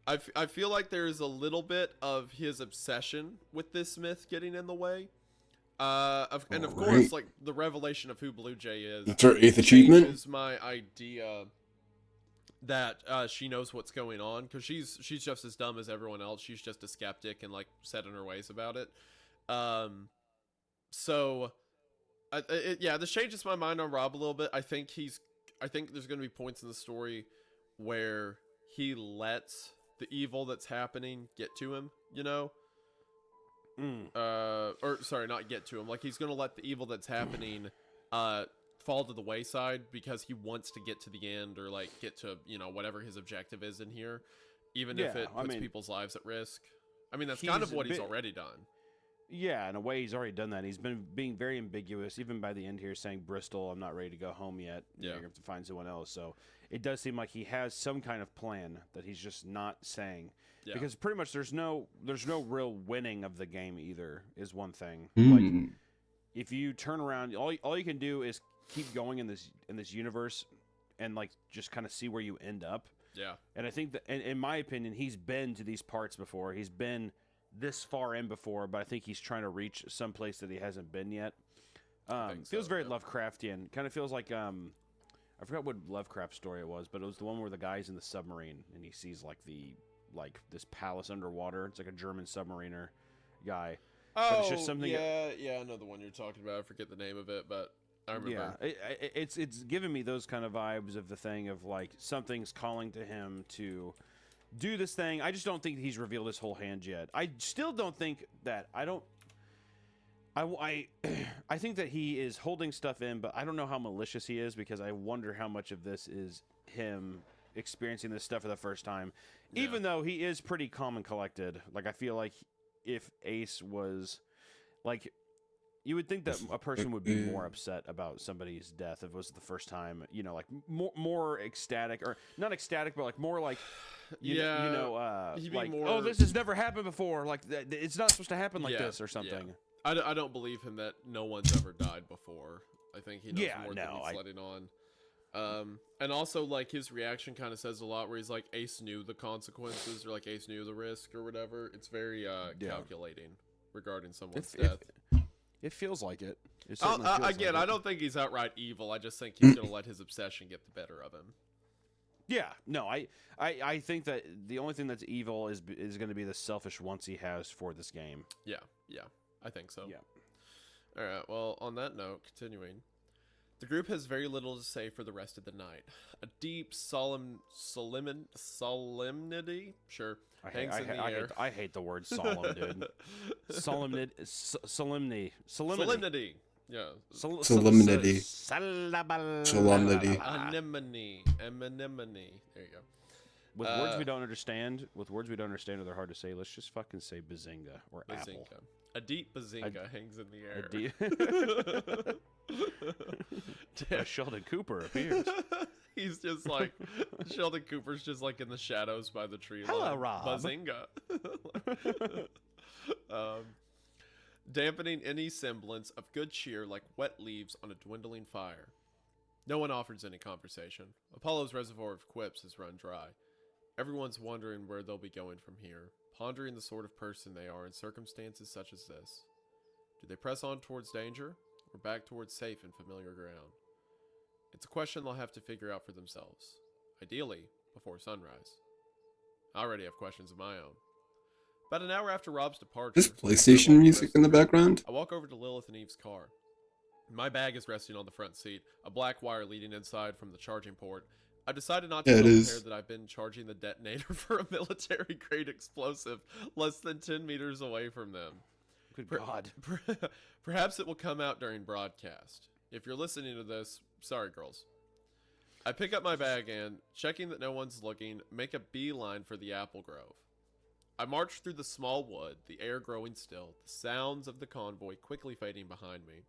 I feel like there's a little bit of his obsession with this myth getting in the way. And of course, like, the revelation of who Blue Jay is. That's our 8th achievement. Is my idea that she knows what's going on, because she's just as dumb as everyone else. She's just a skeptic and, like, set in her ways about it. So, this changes my mind on Rob a little bit. I think there's going to be points in the story where he lets the evil that's happening get to him, you know? Or sorry, not get to him. Like, he's going to let the evil that's happening fall to the wayside because he wants to get to the end, or, like, get to, you know, whatever his objective is in here, even if it puts people's lives at risk. I mean, that's kind of what he's already done. Yeah, in a way, he's already done that. He's been being very ambiguous, even by the end here, saying, Bristol, I'm not ready to go home yet. You're going to have to find someone else. So it does seem like he has some kind of plan that he's just not saying. Yeah. Because pretty much there's no real winning of the game either, is one thing. Like, if you turn around, all you can do is keep going in this universe and, like, just kind of see where you end up. Yeah. And I think that, in my opinion, he's been to these parts before. He's been this far in before, but I think he's trying to reach some place that he hasn't been yet. Feels very Lovecraftian. Kind of feels like I forgot what Lovecraft story it was, but it was the one where the guy's in the submarine and he sees like this palace underwater. It's like a German submariner guy. Oh, but it's just something. Yeah, I know the one you're talking about. I forget the name of it, but I remember. Yeah, it's giving me those kind of vibes of the thing of, like, something's calling to him to do this thing. I just don't think he's revealed his whole hand yet. I still don't think that. I think that he is holding stuff in, but I don't know how malicious he is, because I wonder how much of this is him experiencing this stuff for the first time. Yeah. Even though he is pretty calm and collected. Like, I feel like if Ace was, like, you would think that a person would be more upset about somebody's death if it was the first time, you know, like more ecstatic, or not ecstatic, but like more like, you know, like, oh, this has never happened before. Like, it's not supposed to happen like this or something. Yeah. I don't believe him that no one's ever died before. I think he knows more than he's letting on. And also, like, his reaction kind of says a lot, where he's like, Ace knew the consequences, or like Ace knew the risk or whatever. It's very calculating regarding someone's death. It feels like it. Again, I don't think he's outright evil. I just think he's going to let his obsession get the better of him. Yeah, no, I think that the only thing that's evil is going to be the selfish wants he has for this game. Yeah, I think so. Yeah. All right, well, on that note, continuing. The group has very little to say for the rest of the night. A deep solemnity, sure, hangs in the air. I hate the word solemn, dude. Solemnity. Yeah. Solemnity. Solemnity. Anemone. There you go. With words we don't understand, or they're hard to say, let's just fucking say bazinga or apple. A deep bazinga hangs in the air. Sheldon Cooper appears. He's just like Sheldon Cooper's just like in the shadows by the tree line. Hello, Rob. Bazinga. Dampening any semblance of good cheer like wet leaves on a dwindling fire. No one offers any conversation. Apollo's reservoir of quips has run dry. Everyone's wondering where they'll be going from here, pondering the sort of person they are in circumstances such as this. Do they press on towards danger, or back towards safe and familiar ground? It's a question they'll have to figure out for themselves, ideally before sunrise. I already have questions of my own. About an hour after Rob's departure, There's PlayStation music in the background. I walk over to Lilith and Eve's car. My bag is resting on the front seat, a black wire leading inside from the charging port. I've decided not to tell the pair that I've been charging the detonator for a military-grade explosive less than 10 meters away from them. Good God. Perhaps it will come out during broadcast. If you're listening to this, sorry, girls. I pick up my bag and, checking that no one's looking, make a beeline for the apple grove. I march through the small wood, the air growing still, the sounds of the convoy quickly fading behind me.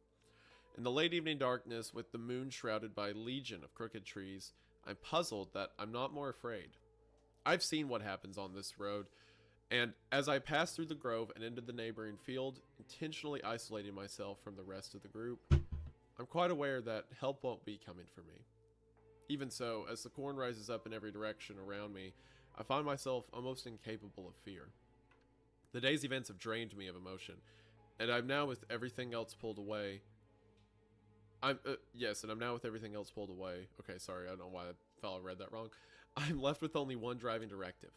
In the late evening darkness, with the moon shrouded by a legion of crooked trees, I'm puzzled that I'm not more afraid. I've seen what happens on this road, and as I pass through the grove and into the neighboring field, intentionally isolating myself from the rest of the group, I'm quite aware that help won't be coming for me. Even so, as the corn rises up in every direction around me, I find myself almost incapable of fear. The day's events have drained me of emotion, and I'm now with everything else pulled away. I'm now with everything else pulled away. Okay, sorry, I don't know why that fellow read that wrong. I'm left with only one driving directive,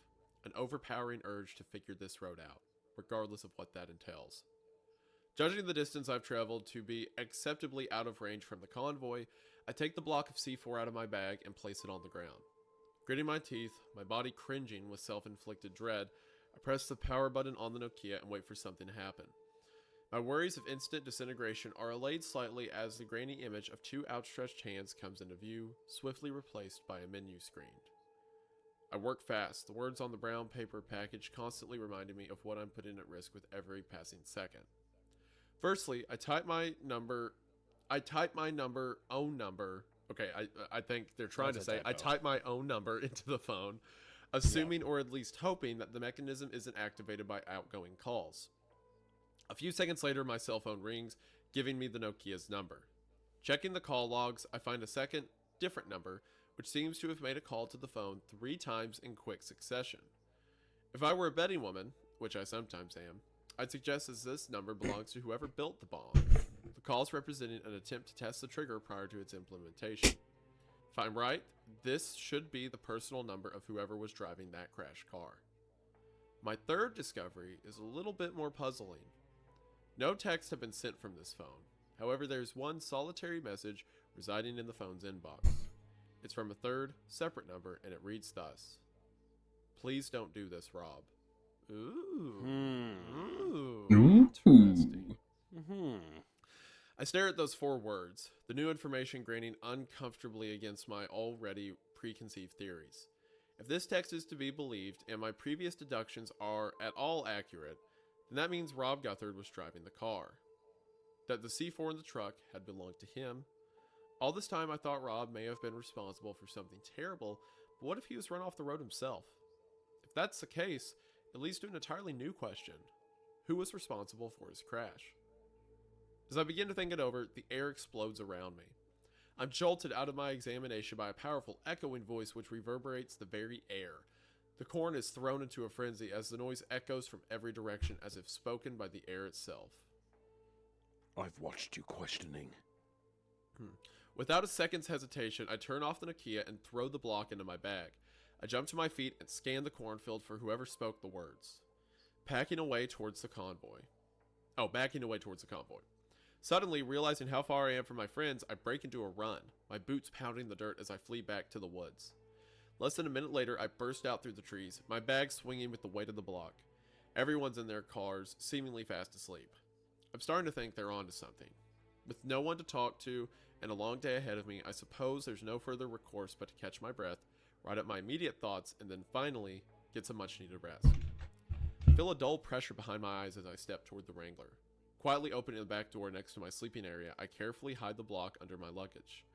an overpowering urge to figure this road out, regardless of what that entails. Judging the distance I've traveled to be acceptably out of range from the convoy, I take the block of C4 out of my bag and place it on the ground. Gritting my teeth, my body cringing with self-inflicted dread, I press the power button on the Nokia and wait for something to happen. My worries of instant disintegration are allayed slightly as the grainy image of two outstretched hands comes into view, swiftly replaced by a menu screen. I work fast, the words on the brown paper package constantly reminding me of what I'm putting at risk with every passing second. Firstly, I type my own number. Okay, I think they're trying to say I type my own number into the phone, assuming or at least hoping that the mechanism isn't activated by outgoing calls. A few seconds later, my cell phone rings, giving me the Nokia's number. Checking the call logs, I find a second, different number, which seems to have made a call to the phone 3 times in quick succession. If I were a betting woman, which I sometimes am, I'd suggest that this number belongs to whoever built the bomb. The calls representing an attempt to test the trigger prior to its implementation. If I'm right, this should be the personal number of whoever was driving that crashed car. My third discovery is a little bit more puzzling. No texts have been sent from this phone. However, there's one solitary message residing in the phone's inbox. It's from a third, separate number, and it reads thus. Please don't do this, Rob. Ooh. Interesting. I stare at those 4 words, the new information graining uncomfortably against my already preconceived theories. If this text is to be believed, and my previous deductions are at all accurate, then that means Rob Guthard was driving the car. That the C4 in the truck had belonged to him. All this time I thought Rob may have been responsible for something terrible, but what if he was run off the road himself? If that's the case, it leads to an entirely new question. Who was responsible for his crash? As I begin to think it over, the air explodes around me. I'm jolted out of my examination by a powerful echoing voice which reverberates the very air. The corn is thrown into a frenzy as the noise echoes from every direction as if spoken by the air itself. I've watched you questioning. Without a second's hesitation, I turn off the Nokia and throw the block into my bag. I jump to my feet and scan the cornfield for whoever spoke the words. Backing away towards the convoy. Suddenly, realizing how far I am from my friends, I break into a run, my boots pounding the dirt as I flee back to the woods. Less than a minute later, I burst out through the trees, my bag swinging with the weight of the block. Everyone's in their cars, seemingly fast asleep. I'm starting to think they're onto something. With no one to talk to and a long day ahead of me, I suppose there's no further recourse but to catch my breath, write up my immediate thoughts, and then finally get some much-needed rest. I feel a dull pressure behind my eyes as I step toward the Wrangler. Quietly opening the back door next to my sleeping area, I carefully hide the block under my luggage.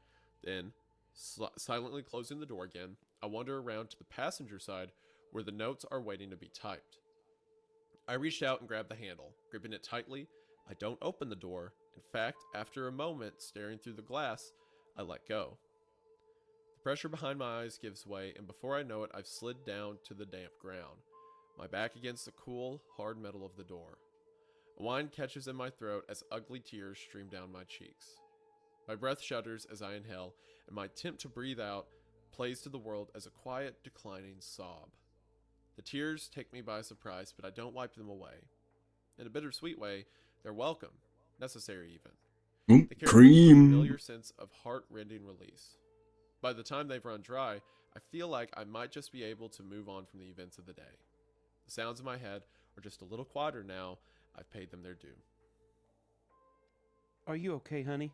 Then, silently closing the door again, I wander around to the passenger side where the notes are waiting to be typed. I reached out and grabbed the handle. Gripping it tightly, I don't open the door. In fact, after a moment staring through the glass, I let go. The pressure behind my eyes gives way, and before I know it, I've slid down to the damp ground, my back against the cool, hard metal of the door. A whine catches in my throat as ugly tears stream down my cheeks. My breath shudders as I inhale, and my attempt to breathe out plays to the world as a quiet, declining sob. The tears take me by surprise, but I don't wipe them away. In a bittersweet way, they're welcome, necessary even. They carry a familiar sense of heart-rending release. By the time they've run dry, I feel like I might just be able to move on from the events of the day. The sounds in my head are just a little quieter now I've paid them their due. Are you okay, honey?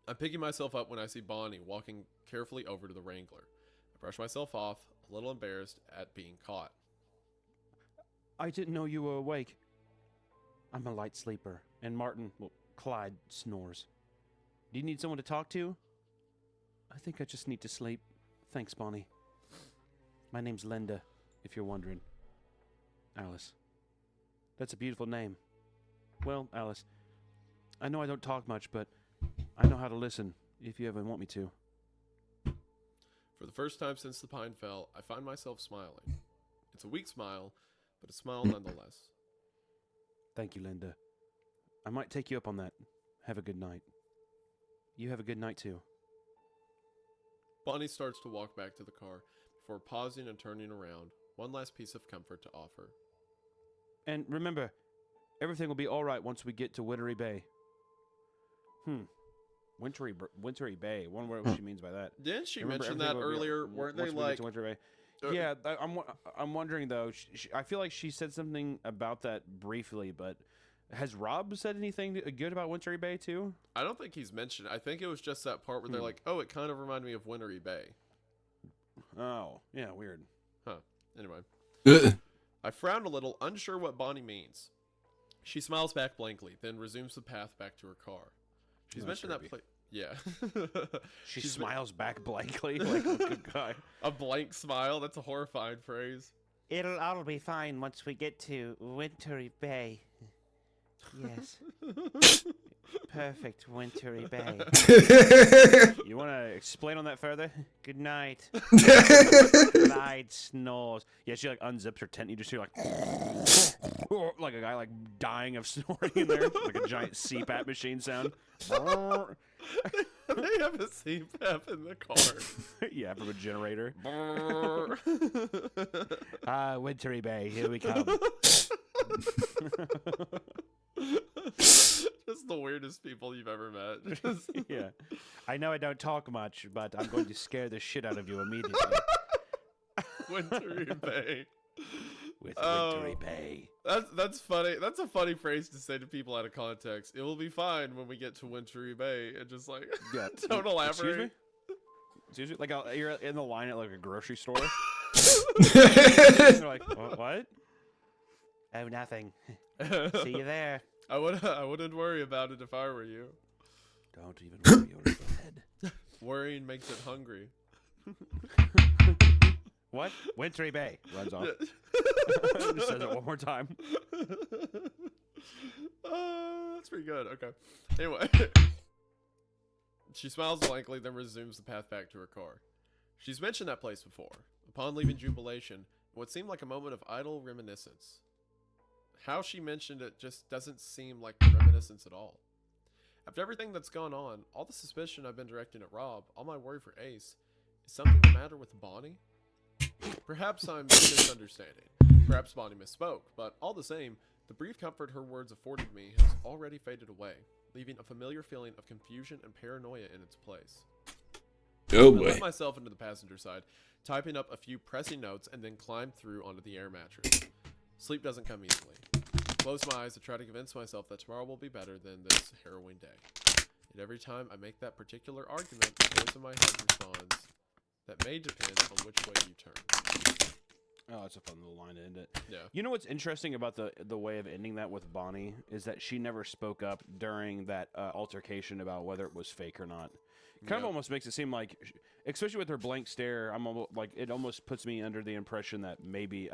I'm picking myself up when I see Bonnie walking carefully over to the Wrangler. I brush myself off, a little embarrassed at being caught. I didn't know you were awake. I'm a light sleeper, and Clyde snores. Do you need someone to talk to? I think I just need to sleep. Thanks, Bonnie. My name's Linda, if you're wondering. Alice. That's a beautiful name. Well, Alice, I know I don't talk much, but I know how to listen if you ever want me to. For the first time since the pine fell, I find myself smiling. It's a weak smile, but a smile nonetheless. Thank you, Linda. I might take you up on that. Have a good night. You have a good night, too. Bonnie starts to walk back to the car before pausing and turning around, one last piece of comfort to offer. And remember, everything will be all right once we get to Wintry Bay. Wintry Bay. I wonder what she means by that. Didn't she mention that earlier? Weren't they like... Wintry Bay? Yeah, I'm wondering, though. I feel like she said something about that briefly, but has Rob said anything good about Wintry Bay, too? I don't think he's mentioned it. I think it was just that part where they're like, oh, it kind of reminded me of Wintry Bay. Oh, yeah, weird. Huh. Anyway. I frown a little, unsure what Bonnie means. She smiles back blankly, then resumes the path back to her car. She's mentioned that place. Yeah. She smiles back blankly, like a good guy. A blank smile? That's a horrifying phrase. It'll all be fine once we get to Wintry Bay. Yes. Perfect Wintry Bay. You want to explain on that further? Good night. Clyde snores. Yeah, she like unzips her tent. You just hear like a guy like dying of snoring in there, like a giant CPAP machine sound. They have a CPAP in the car. Yeah, from a generator. Wintry Bay, here we come. Just the weirdest people you've ever met. Yeah. I know I don't talk much, but I'm going to scare the shit out of you immediately. Wintry Bay. With Wintry Bay. That's funny. That's a funny phrase to say to people out of context. It will be fine when we get to Wintry Bay. And just like, don't elaborate. Excuse me? Like, you're in the line at like a grocery store. They're like, what? Oh, nothing. See you there. I wouldn't worry about it if I were you. Don't even worry over your head. Worrying makes it hungry. What? Wintry Bay. Runs off. Just says it one more time. That's pretty good. Okay. Anyway. She smiles blankly, then resumes the path back to her car. She's mentioned that place before. Upon leaving Jubilation, what seemed like a moment of idle reminiscence. How she mentioned it just doesn't seem like reminiscence at all. After everything that's gone on, all the suspicion I've been directing at Rob, all my worry for Ace, is something the matter with Bonnie? Perhaps I'm misunderstanding. Perhaps Bonnie misspoke, but all the same, the brief comfort her words afforded me has already faded away, leaving a familiar feeling of confusion and paranoia in its place. Oh I boy. let myself into the passenger side, typing up a few pressing notes, and then climbed through onto the air mattress. Sleep doesn't come easily. Close my eyes to try to convince myself that tomorrow will be better than this harrowing day. And every time I make that particular argument, the voice in my head responds, that may depend on which way you turn. Oh, it's a fun little line to end it. Yeah. You know what's interesting about the way of ending that with Bonnie is that she never spoke up during that altercation about whether it was fake or not. Kind of almost makes it seem like, especially with her blank stare, I'm almost, like it almost puts me under the impression that maybe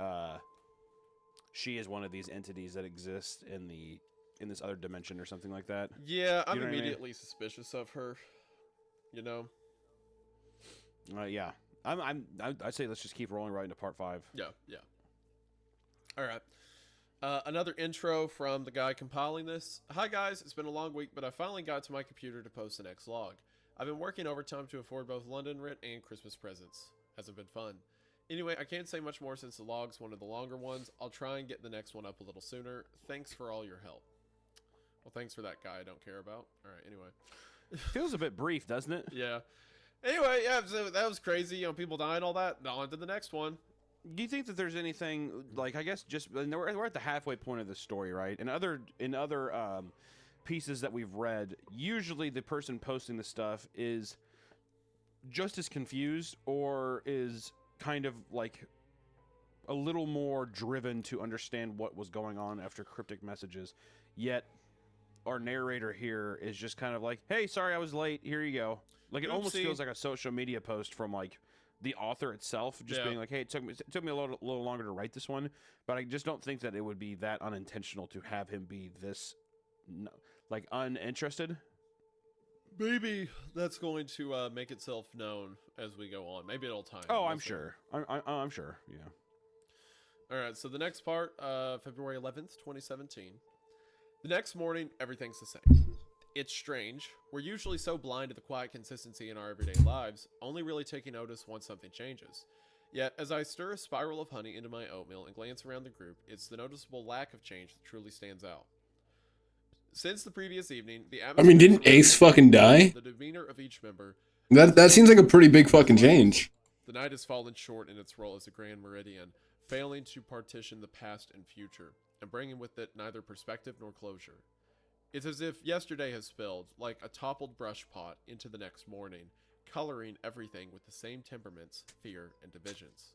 she is one of these entities that exist in this other dimension or something like that. Yeah, I'm You know what I mean? immediately suspicious of her. You know? Yeah. I'd say let's just keep rolling right into part 5. Yeah. All right. Another intro from the guy compiling this. Hi guys, it's been a long week, but I finally got to my computer to post the next log. I've been working overtime to afford both London rent and Christmas presents. Hasn't been fun. Anyway, I can't say much more since the log's one of the longer ones. I'll try and get the next one up a little sooner. Thanks for all your help. Well, thanks for that guy I don't care about. All right, anyway. Feels a bit brief, doesn't it? Yeah. Anyway, yeah, so that was crazy. You know, people dying, all that. On to the next one. Do you think that there's anything, like, I guess just, we're at the halfway point of the story, right? In other pieces that we've read, usually the person posting the stuff is just as confused or is kind of like a little more driven to understand what was going on after cryptic messages. Yet our narrator here is just kind of like, hey, sorry I was late, here you go. Like, it almost feels like a social media post from like the author itself, just being like, hey, it took me a little longer to write this one, but I just don't think that it would be that unintentional to have him be this like uninterested. Maybe that's going to make itself known as we go on. Maybe it'll time. Oh, I'm sure. I'm sure. Yeah. All right. So the next part, February 11th, 2017. The next morning, everything's the same. It's strange. We're usually so blind to the quiet consistency in our everyday lives, only really taking notice once something changes. Yet, as I stir a spiral of honey into my oatmeal and glance around the group, it's the noticeable lack of change that truly stands out. Since the previous evening, the I mean, didn't Ace fucking die? The demeanor of each member. That seems like a pretty big fucking change. The night has fallen short in its role as a grand meridian, failing to partition the past and future, and bringing with it neither perspective nor closure. It's as if yesterday has spilled, like a toppled brush pot, into the next morning, coloring everything with the same temperaments, fear, and divisions.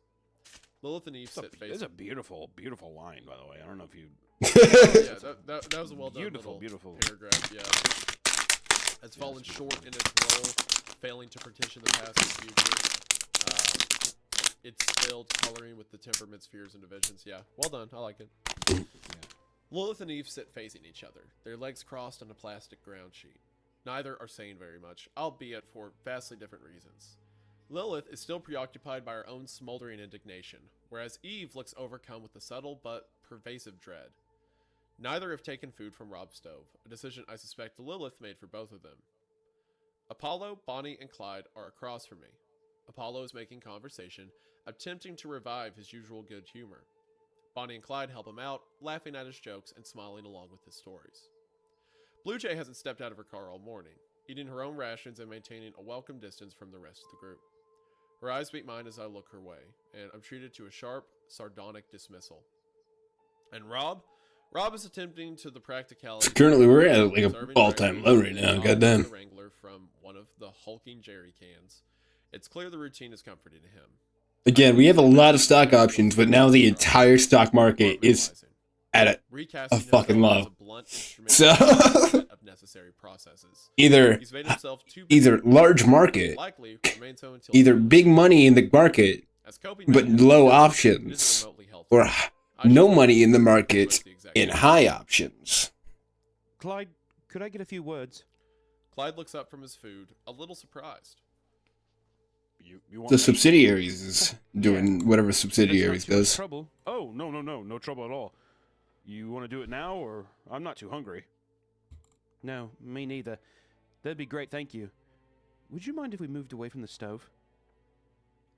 Lilith and Eve sit facing. It's a beautiful, beautiful line, by the way. I don't know if you... Yeah, that was a well-done beautiful paragraph, yeah. It's fallen short in its role, failing to partition the past and future. It's spilled, coloring with the temperaments, fears, and divisions. Yeah, well done. I like it. Yeah. Lilith and Eve sit facing each other, their legs crossed on a plastic ground sheet. Neither are saying very much, albeit for vastly different reasons. Lilith is still preoccupied by her own smoldering indignation, whereas Eve looks overcome with a subtle but pervasive dread. Neither have taken food from Rob's stove, a decision I suspect Lilith made for both of them. Apollo, Bonnie, and Clyde are across from me. Apollo is making conversation, attempting to revive his usual good humor. Bonnie and Clyde help him out, laughing at his jokes and smiling along with his stories. Blue Jay hasn't stepped out of her car all morning, eating her own rations and maintaining a welcome distance from the rest of the group. Her eyes meet mine as I look her way, and I'm treated to a sharp, sardonic dismissal. And Rob is attempting to the practicality. Currently, we're at like a all-time low right now. Goddamn. Wrangler from one of the hulking jerry cans. It's clear the routine is comforting to him. Again, we have a lot of stock options, but now the entire stock market is at a fucking low. So either large market, either big money in the market, but low options, or no money in the market and high options. Clyde, could I get a few words? Clyde looks up from his food, a little surprised. You want The subsidiaries is doing whatever subsidiaries does. Trouble? Oh, no trouble at all. You want to do it now, or I'm not too hungry. No, me neither. That'd be great, thank you. Would you mind if we moved away from the stove?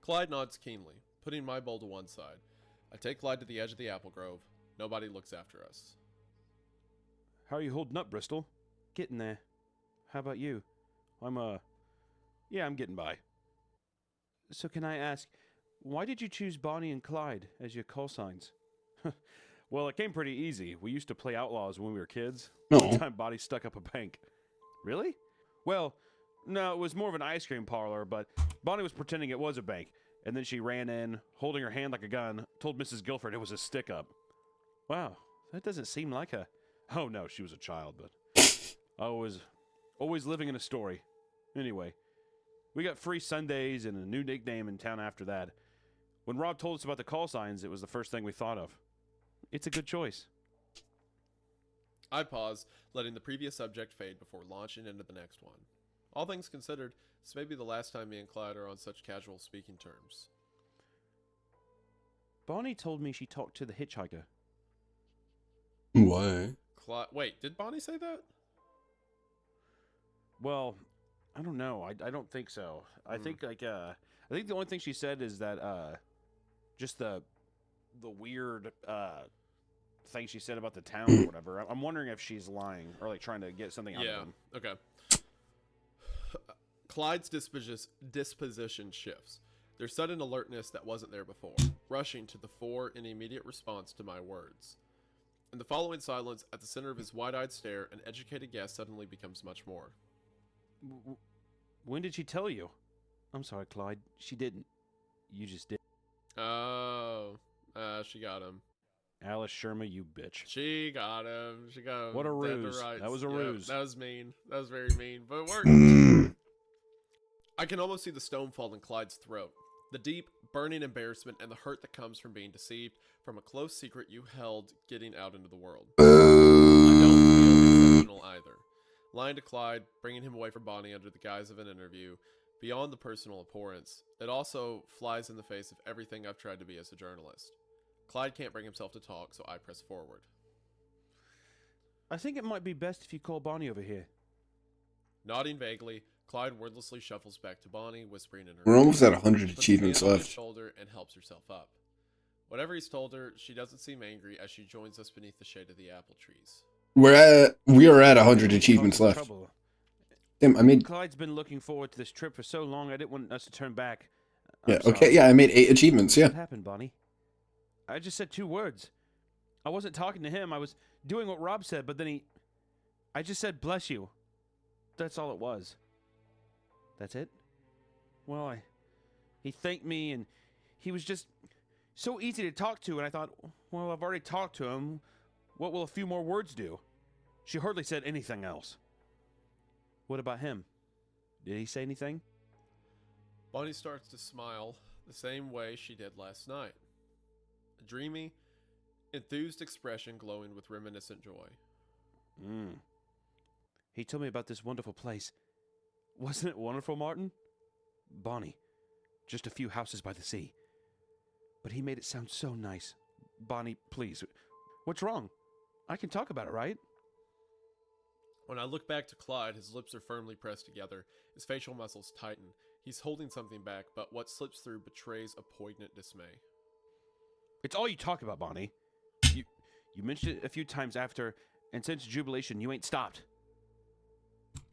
Clyde nods keenly, putting my bowl to one side. I take Clyde to the edge of the apple grove. Nobody looks after us. How are you holding up, Bristol? Getting there. How about you? Yeah, I'm getting by. So can I ask, why did you choose Bonnie and Clyde as your call signs? Well, it came pretty easy. We used to play outlaws when we were kids. No. One time Bonnie stuck up a bank. Really? Well, no, it was more of an ice cream parlor, but Bonnie was pretending it was a bank. And then she ran in, holding her hand like a gun, told Mrs. Guilford it was a stick-up. Wow, that doesn't seem like a... Oh, no, she was a child, but I was always living in a story. Anyway, we got free Sundays and a new nickname in town after that. When Rob told us about the call signs, it was the first thing we thought of. It's a good choice. I pause, letting the previous subject fade before launching into the next one. All things considered, this may be the last time me and Clyde are on such casual speaking terms. Bonnie told me she talked to the hitchhiker. Why? Wait, did Bonnie say that? Well, I don't know. I don't think so. I think I think the only thing she said is that just the weird thing she said about the town or whatever. I'm wondering if she's lying or like trying to get something out of him. Okay. Clyde's disposition shifts. Their sudden alertness that wasn't there before, rushing to the fore in immediate response to my words. In the following silence, at the center of his wide-eyed stare, an educated guess suddenly becomes much more. When did she tell you? I'm sorry, Clyde. She didn't. You just did. Oh, she got him. Alice Sherma, you bitch. She got him. She got him. What a dead to ruse. rights. That was a Yep, ruse. That was mean. That was very mean, but it worked. I can almost see the stone fall in Clyde's throat. The deep, burning embarrassment and the hurt that comes from being deceived from a close secret you held getting out into the world. I don't feel exceptional either. Lying to Clyde, bringing him away from Bonnie under the guise of an interview, beyond the personal abhorrence, it also flies in the face of everything I've tried to be as a journalist. Clyde can't bring himself to talk, so I press forward. I think it might be best if you call Bonnie over here. Nodding vaguely, Clyde wordlessly shuffles back to Bonnie, whispering in her We're almost ear, at 100 puts achievements his hand on his left. shoulder and helps herself up. Whatever he's told her, she doesn't seem angry as she joins us beneath the shade of the apple trees. We are at 100 achievements left. Damn, I made... Clyde's been looking forward to this trip for so long, I didn't want us to turn back. Yeah, I'm okay, sorry. yeah, I made 8 achievements, yeah. What happened, Bonnie? I just said 2 words. I wasn't talking to him. I was doing what Rob said, but then I just said, bless you. That's all it was. That's it? Well, he thanked me, and he was just so easy to talk to, and I thought, well, I've already talked to him. What will a few more words do? She hardly said anything else. What about him? Did he say anything? Bonnie starts to smile the same way she did last night. A dreamy, enthused expression glowing with reminiscent joy. He told me about this wonderful place. Wasn't it wonderful, Martin? Bonnie, just a few houses by the sea. But he made it sound so nice. Bonnie, please, what's wrong? I can talk about it, right? When I look back to Clyde, his lips are firmly pressed together, his facial muscles tighten. He's holding something back, but what slips through betrays a poignant dismay. It's all you talk about, Bonnie. You mentioned it a few times after, and since Jubilation, you ain't stopped.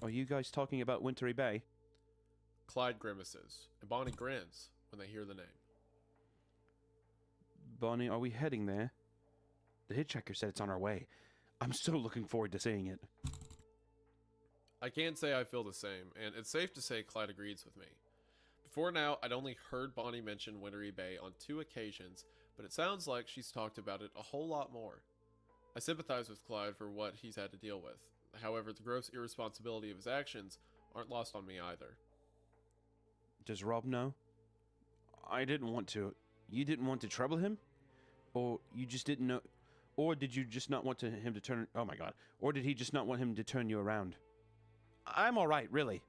Are you guys talking about Wintry Bay? Clyde grimaces, and Bonnie grins when they hear the name. Bonnie, are we heading there? The hitchhiker said it's on our way. I'm so looking forward to seeing it. I can't say I feel the same, and it's safe to say Clyde agrees with me. Before now, I'd only heard Bonnie mention Wintry Bay on 2 occasions, but it sounds like she's talked about it a whole lot more. I sympathize with Clyde for what he's had to deal with. However, the gross irresponsibility of his actions aren't lost on me either. Does Rob know? I didn't want to. You didn't want to trouble him? Or you just didn't know? Or did you just not want him to turn... Oh my god. Or did he just not want him to turn you around? I'm alright, really.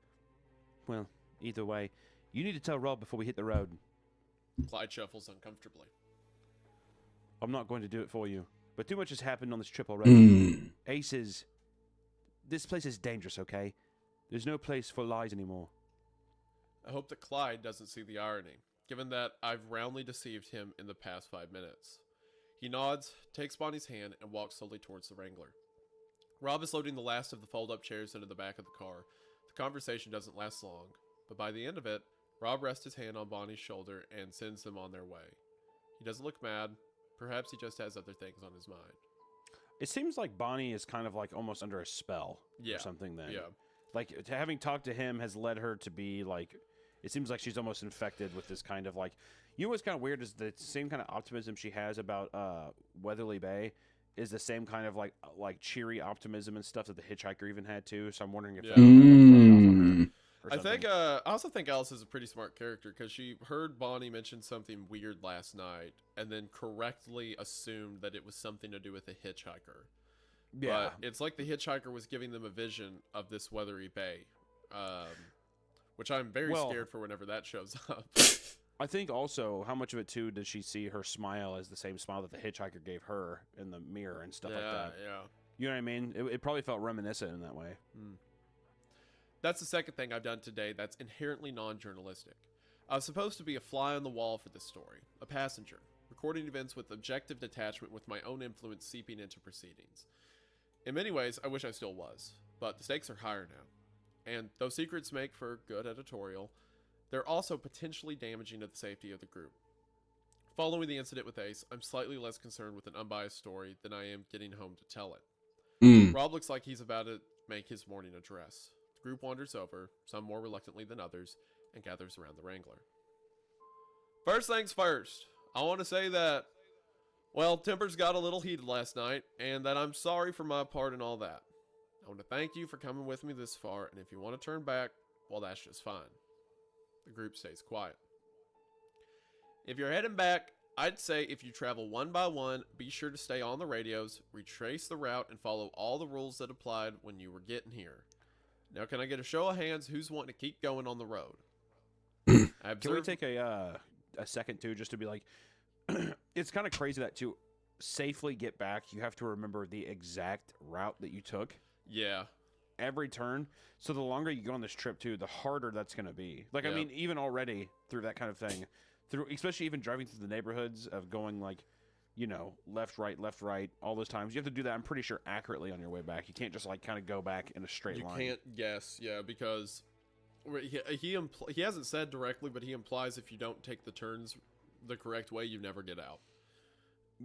Well, either way, you need to tell Rob before we hit the road. Clyde shuffles uncomfortably. I'm not going to do it for you. But too much has happened on this trip already. Ace is... This place is dangerous, okay? There's no place for lies anymore. I hope that Clyde doesn't see the irony, given that I've roundly deceived him in the past 5 minutes. He nods, takes Bonnie's hand, and walks slowly towards the Wrangler. Rob is loading the last of the fold-up chairs into the back of the car. The conversation doesn't last long, but by the end of it, Rob rests his hand on Bonnie's shoulder and sends them on their way. He doesn't look mad. Perhaps he just has other things on his mind. It seems like Bonnie is kind of like almost under a spell or something then. Yeah. Like, having talked to him has led her to be like, it seems like she's almost infected with this kind of like, you know what's kind of weird is the same kind of optimism she has about Weatherly Bay is the same kind of like cheery optimism and stuff that the Hitchhiker even had too. So I'm wondering if that's I think I also think Alice is a pretty smart character because she heard Bonnie mention something weird last night and then correctly assumed that it was something to do with the hitchhiker. Yeah. But it's like the hitchhiker was giving them a vision of this Weathery Bay, which I'm very scared for whenever that shows up. I think also, how much of it too did she see her smile as the same smile that the hitchhiker gave her in the mirror and stuff like that? Yeah. You know what I mean? It probably felt reminiscent in that way. That's the second thing I've done today that's inherently non-journalistic. I was supposed to be a fly on the wall for this story, a passenger, recording events with objective detachment with my own influence seeping into proceedings. In many ways, I wish I still was, but the stakes are higher now. And though secrets make for good editorial, they're also potentially damaging to the safety of the group. Following the incident with Ace, I'm slightly less concerned with an unbiased story than I am getting home to tell it. Rob looks like he's about to make his morning address. The group wanders over, some more reluctantly than others, and gathers around the Wrangler. First things first, I want to say that, well, tempers got a little heated last night, and that I'm sorry for my part and all that. I want to thank you for coming with me this far, and if you want to turn back, well, that's just fine. The group stays quiet. If you're heading back, I'd say if you travel one by one, be sure to stay on the radios, retrace the route, and follow all the rules that applied when you were getting here. Now, can I get a show of hands who's wanting to keep going on the road? Can we take a second too, just to be like, it's kind of crazy that to safely get back, you have to remember the exact route that you took. Yeah. Every turn. So the longer you go on this trip too, the harder that's going to be. Like, I mean, even already through that kind of thing, through especially even driving through the neighborhoods of going like, you know, left, right, all those times. You have to do that, I'm pretty sure, accurately on your way back. You can't just like kind of go back in a straight line. You can't guess, because he hasn't said directly, but he implies if you don't take the turns the correct way, you never get out.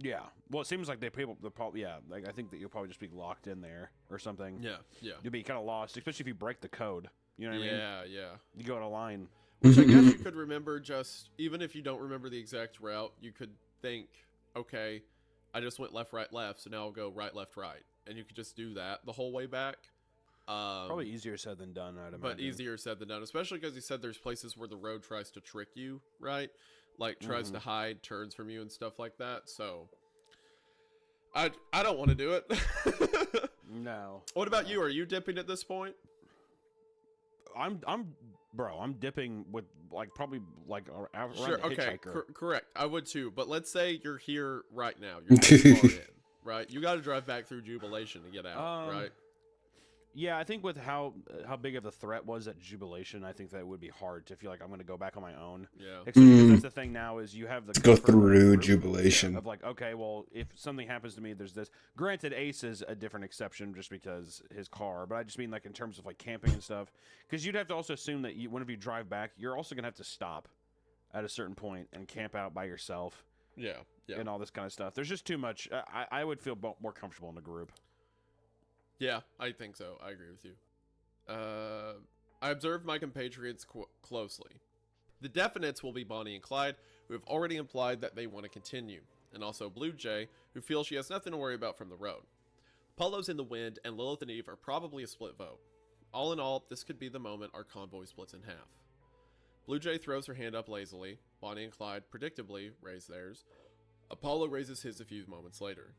Yeah. Well, it seems like like I think that you'll probably just be locked in there or something. Yeah. You'll be kind of lost, especially if you break the code. You know what I mean? Yeah. You go on a line. Which I guess you could remember even if you don't remember the exact route, you could think, okay, I just went left, right, left, so now I'll go right, left, right. And you could just do that the whole way back. Probably easier said than done, I'd imagine. But easier said than done, especially because he said there's places where the road tries to trick you, right? Like, tries to hide turns from you and stuff like that. So, I don't want to do it. No. What about you? Are you dipping at this point? I'm dipping with like probably like around Sure. the Okay. hitchhiker. Correct. I would too. But let's say you're here right now. You're this far in, right? You got to drive back through Jubilation to get out, right? Yeah, I think with how big of the threat was at Jubilation, I think that would be hard to feel like I'm going to go back on my own. Yeah. Because that's the thing now is you have the Go comfort of the through group Jubilation. of like, okay, well, if something happens to me, there's this. Granted, Ace is a different exception just because his car, but I just mean like in terms of like camping and stuff. Because you'd have to also assume that whenever you drive back, you're also going to have to stop at a certain point and camp out by yourself. Yeah. And all this kind of stuff. There's just too much. I would feel more comfortable in a group. Yeah, I think so. I agree with you. I observed my compatriots closely. The definites will be Bonnie and Clyde, who have already implied that they want to continue, and also Blue Jay, who feels she has nothing to worry about from the road. Apollo's in the wind, and Lilith and Eve are probably a split vote. All in all, this could be the moment our convoy splits in half. Blue Jay throws her hand up lazily. Bonnie and Clyde, predictably, raise theirs. Apollo raises his a few moments later.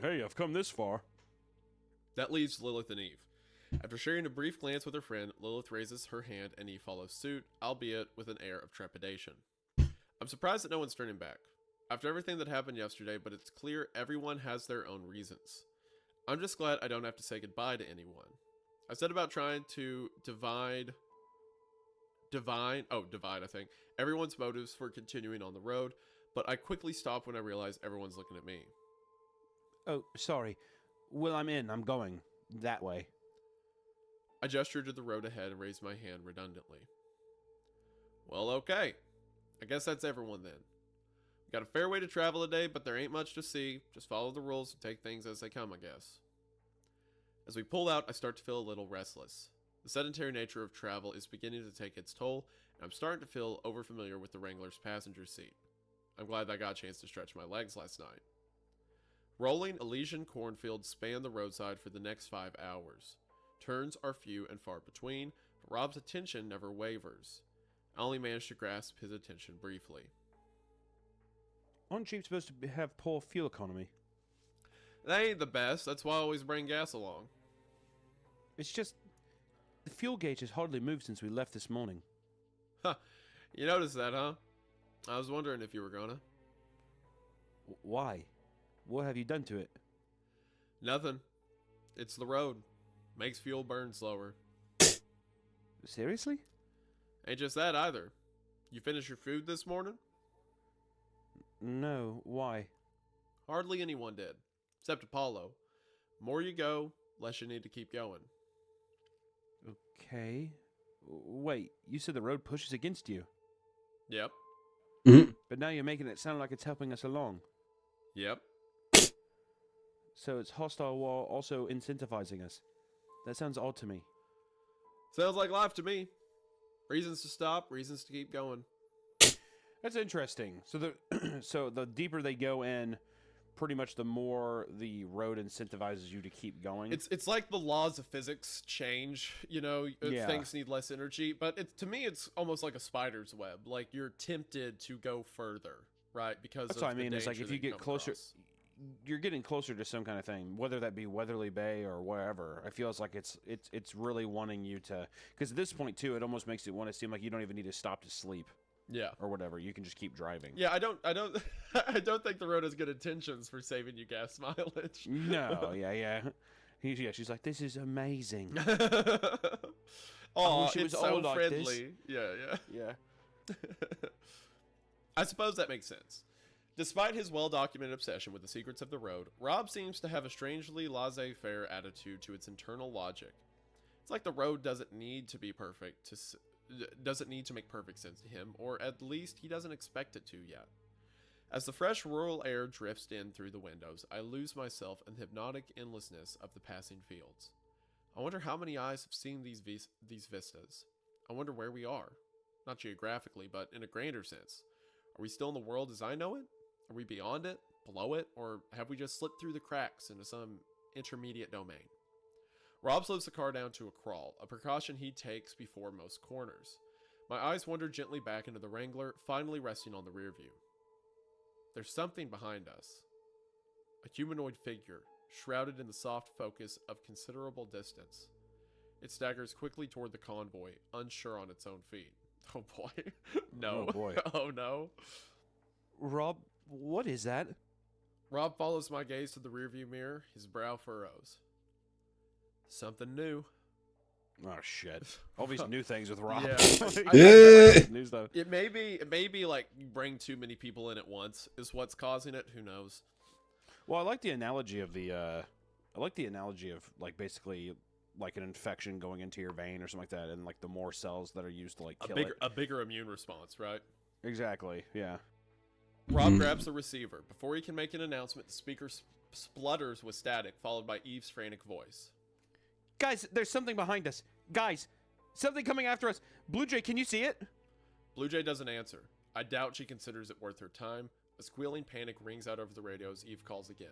Hey, I've come this far. That leaves Lilith and Eve. After sharing a brief glance with her friend, Lilith raises her hand and Eve follows suit, albeit with an air of trepidation. I'm surprised that no one's turning back. After everything that happened yesterday, but it's clear everyone has their own reasons. I'm just glad I don't have to say goodbye to anyone. I said about trying to divide, I think, everyone's motives for continuing on the road, but I quickly stopped when I realized everyone's looking at me. Oh, sorry. Well, I'm in. I'm going that way. I gestured to the road ahead and raised my hand redundantly. Well, okay. I guess that's everyone then. We got a fair way to travel today, but there ain't much to see. Just follow the rules and take things as they come, I guess. As we pull out, I start to feel a little restless. The sedentary nature of travel is beginning to take its toll, and I'm starting to feel overfamiliar with the Wrangler's passenger seat. I'm glad I got a chance to stretch my legs last night. Rolling Elysian cornfields span the roadside for the next 5 hours. Turns are few and far between, but Rob's attention never wavers. I only managed to grasp his attention briefly. Aren't Jeeps supposed to have poor fuel economy? They ain't the best. That's why I always bring gas along. It's just... the fuel gauge has hardly moved since we left this morning. Huh. You noticed that, huh? I was wondering if you were gonna. Why? What have you done to it? Nothing. It's the road. Makes fuel burn slower. Seriously? Ain't just that either. You finished your food this morning? No, why? Hardly anyone did. Except Apollo. More you go, less you need to keep going. Okay. Wait, you said the road pushes against you. Yep. But now you're making it sound like it's helping us along. Yep. So it's hostile while also incentivizing us. That sounds odd to me. Sounds like life to me. Reasons to stop, reasons to keep going. That's interesting. So the deeper they go in, pretty much the more the road incentivizes you to keep going. It's like the laws of physics change, you know, things need less energy, but to me it's almost like a spider's web. Like you're tempted to go further, right? Because that's of what I mean. the It's like danger if you that get closer, you're getting closer to some kind of thing, whether that be Weatherly Bay or wherever. I feel like it's really wanting you to, because at this point too, it almost makes it want to seem like you don't even need to stop to sleep. Yeah. Or whatever. You can just keep driving. Yeah, I don't I don't think the road has good intentions for saving you gas mileage. No, yeah. She's like, this is amazing. Oh, she it's was so all like friendly. this. Yeah. I suppose that makes sense. Despite his well-documented obsession with the secrets of the road, Rob seems to have a strangely laissez-faire attitude to its internal logic. It's like the road doesn't need to be perfect doesn't need to make perfect sense to him, or at least he doesn't expect it to yet. As the fresh rural air drifts in through the windows, I lose myself in the hypnotic endlessness of the passing fields. I wonder how many eyes have seen these vistas. I wonder where we are. Not geographically, but in a grander sense. Are we still in the world as I know it? Are we beyond it? Below it? Or have we just slipped through the cracks into some intermediate domain? Rob slows the car down to a crawl, a precaution he takes before most corners. My eyes wander gently back into the Wrangler, finally resting on the rear view. There's something behind us. A humanoid figure, shrouded in the soft focus of considerable distance. It staggers quickly toward the convoy, unsure on its own feet. Oh boy. No. Oh boy. Oh no. Rob, what is that? Rob follows my gaze to the rearview mirror, his brow furrows. Something new. Oh shit! All these new things with Rob. Yeah. New stuff. It may be like you bring too many people in at once is what's causing it. Who knows? Well, I like the analogy of like basically like an infection going into your vein or something like that, and like the more cells that are used to like kill it. A bigger immune response, right? Exactly. Yeah. Rob grabs the receiver. Before he can make an announcement, the speaker splutters with static, followed by Eve's frantic voice. Guys, there's something behind us. Guys, something coming after us. Blue Jay, can you see it? Blue Jay doesn't answer. I doubt she considers it worth her time. A squealing panic rings out over the radio as Eve calls again.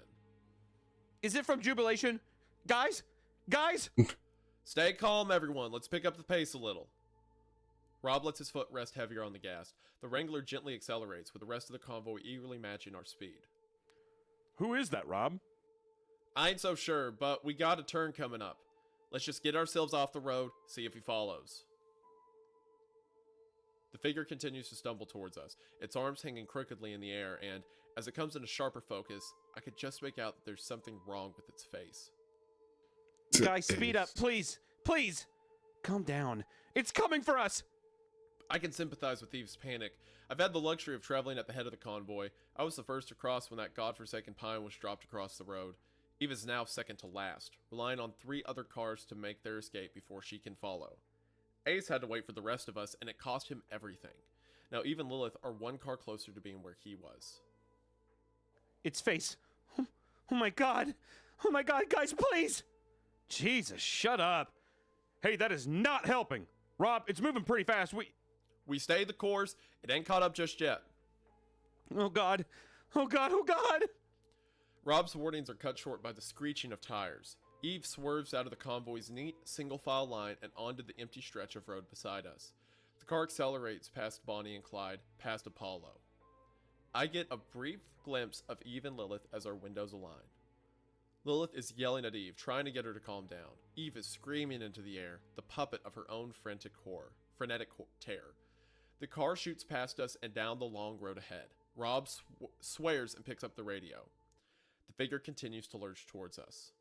Is it from Jubilation? Guys? Guys? Stay calm, everyone. Let's pick up the pace a little. Rob lets his foot rest heavier on the gas. The Wrangler gently accelerates, with the rest of the convoy eagerly matching our speed. Who is that, Rob? I ain't so sure, but we got a turn coming up. Let's just get ourselves off the road, see if he follows. The figure continues to stumble towards us, its arms hanging crookedly in the air, and, as it comes into sharper focus, I could just make out that there's something wrong with its face. Guys, speed up, please. Please. Calm down. It's coming for us. I can sympathize with Eve's panic. I've had the luxury of traveling at the head of the convoy. I was the first to cross when that godforsaken pine was dropped across the road. Eve is now second to last, relying on 3 other cars to make their escape before she can follow. Ace had to wait for the rest of us, and it cost him everything. Now Eve and Lilith are 1 car closer to being where he was. Its face. Oh my god. Oh my god, guys, please. Jesus, shut up. Hey, that is not helping. Rob, it's moving pretty fast. We stayed the course. It ain't caught up just yet. Oh god. Oh god, oh god. Rob's warnings are cut short by the screeching of tires. Eve swerves out of the convoy's neat, single-file line and onto the empty stretch of road beside us. The car accelerates past Bonnie and Clyde, past Apollo. I get a brief glimpse of Eve and Lilith as our windows align. Lilith is yelling at Eve, trying to get her to calm down. Eve is screaming into the air, the puppet of her own frenetic terror. The car shoots past us and down the long road ahead. Rob swears and picks up the radio. The figure continues to lurch towards us.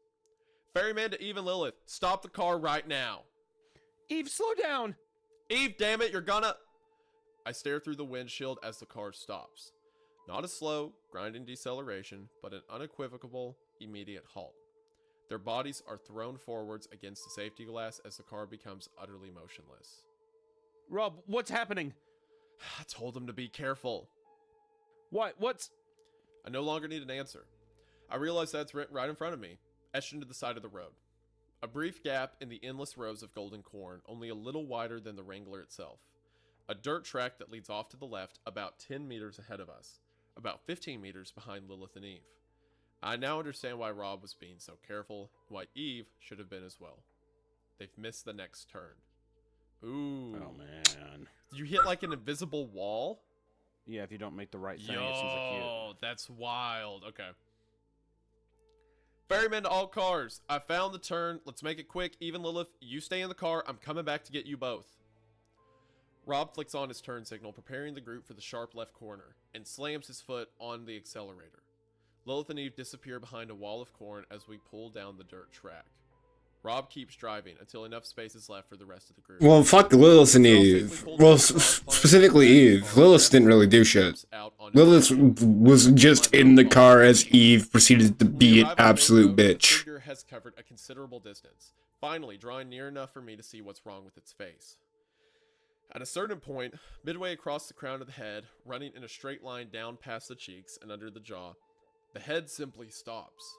Ferryman to Eve and Lilith, stop the car right now. Eve, slow down. Eve, damn it, you're gonna... I stare through the windshield as the car stops. Not a slow, grinding deceleration, but an unequivocal, immediate halt. Their bodies are thrown forwards against the safety glass as the car becomes utterly motionless. Rob, what's happening? I told them to be careful. What's... I no longer need an answer. I realize that's right in front of me, etched into the side of the road. A brief gap in the endless rows of golden corn, only a little wider than the Wrangler itself. A dirt track that leads off to the left about 10 meters ahead of us, about 15 meters behind Lilith and Eve. I now understand why Rob was being so careful, and why Eve should have been as well. They've missed the next turn. Ooh. Oh, man. You hit like an invisible wall? Yeah, if you don't make the right thing, it seems like you... Yo, that's wild. Okay. Ferryman to all cars. I found the turn. Let's make it quick. Even Lilith, you stay in the car. I'm coming back to get you both. Rob flicks on his turn signal, preparing the group for the sharp left corner, and slams his foot on the accelerator. Lilith and Eve disappear behind a wall of corn as we pull down the dirt track. Rob keeps driving until enough space is left for the rest of the group. Well, fuck Lilith and Eve. Well, specifically Eve. Lilith didn't really do shit. Lilith was just in the car as Eve proceeded to be an absolute bitch. The figure has covered a considerable distance, finally drawing near enough for me to see what's wrong with its face. At a certain point, midway across the crown of the head, running in a straight line down past the cheeks and under the jaw, the head simply stops.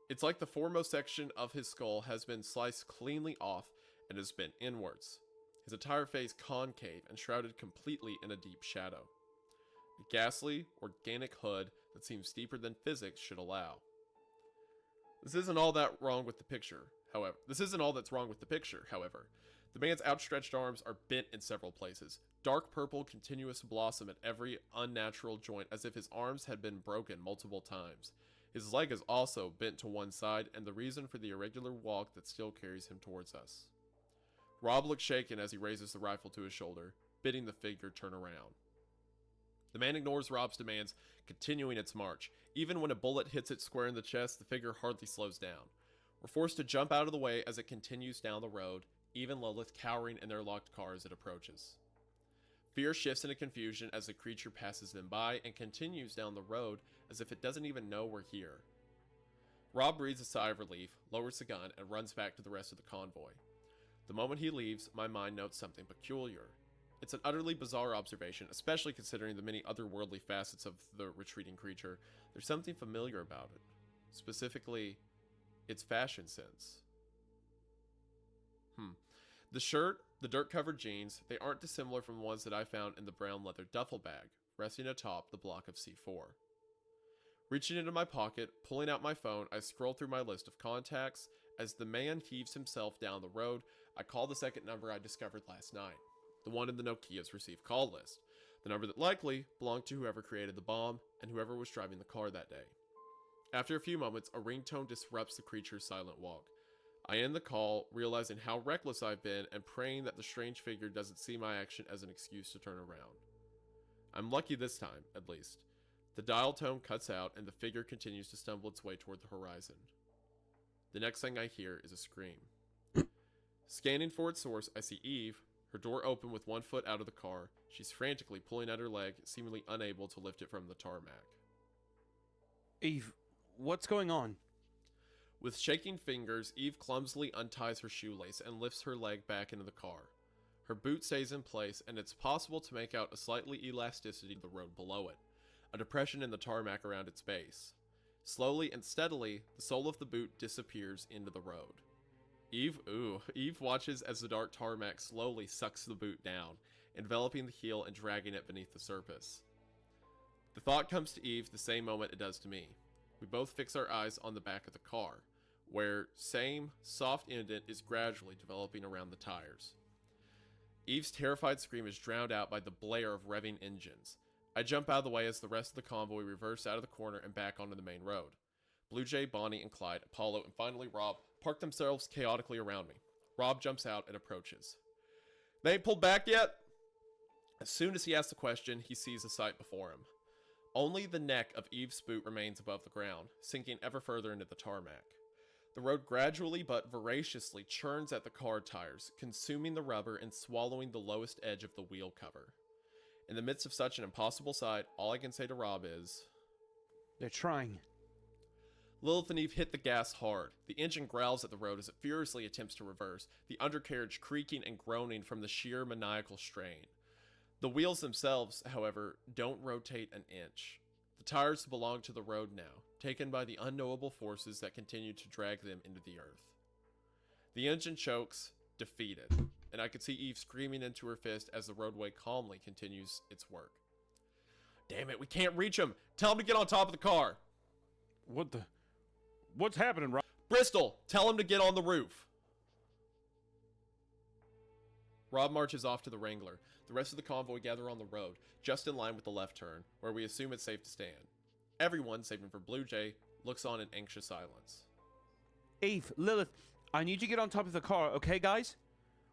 It's like the foremost section of his skull has been sliced cleanly off and has bent inwards, his entire face concave and shrouded completely in a deep shadow. A ghastly, organic hood that seems deeper than physics should allow. This isn't all that's wrong with the picture, however. The man's outstretched arms are bent in several places. Dark purple continuous blossom at every unnatural joint as if his arms had been broken multiple times. His leg is also bent to one side, and the reason for the irregular walk that still carries him towards us. Rob looks shaken as he raises the rifle to his shoulder, bidding the figure turn around. The man ignores Rob's demands, continuing its march. Even when a bullet hits it square in the chest, the figure hardly slows down. We're forced to jump out of the way as it continues down the road, even Lilith cowering in their locked car as it approaches. Fear shifts into confusion as the creature passes them by and continues down the road as if it doesn't even know we're here. Rob breathes a sigh of relief, lowers the gun, and runs back to the rest of the convoy. The moment he leaves, my mind notes something peculiar. It's an utterly bizarre observation, especially considering the many otherworldly facets of the retreating creature. There's something familiar about it. Specifically, its fashion sense. The shirt, the dirt-covered jeans, they aren't dissimilar from the ones that I found in the brown leather duffel bag, resting atop the block of C4. Reaching into my pocket, pulling out my phone, I scroll through my list of contacts. As the man heaves himself down the road, I call the second number I discovered last night, the one in the Nokia's received call list, the number that likely belonged to whoever created the bomb and whoever was driving the car that day. After a few moments, a ringtone disrupts the creature's silent walk. I end the call, realizing how reckless I've been and praying that the strange figure doesn't see my action as an excuse to turn around. I'm lucky this time, at least. The dial tone cuts out and the figure continues to stumble its way toward the horizon. The next thing I hear is a scream. Scanning for its source, I see Eve, her door open with one foot out of the car. She's frantically pulling at her leg, seemingly unable to lift it from the tarmac. Eve, what's going on? With shaking fingers, Eve clumsily unties her shoelace and lifts her leg back into the car. Her boot stays in place, and it's possible to make out a slightly elasticity of the road below it, a depression in the tarmac around its base. Slowly and steadily, the sole of the boot disappears into the road. Eve watches as the dark tarmac slowly sucks the boot down, enveloping the heel and dragging it beneath the surface. The thought comes to Eve the same moment it does to me. We both fix our eyes on the back of the car, where same soft indent is gradually developing around the tires. Eve's terrified scream is drowned out by the blare of revving engines. I jump out of the way as the rest of the convoy reverse out of the corner and back onto the main road. Blue Jay, Bonnie, and Clyde, Apollo, and finally Rob park themselves chaotically around me. Rob jumps out and approaches. They ain't pulled back yet? As soon as he asks the question, he sees the sight before him. Only the neck of Eve's boot remains above the ground, sinking ever further into the tarmac. The road gradually but voraciously churns at the car tires, consuming the rubber and swallowing the lowest edge of the wheel cover. In the midst of such an impossible sight, all I can say to Rob is... They're trying. Lilith and Eve hit the gas hard. The engine growls at the road as it furiously attempts to reverse, the undercarriage creaking and groaning from the sheer maniacal strain. The wheels themselves, however, don't rotate an inch. The tires belong to the road now, taken by the unknowable forces that continue to drag them into the earth. The engine chokes, defeated, and I could see Eve screaming into her fist as the roadway calmly continues its work. Damn it, we can't reach him! Tell him to get on top of the car! What's happening, Rob? Bristol, tell him to get on the roof! Rob marches off to the Wrangler. The rest of the convoy gather on the road, just in line with the left turn, where we assume it's safe to stand. Everyone, saving for Blue Jay, looks on in anxious silence. Eve, Lilith, I need you to get on top of the car, okay, guys?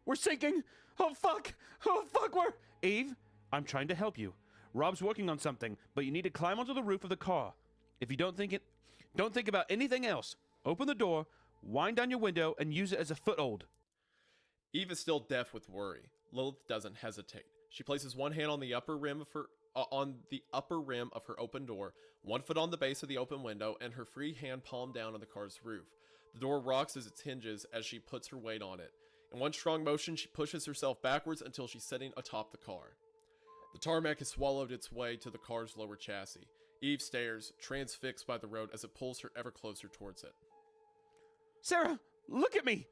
We're sinking! Oh, fuck! We're... Eve, I'm trying to help you. Rob's working on something, but you need to climb onto the roof of the car. If you don't think about anything else. Open the door, wind down your window, and use it as a foothold. Eve is still deaf with worry. Lilith doesn't hesitate. She places one hand on the upper rim of her open door, one foot on the base of the open window, and her free hand palm down on the car's roof. The door rocks as it hinges as she puts her weight on it. In one strong motion, she pushes herself backwards until she's sitting atop the car. The tarmac has swallowed its way to the car's lower chassis. Eve stares, transfixed by the road as it pulls her ever closer towards it. Sarah, look at me!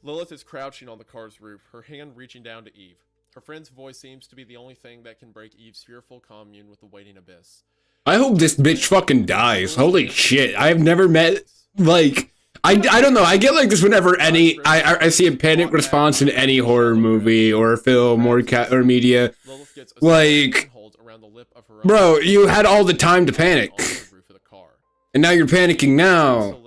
Lilith is crouching on the car's roof, her hand reaching down to Eve. Her friend's voice seems to be the only thing that can break Eve's fearful commune with the waiting abyss. I hope this bitch fucking dies. Holy shit. I've never met, like... I don't know, I get like this whenever I see a panic response in any horror movie or film or media. Like, bro, you had all the time to panic. And now you're panicking now.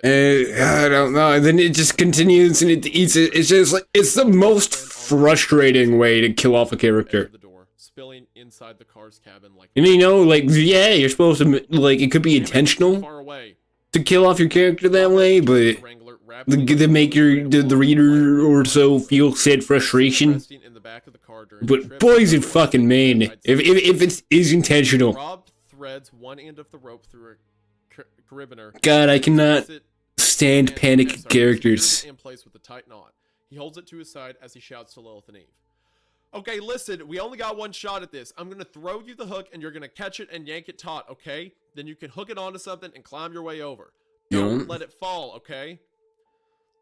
I don't know, and then it just continues and it eats it. It's just like, it's the most frustrating way to kill off a character. Spilling inside the car's cabin like... And you know, like, yeah, you're supposed to, like, it could be intentional to kill off your character that way, but to make the reader or so feel said frustration. But boy, is it fucking mean if it is intentional. Rob threads one end of the rope through a carabiner. God, I cannot stand panic characters. In place with a tight knot. He holds it to his side as he shouts to Lilith and Eve. Okay, listen, we only got one shot at this. I'm gonna throw you the hook and you're gonna catch it and yank it taut, okay? Then you can hook it onto something and climb your way over. Don't let it fall, okay?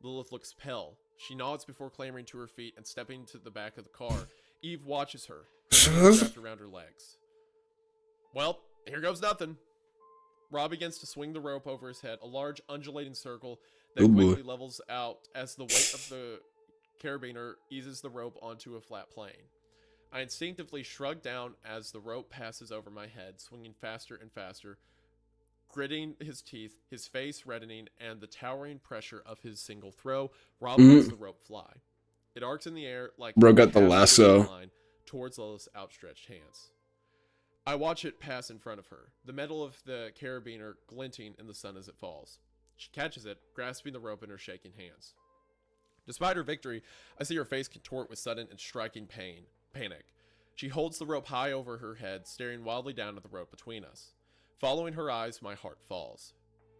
Lilith looks pale. She nods before clambering to her feet and stepping to the back of the car. Eve watches her, wrapped around her legs. Well, here goes nothing. Rob begins to swing the rope over his head, a large undulating circle that quickly levels out as the weight of the carabiner eases the rope onto a flat plane. I instinctively shrug down as the rope passes over my head, swinging faster and faster, gritting his teeth, his face reddening, and the towering pressure of his single throw. Rob lets the rope fly. It arcs in the air like Bro got the lasso line towards Lilith's outstretched hands. I watch it pass in front of her, the metal of the carabiner glinting in the sun as it falls. She catches it, grasping the rope in her shaking hands. Despite her victory, I see her face contort with sudden and striking panic. She holds the rope high over her head, staring wildly down at the rope between us. Following her eyes, my heart falls.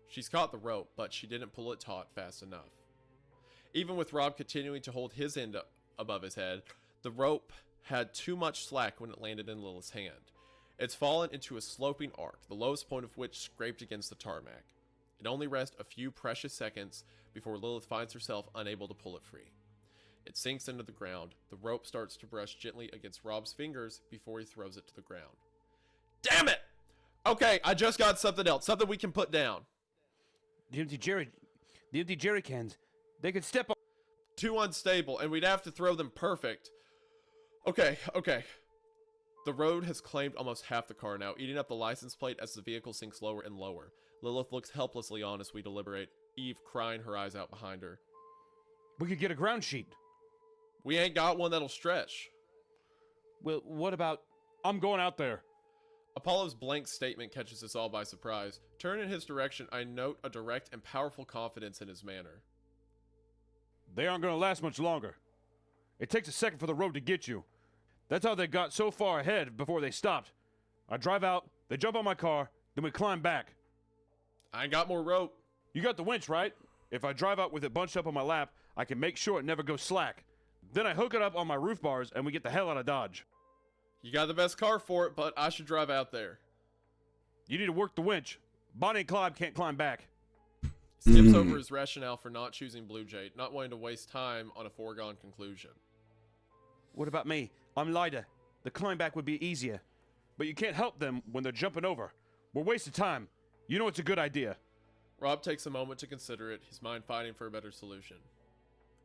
She's caught the rope, but she didn't pull it taut fast enough. Even with Rob continuing to hold his end up above his head, the rope had too much slack when it landed in Lilith's hand. It's fallen into a sloping arc, the lowest point of which scraped against the tarmac. It only rests a few precious seconds before Lilith finds herself unable to pull it free. It sinks into the ground. The rope starts to brush gently against Rob's fingers before he throws it to the ground. Damn it! Okay, I just got something else. Something we can put down. The empty jerry cans. They could step on. Too unstable, and we'd have to throw them perfect. Okay. The road has claimed almost half the car now, eating up the license plate as the vehicle sinks lower and lower. Lilith looks helplessly on as we deliberate, Eve crying her eyes out behind her. We could get a ground sheet. We ain't got one that'll stretch. Well, what about... I'm going out there. Apollo's blank statement catches us all by surprise. Turn in his direction, I note a direct and powerful confidence in his manner. They aren't going to last much longer. It takes a second for the road to get you. That's how they got so far ahead before they stopped. I drive out, they jump on my car, then we climb back. I ain't got more rope. You got the winch, right? If I drive out with it bunched up on my lap, I can make sure it never goes slack. Then I hook it up on my roof bars and we get the hell out of Dodge. You got the best car for it, but I should drive out there. You need to work the winch. Bonnie and Clyde can't climb back. He skips over his rationale for not choosing Blue Jade, not wanting to waste time on a foregone conclusion. What about me? I'm lighter. The climb back would be easier. But you can't help them when they're jumping over. We're wasting time. You know it's a good idea. Rob takes a moment to consider it, his mind fighting for a better solution.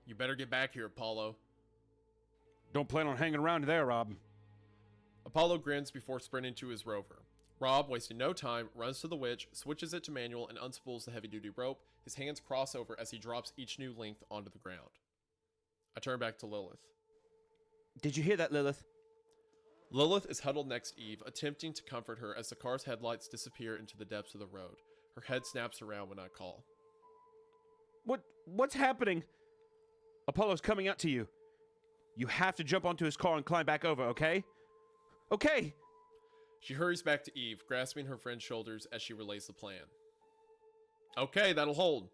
You better get back here, Apollo. Don't plan on hanging around there, Rob. Apollo grins before sprinting to his rover. Rob, wasting no time, runs to the winch, switches it to manual, and unspools the heavy-duty rope. His hands cross over as he drops each new length onto the ground. I turn back to Lilith. Did you hear that, Lilith? Lilith is huddled next to Eve, attempting to comfort her as the car's headlights disappear into the depths of the road. Her head snaps around when I call. What's happening? Apollo's coming out to you. You have to jump onto his car and climb back over, okay? Okay! She hurries back to Eve, grasping her friend's shoulders as she relays the plan. Okay, that'll hold.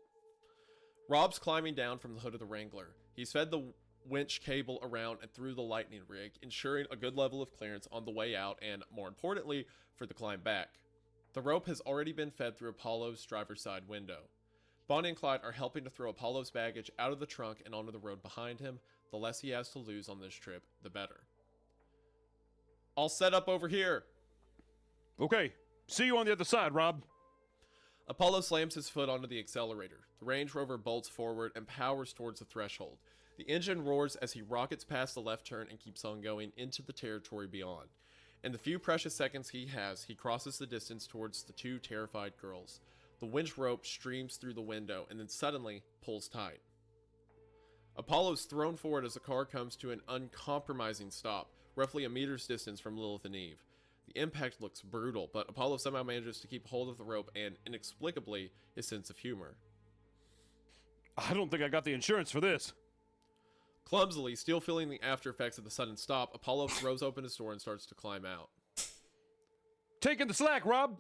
Rob's climbing down from the hood of the Wrangler. He's fed the winch cable around and through the lightning rig, ensuring a good level of clearance on the way out and, more importantly, for the climb back. The rope has already been fed through Apollo's driver's side window. Bonnie and Clyde are helping to throw Apollo's baggage out of the trunk and onto the road behind him. The less he has to lose on this trip, the better. I'll set up over here. Okay, see you on the other side, Rob. Apollo slams his foot onto the accelerator. The Range Rover bolts forward and powers towards the threshold. The engine roars as he rockets past the left turn and keeps on going into the territory beyond. In the few precious seconds he has, he crosses the distance towards the two terrified girls. The winch rope streams through the window and then suddenly pulls tight. Apollo is thrown forward as the car comes to an uncompromising stop, roughly a meter's distance from Lilith and Eve. The impact looks brutal, but Apollo somehow manages to keep hold of the rope and, inexplicably, his sense of humor. I don't think I got the insurance for this. Clumsily, still feeling the after effects of the sudden stop, Apollo throws open his door and starts to climb out. Taking the slack, Rob!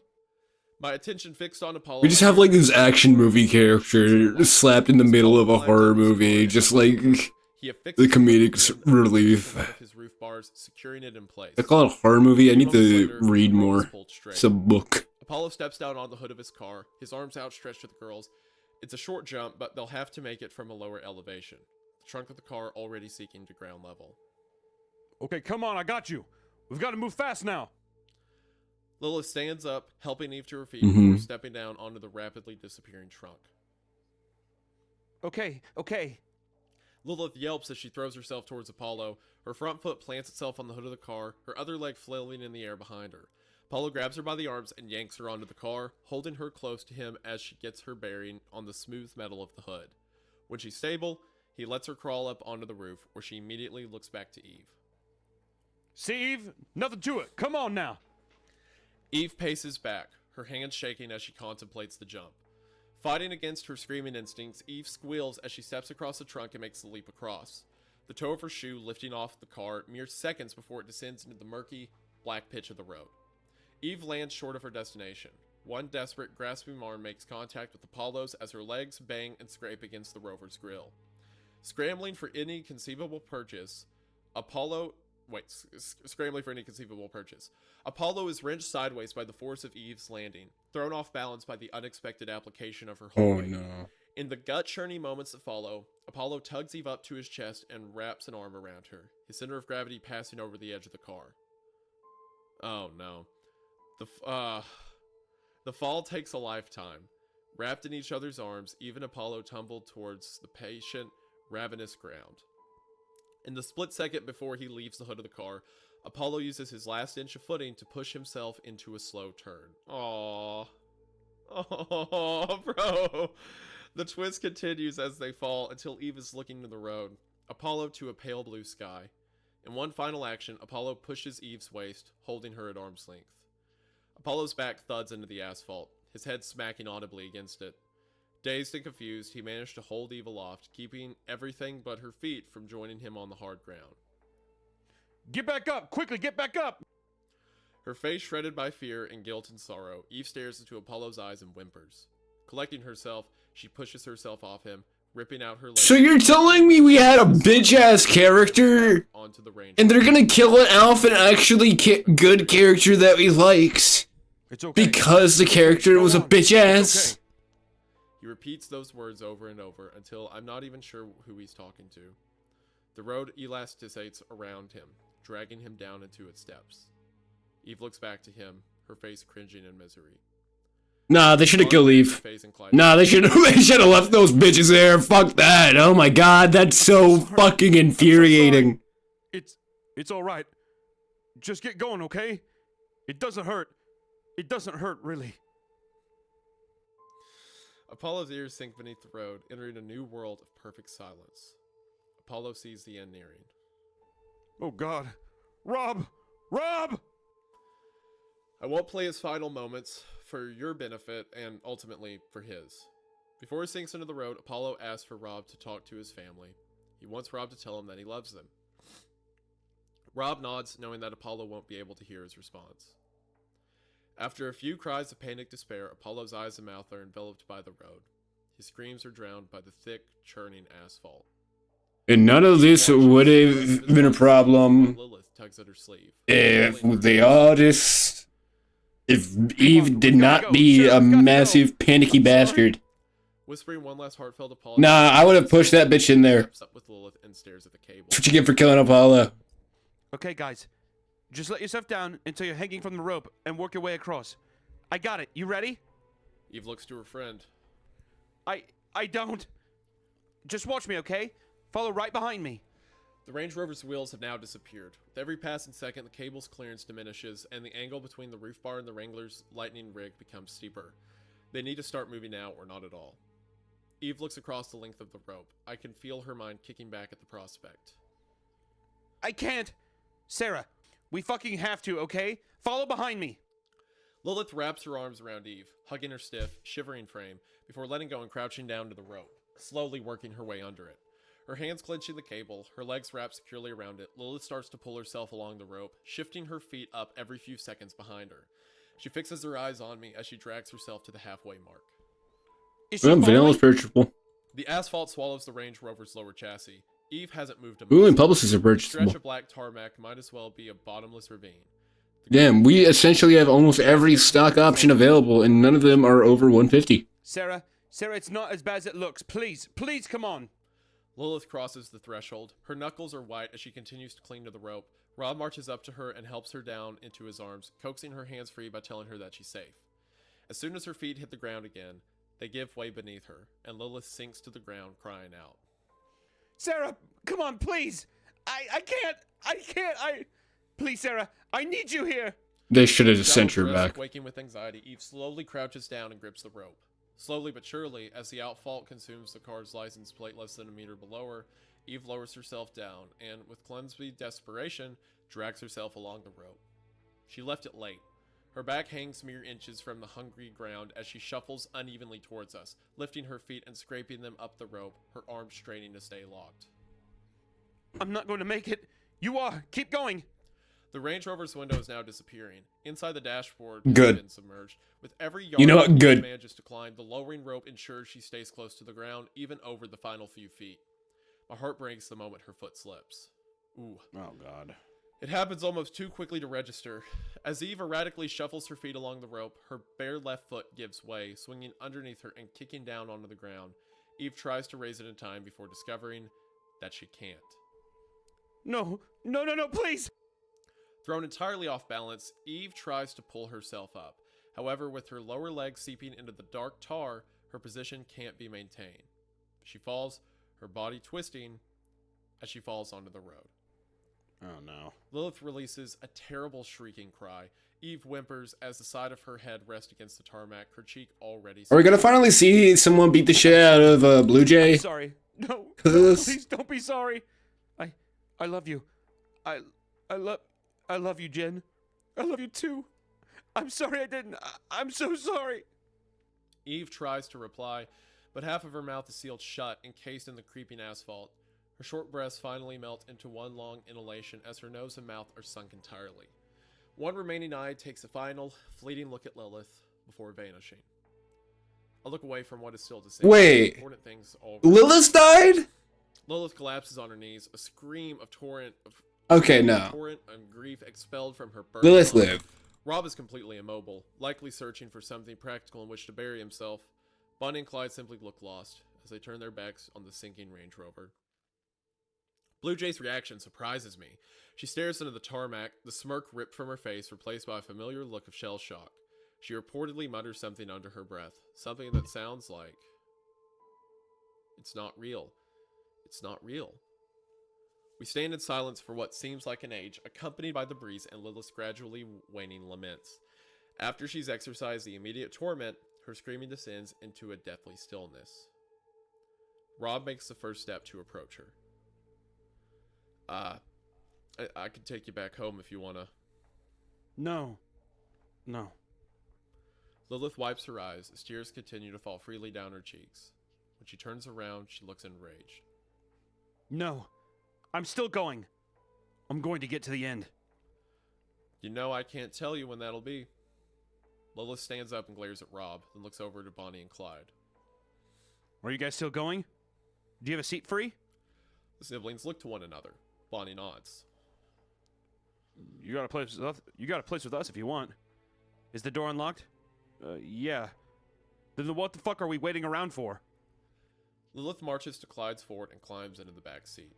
My attention fixed on Apollo. We just have like this action movie character slapped in the middle of a horror movie, just like the comedic relief. His roof bars, securing it in place. I call it a horror movie. I need to read more. It's a book. Apollo steps down on the hood of his car, his arms outstretched to the girls. It's a short jump, but they'll have to make it from a lower elevation. The trunk of the car already sinking to ground level. Okay, come on, I got you. We've got to move fast now. Lilith stands up, helping Eve to her feet before stepping down onto the rapidly disappearing trunk. Okay. Lilith yelps as she throws herself towards Apollo. Her front foot plants itself on the hood of the car, her other leg flailing in the air behind her. Apollo grabs her by the arms and yanks her onto the car, holding her close to him as she gets her bearing on the smooth metal of the hood. When she's stable, he lets her crawl up onto the roof, where she immediately looks back to Eve. See, Eve? Nothing to it. Come on now. Eve paces back, her hands shaking as she contemplates the jump. Fighting against her screaming instincts, Eve squeals as she steps across the trunk and makes the leap across. The toe of her shoe lifting off the car mere seconds before it descends into the murky, black pitch of the road. Eve lands short of her destination. One desperate, grasping arm makes contact with Apollo's as her legs bang and scrape against the rover's grill. Scrambling for any conceivable purchase, Apollo is wrenched sideways by the force of Eve's landing, thrown off balance by the unexpected application of her whole weight. No. In the gut-churning moments that follow, Apollo tugs Eve up to his chest and wraps an arm around her, his center of gravity passing over the edge of the car. Oh no. The fall takes a lifetime. Wrapped in each other's arms, Eve and Apollo tumble towards the patient, ravenous ground. In the split second before he leaves the hood of the car, Apollo uses his last inch of footing to push himself into a slow turn. Aww. Oh, bro. The twist continues as they fall until Eve is looking to the road, Apollo to a pale blue sky. In one final action, Apollo pushes Eve's waist, holding her at arm's length. Apollo's back thuds into the asphalt, his head smacking audibly against it. Dazed and confused, he managed to hold Eve aloft, keeping everything but her feet from joining him on the hard ground. Get back up! Quickly, get back up! Her face shredded by fear and guilt and sorrow, Eve stares into Apollo's eyes and whimpers. Collecting herself, she pushes herself off him, ripping out her legs. So you're telling me we had a bitch-ass character, and they're gonna kill an alpha and actually good character that we liked, because the character was a bitch-ass? He repeats those words over and over until I'm not even sure who he's talking to. The road elasticizes around him, dragging him down into its depths. Eve looks back to him, her face cringing in misery. Nah, they should have killed Eve. Nah, they should have left those bitches there. Fuck that. Oh my god, that's so fucking infuriating. It's all right. Just get going, okay? It doesn't hurt. It doesn't hurt, really. Apollo's ears sink beneath the road, entering a new world of perfect silence. Apollo sees the end nearing. Oh god. Rob! Rob! I won't play his final moments for your benefit and ultimately for his. Before he sinks into the road, Apollo asks for Rob to talk to his family. He wants Rob to tell him that he loves them. Rob nods, knowing that Apollo won't be able to hear his response. After a few cries of panic despair, Apollo's eyes and mouth are enveloped by the road. His screams are drowned by the thick, churning asphalt. And none of this would have been a problem Lilith tugs at her sleeve. if they all just... If Eve did not be a massive panicky bastard. Whispering one last heartfelt apology. Nah, I would have pushed that bitch in there. Up with Lilith and stares at the cable. That's what you get for killing Apollo. Okay, guys. Just let yourself down until you're hanging from the rope and work your way across. I got it. You ready? Eve looks to her friend. I don't. Just watch me, okay? Follow right behind me. The Range Rover's wheels have now disappeared. With every passing second, the cable's clearance diminishes, and the angle between the roof bar and the Wrangler's lightning rig becomes steeper. They need to start moving now or not at all. Eve looks across the length of the rope. I can feel her mind kicking back at the prospect. I can't. Sarah, we fucking have to, okay? Follow behind me. Lilith wraps her arms around Eve, hugging her stiff, shivering frame, before letting go and crouching down to the rope, slowly working her way under it. Her hands clenching the cable, her legs wrapped securely around it, Lilith starts to pull herself along the rope, shifting her feet up every few seconds behind her. She fixes her eyes on me as she drags herself to the halfway mark. Vanilla's purchasable. The asphalt swallows the Range Rover's lower chassis. Eve hasn't moved a Ooh, and muscle. publicists are The stretch purchasable. of black tarmac might as well be a bottomless ravine. Damn, we essentially have almost every stock option available, and none of them are over 150. Sarah, it's not as bad as it looks. Please, come on. Lilith crosses the threshold. Her knuckles are white as she continues to cling to the rope. Rob marches up to her and helps her down into his arms, coaxing her hands free by telling her that she's safe. As soon as her feet hit the ground again, they give way beneath her, and Lilith sinks to the ground, crying out. Sarah, come on, please. I can't. Please, Sarah, I need you here. They should have just sent her back. Waking with anxiety, Eve slowly crouches down and grips the rope. Slowly but surely, as the outfall consumes the car's license plate less than a meter below her, Eve lowers herself down and, with clumsy desperation, drags herself along the rope. She left it late. Her back hangs mere inches from the hungry ground as she shuffles unevenly towards us, lifting her feet and scraping them up the rope, her arms straining to stay locked. I'm not going to make it. You are. Keep going. The Range Rover's window is now disappearing. Inside the dashboard Good. has been submerged, With every yard You know what? Eve Good. manages to climb, the lowering rope ensures she stays close to the ground, even over the final few feet. My heart breaks the moment her foot slips. Ooh. Oh, God. It happens almost too quickly to register. As Eve erratically shuffles her feet along the rope, her bare left foot gives way, swinging underneath her and kicking down onto the ground. Eve tries to raise it in time before discovering that she can't. No, please! Thrown entirely off balance, Eve tries to pull herself up. However, with her lower leg seeping into the dark tar, her position can't be maintained. She falls, her body twisting as she falls onto the road. Oh, no. Lilith releases a terrible shrieking cry. Eve whimpers as the side of her head rests against the tarmac, her cheek already... Are we gonna finally see someone beat the shit out of Blue Jay? I'm sorry. No, please don't be sorry. I love you. I love you, Jen. I love you too. I'm sorry I didn't. I'm so sorry. Eve tries to reply, but half of her mouth is sealed shut, encased in the creeping asphalt. Her short breaths finally melt into one long inhalation as her nose and mouth are sunk entirely. One remaining eye takes a final, fleeting look at Lilith before vanishing. I look away from what is still to say. Wait. Important things all Lilith died? Lilith collapses on her knees, a scream of torrent and grief expelled from her burning Lilith lungs. lived. Rob is completely immobile, likely searching for something practical in which to bury himself. Bonnie and Clyde simply look lost as they turn their backs on the sinking Range Rover. Blue Jay's reaction surprises me. She stares into the tarmac, the smirk ripped from her face, replaced by a familiar look of shell shock. She reportedly mutters something under her breath, something that sounds like, "It's not real. It's not real." We stand in silence for what seems like an age, accompanied by the breeze and Lilith's gradually waning laments. After she's exorcised the immediate torment, her screaming descends into a deathly stillness. Rob makes the first step to approach her. I could take you back home if you wanna. No. Lilith wipes her eyes as tears continue to fall freely down her cheeks. When she turns around, she looks enraged. No. I'm still going. I'm going to get to the end. You know I can't tell you when that'll be. Lilith stands up and glares at Rob, then looks over to Bonnie and Clyde. Are you guys still going? Do you have a seat free? The siblings look to one another. Bonnie nods. You got a place with us if you want. Is the door unlocked? Yeah. Then what the fuck are we waiting around for? Lilith marches to Clyde's fort and climbs into the back seat.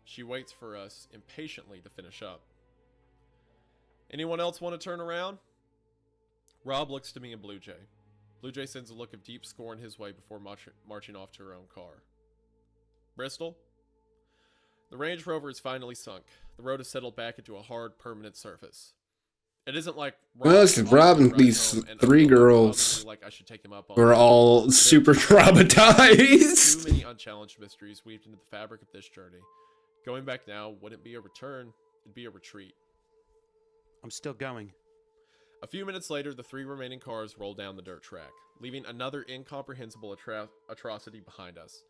She waits for us impatiently to finish up. Anyone else want to turn around? Rob looks to me and Blue Jay. Blue Jay sends a look of deep scorn his way before marching off to her own car. Bristol? The Range Rover is finally sunk. The road has settled back into a hard, permanent surface. It isn't like Rob and these three girls were all super traumatized. Too many unchallenged mysteries weaved into the fabric of this journey. Going back now wouldn't be a return, it'd be a retreat. I'm still going. A few minutes later, the three remaining cars roll down the dirt track, leaving another incomprehensible atrocity behind us.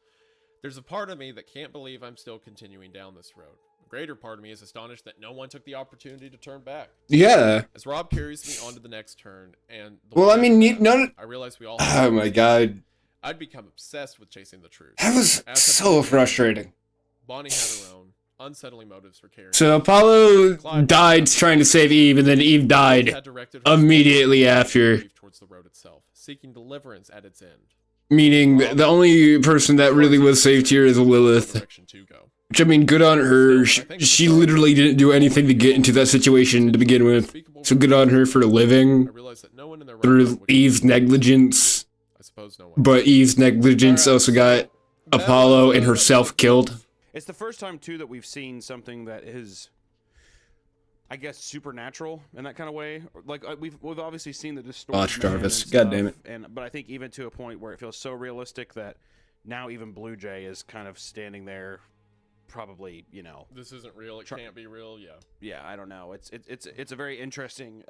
There's a part of me that can't believe I'm still continuing down this road. A greater part of me is astonished that no one took the opportunity to turn back. Yeah. As Rob carries me onto the next turn, and I realize we all. Oh my god. I'd become obsessed with chasing the truth. That was so frustrating. Bonnie had her own unsettling motives for carrying. So Apollo died trying to save Eve, and then Eve died immediately after. Towards the road itself, seeking deliverance at its end. Meaning the only person that really was saved here is Lilith. Which, I mean, good on her. She literally didn't do anything to get into that situation to begin with. So good on her for living through Eve's negligence. But Eve's negligence also got Apollo and herself killed. It's the first time, too, that we've seen something that is, I guess, supernatural in that kind of way. Like, we've obviously seen the distorted Watch Jarvis. God damn it. But I think even to a point where it feels so realistic that now even Blue Jay is kind of standing there, probably, you know. This isn't real. It can't be real. Yeah. Yeah, I don't know. It's a very interesting.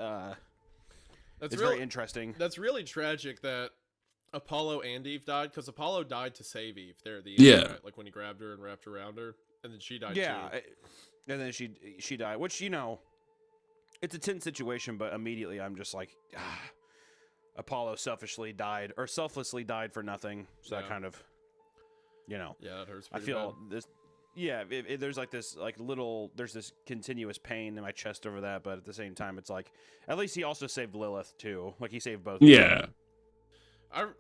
Very interesting. That's really tragic that Apollo and Eve died, because Apollo died to save Eve there at the end. Yeah. Right? Like when he grabbed her and wrapped around her, and then she died too. And then she died, which, you know, it's a tense situation, but immediately I'm just like, Apollo selflessly died for nothing. So that Yeah. kind of, you know. Yeah, that hurts I pretty feel bad. this. Yeah, there's like this there's this continuous pain in my chest over that, but at the same time, it's like at least he also saved Lilith too. Like he saved both. Yeah.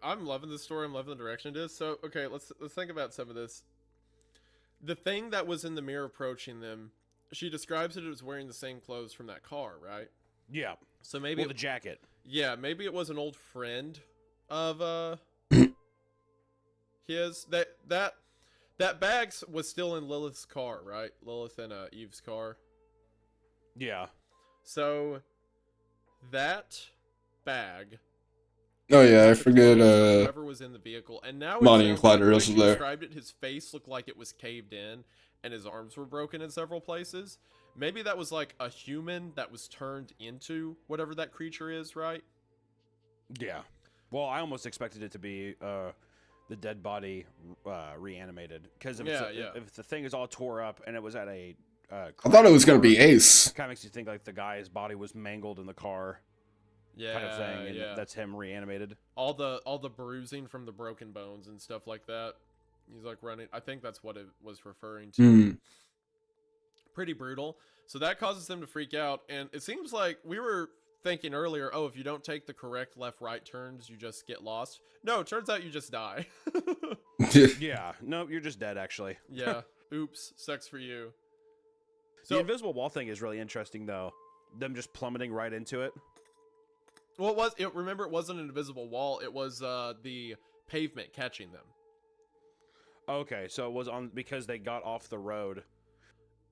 I'm loving this story. I'm loving the direction it is. So okay, let's think about some of this. The thing that was in the mirror approaching them, she describes it as wearing the same clothes from that car, right? Yeah. So maybe the jacket. Yeah, maybe it was an old friend of his. That bag was still in Lilith's car, right? Lilith and Eve's car. Yeah. So that bag. Oh yeah, I forget. Whoever was in the vehicle, and now Monty and Clyde are the way also she there. described it, his face looked like it was caved in, and his arms were broken in several places. Maybe that was like a human that was turned into whatever that creature is, right? Yeah. Well, I almost expected it to be the dead body reanimated because if the thing is all tore up and it was at a I thought it was gonna be Ace. Kind of makes you think like the guy's body was mangled in the car. Yeah, kind of thing, and yeah. that's him reanimated. All the bruising from the broken bones and stuff like that. He's like running. I think that's what it was referring to. Mm. Pretty brutal. So that causes them to freak out, and it seems like we were thinking earlier, oh, if you don't take the correct left-right turns, you just get lost. No, it turns out you just die. Yeah, no, you're just dead, actually. Yeah. Oops, sucks for you. The invisible wall thing is really interesting, though. Them just plummeting right into it. Well, remember, it wasn't an invisible wall. It was the pavement catching them. Okay, so it was on because they got off the road.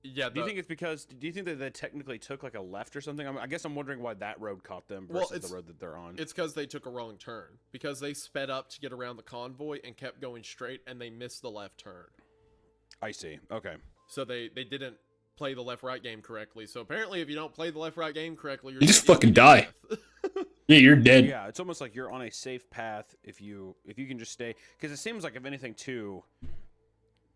Yeah. Do you think it's because? Do you think that they technically took like a left or something? I guess I'm wondering why that road caught them versus the road that they're on. It's because they took a wrong turn. Because they sped up to get around the convoy and kept going straight, and they missed the left turn. I see. Okay. So they didn't play the left-right game correctly. So apparently, if you don't play the left-right game correctly, You just fucking die. Yeah, you're dead. Yeah, it's almost like you're on a safe path if you can just stay. Because it seems like if anything too,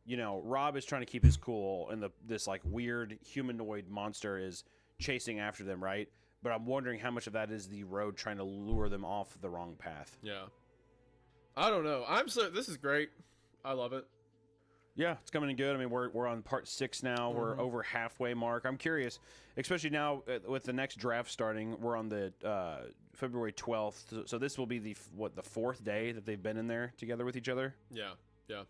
you know, Rob is trying to keep his cool, and this like weird humanoid monster is chasing after them, right? But I'm wondering how much of that is the road trying to lure them off the wrong path. Yeah. I don't know. This is great. I love it. Yeah, it's coming in good. I mean, we're on part 6 now. We're over halfway mark. I'm curious, especially now with the next draft starting. We're on the February 12th, so this will be the 4th day that they've been in there together with each other. Yeah, yeah.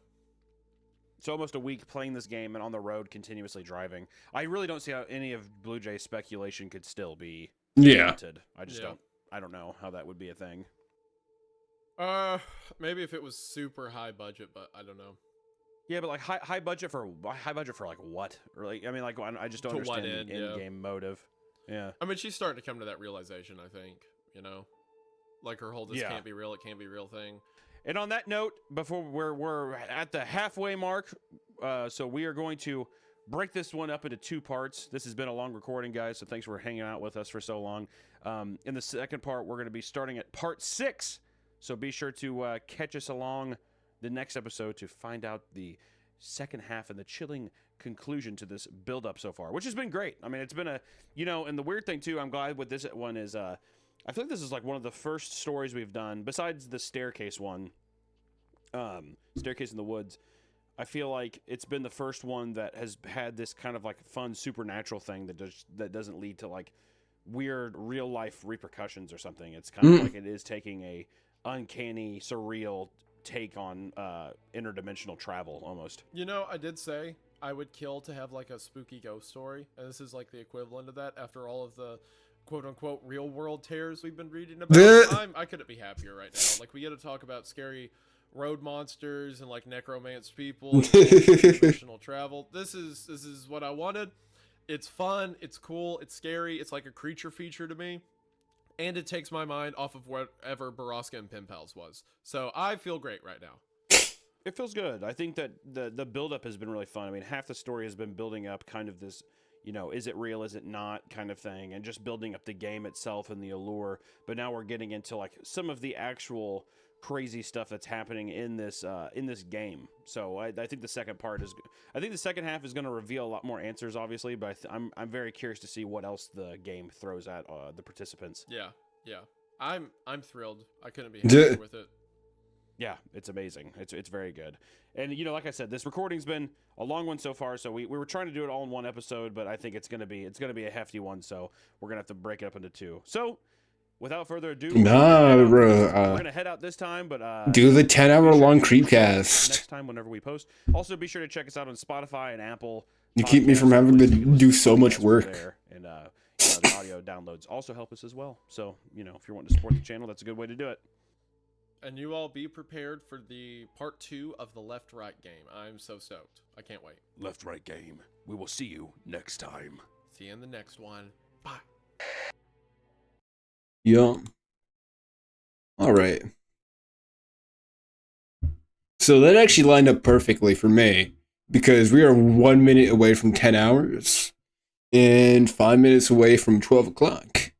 So almost a week playing this game and on the road continuously driving. I really don't see how any of Blue Jay's speculation could still be limited. I just I don't know how that would be a thing. Maybe if it was super high budget, but I don't know. Yeah, but like high budget for like what? Or like I mean like I just don't understand the in-game motive. Yeah. I mean, she's starting to come to that realization, I think, you know. Like her whole this can't be real, it can't be real thing. And on that note, before we're at the halfway mark, so we are going to break this one up into 2 parts. This has been a long recording, guys, so thanks for hanging out with us for so long. In the second part, we're going to be starting at part 6, so be sure to catch us along the next episode to find out the second half and the chilling conclusion to this build-up so far, which has been great. I mean, it's been and the weird thing, too, I'm glad with this one is, I feel like this is like one of the first stories we've done, besides the staircase one, Staircase in the Woods. I feel like it's been the first one that has had this kind of like fun supernatural thing that doesn't lead to like weird real life repercussions or something. It's kind of like it is taking a uncanny, surreal take on interdimensional travel almost. You know, I did say I would kill to have like a spooky ghost story, and this is like the equivalent of that after all of the quote-unquote real world terrors we've been reading about. I couldn't be happier right now. Like, we get to talk about scary road monsters and like necromanced people and interdimensional travel. This is what I wanted. It's fun, it's cool, it's scary, it's like a creature feature to me, and it takes my mind off of whatever Baraska and Pen Pals was. So I feel great right now. It feels good. I think that the build-up has been really fun. I mean, half the story has been building up kind of this, you know, is it real, is it not kind of thing, and just building up the game itself and the allure. But now we're getting into like some of the actual crazy stuff that's happening in this game. So I think the second half is going to reveal a lot more answers, obviously. But I'm very curious to see what else the game throws at the participants. Yeah. I'm thrilled. I couldn't be happier with it. Yeah, it's amazing. It's very good. And like I said, this recording's been a long one so far. So we were trying to do it all in one episode, but I think it's gonna be a hefty one. So we're gonna have to break it up into two. So without further ado, we're gonna head out this time. But do the 10-hour long Creepcast next time whenever we post. Also, be sure to check us out on Spotify and Apple. You keep me from having to do so much work. There. And the audio downloads also help us as well. So if you're wanting to support the channel, that's a good way to do it. And you all be prepared for the part 2 of the left-right game. I'm so stoked. I can't wait. Left-right game. We will see you next time. See you in the next one. Bye. Yeah. All right. So that actually lined up perfectly for me because we are 1 minute away from 10 hours and 5 minutes away from 12 o'clock,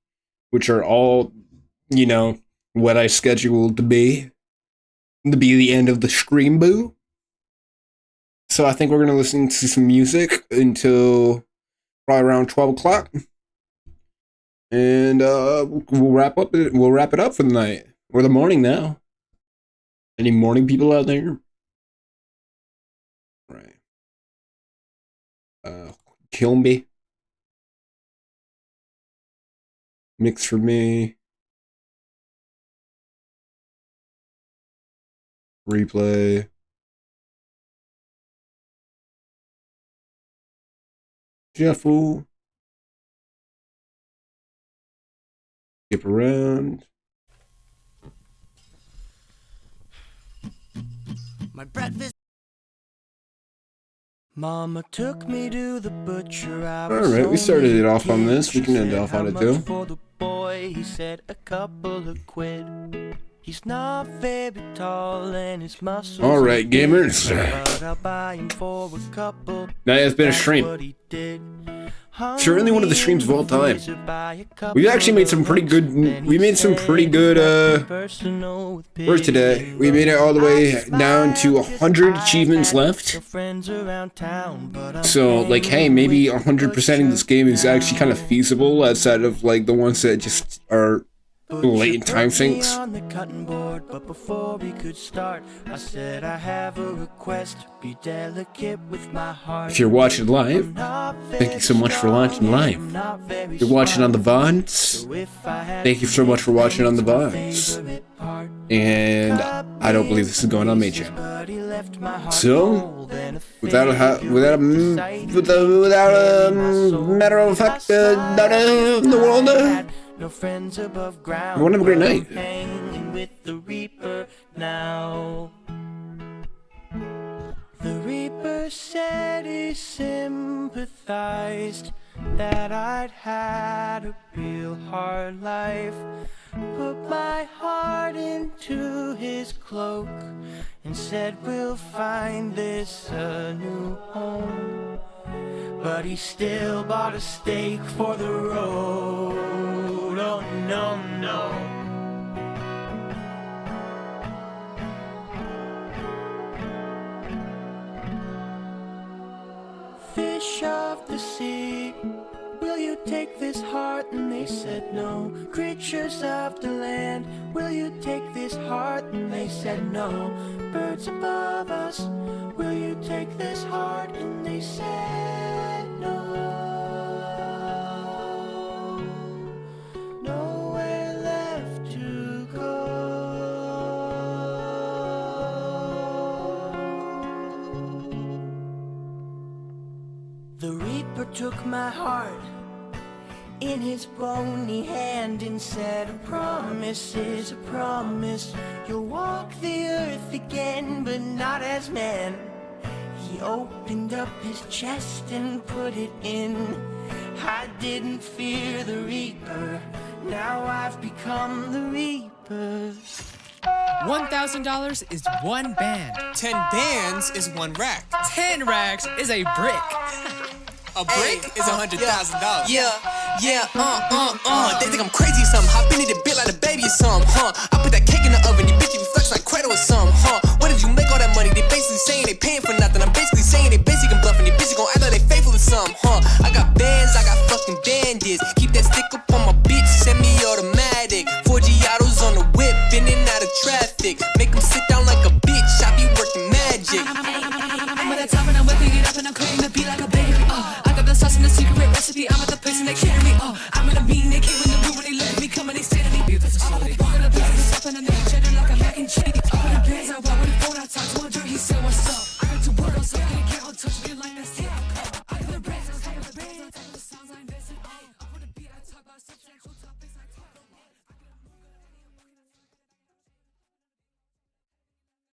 which are all, what I scheduled to be the end of the stream, boo. So I think we're going to listen to some music until probably around 12 o'clock. And we'll wrap it up for the night. Or the morning now. Any morning people out there? Right. Kilby. Mix for me. Replay. Shuffle. Skip around. My breakfast. Mama took me to the butcher. Alright, we started it off on this. We can end off on it too. For the boy, he said a couple of quid. He's not very tall and his muscles. Alright, gamers. But I'll buy him for a couple. That has been a stream. Certainly one of the streams of all time. We actually made some pretty good. Work today. We made it all the way down to 100 achievements left. So, hey, maybe 100%ing this game is actually kind of feasible outside of the ones that just are blatant time sinks. On the cutting board, but before we could start, I said I have a request. Be delicate with my heart. If you're watching live, thank you so much for watching live. If you're watching on the VODs, thank you so much for watching on the VODs. And I don't believe this is going on my channel. So, without a matter of fact, the world. No friends above ground. Everyone have a great night. Hanging with the Reaper now. The Reaper said he sympathized that I'd had a real hard life. Put my heart into his cloak and said we'll find this a new home. But he still bought a steak for the road. Oh no, no. Fish of the sea, will you take this heart? And they said no. Creatures of the land, will you take this heart? And they said no. Birds above us, will you take this heart? And they said no. Nowhere left to go. The Reaper took my heart in his bony hand and said, a promise is a promise. You'll walk the earth again, but not as man. He opened up his chest and put it in. I didn't fear the Reaper. Now I've become the Reaper. $1,000 is one band. 10 bands is one rack. 10 racks is a brick. A brick is $100,000. Yeah, they think I'm crazy or something. Hop into the bit like a baby or something, huh? I put that cake in the oven, these bitches be flex like Cradle or something, huh? Where did you make all that money? They basically saying they paying for nothing. I'm basically saying they basically bluffing. These bitches gon' act like they faithful or something, huh? I got bands, I got fucking bandits. Keep that stick up on my bitch, semi-automatic. 4G out secret recipe. I'm at the place and they carry me. I'm gonna be naked when the